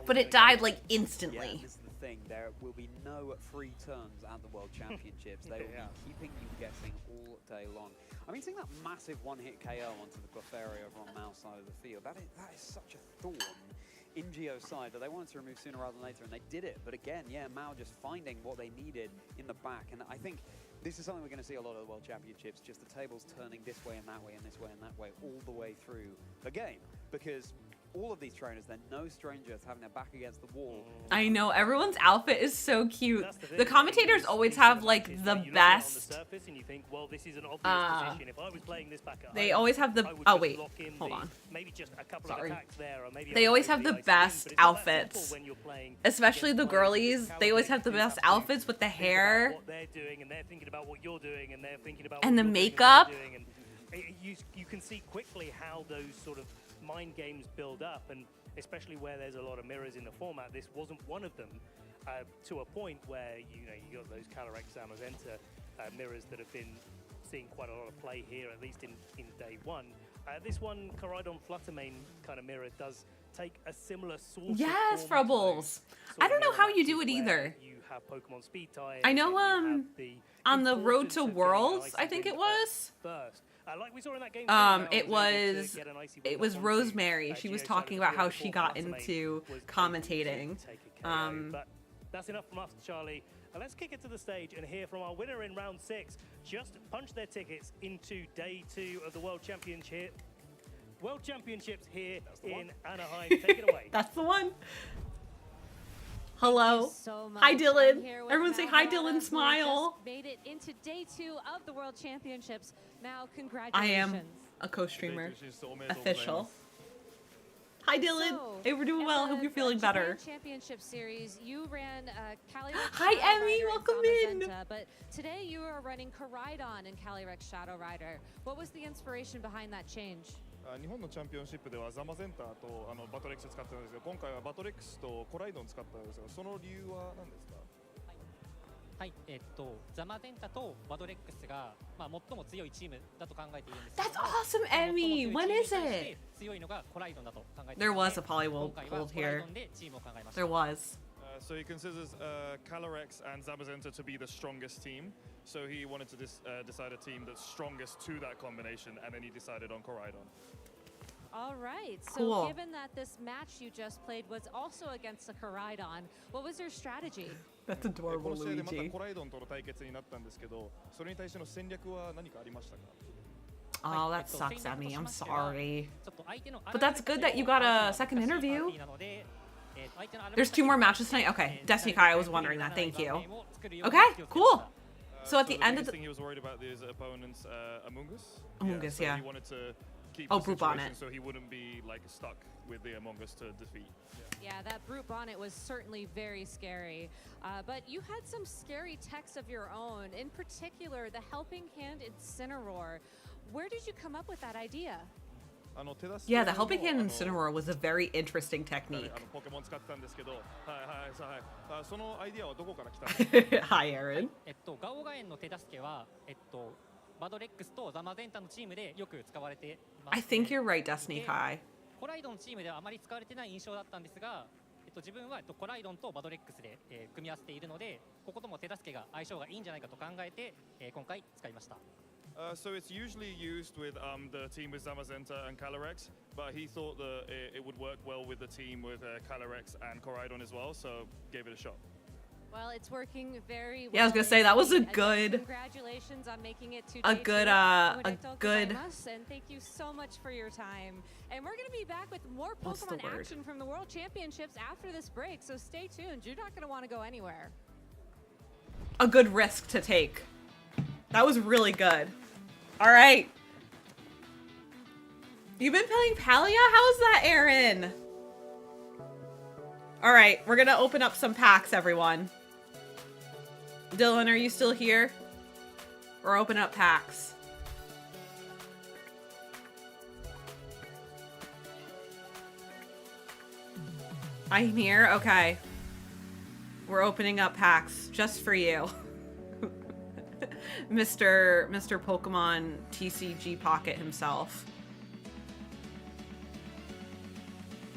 but it died like instantly. Yeah, this is the thing. There will be no free turns at the World Championships. They will be keeping you guessing all day long. I mean, seeing that massive one-hit KO onto the Clefairy over on Mao's side of the field, that is such a thorn in Geo's side that they wanted to remove sooner rather than later, and they did it. But again, yeah, Mao just finding what they needed in the back, and I think this is something we're going to see a lot of the World Championships, just the tables turning this way and that way and this way and that way all the way through the game, because all of these trainers, they're no stranger to having their back against the wall. I know, everyone's outfit is so cute. The commentators always have like the best. They always have the. Oh wait, hold on. Sorry. They always have the best outfits, especially the girlies. They always have the best outfits with the hair and the makeup. You can see quickly how those sort of mind games build up, and especially where there's a lot of mirrors in the format. This wasn't one of them, to a point where you got those Calyrex Zamazenta mirrors that have been seeing quite a lot of play here, at least in day one. This one, Koraidon Fluttermane kind of mirror does take a similar sort of Yes, Frubbles. I don't know how you do it either. You have Pokemon Speed Tie. I know on the Road to Worlds, I think it was. First. Like we saw in that game, it was Rosemary. She was talking about how she got into commentating. But that's enough from us, Charlie. Let's kick it to the stage and hear from our winner in round 6. Just punch their tickets into day 2 of the World Championship. World Championships here in Anaheim. Take it away. That's the one. Hello. Hi, Dylan. Everyone say hi, Dylan. Smile. Made it into day 2 of the World Championships. Now, congratulations. I am a co-streamer. Official. Hi, Dylan. So, hey, we're doing well. Hope you're feeling better. Championship Series, you ran Calyrex. Hi, Emmy. Welcome in. But today you are running Koraidon and Calyrex Shadow Rider. What was the inspiration behind that change? 日本のチャンピオンシップではザマゼンターとバトレックス使ったんですけど、今回はバトレックスとコライドン使ったんですが、その理由は何ですか？はい、ザマゼンタとバドレックスが最も強いチームだと考えているんですけど。That's awesome, Emmy. When is it? 強いのがコライドンだと考えています。There was a Poliwhirl pulled here. There was. So he considers Calyrex and Zamazenta to be the strongest team. So he wanted to decide a team that's strongest to that combination, and then he decided on Koraidon. All right. So Cool. given that this match you just played was also against the Koraidon, what was your strategy? That's adorable, この試合でまた Luigi. コライドンとの対決になったんですけど、それに対しての戦略は何かありましたか？ Oh, that sucks, Emmy. I'm sorry. But that's good that you got a second interview. There's 2 more matches tonight? Okay. Destiny Kai, I was wondering that. Thank you. Okay, cool. So at the end of the... thing he was worried about his opponent's Amoonguss. Amoonguss, So yeah. he wanted to keep Oh, the Brute situation Bonnet. so he wouldn't be like stuck with the Amoonguss to defeat. Yeah, that Brute Bonnet was certainly very scary. But you had some scary techs of your own, in particular the Helping Hand Incineroar. Where did you come up with that idea? Yeah, the Helping Hand Incineroar was a very interesting technique. ポケモン使ってたんですけど、はいはいはい。そのアイディアはどこから来たんですか？ Hi, Aaron. ガオガエンの手助けはバドレックスとザマゼンタのチームでよく使われてます。 I think you're right, Destiny Kai. コライドンチームではあまり使われてない印象だったんですが、自分はコライドンとバドレックスで組み合わせているので、こことも手助けが相性がいいんじゃないかと考えて今回使いました。 So it's usually used with the team with Zamazenta and Calyrex, but he thought that it would work well with the team with Calyrex and Koraidon as well, so gave it a shot. Well, it's working very well. Yeah, I was gonna say that was a good, congratulations on making it to a day good, 2. a good. And thank you so much for your time. And we're gonna be back with more What's the Pokemon word? action from the World Championships after this break. So stay tuned. You're not gonna want to go anywhere. A good risk to take. That was really good. All right. You've been playing Palia? How's that, Aaron? All right, we're gonna open up some packs, everyone. Dylan, are you still here? We're opening up packs. I'm here? Okay. We're opening up packs just for you. Mr. Pokemon TCG Pocket himself.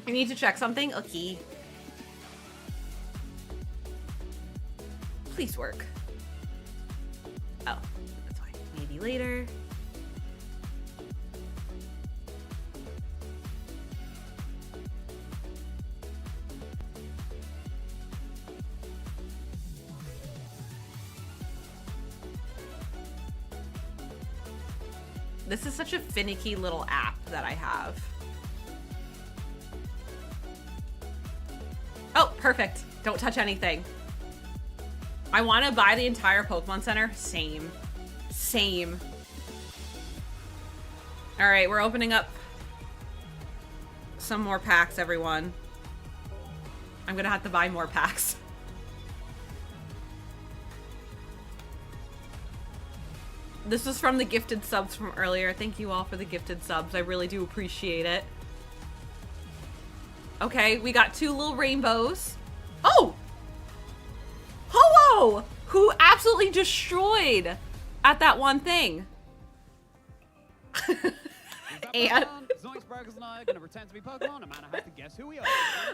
I need to check something. Okay. Please work. Oh, that's fine. Maybe later. This is such a finicky little app that I have. Oh, perfect. Don't touch anything. I want to buy the entire Pokemon Center. Same. Same. All right, we're opening up some more packs, everyone. I'm going to have to buy more packs. This was from the gifted subs from earlier. Thank you all for the gifted subs. I really do appreciate it. Okay, we got 2 little rainbows. Oh! Ho-Oh! Who absolutely destroyed at that one thing. And... Zoinksburgers and I are gonna pretend to be Pokemon, and man, I have to guess who we are.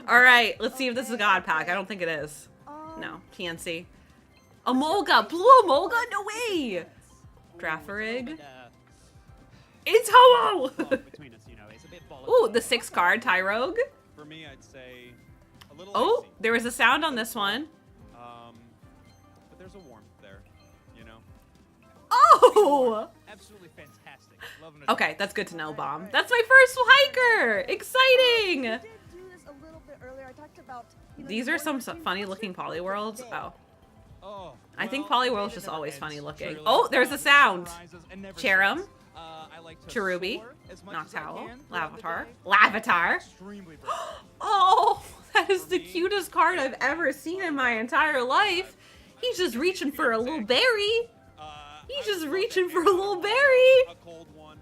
Alright, let's see if this is a God pack. I don't think it is. No, can't see. Emolga! Blue Emolga? No way! Drafferig. It's Ho-Oh! Between us, you know, it's a bit Ooh, the 6 card Tyrogue. For me, I'd say a little. Oh, icy. there was a sound on this one. But there's a warmth there, you know. Oh! Absolutely fantastic. Loving it. Okay, that's good to know, Bomb. That's my first hiker! Exciting! We did do this a little bit earlier. I talked about, you know, These the are some order between funny looking monsters Polyworlds. today. Oh. Oh, I think well, Polyworld's it just never always ends, funny looking. truly. Oh, there's a sound. Surprises and never Cherum. stops. I like to Cherubi. soar as much as I Noctowl. can throughout the Lavatar. day. Lavatar. Extremely brave. Oh, that is the cutest card I've ever seen in my entire life. He's just reaching for a little berry. He's just reaching for a little berry. A cold one.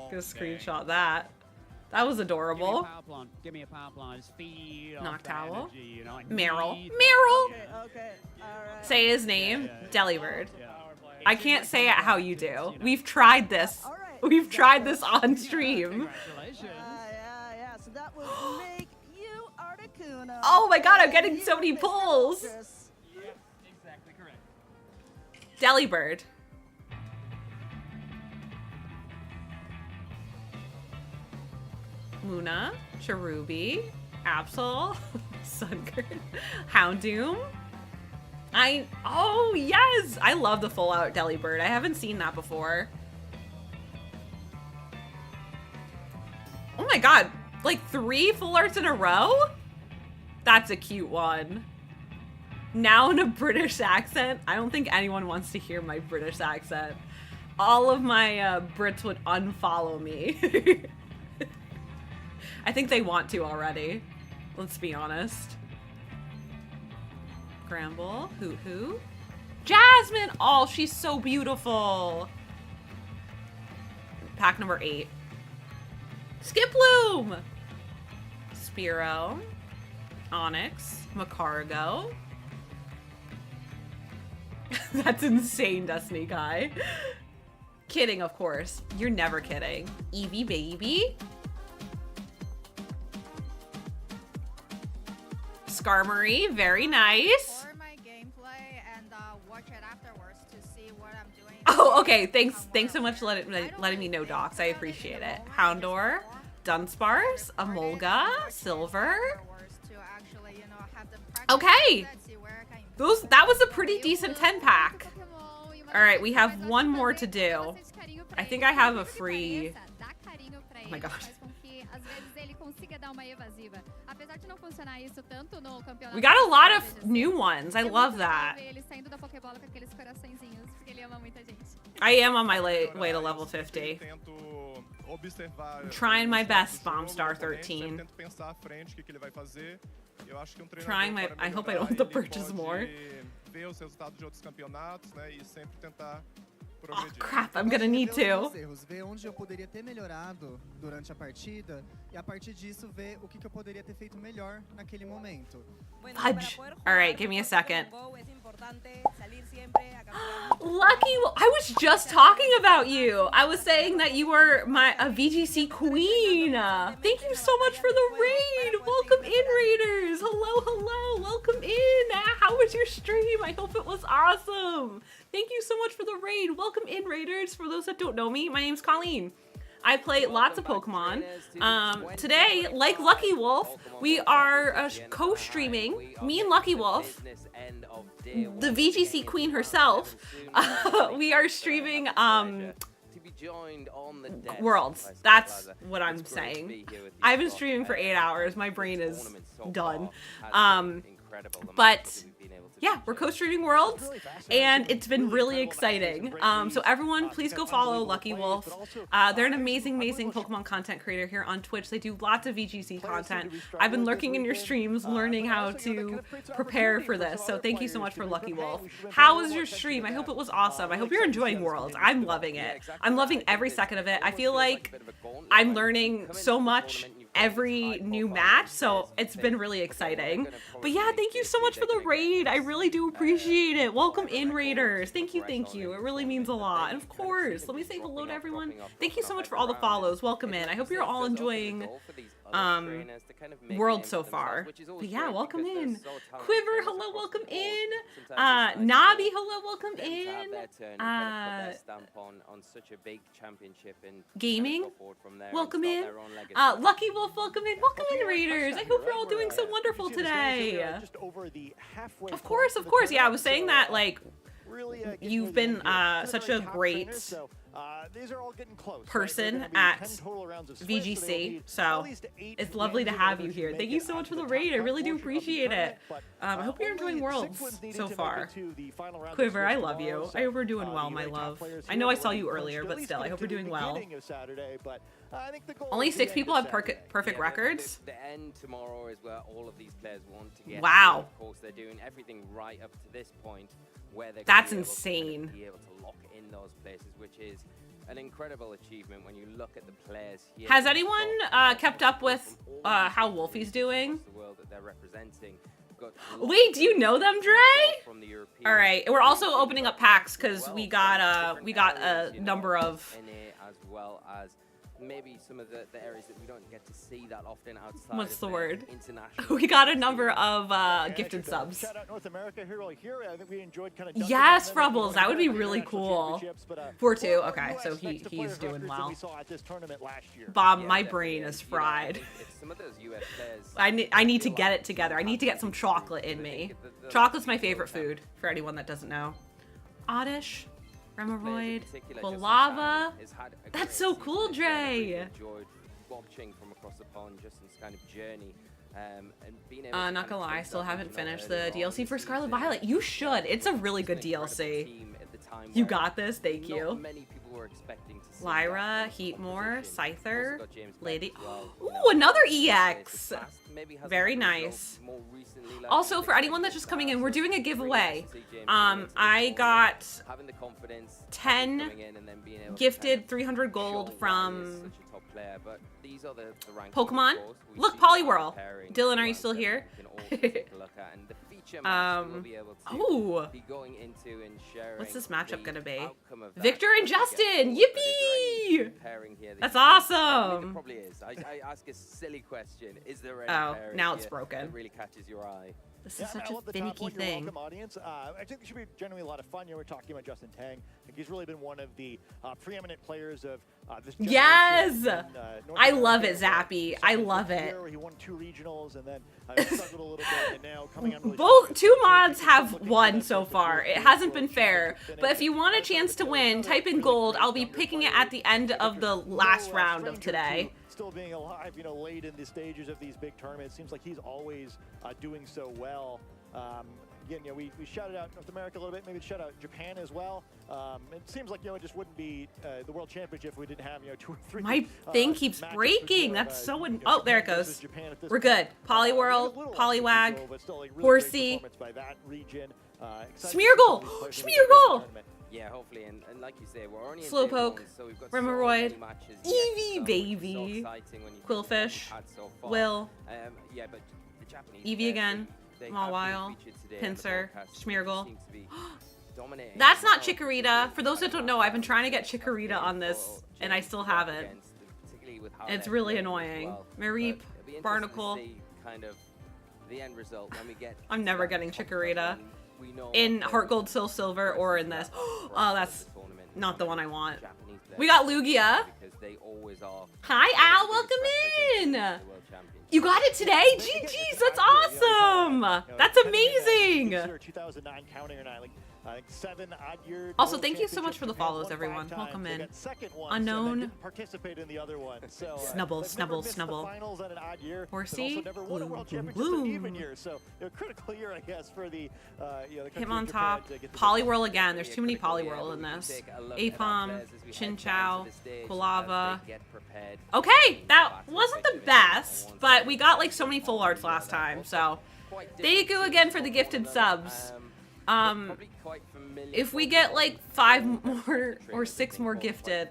Gonna screenshot that. That was adorable. Give me a power plant. Just feed off that Noctowl. energy, you know, I Meryl. need Meryl. Okay, alright. Say his name. Delibird. Yeah. I can't say it how you do. We've tried this. We've tried this on stream. Congratulations. Yeah. So that would make you Articuno. Oh my god, I'm getting and so you, many Mr. pulls. Ultras. Yep, exactly correct. Delibird. Luna, Cherubi, Absol, Sunkern, Houndoom. Oh yes! I love the full out Delibird. I haven't seen that before. Oh my god, like 3 full arts in a row? That's a cute one. Now in a British accent? I don't think anyone wants to hear my British accent. All of my Brits would unfollow me. I think they want to already. Let's be honest. Gramble, Hoo-Hoo. Jasmine! Oh, she's so beautiful. Pack number 8. Skiploom! Spearow. Onyx. Macargo. That's insane, Destiny Guy. Kidding, of course. You're never kidding. Eevee baby. Skarmory, very nice. For my gameplay and watch it afterwards to see what I'm doing. Oh, okay. Thanks so much for letting me know, Docs. I appreciate it. Houndour, Dunsparce, Emolga, Silver. To actually, you know, have the Okay. practice, see where I can That was a pretty decent 10 pack. All right, we have one more to do. I think I have a free. Oh my god. We got a lot of new ones. I love that. I am on my way to level 50. I'm trying my best, Bombstar 13. Trying my. I hope I don't have to purchase more. Ver os resultados de outros campeonatos, né, e sempre tentar Oh crap, I'm gonna need to. Ver onde eu poderia ter melhorado durante a partida e a partir disso ver o que eu poderia ter feito melhor naquele momento. Fudge. All right, give me a second. Lucky, I was just talking about you. I was saying that you were a VGC queen. Thank you so much for the raid. Welcome in, raiders. Hello, hello. Welcome in. How was your stream? I hope it was awesome. Thank you so much for the raid. Welcome in, raiders. For those that don't know me, my name's Colleen. I play lots of Pokemon. Today, like Lucky Wolf, we are co-streaming, me and Lucky Wolf, the VGC queen herself. We are streaming Worlds. That's what I'm saying. I've been streaming for 8 hours. My brain is done. But yeah, we're co-streaming Worlds, and it's been really exciting. So everyone, please go follow Lucky Wolf. They're an amazing, amazing Pokemon content creator here on Twitch. They do lots of VGC content. I've been lurking in your streams, learning how to prepare for this. So thank you so much for Lucky Wolf. How was your stream? I hope it was awesome. I hope you're enjoying Worlds. I'm loving it. I'm loving every second of it. I feel like I'm learning so much every new match, so it's been really exciting. But yeah, thank you so much for the raid. I really do appreciate it. Welcome in, raiders. Thank you, thank you. It really means a lot. And of course, let me say hello to everyone. Thank you so much for all the follows. Welcome in. I hope you're all enjoying World so far. But yeah, welcome in. Quiver, hello, welcome in. Nabi, hello, welcome in. Gaming, welcome in. Lucky Wolf, welcome in. Welcome in, raiders. I hope you're all doing so wonderful today. Of course, of course. Yeah, I was saying that, like, you've been such a great person at VGC, so it's lovely to have you here. Thank you so much for the raid. I really do appreciate it. I hope you're enjoying Worlds so far. Quiver, I love you. I hope we're doing well, my love. I know I saw you earlier, but still, I hope we're doing well. Only 6 people have perfect records. The end tomorrow is where all of these players want to get. Wow. Of course, they're doing everything right up to this point, where they're that's be insane. Be able to lock in those places, which is an incredible achievement when you look at the players here. Has anyone kept up with how Wolfie's doing? The world that they're representing. Wait, do you know them, Dre? All right, we're also opening up packs because we got a number of. As well as maybe some of the areas that we don't get to see that often outside. What's the of word? International. We got a number of gifted subs. Shout out North America here. I think we enjoyed kind of. Yes, Frubbles, that would be really cool. 4-2. Okay, so he's doing well. Bob, my brain is fried. I need to get it together. I need to get some chocolate in me. Chocolate's my favorite food. For anyone that doesn't know. Oddish. Remeroid, Balava. That's so cool, Dre. Watching from across the pond, just this kind of journey. Not gonna lie, I still haven't finished the DLC for Scarlet Violet. You should. It's a really good DLC. You got this. Thank you. Lyra, Heatmore, Scyther, Lady. Ooh, another EX. Very nice. Also, for anyone that's just coming in, we're doing a giveaway. I got 10 gifted 300 gold from Pokemon. Look, Poliwhirl. Dylan, are you still here? Oh, what's this matchup gonna be? Victor and Justin! Yippee! That's awesome! Probably is. I ask a silly question. Is there any now it's broken. That really catches your eye? This is such a finicky thing. Audience. I think it should be genuinely a lot of fun. We're talking about Justin Tang. I think he's really been one of the preeminent players of this generation. Yes! I North love America. it, Zappy. I love it. He won 2 regionals and then struggled a little bit, and now coming on really Both 2 mods have won so far. It hasn't been fair. But if you want a chance to win, type in gold. I'll be picking it at the end of the last round of today. Still being alive, late in the stages of these big tournaments. Seems like he's always doing so well. Again, we shouted out North America a little bit, maybe shout out Japan as well. It seems like, it just wouldn't be the World Championship if we didn't have, 2 or 3. My thing keeps breaking. That's so oh, there it goes. We're good. Poliwhirl, Poliwag, Horsey. Smeargle! Smeargle! Yeah, hopefully, and like you say, we're only in Slowpoke, day one, so we've got Remoraid, so many matches Eevee, yet, so baby, so exciting when you think Quillfish, what we've had so far. Will, Yeah, but the Japanese Eevee players, again, they have Mawile, been featured today on the Pinsir, broadcast, Smeargle. seem to be dominating. That's not Chikorita. For those that don't know, I've been trying to get Chikorita on this, and I still haven't. Particularly with how It's they're really playing as annoying. well. Mareep, But it'll be interesting to Barnacle. see kind of the end result when we get I'm never getting Chikorita we know in what Heart Gold, Soul Silver, or in this. Oh, that's not the one I want. Japanese players We got Lugia. because they always are. Hi, Al. Welcome in. You got it today? GG's. That's awesome. That's amazing. 2009 counting or not, like 7 odd year. Also, thank you so much for the follows, everyone. Welcome in. Unknown. Participate in the other one. So, Snubble, they've snubble, never missed the snubble. finals on an odd year, but Horsey. also never won a world Bloom, championship in an even bloom. year. So, critical year, I guess, for the the country Him of on Japan top. to get the Poliwhirl again. There's too many Poliwhirl in this. Apom, Chinchou, Quilava. Okay, that wasn't the best, but we got like so many full arts last time, so thank you again for the gifted subs. If we get like 5 more or 6 more gifted,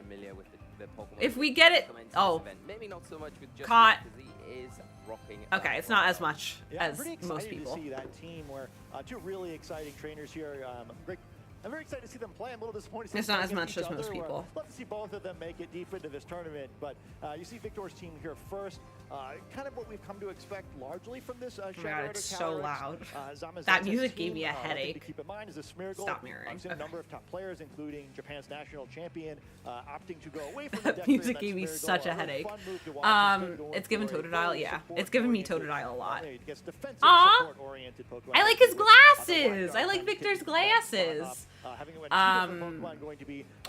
if we get it, oh, Maybe not so much with Justin caught. because he is rocking. Okay, it's not as much Yeah, I'm as pretty excited most people. to see that team where 2 really exciting trainers here. Great. I'm very excited to see them play. I'm a little disappointed. to see It's them not as play much against as each most other, where people. I'd love to see both of them make it deep into this tournament. But you see Victor's team here first. Kind of what we've come to expect largely from this Oh my Shadow God, Rider it's so Calyrex. loud. Zamaza's That music team, gave me a one thing headache. to keep in mind is a Smeargle. Stop mirroring. I've seen a Okay. number of top players, including Japan's national champion, opting to go away from the That deck music during gave me Smeargle. such a real headache. fun move to watch. It's given Totodile, yeah. It's given me Totodile a lot. Gets defensive, Aw! support-oriented Pokemon. I like his glasses. I like Victor's glasses.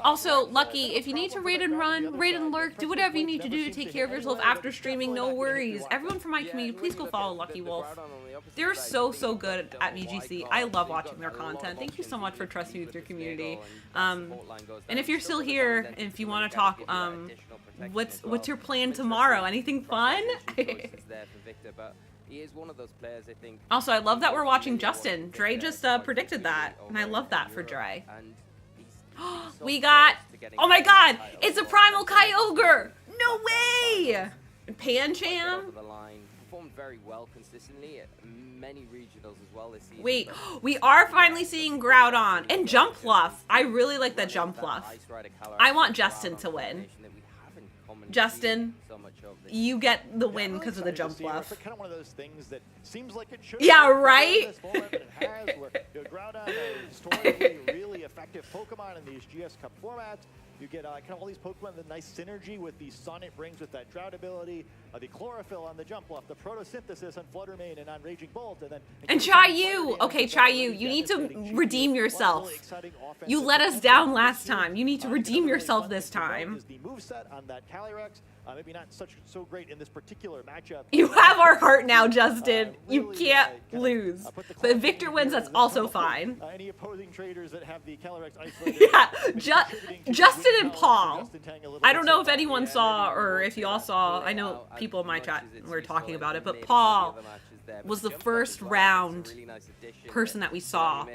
Also, Lucky, if you need to raid and run, raid and lurk, do whatever you need to do to take care of yourself after streaming, no worries. Everyone from my community, please go follow Lucky Wolf. They're so good at VGC. I love watching their content. Thank you so much for trusting me with your community. And if you're still here, if you want to talk, what's your plan tomorrow? Anything fun? He is one of those players, I think. Also, I love that we're watching Justin. Dre just predicted that, and I love that for Dre. We got, oh my god, it's a Primal Kyogre! No way! Pancham? Performed very well consistently at many regionals as well this season. Wait, we are finally seeing Groudon and Jumpluff. I really like that Jumpluff. I want Justin to win. Justin, you get the win because of the Jumpluff. Kind of one of those things that seems like it should. Yeah, right? Groudon is historically really effective Pokemon in these GS Cup formats. You get kind of all these Pokemon, the nice synergy with the Sun it brings with that Drought ability, the Chlorophyll on the Jumpluff, the Photosynthesis on Fluttermane and on Raging Bolt, and then And Chayu! Okay, Chayu, you need to redeem yourself. You let us down last time. You need to redeem yourself this time. the moveset on that Calyrex. Maybe not so great in this particular matchup. You have our heart now, Justin. You can't lose. But if Victor wins, that's also fine. Any opposing traders that have the Calyrex isolated. Yeah, Justin and Paul. I don't know if anyone saw or if you all saw. I know people in my chat were talking about it, but Paul was the first round person that we saw.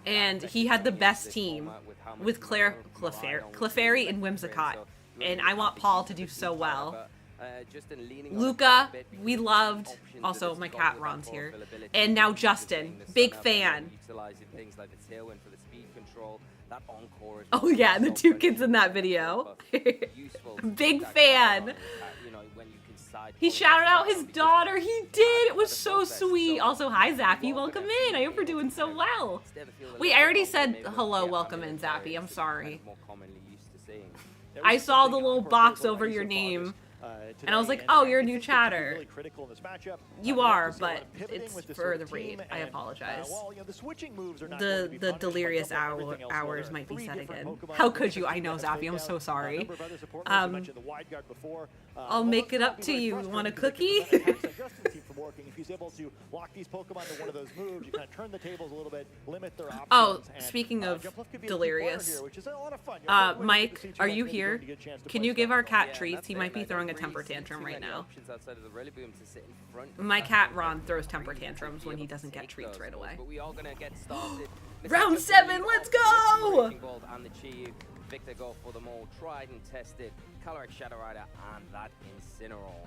And he had the best team with Clefairy and Whimsicott. And I want Paul to do so well. Luca, we loved. Also, my cat Ron's here. And now Justin, big fan. Oh yeah, the 2 kids in that video. Big fan. He shouted out his daughter. He did. It was so sweet. Also, hi Zappy, welcome in. I hope you're doing so well. Wait, I already said hello, welcome in, Zappy. I'm sorry. I saw the little box over your name, and I was like, oh, you're a new chatter. You are, but it's for the raid. I apologize. The delirious hours might be set again. How could you? I know, Zappy. I'm so sorry. I'll make it up to you. Want a cookie? If he's able to lock these Pokemon to one of those moves, you kind of turn the tables a little bit, limit their options. Oh, speaking of delirious, Mike, are you here? Can you give our cat treats? He might be throwing a a temper tantrum right now. Options outside of the Rillaboom to sit in front. My cat Ron throws temper tantrums when he doesn't get treats right away. But we are gonna get started. Round 7, let's go! And the Chi-Yu. Victor go for the more tried and tested Calyrex Shadow Rider and that Incineroar.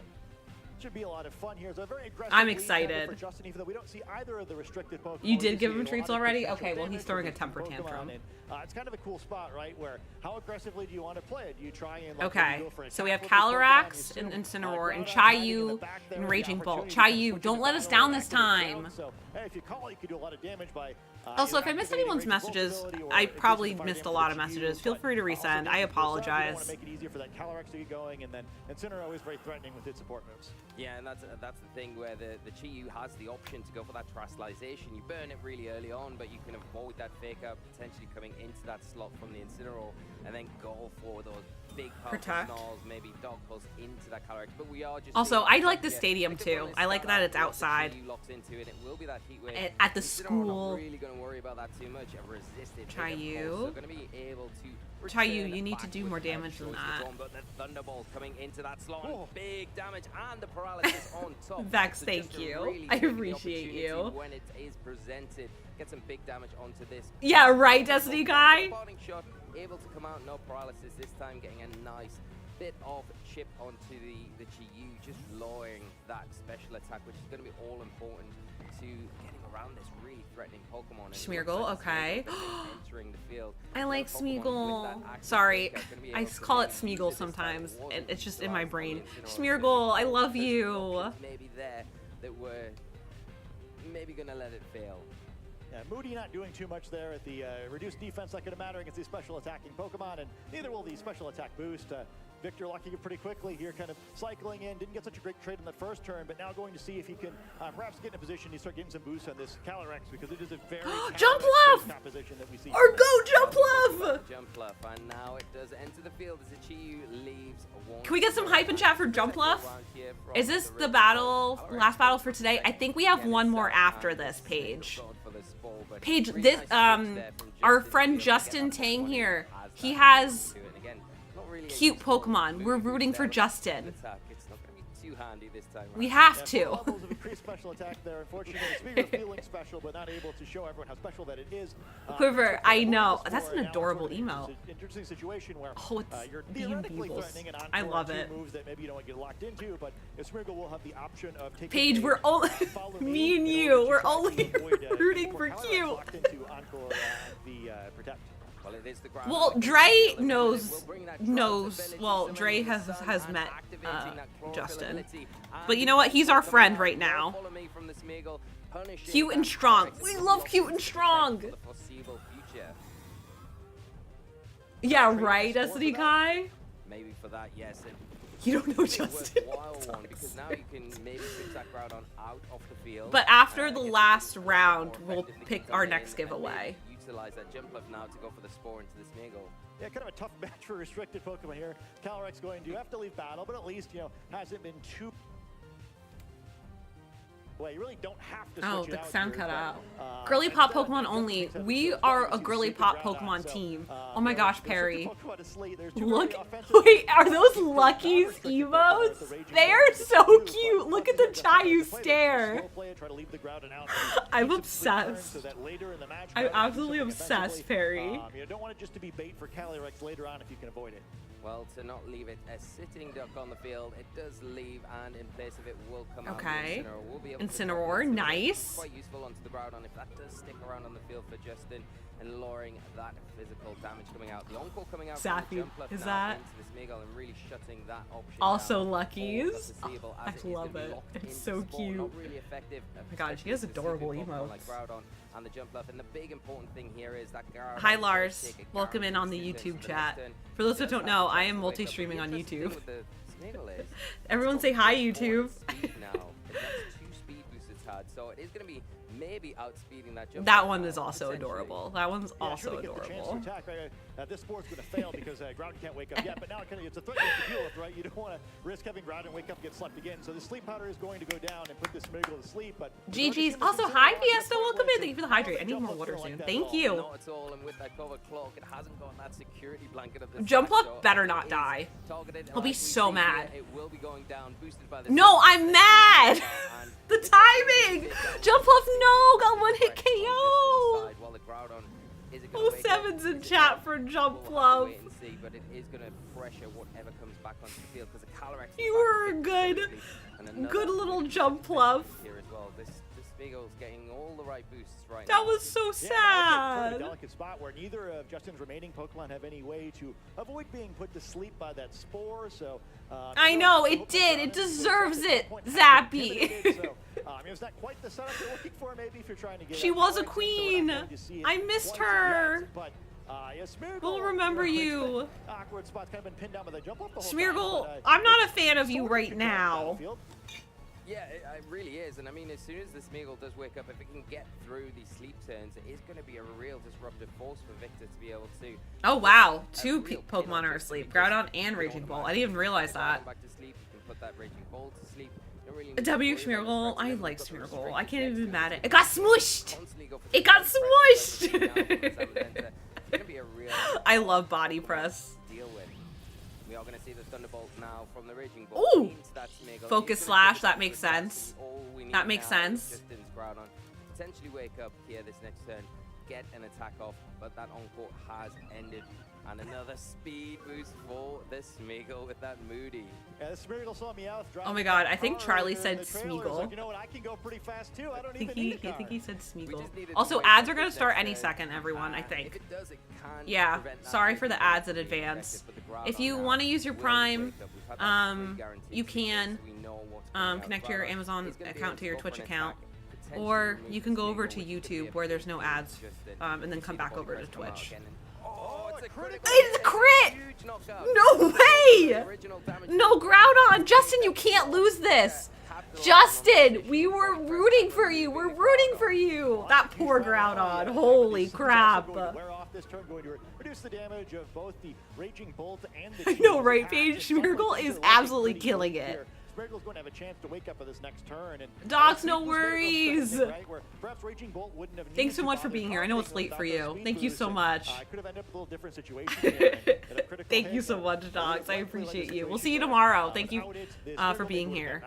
Should be a lot of fun here. It's a very aggressive I'm lead excited. for Justin, even though we don't see either of the restricted Pokemon. You did We give see him a treats lot of already? potential Okay, well, he's damage throwing a with temper Pokemon, tantrum. and, it's kind of a cool spot, right? Where how aggressively do you want to play it? Do you try and Okay, go for a so we have tackle with Pokemon, Calyrex you and assume, Incineroar and Groudon Chi-Yu hiding in the back there and with the Raging Bolt. opportunity to Chi-Yu, switch don't the let us battle down back this to the ground. time. So, hey, if you call it, you could do a lot of damage by Also, if I missed activating anyone's Raging Bolt messages, ability or I increasing probably the fire missed a damage lot with of the Chi-Yu, messages. Feel but free to also resend. I you want to apologize. make it easier for that Calyrex to get going, and then Incineroar is very threatening with its support moves. Yeah, and that's the thing where the Chi-Yu has the option to go for that Terastallization. You burn it really early on, but you can avoid that Fake Out potentially coming into that slot from the Incineroar, and then go for those big powerful Protect. snarls, maybe Dog Pulse into that Calyrex. But we are just Also, seeing- I like the yeah, stadium Victor too. Bond is I like start that out it's with the outside. Chi-Yu locks into it. It will be that heat wave. At the Incineroar school. not really going to worry about that too much. A resisted Chi-Yu. so going to be able to Chi-Yu, return you need to back do with more health damage than choice that. on, but the Thunderbolt coming into that slot, and big damage and the paralysis on top. Vex, So thank just to you. really I take the appreciate opportunity you. when it is presented, get some big damage onto this. Yeah, right, Destiny guy? Botting shot, able to come out, no paralysis this time, getting a nice bit of chip onto the Chi-Yu, just lowering that special attack, which is going to be all important to getting around this really threatening Pokemon. And it Smeargle, looks like okay. Smeargle has been entering the field. I like Pokemon with Smeagol. that active Sorry, Fake Out gonna be I able to call it maybe Smeagol use this time. sometimes. It wasn't It's just in my utilized by brain. the Incineroar, so Smeargle, I love there's some you. options maybe there that were maybe going to let it fail. Yeah, Moody not doing too much there at the reduced defense not going to matter against these special attacking Pokemon, and neither will the special attack boost. Victor locking it pretty quickly here, kind of cycling in. Didn't get such a great trade in that first turn, but now going to see if he can perhaps get in a position to start getting some boosts on this Calyrex, because it is a very Jump Love! composition that we see. Or go Jump Love! Jump Love, and now it does enter the field as the Chi-Yu leaves. Can we get some hype in chat for Jump Love? Is this the battle, last battle for today? I think we have one more after this, Paige. Paige, this, our friend Justin Tang here, he has cute Pokemon. We're rooting for Justin. It's not going to be too handy this time. We have Yeah, to. 4 levels of increased special attack there. Unfortunately, Speaker feeling special, but not able to show everyone how special that it is. Quiver, I know. Score, That's an and now adorable it's emote. an interesting situation where Oh, it's you're being theoretically Beagles. threatening an I encore love on two it. moves that maybe you don't get locked into, but Smeargle will have the option of taking Paige, a, we're only follow me and in you. order We're to try to only avoid, rooting before for Calyrex cute. locked into encore the protect. Well, it is the ground. Well, Dre knows. Well, Dre has met Justin, but you know what? He's our friend right now. Follow me from the Smeargle, punishing Cute and that strong. Calyrex We love cute and strong. for the foreseeable future. Yeah, right, Destiny Kai. Maybe for that, yes. You don't know It's a Justin. worthwhile one, because now you can maybe switch that Groudon out of the field. But after the get last some round, more we'll effectively pick come our in next and maybe giveaway. Utilize that Jump Left now to go for the Spore into the Smeargle. Yeah, kind of a tough match for restricted Pokemon here. Calyrex going to have to leave battle, but at least, hasn't been too... Well, you really don't have to Oh, switch the it out sound here, cut out. but, Girly Pop instead, Pokemon it only. doesn't make We sense. are Obviously, a Girly Super Pop Groudon, Pokemon so, team. Oh my gosh, Perry. Pokemon asleep. There's two Look. very offensive Wait, are those Lucky's emotes? They are so cute. Look at the Chi-Yu stare. I'm obsessed. I'm absolutely obsessed, Perry. You don't want it just to be bait for Calyrex later on if you can avoid it. Well, to not leave it a sitting duck on the field, it does leave, and in place of it will come out. Okay. Incineroar will be able to Incineroar, drop it. nice. Quite useful onto the Groudon if that does stick around on the field for Justin, and lowering that physical damage coming out. The Encore coming out from Sappy, the Jump Left is now that- into the Smeargle and really shutting that option Also down. Lucky's. All foreseeable I as is love gonna be it. locked It's into so Spore, cute. Not really effective. Oh my god, she has adorable Pokemon like emotes. Groudon and the Jump Left, and the big important thing here is that Groudon Hi does Lars, take a welcome in on the guaranteed YouTube turn to the chat. next turn. For those that Does don't have know, the I chance am to wake up, but the multi-streaming on interesting thing YouTube. with the Smeargle is Everyone say hi, YouTube. speed now. That's 2 speed boosts it's had, so it is going to be maybe outspeeding that jump. That one is also adorable. That one's also adorable. This sport's going to fail because Groudon can't wake up yet, but now it's a threat you have to deal with, right? You don't want to risk having Groudon wake up and get slept again. So the sleep powder is going to go down and put this Smeargle to sleep. But GG's. Also, hi Fiesta, welcome in. Thank you for the hydrate. I need more water soon. Thank you. Not at all, and with that cover cloak, it hasn't got that security blanket of the Jumpluff better not die. I'll be so mad. It will be going down, boosted by the No, I'm mad. The timing. Jumpluff, no, got one hit KO. while the Groudon is it Oh, Seven's in chat for Jumpluff. wait and see, but it is going to pressure whatever comes back onto the field because the Calyrex You were good. Good little Jumpluff. here as well. This Smeagol's getting all the right boosts right That now. was so Yeah, it's a sad. delicate spot where neither of Justin's remaining Pokemon have any way to avoid being put to sleep by that spore. So I know, it did. It deserves it, Zappy. it was not quite the setup you're looking for, maybe, if you're trying to get She was a queen. I missed her. But Smeargle, We'll remember you. Awkward spot's kind of been pinned down by the jump up the whole Smeargle, time, but, I'm not a fan of you right now. Yeah, it really is. And I mean, as soon as the Smeagol does wake up, if it can get through these sleep turns, it is going to be a real disruptive force for Victor to be able to. Oh wow, two Pokemon are asleep. Groudon and Raging Bolt. I didn't even realize that. Back to sleep, you can put that Raging Bolt to sleep. W Smeargle, I like Smeargle. I can't even be mad at it. It got smushed! It got smushed! I love body press. Deal with. We are going to see the Thunderbolt now from the Raging Bolt. Ooh! Focus Slash, that makes sense. That makes sense. Justin's Groudon. Potentially wake up here this next turn, get an attack off, but that Encore has ended. And another speed boost for the Smeagol with that Moody. Yeah, the Smeargle saw Meowth drop. Oh my god, I think Charlie said Smeagol. Like, you know what, I can go pretty fast too. I don't I even think need a car. he said Smeagol. Also, ads are going to start any second, everyone, I think. Yeah, sorry for the ads in advance. If you want to use your Prime, you can connect your Amazon account to your Twitch account. Or you can go over to YouTube where there's no ads, and then come back over to Twitch. It's a crit! No way! No, Groudon! Justin, you can't lose this! Justin, we were rooting for you! We're rooting for you! That poor Groudon. Holy crap. Wear off this turn, going to reduce the damage of both the Raging Bolt and the I know, right, Paige? Smeargle is absolutely killing it. Smeargle's going to have a chance to wake up for this next turn. And Docs, no worries. right, where perhaps Raging Bolt wouldn't have Thanks so much for being here. I know it's late for you. Thank you so much. Could have ended up a little different situation here. Thank you so much, Docs. I appreciate you. We'll see you tomorrow. Thank you for being here.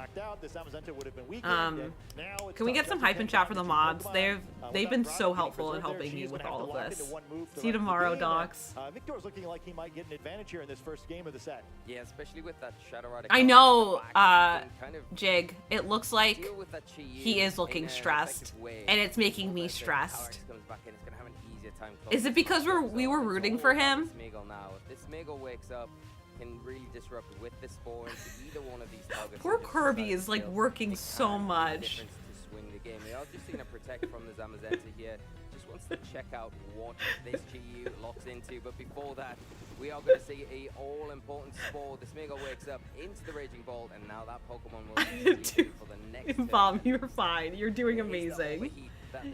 Can we get some hype in chat for the mods? They've been so helpful in helping me with all of this. See you tomorrow, Docs. Victor's looking like he might get an advantage here in this first game of the set. Yeah, especially with that Shadow Rider. I know, Jig. It looks like he is looking stressed, and it's making me stressed. Is it because we were rooting for him? If this Smeagol wakes up, can really disrupt with the spore into either one of these targets. Poor Kirby is like working so much. To swing the game. We are just seeing a protect from the Zamazenta here. Just wants to check out what this GU locks into, but before that, we are going to see a all-important spore. The Smeagol wakes up into the Raging Bolt, and now that Pokemon will be for the next Bomb, you're fine. You're doing amazing.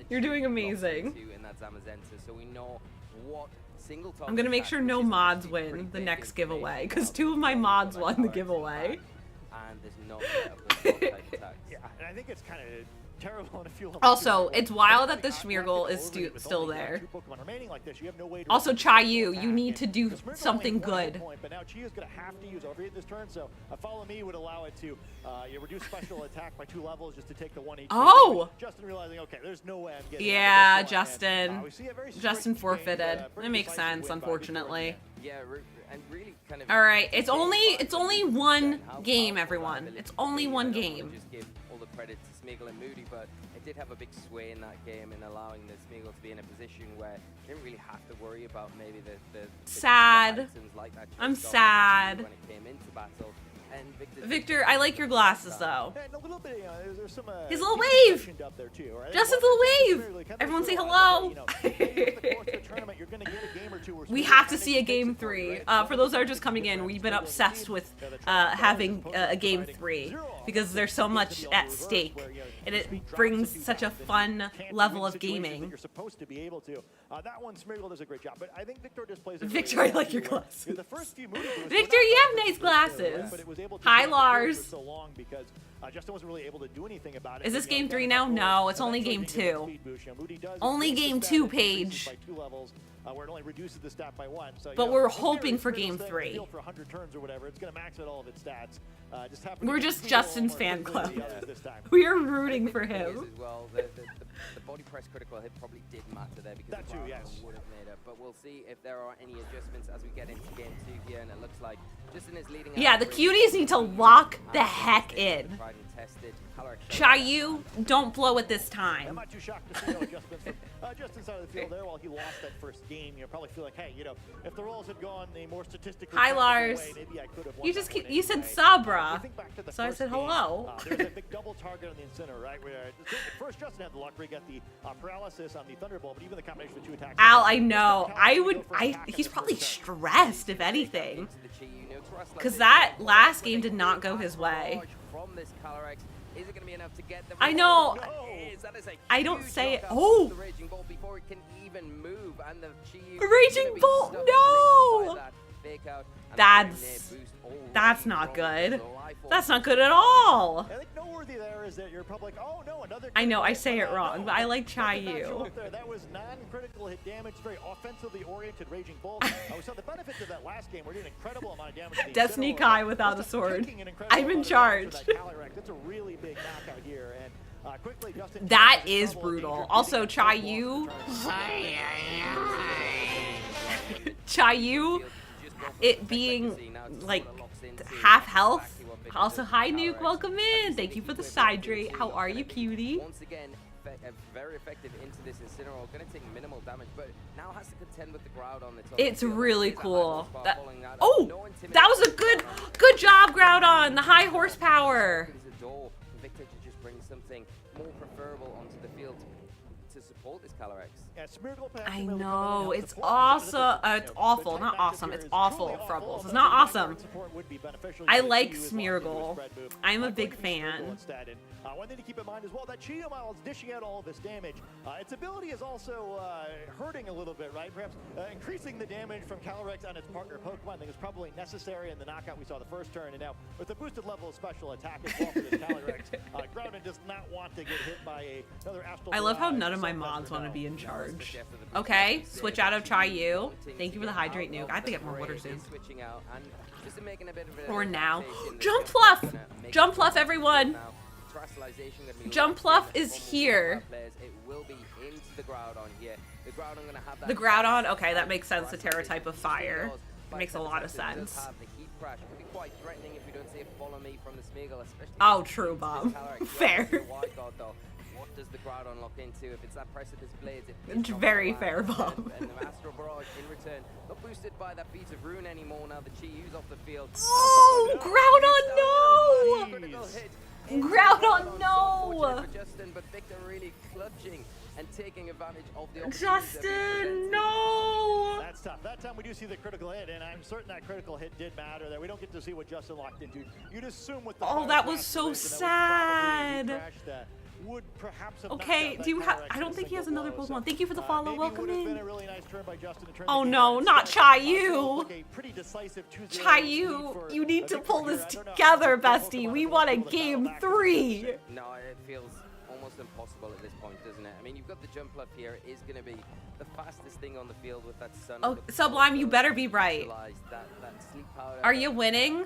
You're doing amazing. In that Zamazenta, so we know what single I'm gonna make sure no mods win the next giveaway, because 2 of my mods won the giveaway. And there's no type attack. Yeah, and I think it's kind of terrible in a few. Also, it's wild that the Smeargle is still there. Also, Chayu, you need to do something good. But now Chia's going to have to use Overheat this turn, so a Follow Me would allow it to reduce special attack by 2 levels just to take the 1 HP. Oh! Justin realizing, okay, there's no way I'm getting Yeah, Justin. Justin forfeited. It makes sense, unfortunately. Yeah, and really kind of. All right, it's only one game, everyone. It's only one game. Just give all the credit to Smeagol and Moody, but it did have a big sway in that game in allowing the Smeagol to be in a position where they didn't really have to worry about maybe the sad. like that I'm sad. when it came into battle. Victor, I like your glasses though. And a little bit, there's some. His little wave. Up there too, right? Justin's little wave. Everyone say hello. We have to see a game 3. For those that are just coming in, we've been obsessed with having a game 3 because there's so much at stake, and it brings such a fun level of gaming. You're supposed to be able to. That one, Smeargle does a great job, but I think Victor just plays. Victor, I like your glasses. The first few moves, Victor, you have nice glasses. Hi, Lars. So long because Justin wasn't really able to do anything about it. Is this game 3 now? No, it's only game 2. Only game 2, Paige. Where it only reduces the stat by 1. So, but we're hoping for game 3. For 100 turns or whatever, it's going to max out all of its stats. We're just Justin's fan club. We are rooting for him. Well, the body press critical hit probably did matter there because that too, yes. would have made it. But we'll see if there are any adjustments as we get into game 2 here, and it looks like Justin is leading. Yeah, the cuties need to lock the heck in. Chayu, don't blow it this time. I'm not too shocked to see no adjustments from Justin side of the field there. While he lost that first game, you probably feel like, hey, if the roles had gone a more statistically. Hi, Lars. Way, maybe I could have won. You said Sabra, so I said hello. There's a big double target on the Incineroar, right? Where first Justin had the luck where he got the paralysis on the Thunderbolt, but even the combination of 2 attacks. Al, I know. He's probably stressed, if anything, because that last game did not go his way. Is it going to be enough to get them? I know. I don't say it. Oh! The Raging Bolt before it can even move, and the Raging Bolt, no! That's not good. That's not good at all. I think noteworthy there is that you're probably like, oh no, another. I know I say it wrong, but I like Chayu. That was non-critical hit damage, very offensively oriented Raging Bolt. We saw the benefits of that last game. We're doing an incredible amount of damage. Destiny Kai without a sword. I'm in charge. That's a really big knockout here, and quickly Justin. That is brutal. Also, Chayu. Chayu, it being like half health. Also, hi Nuke, welcome in. Thank you for the hydrate. How are you, cutie? Once again, very effective into this Incineroar. Going to take minimal damage, but now has to contend with the Groudon. It's really cool. That was a good job, Groudon. The high horsepower. Victor to just bring something more preferable onto the field to support this Calyrex. I know, it's awesome. It's awful, not awesome. It's awful, Frubbles. It's not awesome. I like Smeargle. I'm a big fan. One thing to keep in mind as well, that Chi-Yu model is dishing out all of this damage. Its ability is also hurting a little bit, right? Perhaps increasing the damage from Calyrex on its partner Pokemon. I think is probably necessary in the knockout we saw the first turn. And now with the boosted level of special attack as well for this Calyrex, Groudon does not want to get hit by another Astral. I love how none of my mods want to be in charge. Okay, switch out of Chayu. Thank you for the hydrate, Nuke. I have to get more water soon. Or now. Jump Fluff! Jump Fluff, everyone! Jump Fluff is here. The Groudon? Okay, that makes sense. The Terra type of fire. It makes a lot of sense. Oh, true, Bob. Fair. What does the Groudon lock into? If it's that Precipice Blades, it's very fair, Bob. And the Astral Barrage in return, not boosted by that Beat of Rune anymore now. The Chi-Yu's off the field. Oh, Groudon, no! Groudon, no! Justin, but Victor really clutching and taking advantage of the Justin, no! That's tough. That time we do see the critical hit, and I'm certain that critical hit did matter. That we don't get to see what Justin locked into. You'd assume with the that was so sad. Okay, do you have? I don't think he has another Pokemon. Thank you for the follow. Welcome in. Oh no, not Chayu. Chayu, you need to pull this together, bestie. We want a game 3. No, it feels almost impossible at this point, doesn't it? I mean, you've got the jump up here. It is going to be the fastest thing on the field with that sun. Oh, Sublime, you better be right. That sleep powder. Are you winning?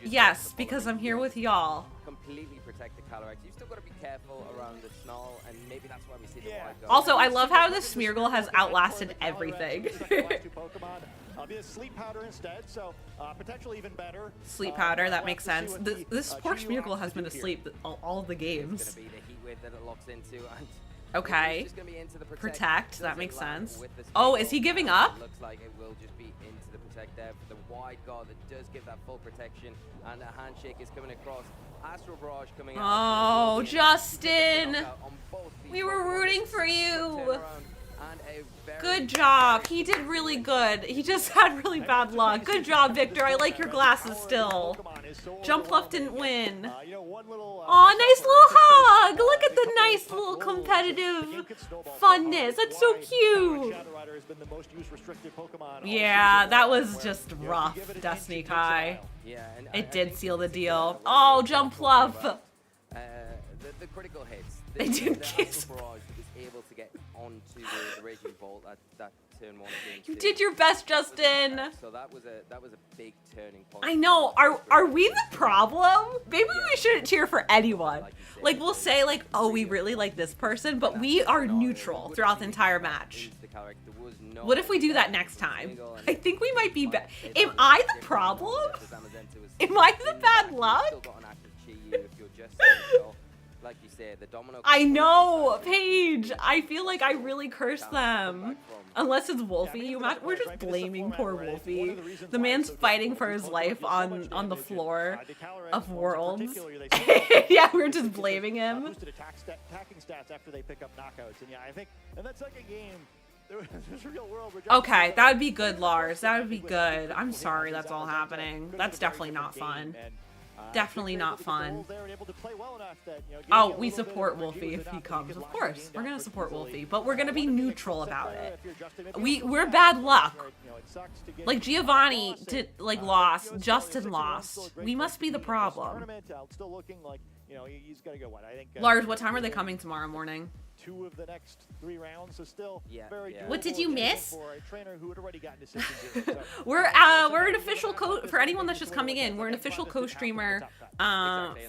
Yes, because I'm here with y'all. Completely protect the Calyrex. You've still got to be careful around the Snarl, and maybe that's why we see the wide guard. Also, I love how this Smeargle has outlasted everything. Be a sleep powder instead, so potentially even better. Sleep powder, that makes sense. This poor Smeargle has been asleep all of the games. It's going to be the heat wave that it locks into, and Okay. It's just gonna be into the Protect, that Doesn't makes land sense. with the Oh, speed is he ball. giving up? It looks like it will just be into the protect there. The wide guard that does give that full protection, and a handshake is coming across. Astral Barrage coming out. Oh, Justin! We were rooting for you! Good job. He did really good. He just had really bad luck. Good job, Victor. I like your glasses still. Jump Left didn't win. Aw, nice little hug. Look at the nice little competitive funness. That's so cute. Yeah, that was just rough, Destiny Kai. It did seal the deal. Oh, Jump Left. The critical hits. They did kiss. Barrage was able to get onto the Raging Bolt at that turn 1 against You it. did your best, Justin. So that was a big turning point. I know. Are we the problem? Maybe we shouldn't cheer for anyone. Like, we'll say, like, oh, we really like this person, but we are neutral throughout the entire match. What if we do that next time? I think we might be bad. Am I the problem? Am I the bad luck? Like you said, the domino. I know, Paige. I feel like I really cursed them. Unless it's Wolfie. We're just blaming poor Wolfie. The man's fighting for his life on the floor of Worlds. Yeah, we're just blaming him. Boosted attacking stats after they pick up knockouts, and yeah, I think, and that's like a game. There's a real world where Okay, that would be good, Lars. That would be good. I'm sorry that's all happening. That's definitely not fun. Definitely not fun. Oh, we support Wolfie if he comes. Of course, we're gonna support Wolfie, but we're gonna be neutral about it. We're bad luck. Like Giovanni lost, Justin lost. We must be the problem. Still looking like, he's got to go. What I think. Lars, what time are they coming tomorrow morning? 2 of the next 3 rounds, so still very doable. What did you miss? For a trainer who had already gotten decisions in, so. We're an official for anyone that's just coming in. We're an official co-streamer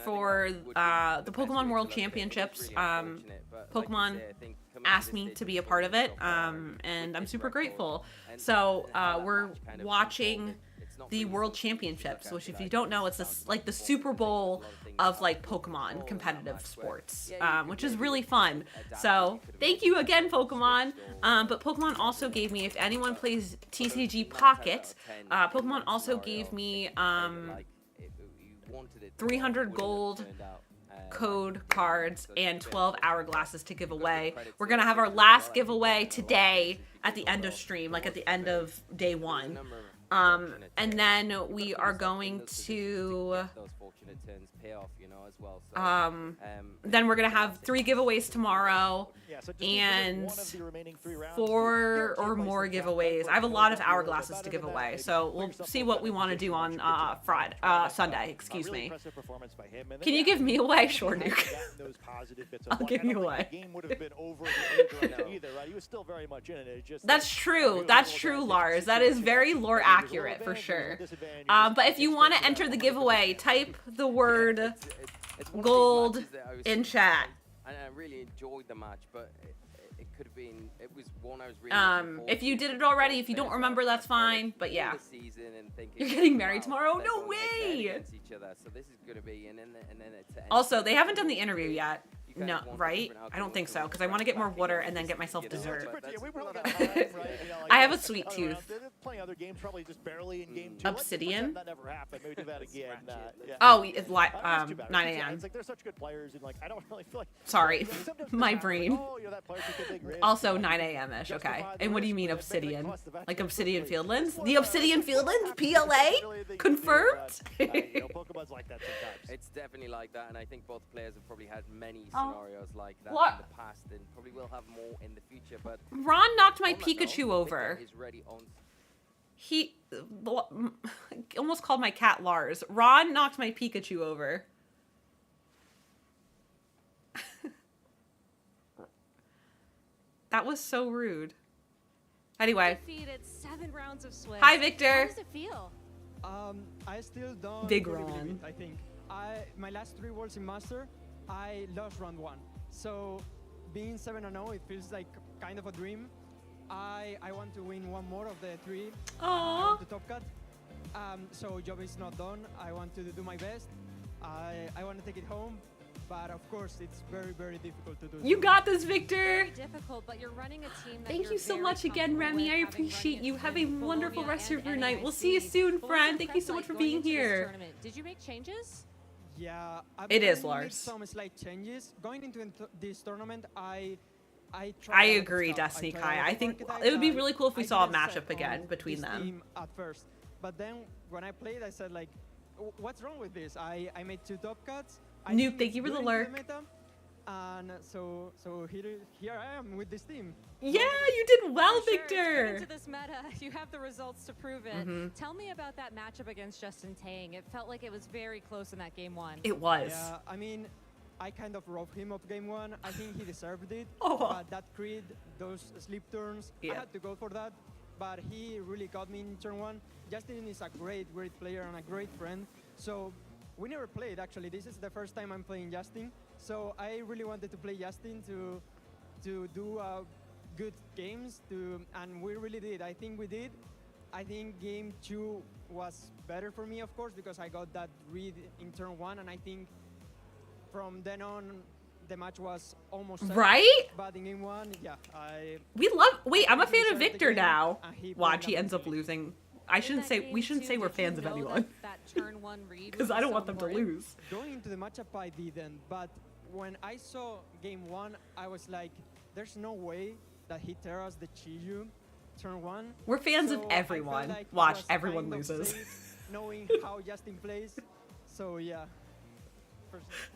for the Pokemon World Championships. Pokemon asked me to be a part of it, and I'm super grateful. So we're watching the World Championships, which, if you don't know, it's like the Super Bowl of like Pokemon competitive sports, which is really fun. So thank you again, Pokemon. But Pokemon also gave me, if anyone plays TCG Pocket, Pokemon also gave me 300 gold code cards and 12 hourglasses to give away. We're gonna have our last giveaway today at the end of stream, like at the end of day 1. And then we are going to then we're gonna have 3 giveaways tomorrow and 4 or more giveaways. I have a lot of hourglasses to give away, so we'll see what we want to do on Sunday. Excuse me. Can you give me away, Sure, Nuke? I'll give you away. That's true. That's true, Lars. That is very lore accurate for sure. But if you want to enter the giveaway, type the word gold in chat. And I really enjoyed the match, but it could have been. It was one I was really. If you did it already, if you don't remember, that's fine. But yeah, you're getting married tomorrow. No way. So this is gonna be, and then it's. Also, they haven't done the interview yet. No, right? I don't think so, because I want to get more water and then get myself dessert. I have a sweet tooth. Obsidian? Oh, it's 9 a.m. Sorry, my brain. Also 9 a.m.-ish, okay. And what do you mean Obsidian? Like Obsidian Fieldlands? The Obsidian Fieldlands? PLA? Confirmed? It's definitely like that, and I think both players have probably had many scenarios like that in the past, and probably will have more in the future. But Ron knocked my Pikachu over. He almost called my cat Lars. Ron knocked my Pikachu over. That was so rude. Anyway. Defeated 7 rounds of Swift. Hi, Victor. How does it feel? I still don't Big fully Ron. believe it, I think. My last 3 Worlds in Master, I lost round 1. So being 7-0, it feels like kind of a dream. I want to win 1 more of the 3. I want to top cut. So job is not done. I want to do my best. I want to take it home. but of course it's very, very difficult to do. You so. got this, Victor. Very difficult, but you're running a team that Thank you're you so very much again, comfortable Remy. with, I having appreciate run you. it Have a in wonderful Bologna rest of your and night. We'll NAIC. see you soon, What was friend. it Thank you felt so much like for going being into this here. tournament? Did you make changes? Yeah, It is, I Lars. made some slight changes. Going into this tournament, I I tried a lot of agree, stuff. Destiny I tried a Kai. lot I of think archetypes. it would be I- really cool if we I saw a didn't matchup set again on between this them. team at first, but then when I played, I said like, what's wrong with this? I made 2 top cuts. I Nuke, think thank it's you for the good lurk. into meta, and so here I am with this team. Yeah, you did well, For sure, it's good Victor. into this meta, you have the results to prove it. Mhm. Tell me about that matchup against Justin Tang. It felt like it was very close in that game 1. It was. Yeah, I mean, I kind of robbed him of game 1. I think he deserved it. Oh. But that crit, those sleep turns, Yeah. I had to go for that. But he really got me in turn 1. Justin is a great player and a great friend. So we never played, actually. This is the first time I'm playing Justin. So I really wanted to play Justin to do good games, and we really did. I think we did. I think game 2 was better for me, of course, because I got that read in turn 1, and I think from then on, the match was almost set. Right? But in game 1, yeah, We love. Wait, I'm a He fan of deserved the Victor game, now. and he Watch, played he ends up amazingly. losing. I shouldn't say. We shouldn't say we're fans of anyone. That turn 1 read Because I don't want them to lose. Going into the matchup, I didn't. But when I saw game 1, I was like, there's no way that he tears the Chiyu turn 1. We're fans So of I felt everyone. like it Watch, was everyone kind of loses. safe knowing how Justin plays. So yeah.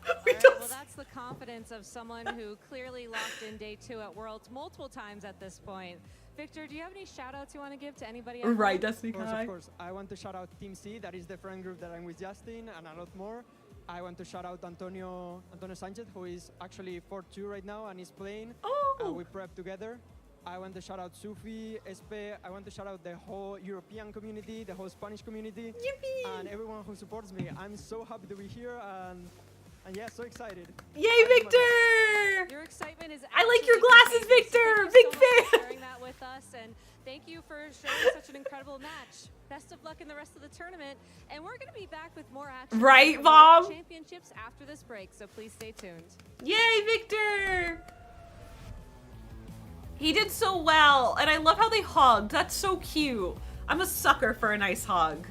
Alright, well, that's the confidence of someone who clearly locked in day 2 at Worlds multiple times at this point. Victor, do you have any shout outs you want to give to anybody at Right, home? Destiny Of course, Kai. of course. I want to shout out Team C, that is the friend group that I'm with Justin, and a lot more. I want to shout out Antonio Sanchez, who is actually 4-2 right now and is playing. Oh. We prep together. I want to shout out Sufi, Espe. I want to shout out the whole European community, the whole Spanish community, Yippee! and everyone who supports me. I'm so happy to be here, and yeah, so excited. Yay, Victor! Your excitement is I like your absolutely glasses, contagious, so Victor! thank Big you so much for fan! sharing that with us, and thank you for showing such an incredible match. Best of luck in the rest of the tournament, and we're going to be back with more action. Right, from the World Mom? Championships after this break, so please stay tuned. Yay, Victor! He did so well, and I love how they hugged. That's so cute. I'm a sucker for a nice hug.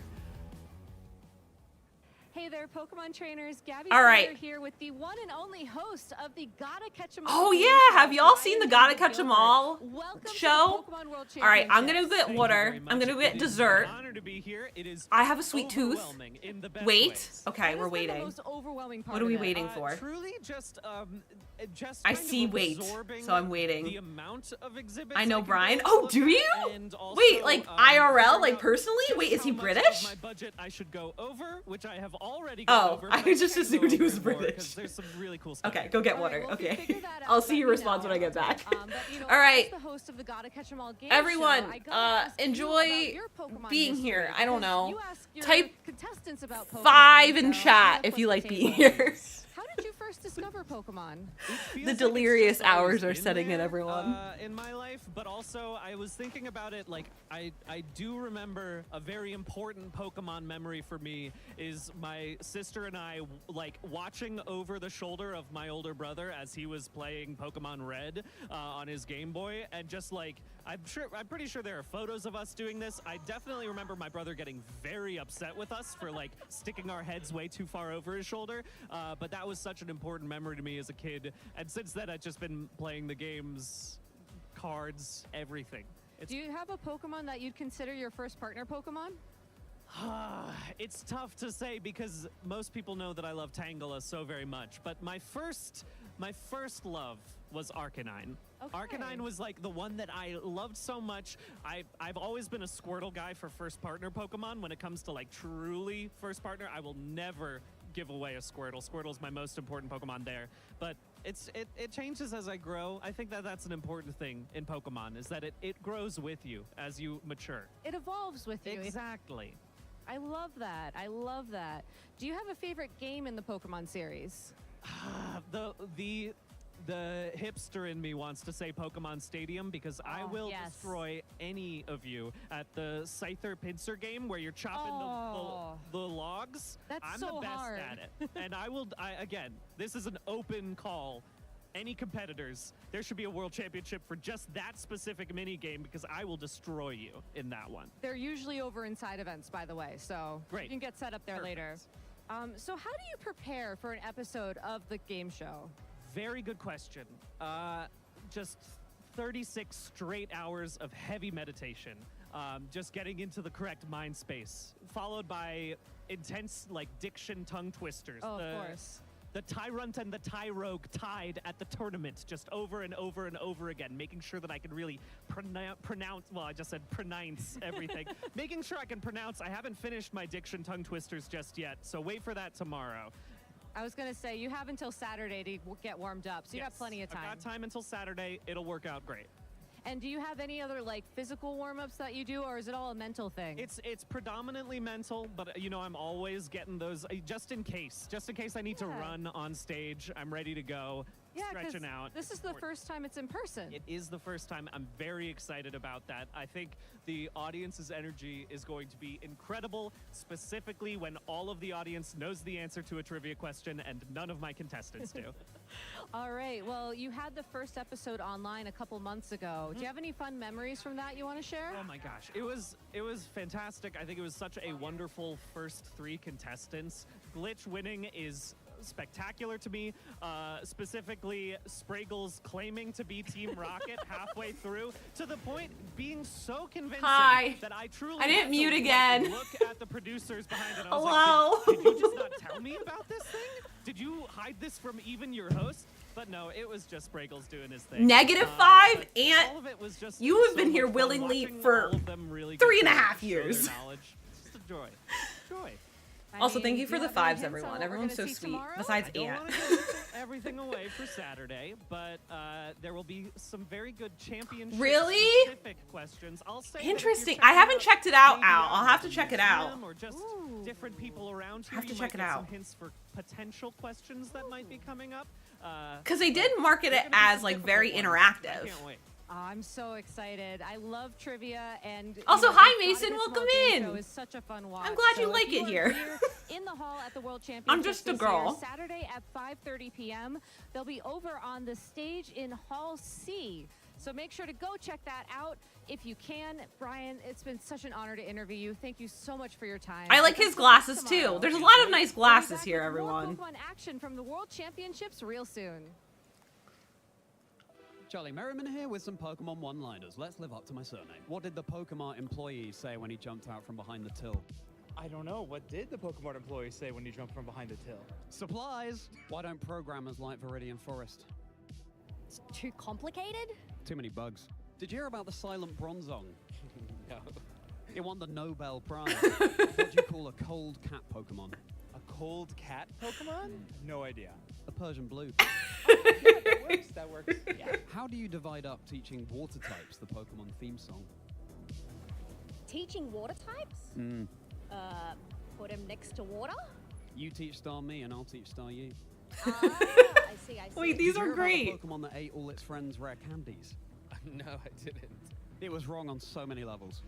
Hey there, Pokemon trainers. Gabby All right. Slater here with the one and only host of the Gotta Catch 'em All. Oh game yeah, show, have y'all Brian seen the Gotta Catch 'em All Welcome to the show? Pokemon World All right, I'm gonna Championships. get Thank you water. very I'm much. gonna It get is dessert. an honor to be here. It is I have a sweet tooth. overwhelming in the best Wait. ways. Okay, What we're has been the waiting. most overwhelming part What are of we it? waiting for? Truly, just I kind of see wait, absorbing so I'm waiting. The amount of exhibits I know can Brian. go Oh, look do at, you? and also, Wait, like IRL, figuring like out personally? just Wait, is he how much of British? my budget I should go over, which I have already gone Oh, over. I but just can assumed go he was over more, 'cause British. There's some really cool stuff. Okay, go get All right, water. well, if you Okay. figure that out, I'll see let your me response know. when I get back. But, you know, All right. as the host of the Gotta Catch 'em All game Everyone, show, I gotta ask you enjoy about your Pokemon being history, here. I don't because know. you ask your Type contestants about Pokemon, 5 in so chat let's if you flip like the being table. here. How did you first discover Pokemon? The delirious hours are in setting in, there, everyone. in my life, but also I was thinking about it. Like I do remember a very important Pokemon memory for me is my sister and I like watching over the shoulder of my older brother as he was playing Pokemon Red on his Game Boy, and just like I'm pretty sure there are photos of us doing this. I definitely remember my brother getting very upset with us for like sticking our heads way too far over his shoulder. But that was such an important memory to me as a kid. And since then, I've just been playing the games, cards, everything. It's, Do you have a Pokemon that you'd consider your first partner Pokemon? it's tough to say because most people know that I love Tangela so very much. But my first love was Arcanine. Okay. Arcanine was like the one that I loved so much. I've always been a Squirtle guy for first partner Pokemon. When it comes to like truly first partner, I will never give away a Squirtle. Squirtle's my most important Pokemon there. But it changes as I grow. I think that that's an important thing in Pokemon is that it grows with you as you mature. It evolves with you. Exactly. I love that. I love that. Do you have a favorite game in the Pokemon series? The The hipster in me wants to say Pokemon Stadium because I will yes. destroy any of you at the Scyther Pincer game where you're chopping the logs. That's I'm so the best hard. at it. And again, this is an open call. Any competitors, there should be a world championship for just that specific mini game because I will destroy you in that one. They're usually over in side events, by the way, so Great. you can get set up there later. So how do you prepare for an episode of the game show? Very good question. Just 36 straight hours of heavy meditation, just getting into the correct mind space, followed by intense like diction tongue twisters. Oh, of course. The Tyrunt and the Tyrogue tied at the tournament just over and over and over again, making sure that I can really pronounce, well, I just said pronounce everything. Making sure I can pronounce. I haven't finished my diction tongue twisters just yet, so wait for that tomorrow. I was going to say, you have until Saturday to get warmed up, so you got plenty of time. I've got time until Saturday. It'll work out great. And do you have any other like physical warm-ups that you do, or is it all a mental thing? It's predominantly mental, but you know, I'm always getting those just in case I need to run on stage. I'm ready to go. Yeah, 'cause stretching out. this is the first time it's in person. It is the first time. I'm very excited about that. I think the audience's energy is going to be incredible, specifically when all of the audience knows the answer to a trivia question and none of my contestants do. All right. Well, you had the first episode online a couple months ago. Do you have any fun memories from that you want to share? Oh my gosh, it was fantastic. I think it was such a wonderful first 3 contestants. Glitch winning is spectacular to me, specifically Spraggles claiming to be Team Rocket halfway through, to the point being so convincing that I truly I didn't had to mute again. Look at the producers behind it. I was Hello? like, did you just not tell me about this thing? Did you hide this from even your host? But no, it was just Spraggles doing his thing. -5, and all of it was just you have so been here much fun willingly watching for all of them really 3.5 show years. their knowledge. Just a joy. Joy. Also, thank you for the 5s, everyone. Everyone's so sweet. Besides I don't Ant. want to give everything away for Saturday, but there will be some very good championship specific questions. I'll say that if you're Interesting. I checking haven't out checked it out, maybe Al. I'll have to on check it Instagram out. Or just different people around here. Have to you check might it get out. some hints for potential questions that might be coming up. Because they did market it as like very interactive. I can't wait. I'm so excited. I love trivia, and Also, you know, hi, this Mason. Goddess Welcome Mall game in. show is such a fun watch. I'm glad you So like if it are here. In the hall at the World Championships just a this girl. year, Saturday at 5:30 p.m. They'll be over on the stage in Hall C. So make sure to go check that out if you can. Brian, it's been such an honor to interview you. Thank you so much for your time. I like his glasses too. There's a lot of nice glasses here, More everyone. Pokemon action from the World Championships real soon. Charlie Merriman here with some Pokemon one-liners. Let's live up to my surname. What did the Pokemon employee say when he jumped out from behind the till? I don't know. What did the Pokemon employee say when he jumped from behind the till? Supplies! Why don't programmers like Viridian Forest? It's too complicated? Too many bugs. Did you hear about the Silent Bronzong? No. It won the Nobel Prize. What do you call a cold cat Pokemon? A cold cat Pokemon? No idea. A Persian blue. That works. Yeah. How do you divide up teaching water types, the Pokemon theme song? Teaching water types? Put them next to water? You teach Star me and I'll teach Star you. I see, I see. Wait, these Did you are hear about great. the Pokemon that ate all its friends' rare candies? No, I didn't. It was wrong on so many levels.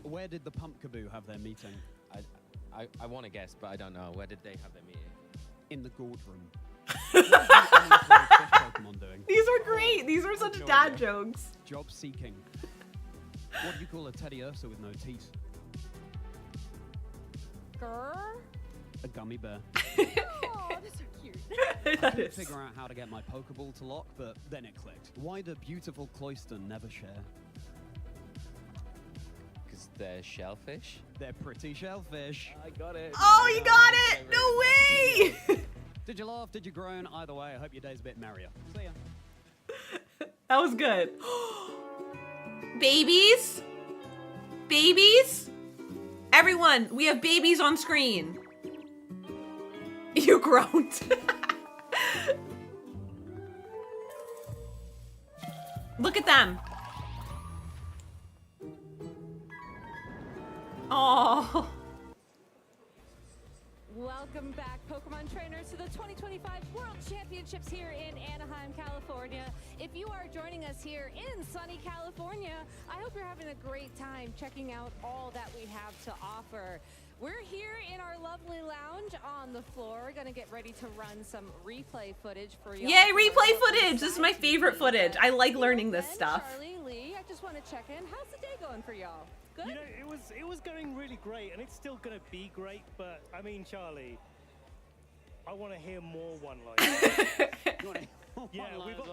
Where did the Pumpkaboo have their meeting? I want to guess, but I don't know. Where did they have their meeting? In the gourd room. What is the fish Pokemon doing? These are great. These are such dad jokes. Job seeking. What do you call a Teddy Ursa with no teeth? Grr. A gummy bear. Oh, that's so cute. I couldn't figure out how to get my Pokeball to lock, but then it clicked. Why do beautiful Cloyster never share? Because they're shellfish. They're pretty shellfish. I got it. Oh, you got it! No way! Did you laugh? Did you groan? Either way, I hope your day's a bit merrier. See ya. That was good. Babies? Babies? Everyone, we have babies on screen. You groaned. Look at them. Oh. Welcome back, Pokemon trainers, to the 2025 World Championships here in Anaheim, California. If you are joining us here in sunny California, I hope you're having a great time checking out all that we have to offer. We're here in our lovely lounge on the floor. We're gonna get ready to run some replay footage for you. Yay, replay footage! This is my favorite footage. I like learning this stuff. Charlie, Lee, I just want to check in. How's the day going for y'all? Good? You know, it was going really great, and it's still going to be great, but, I mean, Charlie, I want to hear more one-liners. Yeah,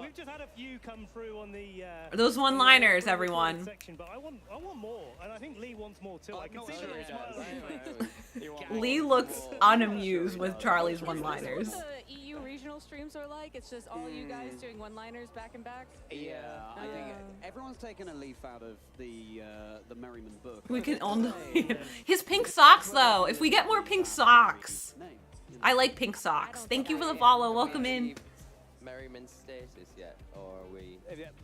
we've just had a few come through on the Those one-liners, everyone. section, but I want more, and I think Lee wants more too. I can see sure the he smile. Lee looks unamused with Charlie's one-liners. The EU regional streams are like? It's just all you guys doing one-liners back and back? Yeah, I think everyone's taken a leaf out of the Merriman book. We can only his pink socks though. If we get more pink socks, I like pink socks. Thank you for the follow. Welcome in. Merriman status yet, or are we?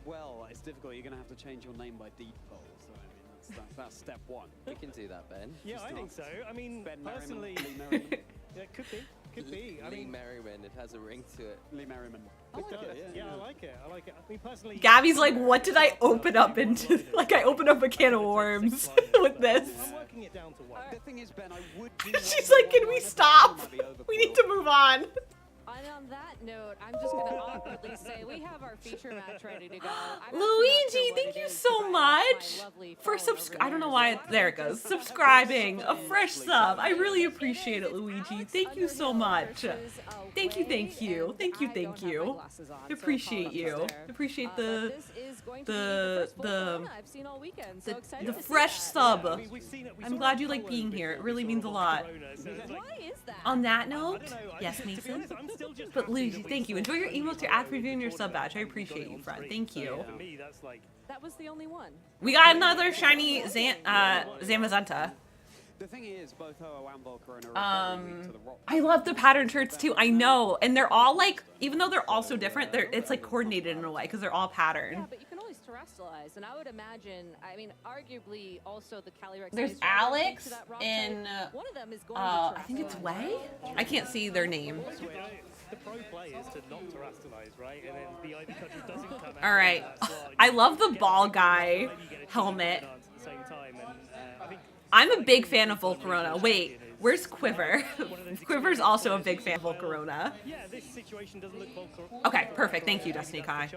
Well, it's difficult. You're going to have to change your name by default. So I mean, that's step one. We can do that, Ben. Yeah, I think so. I mean, Ben personally, Merriman, Lee Merriman. yeah, it could be. Could be. I Lee mean, Merriman, it has a ring to it. Lee Merriman. it does. Yeah, I like it. I like it. I mean, personally, Gabby's like, what did I open up into? Like, I opened up a can of worms with this. I'm working it down to one. The thing is, Ben, I would. She's like, can we stop? We need to move on. And on that note, I'm just going to awkwardly say we have our feature match ready to go. Luigi, thank you so much for I don't know why. There it goes. Subscribing. A fresh sub. I really appreciate it, Luigi. Thank you so much. Thank you, thank you. Thank you, thank you. I appreciate you. I appreciate the fresh sub. I'm glad you like being here. It really means a lot. On that note, yes, Mason. But Luigi, thank you. Enjoy your emotes, your ad preview, and your sub badge. I appreciate you, friend. Thank you. That was the only one. We got another shiny Zamazenta. The thing is, both Ho-Oh and Volcarona are very weak to the rock. I love the pattern shirts too. I know, and they're all like, even though they're all so different, it's like coordinated in a way because they're all patterned. Yeah, but you can always terrestrialize, and I would imagine. I mean, arguably, also the Calyrex. There's Alex and one of them is going I think it's Way. I can't see their name. The pro play is to not terrestrialize, right? And then the Ivy Country doesn't come out. All right, I love the ball guy helmet. At the same time, and I think I'm a big fan of Volcarona. Wait, where's Quiver? Quiver's also a big fan of Volcarona. yeah, this situation doesn't look Okay, perfect. Thank you, Destiny Kai.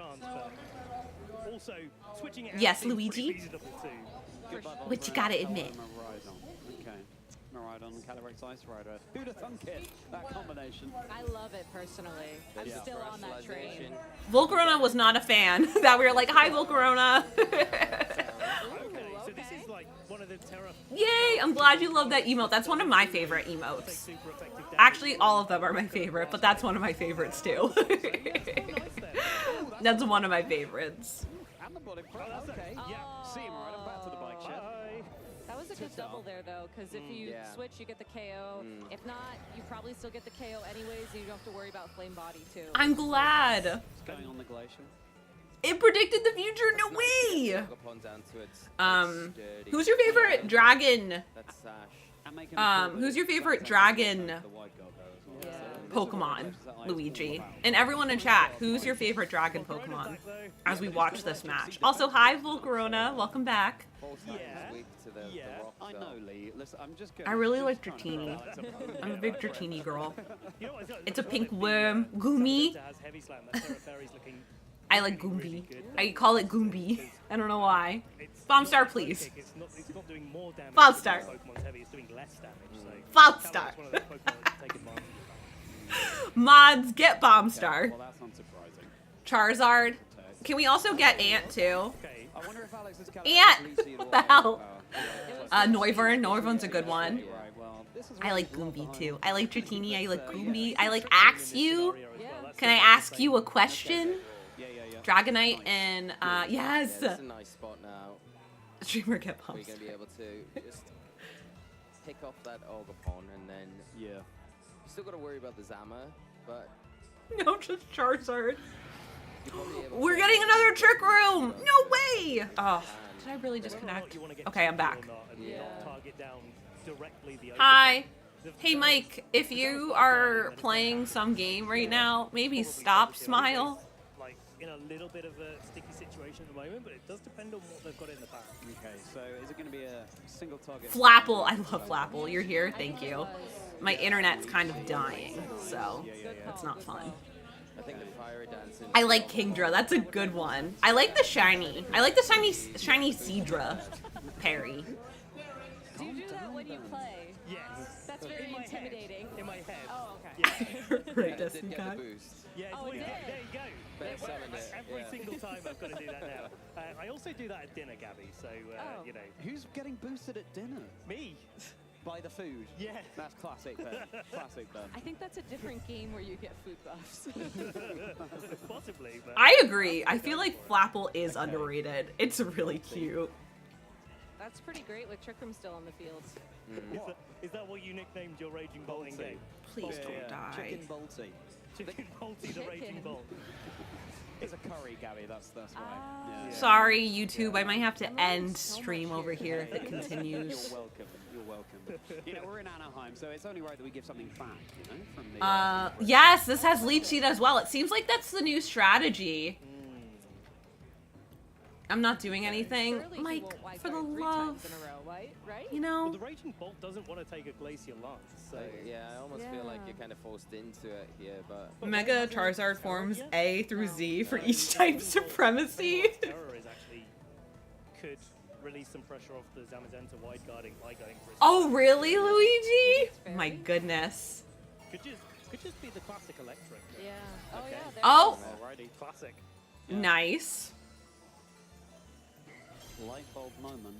Also, switching it Yes, out seems Luigi? pretty reasonable too. What you gotta admit. Okay. Maridon, Calyrex Ice Rider. Who'd have thunk it? That combination. I love it personally. I'm still on that train. Volcarona was not a fan. That we were like, hi, Volcarona. So this is like one of the Terra. Yay! I'm glad you love that emote. That's one of my favorite emotes. Actually, all of them are my favorite, but that's one of my favorites too. That's one of my favorites. And the body press. Okay. Yeah. See him right. I'm back to the bike shed. That was a good double there, though, because if you switch, you get the KO. If not, you probably still get the KO anyways, and you don't have to worry about Flame Body, too. I'm glad. What's going on the glacier? It predicted the future. No way. Who's your favorite dragon? That's Sash. Who's your favorite dragon Pokemon, Luigi? And everyone in chat, who's your favorite dragon Pokemon as we watch this match? Also, hi, Volcarona. Welcome back. I know, Lee. Listen, I'm just I really like Dratini. I'm a big Dratini girl. It's a pink worm. Goomy. I like Goombi. I call it Goombi. I don't know why. Bomb Star, please. Bomb Star. Bomb Star. Mods, get Bomb Star. Well, that's unsurprising. Charizard. Can we also get Ant too? I wonder if Alex is Ant! What the hell? Noivern. Noivern's a good one. I like Goombi too. I like Dratini. I like Goombi. I like Axew. Can I ask you a question? Dragonite and yes. It's a nice spot now. Streamer get We're bumps. gonna be able to just pick off that Ogapon, and then you still got to worry about the Zama, but No, just Charizard. We're getting another trick room. No way. Oh, did I really disconnect? Okay, I'm back. Hi. Hey Mike, if you are playing some game right now, maybe stop Smile. Like in a little bit of a sticky situation at the moment, but it does depend on what they've got in the bag. Okay, so is it going to be a single target? Flapple, I love Flapple. You're here, thank you. My internet's kind of dying, so it's not fun. I think the fiery dancing. I like Kingdra. That's a good one. I like the shiny. I like the shiny Seadra parry. Do you do that when you play? Yes. That's very intimidating. In my head. Oh, okay. Yeah. Right, Did Destiny get the Kai. boost. Yeah, Oh, there it did. you go. Better summoned it, Every yeah. single time I've got to do that now. I also do that at dinner, Gabby. So you know, Who's getting boosted at dinner? me. By the food? Yeah. That's classic Ben. Classic Ben. I think that's a different game where you get food buffs. Possibly, but I agree. I feel like Flapple is underrated. It's really cute. That's pretty great with Trick Room still on the field. Is that what you nicknamed your Raging Bolt in game? Please don't die. Chicken Bolty. Chicken Bolty the Raging Bolt. It's a curry, Gabby. That's why. Yeah. Sorry, YouTube. I might have to end stream over here if it continues. You're welcome. You're welcome. You know, we're in Anaheim, so it's only right that we give something back, you know, from the... Yes, this has Leech Seed as well. It seems like that's the new strategy. I'm not doing anything. Surely he Mike, won't wipe for the out 3 love. times in a row, right? You Well, know? the Raging Bolt doesn't want to take a Glacier Lance, so Yeah, I almost feel like you're kind of forced into it here, but Mega Charizard forms A through Z for each type supremacy. Terror is actually could release some pressure off the Zamazenta wide guarding by going for his Oh, really, Luigi? My goodness. Could just be the classic electric. Yeah. Oh, Okay. yeah. there Oh. Alrighty, classic. Nice. Light bulb moment.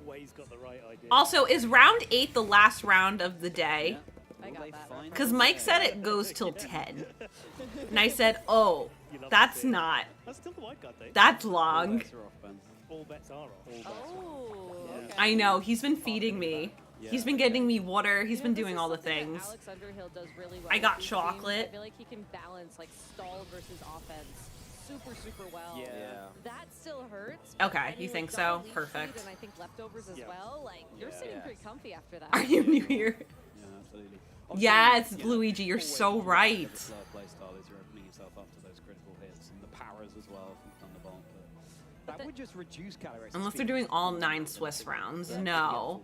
Way's got the right idea. Also, is round 8 the last round of the day? I got that. Because Mike said it goes till 10. And I said, oh, that's not. That's still the wide guard though. That's long. All bets are off. Oh, okay. I know, he's been feeding me. He's been getting me water. He's been doing all the things. Alex Underhill does really well. I got with these chocolate. teams. I feel like he can balance like stall versus offense super well. Yeah. That still hurts. but Okay, when you with think double so? leech Perfect. speed And I think leftovers as well. Like you're sitting pretty comfy after that. Are you new here? Yeah, absolutely. Yes, Luigi, you're so right. Slower playstyle is you're opening yourself up to those critical hits and the powers as well from Thunderbolt. But that would just reduce Calyrex. Unless they're doing all 9 Swiss rounds. No.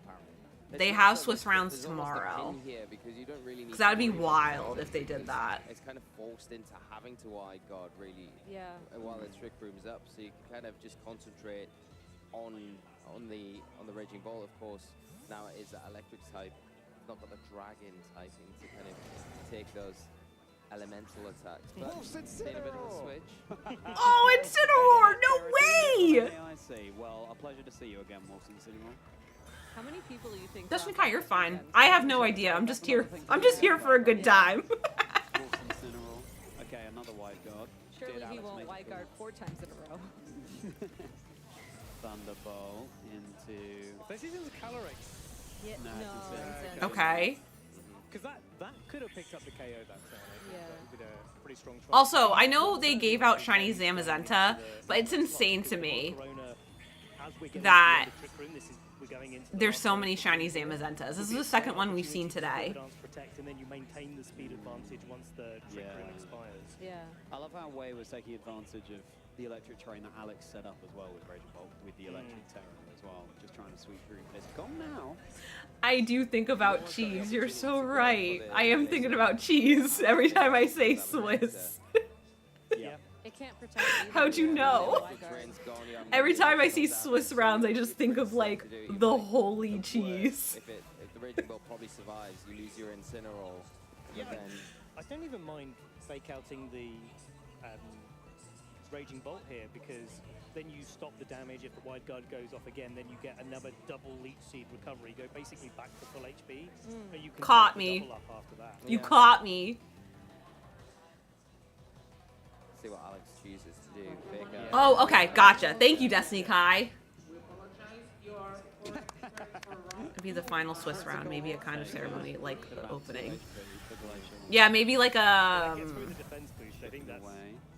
They have Swiss rounds tomorrow. Because that would be wild if they did that. It's kind of forced into having to wide guard really. Yeah. While the Trick Room's up, so you can kind of just concentrate on the Raging Bolt. Of course, now it is that electric type. It's not got the dragon typing to kind of take those elemental attacks. But it's been a bit of a switch. Oh, Incineroar! No way! I see. Well, a pleasure to see you again, Wilson Incineroar. How many people do you think? Destiny Kai, you're fine. I have no idea. I'm just here. I'm just here for a good time. Wilson Incineroar. Okay, another wide guard. Surely Did he Alex won't make wide it guard 4 times in a row. Thunderbolt into... This isn't Calyrex. Yeah, No, no. Okay. Because that could have picked up the KO that turn. Yeah. With a pretty strong try. Also, I know they gave out shiny Zamazenta, but it's insane to me that there's so many shiny Zamazentas. This is the second one we've seen today. Protect, and then you maintain the speed advantage once the Trick Room expires. Yeah. I love how Way was taking advantage of the electric terrain that Alex set up as well with Raging Bolt, with the electric terrain as well, just trying to sweep through. It's gone now. I do think about cheese. You're so right. I am thinking about cheese every time I say Swiss. Yeah. It can't protect either. How'd you know? Wide guard. Every time I see Swiss rounds, I just think of like the holy cheese. If the Raging Bolt probably survives, you lose your Incineroar. Yeah, But then I don't even mind fake outing the Raging Bolt here because then you stop the damage. If the wide guard goes off again, then you get another double Leech Seed recovery. You go basically back to full HP. And you can Caught take the me. double up after that. You caught me. see what Alex chooses to do. Fake out. Oh, okay, gotcha. Thank you, Destiny Kai. It'd be the final Swiss round, maybe a kind of ceremony like the opening. Yeah, maybe like a Gets through the defense boost. I think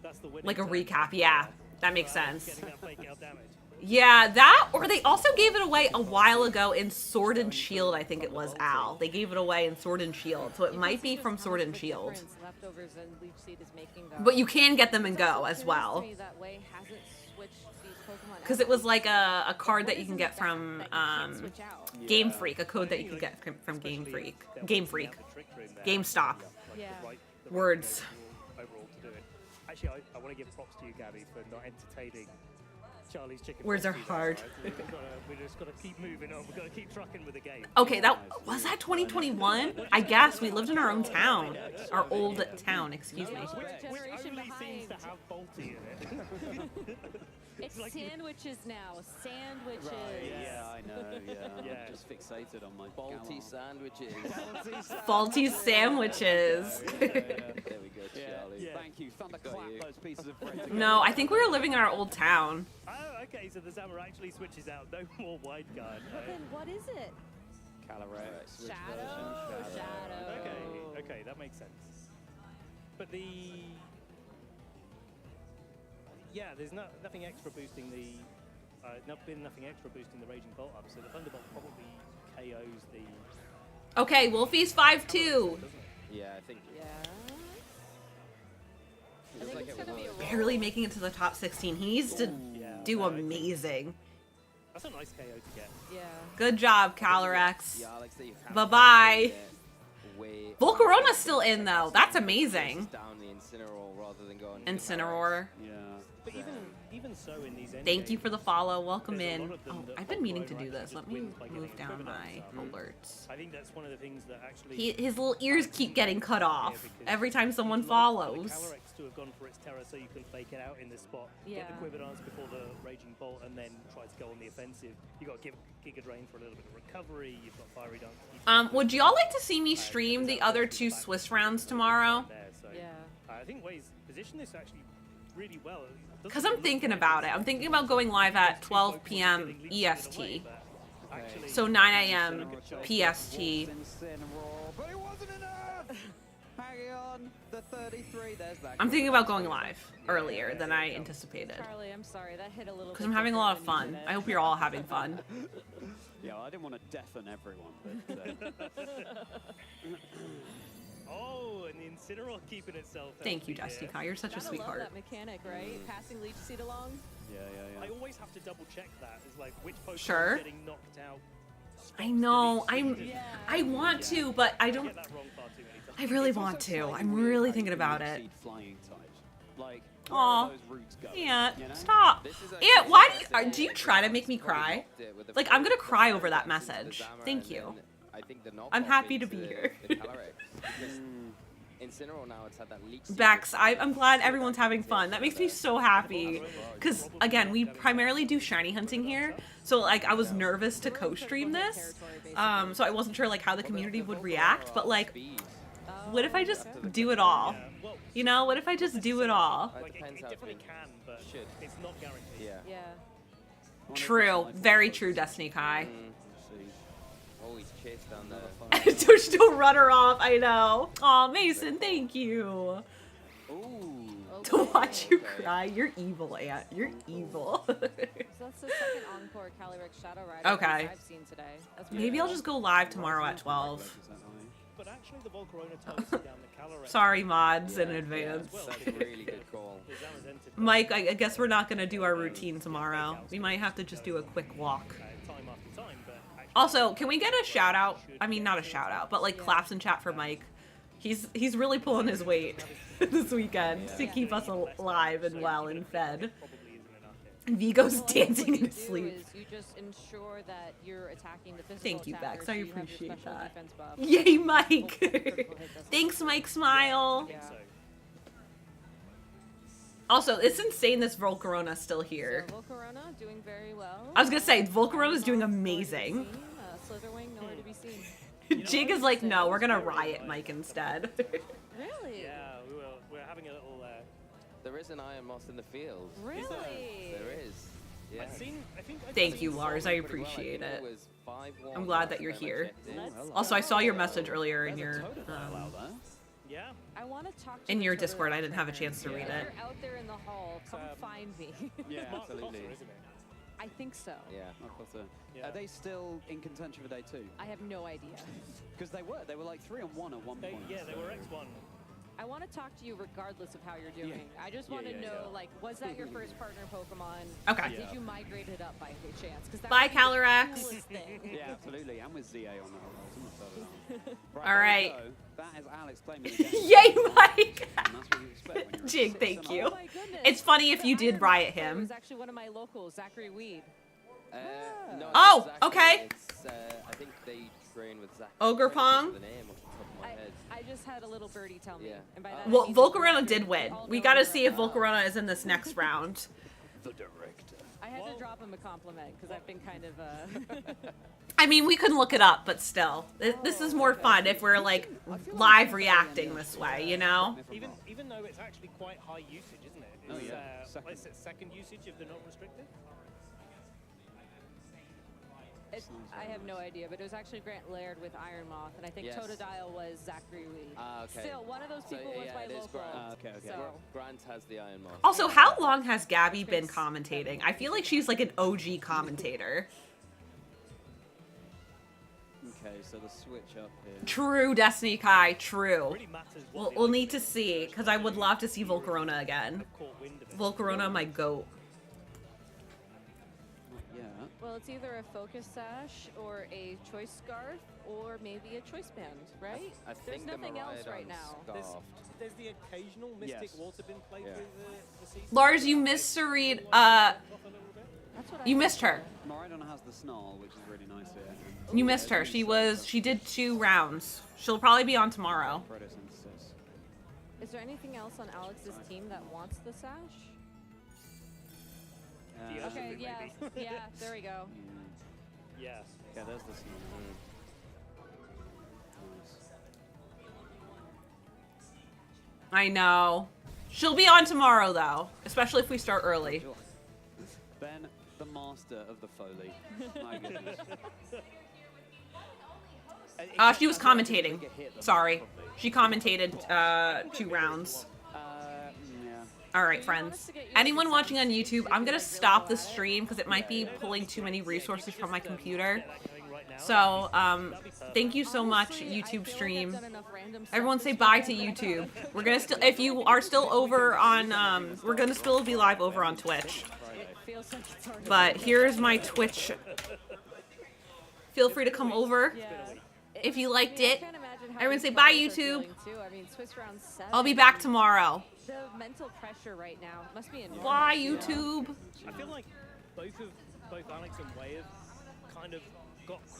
that's the winning like a turn. recap. Yeah, that makes sense. Getting that fake out damage. Yeah, that, or they also gave it away a while ago in Sword and Shield, I think it was, Al. They gave it away in Sword and Shield, so it might be from Sword and Shield. Leftovers and Leech Seed is making though. But you can get them and go as well. That way hasn't switched these Pokemon Because it was like a card that you can get from Game Freak, a code that you can get from Game Freak. Game Freak. GameStop. Yeah. Words. Overall to do it. Actually, I want to give props to you, Gabby, for not entertaining Charlie's chicken. Words are frenzy hard. that time. We just got to keep moving on. We've got to keep trucking with the game. Okay, was that 2021? I guess we lived in our own town. Our old town, excuse me. Which only seems to have Balti in it. It's sandwiches now. Sandwiches. Yeah, I know. Yeah, I'm just fixated on my Balti sandwiches. Faulty sandwiches. There we go, Charlie. Thank you. Thunderclap those pieces of bread. No, I think we were living in our old town. Oh, okay, so the Zammer actually switches out. No more wide guard. But then what is it? Calyrex. Shadow. Okay, that makes sense. But there's nothing extra boosting the. Nothing extra boosting the Raging Bolt up, so the Thunderbolt probably KOs the. Okay, Wolfie's 5-2. Yeah, I think. Yeah. I think it's gonna be a Barely making it to the top 16. He needs to do amazing. That's a nice KO to get. Yeah. Good job, Calyrex. Yeah, Alex, that you have Bye-bye. way- Volcarona's still in, though. That's amazing. Down the Incineroar rather than going. Incineroar. Yeah. But even so, in these. Thank you for the follow. Welcome in. Oh, I've been meaning to do this. Let me move down my alerts. I think that's one of the things that actually. His little ears keep getting cut off every time someone follows. Calyrex to have gone for its Terror so you can fake it out in this spot. Get the Quiver Dance before the Raging Bolt and then try to go on the offensive. You got Giga Drain for a little bit of recovery. You've got Fiery Dance. Would y'all like to see me stream the other 2 Swiss rounds tomorrow? Yeah. I think Waze position this actually really well. Because I'm thinking about it. I'm thinking about going live at 12 p.m. EST. So 9 a.m. PST. But it wasn't enough! Hang on, the 33, there's that. I'm thinking about going live earlier than I anticipated. Charlie, I'm sorry, that hit a little. Because I'm having a lot of fun. I hope you're all having fun. Yeah, I didn't want to deafen everyone, but... Oh, and the Incineroar keeping itself. Thank you, Destica. You're such a Gotta sweetheart. love that mechanic, right? Passing Leech Seed along. Yeah. I always have to double check that. It's like which Pokemon Sure. is getting knocked out. I know. I want to, but I don't. I really want to. I'm really thinking about it. Flying types. Like, Aw. those roots go, Yeah, you know? stop. Yeah, why do you try to make me cry? Like, I'm gonna cry over that message. Thank you. I think the I'm happy to be here. The Calyrex, because Incineroar now it's had that leak. Bex, I'm glad everyone's having fun. That makes me so happy. Because, again, we primarily do shiny hunting here. So, like, I was nervous to co-stream this. So I wasn't sure, like, how the community would react. But, like, what if I just do it all? You know, what if I just do it all? Like, it definitely can, but it's not guaranteed. Yeah. True. Very true, Destiny Kai. Oh, he's chased down there. Don't run her off, I know. Aw, Mason, thank you. To watch you cry. You're evil, Aunt. You're evil. So that's the second encore Calyrex Shadow Rider Okay. I've seen today. That's Maybe I'll just go live tomorrow at 12. But actually, the Volcarona tones down the Calyrex. Sorry, mods, in advance. That's a really good call. Mike, I guess we're not going to do our routine tomorrow. We might have to just do a quick walk. Time after time, but Also, can we get a shout out? I mean, not a shout out, but like claps in chat for Mike. He's really pulling his weight this weekend to keep us alive and well and fed. And Vigo's dancing in his sleep. You just ensure that you're attacking the physical Thank you, attacker, Bex. so I you have your appreciate special that. defense buff. Yay, Mike! Thanks, Mike Smile. Yeah. Also, it's insane this Volcarona's still here. So Volcarona doing very well. I was gonna say, Volcarona's doing amazing. Slitherwing nowhere to be seen. Jig is like, no, we're gonna riot Mike instead. Really? Yeah, we're having a little. There is an Iron Moss in the field. Really? There is. Yeah. Thank you, Lars. I appreciate it. I'm glad that you're here. Also, I saw your message earlier in your Yeah. I want to talk to in your each other Discord. I like didn't have a that. chance to read If it. you're out there in the hall, come find me. Yeah, Smart absolutely. Potter, isn't it? I think so. Yeah. I thought so. Are they still in contention for day 2? I have no idea. Because they were like 3-on-1 at one point. Yeah, they were X1. I want to talk to you regardless of how you're doing. I just want to know, like, was that your first partner Pokemon? Okay. Did you migrate it up by any chance? Bye, Calyrex. Yeah, absolutely. And with ZA on that. All right. That is Alex claiming the game. Yay, Mike! And that's what you expect when you're Jig, 6-0. thank you. Oh my goodness. It's funny if you did riot It him. was actually one of my locals, Zachary Weed. No, Oh, it's okay. It's, I think they train with Zach. Ogre I'm trying to Pong? think of the name off the top of my head. I just had a little birdie tell me. Yeah. And by that Well, I mean Volcarona the did director. win. all We know gotta him see if right now. Volcarona is in this next round. The director. I had to drop him a compliment because I've been kind of I mean, we can look it up, but still. This is more fun if we're, like, live reacting this way, you know? Even though it's actually quite high usage, isn't it? Oh, It's, yeah. Let's say second usage if they're not restricted. I have no idea, but it was actually Grant Laird with Iron Moth, and I think Yes. Totodile was Zachary Weed. Okay. Still, one of those So, people was yeah, my it is local. Grant. Okay. So, Grant has the Iron Moth. Also, how long has Gabby been commentating? I feel like she's like an OG commentator. Okay, so the switch up here. True, Destiny Kai, true. We'll need to see, because I would love to see Volcarona again. Volcarona, my goat. Yeah. well, it's either a focus sash or a choice scarf or maybe a choice band, right? I There's think the nothing else right now. There's the occasional Mystic Yes. Water bin played Yeah. with the season. Lars, you missed Sareed. You missed her. Maridon has the snarl, which is really nice here. You missed her. She did 2 rounds. She'll probably be on tomorrow. Photosynthesis. Is there anything else on Alex's team that wants the sash? Okay, yeah, yeah, there we go. Yes. Yeah, there's the snarl. I know. She'll be on tomorrow, though. Especially if we start early. Ben, the master of the Foley. My goodness. She was commentating. Sorry. She commentated 2 rounds. Alright, friends. Anyone watching on YouTube, I'm going to stop the stream because it might be pulling too many resources from my computer. So, thank you so much, YouTube stream. Everyone say bye to YouTube. We're going to still, if you are still over on, we're going to still be live over on Twitch. But here's my Twitch. Feel free to come over if you liked it. Everyone say bye, YouTube. I'll be back tomorrow. The mental pressure right now must be enormous. Bye, YouTube. I feel like both Alex and Way have kind of got